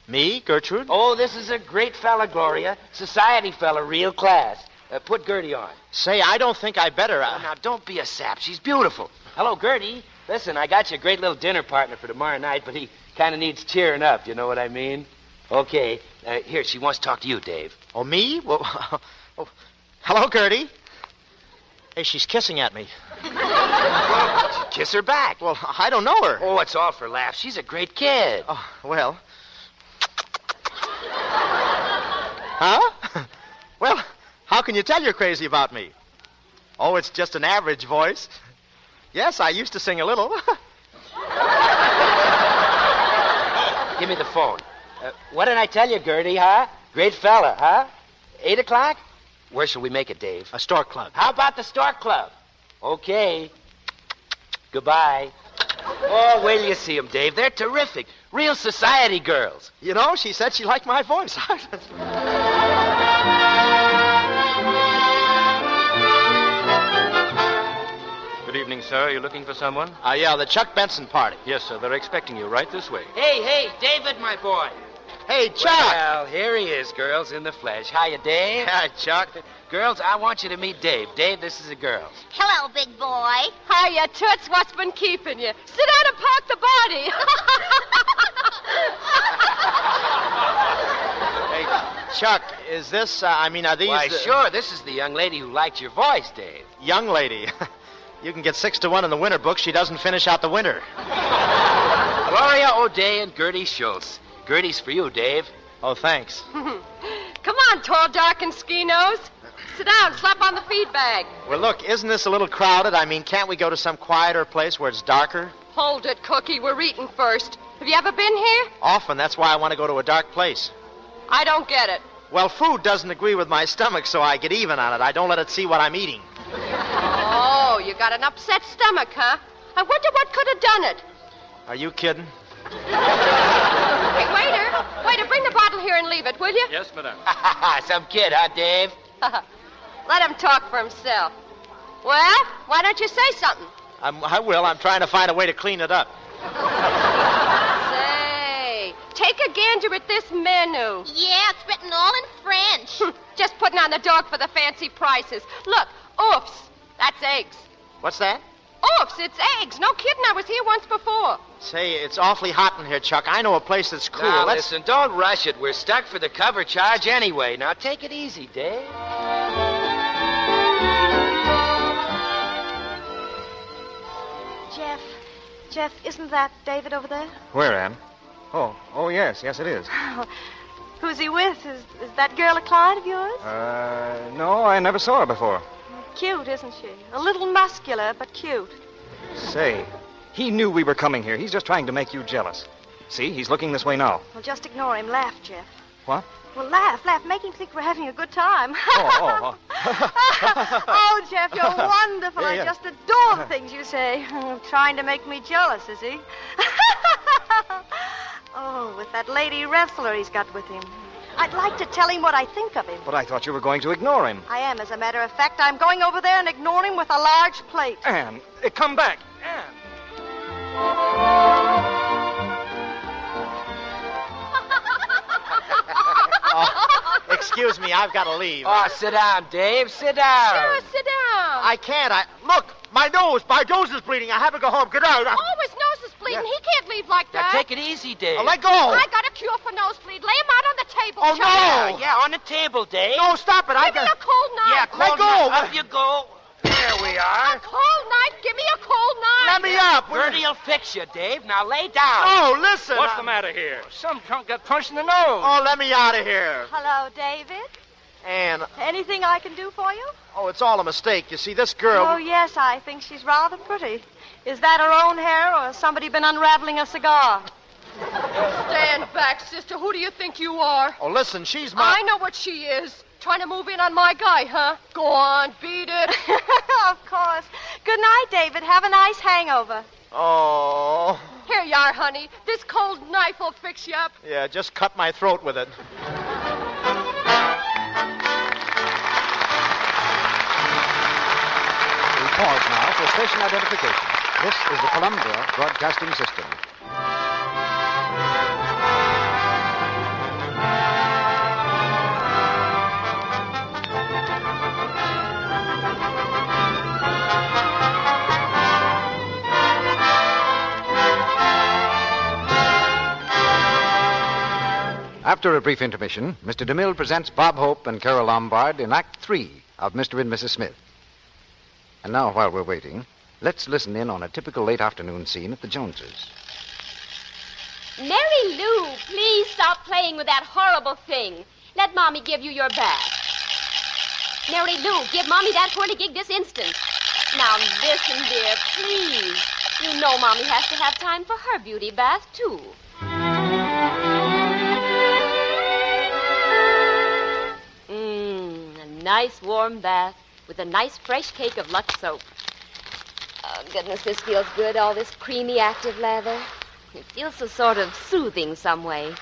Me, Gertrude? Oh, this is a great fella, Gloria. Society fella, real class. Put Gertie on. Say, I don't think I better. Oh, now, don't be a sap. She's beautiful. Hello, Gertie. Listen, I got you a great little dinner partner for tomorrow night, but he kind of needs cheering up. You know what I mean? Okay. Here, she wants to talk to you, Dave. Oh, me? Well, hello, Gertie. Hey, she's kissing at me. Kiss her back. Well, I don't know her. Oh, it's all for laughs. She's a great kid. Oh, well. Huh? Well, how can you tell you're crazy about me? Oh, it's just an average voice. Yes, I used to sing a little. Give me the phone. What did I tell you, Gertie, huh? Great fella, huh? 8 o'clock? Where shall we make it, Dave? A stork club. How about the stork club? Okay. Goodbye. Oh, wait till you see them, Dave. They're terrific. Real society girls. You know, she said she liked my voice. Good evening, sir. Are you looking for someone? Yeah, the Chuck Benson party. Yes, sir. They're expecting you right this way. Hey, David, my boy. Hey, Chuck! Well, here he is, girls, in the flesh. Hiya, Dave. Hi, Chuck. Girls, I want you to meet Dave. Dave, this is a girl. Hello, big boy. Hiya, Toots. What's been keeping you? Sit down and park the body. Hey, Chuck, is this, are these... Why, sure, this is the young lady who liked your voice, Dave. Young lady. You can get 6-1 in the winter book. She doesn't finish out the winter. Gloria O'Day and Gertie Schultz. Gertie's for you, Dave. Oh, thanks. Come on, tall, dark, and ski-nose. Sit down, slap on the feed bag. Well, look, isn't this a little crowded? Can't we go to some quieter place where it's darker? Hold it, Cookie. We're eating first. Have you ever been here? Often. That's why I want to go to a dark place. I don't get it. Well, food doesn't agree with my stomach, so I get even on it. I don't let it see what I'm eating. Oh, you got an upset stomach, huh? I wonder what could have done it. Are you kidding? Hey, waiter, bring the bottle here and leave it, will you? Yes, madam. Some kid, huh, Dave? Let him talk for himself. Well, why don't you say something? I will. I'm trying to find a way to clean it up. Say, take a gander at this menu. Yeah, it's written all in French. Just putting on the dog for the fancy prices. Look, oofs, that's eggs. What's that? Oofs, it's eggs. No kidding, I was here once before. Say, it's awfully hot in here, Chuck. I know a place that's cool. Now, listen, don't rush it. We're stuck for the cover charge anyway. Now, take it easy, Dave. Jeff, isn't that David over there? Where, Ann? Oh, yes, it is. Who's he with? Is that girl a client of yours? No, I never saw her before. Cute, isn't she? A little muscular, but cute. Say, he knew we were coming here. He's just trying to make you jealous. See, he's looking this way now. Well, just ignore him. Laugh, Jeff. What? Well, laugh. Make him think we're having a good time. Oh. Oh, Jeff, you're wonderful. Yeah. I just adore the things you say. Trying to make me jealous, is he? Oh, with that lady wrestler he's got with him. I'd like to tell him what I think of him. But I thought you were going to ignore him. I am, as a matter of fact. I'm going over there and ignoring him with a large plate. Ann, come back. Ann. Excuse me, I've got to leave. Oh, sit down, Dave. Sit down. Sure, sit down. I can't. Look, my nose is bleeding. I have to go home. Get out. Oh, his nose is bleeding. Yeah. He can't leave like Now, that. take it easy, Dave. Let go. I got a cure for nosebleed. Lay him out on the table. Oh, Chuck. no. Yeah, on the table, Dave. No, stop it. Give me a cold knife. Yeah, Let cold go. knife. Up you go. There we are. A cold knife? Give me a cold knife. Let me up. Gertie'll fix you, Dave. Now lay down. Oh, listen. What's the matter here? Some drunk got punched in the nose. Oh, let me out of here. Hello, David. Ann. Anything I can do for you? Oh, it's all a mistake. You see, this girl... Oh, yes, I think she's rather pretty. Is that her own hair, or has somebody been unraveling a cigar? Stand back, sister. Who do you think you are? Oh, listen, she's my... I know what she is. Trying to move in on my guy, huh? Go on, beat it. Of course. Good night, David. Have a nice hangover. Oh. Here you are, honey. This cold knife will fix you up. Yeah, just cut my throat with it. We pause now for station identification. This is the Columbia Broadcasting System. After a brief intermission, Mr. DeMille presents Bob Hope and Carole Lombard in Act 3 of Mr. and Mrs. Smith. And now, while we're waiting, let's listen in on a typical late afternoon scene at the Joneses. Mary Lou, please stop playing with that horrible thing. Let Mommy give you your bath. Mary Lou, give Mommy that whirligig this instant. Now listen, dear, please. You know Mommy has to have time for her beauty bath, too. A nice warm bath with a nice fresh cake of Lux soap. Oh, goodness, this feels good, all this creamy, active lather. It feels so sort of soothing some way.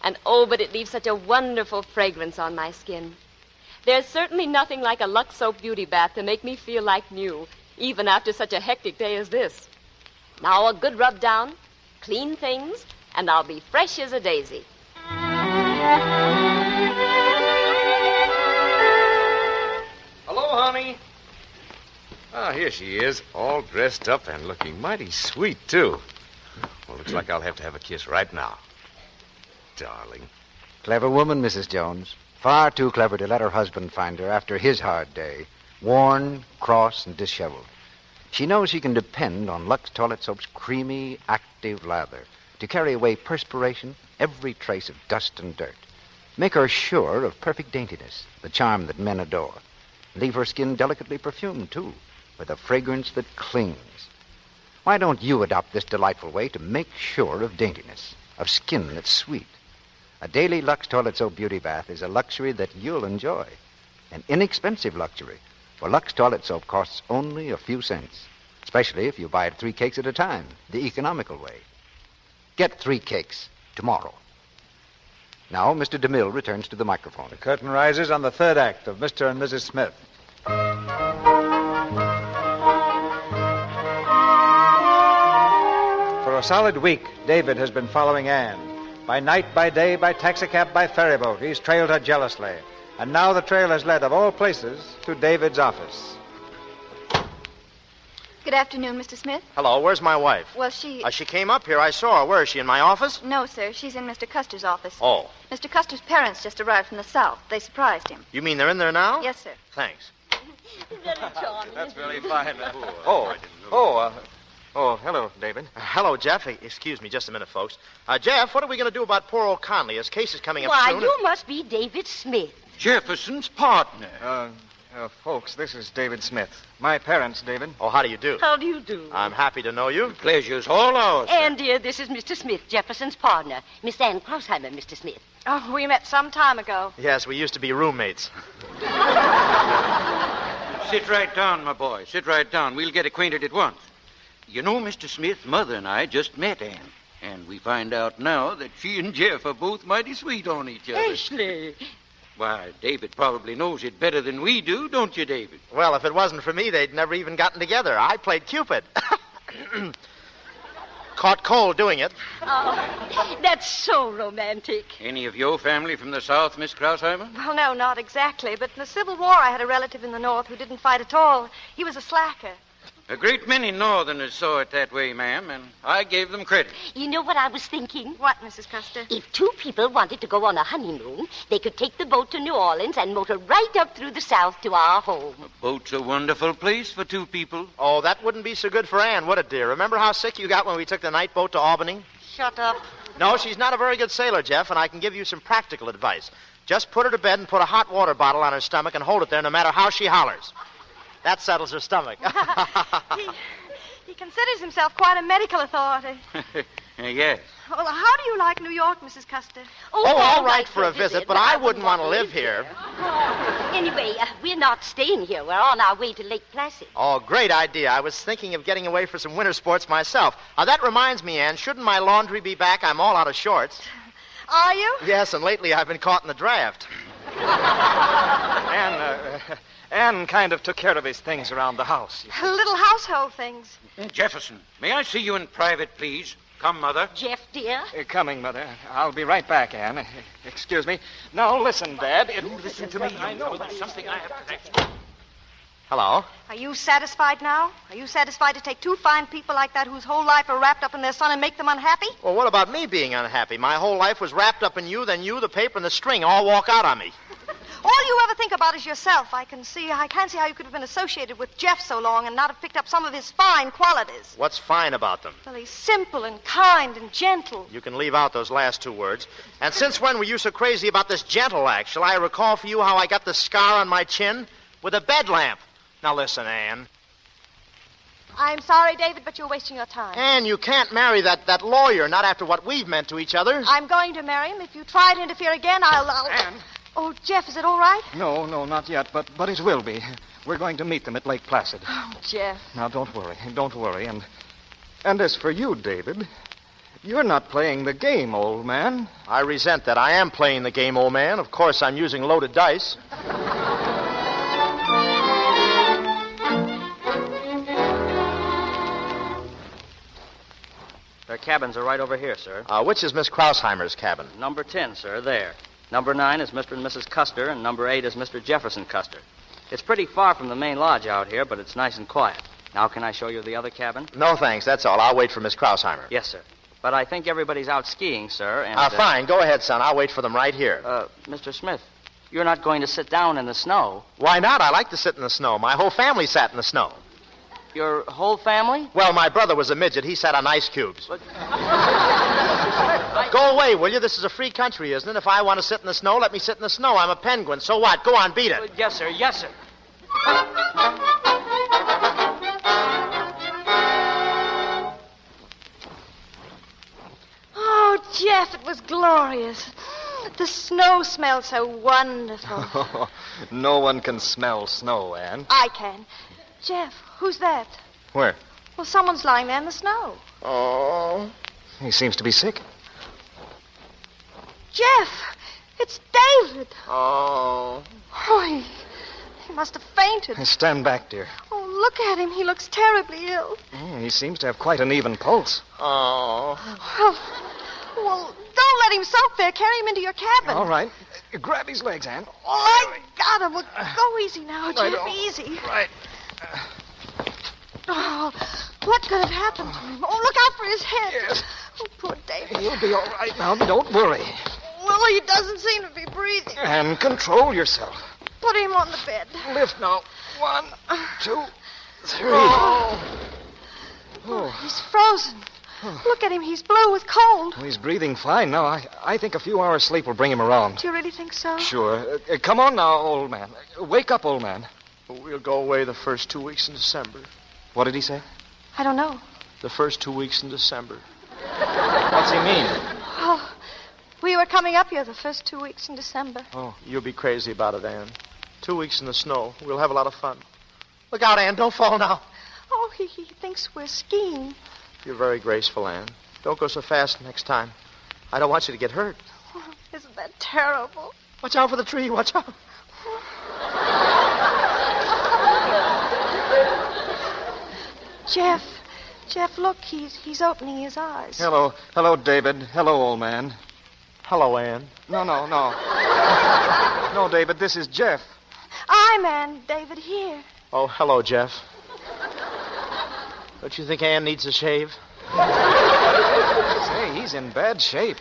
And oh, but it leaves such a wonderful fragrance on my skin. There's certainly nothing like a Lux soap beauty bath to make me feel like new, even after such a hectic day as this. Now a good rub down, clean things, and I'll be fresh as a daisy. Hello, honey. Ah, here she is, all dressed up and looking mighty sweet, too. Well, looks like I'll have to have a kiss right now. Darling. Clever woman, Mrs. Jones. Far too clever to let her husband find her after his hard day. Worn, cross, and disheveled. She knows she can depend on Lux Toilet Soap's creamy, active lather to carry away perspiration, every trace of dust and dirt. Make her sure of perfect daintiness, the charm that men adore. Leave her skin delicately perfumed, too, with a fragrance that clings. Why don't you adopt this delightful way to make sure of daintiness, of skin that's sweet? A daily Lux Toilet Soap beauty bath is a luxury that you'll enjoy. An inexpensive luxury, for Lux Toilet Soap costs only a few cents, especially if you buy it 3 cakes at a time, the economical way. Get 3 cakes tomorrow. Now, Mr. DeMille returns to the microphone. The curtain rises on the third act of Mr. and Mrs. Smith. For a solid week, David has been following Anne. By night, by day, by taxicab, by ferryboat, he's trailed her jealously. And now the trail has led, of all places, to David's office. Good afternoon, Mr. Smith. Hello, where's my wife? Well, she came up here. I saw her. Where is she, in my office? No, sir. She's in Mr. Custer's office. Oh. Mr. Custer's parents just arrived from the south. They surprised him. You mean they're in there now? Yes, sir. Thanks. That's very fine. Hello, David. Hello, Jeff. Excuse me just a minute, folks. Jeff, what are we going to do about poor old Conley? His case is coming up Why, soon. you must be David Smith. Jefferson's partner. Folks, this is David Smith. My parents, David. Oh, how do you do? How do you do? I'm happy to know you. Pleasure's all ours. And, dear, this is Mr. Smith, Jefferson's partner. Miss Ann Krausheimer, Mr. Smith. Oh, we met some time ago. Yes, we used to be roommates. Sit right down, my boy. Sit right down. We'll get acquainted at once. You know, Mr. Smith, Mother and I just met Ann. And we find out now that she and Jeff are both mighty sweet on each other. Ashley. Why, David probably knows it better than we do, don't you, David? Well, if it wasn't for me, they'd never even gotten together. I played Cupid. Caught cold doing it. Oh, that's so romantic. Any of your family from the South, Miss Krausheimer? Well, no, not exactly. But in the Civil War, I had a relative in the North who didn't fight at all. He was a slacker. A great many Northerners saw it that way, ma'am, and I gave them credit. You know what I was thinking? What, Mrs. Custer? If 2 people wanted to go on a honeymoon, they could take the boat to New Orleans and motor right up through the South to our home. A boat's a wonderful place for 2 people. Oh, that wouldn't be so good for Ann, would it, dear? Remember how sick you got when we took the night boat to Albany? Shut up. No, she's not a very good sailor, Jeff, and I can give you some practical advice. Just put her to bed and put a hot water bottle on her stomach and hold it there no matter how she hollers. That settles her stomach. He considers himself quite a medical authority. Yes. Well, how do you like New York, Mrs. Custer? Oh, all right for a visit, but I wouldn't want to live here. Anyway, we're not staying here. We're on our way to Lake Placid. Oh, great idea. I was thinking of getting away for some winter sports myself. That reminds me, Ann, shouldn't my laundry be back? I'm all out of shorts. Are you? Yes, and lately I've been caught in the draft. Ann kind of took care of his things around the house. Little household things. Jefferson, may I see you in private, please? Come, Mother. Jeff, dear. Coming, Mother. I'll be right back, Ann. Excuse me. Now, listen, Dad. Listen to me. I know there's something I have to say. Hello? Are you satisfied now? Are you satisfied to take 2 fine people like that whose whole life are wrapped up in their son and make them unhappy? Well, what about me being unhappy? My whole life was wrapped up in you, then you, the paper, and the string all walk out on me. All you ever think about is yourself. I can't see how you could have been associated with Jeff so long and not have picked up some of his fine qualities. What's fine about them? Well, he's simple and kind and gentle. You can leave out those last 2 words. And since when were you so crazy about this gentle act? Shall I recall for you how I got the scar on my chin? With a bed lamp. Now listen, Ann. I'm sorry, David, but you're wasting your time. Ann, you can't marry that lawyer, not after what we've meant to each other. I'm going to marry him. If you try to interfere again, I'll... Ann? Oh, Jeff, is it all right? No, not yet, but it will be. We're going to meet them at Lake Placid. Oh, Jeff. Now, don't worry. And as for you, David, you're not playing the game, old man. I resent that. I am playing the game, old man. Of course, I'm using loaded dice. Their cabins are right over here, sir. Which is Miss Krausheimer's cabin? Number 10, sir, there. Number 9 is Mr. and Mrs. Custer, and number 8 is Mr. Jefferson Custer. It's pretty far from the main lodge out here, but it's nice and quiet. Now, can I show you the other cabin? No, thanks. That's all. I'll wait for Miss Krausheimer. Yes, sir. But I think everybody's out skiing, sir, and... Fine. Go ahead, son. I'll wait for them right here. Mr. Smith, you're not going to sit down in the snow. Why not? I like to sit in the snow. My whole family sat in the snow. Your whole family? Well, my brother was a midget. He sat on ice cubes. Go away, will you? This is a free country, isn't it? If I want to sit in the snow, let me sit in the snow. I'm a penguin. So what? Go on, beat it. Yes, sir. Yes, sir. Oh, Jeff, it was glorious. The snow smelled so wonderful. No one can smell snow, Anne. I can. Jeff, who's that? Where? Well, someone's lying there in the snow. Oh. He seems to be sick. Jeff, it's David. Oh. Oh, he must have fainted. Stand back, dear. Oh, look at him. He looks terribly ill. He seems to have quite an even pulse. Oh. Well, don't let him soak there. Carry him into your cabin. All right. Grab his legs, Anne. Oh, I got him. Well, go easy now, Jeff. Easy. Right. Oh, what could have happened to him? Oh, look out for his head. Yes. Oh, poor David. He'll be all right now. Don't worry. Well, he doesn't seem to be breathing. And control yourself. Put him on the bed. Lift now. 1, 2, 3. Oh, he's frozen. Look at him. He's blue with cold. Well, he's breathing fine now. I think a few hours' sleep will bring him around. Do you really think so? Sure. Come on now, old man. Wake up, old man. We'll go away the first 2 weeks in December. What did he say? I don't know. The first 2 weeks in December. What's he mean? Oh, we were coming up here the first 2 weeks in December. Oh, you'll be crazy about it, Anne. 2 weeks in the snow. We'll have a lot of fun. Look out, Anne. Don't fall now. Oh, he thinks we're skiing. You're very graceful, Anne. Don't go so fast next time. I don't want you to get hurt. Oh, isn't that terrible? Watch out for the tree. Watch out. Jeff, look, he's opening his eyes. Hello, David. Hello, old man. Hello, Anne. No. No, David, this is Jeff. I'm Anne, David here. Oh, hello, Jeff. Don't you think Anne needs a shave? Say, he's in bad shape.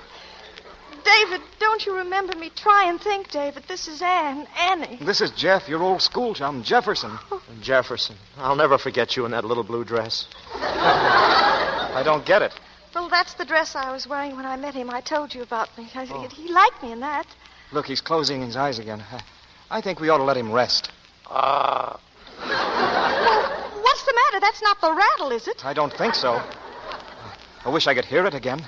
David, don't you remember me? Try and think, David. This is Annie. This is Jeff, your old school chum, Jefferson. Jefferson. I'll never forget you in that little blue dress. I don't get it. Well, that's the dress I was wearing when I met him. I told you about me. He liked me in that. Look, he's closing his eyes again. I think we ought to let him rest. Well, what's the matter? That's not the rattle, is it? I don't think so. I wish I could hear it again.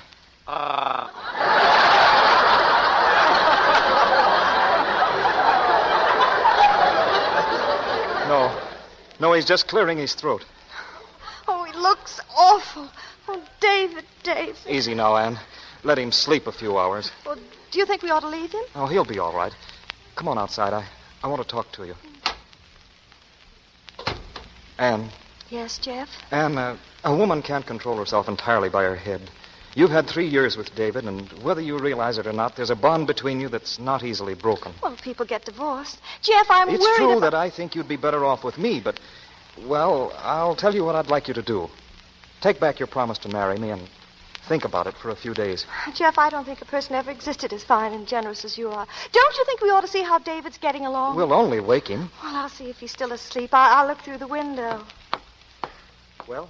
No, he's just clearing his throat. Oh, he looks awful. Oh, David. Easy now, Anne. Let him sleep a few hours. Well, do you think we ought to leave him? Oh, he'll be all right. Come on outside. I want to talk to you. Anne. Yes, Jeff? Anne, a woman can't control herself entirely by her head. You've had 3 years with David, and whether you realize it or not, there's a bond between you that's not easily broken. Well, people get divorced. Jeff, I'm worried It's true about... that I think you'd be better off with me, but, well, I'll tell you what I'd like you to do. Take back your promise to marry me and think about it for a few days. Jeff, I don't think a person ever existed as fine and generous as you are. Don't you think we ought to see how David's getting along? We'll only wake him. Well, I'll see if he's still asleep. I'll look through the window. Well?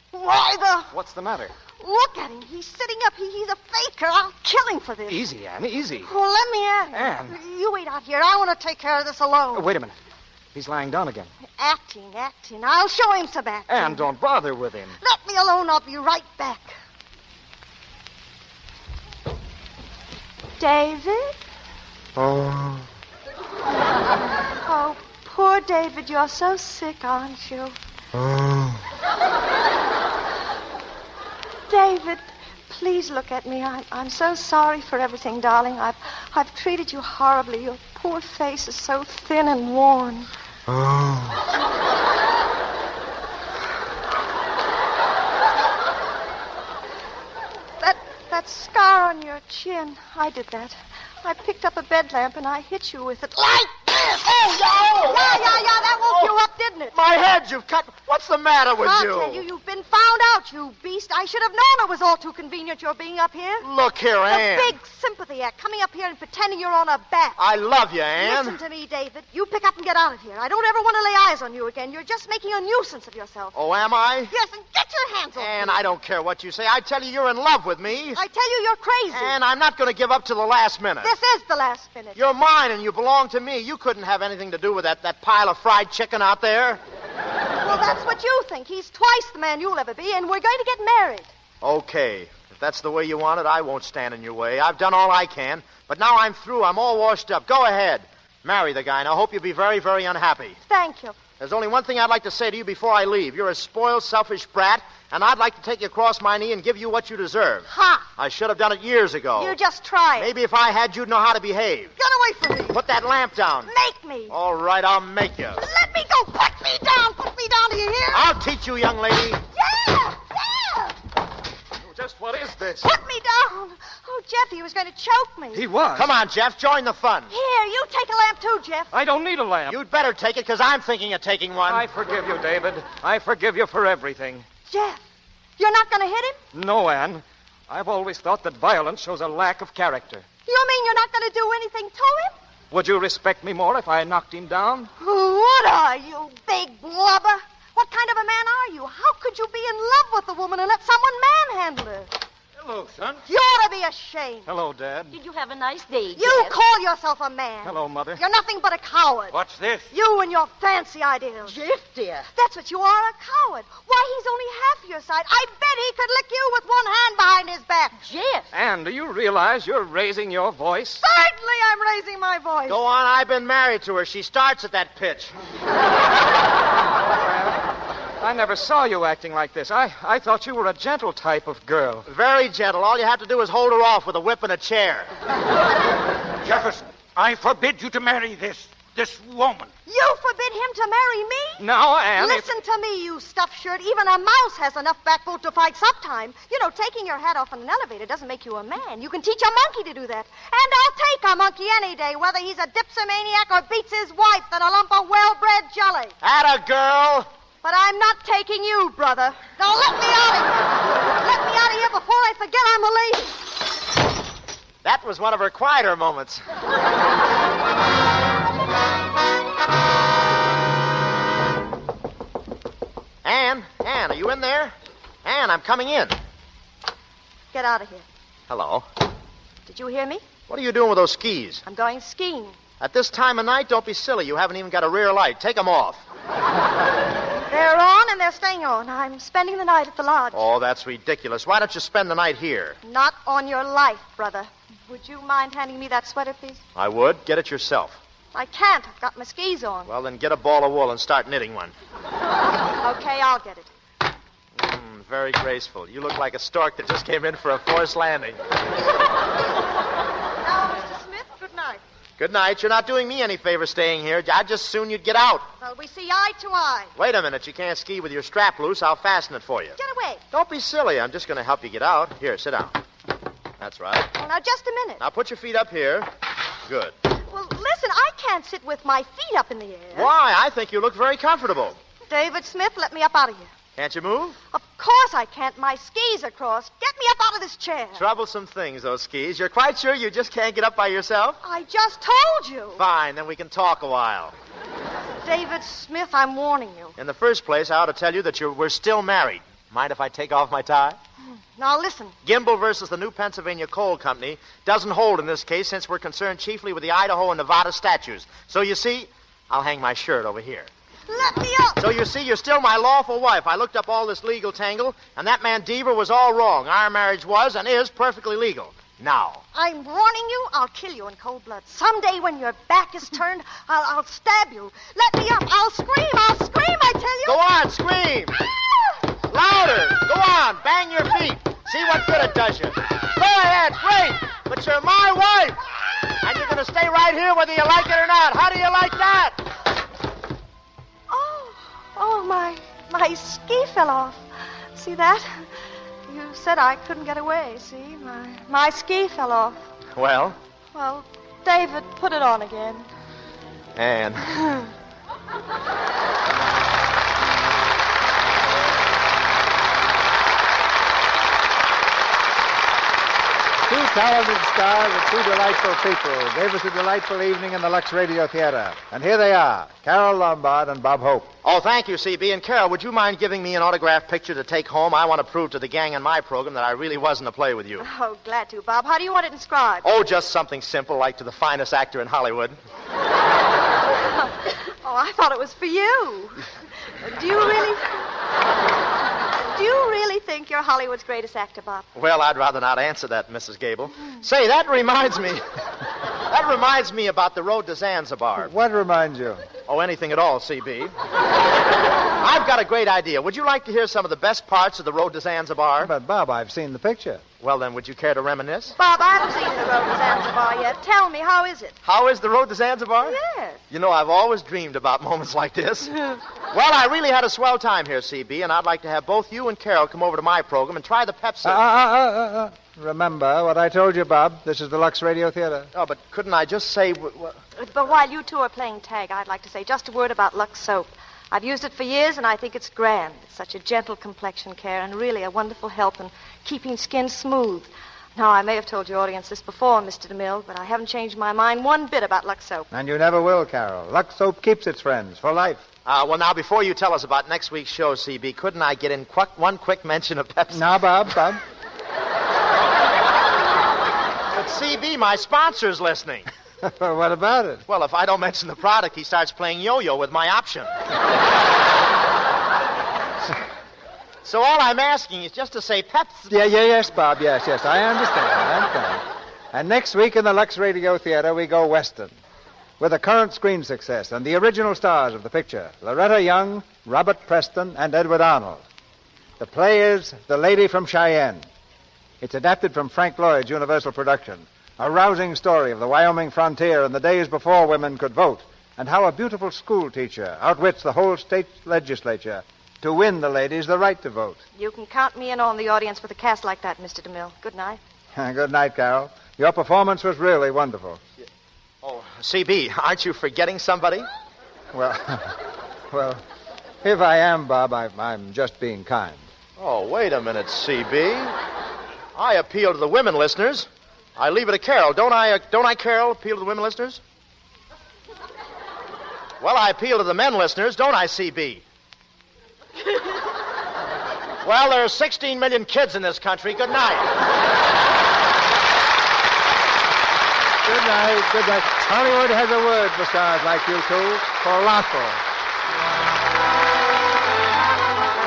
Why, What's the matter? Look at him. He's sitting up. He's a faker. I'll kill him for this. Easy, Anne, easy. Well, let me at him. Anne. You wait out here. I want to take care of this alone. Wait a minute. He's lying down again. Acting. I'll show him some acting. Anne, don't bother with him. Let me alone. I'll be right back. David? Oh. Oh, poor David. You're so sick, aren't you? Oh. David, please look at me. I'm so sorry for everything, darling. I've treated you horribly. Your poor face is so thin and worn. That scar on your chin, I did that. I picked up a bed lamp and I hit you with it. Like this! Oh, no! Yeah, that woke you up, didn't it? My head, you've cut. What's the matter with I'll you? tell you, you've been found out, you beast. I should have known it was all too convenient your being up here. Look here, Ann. The big sympathy act, coming up here and pretending you're on a bat. I love you, Ann. Listen to me, David. You pick up and get out of here. I don't ever want to lay eyes on you again. You're just making a nuisance of yourself. Oh, am I? Yes, and get your hands off Ann, me. I don't care what you say. I tell you, you're in love with me. I tell you, you're crazy. And I'm not going to give up till the last minute. This is the last minute. You're mine and you belong to me. You couldn't have anything to do with that pile of fried chicken out there. Well, that's what you think. He's twice the man you'll ever be, and we're going to get married. Okay. If that's the way you want it, I won't stand in your way. I've done all I can. But now I'm through. I'm all washed up. Go ahead. Marry the guy, and I hope you'll be very, very unhappy. Thank you. There's only one thing I'd like to say to you before I leave. You're a spoiled, selfish brat, and I'd like to take you across my knee and give you what you deserve. Ha! I should have done it years ago. You just try it. Maybe if I had, you'd know how to behave. Get away from me. Put that lamp down. Make me. All right, I'll make you. Let me go. Put me down. Put me down. Do you hear? I'll teach you, young lady. Yeah. Just what is this? Put me down. Oh, Jeff, he was going to choke me. He was. Come on, Jeff. Join the fun. Here, you take a lamp too, Jeff. I don't need a lamp. You'd better take it, because I'm thinking of taking one. I forgive you, David. I forgive you for everything. Jeff, you're not going to hit him? No, Anne. I've always thought that violence shows a lack of character. You mean you're not going to do anything to him? Would you respect me more if I knocked him down? What are you, big blubber? What kind of a man are you? How could you be in love with a woman and let someone manhandle her? Hello, son. You ought to be ashamed. Hello, Dad. Did you have a nice day, You Jeff? call yourself a man. Hello, Mother. You're nothing but a coward. What's this? You and your fancy ideals. Jeff, dear. That's what you are, a coward. Why, he's only half your size. I bet he could lick you with one hand behind his back. Jeff. Anne, do you realize you're raising your voice? Certainly I'm raising my voice. Go on. I've been married to her. She starts at that pitch. I never saw you acting like this. I thought you were a gentle type of girl. Very gentle. All you have to do is hold her off with a whip and a chair. Jefferson, I forbid you to marry this woman. You forbid him to marry me? No, Anne. Listen to me, you stuffed shirt. Even a mouse has enough backbone to fight sometime. You know, taking your hat off in an elevator doesn't make you a man. You can teach a monkey to do that. And I'll take a monkey any day, whether he's a dipsomaniac or beats his wife than a lump of well-bred jelly. Atta girl. But I'm not taking you, brother. Now let me out of here. Let me out of here before I forget I'm a lady. That was one of her quieter moments. Ann, are you in there? Ann, I'm coming in. Get out of here. Hello. Did you hear me? What are you doing with those skis? I'm going skiing. At this time of night, don't be silly. You haven't even got a rear light. Take them off. They're on and they're staying on. I'm spending the night at the lodge. Oh, that's ridiculous. Why don't you spend the night here? Not on your life, brother. Would you mind handing me that sweater, please? I would. Get it yourself. I can't. I've got my skis on. Well, then get a ball of wool and start knitting one. Okay, I'll get it. Very graceful. You look like a stork that just came in for a forced landing. Now, Mr. Smith, good night. Good night. You're not doing me any favor staying here. I'd just soon you'd get out. Well, we see eye to eye. Wait a minute. You can't ski with your strap loose. I'll fasten it for you. Get away. Don't be silly. I'm just going to help you get out. Here, sit down. That's right. Well, now, just a minute. Now, put your feet up here. Good. Well, listen, I can't sit with my feet up in the air. Why? I think you look very comfortable. David Smith, let me up out of here. Can't you move? Of course I can't. My skis are crossed. Get me up out of this chair. Troublesome things, those skis. You're quite sure you just can't get up by yourself? I just told you. Fine, then we can talk a while. David Smith, I'm warning you. In the first place, I ought to tell you that we're still married. Mind if I take off my tie? Now, listen. Gimbel versus the New Pennsylvania Coal Company doesn't hold in this case since we're concerned chiefly with the Idaho and Nevada statutes. So, you see, I'll hang my shirt over here. Let me up. So, you see, you're still my lawful wife. I looked up all this legal tangle, and that man Deaver was all wrong. Our marriage was and is perfectly legal. Now. I'm warning you, I'll kill you in cold blood. Someday when your back is turned, I'll stab you. Let me up. I'll scream, I tell you. Go on, scream. Louder. Go on, bang your feet. See what good it does you. Go ahead, great. But you're my wife. And you're going to stay right here whether you like it or not. How do you like that? Oh, my ski fell off. See that? You said I couldn't get away, see? My ski fell off. Well, Well, David, put it on again. And... Two talented stars and two delightful people gave us a delightful evening in the Lux Radio Theatre. And here they are, Carole Lombard and Bob Hope. Oh, thank you, CB. And Carole, would you mind giving me an autographed picture to take home? I want to prove to the gang in my program that I really wasn't a play with you. Oh, glad to, Bob. How do you want it inscribed? Oh, just something simple, like to the finest actor in Hollywood. Oh, I thought it was for you. Do you really think you're Hollywood's greatest actor, Bob? Well, I'd rather not answer that, Mrs. Gable. Say, that reminds me... That reminds me about the road to Zanzibar. What reminds you? Oh, anything at all, CB. I've got a great idea. Would you like to hear some of the best parts of the road to Zanzibar? But, Bob, I've seen the picture. Well, then, would you care to reminisce? Bob, I haven't seen the road to Zanzibar yet. Tell me, how is it? How is the road to Zanzibar? Yes. You know, I've always dreamed about moments like this. Well, I really had a swell time here, CB, and I'd like to have both you and Carole come over to my program and try the Pepsi. Remember what I told you, Bob. This is the Lux Radio Theatre. Oh, but couldn't I just say... But while you two are playing tag, I'd like to say just a word about Lux soap. I've used it for years, and I think it's grand. It's such a gentle complexion care and really a wonderful help in keeping skin smooth. Now, I may have told your audience this before, Mr. DeMille, but I haven't changed my mind one bit about Lux soap. And you never will, Carole. Lux soap keeps its friends for life. Well, now, before you tell us about next week's show, CB, couldn't I get in one quick mention of Pepsi? Now, Bob. But, CB, my sponsor's listening. What about it? Well, if I don't mention the product, he starts playing yo-yo with my option. So all I'm asking is just to say Pepsi. Yes, Bob, yes, I understand. And next week in the Lux Radio Theatre, we go Western. With a current screen success and the original stars of the picture, Loretta Young, Robert Preston, and Edward Arnold. The play is The Lady from Cheyenne. It's adapted from Frank Lloyd's Universal production. A rousing story of the Wyoming frontier in the days before women could vote, and how a beautiful school teacher outwits the whole state legislature to win the ladies the right to vote. You can count me in on the audience with a cast like that, Mr. DeMille. Good night. Good night, Carole. Your performance was really wonderful. Oh, CB, aren't you forgetting somebody? Well, if I am, Bob, I'm just being kind. Oh, wait a minute, CB. I appeal to the women listeners. I leave it to Carole. Don't I, Carole, appeal to the women listeners? Well, I appeal to the men listeners, don't I, CB? Well, there are 16 million kids in this country. Good night. Good night. Hollywood has a word for stars like you two. Colossal.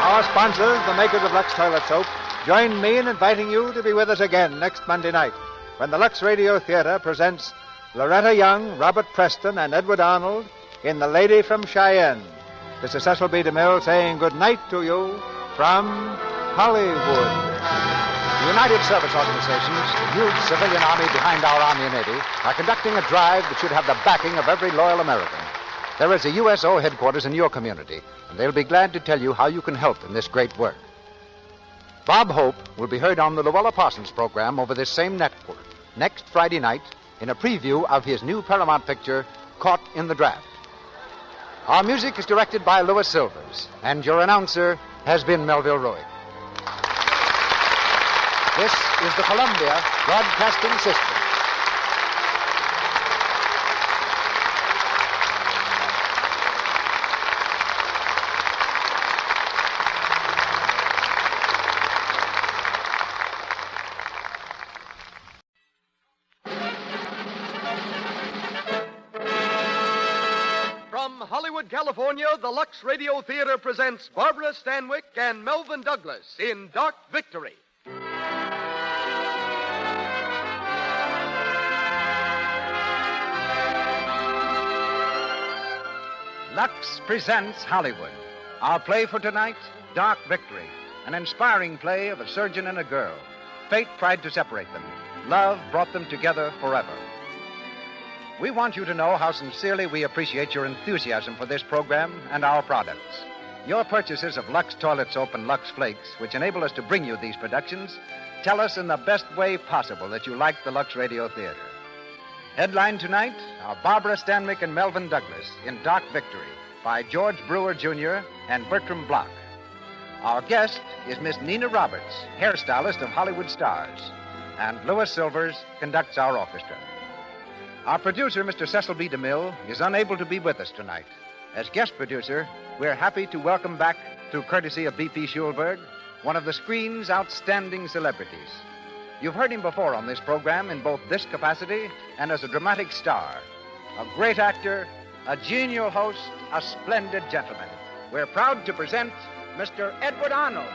Our sponsors, the makers of Lux Toilet Soap, join me in inviting you to be with us again next Monday night when the Lux Radio Theatre presents Loretta Young, Robert Preston, and Edward Arnold in The Lady from Cheyenne. This is Cecil B. DeMille saying good night to you from Hollywood. The United Service Organizations, the huge civilian army behind our Army and Navy, are conducting a drive that should have the backing of every loyal American. There is a USO headquarters in your community, and they'll be glad to tell you how you can help in this great work. Bob Hope will be heard on the Luella Parsons program over this same network next Friday night in a preview of his new Paramount picture, Caught in the Draft. Our music is directed by Louis Silvers, and your announcer has been Melville Roig. This is the Columbia Broadcasting System. From Hollywood, California, the Lux Radio Theatre presents Barbara Stanwyck and Melvyn Douglas in Dark Victory. Lux presents Hollywood. Our play for tonight, Dark Victory, an inspiring play of a surgeon and a girl. Fate tried to separate them. Love brought them together forever. We want you to know how sincerely we appreciate your enthusiasm for this program and our products. Your purchases of Lux Toilet Soap and Lux Flakes, which enable us to bring you these productions, tell us in the best way possible that you like the Lux Radio Theatre. Headline tonight, are Barbara Stanwyck and Melvyn Douglas in Dark Victory by George Brewer Jr. and Bertram Bloch. Our guest is Miss Nina Roberts, hairstylist of Hollywood stars, and Louis Silvers conducts our orchestra. Our producer, Mr. Cecil B. DeMille, is unable to be with us tonight. As guest producer, we're happy to welcome back, through courtesy of B.P. Schulberg, one of the screen's outstanding celebrities. You've heard him before on this program in both this capacity and as a dramatic star. A great actor, a genial host, a splendid gentleman. We're proud to present Mr. Edward Arnold.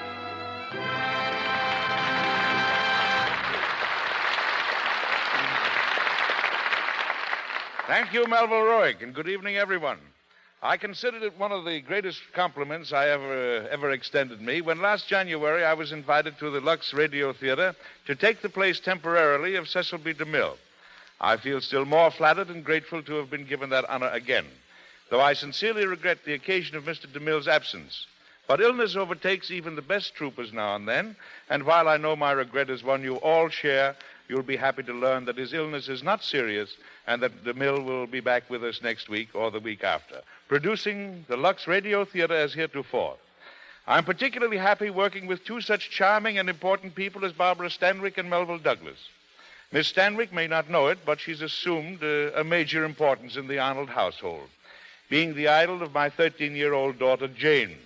Thank you, Melville Roig, and good evening, everyone. I considered it one of the greatest compliments I ever extended me when last January I was invited to the Lux Radio Theatre to take the place temporarily of Cecil B. DeMille. I feel still more flattered and grateful to have been given that honor again, though I sincerely regret the occasion of Mr. DeMille's absence. But illness overtakes even the best troopers now and then, and while I know my regret is one you all share, you'll be happy to learn that his illness is not serious and that DeMille will be back with us next week or the week after, producing the Lux Radio Theatre as heretofore. I'm particularly happy working with two such charming and important people as Barbara Stanwyck and Melvyn Douglas. Miss Stanwyck may not know it, but she's assumed a major importance in the Arnold household, being the idol of my 13-year-old daughter, Jane.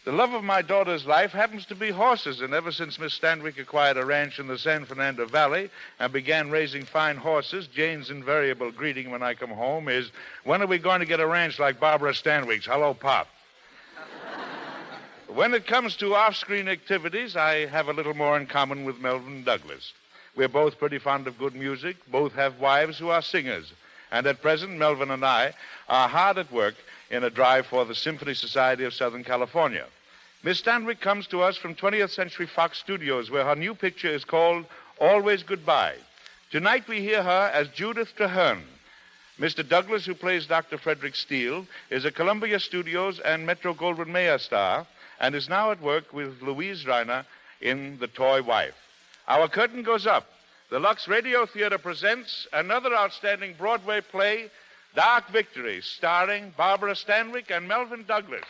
The love of my daughter's life happens to be horses, and ever since Miss Stanwyck acquired a ranch in the San Fernando Valley and began raising fine horses, Jane's invariable greeting when I come home is, "When are we going to get a ranch like Barbara Stanwyck's? Hello, Pop." When it comes to off-screen activities, I have a little more in common with Melvyn Douglas. We're both pretty fond of good music, both have wives who are singers, and at present, Melvyn and I are hard at work in a drive for the Symphony Society of Southern California. Miss Stanwyck comes to us from 20th Century Fox Studios, where her new picture is called Always Goodbye. Tonight we hear her as Judith Traherne. Mr. Douglas, who plays Dr. Frederick Steele, is a Columbia Studios and Metro-Goldwyn-Mayer star and is now at work with Louise Reiner in The Toy Wife. Our curtain goes up. The Lux Radio Theatre presents another outstanding Broadway play, Dark Victory, starring Barbara Stanwyck and Melvyn Douglas.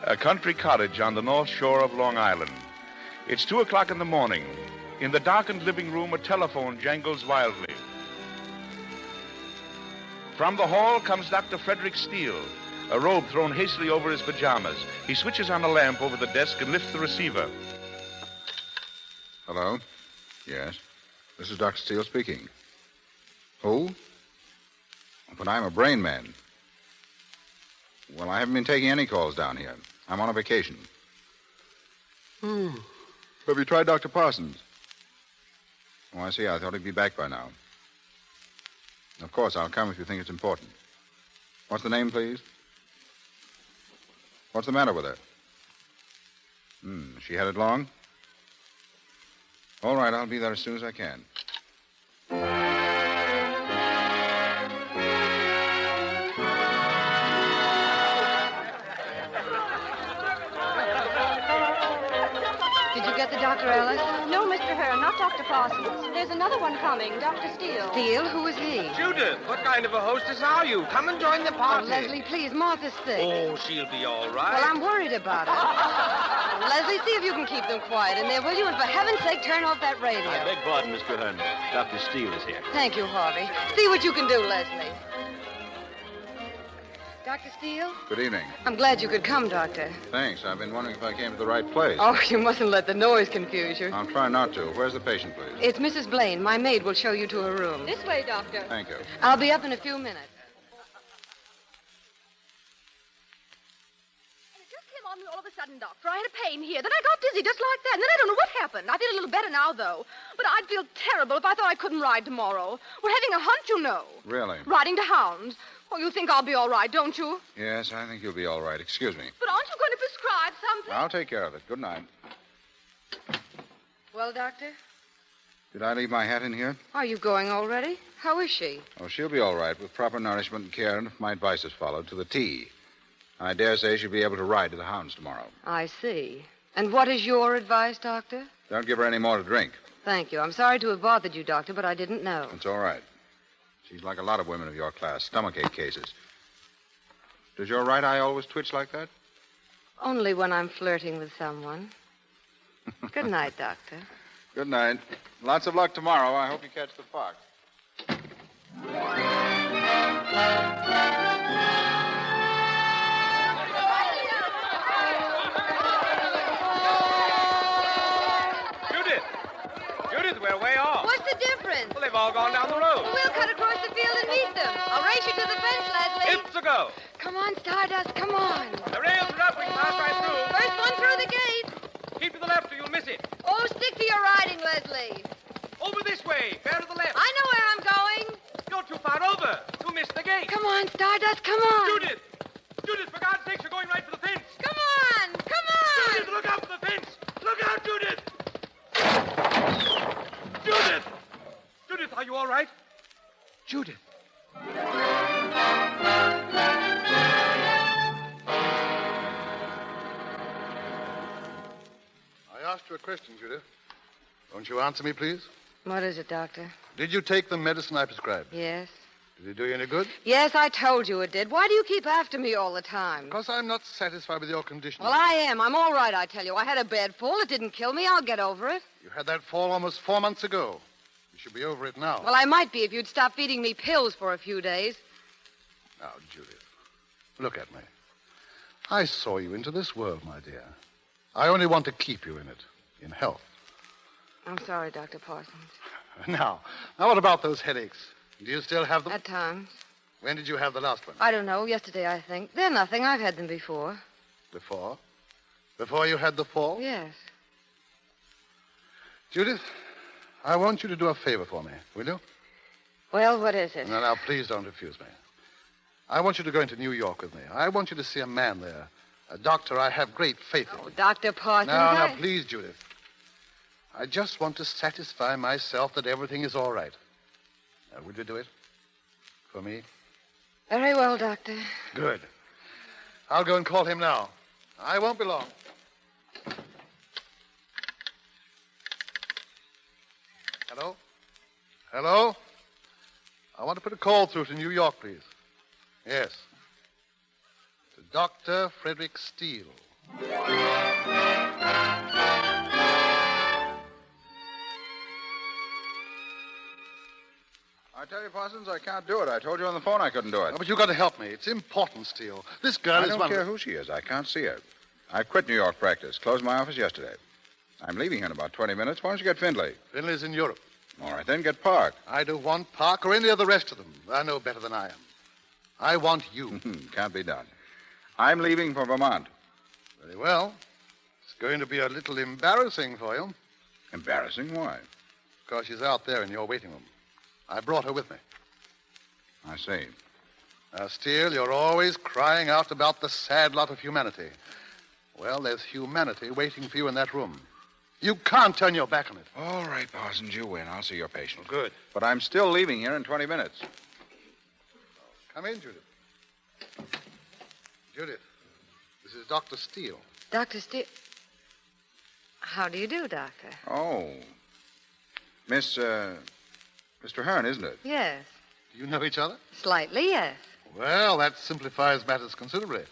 A country cottage on the north shore of Long Island. It's 2:00 in the morning. In the darkened living room, a telephone jangles wildly. From the hall comes Dr. Frederick Steele, a robe thrown hastily over his pajamas. He switches on a lamp over the desk and lifts the receiver. Hello? Yes. This is Dr. Steele speaking. Who? But I'm a brain man. Well, I haven't been taking any calls down here. I'm on a vacation. Have you tried Dr. Parsons? Oh, I see. I thought he'd be back by now. Of course, I'll come if you think it's important. What's the name, please? What's the matter with her? She had it long? All right, I'll be there as soon as I can. Did you get the doctor, Alice? No, Mr. Hearn, not Dr. Parsons. There's another one coming, Dr. Steele. Steele? Who is he? Judith, what kind of a hostess are you? Come and join the party. Oh, Leslie, please, Martha's sick. Oh, she'll be all right. Well, I'm worried about her. Leslie, see if you can keep them quiet in there, will you? And for heaven's sake, turn off that radio. I beg pardon, Mr. Hearn. Dr. Steele is here. Thank you, Harvey. See what you can do, Leslie. Dr. Steele? Good evening. I'm glad you could come, Doctor. Thanks. I've been wondering if I came to the right place. Oh, you mustn't let the noise confuse you. I'll try not to. Where's the patient, please? It's Mrs. Blaine. My maid will show you to her room. This way, Doctor. Thank you. I'll be up in a few minutes. It just came on me all of a sudden, Doctor. I had a pain here. Then I got dizzy just like that. And then I don't know what happened. I feel a little better now, though. But I'd feel terrible if I thought I couldn't ride tomorrow. We're having a hunt, you know. Really? Riding to hounds. Oh, you think I'll be all right, don't you? Yes, I think you'll be all right. Excuse me. But aren't you going to prescribe something? I'll take care of it. Good night. Well, Doctor? Did I leave my hat in here? Are you going already? How is she? Oh, she'll be all right with proper nourishment and care, and if my advice is followed, to the T. I dare say she'll be able to ride to the hounds tomorrow. I see. And what is your advice, Doctor? Don't give her any more to drink. Thank you. I'm sorry to have bothered you, Doctor, but I didn't know. It's all right. She's like a lot of women of your class, stomachache cases. Does your right eye always twitch like that? Only when I'm flirting with someone. Good night, Doctor. Good night. Lots of luck tomorrow. I hope you catch the fox. Judith, we're way off. What's the difference? Well, they've all gone down the road. We'll cut across the field and meet them. I'll race you to the fence, Leslie. It's a go. Come on, Stardust, come on. The rails are up. We can pass right through. First one through the gate. Keep to the left or you'll miss it. Oh, stick to your riding, Leslie. Over this way. Bear to the left. I know where I'm going. You're too far over. You missed the gate. Come on, Stardust, come on. Judith! Judith, for God's sake, you're going right for the fence. Come on, come on. Judith, look out for the fence. Look out, Judith! Judith! Judith, are you all right? Judith. I asked you a question, Judith. Won't you answer me, please? What is it, Doctor? Did you take the medicine I prescribed? Yes. Did it do you any good? Yes, I told you it did. Why do you keep after me all the time? Because I'm not satisfied with your condition. Well, I am. I'm all right, I tell you. I had a bad fall. It didn't kill me. I'll get over it. You had that fall almost 4 months ago. You should be over it now. Well, I might be if you'd stop feeding me pills for a few days. Now, Judith, look at me. I saw you into this world, my dear. I only want to keep you in it, in health. I'm sorry, Dr. Parsons. Now what about those headaches? Do you still have them? At times. When did you have the last one? I don't know. Yesterday, I think. They're nothing. I've had them before. Before? Before you had the fall? Yes. Judith, I want you to do a favor for me, will you? Well, what is it? Now, please don't refuse me. I want you to go into New York with me. I want you to see a man there. A doctor I have great faith in. Oh, Dr. Parsons. Now, please, Judith. I just want to satisfy myself that everything is all right. Now, will you do it? For me? Very well, Doctor. Good. I'll go and call him now. I won't be long. Hello? Hello? I want to put a call through to New York, please. Yes. To Dr. Frederick Steele. I tell you, Parsons, I can't do it. I told you on the phone I couldn't do it. Oh, but you've got to help me. It's important, Steele. This girl I is don't one... care who she is. I can't see her. I quit New York practice. Closed my office yesterday. I'm leaving here in about 20 minutes. Why don't you get Findlay? Findlay's in Europe. All right, then get Park. I don't want Park or any of the rest of them. I know better than I am. I want you. Can't be done. I'm leaving for Vermont. Very well. It's going to be a little embarrassing for you. Embarrassing? Why? Because she's out there in your waiting room. I brought her with me. I see. Now, Steele, you're always crying out about the sad lot of humanity. Well, there's humanity waiting for you in that room. You can't turn your back on it. All right, Parsons, you win. I'll see your patient. Good. But I'm still leaving here in 20 minutes. Come in, Judith. Judith, this is Dr. Steele. Dr. Steele? How do you do, Doctor? Oh. Mr. Hearn, isn't it? Yes. Do you know each other? Slightly, yes. Well, that simplifies matters considerably.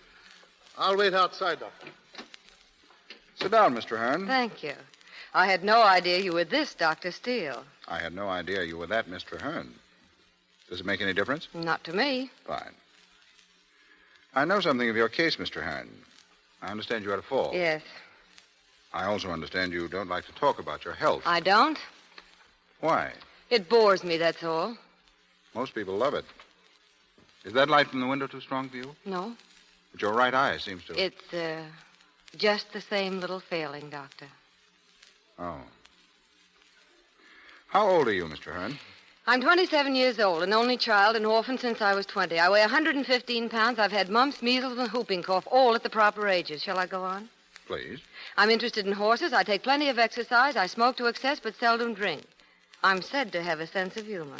I'll wait outside, Doctor. Sit down, Mr. Hearn. Thank you. I had no idea you were this, Dr. Steele. I had no idea you were that, Mr. Hearn. Does it make any difference? Not to me. Fine. I know something of your case, Mr. Hearn. I understand you had a fall. Yes. I also understand you don't like to talk about your health. I don't? Why? It bores me, that's all. Most people love it. Is that light from the window too strong for you? No. But your right eye seems to... It's, just the same little failing, Doctor. Oh. How old are you, Mr. Hearn? I'm 27 years old, an only child, an orphan since I was 20. I weigh 115 pounds. I've had mumps, measles, and whooping cough, all at the proper ages. Shall I go on? Please. I'm interested in horses. I take plenty of exercise. I smoke to excess, but seldom drink. I'm said to have a sense of humor.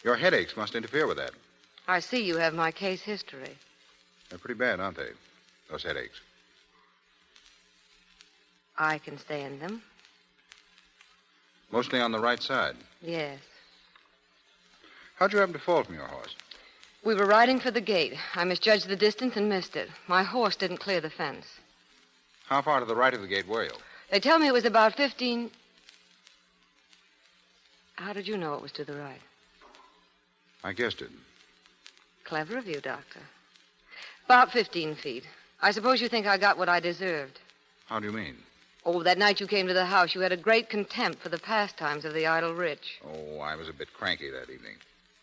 Your headaches must interfere with that. I see you have my case history. They're pretty bad, aren't they? Those headaches. I can stand them. Mostly on the right side. Yes. How'd you happen to fall from your horse? We were riding for the gate. I misjudged the distance and missed it. My horse didn't clear the fence. How far to the right of the gate were you? They tell me it was about 15... How did you know it was to the right? I guessed it. Clever of you, Doctor. About 15 feet. I suppose you think I got what I deserved. How do you mean? Oh, that night you came to the house, you had a great contempt for the pastimes of the idle rich. Oh, I was a bit cranky that evening.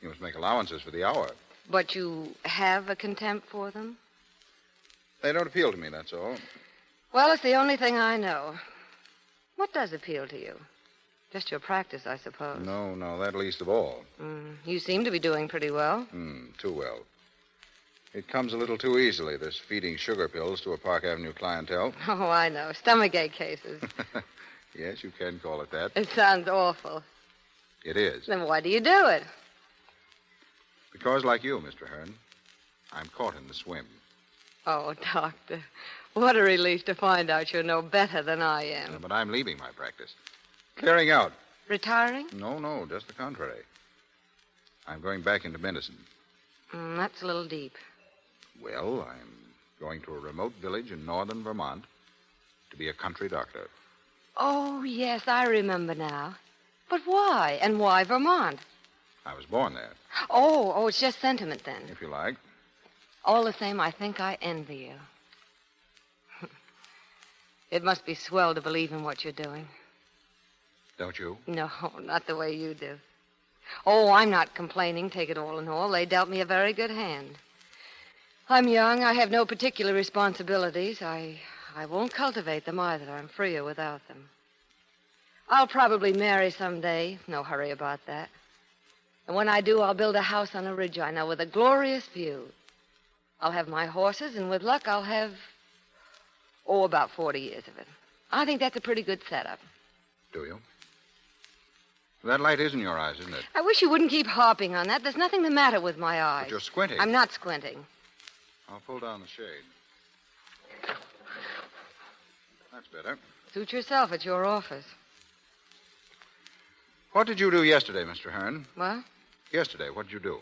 You must make allowances for the hour. But you have a contempt for them? They don't appeal to me, that's all. Well, it's the only thing I know. What does appeal to you? Just your practice, I suppose. No, that least of all. You seem to be doing pretty well. Too well. It comes a little too easily, this feeding sugar pills to a Park Avenue clientele. Oh, I know. Stomachache cases. Yes, you can call it that. It sounds awful. It is. Then why do you do it? Because, like you, Mr. Hearn, I'm caught in the swim. Oh, Doctor, what a relief to find out you're no better than I am. But I'm leaving my practice. Clearing out. Retiring? No, just the contrary. I'm going back into medicine. That's a little deep. Well, I'm going to a remote village in northern Vermont to be a country doctor. Oh, yes, I remember now. But why? And why Vermont? I was born there. Oh, it's just sentiment then. If you like. All the same, I think I envy you. It must be swell to believe in what you're doing. Don't you? No, not the way you do. Oh, I'm not complaining, take it all in all. They dealt me a very good hand. I'm young. I have no particular responsibilities. I won't cultivate them either. I'm freer without them. I'll probably marry someday. No hurry about that. And when I do, I'll build a house on a ridge I know with a glorious view. I'll have my horses, and with luck, I'll have, about 40 years of it. I think that's a pretty good setup. Do you? That light is in your eyes, isn't it? I wish you wouldn't keep harping on that. There's nothing the matter with my eyes. But you're squinting. I'm not squinting. I'll pull down the shade. That's better. Suit yourself at your office. What did you do yesterday, Mr. Hearn? What? Yesterday, what did you do?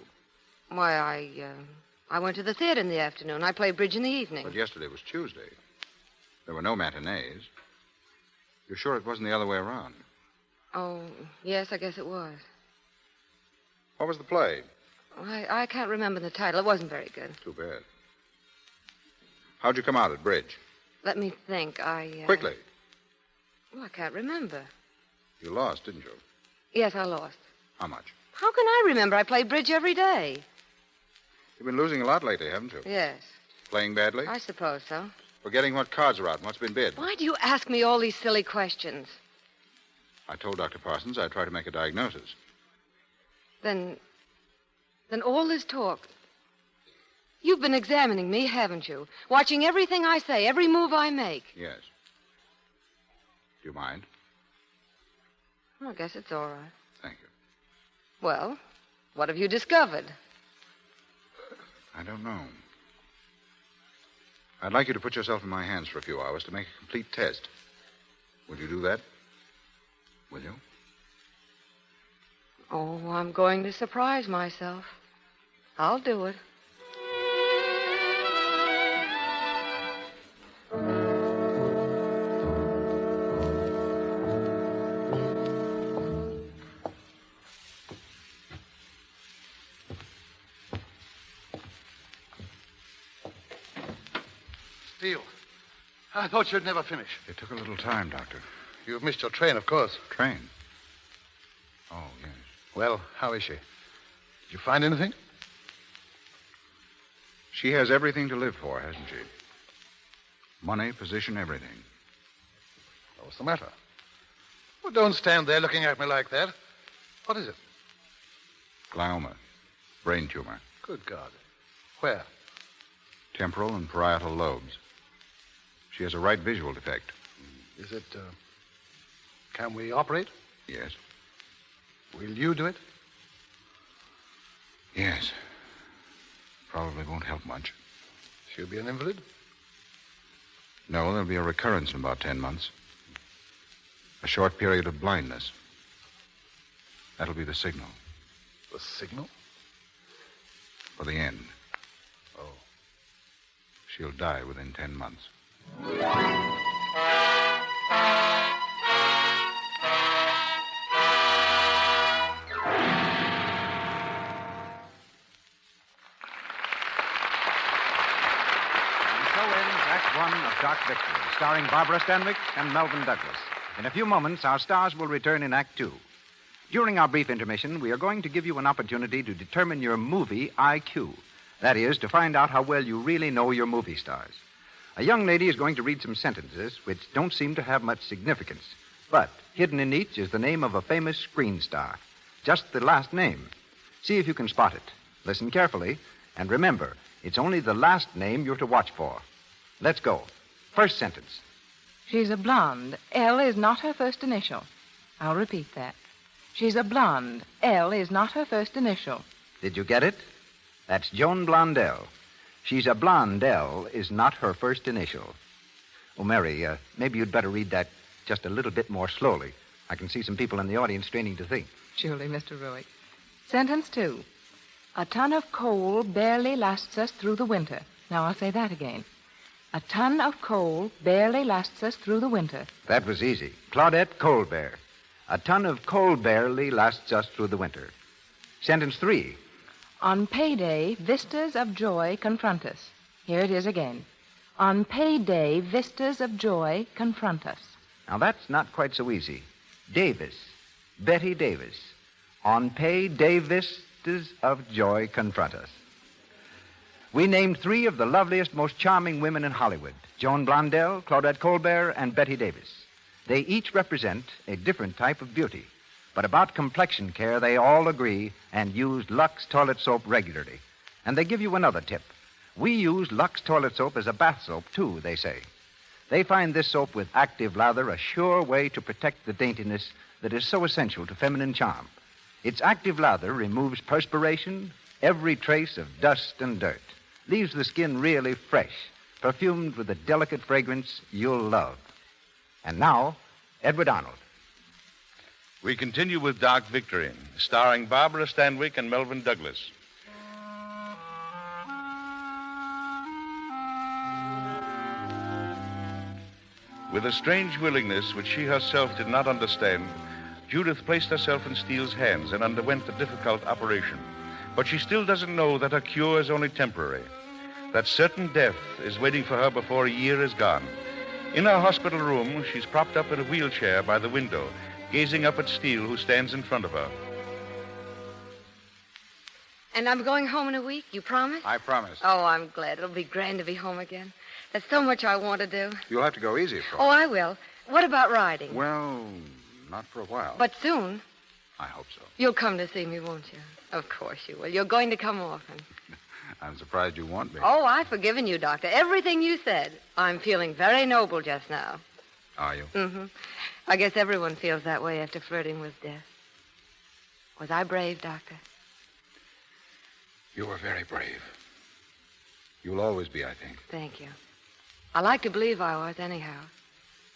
Why, I went to the theater in the afternoon. I played bridge in the evening. But yesterday was Tuesday. There were no matinees. You're sure it wasn't the other way around? Oh, yes, I guess it was. What was the play? I can't remember the title. It wasn't very good. Too bad. How'd you come out at bridge? Let me think. Quickly. Well, I can't remember. You lost, didn't you? Yes, I lost. How much? How can I remember? I played bridge every day. You've been losing a lot lately, haven't you? Yes. Playing badly? I suppose so. Forgetting what cards are out and what's been bid. Why do you ask me all these silly questions? I told Dr. Parsons I'd try to make a diagnosis. Then all this talk... You've been examining me, haven't you? Watching everything I say, every move I make. Yes. Do you mind? Well, I guess it's all right. Thank you. Well, what have you discovered? I don't know. I'd like you to put yourself in my hands for a few hours to make a complete test. Will you do that? Will you? Oh, I'm going to surprise myself. I'll do it. Steele, I thought you'd never finish. It took a little time, Doctor. You've missed your train, of course. Train? Oh, yes. Well, how is she? Did you find anything? She has everything to live for, hasn't she? Money, position, everything. What's the matter? Well, don't stand there looking at me like that. What is it? Glioma. Brain tumor. Good God. Where? Temporal and parietal lobes. She has a right visual defect. Is it, can we operate? Yes. Will you do it? Yes. Probably won't help much. She'll be an invalid? No, there'll be a recurrence in about 10 months. A short period of blindness. That'll be the signal. The signal? For the end. Oh. She'll die within 10 months. Doc Victory, starring Barbara Stanwyck and Melvyn Douglas. In a few moments, our stars will return in Act Two. During our brief intermission, we are going to give you an opportunity to determine your movie IQ. That is, to find out how well you really know your movie stars. A young lady is going to read some sentences which don't seem to have much significance. But hidden in each is the name of a famous screen star. Just the last name. See if you can spot it. Listen carefully, and remember, it's only the last name you're to watch for. Let's go. First sentence. She's a blonde. L is not her first initial. I'll repeat that. She's a blonde. L is not her first initial. Did you get it? That's Joan Blondell. She's a blonde. L is not her first initial. Oh, Mary, maybe you'd better read that just a little bit more slowly. I can see some people in the audience straining to think. Surely, Mr. Ruick. Sentence 2. A ton of coal barely lasts us through the winter. Now, I'll say that again. A ton of coal barely lasts us through the winter. That was easy. Claudette Colbert. A ton of coal barely lasts us through the winter. Sentence 3. On payday, vistas of joy confront us. Here it is again. On payday, vistas of joy confront us. Now, that's not quite so easy. Davis. Betty Davis. On payday, vistas of joy confront us. We named 3 of the loveliest, most charming women in Hollywood. Joan Blondell, Claudette Colbert, and Betty Davis. They each represent a different type of beauty. But about complexion care, they all agree and use Lux toilet soap regularly. And they give you another tip. We use Lux toilet soap as a bath soap, too, they say. They find this soap with active lather a sure way to protect the daintiness that is so essential to feminine charm. Its active lather removes perspiration, every trace of dust and dirt. Leaves the skin really fresh, perfumed with a delicate fragrance you'll love. And now, Edward Arnold. We continue with Doc Victory, starring Barbara Stanwyck and Melvyn Douglas. With a strange willingness which she herself did not understand, Judith placed herself in Steele's hands and underwent the difficult operation. But she still doesn't know that her cure is only temporary, that certain death is waiting for her before a year is gone. In her hospital room, she's propped up in a wheelchair by the window, gazing up at Steele, who stands in front of her. And I'm going home in a week, you promise? I promise. Oh, I'm glad. It'll be grand to be home again. There's so much I want to do. You'll have to go easy, of course. Oh, I will. What about riding? Well, not for a while. But soon. I hope so. You'll come to see me, won't you? Of course you will. You're going to come often. I'm surprised you want me. Oh, I've forgiven you, Doctor. Everything you said. I'm feeling very noble just now. Are you? Mm-hmm. I guess everyone feels that way after flirting with death. Was I brave, Doctor? You were very brave. You'll always be, I think. Thank you. I like to believe I was, anyhow.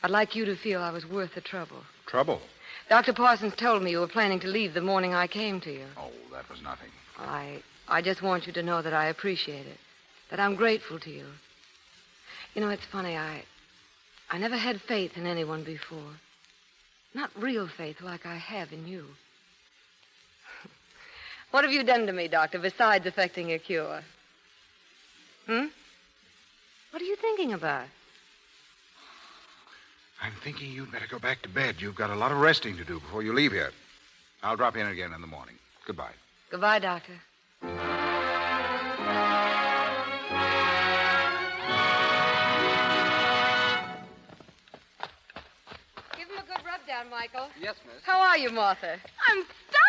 I'd like you to feel I was worth the trouble. Trouble? Dr. Parsons told me you were planning to leave the morning I came to you. Oh, that was nothing. I just want you to know that I appreciate it, that I'm grateful to you. You know, it's funny, I never had faith in anyone before. Not real faith like I have in you. What have you done to me, Doctor, besides effecting a cure? What are you thinking about? I'm thinking you'd better go back to bed. You've got a lot of resting to do before you leave here. I'll drop in again in the morning. Goodbye. Goodbye, Doctor. Give him a good rub down, Michael. Yes, miss. How are you, Martha? I'm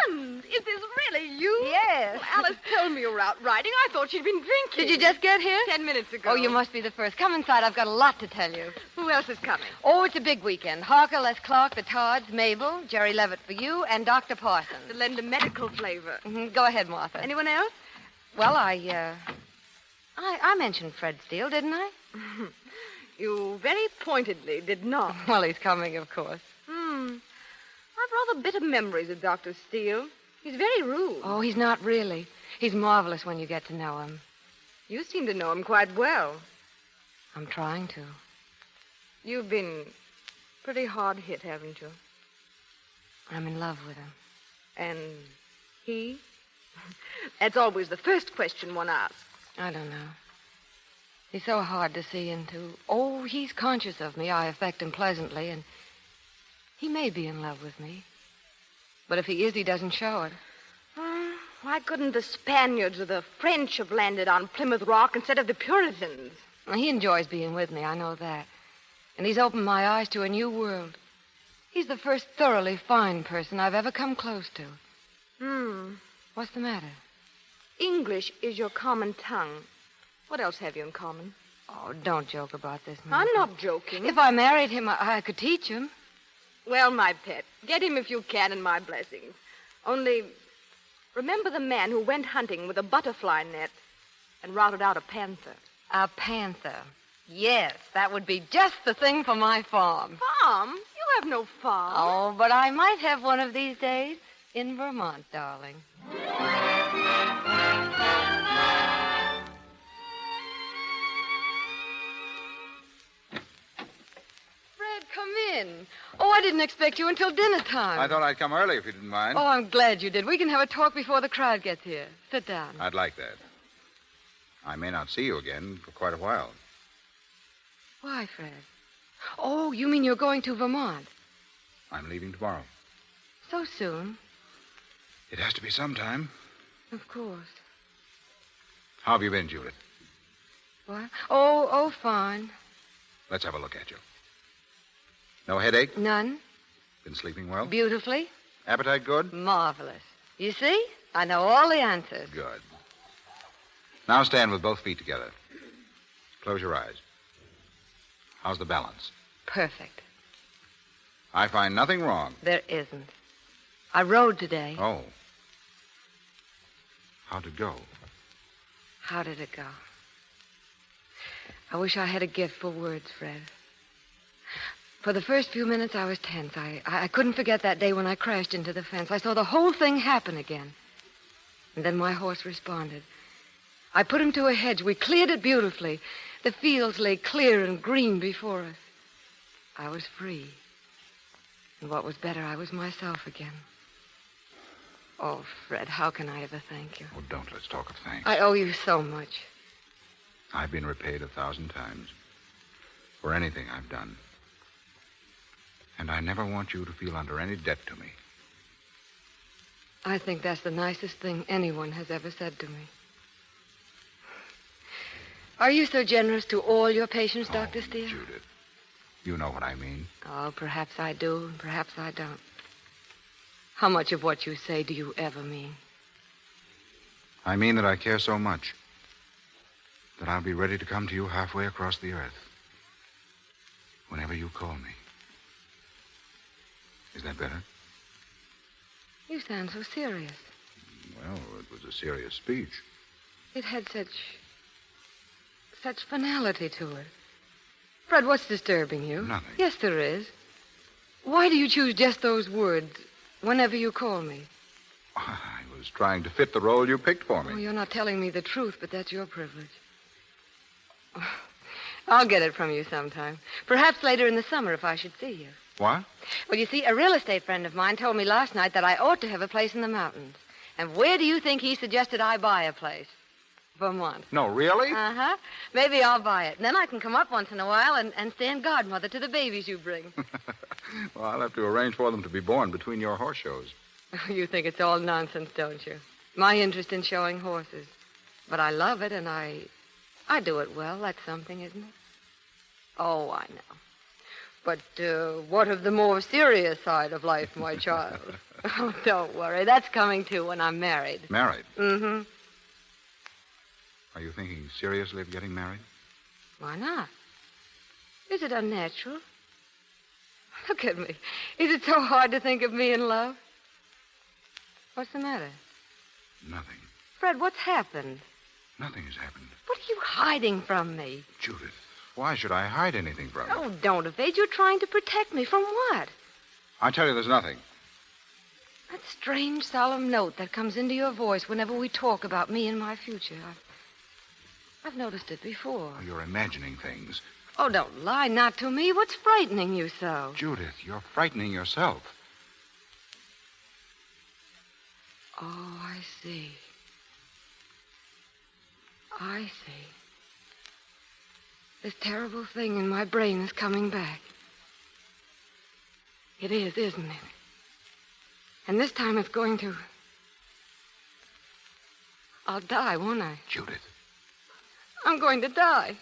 Lund, is this really you? Yes. Well, Alice told me you were out riding. I thought she'd been drinking. Did you just get here? 10 minutes ago. Oh, you must be the first. Come inside. I've got a lot to tell you. Who else is coming? Oh, it's a big weekend. Harker, Les Clark, the Todds, Mabel, Jerry Levitt for you, and Dr. Parsons. To lend a medical flavor. Mm-hmm. Go ahead, Martha. Anyone else? Well, I mentioned Fred Steele, didn't I? You very pointedly did not. Well, he's coming, of course. I've rather bitter memories of Dr. Steele. He's very rude. Oh, he's not really. He's marvelous when you get to know him. You seem to know him quite well. I'm trying to. You've been pretty hard hit, haven't you? I'm in love with him. And he? That's always the first question one asks. I don't know. He's so hard to see into. Oh, he's conscious of me. I affect him pleasantly, and he may be in love with me. But if he is, he doesn't show it. Why couldn't the Spaniards or the French have landed on Plymouth Rock instead of the Puritans? Well, he enjoys being with me, I know that. And he's opened my eyes to a new world. He's the first thoroughly fine person I've ever come close to. What's the matter? English is your common tongue. What else have you in common? Oh, don't joke about this, Martha. I'm not joking. If I married him, I could teach him. Well, my pet, get him if you can, and my blessings. Only, remember the man who went hunting with a butterfly net and routed out a panther. A panther. Yes, that would be just the thing for my farm. Farm? You have no farm. Oh, but I might have one of these days in Vermont, darling. Come in. Oh, I didn't expect you until dinner time. I thought I'd come early if you didn't mind. Oh, I'm glad you did. We can have a talk before the crowd gets here. Sit down. I'd like that. I may not see you again for quite a while. Why, Fred? Oh, you mean you're going to Vermont? I'm leaving tomorrow. So soon? It has to be sometime. Of course. How have you been, Judith? What? Oh, fine. Let's have a look at you. No headache? None. Been sleeping well? Beautifully. Appetite good? Marvelous. You see? I know all the answers. Good. Now stand with both feet together. Close your eyes. How's the balance? Perfect. I find nothing wrong. There isn't. I rode today. Oh. How'd it go? How did it go? I wish I had a gift for words, Fred. For the first few minutes, I was tense. I couldn't forget that day when I crashed into the fence. I saw the whole thing happen again. And then my horse responded. I put him to a hedge. We cleared it beautifully. The fields lay clear and green before us. I was free. And what was better, I was myself again. Oh, Fred, how can I ever thank you? Oh, don't let's talk of thanks. I owe you so much. I've been repaid 1,000 times for anything I've done. And I never want you to feel under any debt to me. I think that's the nicest thing anyone has ever said to me. Are you so generous to all your patients, Dr. Steele? Judith, you know what I mean. Oh, perhaps I do, and perhaps I don't. How much of what you say do you ever mean? I mean that I care so much that I'll be ready to come to you halfway across the earth whenever you call me. Is that better? You sound so serious. Well, it was a serious speech. It had such finality to it. Fred, what's disturbing you? Nothing. Yes, there is. Why do you choose just those words whenever you call me? I was trying to fit the role you picked for me. Oh, you're not telling me the truth, but that's your privilege. I'll get it from you sometime. Perhaps later in the summer if I should see you. What? Well, you see, a real estate friend of mine told me last night that I ought to have a place in the mountains. And where do you think he suggested I buy a place? Vermont. No, really? Uh-huh. Maybe I'll buy it. And then I can come up once in a while and stand godmother to the babies you bring. Well, I'll have to arrange for them to be born between your horse shows. You think it's all nonsense, don't you? My interest in showing horses. But I love it, and I do it well. That's something, isn't it? Oh, I know. But what of the more serious side of life, my child? Oh, don't worry. That's coming, too, when I'm married. Married? Mm-hmm. Are you thinking seriously of getting married? Why not? Is it unnatural? Look at me. Is it so hard to think of me in love? What's the matter? Nothing. Fred, what's happened? Nothing has happened. What are you hiding from me? Judith, why should I hide anything from you? Oh, don't evade. You're trying to protect me. From what? I tell you, there's nothing. That strange, solemn note that comes into your voice whenever we talk about me and my future. I've noticed it before. You're imagining things. Oh, don't lie. Not to me. What's frightening you so? Judith, you're frightening yourself. Oh, I see. I see. This terrible thing in my brain is coming back. It is, isn't it? And this time it's going to... I'll die, won't I? Judith. I'm going to die.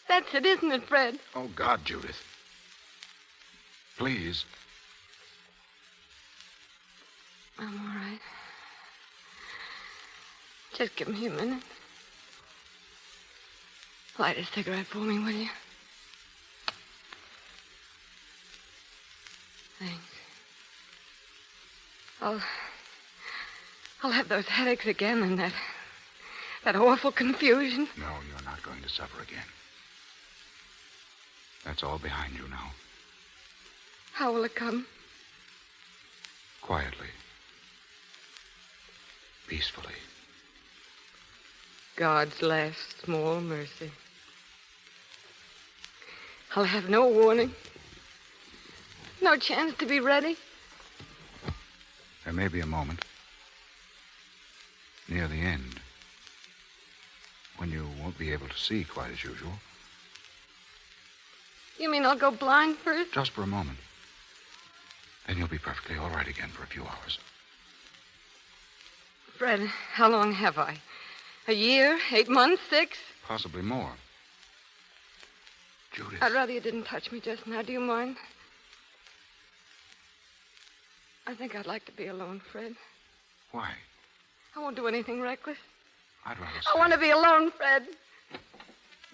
That's it, isn't it, Fred? Oh, God, Judith. Please. I'm all right. Just give me a minute. Light a cigarette for me, will you? Thanks. I'll have those headaches again and that awful confusion. No, you're not going to suffer again. That's all behind you now. How will it come? Quietly. Peacefully. God's last small mercy. I'll have no warning. No chance to be ready. There may be a moment. Near the end. When you won't be able to see quite as usual. You mean I'll go blind first? Just for a moment. Then you'll be perfectly all right again for a few hours. Fred, how long have I? A year? 8 months? 6? Possibly more. Judith. I'd rather you didn't touch me just now. Do you mind? I think I'd like to be alone, Fred. Why? I won't do anything reckless. I'd rather I want to be alone, Fred.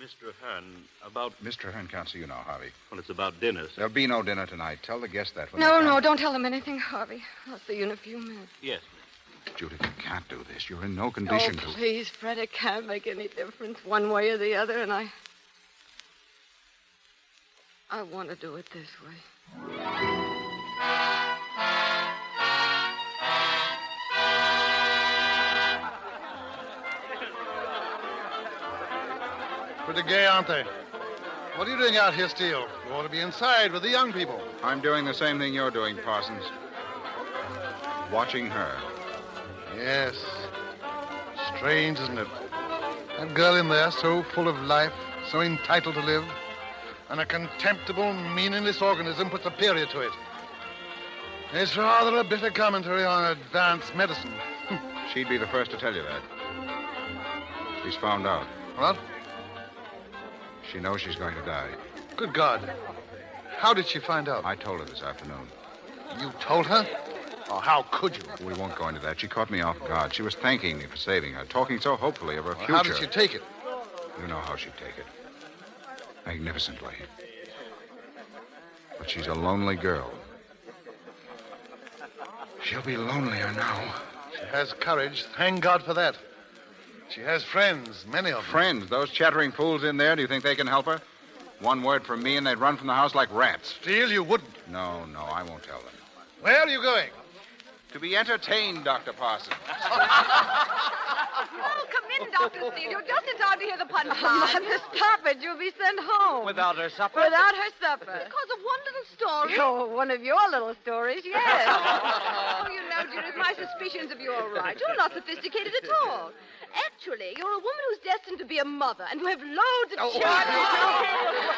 Mr. Hearn, about... Mr. Hearn can't see you now, Harvey. Well, it's about dinner, sir. There'll be no dinner tonight. Tell the guests that when No, they come. no, don't tell them anything, Harvey. I'll see you in a few minutes. Yes, Judith, you can't do this. You're in no condition Oh, to... please, Fred, it can't make any difference one way or the other, and I want to do it this way. Pretty gay, aren't they? What are you doing out here, Steele? You ought to be inside with the young people. I'm doing the same thing you're doing, Parsons. Watching her. Yes. Strange, isn't it? That girl in there, so full of life, so entitled to live, and a contemptible, meaningless organism puts a period to it. It's rather a bitter commentary on advanced medicine. She'd be the first to tell you that. She's found out. What? She knows she's going to die. Good God. How did she find out? I told her this afternoon. You told her? Oh, how could you? We won't go into that. She caught me off guard. She was thanking me for saving her, talking so hopefully of her future. How did she take it? You know how she'd take it. Magnificently. But she's a lonely girl. She'll be lonelier now. She has courage. Thank God for that. She has friends, many of them. Friends? Those chattering fools in there, do you think they can help her? One word from me and they'd run from the house like rats. Steele, you wouldn't. No, I won't tell them. Where are you going? To be entertained, Dr. Parsons. Oh, come in, Dr. Steele. You're just in time to hear the punchline. Mother, stop it. You'll be sent home. Without her supper? Without her supper. Because of one little story. Oh, one of your little stories, yes. Oh, you know, Judith, my suspicions of you are right. You're not sophisticated at all. Actually, you're a woman who's destined to be a mother, and you have loads of children.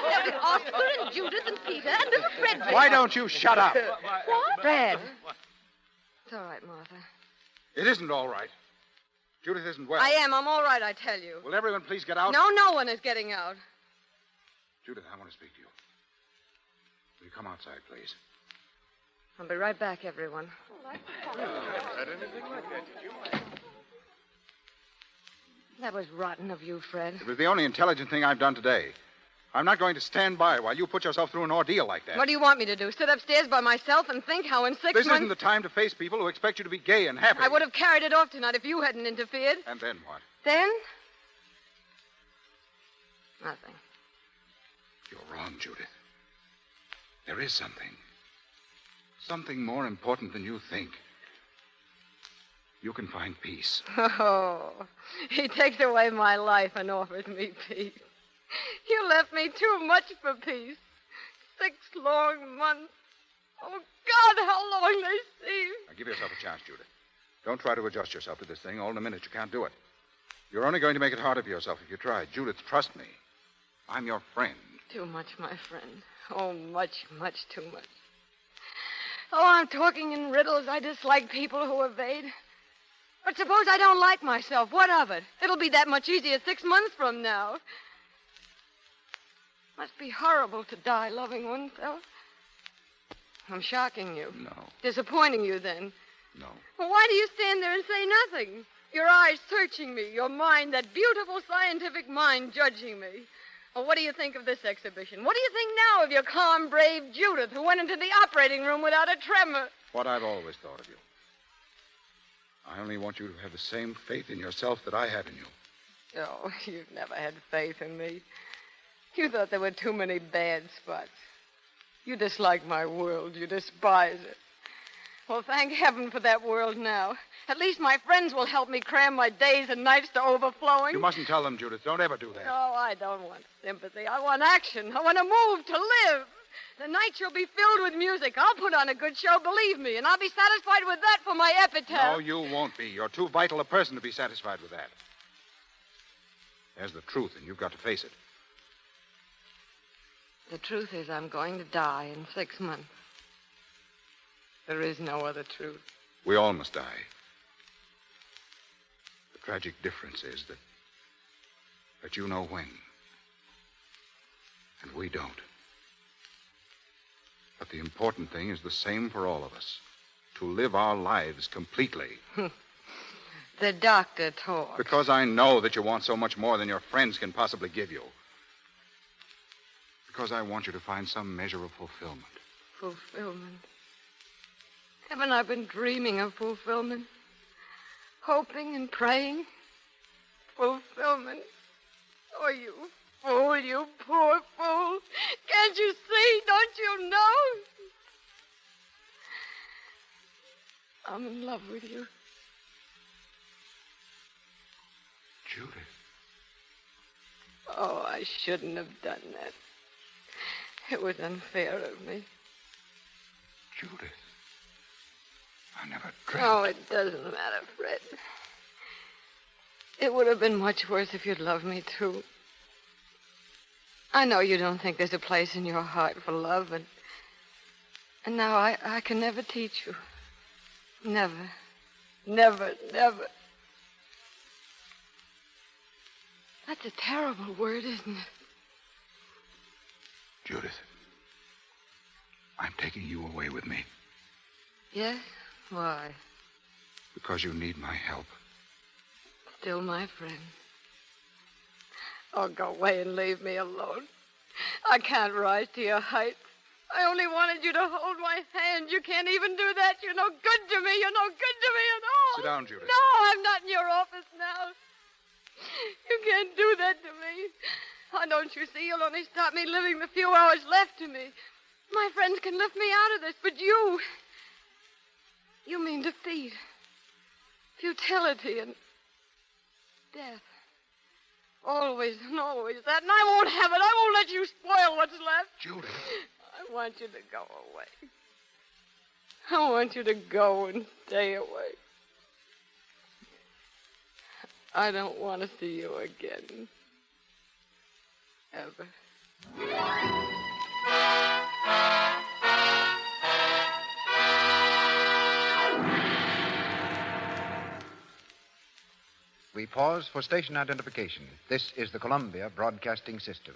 There is Oscar and Judith and Peter and little Frederick. Why don't you shut up? What? Fred. It's all right, Martha. It isn't all right. Judith isn't well. I am. I'm all right, I tell you. Will everyone please get out? No one is getting out. Judith, I want to speak to you. Will you come outside, please? I'll be right back, everyone. That was rotten of you, Fred. It was the only intelligent thing I've done today. I'm not going to stand by while you put yourself through an ordeal like that. What do you want me to do? Sit upstairs by myself and think how in 6 months... This isn't the time to face people who expect you to be gay and happy. I would have carried it off tonight if you hadn't interfered. And then what? Then? Nothing. You're wrong, Judith. There is something. Something more important than you think. You can find peace. Oh, he takes away my life and offers me peace. You left me too much for peace. 6 long months. Oh, God, how long they seem. Now, give yourself a chance, Judith. Don't try to adjust yourself to this thing. All in a minute, you can't do it. You're only going to make it harder for yourself if you try. Judith, trust me. I'm your friend. Too much, my friend. Oh, much, much too much. Oh, I'm talking in riddles. I dislike people who evade. But suppose I don't like myself. What of it? It'll be that much easier 6 months from now. Must be horrible to die loving oneself. I'm shocking you. No. Disappointing you, then. No. Well, why do you stand there and say nothing? Your eyes searching me, your mind, that beautiful scientific mind judging me. Well, what do you think of this exhibition? What do you think now of your calm, brave Judith, who went into the operating room without a tremor? What I've always thought of you. I only want you to have the same faith in yourself that I have in you. Oh, you've never had faith in me. You thought there were too many bad spots. You dislike my world. You despise it. Well, thank heaven for that world now. At least my friends will help me cram my days and nights to overflowing. You mustn't tell them, Judith. Don't ever do that. No, I don't want sympathy. I want action. I want to move, to live. The night you'll be filled with music. I'll put on a good show, believe me, and I'll be satisfied with that for my epitaph. No, you won't be. You're too vital a person to be satisfied with that. There's the truth, and you've got to face it. The truth is I'm going to die in 6 months. There is no other truth. We all must die. The tragic difference is that you know when. And we don't. But the important thing is the same for all of us. To live our lives completely. The doctor talks. Because I know that you want so much more than your friends can possibly give you. Because I want you to find some measure of fulfillment. Fulfillment. Haven't I been dreaming of fulfillment? Hoping and praying? Fulfillment. Oh, you fool, you poor fool. Can't you see? Don't you know? I'm in love with you. Judith. Oh, I shouldn't have done that. It was unfair of me. Judith. I never dreamt. Oh, it doesn't matter, Fred. It would have been much worse if you'd loved me, too. I know you don't think there's a place in your heart for love, and now I can never teach you. Never. Never, never. That's a terrible word, isn't it? Judith, I'm taking you away with me. Yes? Why? Because you need my help. Still my friend. Oh, go away and leave me alone. I can't rise to your height. I only wanted you to hold my hand. You can't even do that. You're no good to me. You're no good to me at all. Sit down, Judith. No, I'm not in your office now. You can't do that to me. Oh, don't you see? You'll only stop me living the few hours left to me. My friends can lift me out of this, but you mean defeat, futility, and death. Always and always that, and I won't have it. I won't let you spoil what's left. Judith. I want you to go away. I want you to go and stay away. I don't want to see you again. Ever. We pause for station identification. This is the Columbia Broadcasting System.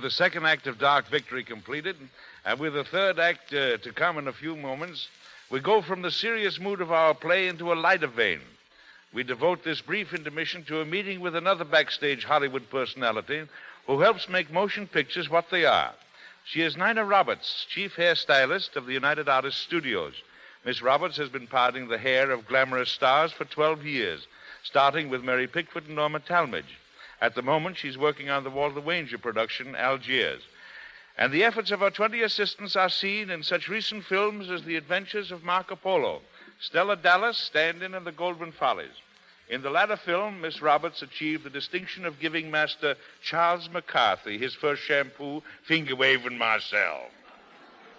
With the second act of Dark Victory completed, and with the third act to come in a few moments, we go from the serious mood of our play into a lighter vein. We devote this brief intermission to a meeting with another backstage Hollywood personality who helps make motion pictures what they are. She is Nina Roberts, chief hairstylist of the United Artists Studios. Miss Roberts has been parting the hair of glamorous stars for 12 years, starting with Mary Pickford and Norma Talmadge. At the moment, she's working on the Walter Wanger production, Algiers. And the efforts of her 20 assistants are seen in such recent films as The Adventures of Marco Polo, Stella Dallas, Stand-In, and The Goldwyn Follies. In the latter film, Miss Roberts achieved the distinction of giving Master Charles McCarthy his first shampoo, Finger Waving Marcel.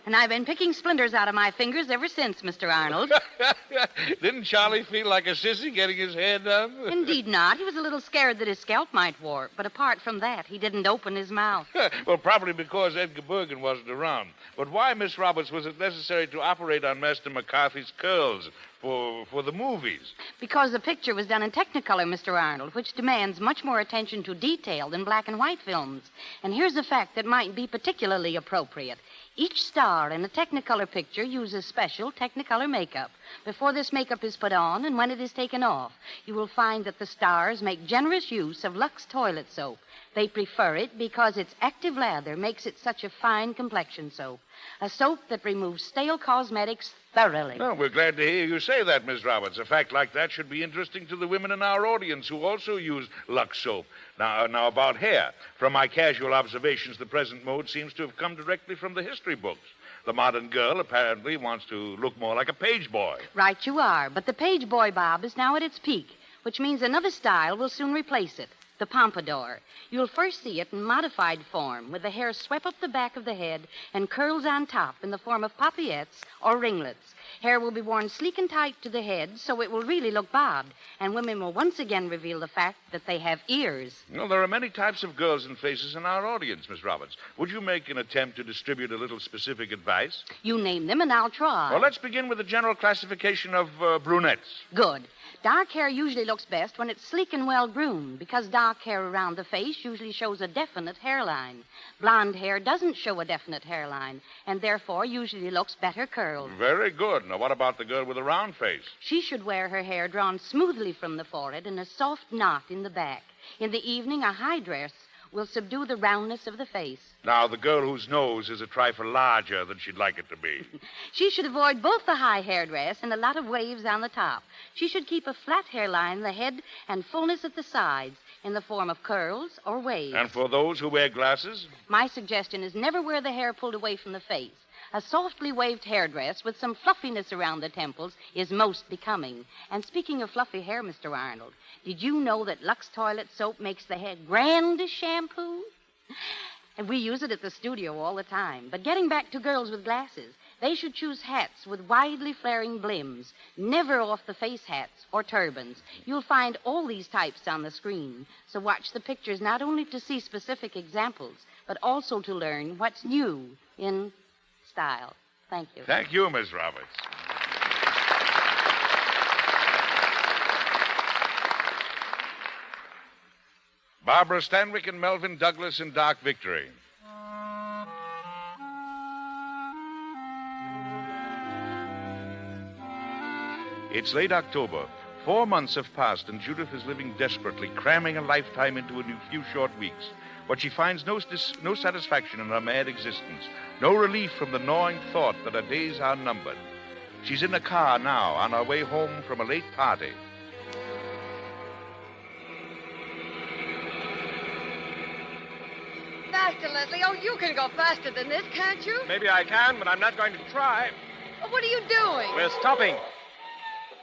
And I've been picking splinters out of my fingers ever since, Mr. Arnold. Didn't Charlie feel like a sissy getting his hair done? Indeed not. He was a little scared that his scalp might warp. But apart from that, he didn't open his mouth. Well, probably because Edgar Bergen wasn't around. But why, Miss Roberts, was it necessary to operate on Master McCarthy's curls for the movies? Because the picture was done in Technicolor, Mr. Arnold, which demands much more attention to detail than black and white films. And here's a fact that might be particularly appropriate. Each star in a Technicolor picture uses special Technicolor makeup. Before this makeup is put on and when it is taken off, you will find that the stars make generous use of Lux toilet soap. They prefer it because its active lather makes it such a fine complexion soap. A soap that removes stale cosmetics thoroughly. Well, we're glad to hear you say that, Miss Roberts. A fact like that should be interesting to the women in our audience who also use Lux soap. Now about hair. From my casual observations, the present mode seems to have come directly from the history books. The modern girl apparently wants to look more like a page boy. Right you are, but the page boy bob is now at its peak, which means another style will soon replace it. The pompadour. You'll first see it in modified form, with the hair swept up the back of the head and curls on top in the form of paillettes or ringlets. Hair will be worn sleek and tight to the head, so it will really look bobbed, and women will once again reveal the fact that they have ears. Well, there are many types of girls and faces in our audience, Miss Roberts. Would you make an attempt to distribute a little specific advice? You name them, and I'll try. Well, let's begin with the general classification of brunettes. Good. Dark hair usually looks best when it's sleek and well-groomed, because dark hair around the face usually shows a definite hairline. Blonde hair doesn't show a definite hairline, and therefore usually looks better curled. Very good. Now, what about the girl with a round face? She should wear her hair drawn smoothly from the forehead and a soft knot in the back. In the evening, a high dress will subdue the roundness of the face. Now, the girl whose nose is a trifle larger than she'd like it to be. She should avoid both the high hairdress and a lot of waves on the top. She should keep a flat hairline in the head and fullness at the sides in the form of curls or waves. And for those who wear glasses? My suggestion is never wear the hair pulled away from the face. A softly waved hairdress with some fluffiness around the temples is most becoming. And speaking of fluffy hair, Mr. Arnold, did you know that Lux toilet soap makes the hair grand as shampoo? And we use it at the studio all the time. But getting back to girls with glasses, they should choose hats with widely flaring brims, never off-the-face hats or turbans. You'll find all these types on the screen. So watch the pictures not only to see specific examples, but also to learn what's new in style. Thank you. Thank you, Miss Roberts. Barbara Stanwyck and Melvyn Douglas in Dark Victory. It's late October. 4 months have passed, and Judith is living desperately, cramming a lifetime into a few short weeks. But she finds no satisfaction in her mad existence, no relief from the gnawing thought that her days are numbered. She's in a car now, on her way home from a late party. Faster, Leslie. Oh, you can go faster than this, can't you? Maybe I can, but I'm not going to try. Well, what are you doing? We're stopping.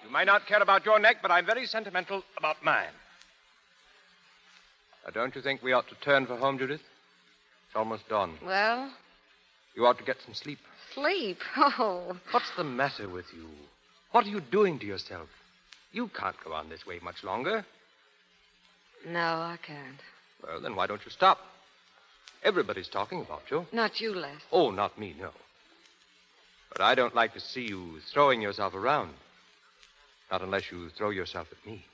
You might not care about your neck, but I'm very sentimental about mine. Now, don't you think we ought to turn for home, Judith? It's almost dawn. Well? You ought to get some sleep. Sleep? Oh. What's the matter with you? What are you doing to yourself? You can't go on this way much longer. No, I can't. Well, then why don't you stop? Everybody's talking about you. Not you, Les. Oh, not me, no. But I don't like to see you throwing yourself around. Not unless you throw yourself at me.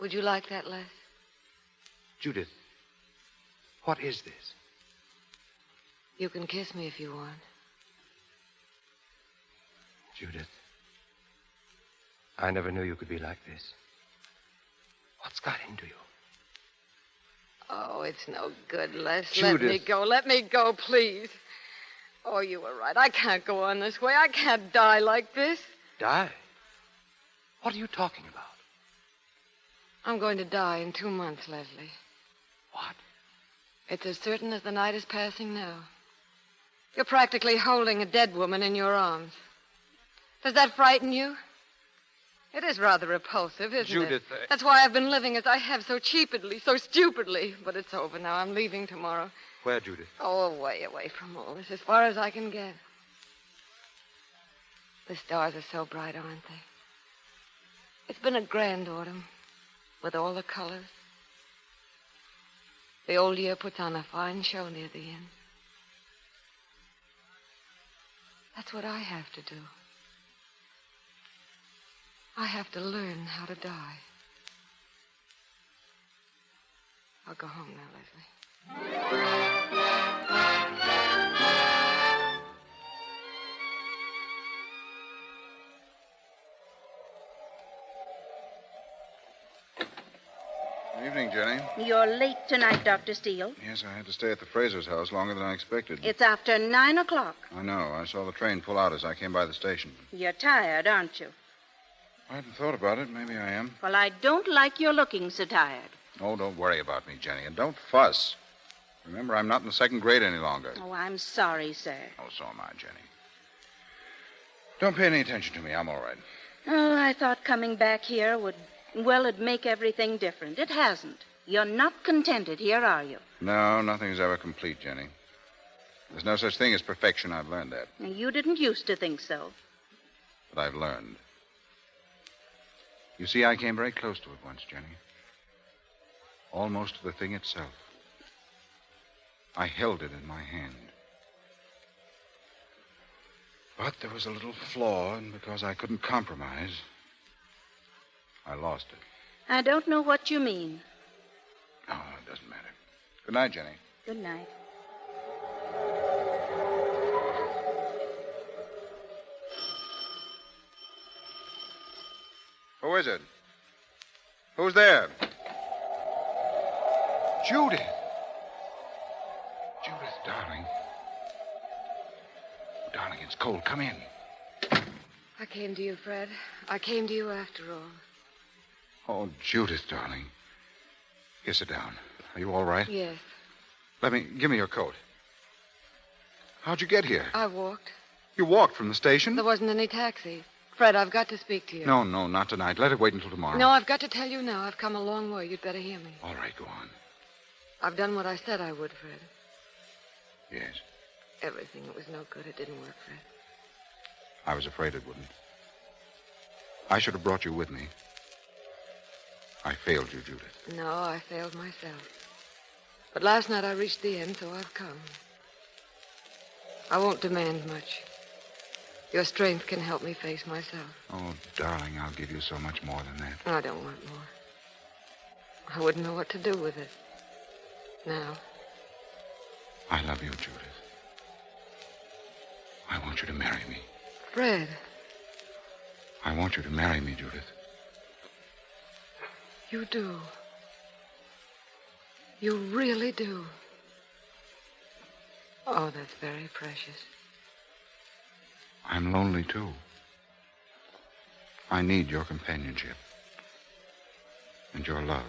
Would you like that, Les? Judith, What is this? You can kiss me if you want. Judith, I never knew you could be like this. What's got into you? Oh, it's no good, Les. Judith. Let me go. Let me go, please. Oh, you were right. I can't go on this way. I can't die like this. Die? What are you talking about? I'm going to die in 2 months, Leslie. What? It's as certain as the night is passing now. You're practically holding a dead woman in your arms. Does that frighten you? It is rather repulsive, isn't Judith, it? That's why I've been living as I have, so cheaply, so stupidly. But it's over now. I'm leaving tomorrow. Where, Judith? Oh, away from all this, as far as I can get. The stars are so bright, aren't they? It's been a grand autumn, with all the colors. The old year puts on a fine show near the end. That's what I have to do. I have to learn how to die. I'll go home now, Leslie. Good evening, Jenny. You're late tonight, Dr. Steele. Yes, I had to stay at the Fraser's house longer than I expected. It's after 9 o'clock. I know. I saw the train pull out as I came by the station. You're tired, aren't you? I hadn't thought about it. Maybe I am. Well, I don't like your looking so tired. Oh, don't worry about me, Jenny, and don't fuss. Remember, I'm not in the second grade any longer. Oh, I'm sorry, sir. Oh, so am I, Jenny. Don't pay any attention to me. I'm all right. Oh, I thought coming back here it'd make everything different. It hasn't. You're not contented here, are you? No, nothing's ever complete, Jenny. There's no such thing as perfection. I've learned that. Now, you didn't used to think so. But I've learned. You see, I came very close to it once, Jenny. Almost to the thing itself. I held it in my hand. But there was a little flaw, and because I couldn't compromise, I lost it. I don't know what you mean. Oh, it doesn't matter. Good night, Jenny. Good night. Who is it? Who's there? Judy. Judith, darling. Oh, darling, it's cold. Come in. I came to you, Fred. I came to you after all. Oh, Judith, darling. Here, sit down. Are you all right? Yes. Give me your coat. How'd you get here? I walked. You walked from the station? There wasn't any taxi. Fred, I've got to speak to you. No, not tonight. Let it wait until tomorrow. No, I've got to tell you now. I've come a long way. You'd better hear me. All right, go on. I've done what I said I would, Fred. Yes. Everything. It was no good. It didn't work, Fred. I was afraid it wouldn't. I should have brought you with me. I failed you, Judith. No, I failed myself. But last night I reached the end, so I've come. I won't demand much. Your strength can help me face myself. Oh, darling, I'll give you so much more than that. I don't want more. I wouldn't know what to do with it. Now. I love you, Judith. I want you to marry me. Fred. I want you to marry me, Judith. You do. You really do. Oh, that's very precious. I'm lonely, too. I need your companionship and your love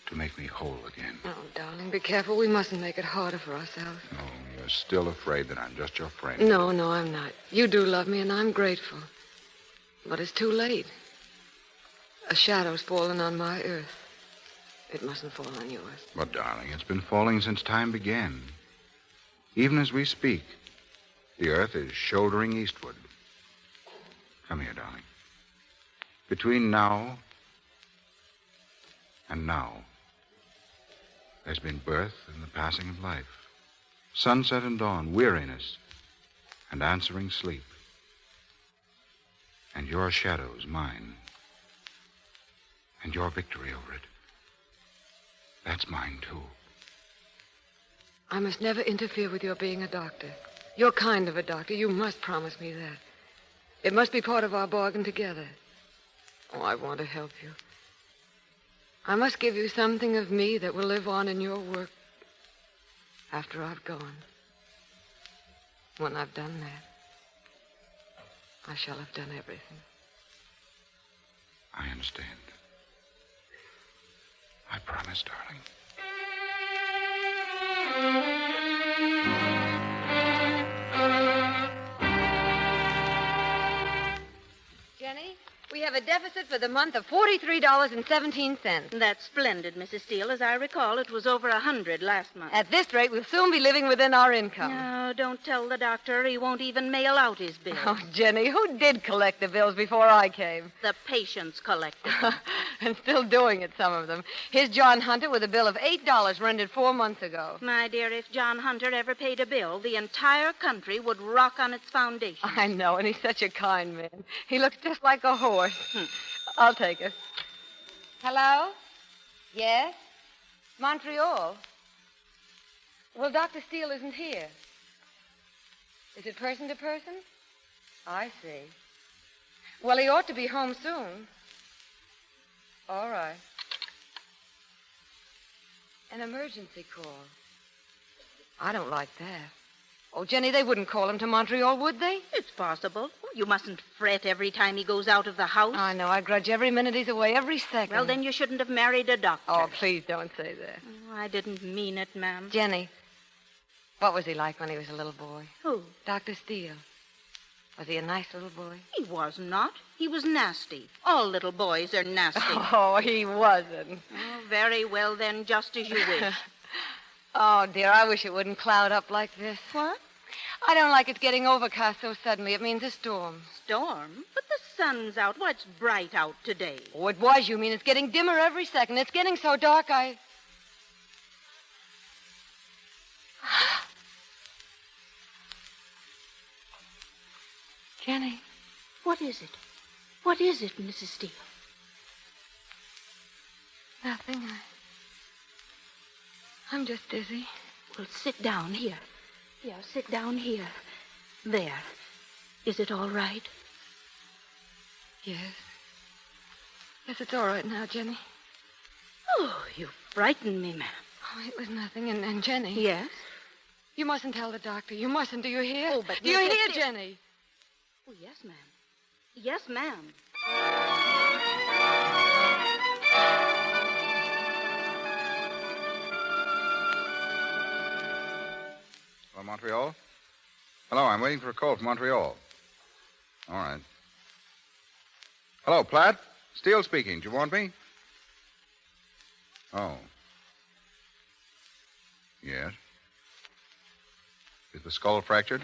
to make me whole again. Oh, darling, be careful. We mustn't make it harder for ourselves. No, you're still afraid that I'm just your friend. No, I'm not. You do love me, and I'm grateful. But it's too late. A shadow's fallen on my earth. It mustn't fall on yours. But, darling, it's been falling since time began. Even as we speak, the earth is shouldering eastward. Come here, darling. Between now and now, there's been birth and the passing of life, sunset and dawn, weariness and answering sleep. And your shadow's mine, and your victory over it. That's mine, too. I must never interfere with your being a doctor. Your kind of a doctor. You must promise me that. It must be part of our bargain together. Oh, I want to help you. I must give you something of me that will live on in your work after I've gone. When I've done that, I shall have done everything. I understand. I promise, darling. Jenny, we have a deficit for the month of $43.17. That's splendid, Mrs. Steele. As I recall, it was over 100 last month. At this rate, we'll soon be living within our income. No, don't tell the doctor. He won't even mail out his bills. Oh, Jenny, who did collect the bills before I came? The patients collected. And still doing it, some of them. Here's John Hunter with a bill of $8 rendered 4 months ago. My dear, if John Hunter ever paid a bill, the entire country would rock on its foundation. I know, and he's such a kind man. He looks just like a horse. I'll take it. Hello? Yes? Montreal? Well, Dr. Steele isn't here. Is it person to person? I see. Well, he ought to be home soon. All right. An emergency call. I don't like that. Oh, Jenny, they wouldn't call him to Montreal, would they? It's possible. You mustn't fret every time he goes out of the house. I know. I grudge every minute he's away, every second. Well, then you shouldn't have married a doctor. Oh, please don't say that. Oh, I didn't mean it, ma'am. Jenny, what was he like when he was a little boy? Who? Dr. Steele. Was he a nice little boy? He was not. He was nasty. All little boys are nasty. Oh, he wasn't. Oh, very well, then, just as you wish. Oh, dear, I wish it wouldn't cloud up like this. What? I don't like it getting overcast so suddenly. It means a storm. Storm? But the sun's out. Why, it's bright out today. Oh, it was, you mean. It's getting dimmer every second. It's getting so dark, Jenny. What is it? What is it, Mrs. Steele? Nothing. I'm just dizzy. Well, sit down here. Yeah, sit down here. There. Is it all right? Yes. Yes, it's all right now, Jenny. Oh, you frightened me, ma'am. Oh, it was nothing. And Jenny. Yes? You mustn't tell the doctor. You mustn't. Do you hear? Oh, but do you hear, Steele. Jenny? Oh, yes, ma'am. Yes, ma'am. Hello, Montreal? Hello, I'm waiting for a call from Montreal. All right. Hello, Platt? Steele speaking. Do you want me? Oh. Yes. Is the skull fractured?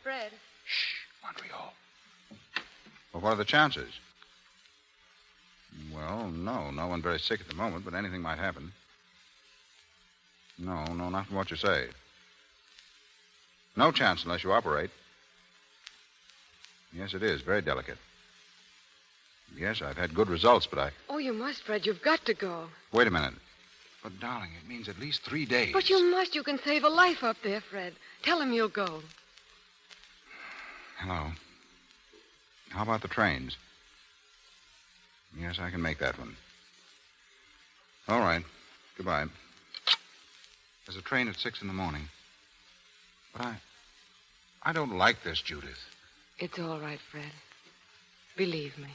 Fred. Shh, Montreal. Well, what are the chances? Well, no one very sick at the moment, but anything might happen. No, not from what you say. No chance unless you operate. Yes, it is. Very delicate. Yes, I've had good results, but Oh, you must, Fred. You've got to go. Wait a minute. But, darling, it means at least 3 days. But you must. You can save a life up there, Fred. Tell him you'll go. Hello. How about the trains? Yes, I can make that one. All right. Goodbye. There's a train at 6 a.m. But I don't like this, Judith. It's all right, Fred. Believe me.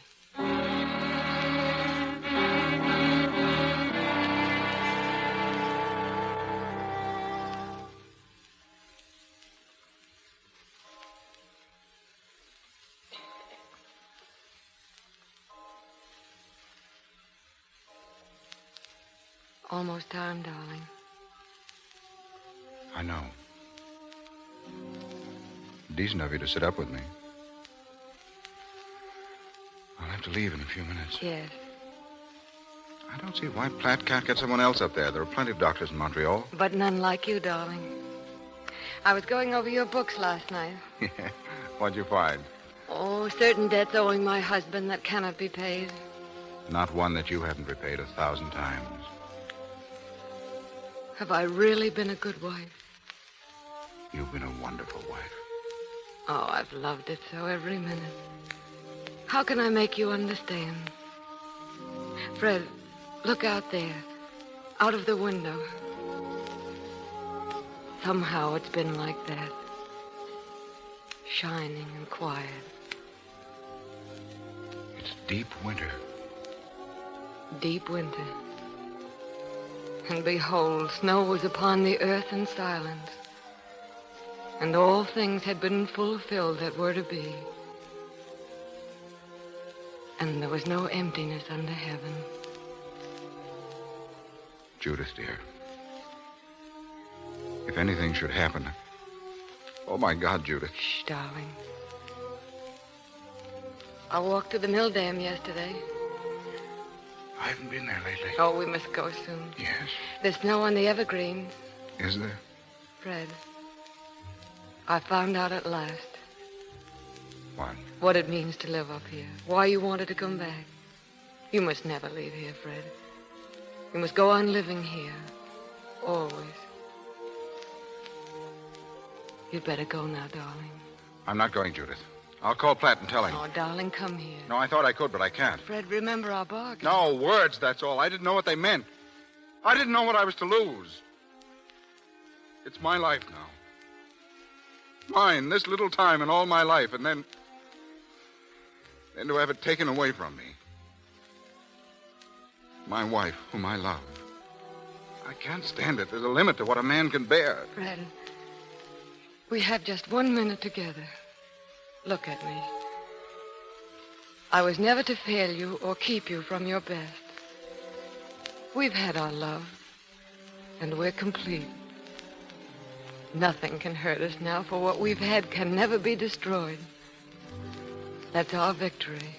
Almost time, darling. I know. Decent of you to sit up with me. I'll have to leave in a few minutes. Yes. I don't see why Platt can't get someone else up there. There are plenty of doctors in Montreal. But none like you, darling. I was going over your books last night. Yeah. What'd you find? Oh, certain debts owing my husband that cannot be paid. Not one that you haven't repaid 1,000 times. Have I really been a good wife? You've been a wonderful wife. Oh, I've loved it so every minute. How can I make you understand? Fred, look out there. Out of the window. Somehow it's been like that. Shining and quiet. It's deep winter. Deep winter. And behold, snow was upon the earth in silence. And all things had been fulfilled that were to be. And there was no emptiness under heaven. Judith, dear. If anything should happen... Oh, my God, Judith. Shh, darling. I walked to the mill dam yesterday. I haven't been there lately. Oh, we must go soon. Yes. There's snow on the evergreens. Is there? Fred, I found out at last. What? What it means to live up here. Why you wanted to come back. You must never leave here, Fred. You must go on living here. Always. You'd better go now, darling. I'm not going, Judith. I'll call Platt and tell him. Oh, darling, come here. No, I thought I could, but I can't. Fred, remember our bargain. No, words, that's all. I didn't know what they meant. I didn't know what I was to lose. It's my life now. Mine, this little time in all my life, and then to have it taken away from me. My wife, whom I love. I can't stand it. There's a limit to what a man can bear. Fred, we have just 1 minute together. Look at me. I was never to fail you or keep you from your best. We've had our love, and we're complete. Nothing can hurt us now, for what we've had can never be destroyed. That's our victory.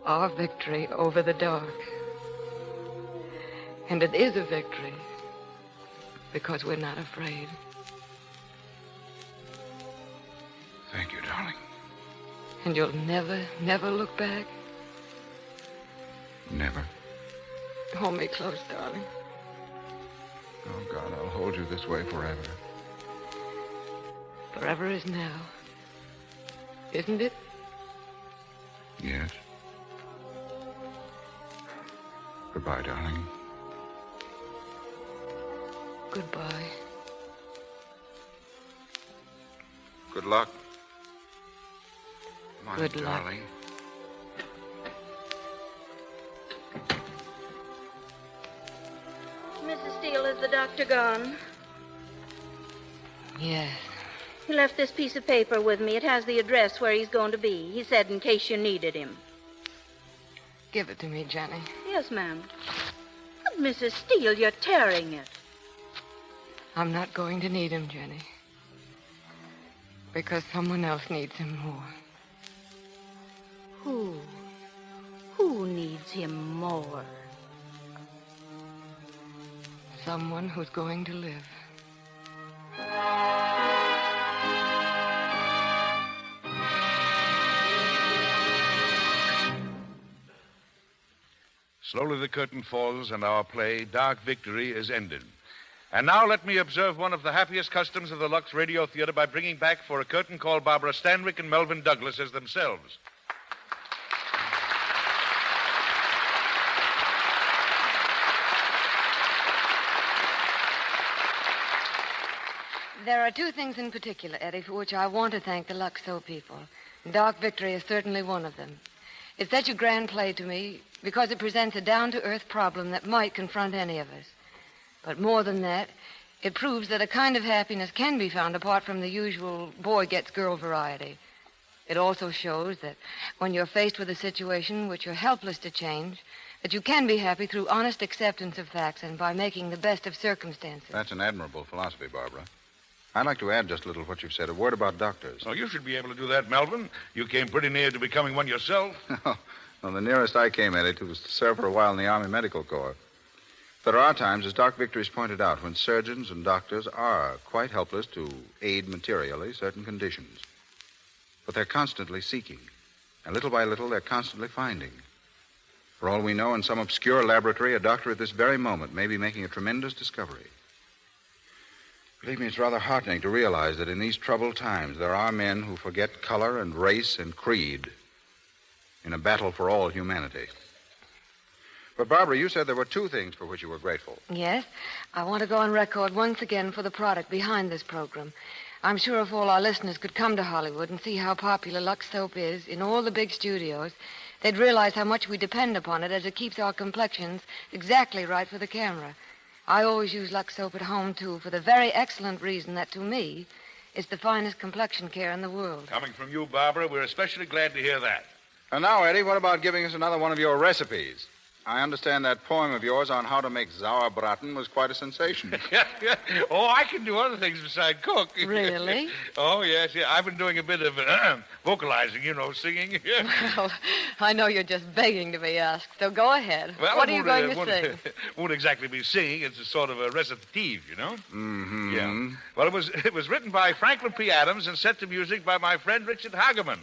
Our victory over the dark. And it is a victory because we're not afraid. Thank you, darling. And you'll never, never look back? Never. Hold me close, darling. Oh, God, I'll hold you this way forever. Forever is now. Isn't it? Yes. Goodbye, darling. Goodbye. Good luck. My Good luck. darling. Mrs. Steele, is the doctor gone? Yes. He left this piece of paper with me. It has the address where he's going to be. He said in case you needed him. Give it to me, Jenny. Yes, ma'am. But, Mrs. Steele, you're tearing it. I'm not going to need him, Jenny. Because someone else needs him more. Who? Who needs him more? Someone who's going to live. Slowly the curtain falls and our play, Dark Victory, is ended. And now let me observe one of the happiest customs of the Lux Radio Theatre by bringing back for a curtain call Barbara Stanwyck and Melvyn Douglas as themselves. There are two things in particular, Eddie, for which I want to thank the Luxo people. Dark Victory is certainly one of them. It's such a grand play to me because it presents a down-to-earth problem that might confront any of us. But more than that, it proves that a kind of happiness can be found apart from the usual boy-gets-girl variety. It also shows that when you're faced with a situation which you're helpless to change, that you can be happy through honest acceptance of facts and by making the best of circumstances. That's an admirable philosophy, Barbara. I'd like to add just a little to what you've said. A word about doctors. Oh, you should be able to do that, Melvyn. You came pretty near to becoming one yourself. Well, the nearest I came at it was to serve for a while in the Army Medical Corps. There are times, as Dark Victory's pointed out, when surgeons and doctors are quite helpless to aid materially certain conditions. But they're constantly seeking, and little by little, they're constantly finding. For all we know, in some obscure laboratory, a doctor at this very moment may be making a tremendous discovery. Believe me, it's rather heartening to realize that in these troubled times, there are men who forget color and race and creed in a battle for all humanity. But, Barbara, you said there were two things for which you were grateful. Yes. I want to go on record once again for the product behind this program. I'm sure if all our listeners could come to Hollywood and see how popular Lux soap is in all the big studios, they'd realize how much we depend upon it as it keeps our complexions exactly right for the camera. I always use Lux soap at home, too, for the very excellent reason that, to me, it's the finest complexion care in the world. Coming from you, Barbara, we're especially glad to hear that. And now, Eddie, what about giving us another one of your recipes? I understand that poem of yours on how to make sauerbraten was quite a sensation. Oh, I can do other things besides cook. Really? Oh, yes. I've been doing a bit of vocalizing, singing. Well, I know you're just begging to be asked, so go ahead. Well, what are you going to sing? Won't exactly be singing. It's a sort of a recitative, Mm-hmm. Yeah. Well, it was written by Franklin P. Adams and set to music by my friend Richard Hageman.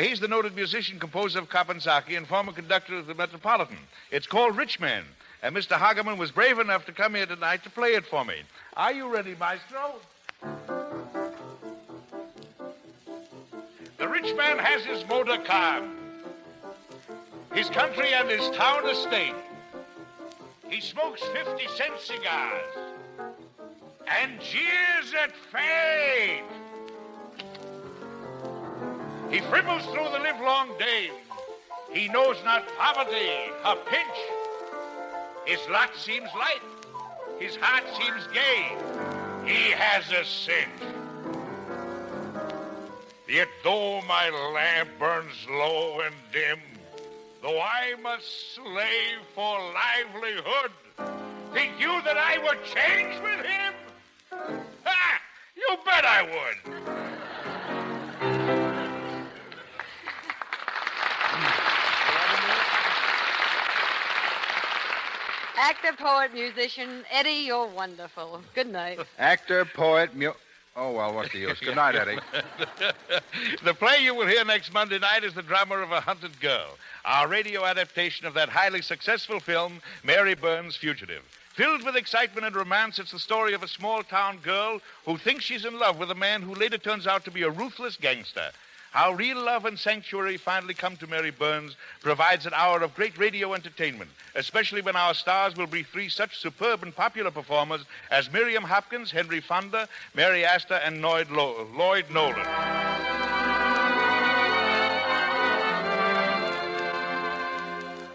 He's the noted musician, composer of Kapensaki, and former conductor of the Metropolitan. It's called Rich Man, and Mr. Hageman was brave enough to come here tonight to play it for me. Are you ready, Maestro? The rich man has his motor car, his country and his town estate. He smokes 50-cent cigars and jeers at fate. He fribbles through the livelong day. He knows not poverty, a pinch. His lot seems light. His heart seems gay. He has a cinch. Yet though my lamp burns low and dim, though I must slave for livelihood, think you that I would change with him? Ha! You bet I would. Actor, poet, musician, Eddie, you're wonderful. Good night. Actor, poet, Oh, well, what's the use? Good night, Eddie. The play you will hear next Monday night is The Drama of a Hunted Girl, our radio adaptation of that highly successful film, Mary Burns' Fugitive. Filled with excitement and romance, it's the story of a small-town girl who thinks she's in love with a man who later turns out to be a ruthless gangster. How real love and sanctuary finally come to Mary Burns provides an hour of great radio entertainment, especially when our stars will be three such superb and popular performers as Miriam Hopkins, Henry Fonda, Mary Astor, and Lloyd Nolan.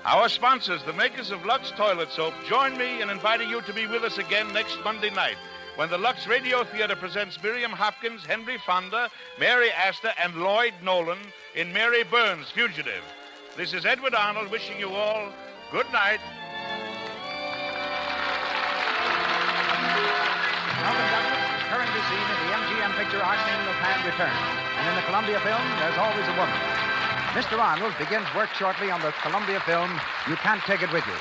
Our sponsors, the makers of Lux Toilet Soap, join me in inviting you to be with us again next Monday night when the Lux Radio Theatre presents Miriam Hopkins, Henry Fonda, Mary Astor, and Lloyd Nolan in Mary Burns' Fugitive. This is Edward Arnold wishing you all good night. Melvyn Douglas is currently seen in the MGM picture Arnold Lupin Returns. And in the Columbia film, There's Always a Woman. Mr. Arnold begins work shortly on the Columbia film You Can't Take It With You.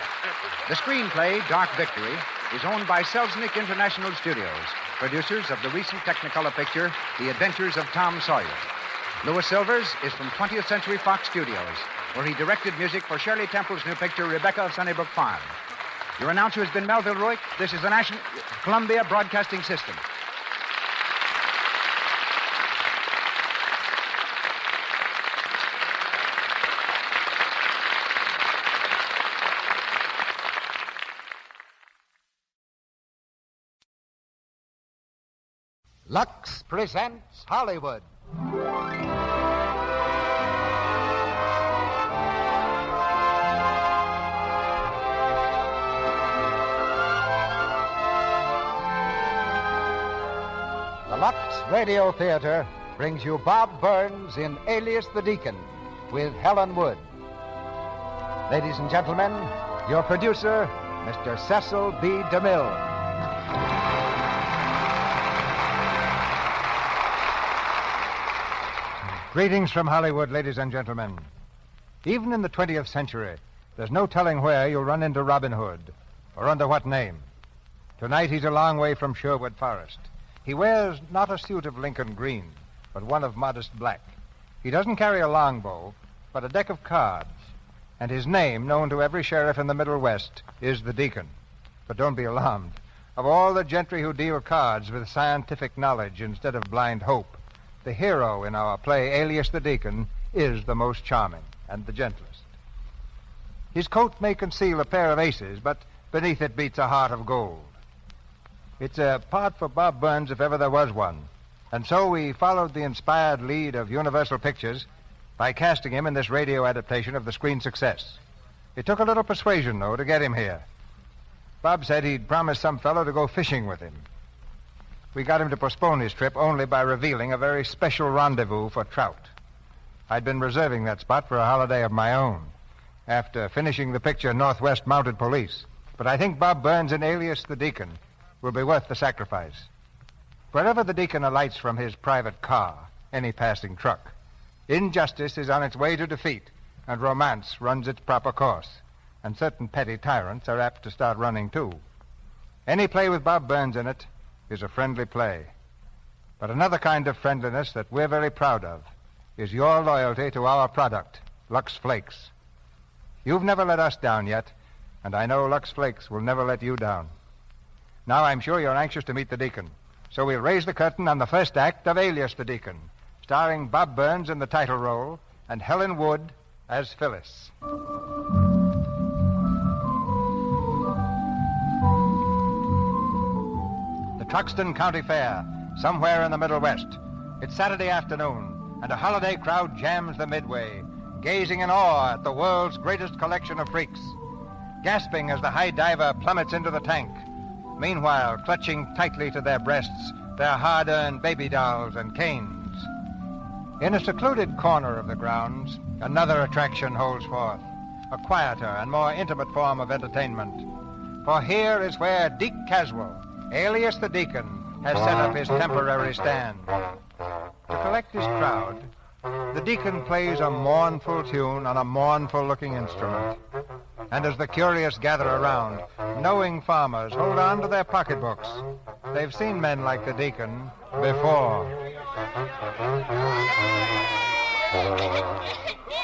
The screenplay, Dark Victory, is owned by Selznick International Studios, producers of the recent Technicolor picture, The Adventures of Tom Sawyer. Louis Silvers is from 20th Century Fox Studios, where he directed music for Shirley Temple's new picture, Rebecca of Sunnybrook Farm. Your announcer has been Melville Roy. This is the Columbia Broadcasting System. Lux presents Hollywood. The Lux Radio Theatre brings you Bob Burns in Alias the Deacon with Helen Wood. Ladies and gentlemen, your producer, Mr. Cecil B. DeMille. Greetings from Hollywood, ladies and gentlemen. Even in the 20th century, there's no telling where you'll run into Robin Hood, or under what name. Tonight, he's a long way from Sherwood Forest. He wears not a suit of Lincoln green, but one of modest black. He doesn't carry a longbow, but a deck of cards. And his name, known to every sheriff in the Middle West, is the Deacon. But don't be alarmed. Of all the gentry who deal cards with scientific knowledge instead of blind hope, the hero in our play, Alias the Deacon, is the most charming and the gentlest. His coat may conceal a pair of aces, but beneath it beats a heart of gold. It's a part for Bob Burns if ever there was one. And so we followed the inspired lead of Universal Pictures by casting him in this radio adaptation of the screen success. It took a little persuasion, though, to get him here. Bob said he'd promised some fellow to go fishing with him. We got him to postpone his trip only by revealing a very special rendezvous for trout. I'd been reserving that spot for a holiday of my own after finishing the picture Northwest Mounted Police. But I think Bob Burns in Alias the Deacon will be worth the sacrifice. Wherever the Deacon alights from his private car, any passing truck, injustice is on its way to defeat, and romance runs its proper course, and certain petty tyrants are apt to start running too. Any play with Bob Burns in it is a friendly play. But another kind of friendliness that we're very proud of is your loyalty to our product, Lux Flakes. You've never let us down yet, and I know Lux Flakes will never let you down. Now I'm sure you're anxious to meet the Deacon, so we'll raise the curtain on the first act of Alias the Deacon, starring Bob Burns in the title role and Helen Wood as Phyllis. The Truxton County Fair, somewhere in the Middle West. It's Saturday afternoon, and a holiday crowd jams the midway, gazing in awe at the world's greatest collection of freaks, gasping as the high diver plummets into the tank, meanwhile clutching tightly to their breasts their hard-earned baby dolls and canes. In a secluded corner of the grounds, another attraction holds forth, a quieter and more intimate form of entertainment. For here is where Deke Caswell, alias the Deacon, has set up his temporary stand. To collect his crowd, the Deacon plays a mournful tune on a mournful-looking instrument. And as the curious gather around, knowing farmers hold on to their pocketbooks. They've seen men like the Deacon before.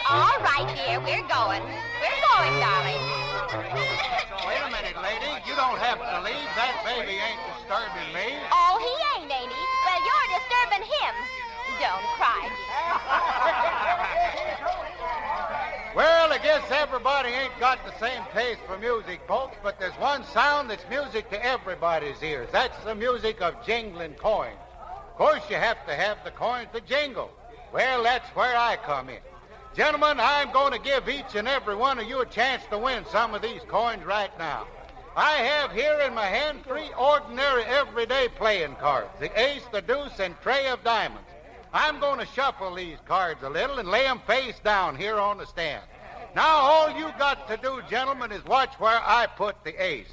All right, dear, we're going. We're going, darling. Wait a minute, lady. You don't have to leave. That baby ain't disturbing me. Oh, he ain't he? Well, you're disturbing him. Don't cry. Well, I guess everybody ain't got the same taste for music, folks, but there's one sound that's music to everybody's ears. That's the music of jingling coins. Of course, you have to have the coins to jingle. Well, that's where I come in. Gentlemen, I'm going to give each and every one of you a chance to win some of these coins right now. I have here in my hand 3 ordinary everyday playing cards, the ace, the deuce, and tray of diamonds. I'm going to shuffle these cards a little and lay them face down here on the stand. Now, all you got to do, gentlemen, is watch where I put the ace.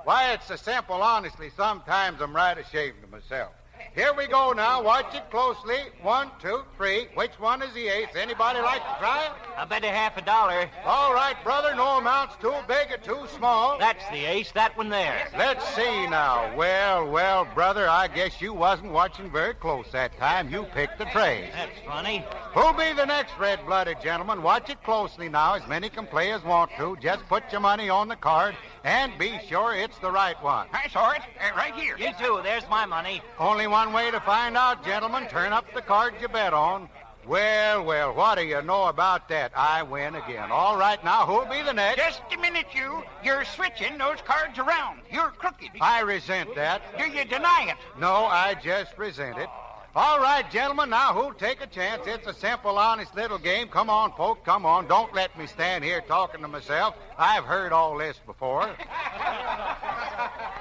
Why, it's so simple, honestly, sometimes I'm right ashamed of myself. Here we go now. Watch it closely. 1, 2, 3. Which one is the ace? Anybody like to try it? I bet you $50. All right, brother. No amount's too big or too small. That's the ace, that one there. Let's see now. Well, brother, I guess you wasn't watching very close that time. You picked the tray. That's funny. Who'll be the next red-blooded gentleman? Watch it closely now. As many can play as want to. Just put your money on the card and be sure it's the right one. I saw it. Right here. You too. There's my money. Only one way to find out, gentlemen. Turn up the card you bet on. Well, what do you know about that? I win again. All right, now, who'll be the next? Just a minute, you. You're switching those cards around. You're crooked. I resent that. Do you deny it? No, I just resent it. All right, gentlemen, now who'll take a chance? It's a simple, honest little game. Come on, folks, come on. Don't let me stand here talking to myself. I've heard all this before.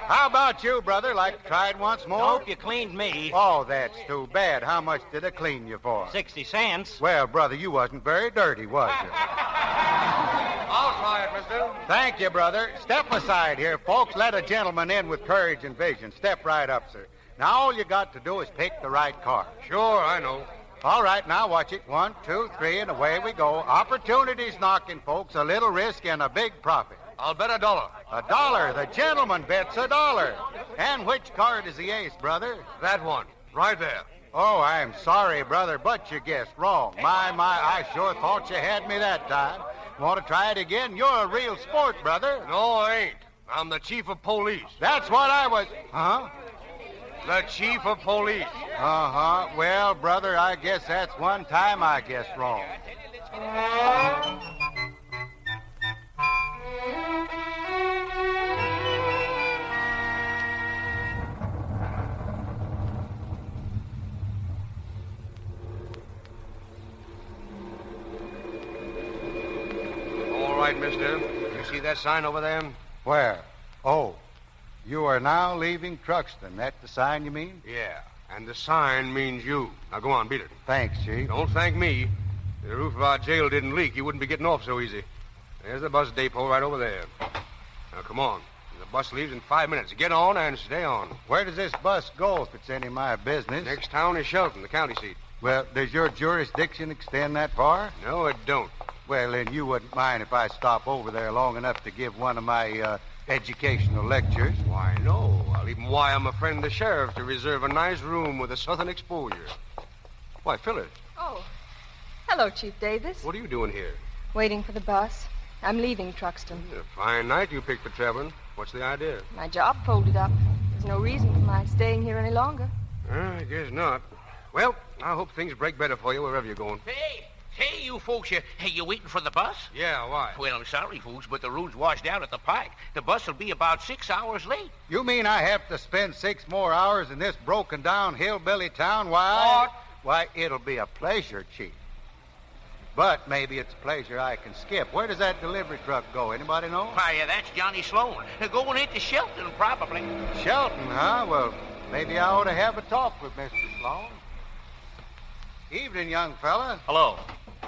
How about you, brother? Like to try it once more? Nope, you cleaned me. Oh, that's too bad. How much did I clean you for? 60 cents. Well, brother, you wasn't very dirty, was you? I'll try it, mister. Thank you, brother. Step aside here, folks. Let a gentleman in with courage and vision. Step right up, sir. Now, all you got to do is pick the right card. Sure, I know. All right, now watch it. 1, 2, 3, and away we go. Opportunities knocking, folks. A little risk and a big profit. I'll bet $1. $1. The gentleman bets $1. And which card is the ace, brother? That one. Right there. Oh, I'm sorry, brother, but you guessed wrong. My, I sure thought you had me that time. Want to try it again? You're a real sport, brother. No, I ain't. I'm the chief of police. That's what I was. Huh? The chief of police. Uh-huh. Well, brother, I guess that's one time I guessed wrong. All right, mister. You see that sign over there? Where? Oh, you are now leaving Truxton. That the sign you mean? Yeah, and the sign means you. Now go on, beat it. Thanks, Chief. Don't thank me. If the roof of our jail didn't leak, you wouldn't be getting off so easy. There's the bus depot right over there. Now come on. The bus leaves in 5 minutes. Get on and stay on. Where does this bus go if it's any of my business? Next town is Shelton, the county seat. Well, does your jurisdiction extend that far? No, it don't. Well, then you wouldn't mind if I stop over there long enough to give one of my educational lectures. Why, no. I'll even wire my friend the sheriff to reserve a nice room with a southern exposure. Why, Phyllis, Oh. Hello, Chief Davis. what are you doing here? Waiting for the bus. I'm leaving Truxton. A fine night you picked for traveling. What's the idea? My job folded up. There's no reason for my staying here any longer. I guess not. Well, I hope things break better for you wherever you're going. Hey, you folks, you waiting for the bus? Yeah, why? Well, I'm sorry, folks, but the road's washed out at the pike. The bus will be about 6 hours late. You mean I have to spend 6 more hours in this broken-down hillbilly town? Why? Why, it'll be a pleasure, Chief. But maybe it's a pleasure I can skip. Where does that delivery truck go? Anybody know? Why, that's Johnny Sloan. Going into Shelton, probably. Shelton, huh? Well, maybe I ought to have a talk with Mr. Sloan. Evening, young fella. Hello.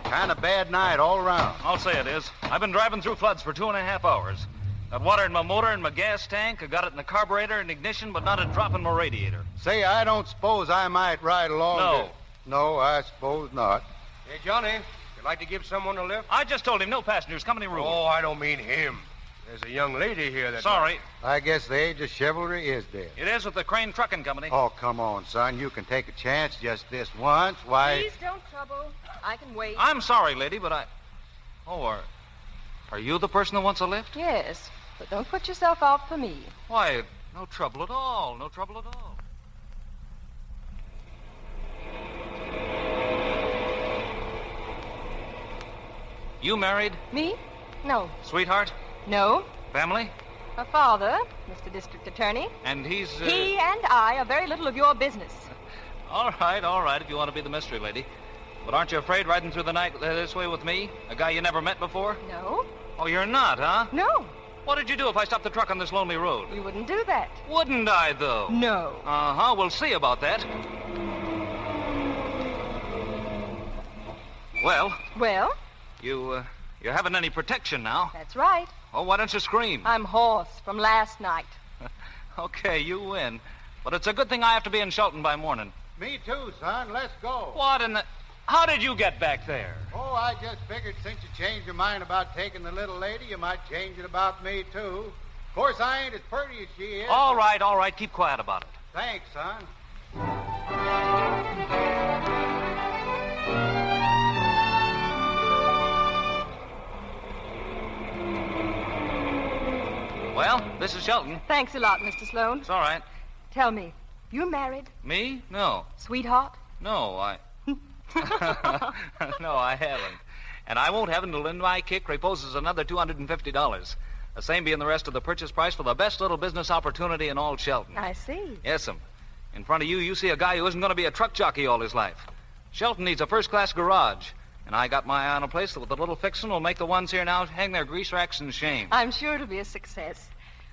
Kind of bad night all around. I'll say it is. I've been driving through floods for 2.5 hours. Got water in my motor and my gas tank. I got it in the carburetor and ignition, but not a drop in my radiator. Say, I don't suppose I might ride along. No. No, I suppose not. Hey, Johnny, you'd like to give someone a lift? I just told him no passengers. Company room. Oh, I don't mean him. There's a young lady here that... Sorry. I guess the age of chivalry is dead. It is with the Crane Trucking Company. Oh, come on, son. You can take a chance just this once. Why... Please don't trouble. I can wait. I'm sorry, lady, but I... Oh, are you the person that wants a lift? Yes, but don't put yourself out for me. Why, no trouble at all. No trouble at all. You married? Me? No. Sweetheart? No. Family? A father, Mr. District Attorney. And he's... He and I are very little of your business. All right, if you want to be the mystery lady. But aren't you afraid riding through the night this way with me? A guy you never met before? No. Oh, you're not, huh? No. What'd you do if I stopped the truck on this lonely road? You wouldn't do that. Wouldn't I, though? No. Uh-huh, we'll see about that. Well? Well? You haven't any protection now. That's right. Oh, why don't you scream? I'm hoarse from last night. Okay, you win. But it's a good thing I have to be in Shelton by morning. Me too, son. Let's go. What in the... How did you get back there? Oh, I just figured since you changed your mind about taking the little lady, you might change it about me, too. Of course, I ain't as pretty as she is. All right. Keep quiet about it. Thanks, son. Well, this is Shelton. Thanks a lot, Mr. Sloan. It's all right. Tell me, you married? Me? No. Sweetheart? No, No, I haven't. And I won't have until in my kick reposes another $250. The same being the rest of the purchase price for the best little business opportunity in all Shelton. I see. Yes'm. In front of you, you see a guy who isn't going to be a truck jockey all his life. Shelton needs a first-class garage. And I got my eye on a place that with a little fixing will make the ones here now hang their grease racks in shame. I'm sure it'll be a success.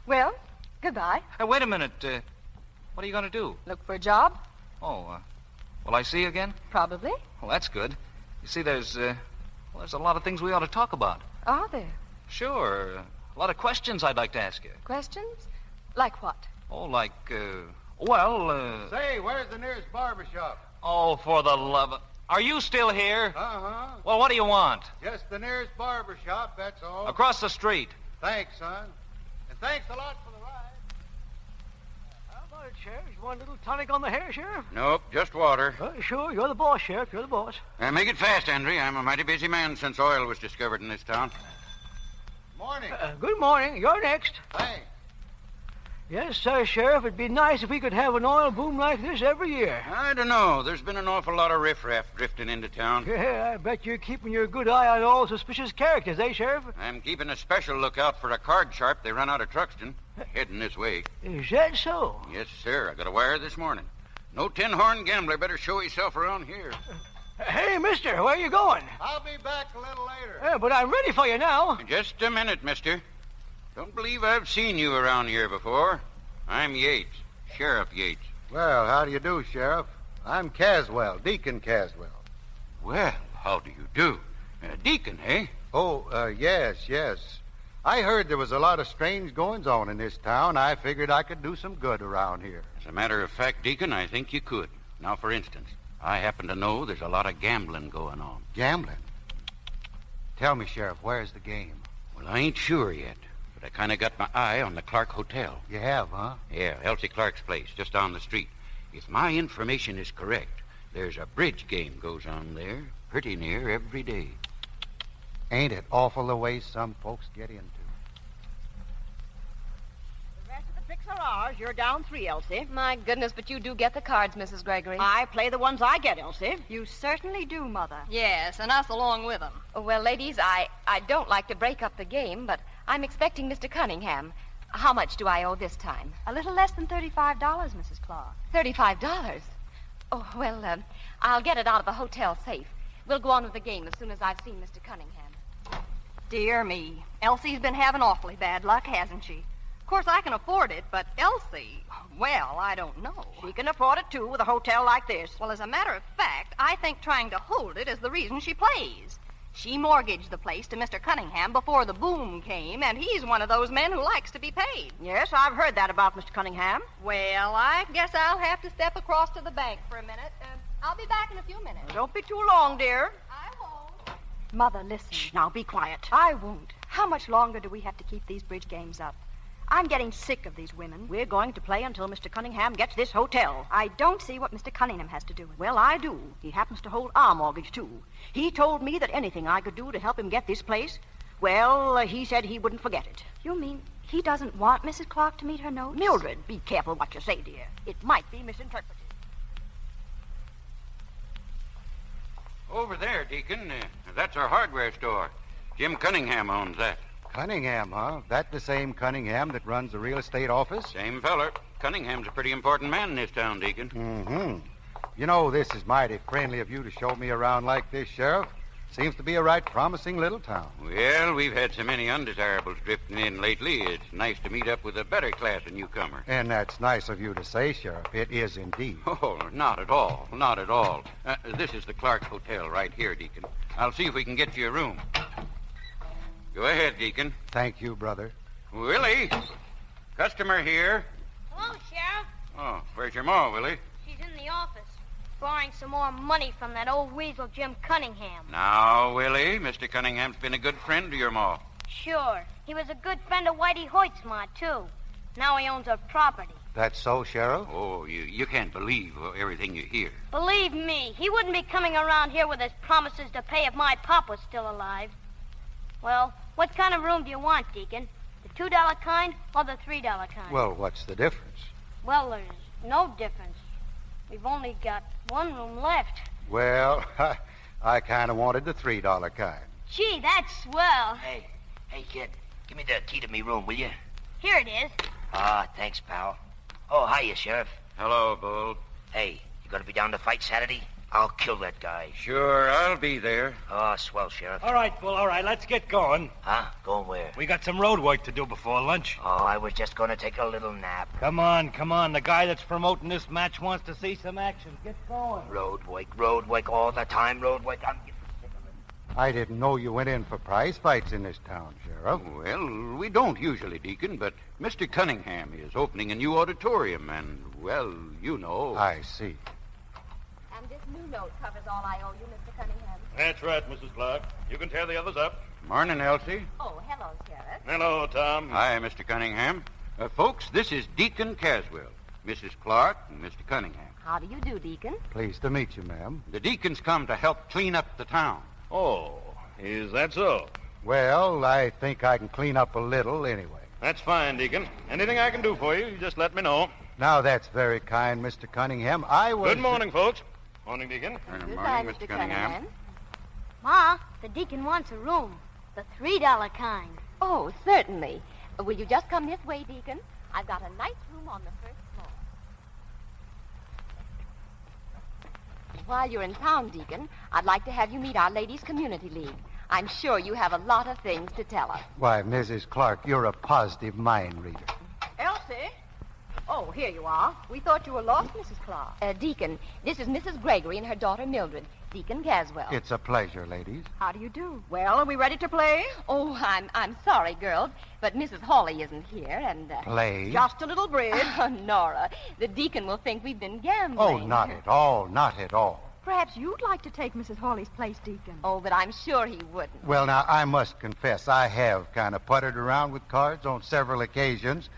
Well, goodbye. Hey, wait a minute. What are you going to do? Look for a job? Oh, will I see you again? Probably. Well, that's good. You see, there's a lot of things we ought to talk about. Are there? Sure. A lot of questions I'd like to ask you. Questions? Like what? Oh, like, Say, where's the nearest barber shop? Oh, for the love of... Are you still here? Uh-huh. Well, what do you want? Just the nearest barber shop, that's all. Across the street. Thanks, son. And thanks a lot for the ride. How All right, Sheriff. You want a little tonic on the hair, Sheriff? Nope, just water. Sure. You're the boss, Sheriff. You're the boss. Make it fast, Henry. I'm a mighty busy man since oil was discovered in this town. Morning. Good morning. You're next. Thanks. Yes, Sheriff. It'd be nice if we could have an oil boom like this every year. I don't know. There's been an awful lot of riffraff drifting into town. Yeah, I bet you're keeping your good eye on all suspicious characters, eh, Sheriff? I'm keeping a special lookout for a card sharp they run out of Truxton. Heading this way. Is that so? Yes, sir. I got a wire this morning. No tin-horn gambler better show himself around here. Hey, mister, where you going? I'll be back a little later. Yeah, but I'm ready for you now. Just a minute, mister. Don't believe I've seen you around here before. I'm Yates, Sheriff Yates. Well, how do you do, Sheriff? I'm Caswell, Deacon Caswell. Well, how do you do? Deacon, eh? Oh, yes. I heard there was a lot of strange goings-on in this town. I figured I could do some good around here. As a matter of fact, Deacon, I think you could. Now, for instance, I happen to know there's a lot of gambling going on. Gambling? Tell me, Sheriff, where's the game? Well, I ain't sure yet, but I kind of got my eye on the Clark Hotel. You have, huh? Yeah, Elsie Clark's place, just down the street. If my information is correct, there's a bridge game goes on there pretty near every day. Ain't it awful the way some folks get into? The rest of the picks are ours. You're down 3, Elsie. My goodness, but you do get the cards, Mrs. Gregory. I play the ones I get, Elsie. You certainly do, Mother. Yes, and us along with them. Well, ladies, I don't like to break up the game, but I'm expecting Mr. Cunningham. How much do I owe this time? A little less than $35, Mrs. Clark. $35? Oh, well, I'll get it out of the hotel safe. We'll go on with the game as soon as I've seen Mr. Cunningham. Dear me. Elsie's been having awfully bad luck, hasn't she? Of course, I can afford it, but Elsie, well, I don't know. She can afford it, too, with a hotel like this. Well, as a matter of fact, I think trying to hold it is the reason she plays. She mortgaged the place to Mr. Cunningham before the boom came, and he's one of those men who likes to be paid. Yes, I've heard that about Mr. Cunningham. Well, I guess I'll have to step across to the bank for a minute. I'll be back in a few minutes. Don't be too long, dear. I won't. Mother, listen. Shh, now be quiet. I won't. How much longer do we have to keep these bridge games up? I'm getting sick of these women. We're going to play until Mr. Cunningham gets this hotel. I don't see what Mr. Cunningham has to do with it. Well, I do. He happens to hold our mortgage, too. He told me that anything I could do to help him get this place, well, he said he wouldn't forget it. You mean he doesn't want Mrs. Clark to meet her notes? Mildred, be careful what you say, dear. It might be misinterpreted. Over there, Deacon. That's our hardware store. Jim Cunningham owns that. Cunningham, huh? That the same Cunningham that runs the real estate office? Same feller. Cunningham's a pretty important man in this town, Deacon. Mm-hmm. You know, this is mighty friendly of you to show me around like this, Sheriff. Seems to be a right promising little town. Well, we've had so many undesirables drifting in lately, it's nice to meet up with a better class of newcomer. And that's nice of you to say, Sheriff. It is indeed. Oh, not at all. Not at all. This is the Clark Hotel right here, Deacon. I'll see if we can get you a room. Go ahead, Deacon. Thank you, brother. Willie, customer here. Hello, Sheriff. Oh, where's your ma, Willie? She's in the office, borrowing some more money from that old weasel Jim Cunningham. Now, Willie, Mr. Cunningham's been a good friend to your ma. Sure. He was a good friend of Whitey Hoyt's ma, too. Now he owns her property. That's so, Sheriff? Oh, you can't believe everything you hear. Believe me, he wouldn't be coming around here with his promises to pay if my pop was still alive. Well, what kind of room do you want, Deacon? The $2 kind or the $3 kind? Well, what's the difference? Well, there's no difference. We've only got one room left. Well, I kind of wanted the $3 kind. Gee, that's swell. Hey, kid, give me the key to me room, will you? Here it is. Ah, thanks, pal. Oh, hiya, Sheriff. Hello, Bull. Hey, you gonna be down to fight Saturday? I'll kill that guy. Sure, I'll be there. Oh, swell, Sheriff. All right, Bull, all right. Let's get going. Huh? Going where? We got some road work to do before lunch. Oh, I was just gonna take a little nap. Come on. The guy that's promoting this match wants to see some action. Get going. Road work all the time, road work. I'm getting sick of it. I didn't know you went in for prize fights in this town, Sheriff. Well, we don't usually, Deacon, but Mr. Cunningham is opening a new auditorium, and, well, you know. I see. And this new note covers all I owe you, Mr. Cunningham. That's right, Mrs. Clark. You can tear the others up. Morning, Elsie. Oh, hello, Sheriff. Hello, Tom. Hi, Mr. Cunningham. Folks, this is Deacon Caswell. Mrs. Clark and Mr. Cunningham. How do you do, Deacon? Pleased to meet you, ma'am. The deacons come to help clean up the town. Oh, is that so? Well, I think I can clean up a little anyway. That's fine, Deacon. Anything I can do for you, you just let me know. Now, that's very kind, Mr. Cunningham. Good morning, folks. Morning, Deacon. Good morning, Mr. Cunningham. Ma, the deacon wants a room. The $3 kind. Oh, certainly. Will you just come this way, Deacon? I've got a nice room on the first floor. While you're in town, Deacon, I'd like to have you meet our Ladies' Community League. I'm sure you have a lot of things to tell us. Why, Mrs. Clark, you're a positive mind reader. Elsie? Oh, here you are. We thought you were lost, Mrs. Clark. Deacon, this is Mrs. Gregory and her daughter Mildred. Deacon Caswell. It's a pleasure, ladies. How do you do? Well, are we ready to play? Oh, I'm sorry, girls, but Mrs. Hawley isn't here, and... Play? Just a little bridge. Oh, Nora, the deacon will think we've been gambling. Oh, not at all, not at all. Perhaps you'd like to take Mrs. Hawley's place, Deacon. Oh, but I'm sure he wouldn't. Well, now, I must confess, I have kind of puttered around with cards on several occasions,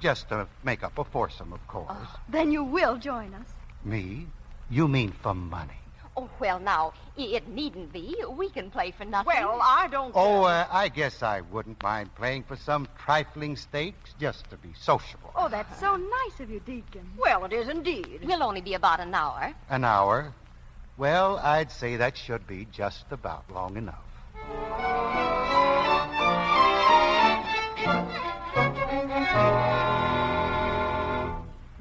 just to make up a foursome, of course. Oh, then you will join us. Me? You mean for money? Oh, well, now, it needn't be. We can play for nothing. Well, I don't... Oh, I guess I wouldn't mind playing for some trifling stakes, just to be sociable. Oh, that's so nice of you, Deacon. Well, it is indeed. We'll only be about an hour. An hour? Well, I'd say that should be just about long enough.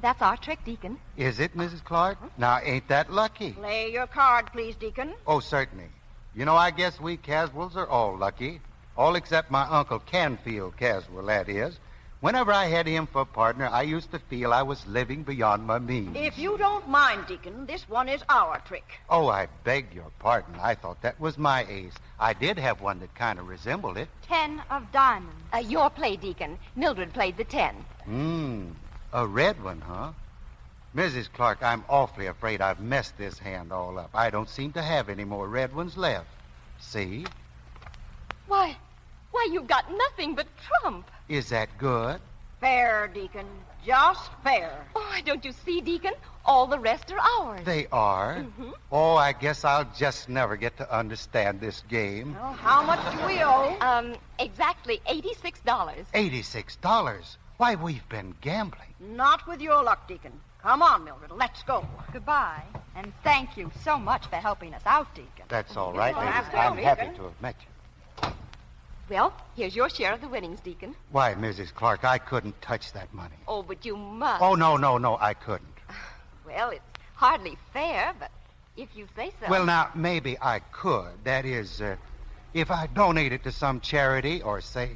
That's our trick, Deacon. Is it, Mrs. Clark? Now, ain't that lucky? Play your card, please, Deacon. Oh, certainly. You know, I guess we Caswells are all lucky. All except my Uncle Canfield Caswell, that is. Whenever I had him for partner, I used to feel I was living beyond my means. If you don't mind, Deacon, this one is our trick. Oh, I beg your pardon. I thought that was my ace. I did have one that kind of resembled it. 10 of diamonds. Your play, Deacon. Mildred played the 10. A red one, huh? Mrs. Clark, I'm awfully afraid I've messed this hand all up. I don't seem to have any more red ones left. See? Why, you've got nothing but trump. Is that good? Fair, Deacon. Just fair. Oh, don't you see, Deacon? All the rest are ours. They are? Mm-hmm. Oh, I guess I'll just never get to understand this game. Well, how much do we owe? Exactly $86. $86? Why, we've been gambling. Not with your luck, Deacon. Come on, Mildred. Let's go. Goodbye. And thank you so much for helping us out, Deacon. That's all right, ladies. that's I'm good, happy Deacon. to have met you. Well, here's your share of the winnings, Deacon. Why, Mrs. Clark, I couldn't touch that money. Oh, but you must. Oh, no, I couldn't. Well, it's hardly fair, but if you say so. Well, now, maybe I could. That is, if I donate it to some charity or, say,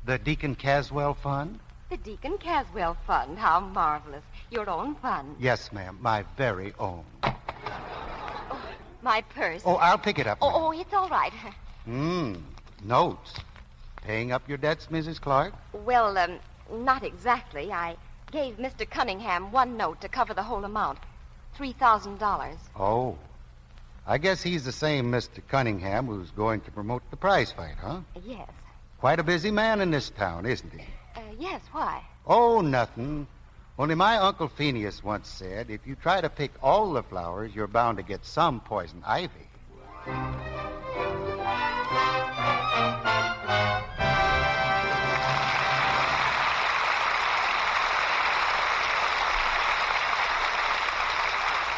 the Deacon Caswell Fund. The Deacon Caswell Fund. How marvelous. Your own fund. Yes, ma'am, my very own. Oh, my purse. Oh, I'll pick it up. Oh, it's all right. Notes. Paying up your debts, Mrs. Clark? Well, not exactly. I gave Mr. Cunningham one note to cover the whole amount. $3,000. Oh. I guess he's the same Mr. Cunningham who's going to promote the prize fight, huh? Yes. Quite a busy man in this town, isn't he? Yes, why? Oh, nothing. Only my Uncle Phineas once said, if you try to pick all the flowers, you're bound to get some poison ivy.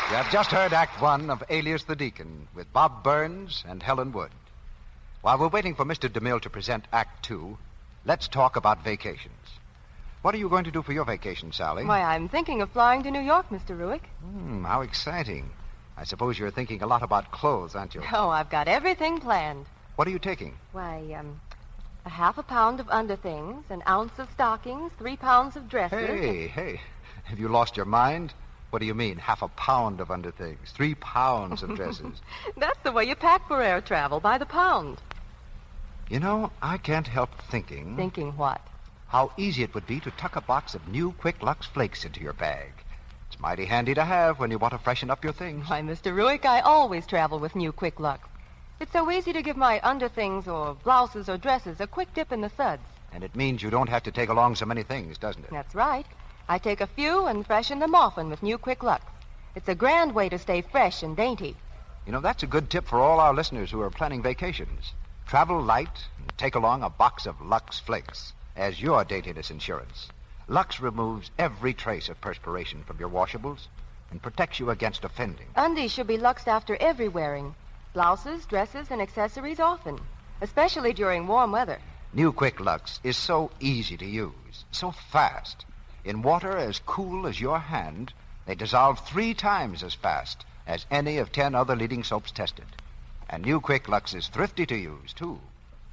You have just heard Act One of Alias the Deacon with Bob Burns and Helen Wood. While we're waiting for Mr. DeMille to present Act Two, let's talk about vacations. What are you going to do for your vacation, Sally? Why, I'm thinking of flying to New York, Mr. Ruick. How exciting. I suppose you're thinking a lot about clothes, aren't you? Oh, I've got everything planned. What are you taking? Why, a half a pound of underthings, an ounce of stockings, 3 pounds of dresses. Hey, have you lost your mind? What do you mean, half a pound of underthings, 3 pounds of dresses? That's the way you pack for air travel, by the pound. You know, I can't help thinking... Thinking what? How easy it would be to tuck a box of new Quick Lux Flakes into your bag. It's mighty handy to have when you want to freshen up your things. Why, Mr. Ruick, I always travel with new Quick Lux. It's so easy to give my underthings or blouses or dresses a quick dip in the suds. And it means you don't have to take along so many things, doesn't it? That's right. I take a few and freshen them often with new Quick Lux. It's a grand way to stay fresh and dainty. You know, that's a good tip for all our listeners who are planning vacations. Travel light and take along a box of Lux Flakes as your daintiness insurance. Lux removes every trace of perspiration from your washables and protects you against offending. Undies should be luxed after every wearing. Blouses, dresses, and accessories often, especially during warm weather. New Quick Lux is so easy to use, so fast. In water as cool as your hand, they dissolve 3 times as fast as any of 10 other leading soaps tested. And New Quick Lux is thrifty to use, too.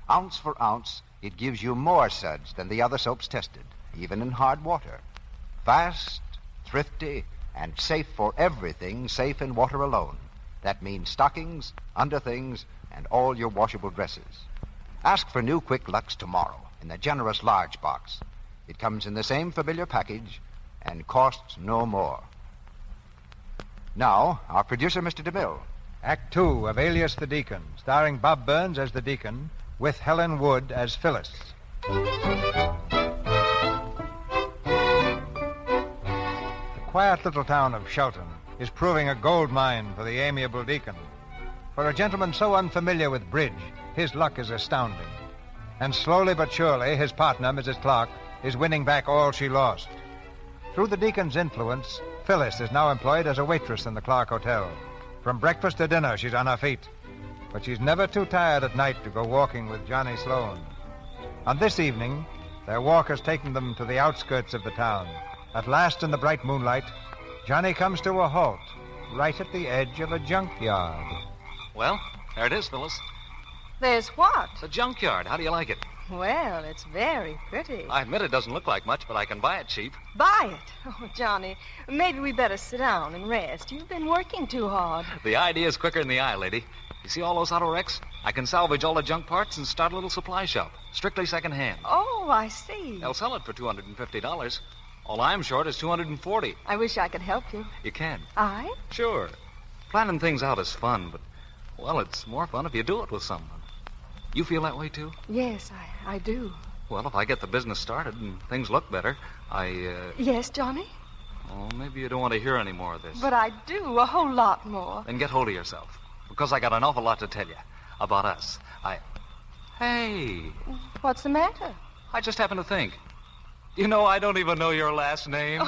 Ounce for ounce, it gives you more suds than the other soaps tested, even in hard water. Fast, thrifty, and safe for everything safe in water alone. That means stockings, underthings, and all your washable dresses. Ask for New Quick Lux tomorrow in the generous large box. It comes in the same familiar package and costs no more. Now, our producer, Mr. DeMille. Act 2 of Alias the Deacon, starring Bob Burns as the Deacon, with Helen Wood as Phyllis. The quiet little town of Shelton is proving a gold mine for the amiable Deacon. For a gentleman so unfamiliar with bridge, his luck is astounding. And slowly but surely, his partner, Mrs. Clark, is winning back all she lost. Through the Deacon's influence, Phyllis is now employed as a waitress in the Clark Hotel. From breakfast to dinner, she's on her feet. But she's never too tired at night to go walking with Johnny Sloan. On this evening, their walk has taken them to the outskirts of the town. At last, in the bright moonlight, Johnny comes to a halt, right at the edge of a junkyard. Well, there it is, Phyllis. There's what? The junkyard. How do you like it? Well, it's very pretty. I admit it doesn't look like much, but I can buy it cheap. Buy it? Oh, Johnny, maybe we better sit down and rest. You've been working too hard. The idea's quicker than the eye, lady. You see all those auto wrecks? I can salvage all the junk parts and start a little supply shop. Strictly second-hand. Oh, I see. They'll sell it for $250. All I'm short is $240. I wish I could help you. You can. I? Sure. Planning things out is fun, but, well, it's more fun if you do it with someone. You feel that way, too? Yes, I do. Well, if I get the business started and things look better, Yes, Johnny? Oh, maybe you don't want to hear any more of this. But I do, a whole lot more. Then get hold of yourself, because I got an awful lot to tell you about us. Hey. What's the matter? I just happened to think. You know, I don't even know your last name.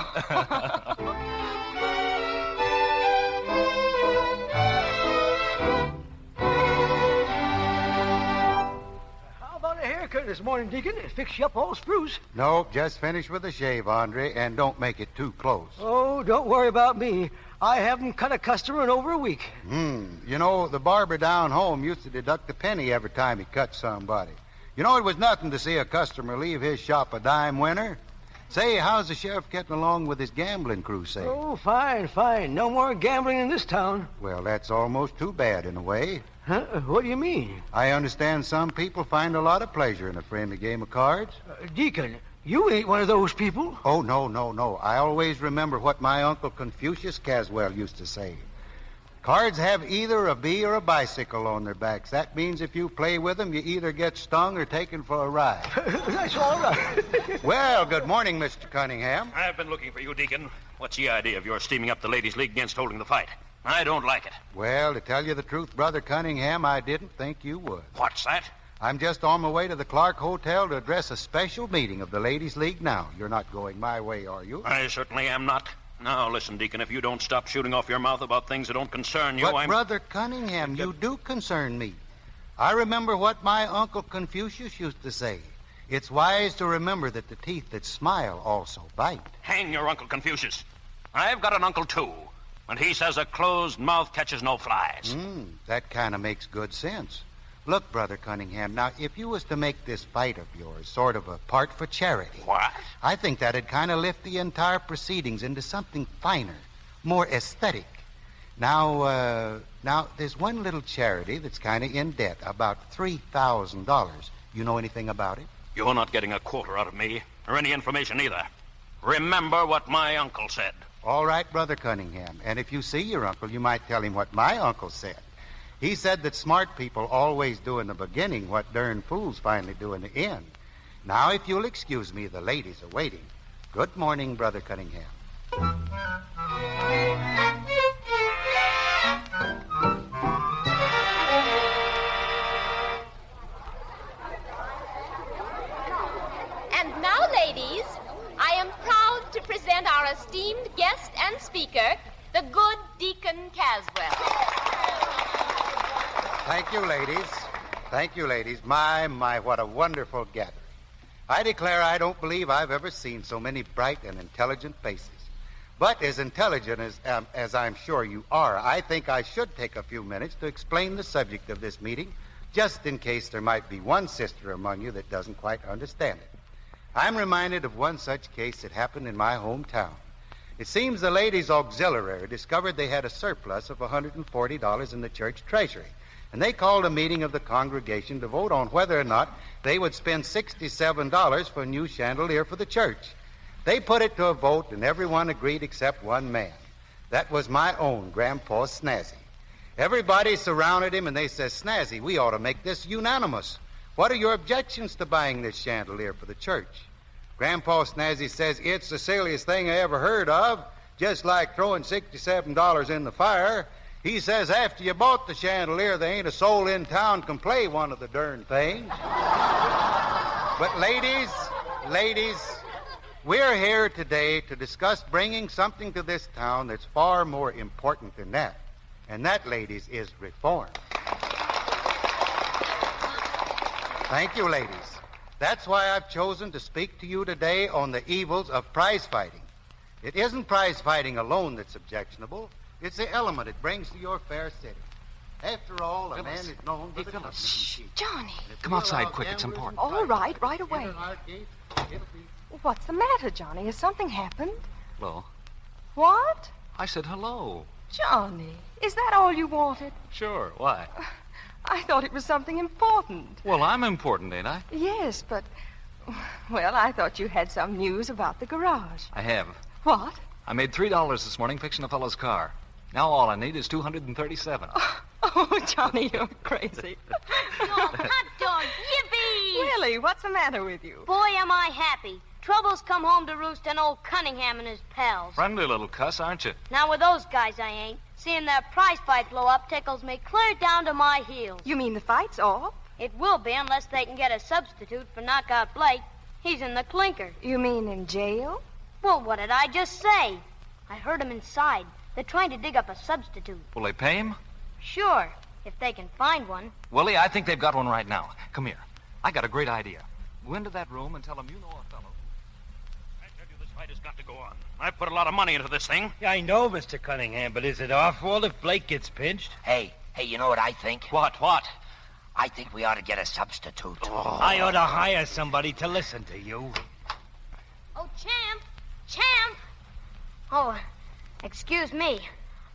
Haircut this morning, Deacon. It fixed you up all spruce. Nope, just finish with the shave, Andre, and don't make it too close. Oh, don't worry about me. I haven't cut a customer in over a week. You know, the barber down home used to deduct a penny every time he cut somebody. You know, it was nothing to see a customer leave his shop a dime winner. Say, how's the sheriff getting along with his gambling crusade? Oh, fine, fine. No more gambling in this town. Well, that's almost too bad in a way. Huh? What do you mean? I understand some people find a lot of pleasure in a friendly game of cards. Deacon, you ain't one of those people. Oh, no. I always remember what my Uncle Confucius Caswell used to say. Cards have either a bee or a bicycle on their backs. That means if you play with them, you either get stung or taken for a ride. That's all right. Well, good morning, Mr. Cunningham. I've been looking for you, Deacon. What's the idea of your steaming up the Ladies' League against holding the fight? I don't like it. Well, to tell you the truth, Brother Cunningham, I didn't think you would. What's that? I'm just on my way to the Clark Hotel to address a special meeting of the Ladies' League now. You're not going my way, are you? I certainly am not. Now, listen, Deacon, if you don't stop shooting off your mouth about things that don't concern you, But, Brother Cunningham, you do concern me. I remember what my Uncle Confucius used to say. It's wise to remember that the teeth that smile also bite. Hang your Uncle Confucius. I've got an uncle, too. And he says a closed mouth catches no flies. That kind of makes good sense. Look, Brother Cunningham, now, if you was to make this fight of yours sort of a part for charity... What? I think that'd kind of lift the entire proceedings into something finer, more aesthetic. Now, there's one little charity that's kind of in debt, about $3,000. You know anything about it? You're not getting a quarter out of me, or any information either. Remember what my uncle said. All right, Brother Cunningham. And if you see your uncle, you might tell him what my uncle said. He said that smart people always do in the beginning what darn fools finally do in the end. Now, if you'll excuse me, the ladies are waiting. Good morning, Brother Cunningham. And now, ladies, I am proud to present our esteemed guest and speaker, the good Deacon Caswell. Thank you, ladies. Thank you, ladies. My, what a wonderful gathering. I declare I don't believe I've ever seen so many bright and intelligent faces. But as intelligent as I'm sure you are, I think I should take a few minutes to explain the subject of this meeting, just in case there might be one sister among you that doesn't quite understand it. I'm reminded of one such case that happened in my hometown. It seems the ladies' auxiliary discovered they had a surplus of $140 in the church treasury, and they called a meeting of the congregation to vote on whether or not they would spend $67 for a new chandelier for the church. They put it to a vote, and everyone agreed except one man. That was my own Grandpa Snazzy. Everybody surrounded him, and they said, "Snazzy, we ought to make this unanimous. What are your objections to buying this chandelier for the church?" Grandpa Snazzy says, "It's the silliest thing I ever heard of, just like throwing $67 in the fire." He says, "After you bought the chandelier, there ain't a soul in town can play one of the darn things." But ladies, we're here today to discuss bringing something to this town that's far more important than that. And that, ladies, is reform. Thank you, ladies. That's why I've chosen to speak to you today on the evils of prize fighting. It isn't prize fighting alone that's objectionable. It's the element it brings to your fair city. After all, a man is known for the company he keeps. Johnny. Come outside quick. It's important. All right, right away. What's the matter, Johnny? Has something happened? Hello. What? I said hello. Johnny, is that all you wanted? Sure. Why? I thought it was something important. Well, I'm important, ain't I? Yes, but... Well, I thought you had some news about the garage. I have. What? I made $3 this morning fixing a fellow's car. Now all I need is $237. Oh, Johnny, you're crazy. Hot dog, yippee! Really, what's the matter with you? Boy, am I happy. Trouble's come home to roost on old Cunningham and his pals. Friendly little cuss, aren't you? Now, with those guys, I ain't. Seeing that prize fight blow up tickles me clear down to my heels. You mean the fight's off? It will be unless they can get a substitute for Knockout Blake. He's in the clinker. You mean in jail? Well, what did I just say? I heard him inside. They're trying to dig up a substitute. Will they pay him? Sure, if they can find one. Willie, I think they've got one right now. Come here. I got a great idea. Go into that room and tell them you know a fellow. I tell you, this fight has got to go on. I've put a lot of money into this thing. Yeah, I know, Mr. Cunningham, but is it our fault if Blake gets pinched? Hey, you know what I think? What? I think we ought to get a substitute. Oh. I ought to hire somebody to listen to you. Oh, Champ! Oh, excuse me.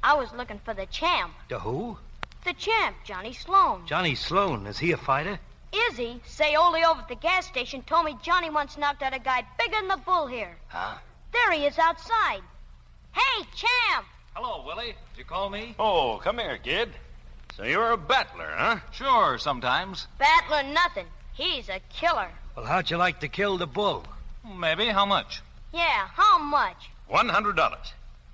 I was looking for the champ. The who? The champ, Johnny Sloan. Johnny Sloan. Is he a fighter? Is he? Say, Ole over at the gas station told me Johnny once knocked out a guy bigger than the bull here. Huh? There he is outside. Hey, champ! Hello, Willie. Did you call me? Oh, come here, kid. So you're a battler, huh? Sure, sometimes. Battler nothing. He's a killer. Well, how'd you like to kill the bull? Maybe. How much? Yeah, how much? $100.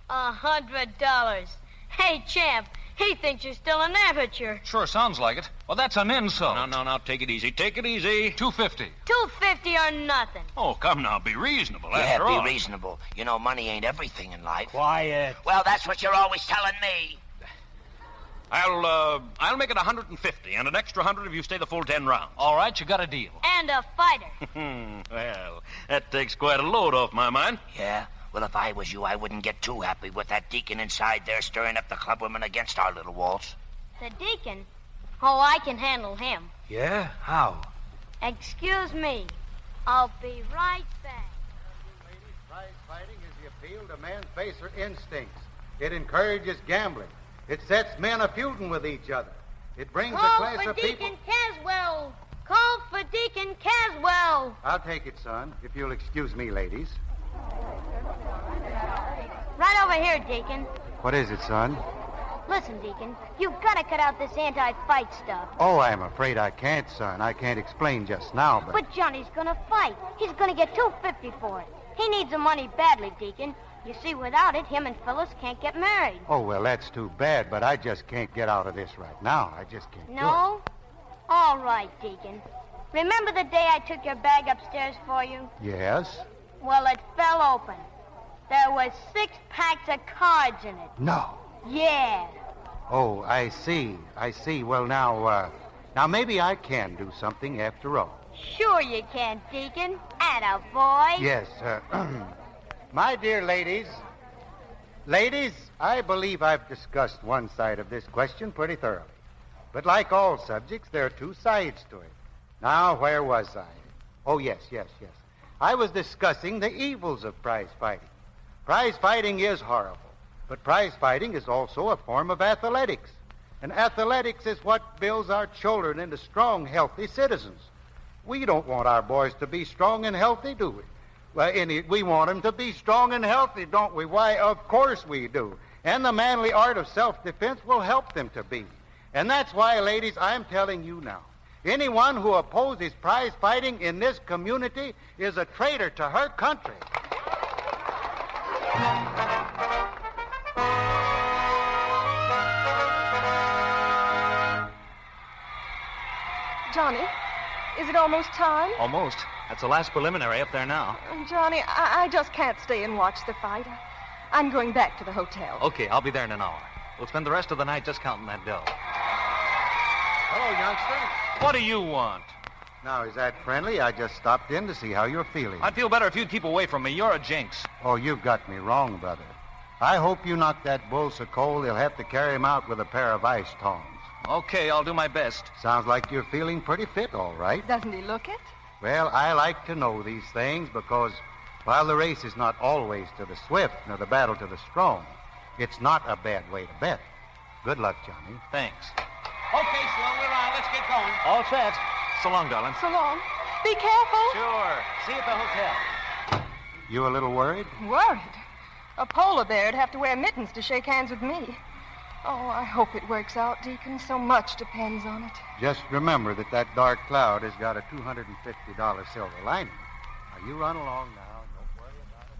$100. Hey, champ, he thinks you're still an amateur. Sure sounds like it. Well, that's an insult. No, take it easy. Take it easy. $250. $250 or nothing. Oh, come now, be reasonable. Yeah, after all. be reasonable. You know, money ain't everything in life. Quiet. Well, that's what you're always telling me. I'll make it $150, and an extra $100 if you stay the full 10 rounds. All right, you got a deal. And a fighter. Well, that takes quite a load off my mind. Yeah? Well, if I was you, I wouldn't get too happy with that deacon inside there stirring up the clubwomen against our little waltz. The deacon? Oh, I can handle him. Yeah? How? Excuse me. I'll be right back. Ladies, prize fighting is the appeal to man's baser instincts. It encourages gambling. It sets men a-feuding with each other. It brings a class of people... Call for Deacon Caswell! Call for Deacon Caswell! I'll take it, son, if you'll excuse me, ladies. Right over here, Deacon. What is it, son? Listen, Deacon, you've got to cut out this anti-fight stuff. Oh, I'm afraid I can't, son. I can't explain just now, but... But Johnny's gonna fight. He's gonna get $250 for it. He needs the money badly, Deacon. You see, without it, him and Phyllis can't get married. Oh, well, that's too bad, but I just can't get out of this right now. I just can't No? All right, Deacon. Remember the day I took your bag upstairs for you? do it. Yes? Well, it fell open. There was 6 packs of cards in it. No. Yeah. Oh, I see. Well, now maybe I can do something after all. Sure you can, Deacon. Atta boy. Yes, my dear ladies, I believe I've discussed one side of this question pretty thoroughly. But like all subjects, there are 2 sides to it. Now, where was I? Oh, yes. I was discussing the evils of prize fighting. Prize fighting is horrible, but prize fighting is also a form of athletics. And athletics is what builds our children into strong, healthy citizens. We don't want our boys to be strong and healthy, do we? Well, we want them to be strong and healthy, don't we? Why, of course we do. And the manly art of self-defense will help them to be. And that's why, ladies, I'm telling you now, anyone who opposes prize fighting in this community is a traitor to her country. Johnny, is it almost time? Almost. That's the last preliminary up there now. Johnny, I just can't stay and watch the fight. I'm going back to the hotel. Okay, I'll be there in an hour. We'll spend the rest of the night just counting that dough. Hello, youngster. What do you want? Now, is that friendly? I just stopped in to see how you're feeling. I'd feel better if you'd keep away from me. You're a jinx. Oh, you've got me wrong, brother. I hope you knock that bull so cold they'll have to carry him out with a pair of ice tongs. Okay, I'll do my best. Sounds like you're feeling pretty fit, all right. Doesn't he look it? Well, I like to know these things because while the race is not always to the swift nor the battle to the strong, it's not a bad way to bet. Good luck, Johnny. Thanks. Okay, Sloan, we're on. Let's get going. All set. So long, darling. So long. Be careful. Sure. See you at the hotel. You a little worried? Worried? A polar bear'd have to wear mittens to shake hands with me. Oh, I hope it works out, Deacon. So much depends on it. Just remember that dark cloud has got a $250 silver lining. Now, you run along now. Don't worry about it.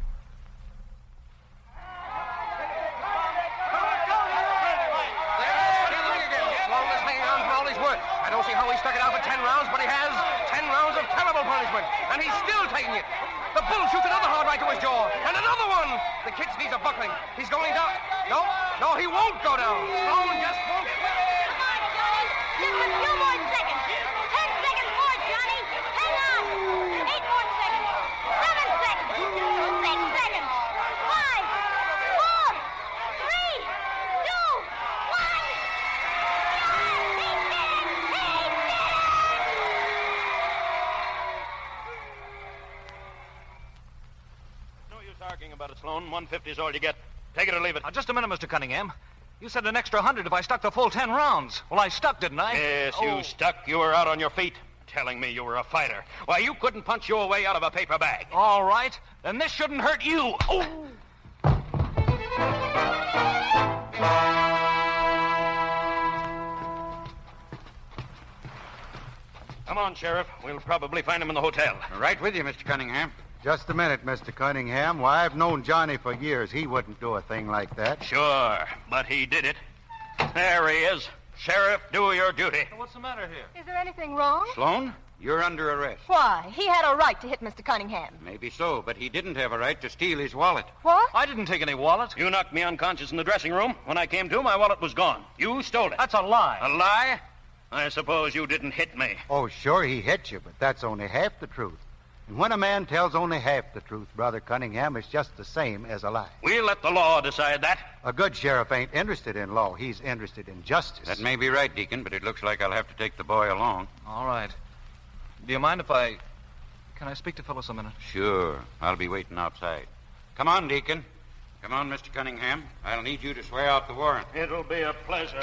Sloan is hanging on for all he's worth. I don't see how he stuck it out for 10 rounds, but he has 10 rounds of terrible punishment. And he's still taking it. The bull shoots another hard right to his jaw. And another one. The kid's knees are buckling. He's going down. No, he won't go down. Sloan just won't. Come on, Johnny. Just a few more seconds. 10 seconds more, Johnny. Hang on. 8 more seconds. 7 seconds. 6 seconds. 5, 4, 3, 2, 1. He did it! He did it! No use arguing about it, Sloan. 150 is all you get. Take it or leave it. Now, just a minute, Mr. Cunningham. You said an extra 100 if I stuck the full 10 rounds. Well, I stuck, didn't I? Yes, you stuck. You were out on your feet. Telling me you were a fighter. Why, you couldn't punch your way out of a paper bag. All right. Then this shouldn't hurt you. Oh! Come on, Sheriff. We'll probably find him in the hotel. Right with you, Mr. Cunningham. Just a minute, Mr. Cunningham. Why, I've known Johnny for years. He wouldn't do a thing like that. Sure, but he did it. There he is. Sheriff, do your duty. What's the matter here? Is there anything wrong? Sloan, you're under arrest. Why? He had a right to hit Mr. Cunningham. Maybe so, but he didn't have a right to steal his wallet. What? I didn't take any wallet. You knocked me unconscious in the dressing room. When I came to, my wallet was gone. You stole it. That's a lie. A lie? I suppose you didn't hit me. Oh, sure, he hit you, but that's only half the truth. And when a man tells only half the truth, Brother Cunningham, it's just the same as a lie. We'll let the law decide that. A good sheriff ain't interested in law. He's interested in justice. That may be right, Deacon, but it looks like I'll have to take the boy along. All right. Do you mind if I... Can I speak to Phyllis a minute? Sure. I'll be waiting outside. Come on, Deacon. Come on, Mr. Cunningham. I'll need you to swear out the warrant. It'll be a pleasure.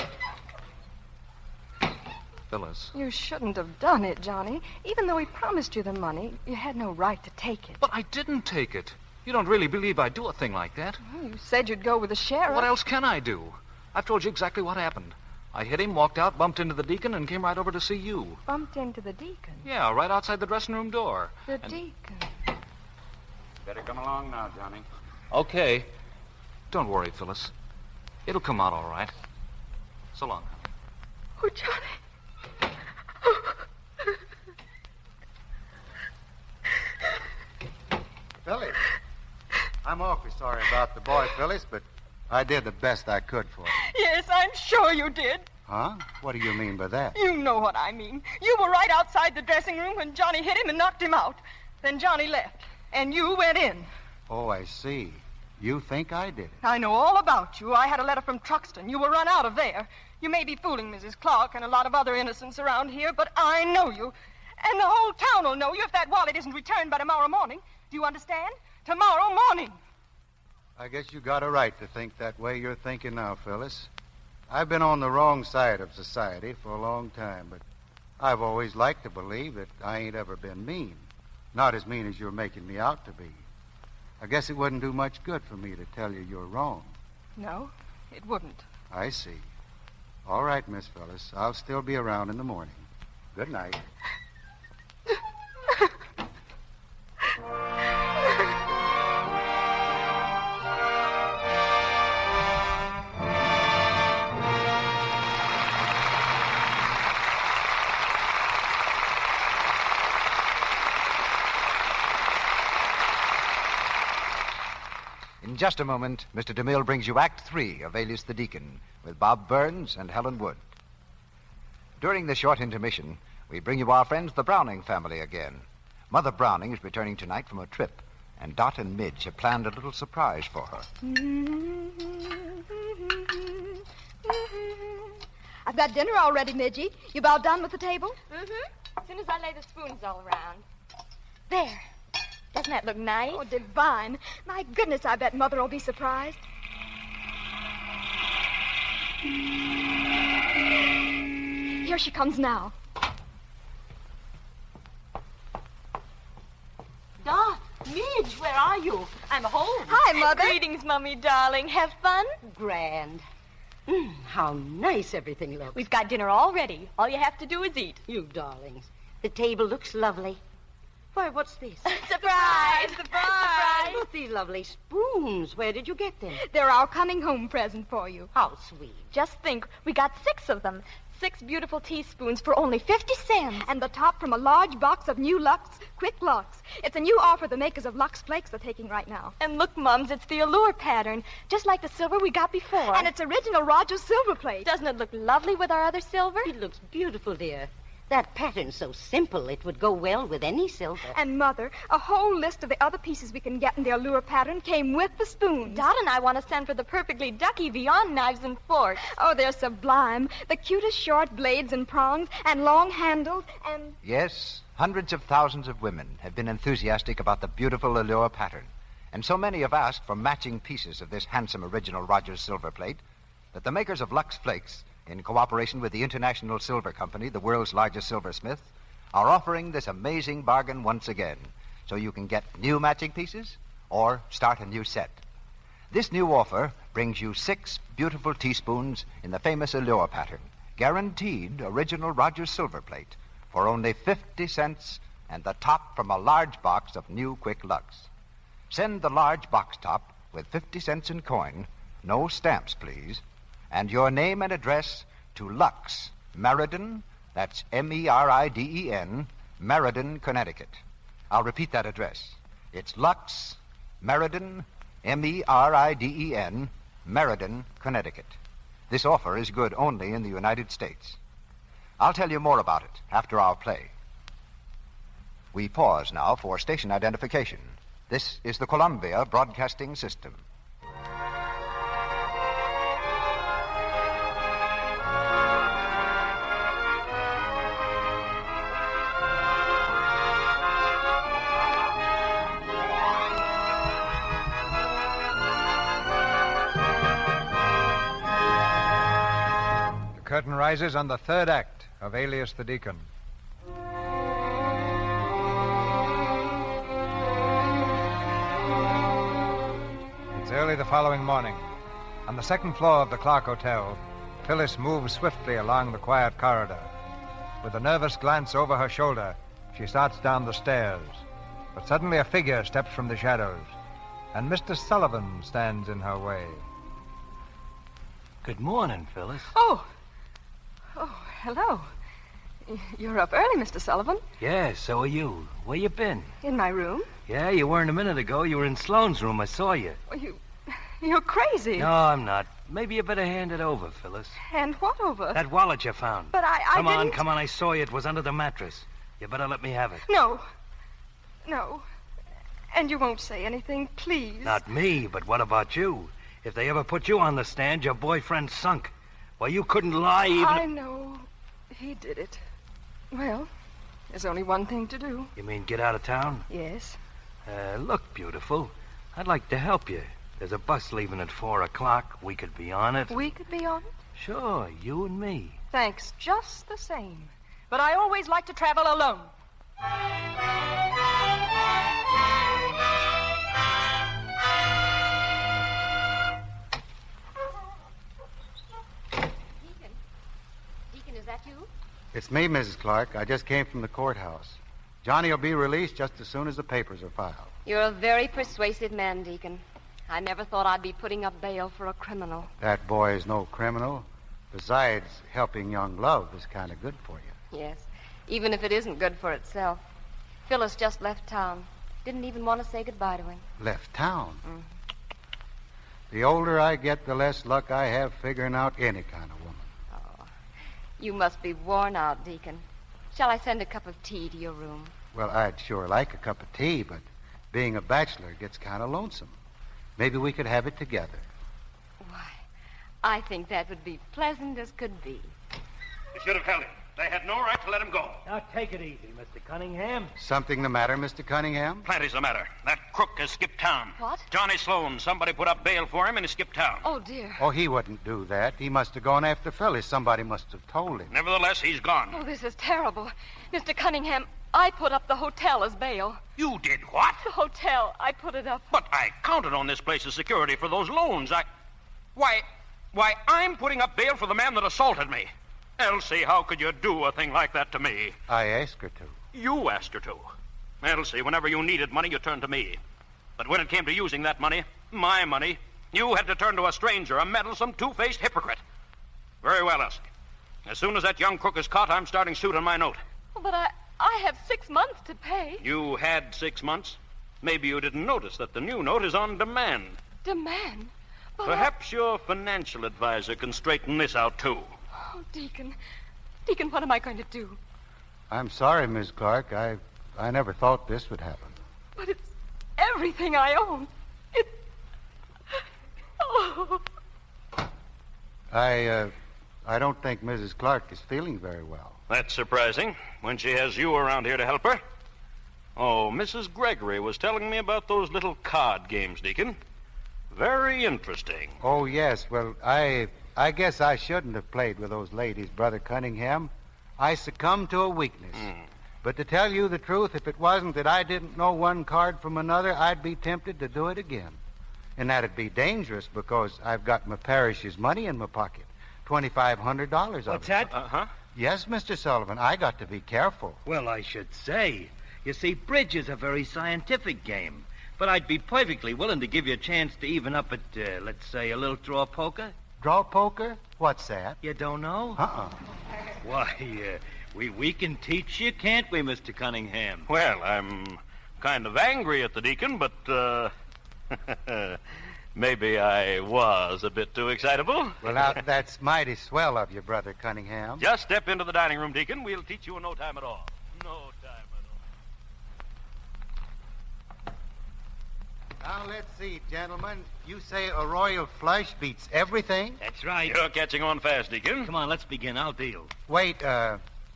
Phyllis. You shouldn't have done it, Johnny. Even though he promised you the money, you had no right to take it. But I didn't take it. You don't really believe I'd do a thing like that? Well, you said you'd go with the sheriff. What else can I do? I've told you exactly what happened. I hit him, walked out, bumped into the deacon, and came right over to see you. Bumped into the deacon? Yeah, right outside the dressing room door. The deacon. Better come along now, Johnny. Okay. Don't worry, Phyllis. It'll come out all right. So long. Oh, Johnny. Phyllis, I'm awfully sorry about the boy, Phyllis, but I did the best I could for him. Yes, I'm sure you did. Huh? What do you mean by that? You know what I mean. You were right outside the dressing room when Johnny hit him and knocked him out. Then Johnny left, and you went in. Oh, I see. You think I did it? I know all about you. I had a letter from Truxton. You were run out of there. You may be fooling Mrs. Clark and a lot of other innocents around here, but I know you. And the whole town will know you if that wallet isn't returned by tomorrow morning. Do you understand? Tomorrow morning. I guess you got a right to think that way you're thinking now, Phyllis. I've been on the wrong side of society for a long time, but I've always liked to believe that I ain't ever been mean. Not as mean as you're making me out to be. I guess it wouldn't do much good for me to tell you you're wrong. No, it wouldn't. I see. All right, Miss Phyllis. I'll still be around in the morning. Good night. In just a moment, Mr. DeMille brings you Act 3 of Alias the Deacon with Bob Burns and Helen Wood. During the short intermission, we bring you our friends, the Browning family, again. Mother Browning is returning tonight from a trip, and Dot and Midge have planned a little surprise for her. I've got dinner already, Midgie. You about done with the table? Mm-hmm. As soon as I lay the spoons all around. There. Doesn't that look nice? Oh, divine. My goodness, I bet Mother will be surprised. Here she comes now. Dot, Midge, where are you? I'm home. Hi, Mother. Greetings, Mummy, darling. Have fun? Grand. How nice everything looks. We've got dinner all ready. All you have to do is eat. You darlings. The table looks lovely. Why, what's this? Surprise! Surprise! Look, these lovely spoons. Where did you get them? They're our coming home present for you. How sweet. Just think, we got 6 of them. 6 beautiful teaspoons for only 50 cents. And the top from a large box of new Lux, Quick Lux. It's a new offer the makers of Lux Flakes are taking right now. And look, Mums, it's the Allure pattern, just like the silver we got before. And it's original Rogers silver plate. Doesn't it look lovely with our other silver? It looks beautiful, dear. That pattern's so simple, it would go well with any silver. And, Mother, a whole list of the other pieces we can get in the Allure pattern came with the spoons. Dot and I want to send for the perfectly ducky beyond knives and forks. Oh, they're sublime. The cutest short blades and prongs and long handles and... Yes, hundreds of thousands of women have been enthusiastic about the beautiful Allure pattern. And so many have asked for matching pieces of this handsome original Rogers silver plate that the makers of Lux Flakes, in cooperation with the International Silver Company, the world's largest silversmith, are offering this amazing bargain once again, so you can get new matching pieces or start a new set. This new offer brings you 6 beautiful teaspoons in the famous Allure pattern, guaranteed original Rogers silver plate for only 50 cents and the top from a large box of new Quick Lux. Send the large box top with 50 cents in coin, no stamps, please, and your name and address to Lux, Meriden, that's Meriden, Meriden, Connecticut. I'll repeat that address. It's Lux, Meriden, Meriden, Meriden, Connecticut. This offer is good only in the United States. I'll tell you more about it after our play. We pause now for station identification. This is the Columbia Broadcasting System. Curtain rises on the 3rd act of Alias the Deacon. It's early the following morning. On the 2nd floor of the Clark Hotel, Phyllis moves swiftly along the quiet corridor. With a nervous glance over her shoulder, she starts down the stairs. But suddenly a figure steps from the shadows, and Mr. Sullivan stands in her way. Good morning, Phyllis. Oh, hello. You're up early, Mr. Sullivan. Yeah, so are you. Where you been? In my room? Yeah, you weren't a minute ago. You were in Sloane's room. I saw you. Well, you're crazy. No, I'm not. Maybe you better hand it over, Phyllis. Hand what over? That wallet you found. But I Come on, didn't... come on. I saw you. It was under the mattress. You better let me have it. No. And you won't say anything, please. Not me, but what about you? If they ever put you on the stand, your boyfriend sunk. Well, you couldn't lie even... I know. He did it. Well, there's only one thing to do. You mean get out of town? Yes. Look, beautiful. I'd like to help you. There's a bus leaving at 4 o'clock. We could be on it. We could be on it? Sure, you and me. Thanks, just the same. But I always like to travel alone. Deacon, is that you? It's me, Mrs. Clark. I just came from the courthouse. Johnny will be released just as soon as the papers are filed. You're a very persuasive man, Deacon. I never thought I'd be putting up bail for a criminal. That boy is no criminal. Besides, helping young love is kind of good for you. Yes, even if it isn't good for itself. Phyllis just left town. Didn't even want to say goodbye to him. Left town? The older I get, the less luck I have figuring out any kind of woman. Oh, you must be worn out, Deacon. Shall I send a cup of tea to your room? Well, I'd sure like a cup of tea, but being a bachelor gets kind of lonesome. Maybe we could have it together. Why, I think that would be pleasant as could be. They should have held him. They had no right to let him go. Now, take it easy, Mr. Cunningham. Something the matter, Mr. Cunningham? Plenty's the matter. That crook has skipped town. What? Johnny Sloan. Somebody put up bail for him and he skipped town. Oh, dear. Oh, he wouldn't do that. He must have gone after Phyllis. Somebody must have told him. Nevertheless, he's gone. Oh, this is terrible. Mr. Cunningham, I put up the hotel as bail. You did what? The hotel. I put it up. But I counted on this place as security for those loans. Why, I'm putting up bail for the man that assaulted me. Elsie, how could you do a thing like that to me? I asked her to. You asked her to. Elsie, whenever you needed money, you turned to me. But when it came to using that money, my money, you had to turn to a stranger, a meddlesome, two-faced hypocrite. Very well, Elsie. As soon as that young crook is caught, I'm starting suit on my note. But I have 6 months to pay. You had 6 months. Maybe you didn't notice that the new note is on demand. Demand? But Perhaps your financial advisor can straighten this out, too. Oh, Deacon. Deacon, what am I going to do? I'm sorry, Miss Clark. I never thought this would happen. But it's everything I own. It's... Oh. I don't think Mrs. Clark is feeling very well. That's surprising, when she has you around here to help her. Oh, Mrs. Gregory was telling me about those little card games, Deacon. Very interesting. Oh, yes. Well, I guess I shouldn't have played with those ladies, Brother Cunningham. I succumbed to a weakness. But to tell you the truth, if it wasn't that I didn't know one card from another, I'd be tempted to do it again. And that'd be dangerous because I've got my parish's money in my pocket. $2,500 of it. What's that? Yes, Mr. Sullivan. I got to be careful. Well, I should say. You see, bridge is a very scientific game. But I'd be perfectly willing to give you a chance to even up at, let's say, a little draw poker. Draw poker? What's that? You don't know? Why, we can teach you, can't we, Mr. Cunningham? Well, I'm kind of angry at the deacon, but, maybe I was a bit too excitable. Well, now, that's mighty swell of you, Brother Cunningham. Just step into the dining room, Deacon. We'll teach you in no time at all. No time at all. Now, let's see, gentlemen. You say a royal flush beats everything? That's right. You're catching on fast, Deacon. Come on, let's begin. I'll deal. Wait,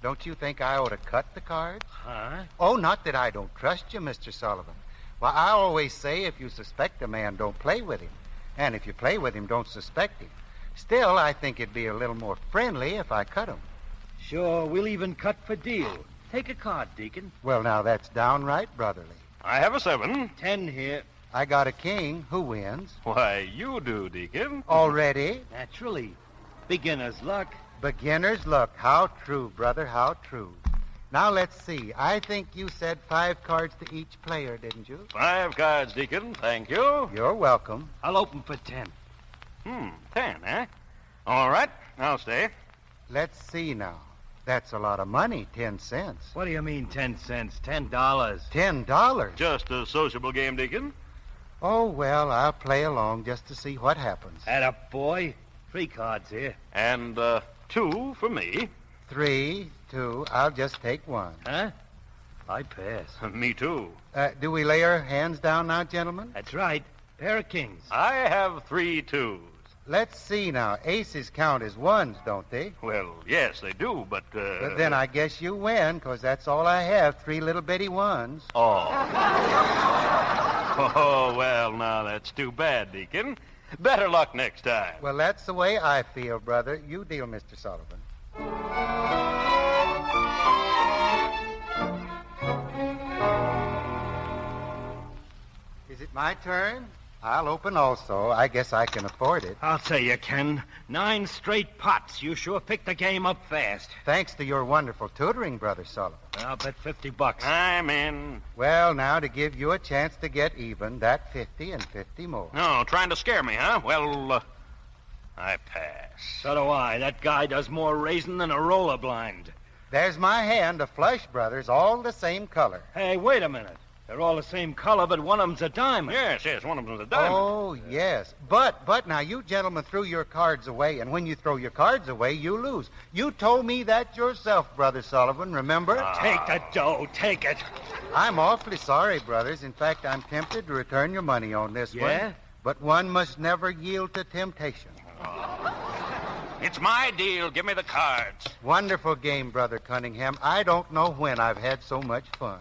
don't you think I ought to cut the cards? Huh? Oh, not that I don't trust you, Mr. Sullivan. Well, I always say if you suspect a man, don't play with him. And if you play with him, don't suspect him. Still, I think it'd be a little more friendly if I cut him. Sure, we'll even cut for deal. Take a card, Deacon. Well, now, that's downright brotherly. I have a 7. 10 here. I got a king. Who wins? Why, you do, Deacon. Already? Naturally. Beginner's luck. Beginner's luck. How true, brother, how true. Now, let's see. I think you said 5 cards to each player, didn't you? 5 cards, Deacon. Thank you. You're welcome. I'll open for 10. 10, eh? All right. I'll stay. Let's see now. That's a lot of money, 10 cents. What do you mean 10 cents? $10. $10? Just a sociable game, Deacon. Oh, well, I'll play along just to see what happens. Add up, boy. 3 cards here. And 2 for me. 3, 2. I'll just take 1. Huh? I pass. Me too. Do we lay our hands down now, gentlemen? That's right. Pair of kings. I have 3 twos. Let's see now. Aces count as 1s, don't they? Well, yes, they do, but... But then I guess you win, because that's all I have, 3 little bitty 1s. Oh. Oh, well, now that's too bad, Deacon. Better luck next time. Well, that's the way I feel, brother. You deal, Mr. Sullivan. Is it my turn? I'll open also. I guess I can afford it. I'll say you can. 9 straight pots. You sure picked the game up fast. Thanks to your wonderful tutoring, Brother Sullivan. I'll bet $50. I'm in. Well, now, to give you a chance to get even, that 50 and 50 more. No, trying to scare me, huh? Well, I pass. So do I. That guy does more raising than a roller blind. There's my hand, a flush, brothers, all the same color. Hey, wait a minute. They're all the same color, but one of them's a diamond. Yes, one of them's a diamond. Oh, yes. But now, you gentlemen threw your cards away, and when you throw your cards away, you lose. You told me that yourself, Brother Sullivan, remember? Take the dough. Take it. I'm awfully sorry, brothers. In fact, I'm tempted to return your money on this one. Yeah? But one must never yield to temptation. It's my deal. Give me the cards. Wonderful game, Brother Cunningham. I don't know when I've had so much fun.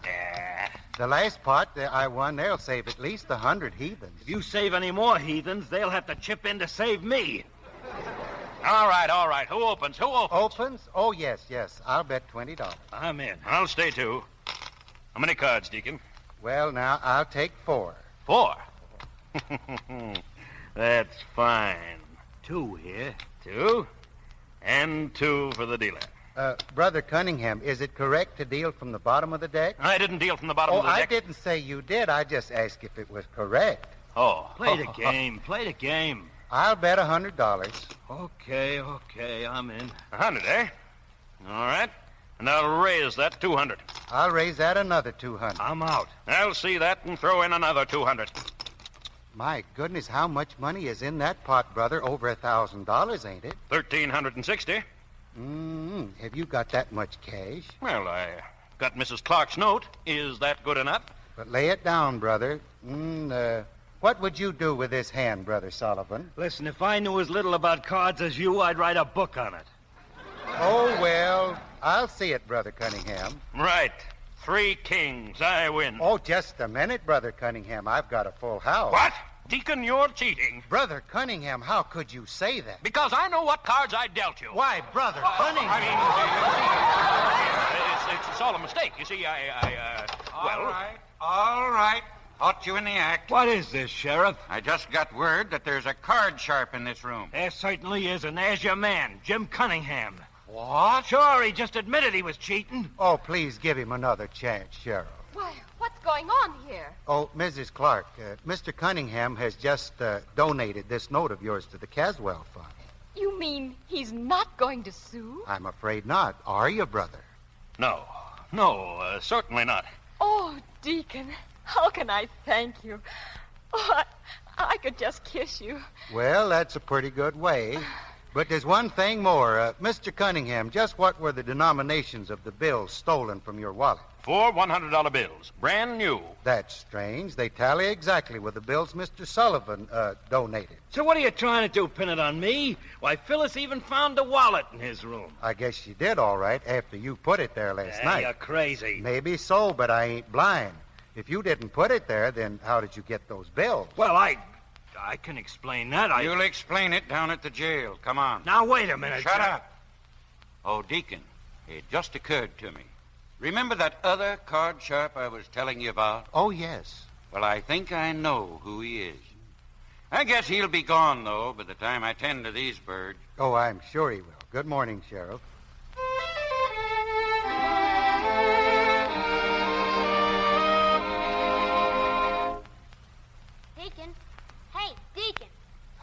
The last pot I won, they'll save at least 100 heathens. If you save any more heathens, they'll have to chip in to save me. All right. Who opens? Opens? Oh, yes. I'll bet $20. I'm in. I'll stay, too. How many cards, Deacon? Well, now, I'll take 4. 4? That's fine. 2 here. 2? And 2 for the dealer. Brother Cunningham, is it correct to deal from the bottom of the deck? I didn't deal from the bottom of the deck. I didn't say you did. I just asked if it was correct. Oh. Play the game. Play the game. I'll bet $100. Okay. I'm in. 100, eh? All right. And I'll raise that 200. I'll raise that another 200. I'm out. I'll see that and throw in another 200. My goodness, how much money is in that pot, brother? Over $1,000, ain't it? 1,360. Have you got that much cash? Well, I got Mrs. Clark's note. Is that good enough? But lay it down, brother. What would you do with this hand, Brother Sullivan? Listen, if I knew as little about cards as you, I'd write a book on it. Oh, well, I'll see it, Brother Cunningham. Right. 3 kings. I win. Oh, just a minute, Brother Cunningham. I've got a full house. What? Deacon, you're cheating. Brother Cunningham, how could you say that? Because I know what cards I dealt you. Why, Brother Cunningham? I mean, it's all a mistake. You see, All right. Caught you in the act. What is this, Sheriff? I just got word that there's a card sharp in this room. There certainly is, and there's your man, Jim Cunningham. What? Sure, he just admitted he was cheating. Oh, please give him another chance, Sheriff. Why, what's going on here? Oh, Mrs. Clark, Mr. Cunningham has just donated this note of yours to the Caswell Fund. You mean he's not going to sue? I'm afraid not. Are you, brother? No, certainly not. Oh, Deacon, how can I thank you? Oh, I could just kiss you. Well, that's a pretty good way. But there's one thing more. Mr. Cunningham, just what were the denominations of the bills stolen from your wallet? 4 $100 bills, brand new. That's strange. They tally exactly with the bills Mr. Sullivan donated. So what are you trying to do, pin it on me? Why, Phyllis even found a wallet in his room. I guess she did, all right, after you put it there last night. You're crazy. Maybe so, but I ain't blind. If you didn't put it there, then how did you get those bills? Well, I can explain that. You'll explain it down at the jail. Come on. Now, wait a minute. Shut up. Oh, Deacon, it just occurred to me. Remember that other card sharp I was telling you about? Oh, yes. Well, I think I know who he is. I guess he'll be gone, though, by the time I tend to these birds. Oh, I'm sure he will. Good morning, Sheriff.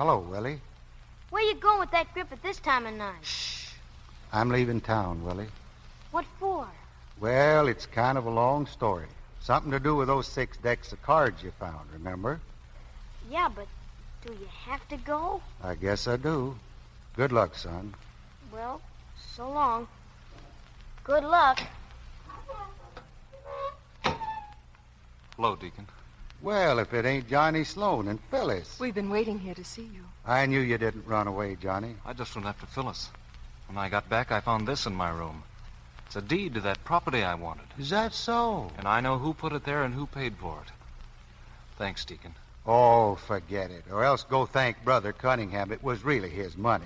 Hello, Willie. Where you going with that grip at this time of night? I'm leaving town, Willie. What for? Well, it's kind of a long story. Something to do with those 6 decks of cards you found, remember? Yeah, but do you have to go? I guess I do. Good luck, son. Well, so long. Good luck. Hello, Deacon. Well, if it ain't Johnny Sloan and Phyllis. We've been waiting here to see you. I knew you didn't run away, Johnny. I just went after Phyllis. When I got back, I found this in my room. It's a deed to that property I wanted. Is that so? And I know who put it there and who paid for it. Thanks, Deacon. Oh, forget it. Or else go thank Brother Cunningham. It was really his money.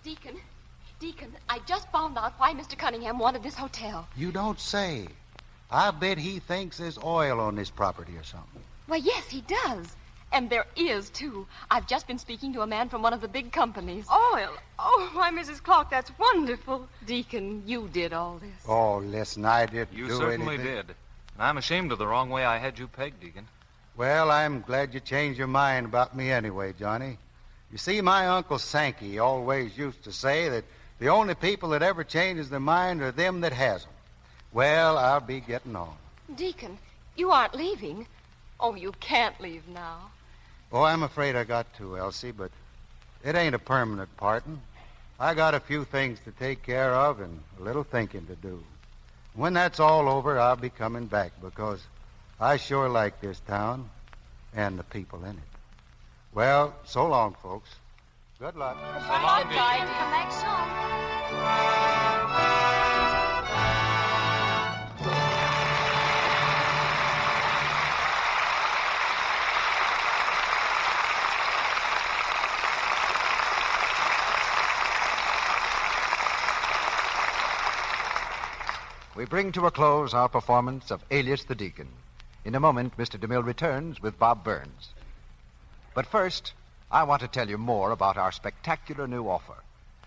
Deacon, I just found out why Mr. Cunningham wanted this hotel. You don't say. I bet he thinks there's oil on this property or something. Why, yes, he does. And there is, too. I've just been speaking to a man from one of the big companies. Oil? Oh, why, Mrs. Clark, that's wonderful. Deacon, you did all this. Oh, listen, I didn't You do certainly anything. did. And I'm ashamed of the wrong way I had you pegged, Deacon. Well, I'm glad you changed your mind about me anyway, Johnny. You see, my Uncle Sankey always used to say that the only people that ever changes their mind are them that has them. Well, I'll be getting on. Deacon, you aren't leaving. Oh, you can't leave now. Oh, I'm afraid I got to, Elsie, but it ain't a permanent parting. I got a few things to take care of and a little thinking to do. When that's all over, I'll be coming back because I sure like this town and the people in it. Well, so long, folks. Good luck. So long, guys. Come back We bring to a close our performance of Alias the Deacon. In a moment, Mr. DeMille returns with Bob Burns. But first, I want to tell you more about our spectacular new offer.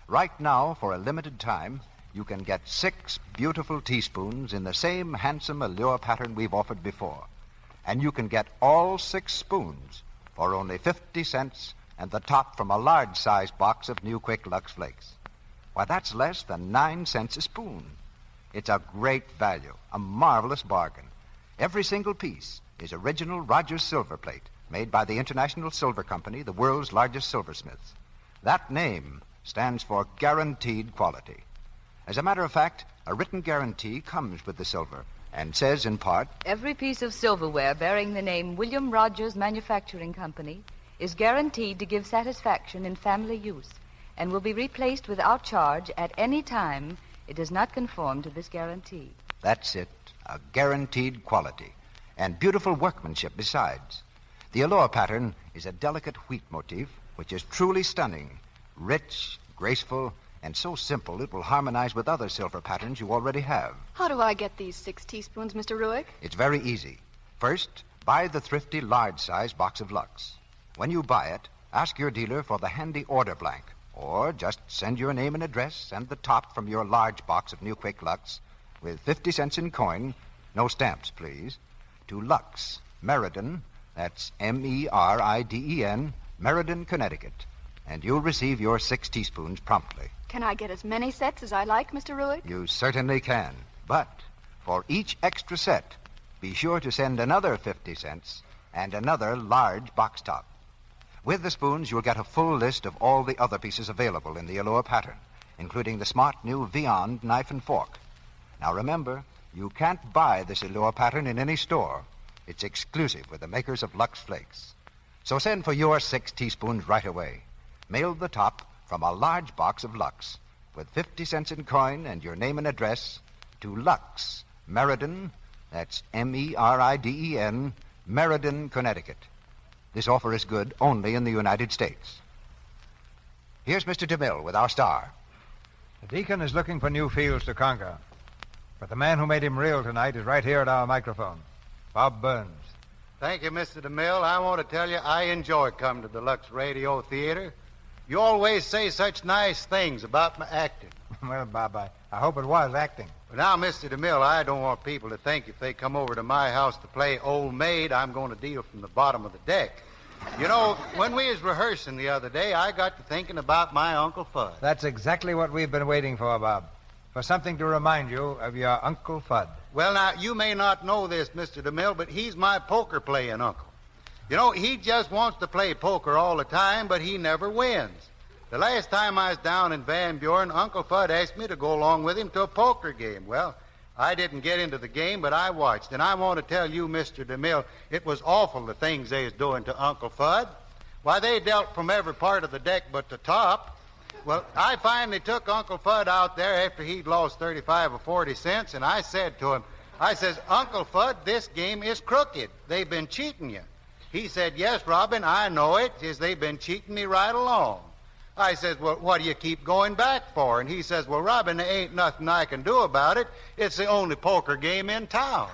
Right now, for a limited time, you can get 6 beautiful teaspoons in the same handsome allure pattern we've offered before. And you can get all 6 spoons for only 50 cents and the top from a large-sized box of New Quick Lux Flakes. Why, that's less than 9 cents a spoon. It's a great value, a marvelous bargain. Every single piece is original Rogers silver plate, made by the International Silver Company, the world's largest silversmiths. That name stands for guaranteed quality. As a matter of fact, a written guarantee comes with the silver and says in part, every piece of silverware bearing the name William Rogers Manufacturing Company is guaranteed to give satisfaction in family use and will be replaced without charge at any time it does not conform to this guarantee. That's it, a guaranteed quality, and beautiful workmanship besides. The allure pattern is a delicate wheat motif, which is truly stunning, rich, graceful, and so simple it will harmonize with other silver patterns you already have. How do I get these 6 teaspoons, Mr. Ruick? It's very easy. First, buy the thrifty large-size box of Lux. When you buy it, ask your dealer for the handy order blank, or just send your name and address and the top from your large box of New Quick Lux with 50 cents in coin, no stamps, please, to Lux, Meriden, that's Meriden, Meriden, Connecticut, and you'll receive your 6 teaspoons promptly. Can I get as many sets as I like, Mr. Ruick? You certainly can, but for each extra set, be sure to send another 50 cents and another large box top. With the spoons, you'll get a full list of all the other pieces available in the allure pattern, including the smart new Beyond knife and fork. Now remember, you can't buy this allure pattern in any store. It's exclusive with the makers of Lux Flakes. So send for your 6 teaspoons right away. Mail the top from a large box of Lux with 50 cents in coin and your name and address to Lux, Meriden, that's Meriden, Meriden, Connecticut. This offer is good only in the United States. Here's Mr. DeMille with our star. The Deacon is looking for new fields to conquer. But the man who made him real tonight is right here at our microphone, Bob Burns. Thank you, Mr. DeMille. I want to tell you I enjoy coming to the Lux Radio Theatre. You always say such nice things about my acting. Well, Bob, I hope it was acting. But now, Mr. DeMille, I don't want people to think if they come over to my house to play Old Maid, I'm going to deal from the bottom of the deck. You know, when we was rehearsing the other day, I got to thinking about my Uncle Fudd. That's exactly what we've been waiting for, Bob. For something to remind you of your Uncle Fudd. Well, now, you may not know this, Mr. DeMille, but he's my poker-playing uncle. You know, he just wants to play poker all the time, but he never wins. The last time I was down in Van Buren, Uncle Fudd asked me to go along with him to a poker game. Well, I didn't get into the game, but I watched. And I want to tell you, Mr. DeMille, it was awful the things they was doing to Uncle Fudd. Why, they dealt from every part of the deck but the top. Well, I finally took Uncle Fudd out there after he'd lost 35 or 40 cents, and I said to him, I says, Uncle Fudd, this game is crooked. They've been cheating you. He said, yes, Robin, I know it. Says, they've been cheating me right along. I says, well, what do you keep going back for? And he says, well, Robin, there ain't nothing I can do about it. It's the only poker game in town.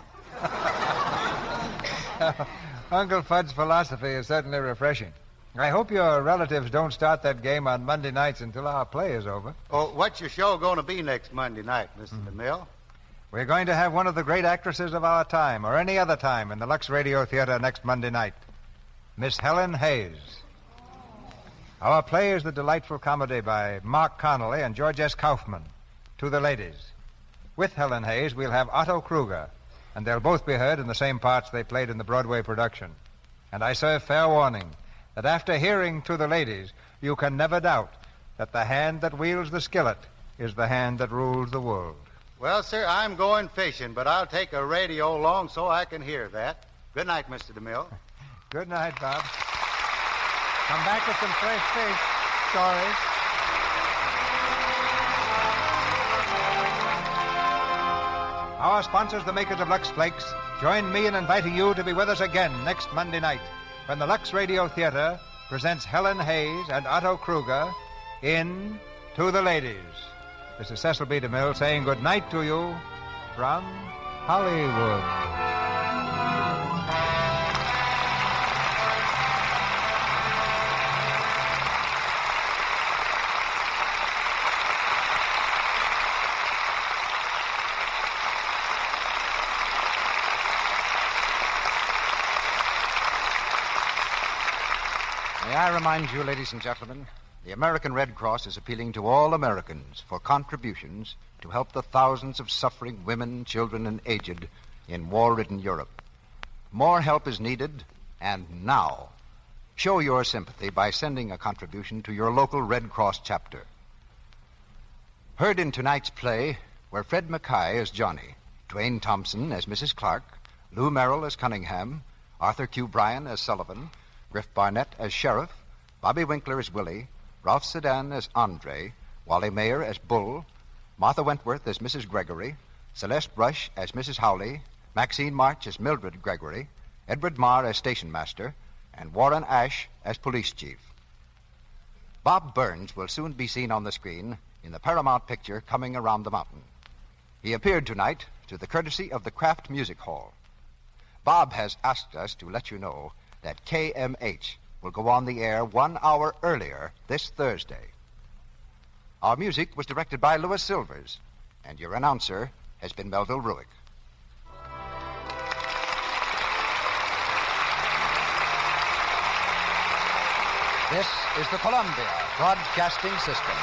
Uncle Fudd's philosophy is certainly refreshing. I hope your relatives don't start that game on Monday nights until our play is over. Oh, what's your show going to be next Monday night, Mr. DeMille? We're going to have one of the great actresses of our time, or any other time, in the Lux Radio Theatre next Monday night, Miss Helen Hayes. Our play is the delightful comedy by Mark Connolly and George S. Kaufman, To the Ladies. With Helen Hayes, we'll have Otto Kruger, and they'll both be heard in the same parts they played in the Broadway production. And I serve fair warning that after hearing To the Ladies, you can never doubt that the hand that wields the skillet is the hand that rules the world. Well, sir, I'm going fishing, but I'll take a radio along so I can hear that. Good night, Mr. DeMille. Good night, Bob. Come back with some fresh fish stories. Our sponsors, the makers of Lux Flakes, join me in inviting you to be with us again next Monday night when the Lux Radio Theatre presents Helen Hayes and Otto Kruger in To the Ladies. This is Cecil B. DeMille saying good night to you from Hollywood. May I remind you, ladies and gentlemen, the American Red Cross is appealing to all Americans for contributions to help the thousands of suffering women, children, and aged in war-ridden Europe. More help is needed, and now. Show your sympathy by sending a contribution to your local Red Cross chapter. Heard in tonight's play were Fred Mackay as Johnny, Dwayne Thompson as Mrs. Clark, Lou Merrill as Cunningham, Arthur Q. Bryan as Sullivan, Griff Barnett as Sheriff, Bobby Winkler as Willie, Ralph Sedan as Andre, Wally Mayer as Bull, Martha Wentworth as Mrs. Gregory, Celeste Brush as Mrs. Howley, Maxine March as Mildred Gregory, Edward Marr as Station Master, and Warren Ash as Police Chief. Bob Burns will soon be seen on the screen in the Paramount picture Coming Around the Mountain. He appeared tonight to the courtesy of the Kraft Music Hall. Bob has asked us to let you know that KMH will go on the air 1 hour earlier this Thursday. Our music was directed by Louis Silvers, and your announcer has been Melville Ruick. This is the Columbia Broadcasting System.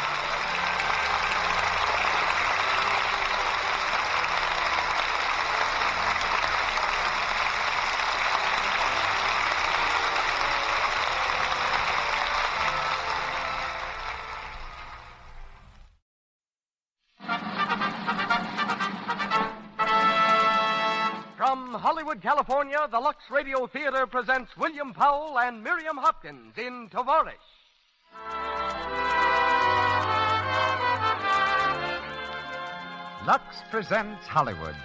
Hollywood, California, the Lux Radio Theatre presents William Powell and Miriam Hopkins in Tovarish. Lux presents Hollywood.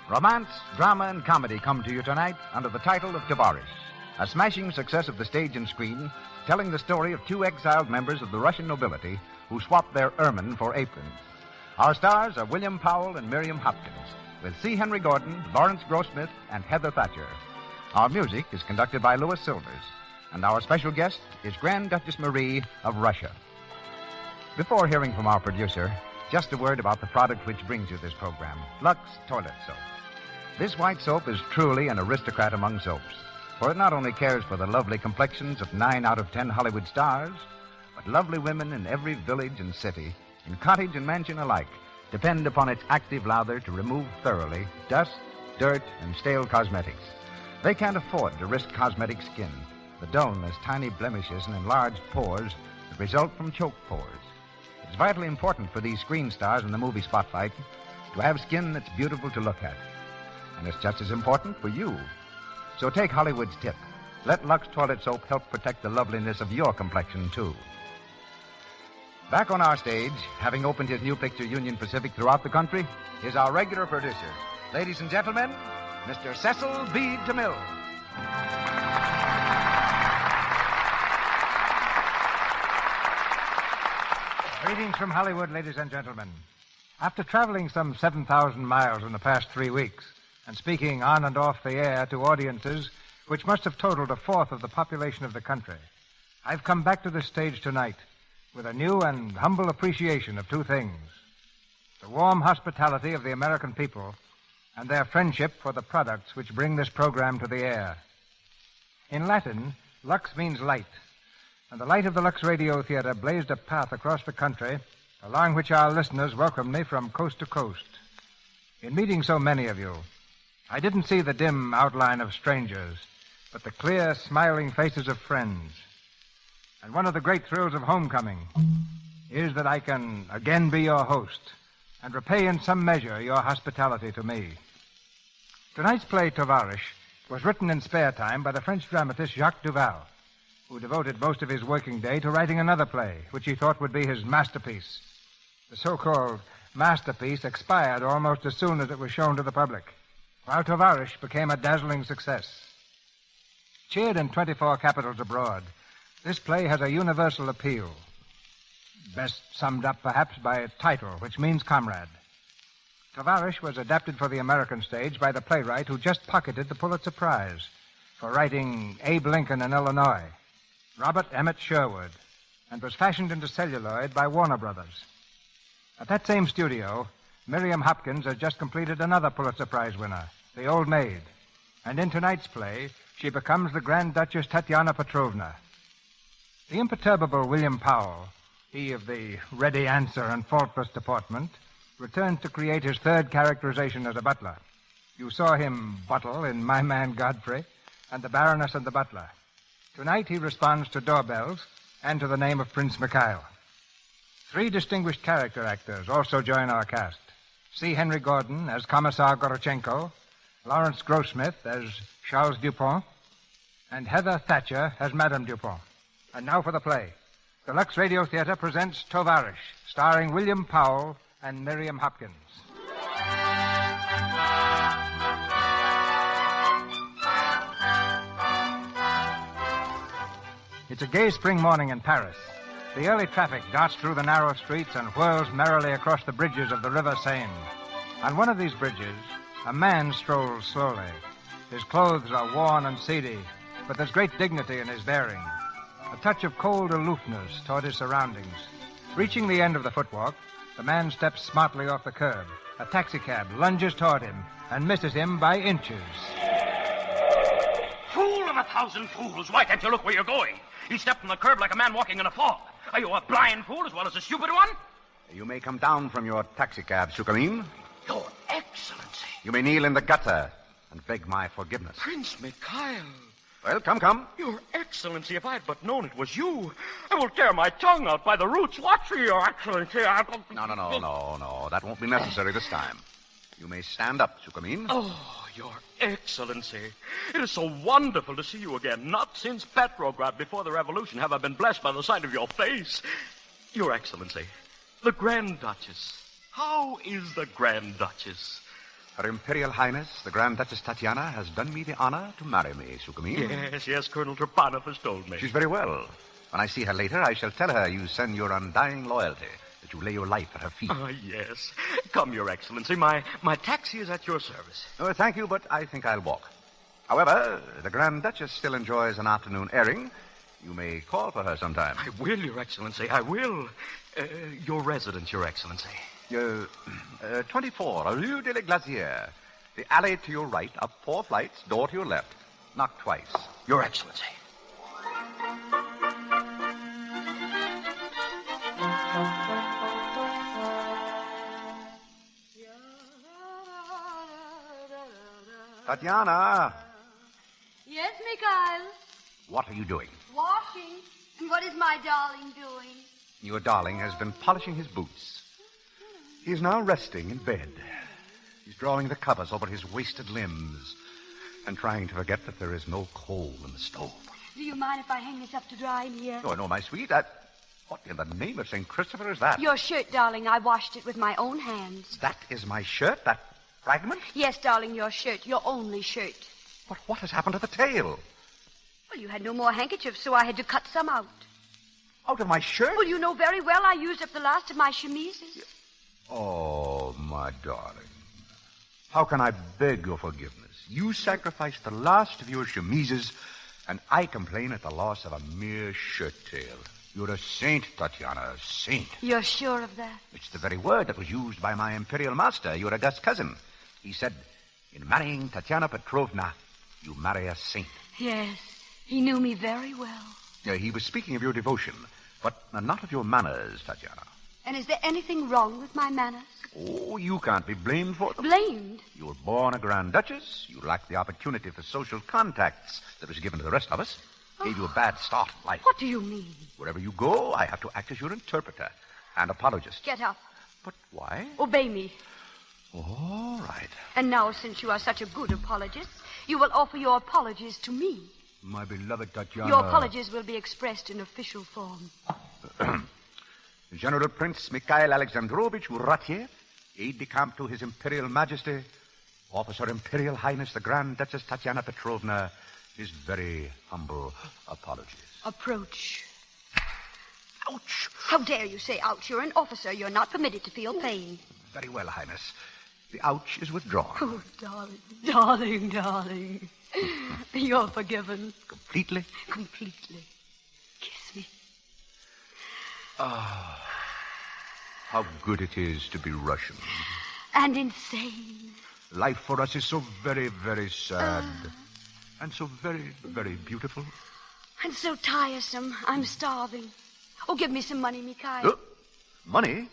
Romance, drama, and comedy come to you tonight under the title of Tovarish, a smashing success of the stage and screen, telling the story of two exiled members of the Russian nobility who swapped their ermine for aprons. Our stars are William Powell and Miriam Hopkins, with C. Henry Gordon, Lawrence Grossmith, and Heather Thatcher. Our music is conducted by Louis Silvers, and our special guest is Grand Duchess Marie of Russia. Before hearing from our producer, just a word about the product which brings you this program, Lux Toilet Soap. This white soap is truly an aristocrat among soaps, for it not only cares for the lovely complexions of 9 out of 10 Hollywood stars, but lovely women in every village and city, in cottage and mansion alike, depend upon its active lather to remove thoroughly dust, dirt, and stale cosmetics. They can't afford to risk cosmetic skin. The dome has tiny blemishes and enlarged pores that result from choke pores. It's vitally important for these screen stars in the movie spotlight to have skin that's beautiful to look at. And it's just as important for you. So take Hollywood's tip. Let Lux Toilet Soap help protect the loveliness of your complexion, too. Back on our stage, having opened his new picture, Union Pacific, throughout the country, is our regular producer. Ladies and gentlemen, Mr. Cecil B. DeMille. Greetings from Hollywood, ladies and gentlemen. After traveling some 7,000 miles in the past 3 weeks and speaking on and off the air to audiences which must have totaled a fourth of the population of the country, I've come back to this stage tonight with a new and humble appreciation of 2 things: the warm hospitality of the American people and their friendship for the products which bring this program to the air. In Latin, lux means light, and the light of the Lux Radio Theatre blazed a path across the country along which our listeners welcomed me from coast to coast. In meeting so many of you, I didn't see the dim outline of strangers, but the clear, smiling faces of friends. And one of the great thrills of homecoming is that I can again be your host and repay in some measure your hospitality to me. Tonight's play, Tovarish, was written in spare time by the French dramatist Jacques Duval, who devoted most of his working day to writing another play, which he thought would be his masterpiece. The so-called masterpiece expired almost as soon as it was shown to the public, while Tovarish became a dazzling success. Cheered in 24 capitals abroad, this play has a universal appeal, best summed up perhaps by its title, which means comrade. Tovarish was adapted for the American stage by the playwright who just pocketed the Pulitzer Prize for writing Abe Lincoln in Illinois, Robert Emmett Sherwood, and was fashioned into celluloid by Warner Brothers. At that same studio, Miriam Hopkins has just completed another Pulitzer Prize winner, The Old Maid, and in tonight's play, she becomes the Grand Duchess Tatiana Petrovna. The imperturbable William Powell, he of the ready answer and faultless deportment, returns to create his third characterization as a butler. You saw him buttle in My Man Godfrey and The Baroness and the Butler. Tonight he responds to doorbells and to the name of Prince Mikhail. 3 distinguished character actors also join our cast. C. Henry Gordon as Commissar Gorochenko, Lawrence Grossmith as Charles Dupont, and Heather Thatcher as Madame Dupont. And now for the play. The Lux Radio Theatre presents Tovarish, starring William Powell and Miriam Hopkins. It's a gay spring morning in Paris. The early traffic darts through the narrow streets and whirls merrily across the bridges of the River Seine. On one of these bridges, a man strolls slowly. His clothes are worn and seedy, but there's great dignity in his bearing, a touch of cold aloofness toward his surroundings. Reaching the end of the footwalk, the man steps smartly off the curb. A taxicab lunges toward him and misses him by inches. Fool of 1,000 fools! Why can't you look where you're going? You stepped from the curb like a man walking in a fog. Are you a blind fool as well as a stupid one? You may come down from your taxicab, Sukamin. Your Excellency. You may kneel in the gutter and beg my forgiveness. Prince Mikhail. Well, come. Your Excellency, if I had but known it was you, I will tear my tongue out by the roots. Watch me, Your Excellency. No. That won't be necessary this time. You may stand up, Sukamin. Oh, Your Excellency. It is so wonderful to see you again. Not since Petrograd before the revolution have I been blessed by the sight of your face. Your Excellency, the Grand Duchess. How is the Grand Duchess? Her Imperial Highness, the Grand Duchess Tatiana, has done me the honor to marry me, Sukamin. Yes, Colonel Trepanov has told me. She's very well. When I see her later, I shall tell her you send your undying loyalty, that you lay your life at her feet. Ah, yes. Come, Your Excellency. My taxi is at your service. Oh, thank you, but I think I'll walk. However, the Grand Duchess still enjoys an afternoon airing. You may call for her sometime. I will, Your Excellency. I will. Your residence, Your Excellency. 24, Rue de la Glacière. The alley to your right, up 4 flights, door to your left. Knock twice. Your Excellency. Tatiana, Yes, Mikhail. what are you doing? Washing. And what is my darling doing? Your darling has been polishing his boots. He is now resting in bed. He's drawing the covers over his wasted limbs and trying to forget that there is no coal in the stove. Do you mind if I hang this up to dry in here? No, my sweet. What in the name of St. Christopher is that? Your shirt, darling. I washed it with my own hands. That is my shirt, that fragment? Yes, darling, your shirt. Your only shirt. But what has happened to the tail? Well, you had no more handkerchiefs, so I had to cut some out. Out of my shirt? Well, you know very well I used up the last of my chemises. Oh, my darling. How can I beg your forgiveness? You sacrificed the last of your chemises, and I complain at the loss of a mere shirt tail. You're a saint, Tatiana, a saint. You're sure of that? It's the very word that was used by my imperial master, your august cousin. He said, in marrying Tatiana Petrovna, you marry a saint. Yes, he knew me very well. He was speaking of your devotion, but not of your manners, Tatiana. And is there anything wrong with my manners? Oh, you can't be blamed for them. Blamed? You were born a Grand Duchess. You lacked the opportunity for social contacts that was given to the rest of us. Gave you a bad start in life. What do you mean? Wherever you go, I have to act as your interpreter and apologist. Get up. But why? Obey me. All right. And now, since you are such a good apologist, you will offer your apologies to me. My beloved Tatiana. Your apologies will be expressed in official form. General Prince Mikhail Alexandrovich Uratiev, aide-de-camp to His Imperial Majesty, offers Her Imperial Highness the Grand Duchess Tatiana Petrovna his very humble apologies. Approach. Ouch! How dare you say ouch? You're an officer. You're not permitted to feel pain. Very well, Highness. The ouch is withdrawn. Oh, darling, darling, darling. You're forgiven. Completely? Completely. Kiss me. Ah, how good it is to be Russian. And insane. Life for us is so very, very sad. And so very, very beautiful. And so tiresome. I'm starving. Oh, give me some money, Mikhail. Money?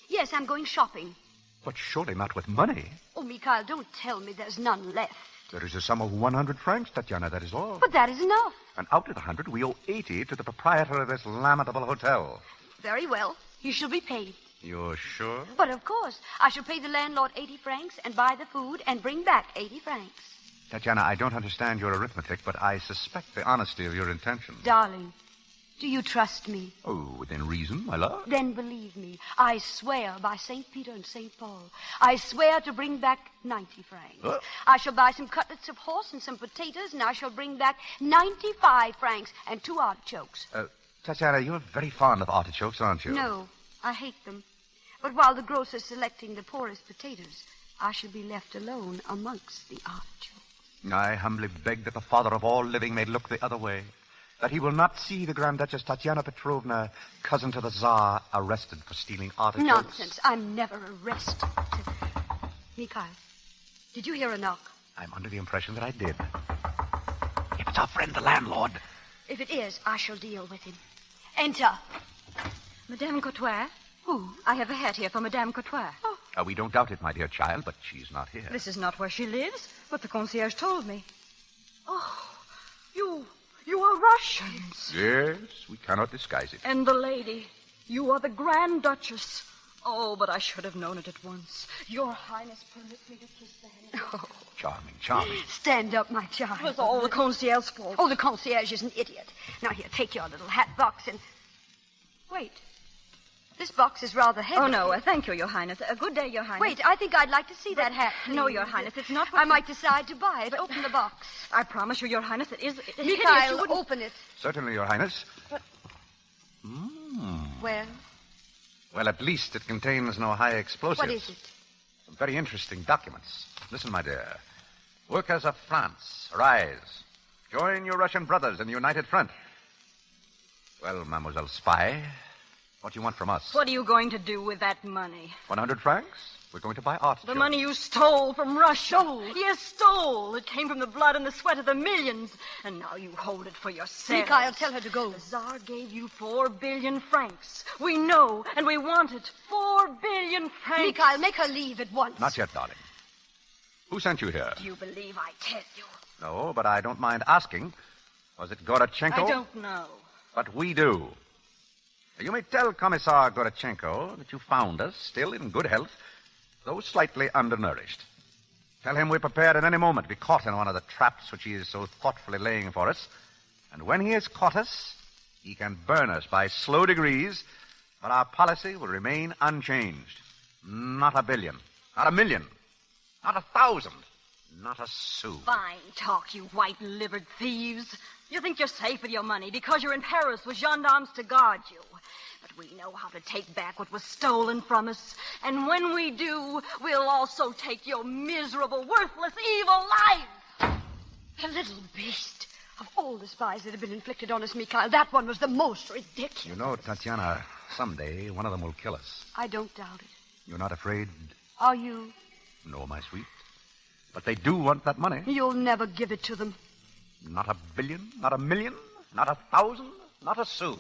Yes, I'm going shopping. But surely not with money. Oh, Mikhail, don't tell me there's none left. There is a sum of 100 francs, Tatiana, that is all. But that is enough. And out of the 100, we owe 80 to the proprietor of this lamentable hotel. Very well. You shall be paid. You're sure? But of course. I shall pay the landlord 80 francs and buy the food and bring back 80 francs. Tatiana, I don't understand your arithmetic, but I suspect the honesty of your intentions. Darling, do you trust me? Oh, within reason, my love. Then believe me. I swear by St. Peter and St. Paul, I swear to bring back 90 francs. I shall buy some cutlets of horse and some potatoes, and I shall bring back 95 francs and 2 artichokes. Tatiana, you're very fond of artichokes, aren't you? No, I hate them. But while the grocer's selecting the poorest potatoes, I shall be left alone amongst the artichokes. I humbly beg that the Father of all living may look the other way, that he will not see the Grand Duchess Tatiana Petrovna, cousin to the Tsar, arrested for stealing artichokes. Nonsense. I'm never arrested. Mikhail, did you hear a knock? I'm under the impression that I did. If it's our friend, the landlord. If it is, I shall deal with him. Enter. Madame Courtois? Oh, I have a hat here for Madame Courtois. Oh. We don't doubt it, my dear child, but she's not here. This is not where she lives, but the concierge told me. Oh, you are Russians. Yes, we cannot disguise it. And the lady, you are the Grand Duchess. Oh, but I should have known it at once. Your Highness, permit me to kiss the hand. Oh. Charming, charming. Stand up, my child. It was all the concierge's fault. Oh, the concierge is an idiot. Now, here, take your little hat box and... Wait. This box is rather heavy. Oh, no. Thank you, Your Highness. Good day, Your Highness. Wait, I think I'd like to see that hat. No, Your Highness, it's not what I might decide to buy it. Open the box. I promise you, Your Highness, it is... Mikhail, open it. Certainly, Your Highness. But... Well? Well, at least it contains no high explosives. What is it? Some very interesting documents. Listen, my dear. Workers of France, arise. Join your Russian brothers in the United Front. Well, Mademoiselle Spy, What do you want from us? What are you going to do with that money? 100 francs? We're going to buy artichokes. The money you stole from Russia. Yes, stole. It came from the blood and the sweat of the millions. And now you hold it for yourself. Mikhail, tell her to go. The Tsar gave you 4 billion francs. We know, and we want it. 4 billion francs. Mikhail, make her leave at once. Not yet, darling. Who sent you here? Do you believe I tell you? No, but I don't mind asking. Was it Gorochenko? I don't know. But we do. You may tell Commissar Gorochenko that you found us, still in good health, though slightly undernourished. Tell him we're prepared at any moment to be caught in one of the traps which he is so thoughtfully laying for us. And when he has caught us, he can burn us by slow degrees, but our policy will remain unchanged. Not 1 billion, not 1 million, not 1,000, not a sou. Fine talk, you white-livered thieves. You think you're safe with your money because you're in Paris with gendarmes to guard you. But we know how to take back what was stolen from us. And when we do, we'll also take your miserable, worthless, evil life. The little beast. Of all the spies that have been inflicted on us, Mikhail, that one was the most ridiculous. You know, Tatiana, someday one of them will kill us. I don't doubt it. You're not afraid? Are you? No, my sweet. But they do want that money. You'll never give it to them. Not 1 billion, not 1 million, not 1,000, not a sou.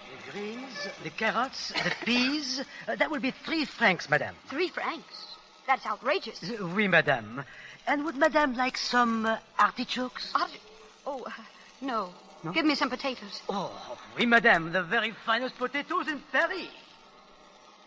The greens, the carrots, the peas, that will be 3 francs, madame. 3 francs? That's outrageous. Oui, madame. And would madame like some artichokes? No. Give me some potatoes. Oh, oui, madame. The very finest potatoes in Paris.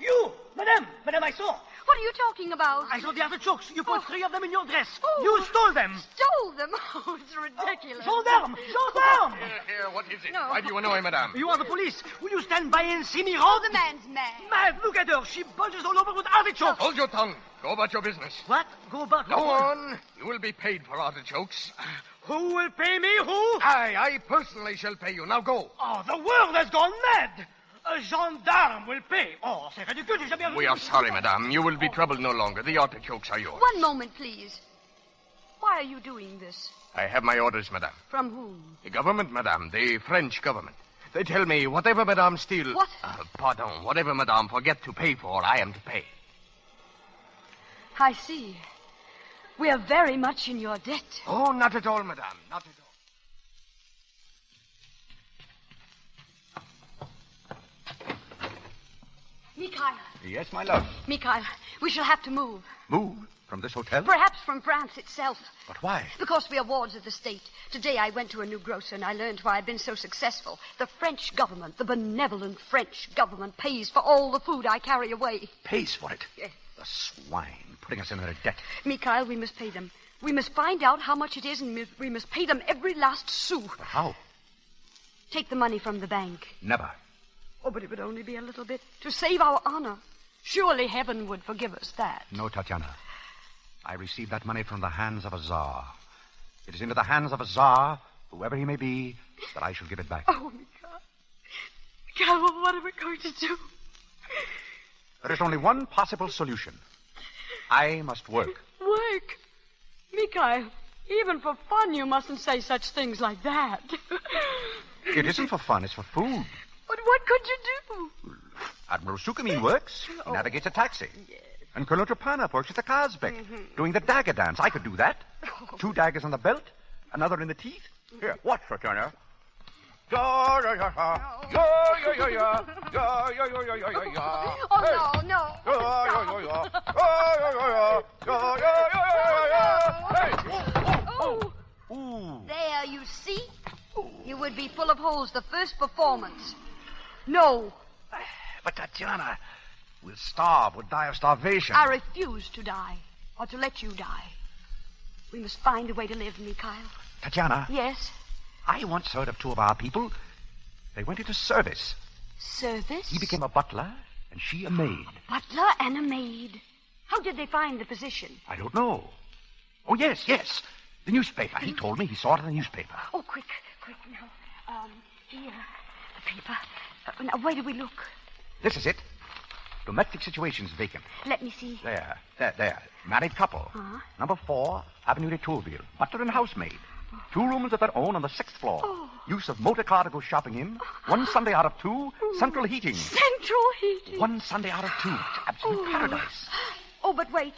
You, madame, I saw. What are you talking about? I saw the artichokes. You put 3 of them in your dress. You stole them. Stole them? Oh, it's ridiculous. Gendarme! Gendarme! Here, what is it? No. Why do you annoy madame? You are the police. Will you stand by and see me Oh, robbed? the man's mad. Mad, look at her. She bulges all over with artichokes. Hold your tongue. Go about your business. What? Go back. Go on. You will be paid for artichokes. Who will pay me? Who? I personally shall pay you. Now go. Oh, the world has gone mad. A gendarme will pay. Oh, c'est ridicule. J'ai jamais vu. We are sorry, madame. You will be troubled no longer. The artichokes are yours. One moment, please. Why are you doing this? I have my orders, madame. From whom? The government, madame. The French government. They tell me whatever madame steal... What? Pardon. Whatever madame forget to pay for, I am to pay. I see. We are very much in your debt. Oh, not at all, madame. Not at all. Mikhail. Yes, my love. Mikhail, we shall have to move. Move? From this hotel? Perhaps from France itself. But why? Because we are wards of the state. Today I went to a new grocer and I learned why I've been so successful. The French government, the benevolent French government, pays for all the food I carry away. Pays for it? Yes. The swine, putting us in their debt. Mikhail, we must pay them. We must find out how much it is and we must pay them every last sou. But how? Take the money from the bank. Never. Oh, but it would only be a little bit. To save our honor. Surely heaven would forgive us that. No, Tatiana. I received that money from the hands of a czar. It is into the hands of a czar, whoever he may be, that I shall give it back. Oh, Mikhail. Mikhail, well, what are we going to do? There is only one possible solution. I must work. Work? Mikhail, even for fun you mustn't say such things like that. It isn't for fun, it's for food. But what could you do? Admiral Sukhumi works. He navigates a taxi. Yes. And Colonel Trepanov works at the Kazbek, doing the dagger dance. I could do that. 2 daggers on the belt, another in the teeth. Here, watch, Tatiana. Oh, no. There, you see? You would be full of holes the first performance. No. But, Tatiana, we'll starve. We'll die of starvation. I refuse to die, or to let you die. We must find a way to live, Mikhail. Tatiana? Yes? I once heard of 2 of our people. They went into service. Service? He became a butler, and she a maid. Butler and a maid. How did they find the position? I don't know. Oh, yes. The newspaper. He told me he saw it in the newspaper. Oh, quick now. Here. The paper. Now, where do we look? This is it. Domestic situations vacant. Let me see. There. Married couple. Uh-huh. Number 4, Avenue de Tourville. Butler and housemaid. 2 rooms of their own on the 6th floor. Use of motor car to go shopping in. 1 Sunday out of 2, central heating. Central heating. 1 Sunday out of 2. It's absolute paradise. Oh, but wait.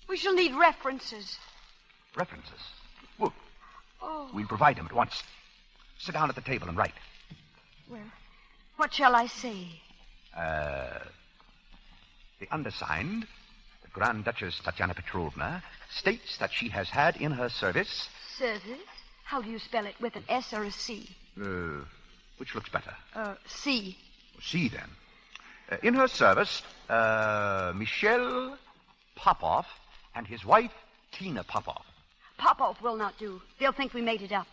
We shall need references. References? Well, Oh. we'll provide them at once. Sit down at the table and write. Well, what shall I say? The undersigned, the Grand Duchess Tatiana Petrovna, states that she has had in her service... Service? How do you spell it, with an S or a C? Which looks better? C. C, then. In her service, Michel Popov and his wife, Tina Popov. Popov will not do. They'll think we made it up.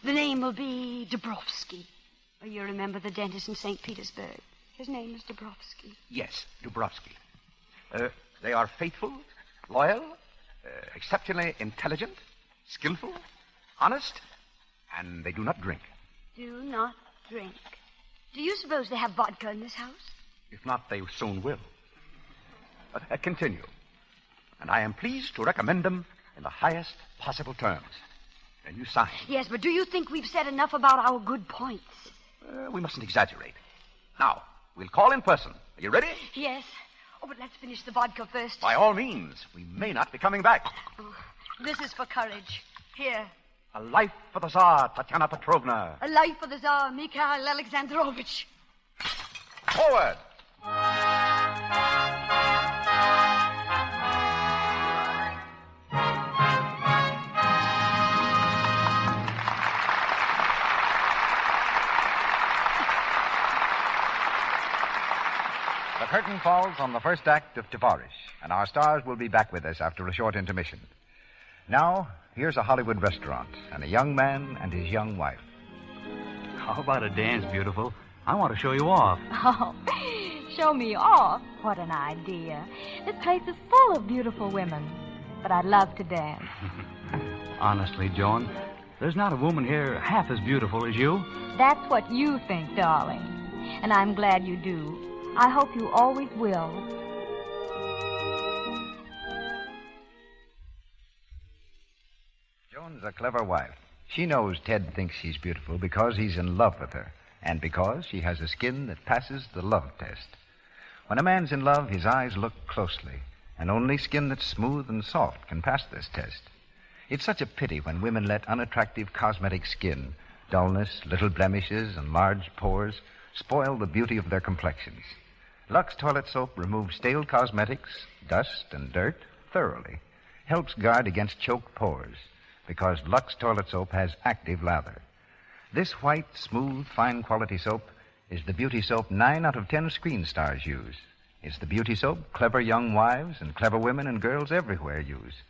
The name will be Dubrovsky. Oh, you remember the dentist in St. Petersburg. His name is Dubrovsky. Yes, Dubrovsky. They are faithful, loyal, exceptionally intelligent, skillful, honest, and they do not drink. Do not drink. Do you suppose they have vodka in this house? If not, they soon will. Continue. And I am pleased to recommend them in the highest possible terms. And you sign. Yes, but do you think we've said enough about our good points? We mustn't exaggerate. Now, we'll call in person. Are you ready? Yes. Oh, but let's finish the vodka first. By all means. We may not be coming back. Oh, this is for courage. Here. A life for the Tsar, Tatiana Petrovna. A life for the Tsar, Mikhail Alexandrovich. Forward! The curtain falls on the first act of Tavares, and our stars will be back with us after a short intermission. Now, here's a Hollywood restaurant, and a young man and his young wife. How about a dance, beautiful? I want to show you off. Oh, show me off? What an idea. This place is full of beautiful women, but I'd love to dance. Honestly, Joan, there's not a woman here half as beautiful as you. That's what you think, darling. And I'm glad you do. I hope you always will. Joan's a clever wife. She knows Ted thinks she's beautiful because he's in love with her, and because she has a skin that passes the love test. When a man's in love, his eyes look closely, and only skin that's smooth and soft can pass this test. It's such a pity when women let unattractive cosmetic skin, dullness, little blemishes, and large pores spoil the beauty of their complexions. Lux toilet soap removes stale cosmetics, dust, and dirt thoroughly. Helps guard against choked pores, because Lux toilet soap has active lather. This white, smooth, fine-quality soap is the beauty soap 9 out of 10 screen stars use. It's the beauty soap clever young wives and clever women and girls everywhere use.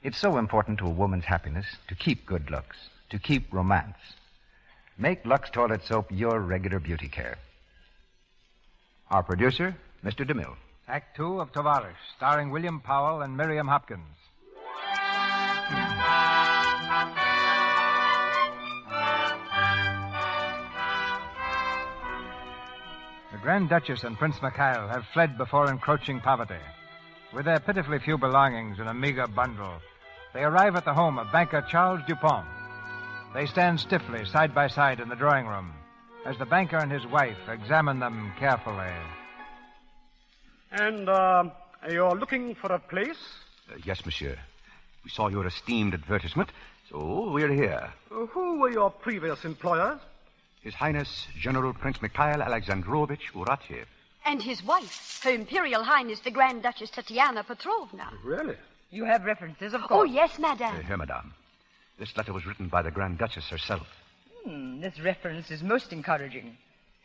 It's so important to a woman's happiness to keep good looks, to keep romance. Make Lux toilet soap your regular beauty care. Our producer, Mr. DeMille. Act 2 of Tavares, starring William Powell and Miriam Hopkins. The Grand Duchess and Prince Mikhail have fled before encroaching poverty. With their pitifully few belongings in a meager bundle, they arrive at the home of banker Charles Dupont. They stand stiffly, side by side, in the drawing room as the banker and his wife examine them carefully. And, you're looking for a place? Yes, monsieur. We saw your esteemed advertisement, so we're here. Who were your previous employers? His Highness General Prince Mikhail Alexandrovich Uratyev. And his wife, Her Imperial Highness the Grand Duchess Tatiana Petrovna. Really? You have references, of course. Oh, yes, madame. Here, madame. This letter was written by the Grand Duchess herself. This reference is most encouraging.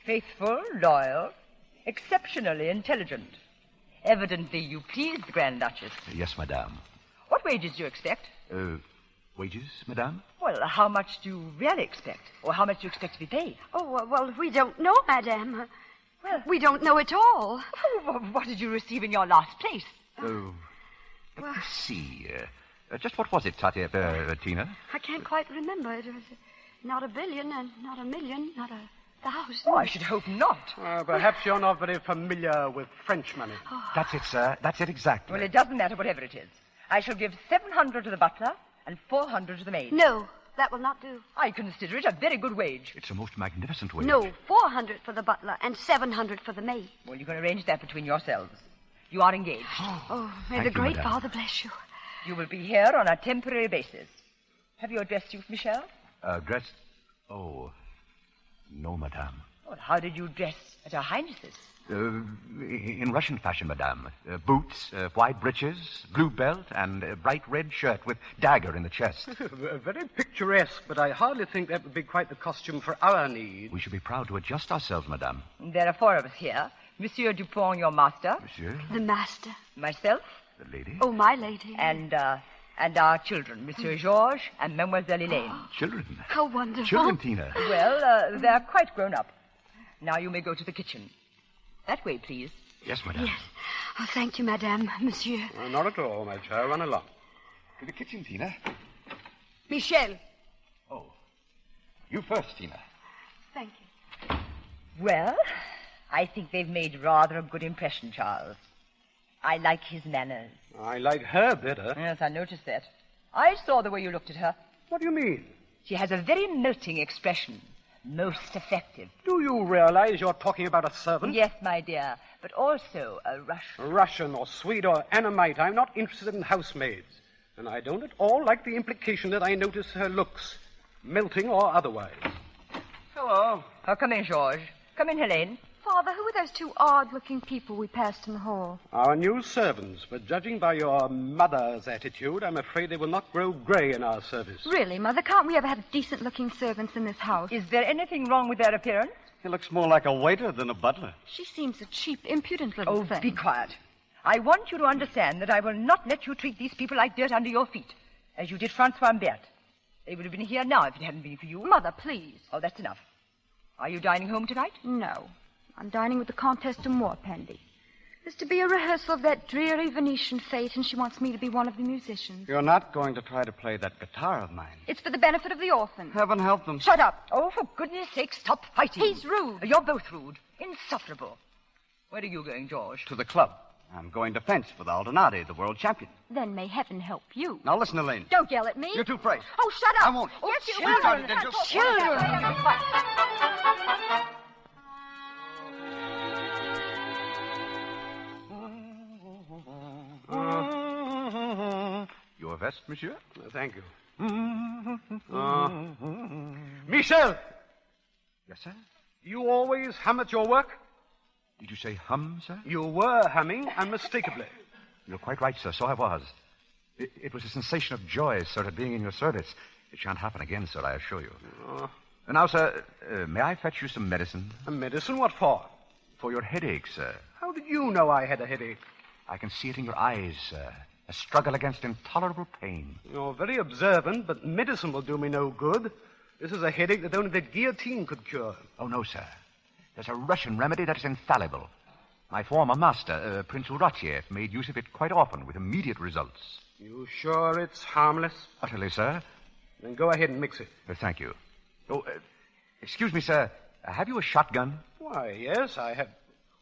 Faithful, loyal, exceptionally intelligent. Evidently, you please the Grand Duchess. Yes, madame. What wages do you expect? Wages, madame? Well, how much do you really expect? Or how much do you expect to be paid? Oh, well, we don't know, madame. Well, we don't know at all. What did you receive in your last place? Let me see. Just what was it, Tina? I can't quite remember. It was not a billion and not a million, not 1,000. Oh, I should hope not. Perhaps you're not very familiar with French money. That's it, sir. That's it exactly. Well, it doesn't matter whatever it is. I shall give 700 to the butler and 400 to the maid. No, that will not do. I consider it a very good wage. It's a most magnificent wage. No, 400 for the butler and 700 for the maid. Well, you can arrange that between yourselves. You are engaged. Oh, may Thank the you, great madame. Father bless you. You will be here on a temporary basis. Have you addressed you, Michel? Dressed? Oh, no, madame. Well, how did you dress at Her Highness's? In Russian fashion, madame. Boots, white breeches, blue belt, and a bright red shirt with dagger in the chest. Very picturesque, but I hardly think that would be quite the costume for our need. We should be proud to adjust ourselves, madame. There are 4 of us here. Monsieur Dupont, your master. Monsieur? The master. Myself. The lady? Oh, my lady. And our children, Monsieur Georges and Mademoiselle Elaine. Children? How wonderful. Children, Tina. Well, they're quite grown up. Now you may go to the kitchen. That way, please. Yes, madame. Yes. Oh, thank you, madame, monsieur. Not at all, my child. Run along. To the kitchen, Tina. Michel. Oh. You first, Tina. Thank you. Well, I think they've made rather a good impression, Charles. I like his manners. I like her better. Yes, I noticed that. I saw the way you looked at her. What do you mean? She has a very melting expression. Most effective. Do you realize you're talking about a servant? Yes, my dear, but also a Russian. Russian or Swede or Annamite. I'm not interested in housemaids. And I don't at all like the implication that I notice her looks, melting or otherwise. Hello. Oh, come in, Georges. Come in, Helene. Father, who are those 2 odd-looking people we passed in the hall? Our new servants, but judging by your mother's attitude, I'm afraid they will not grow grey in our service. Really, Mother? Can't we ever have decent-looking servants in this house? Is there anything wrong with their appearance? He looks more like a waiter than a butler. She seems a cheap, impudent little thing. Oh, be quiet. I want you to understand that I will not let you treat these people like dirt under your feet, as you did Francois and Berthe. They would have been here now if it hadn't been for you. Mother, please. Oh, that's enough. Are you dining home tonight? No. I'm dining with the Comtesse de Morpendy. There's to be a rehearsal of that dreary Venetian fete, and she wants me to be one of the musicians. You're not going to try to play that guitar of mine. It's for the benefit of the orphans. Heaven help them. Shut up. Oh, for goodness sake, stop fighting. He's rude. You're both rude. Insufferable. Where are you going, George? To the club. I'm going to fence with Aldonati, the world champion. Then may heaven help you. Now listen, Elaine. Don't yell at me. You're too afraid. Oh, shut up. I won't. Oh, yes, you Children. Children. Your vest, monsieur? Thank you. Michel! Yes, sir? You always hum at your work? Did you say hum, sir? You were humming unmistakably. You're quite right, sir. So I was. It was a sensation of joy, sir, at being in your service. It shan't happen again, sir, I assure you. Now, sir, may I fetch you some medicine? Medicine? What for? For your headache, sir. How did you know I had a headache? I can see it in your eyes, sir. A struggle against intolerable pain. You're very observant, but medicine will do me no good. This is a headache that only the guillotine could cure. Oh, no, sir. There's a Russian remedy that is infallible. My former master, Prince Uratiev, made use of it quite often with immediate results. You sure it's harmless? Utterly, sir. Then go ahead and mix it. Thank you. Oh, excuse me, sir. Have you a shotgun? Why, yes, I have.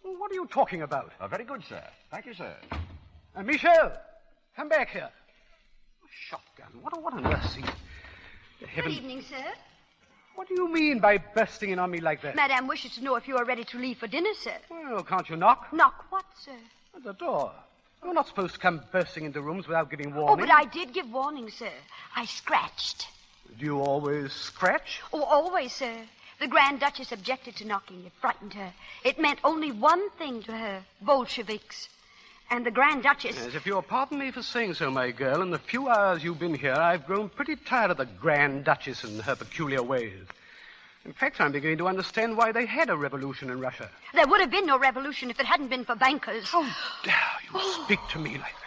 Well, what are you talking about? Very good, sir. Thank you, sir. Michel, come back here. A shotgun? What on earth? Good evening, sir. What do you mean by bursting in on me like that? Madame wishes to know if you are ready to leave for dinner, sir. Well, can't you knock? Knock what, sir? At the door. You're not supposed to come bursting into rooms without giving Oh, warning. but I did give warning, sir. I scratched. Do you always scratch? Oh, always, sir. The Grand Duchess objected to knocking. It frightened her. It meant only one thing to her, Bolsheviks. And the Grand Duchess... Yes, if you'll pardon me for saying so, my girl, in the few hours you've been here, I've grown pretty tired of the Grand Duchess and her peculiar ways. In fact, I'm beginning to understand why they had a revolution in Russia. There would have been no revolution if it hadn't been for bankers. How dare you speak to me like that?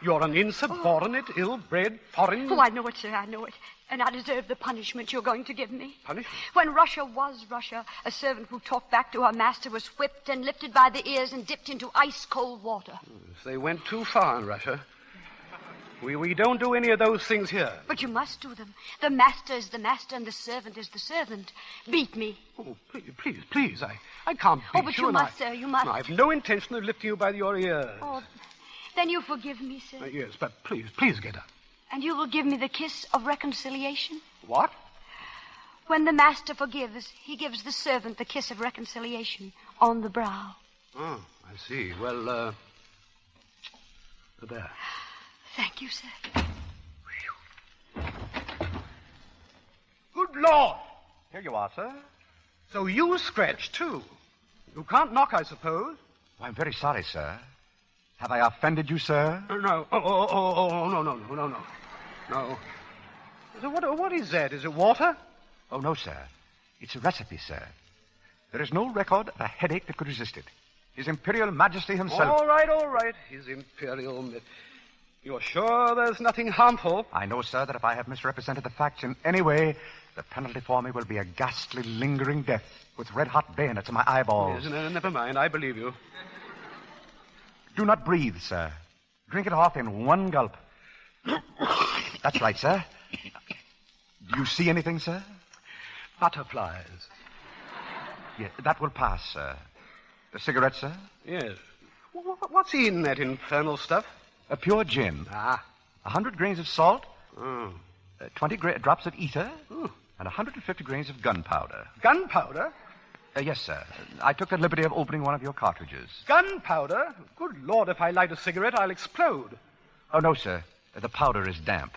You're an insubordinate, ill-bred, foreign... Oh, I know it, sir, I know it. And I deserve the punishment you're going to give me. Punishment? When Russia was Russia, a servant who talked back to her master was whipped and lifted by the ears and dipped into ice-cold water. Yes, they went too far in Russia. We don't do any of those things here. But you must do them. The master is the master and the servant is the servant. Beat me. Oh, please. I can't beat you. Oh, but you must, sir, you must. I've no intention of lifting you by your ears. Oh, then you forgive me, sir. Yes, but please get up. And you will give me the kiss of reconciliation? What? When the master forgives, he gives the servant the kiss of reconciliation on the brow. Oh, I see. Well, there. Thank you, sir. Good Lord! Here you are, sir. So you scratched, too. You can't knock, I suppose. Oh, I'm very sorry, sir. Have I offended you, sir? No. No. So what is that? Is it water? Oh, no, sir. It's a recipe, sir. There is no record of a headache that could resist it. His Imperial Majesty himself. All right. His Imperial... You're sure there's nothing harmful? I know, sir, that if I have misrepresented the facts in any way, the penalty for me will be a ghastly, lingering death with red-hot bayonets in my eyeballs. Yes, no, never mind. I believe you. Do not breathe, sir. Drink it off in one gulp. That's right, sir. Do you see anything, sir? Butterflies. Yes, that will pass, sir. The cigarette, sir? Yes. What's in that infernal stuff? A pure gin. 100 grains of salt. 20 drops of ether. And 150 grains of gunpowder. Gunpowder? Yes, sir. I took the liberty of opening one of your cartridges. Gunpowder? Good Lord, if I light a cigarette, I'll explode. Oh, no, sir. The powder is damp.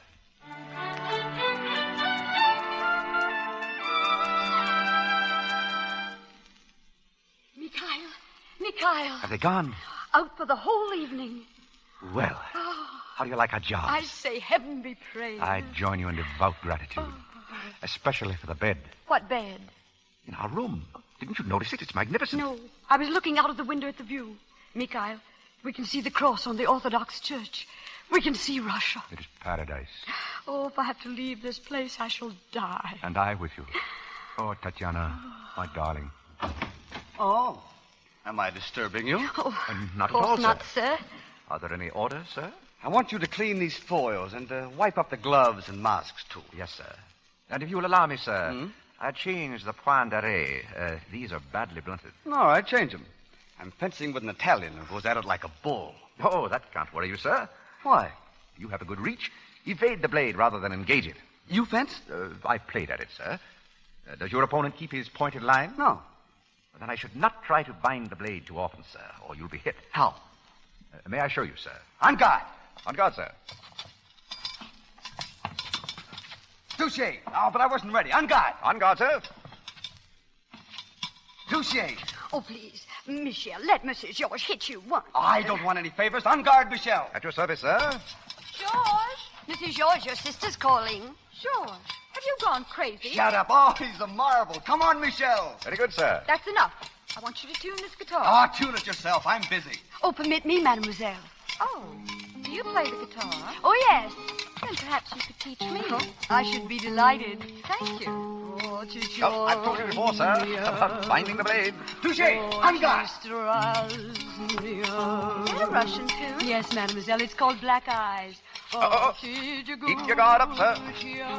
Mikhail. Have they gone? Out for the whole evening. Well, how do you like our job? I say heaven be praised. I join you in devout gratitude. Especially for the bed. What bed? In our room. Didn't you notice it? It's magnificent. No. I was looking out of the window at the view. Mikhail, we can see the cross on the Orthodox Church. We can see Russia. It is paradise. Oh, if I have to leave this place, I shall die. And I with you. Oh, Tatiana, my darling. Oh. Am I disturbing you? Oh, not of course at all, not, sir. Are there any orders, sir? I want you to clean these foils and wipe up the gloves and masks, too. Yes, sir. And if you will allow me, sir, I changed the point d'arrêt. These are badly blunted. All right, change them. I'm fencing with an Italian who goes at it like a bull. Oh, that can't worry you, sir. Why? You have a good reach. Evade the blade rather than engage it. You fence? I played at it, sir. Does your opponent keep his pointed line? No. Then I should not try to bind the blade too often, sir, or you'll be hit. How? May I show you, sir? On guard. On guard, sir. Touche. Oh, but I wasn't ready. On guard. On guard, sir. Touche. Oh, please, Michel, let Mrs. George hit you once. I don't want any favors. On guard, Michel. At your service, sir. George! Mrs. George, your sister's calling. George, have you gone crazy? Shut up. Oh, he's a marvel. Come on, Michel. Very good, sir. That's enough. I want you to tune this guitar. Ah, tune it yourself. I'm busy. Oh, permit me, mademoiselle. Oh, do you play the guitar? Oh, yes. Then perhaps you could teach me. I should be delighted. Thank you. Oh, Oh, I've told you before, sir, about binding the blade. Touche! On guard! Is that a Russian tune? Yes, mademoiselle. It's called Black Eyes. Keep your guard up, sir.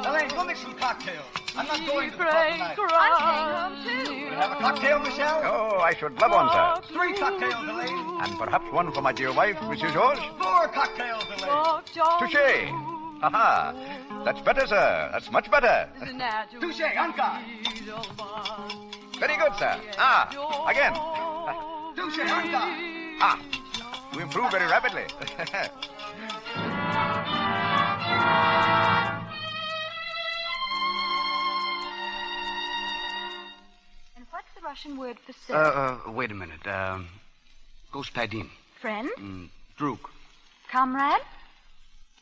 Elaine, go make some cocktails. I'm not going to the pub tonight. I'm staying home, too. You have a cocktail, Michel? Oh, I should love one, sir. 3 cocktails, Elaine. And perhaps one for my dear wife, Monsieur Georges. 4 cocktails, Elaine. Touché. Aha. That's better, sir. That's much better. Touché, on guard. Very good, sir. Ah, again. Touché, on guard. Ah, you improve very rapidly. And what's the Russian word for sir? Wait a minute. Господин. Friend? Druk. Comrade?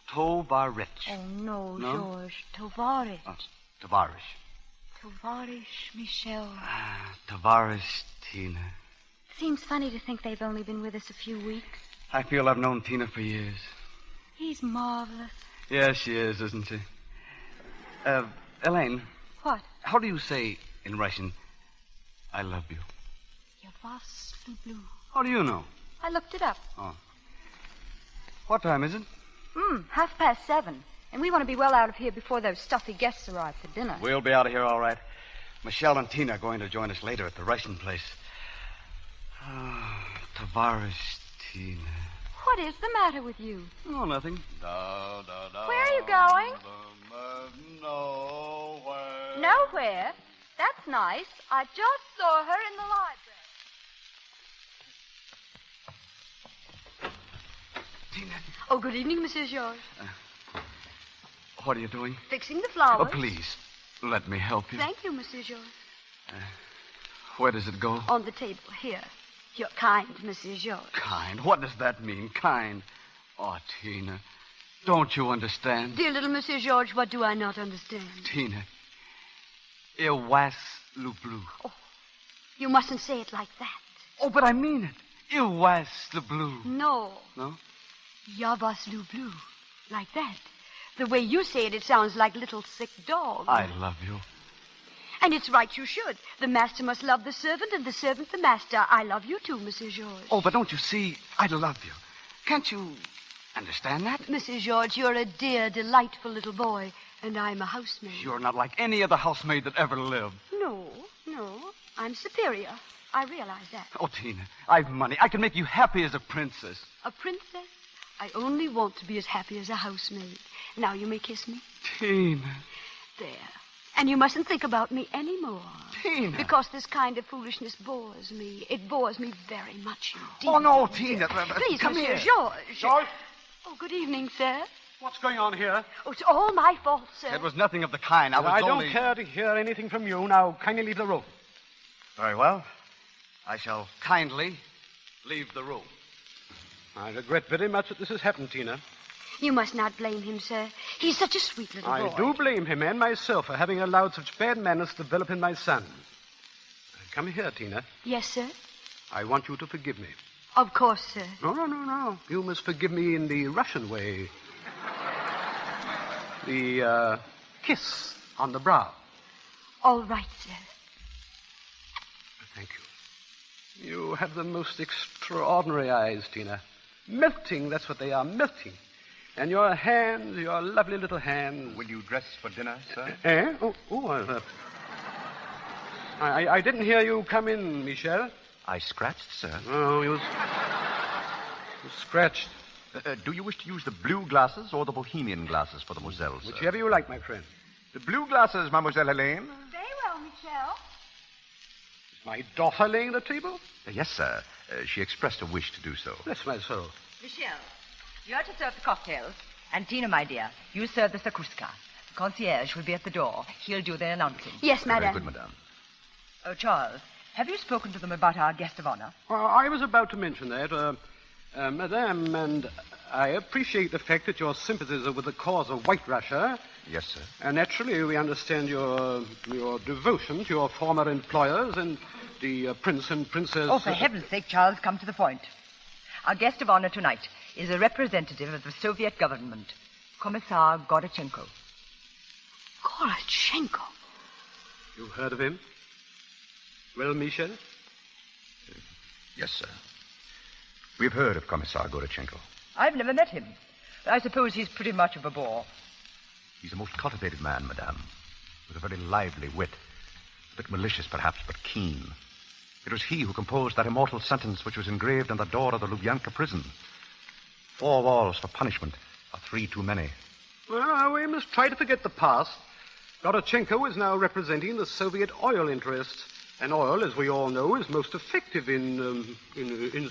Tovarich. Oh, no, No? George. Tovarich. Tavarish. Tovarich, Michel. Tavarish, Tina. Seems funny to think they've only been with us a few weeks. I feel I've known Tina for years. He's marvelous. Yes, she is, isn't she? Elaine. What? How do you say in Russian, I love you? Я вас люблю. How do you know? I looked it up. Oh. What time is it? 7:30. And we want to be well out of here before those stuffy guests arrive for dinner. We'll be out of here all right. Michelle and Tina are going to join us later at the Russian place. Tavarish, Tina. What is the matter with you? Oh, nothing. Where are you going? Nowhere. Nowhere? That's nice. I just saw her in the library. Tina. Oh, good evening, Mrs. George. What are you doing? Fixing the flowers. Oh, please. Let me help you. Thank you, Mrs. George. Where does it go? On the table, here. You're kind, Mrs. George. Kind? What does that mean, kind? Oh, Tina, don't you understand? Dear little Mrs. George, what do I not understand? Tina, il was le bleu. Oh, you mustn't say it like that. Oh, but I mean it. Il was le bleu. No. No? Ya was le bleu. Like that. The way you say it, it sounds like little sick dog. I love you. And it's right you should. The master must love the servant, and the servant the master. I love you too, Mrs. George. Oh, but don't you see? I love you. Can't you understand that? Mrs. George, you're a dear, delightful little boy, and I'm a housemaid. You're not like any other housemaid that ever lived. No. I'm superior. I realize that. Oh, Tina, I've money. I can make you happy as a princess. A princess? I only want to be as happy as a housemaid. Now you may kiss me. Tina. There. And you mustn't think about me anymore. Tina. Because this kind of foolishness bores me. It bores me very much indeed. Oh, no, Tina. Please, come Monsieur here. George. George? Oh, good evening, sir. What's going on here? Oh, it's all my fault, sir. It was nothing of the kind. I don't care to hear anything from you. Now, kindly leave the room. Very well. I shall kindly leave the room. I regret very much that this has happened, Tina. You must not blame him, sir. He's such a sweet little boy. I do blame him and myself for having allowed such bad manners to develop in my son. Come here, Tina. Yes, sir? I want you to forgive me. Of course, sir. No. You must forgive me in the Russian way. The kiss on the brow. All right, sir. Thank you. You have the most extraordinary eyes, Tina. Melting, that's what they are, melting. And your hands, your lovely little hands. Will you dress for dinner, sir? I didn't hear you come in, Michel. I scratched, sir. Oh, you scratched. Do you wish to use the blue glasses or the bohemian glasses for the moselle, sir? Whichever you like, my friend. The blue glasses, Mademoiselle Helene. Very well, Michel. Is my daughter laying the table? Yes, sir. She expressed a wish to do so. Bless my soul. Michel, you are to serve the cocktails. And Tina, my dear, you serve the sakuska. The concierge will be at the door. He'll do the announcing. Yes, madame. Very good, madame. Oh, Charles, have you spoken to them about our guest of honor? Well, I was about to mention that. Madame, and I appreciate the fact that your sympathies are with the cause of White Russia. Yes, sir. And naturally, we understand your devotion to your former employers and the prince and princess... Oh, for heaven's sake, Charles, come to the point. Our guest of honor tonight is a representative of the Soviet government, Commissar Gorachenko. Gorachenko? You heard of him? Well, Michel? Yes, sir. We've heard of Commissar Gorachenko. I've never met him, but I suppose he's pretty much of a bore. He's a most cultivated man, madame, with a very lively wit. A bit malicious, perhaps, but keen. It was he who composed that immortal sentence which was engraved on the door of the Lubyanka prison. 4 walls for punishment are 3 too many. Well, we must try to forget the past. Gorachenko is now representing the Soviet oil interests. And oil, as we all know, is most effective in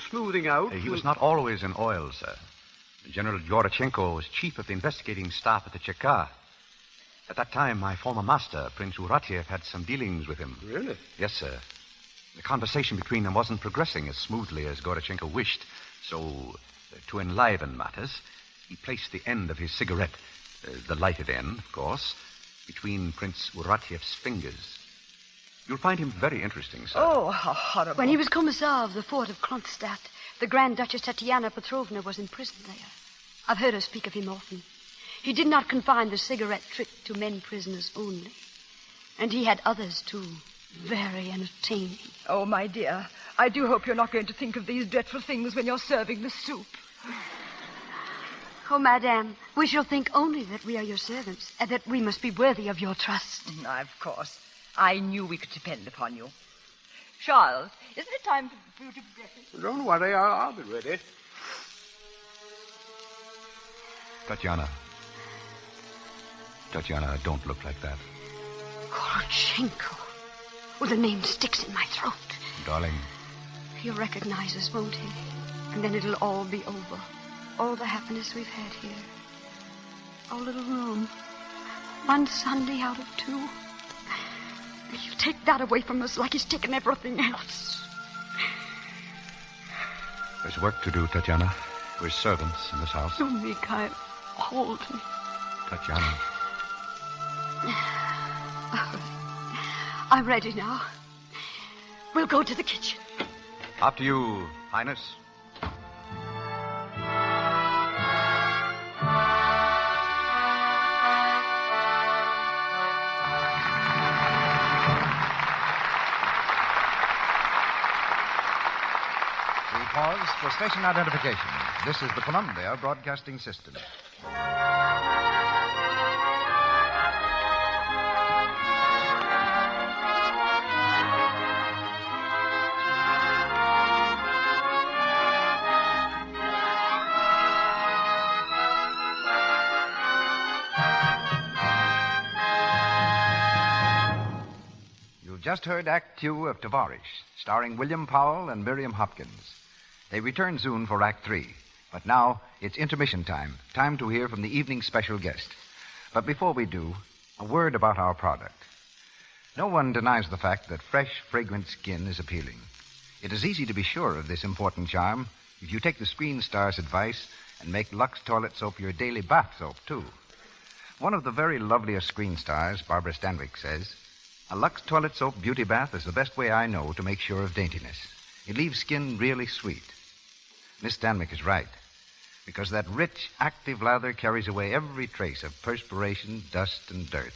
smoothing out... He was not always in oil, sir. General Gorachenko was chief of the investigating staff at the Cheka. At that time, my former master, Prince Uratiev, had some dealings with him. Really? Yes, sir. The conversation between them wasn't progressing as smoothly as Gorachenko wished. So, to enliven matters, he placed the end of his cigarette, the lighted end, of course, between Prince Uratiev's fingers. You'll find him very interesting, sir. Oh, how horrible. When he was commissar of the fort of Kronstadt, the Grand Duchess Tatiana Petrovna was imprisoned there. I've heard her speak of him often. He did not confine the cigarette trick to men prisoners only. And he had others, too. Very entertaining. Oh, my dear, I do hope you're not going to think of these dreadful things when you're serving the soup. Oh, madame, we shall think only that we are your servants, and that we must be worthy of your trust. Of course. I knew we could depend upon you. Charles, isn't it time for you to be dressing? Don't worry, I'll be ready. Tatiana. Tatiana, don't look like that. Korochenko. Oh, the name sticks in my throat. Darling. He'll recognize us, won't he? And then it'll all be over. All the happiness we've had here. Our little room. One Sunday out of 2. You take that away from us like he's taken everything else. There's work to do, Tatiana. We're servants in this house. Oh, Mikhail, hold me. Tatiana. I'm ready now. We'll go to the kitchen. After you, Highness. We pause for station identification. This is the Columbia Broadcasting System. Just heard Act 2 of Tovarish, starring William Powell and Miriam Hopkins. They return soon for Act 3, but now it's intermission time to hear from the evening's special guest. But before we do, a word about our product. No one denies the fact that fresh, fragrant skin is appealing. It is easy to be sure of this important charm if you take the Screen Star's advice and make Lux Toilet Soap your daily bath soap, too. One of the very loveliest Screen Stars, Barbara Stanwyck, says, "A Lux Toilet Soap beauty bath is the best way I know to make sure of daintiness. It leaves skin really sweet." Miss Stanwyck is right, because that rich, active lather carries away every trace of perspiration, dust, and dirt.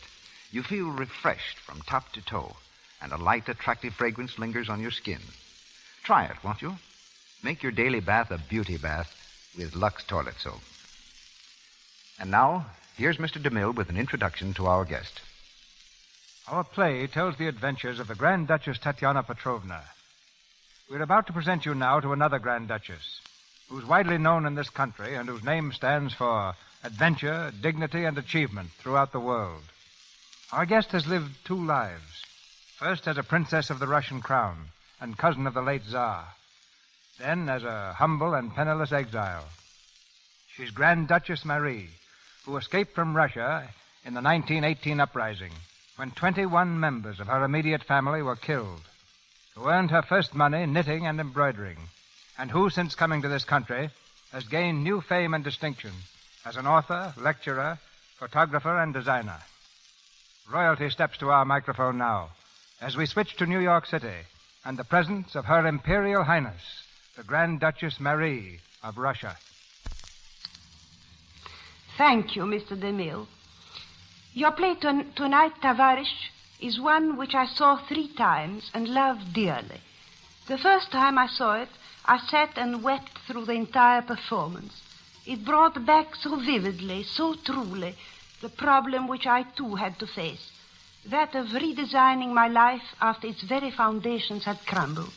You feel refreshed from top to toe, and a light, attractive fragrance lingers on your skin. Try it, won't you? Make your daily bath a beauty bath with Lux Toilet Soap. And now, here's Mr. DeMille with an introduction to our guest. Our play tells the adventures of the Grand Duchess Tatiana Petrovna. We're about to present you now to another Grand Duchess, who's widely known in this country and whose name stands for adventure, dignity, and achievement throughout the world. Our guest has lived 2 lives. First as a princess of the Russian crown and cousin of the late Tsar. Then as a humble and penniless exile. She's Grand Duchess Marie, who escaped from Russia in the 1918 uprising, when 21 members of her immediate family were killed, who earned her first money knitting and embroidering, and who, since coming to this country, has gained new fame and distinction as an author, lecturer, photographer, and designer. Royalty steps to our microphone now as we switch to New York City and the presence of Her Imperial Highness, the Grand Duchess Marie of Russia. Thank you, Mr. DeMille. Your play tonight, Tovarish, is one which I saw 3 times and loved dearly. The first time I saw it, I sat and wept through the entire performance. It brought back so vividly, so truly, the problem which I too had to face, that of redesigning my life after its very foundations had crumbled.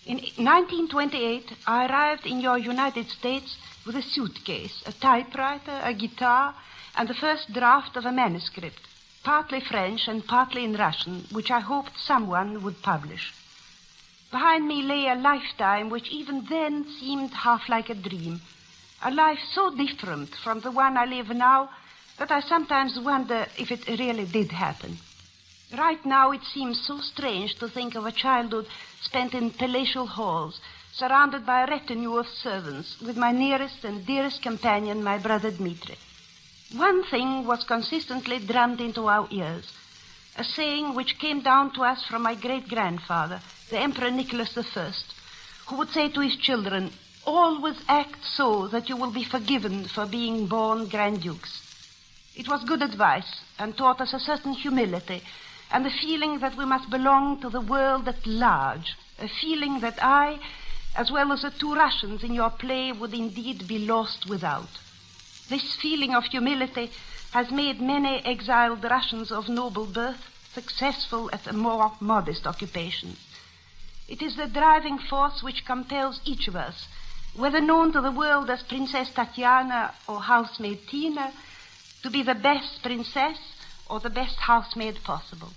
In 1928, I arrived in your United States with a suitcase, a typewriter, a guitar, and the first draft of a manuscript, partly French and partly in Russian, which I hoped someone would publish. Behind me lay a lifetime which even then seemed half like a dream, a life so different from the one I live now that I sometimes wonder if it really did happen. Right now it seems so strange to think of a childhood spent in palatial halls, surrounded by a retinue of servants, with my nearest and dearest companion, my brother Dmitri. One thing was consistently drummed into our ears, a saying which came down to us from my great-grandfather, the Emperor Nicholas I, who would say to his children, "Always act so that you will be forgiven for being born Grand Dukes." It was good advice and taught us a certain humility and the feeling that we must belong to the world at large, a feeling that I, as well as the 2 Russians in your play, would indeed be lost without. This feeling of humility has made many exiled Russians of noble birth successful at a more modest occupation. It is the driving force which compels each of us, whether known to the world as Princess Tatiana or housemaid Tina, to be the best princess or the best housemaid possible.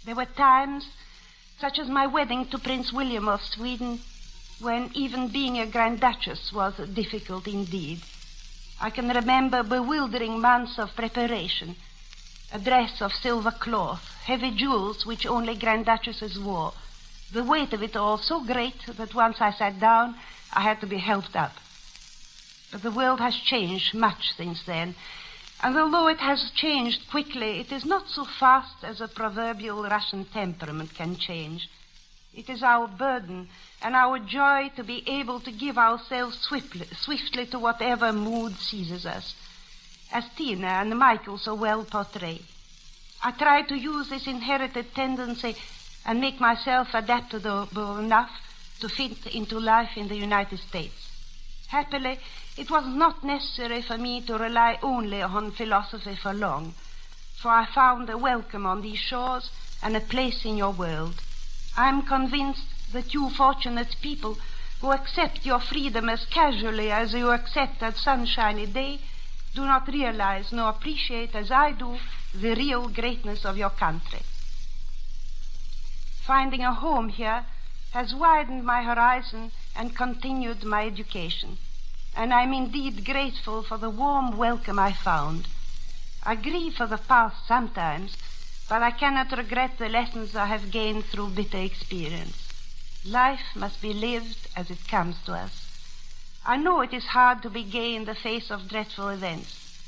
There were times, such as my wedding to Prince William of Sweden, when even being a Grand Duchess was difficult indeed. I can remember bewildering months of preparation, a dress of silver cloth, heavy jewels which only Grand Duchesses wore, the weight of it all so great that once I sat down, I had to be helped up. But the world has changed much since then, and although it has changed quickly, it is not so fast as a proverbial Russian temperament can change. It is our burden and our joy to be able to give ourselves swiftly to whatever mood seizes us, as Tina and Michael so well portray. I try to use this inherited tendency and make myself adaptable enough to fit into life in the United States. Happily, it was not necessary for me to rely only on philosophy for long, for I found a welcome on these shores and a place in your world. I am convinced that you fortunate people who accept your freedom as casually as you accept a sunshiny day do not realize nor appreciate as I do the real greatness of your country. Finding a home here has widened my horizon and continued my education, and I'm indeed grateful for the warm welcome I found. I grieve for the past sometimes, but I cannot regret the lessons I have gained through bitter experience. Life must be lived as it comes to us. I know it is hard to be gay in the face of dreadful events,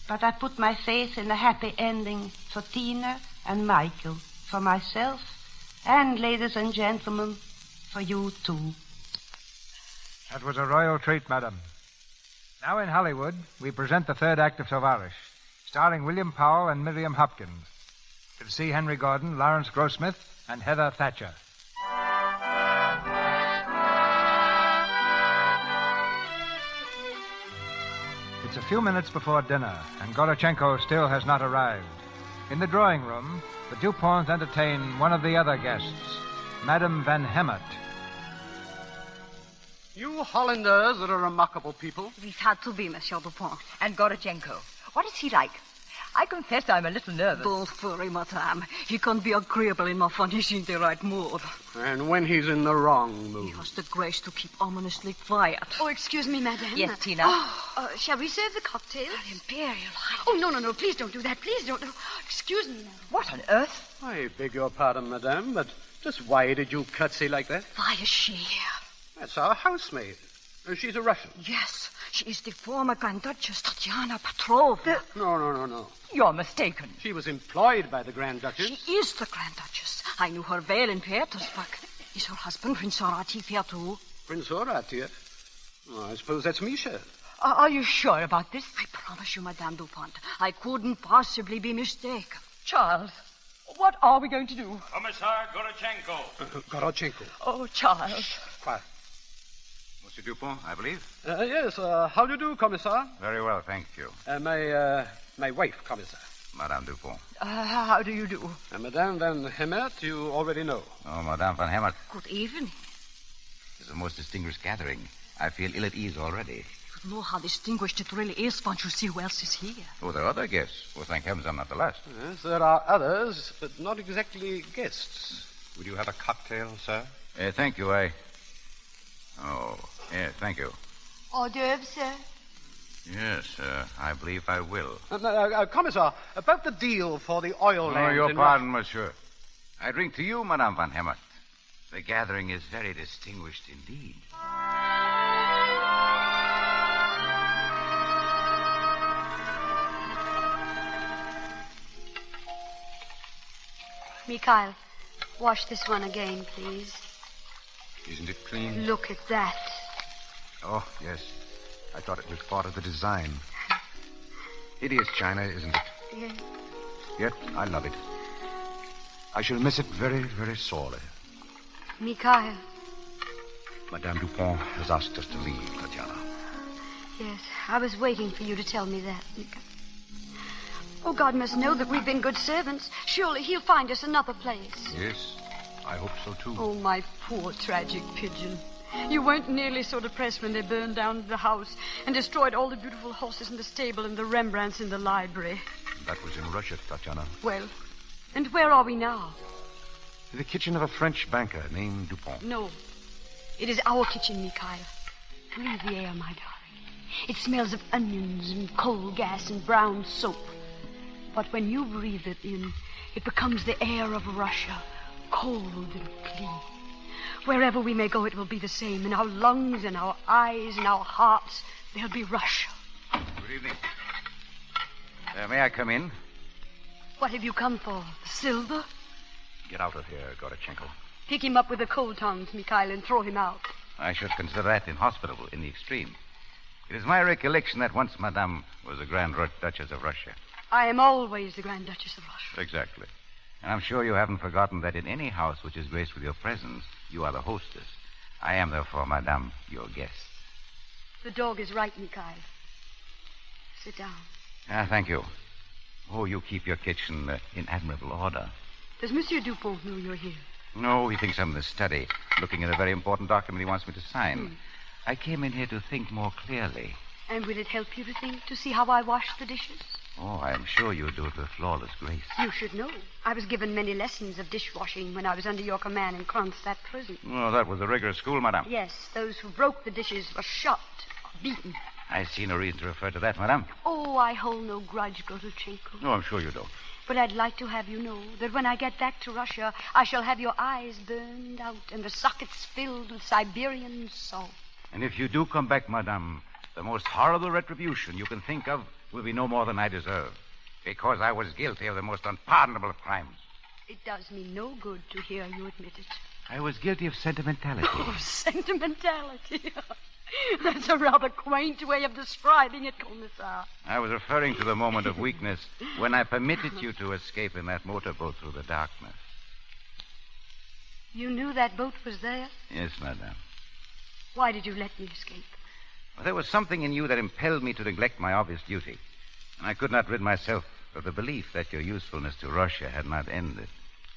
but I put my faith in a happy ending for Tina and Michael, for myself, and, ladies and gentlemen, for you too. That was a royal treat, madam. Now in Hollywood, we present the third act of Tovarish, starring William Powell and Miriam Hopkins. To see Henry Gordon, Lawrence Grossmith, and Heather Thatcher. It's a few minutes before dinner, and Gorochenko still has not arrived. In the drawing room, the Duponts entertain one of the other guests, Madame Van Hemert. You Hollanders are a remarkable people. We've had to be, Monsieur Dupont. And Gorochenko. What is he like? I confess I'm a little nervous. Don't worry, madame. He can be agreeable enough when he's in the right mood. And when he's in the wrong mood. He has the grace to keep ominously quiet. Oh, excuse me, madame. Yes, Tina? Shall we serve the cocktail? Imperial Highness. Oh, no, please don't do that. Please don't. Excuse me, madame. What on earth? I beg your pardon, madame, but just why did you curtsy like that? Why is she here? That's our housemaid. She's a Russian. Yes, she is the former Grand Duchess Tatiana Petrovna. No. You're mistaken. She was employed by the Grand Duchess. She is the Grand Duchess. I knew her well in Petersburg. Is her husband, Prince Horatia, here too? Prince Horatia? Oh, I suppose that's Misha. Are you sure about this? I promise you, Madame Dupont, I couldn't possibly be mistaken. Charles, what are we going to do? Commissar Gorochenko. Gorochenko. Oh, Charles. Quiet. Monsieur Dupont, I believe? Yes, how do you do, Commissar? Very well, thank you. My wife, Commissar. Madame Dupont. How do you do? Madame Van Hemert, you already know. Oh, Madame Van Hemert. Good evening. It's a most distinguished gathering. I feel ill at ease already. You know how distinguished it really is once you see who else is here. Oh, there are other guests. Well, thank heavens I'm not the last. Yes, there are others, but not exactly guests. Would you have a cocktail, sir? Thank you, thank you. Hors d'oeuvres, sir? Yes, I believe I will. Commissar, about the deal for the oil lands... Oh, your pardon, monsieur. I drink to you, Madame Van Hemert. The gathering is very distinguished indeed. Mikhail, wash this one again, please. Isn't it clean? Look at that. Oh, yes. I thought it was part of the design. Hideous china, isn't it? Yes. Yet I love it. I shall miss it very, very sorely. Mikhail. Madame Dupont has asked us to leave, Tatiana. Yes, I was waiting for you to tell me that, Mikhail. Oh, God must know that we've been good servants. Surely he'll find us another place. Yes, I hope so, too. Oh, my poor tragic pigeon. You weren't nearly so depressed when they burned down the house and destroyed all the beautiful horses in the stable and the Rembrandts in the library. That was in Russia, Tatiana. Well, and where are we now? In the kitchen of a French banker named Dupont. No. It is our kitchen, Mikhail. Breathe the air, my darling. It smells of onions and coal gas and brown soap. But when you breathe it in, it becomes the air of Russia, cold and clean. Wherever we may go, it will be the same. In our lungs, in our eyes, in our hearts, there'll be Russia. Good evening. May I come in? What have you come for? The silver? Get out of here, Gorachenko. Pick him up with the cold tongs, Mikhail, and throw him out. I should consider that inhospitable in the extreme. It is my recollection that once Madame was the Grand Duchess of Russia. I am always the Grand Duchess of Russia. Exactly. And I'm sure you haven't forgotten that in any house which is graced with your presence, you are the hostess. I am, therefore, Madame, your guest. The dog is right, Mikhail. Sit down. Thank you. Oh, you keep your kitchen in admirable order. Does Monsieur Dupont know you're here? No, he thinks I'm in the study, looking at a very important document he wants me to sign. I came in here to think more clearly. And will it help you to think, to see how I wash the dishes? Oh, I'm sure you do it with flawless grace. You should know. I was given many lessons of dishwashing when I was under your command in Kronstadt prison. Oh, that was a rigorous school, Madame. Yes, those who broke the dishes were shot or beaten. I see no reason to refer to that, Madame. Oh, I hold no grudge, Gorachenko. No, I'm sure you don't. But I'd like to have you know that when I get back to Russia, I shall have your eyes burned out and the sockets filled with Siberian salt. And if you do come back, Madame, the most horrible retribution you can think of will be no more than I deserve, because I was guilty of the most unpardonable of crimes. It does me no good to hear you admit it. I was guilty of sentimentality. Oh, sentimentality. That's a rather quaint way of describing it, Commissar. I was referring to the moment of weakness when I permitted you to escape in that motorboat through the darkness. You knew that boat was there? Yes, Madame. Why did you let me escape? Well, there was something in you that impelled me to neglect my obvious duty. And I could not rid myself of the belief that your usefulness to Russia had not ended.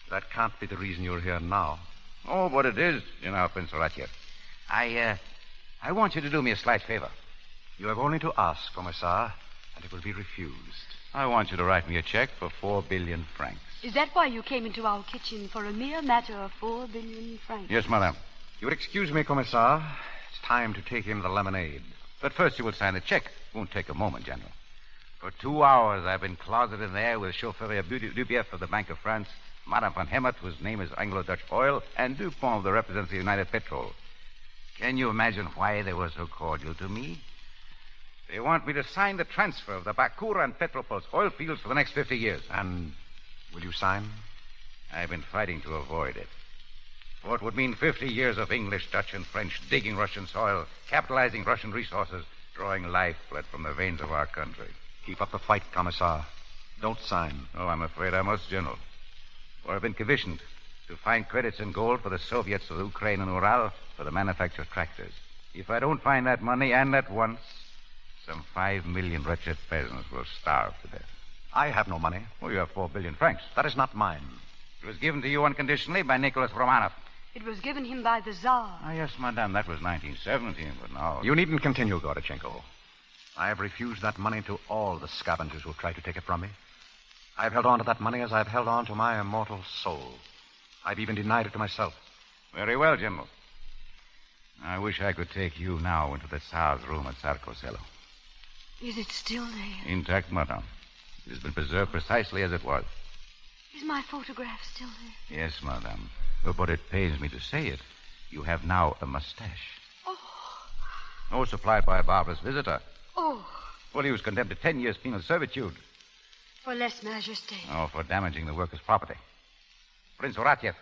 That can't be the reason you're here now. Oh, but it is, Prince Horatio. I want you to do me a slight favor. You have only to ask, Commissar, and it will be refused. I want you to write me a check for 4 billion francs. Is that why you came into our kitchen for a mere matter of 4 billion francs? Yes, Madame. You would excuse me, Commissar. It's time to take in the lemonade. But first you will sign the check. Won't take a moment, General. For 2 hours I've been closeted in there with chauffeur Dubieff of the Bank of France, Madame von Hemmert, whose name is Anglo-Dutch Oil, and Dupont, the representative of the United Petrol. Can you imagine why they were so cordial to me? They want me to sign the transfer of the Bakura and Petropolsk oil fields for the next 50 years. And will you sign? I've been fighting to avoid it. For it would mean 50 years of English, Dutch, and French digging Russian soil, capitalizing Russian resources, drawing lifeblood from the veins of our country. Keep up the fight, Commissar. Don't sign. Oh, I'm afraid I must, General. For I've been commissioned to find credits in gold for the Soviets of Ukraine and Ural for the manufacture of tractors. If I don't find that money, and at once, some 5 million wretched peasants will starve to death. I have no money. Oh, you have 4 billion francs. That is not mine. It was given to you unconditionally by Nicholas Romanov. It was given him by the Tsar. Ah, yes, Madame, that was 1917, but now... You needn't continue, Gorachenko. I have refused that money to all the scavengers who tried to take it from me. I've held on to that money as I've held on to my immortal soul. I've even denied it to myself. Very well, General. I wish I could take you now into the Tsar's room at Tsarkosello. Is it still there? Intact, Madame. It has been preserved precisely as it was. Is my photograph still there? Yes, Madame. But it pains me to say it. You have now a mustache. Oh, supplied by a barbarous visitor. Oh. Well, he was condemned to 10 years penal servitude. For lèse majesté. Oh, for damaging the workers' property. Prince Horatiev.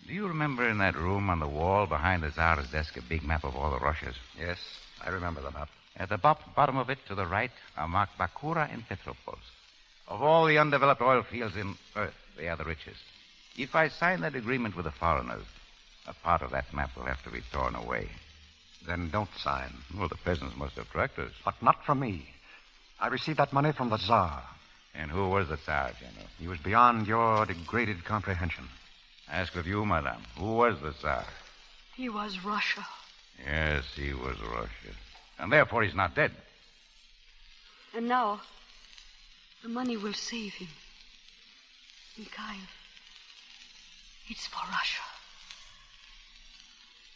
Do you remember in that room on the wall behind the Tsar's desk a big map of all the Russias? Yes, I remember the map. At the bottom of it, to the right, are marked Bakura and Petropolsk. Of all the undeveloped oil fields in Earth, they are the richest. If I sign that agreement with the foreigners, a part of that map will have to be torn away. Then don't sign. Well, the peasants must have tractors. But not from me. I received that money from the Tsar. And who was the Tsar, General? He was beyond your degraded comprehension. I ask of you, Madame, who was the Tsar? He was Russia. Yes, he was Russia. And therefore he's not dead. And now, the money will save him. Mikhail, it's for Russia.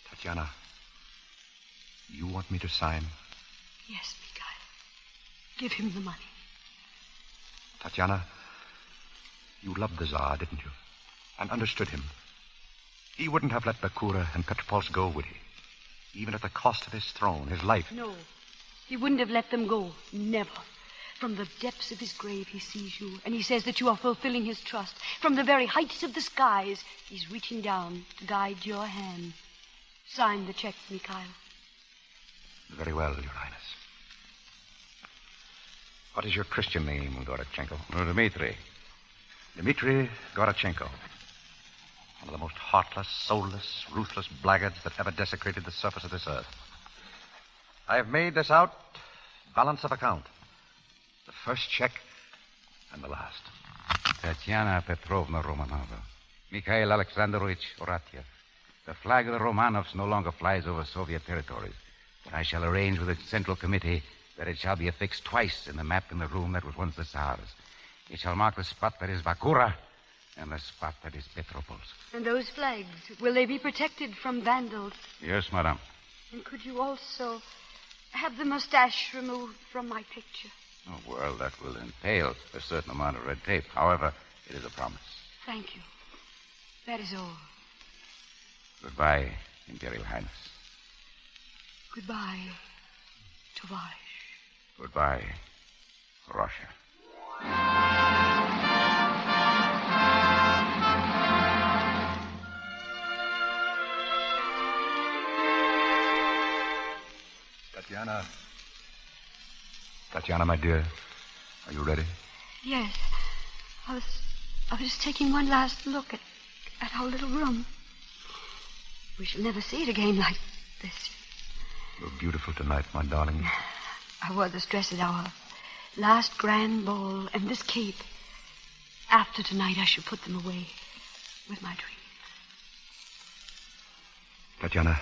Tatiana, you want me to sign? Yes, Mikhail. Give him the money. Tatiana, you loved the Tsar, didn't you? And understood him. He wouldn't have let Bakura and Petropolsk go, would he? Even at the cost of his throne, his life. No, he wouldn't have let them go. Never. From the depths of his grave, he sees you, and he says that you are fulfilling his trust. From the very heights of the skies, he's reaching down to guide your hand. Sign the check, Mikhail. Very well, Your Highness. What is your Christian name, Gorachenko? Dmitri. Dmitri Gorachenko. One of the most heartless, soulless, ruthless blackguards that ever desecrated the surface of this earth. I have made this out. Balance of account. The first check and the last. Tatiana Petrovna Romanova. Mikhail Alexandrovich Oratiev. The flag of the Romanovs no longer flies over Soviet territories. But I shall arrange with the Central Committee that it shall be affixed twice in the map in the room that was once the Tsar's. It shall mark the spot that is Bakura and the spot that is Petropolsk. And those flags, will they be protected from vandals? Yes, madame. And could you also have the mustache removed from my picture? Oh, well, that will entail a certain amount of red tape. However, it is a promise. Thank you. That is all. Goodbye, Imperial Highness. Goodbye, Tovarish. Goodbye, Russia. Tatiana. Tatiana, my dear, are you ready? Yes. I was just taking one last look at our little room. We shall never see it again like this. You're beautiful tonight, my darling. I wore this dress at our last grand ball, and this cape. After tonight, I shall put them away with my dreams. Tatiana,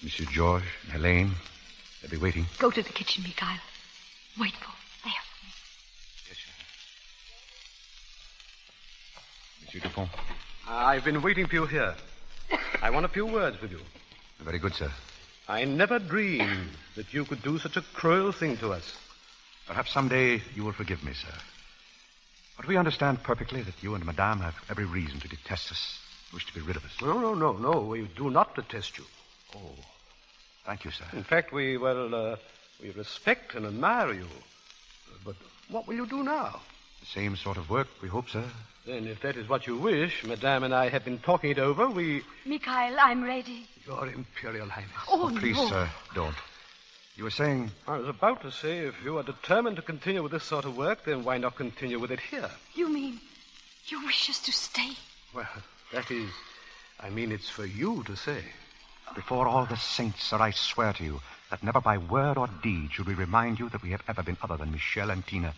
Monsieur George, Helene, they'll be waiting. Go to the kitchen, Mikhail. Wait for there. Yes, sir. Monsieur Dupont. I've been waiting for you here. I want a few words with you. Very good, sir. I never dreamed that you could do such a cruel thing to us. Perhaps someday you will forgive me, sir. But we understand perfectly that you and Madame have every reason to detest us, wish to be rid of us. No. We do not detest you. Oh, thank you, sir. In fact, we respect and admire you. But what will you do now? The same sort of work, we hope, sir. Then, if that is what you wish, Madame and I have been talking it over, Mikhail, I'm ready. Your Imperial Highness. Oh, please, no. sir, don't. You were saying... I was about to say, if you are determined to continue with this sort of work, then why not continue with it here? You mean you wish us to stay? Well, that is... I mean, it's for you to say. Before all the saints, sir, I swear to you that never by word or deed should we remind you that we have ever been other than Michel and Tina.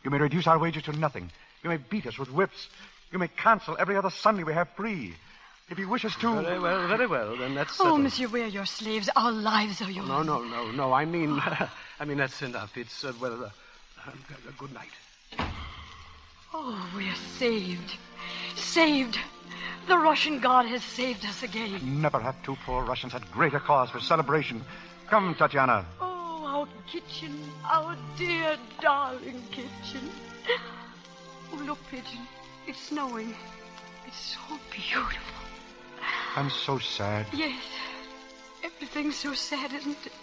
You may reduce our wages to nothing. You may beat us with whips. You may cancel every other Sunday we have free. If you wish us to... Very well, then that's Oh, settled. monsieur, we're your slaves. Our lives are yours. No. I mean, that's enough. It's, good night. Oh, we're saved. Saved. The Russian God has saved us again. Never have two poor Russians had greater cause for celebration. Come, Tatiana. Oh, our kitchen. Our dear, darling kitchen. Oh, look, Pidgeon. It's snowing. It's so beautiful. I'm so sad. Yes. Everything's so sad, isn't it?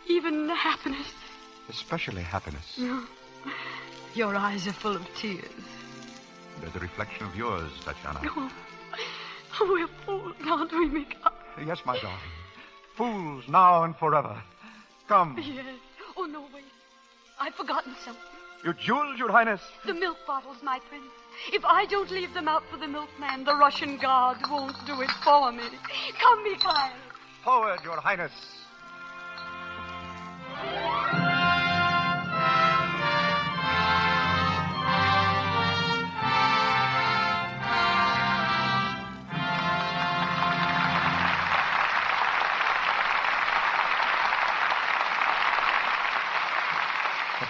Even happiness. Especially happiness. No. Your eyes are full of tears. They're the reflection of yours, Tatiana. Oh, we're fools, aren't we, Mikhail? Yes, my darling. Fools now and forever. Come. Yes. Oh, no, wait. I've forgotten something. Your jewels, Your Highness. The milk bottles, my prince. If I don't leave them out for the milkman, the Russian God won't do it for me. Come, Mikhail. Forward, Your Highness.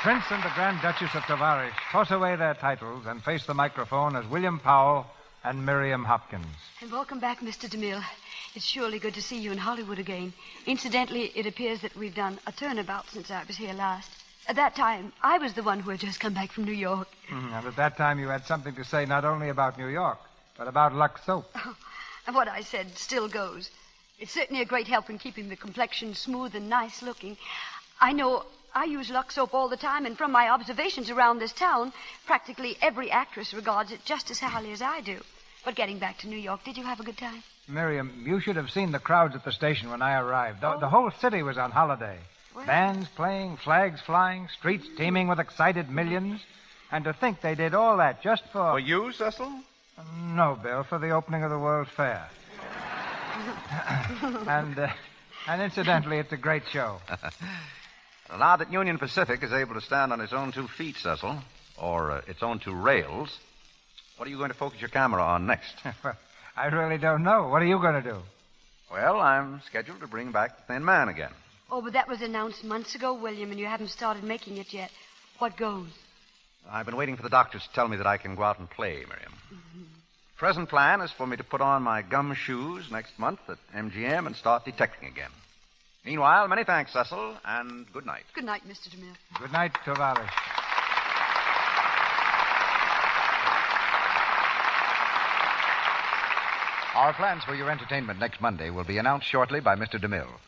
Prince and the Grand Duchess of Tavares toss away their titles and face the microphone as William Powell and Miriam Hopkins. And welcome back, Mr. DeMille. It's surely good to see you in Hollywood again. Incidentally, it appears that we've done a turnabout since I was here last. At that time, I was the one who had just come back from New York. And at that time, you had something to say not only about New York, but about Lux soap. Oh, and what I said still goes. It's certainly a great help in keeping the complexion smooth and nice looking. I know I use Lux soap all the time, and from my observations around this town, practically every actress regards it just as highly as I do. But getting back to New York, did you have a good time? Miriam, you should have seen the crowds at the station when I arrived. The whole city was on holiday. Well, bands playing, flags flying, streets teeming with excited millions. And to think they did all that just for... For you, Cecil? No, Bill, for the opening of the World's Fair. And incidentally, it's a great show. Now that Union Pacific is able to stand on its own 2 feet, Cecil, or its own 2 rails, what are you going to focus your camera on next? I really don't know. What are you going to do? Well, I'm scheduled to bring back the Thin Man again. Oh, but that was announced months ago, William, and you haven't started making it yet. What goes? I've been waiting for the doctors to tell me that I can go out and play, Miriam. Mm-hmm. Present plan is for me to put on my gum shoes next month at MGM and start detecting again. Meanwhile, many thanks, Cecil, and good night. Good night, Mr. DeMille. Good night, Tavares. Our plans for your entertainment next Monday will be announced shortly by Mr. DeMille.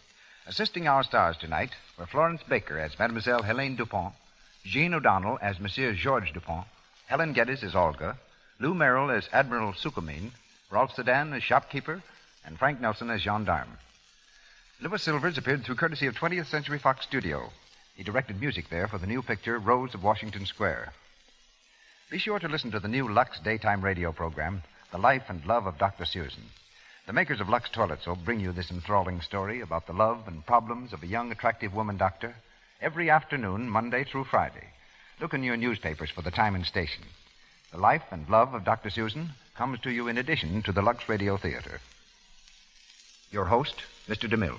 Assisting our stars tonight were Florence Baker as Mademoiselle Helene Dupont, Jean O'Donnell as Monsieur Georges Dupont, Helen Geddes as Olga, Lou Merrill as Admiral Suchomin, Rolf Sedan as shopkeeper, and Frank Nelson as gendarme. Louis Silvers appeared through courtesy of 20th Century Fox Studio. He directed music there for the new picture Rose of Washington Square. Be sure to listen to the new Lux daytime radio program, The Life and Love of Dr. Susan. The makers of Lux Toilet Soap bring you this enthralling story about the love and problems of a young, attractive woman doctor every afternoon, Monday through Friday. Look in your newspapers for the time and station. The Life and Love of Dr. Susan comes to you in addition to the Lux Radio Theatre. Your host, Mr. DeMille.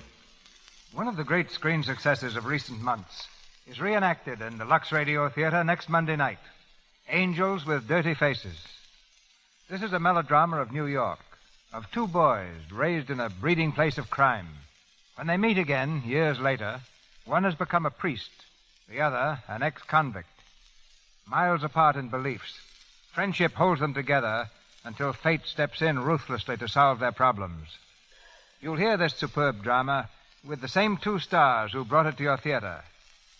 One of the great screen successes of recent months is reenacted in the Lux Radio Theatre next Monday night. Angels with Dirty Faces. This is a melodrama of New York, of 2 boys raised in a breeding place of crime. When they meet again, years later, one has become a priest, the other an ex-convict. Miles apart in beliefs, friendship holds them together until fate steps in ruthlessly to solve their problems. You'll hear this superb drama with the same 2 stars who brought it to your theater,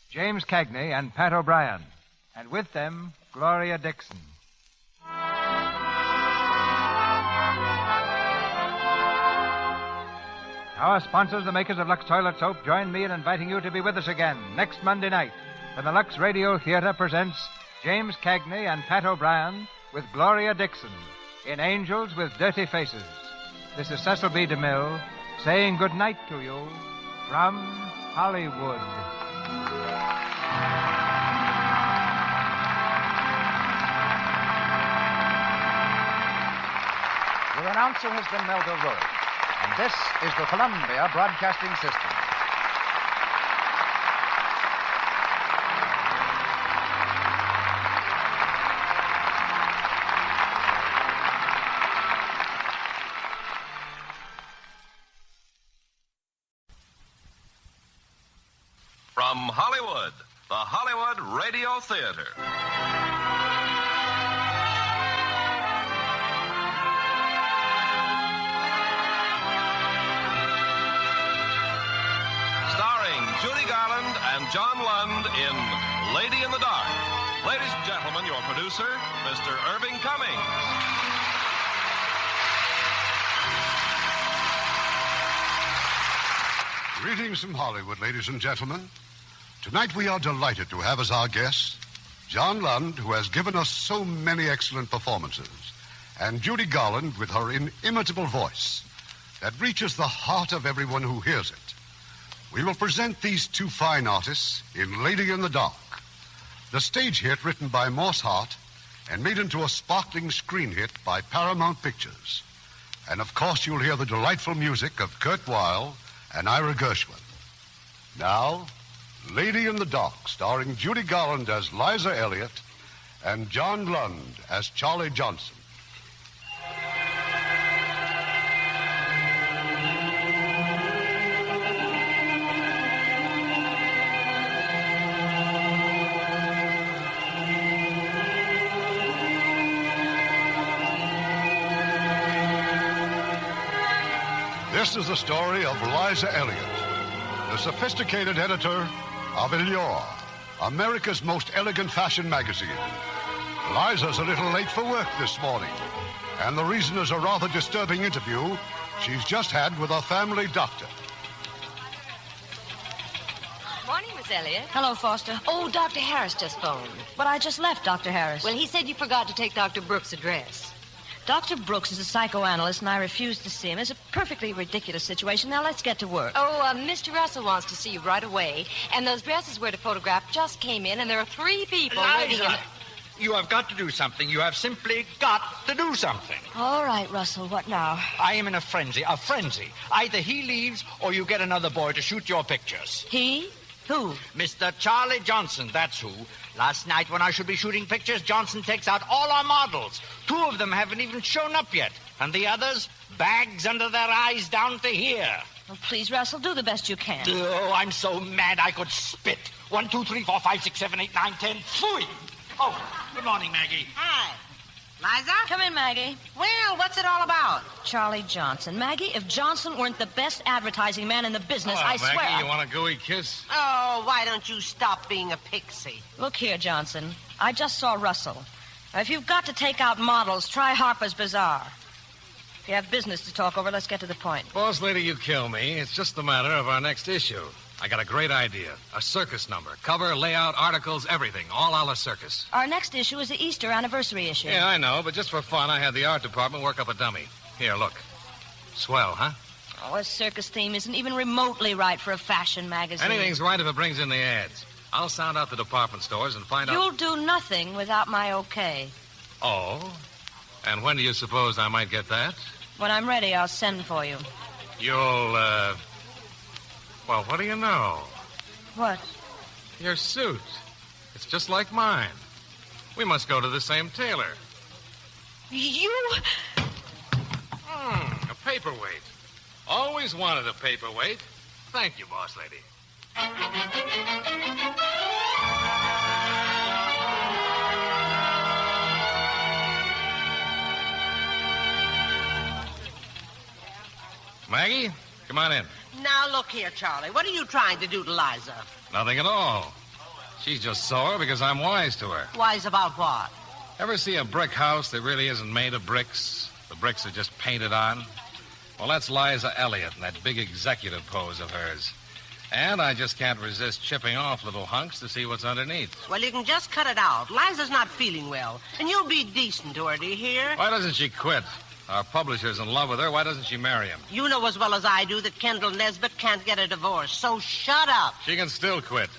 James Cagney and Pat O'Brien, and with them, Gloria Dixon. Our sponsors, the makers of Lux Toilet Soap, join me in inviting you to be with us again next Monday night when the Lux Radio Theatre presents James Cagney and Pat O'Brien with Gloria Dixon in Angels with Dirty Faces. This is Cecil B. DeMille saying good night to you from Hollywood. Your announcer has been Melvyn Rhodes, and this is the Columbia Broadcasting System. From Hollywood, the Hollywood Radio Theatre. Starring Judy Garland and John Lund in Lady in the Dark. Ladies and gentlemen, your producer, Mr. Irving Cummings. Greetings from Hollywood, ladies and gentlemen. Tonight we are delighted to have as our guest John Lund, who has given us so many excellent performances, and Judy Garland with her inimitable voice that reaches the heart of everyone who hears it. We will present these 2 fine artists in Lady in the Dark, the stage hit written by Morse Hart and made into a sparkling screen hit by Paramount Pictures. And of course you'll hear the delightful music of Kurt Weill and Ira Gershwin. Now, Lady in the Dock, starring Judy Garland as Liza Elliott and John Lund as Charlie Johnson. This is the story of Liza Elliott, the sophisticated editor of Allure, America's most elegant fashion magazine. Liza's a little late for work this morning, and the reason is a rather disturbing interview she's just had with her family doctor. Morning, Miss Elliott. Hello, Foster. Oh, Dr. Harris just phoned. But I just left Dr. Harris. Well, he said you forgot to take Dr. Brooks' address. Dr. Brooks is a psychoanalyst, and I refused to see him. It's a perfectly ridiculous situation. Now, let's get to work. Oh, Mr. Russell wants to see you right away. And those dresses we're to photograph just came in, and there are 3 people waiting in... You have got to do something. You have simply got to do something. All right, Russell, what now? I am in a frenzy. Either he leaves or you get another boy to shoot your pictures. He? Who? Mr. Charlie Johnson, that's who. Last night when I should be shooting pictures, Johnson takes out all our models. 2 of them haven't even shown up yet. And the others, bags under their eyes down to here. Oh, please, Russell, do the best you can. Oh, I'm so mad I could spit. 1, 2, 3, 4, 5, 6, 7, 8, 9, 10. Phooey! Oh, good morning, Maggie. Hi. Liza? Come in, Maggie. Well, what's it all about? Charlie Johnson. Maggie, if Johnson weren't the best advertising man in the business, Hello, I swear... Maggie, you want a gooey kiss? Oh, why don't you stop being a pixie? Look here, Johnson. I just saw Russell. Now, if you've got to take out models, try Harper's Bazaar. If you have business to talk over, let's get to the point. Boss lady, you kill me. It's just a matter of our next issue. I got a great idea. A circus number. Cover, layout, articles, everything. All a la circus. Our next issue is the Easter anniversary issue. Yeah, I know, but just for fun, I had the art department work up a dummy. Here, look. Swell, huh? Oh, a circus theme isn't even remotely right for a fashion magazine. Anything's right if it brings in the ads. I'll sound out the department stores and find out... You'll do nothing without my okay. Oh? And when do you suppose I might get that? When I'm ready, I'll send for you. You'll, Well, what do you know? What? Your suit. It's just like mine. We must go to the same tailor. You... A paperweight. Always wanted a paperweight. Thank you, boss lady. Maggie, come on in. Now, look here, Charlie. What are you trying to do to Liza? Nothing at all. She's just sore because I'm wise to her. Wise about what? Ever see a brick house that really isn't made of bricks? The bricks are just painted on? Well, that's Liza Elliott and that big executive pose of hers. And I just can't resist chipping off little hunks to see what's underneath. Well, you can just cut it out. Liza's not feeling well. And you'll be decent to her, do you hear? Why doesn't she quit? Our publisher's in love with her. Why doesn't she marry him? You know as well as I do that Kendall Nesbitt can't get a divorce, so shut up. She can still quit.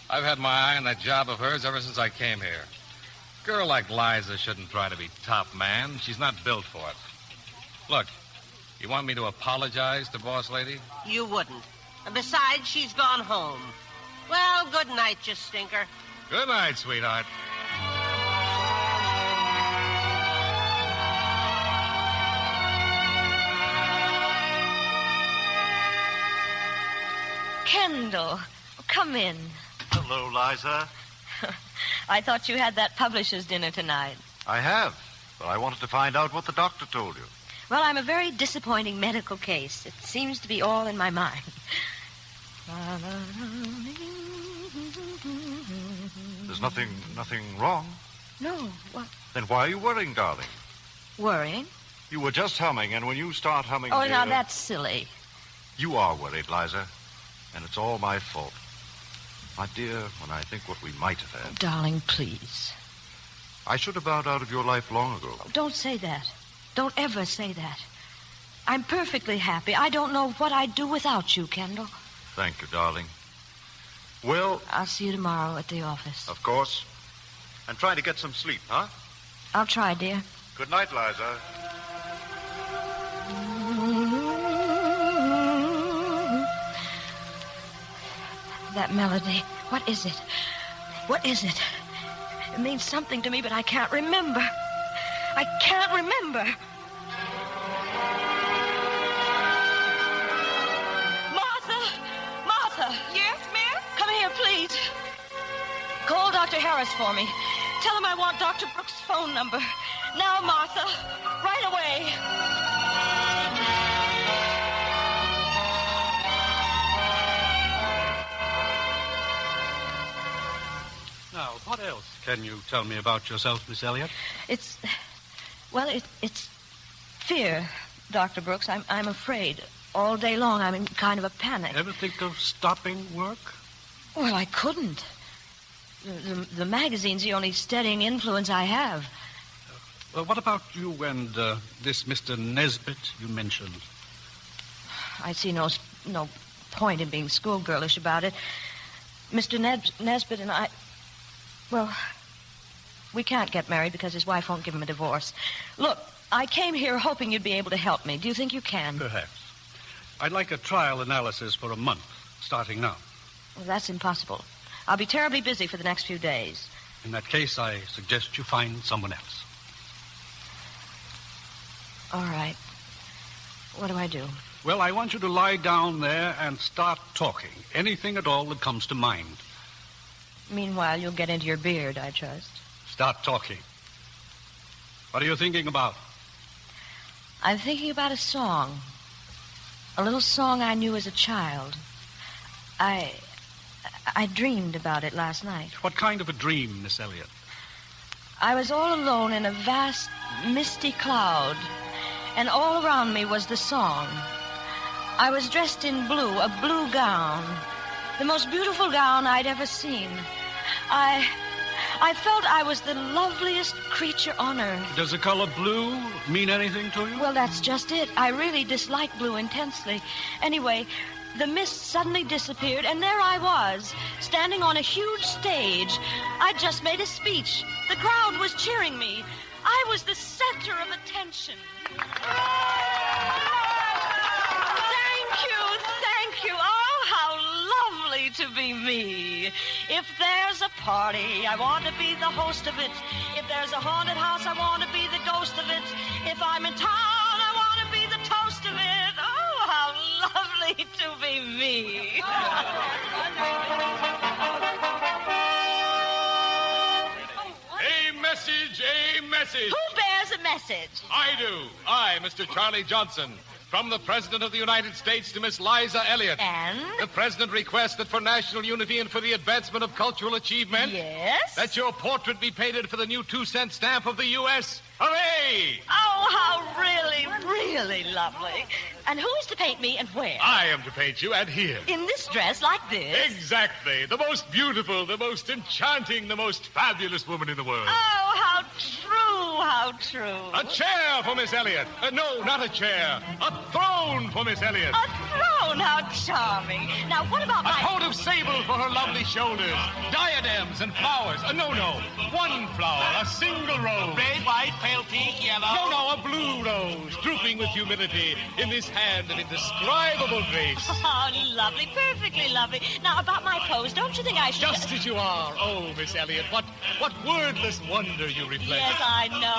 I've had my eye on that job of hers ever since I came here. A girl like Liza shouldn't try to be top man. She's not built for it. Look, you want me to apologize to boss lady? You wouldn't. And besides, she's gone home. Well, good night, you stinker. Good night, sweetheart. Kendall, come in. Hello, Liza. I thought you had that publisher's dinner tonight. I have, but I wanted to find out what the doctor told you. Well, I'm a very disappointing medical case. It seems to be all in my mind. There's nothing wrong. No, what? Then why are you worrying, darling? Worrying? You were just humming, and when you start humming... Oh, now that's silly. You are worried, Liza, and it's all my fault. My dear, when I think what we might have had... Darling, please. I should have bowed out of your life long ago. Oh, don't say that. Don't ever say that. I'm perfectly happy. I don't know what I'd do without you, Kendall. Thank you, darling. Well... I'll see you tomorrow at the office. Of course. And try to get some sleep, huh? I'll try, dear. Good night, Liza. that melody? What is it? What is it? It means something to me, but I can't remember. I can't remember. Martha! Yes, miss? Come here, please. Call Dr. Harris for me. Tell him I want Dr. Brooks' phone number. Now, Martha. Right away. Now, what else can you tell me about yourself, Miss Elliot? It's fear, Dr. Brooks. I'm afraid. All day long, I'm in kind of a panic. Ever think of stopping work? Well, I couldn't. The magazine's the only steadying influence I have. Well, what about you and this Mr. Nesbit you mentioned? I see no point in being schoolgirlish about it. Mr. Nesbit and I... Well, we can't get married because his wife won't give him a divorce. Look, I came here hoping you'd be able to help me. Do you think you can? Perhaps. I'd like a trial analysis for a month, starting now. Well, that's impossible. I'll be terribly busy for the next few days. In that case, I suggest you find someone else. All right. What do I do? Well, I want you to lie down there and start talking. Anything at all that comes to mind. Meanwhile, you'll get into your beard, I trust. Start talking. What are you thinking about? I'm thinking about a song. A little song I knew as a child. I dreamed about it last night. What kind of a dream, Miss Elliot? I was all alone in a vast, misty cloud, and all around me was the song. I was dressed in blue, a blue gown, the most beautiful gown I'd ever seen. I felt I was the loveliest creature on earth. Does the color blue mean anything to you? Well, that's just it. I really dislike blue intensely. Anyway, the mist suddenly disappeared, and there I was, standing on a huge stage. I'd just made a speech. The crowd was cheering me. I was the center of attention. Thank you. Oh, how lovely to be me. If there's a party, I want to be the host of it. If there's a haunted house, I want to be the ghost of it. If I'm in town, I want to be the toast of it. Oh, how lovely to be me. A message. Who bears a message? I do. I, Mr. Charlie Johnson. From the President of the United States to Miss Liza Elliott. And? The President requests that for national unity and for the advancement of cultural achievement... Yes? That your portrait be painted for the new 2-cent stamp of the U.S. Hooray! Oh, how really, really lovely. And who is to paint me and where? I am to paint you, and here. In this dress like this? Exactly. The most beautiful, the most enchanting, the most fabulous woman in the world. Oh, how true. A chair for Miss Elliott. No, not a chair. A throne for Miss Elliott. A throne? How charming. Now, what about a coat of sable for her lovely shoulders. Diadems and flowers. No. One flower, a single rose. Red, white, pale pink, yellow. No, a blue rose, drooping with humility in this hand of indescribable grace. Oh, lovely, perfectly lovely. Now, about my pose, don't you think I should... Just as you are. Oh, Miss Elliott, what wordless wonder you reflect. Yes, I know.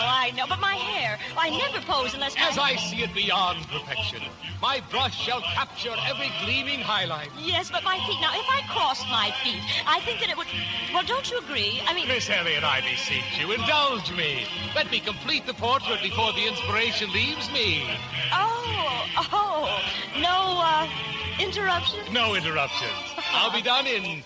But my hair, I never pose unless... As I see it beyond perfection. My brush shall capture every gleaming highlight. Yes, but my feet... Now, if I crossed my feet, I think that it would... Well, don't you agree? I mean... Miss Elliott, I beseech you, indulge me. Let me complete the portrait before the inspiration leaves me. Oh, no, interruptions? No interruptions. I'll be done in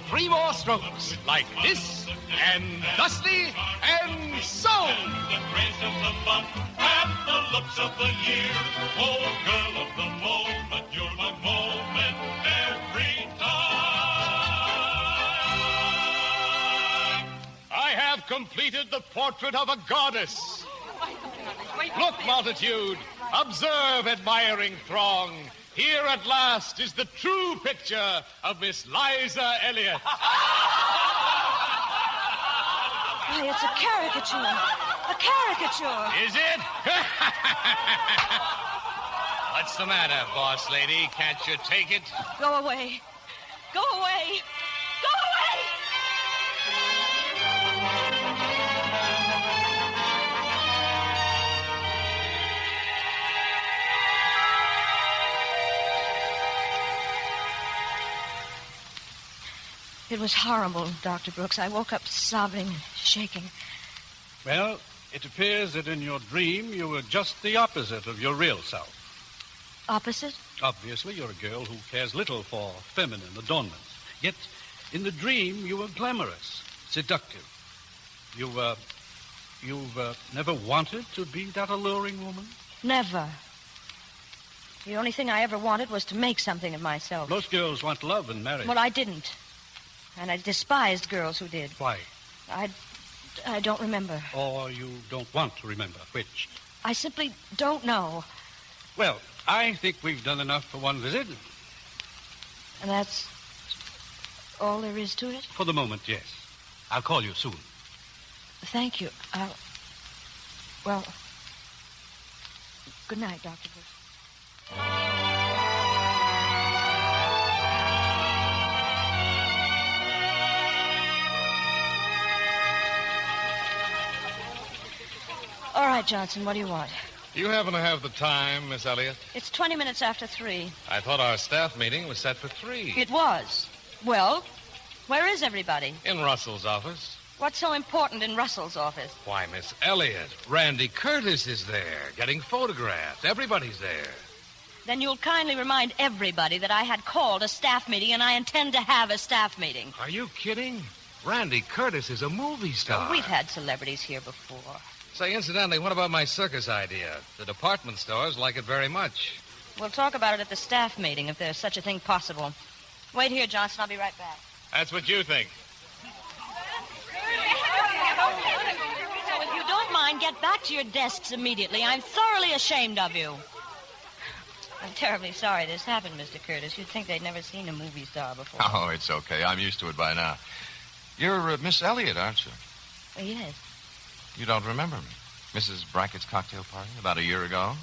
3 more strokes. Like this, and thusly, and so. The grace of the bump and the looks of the year. Oh, girl of the moment, you're my moment every time. I have completed the portrait of a goddess. Look, multitude. Observe, admiring throng. Here at last is the true picture of Miss Liza Elliott. Why, it's a caricature. A caricature. Is it? What's the matter, boss lady? Can't you take it? Go away. Go away. Go away! It was horrible, Dr. Brooks. I woke up sobbing and shaking. Well, it appears that in your dream you were just the opposite of your real self. Opposite? Obviously, you're a girl who cares little for feminine adornments. Yet, in the dream, you were glamorous, seductive. You've never wanted to be that alluring woman? Never. The only thing I ever wanted was to make something of myself. Most girls want love and marriage. Well, I didn't. And I despised girls who did. Why? I don't remember. Or you don't want to remember, which? I simply don't know. Well, I think we've done enough for one visit. And that's all there is to it? For the moment, yes. I'll call you soon. Thank you. Well, good night, Dr. Brooks. All right, Johnson, what do you want? Do you happen to have the time, Miss Elliott? It's 20 minutes after 3. I thought our staff meeting was set for 3. It was. Well, where is everybody? In Russell's office. What's so important in Russell's office? Why, Miss Elliott, Randy Curtis is there, getting photographed. Everybody's there. Then you'll kindly remind everybody that I had called a staff meeting and I intend to have a staff meeting. Are you kidding? Randy Curtis is a movie star. We've had celebrities here before. Say, incidentally, what about my circus idea? The department stores like it very much. We'll talk about it at the staff meeting, if there's such a thing possible. Wait here, Johnson. I'll be right back. That's what you think. So if you don't mind, get back to your desks immediately. I'm thoroughly ashamed of you. I'm terribly sorry this happened, Mr. Curtis. You'd think they'd never seen a movie star before. Oh, it's okay. I'm used to it by now. You're Miss Elliott, aren't you? Yes. You don't remember me? Mrs. Brackett's cocktail party about a year ago?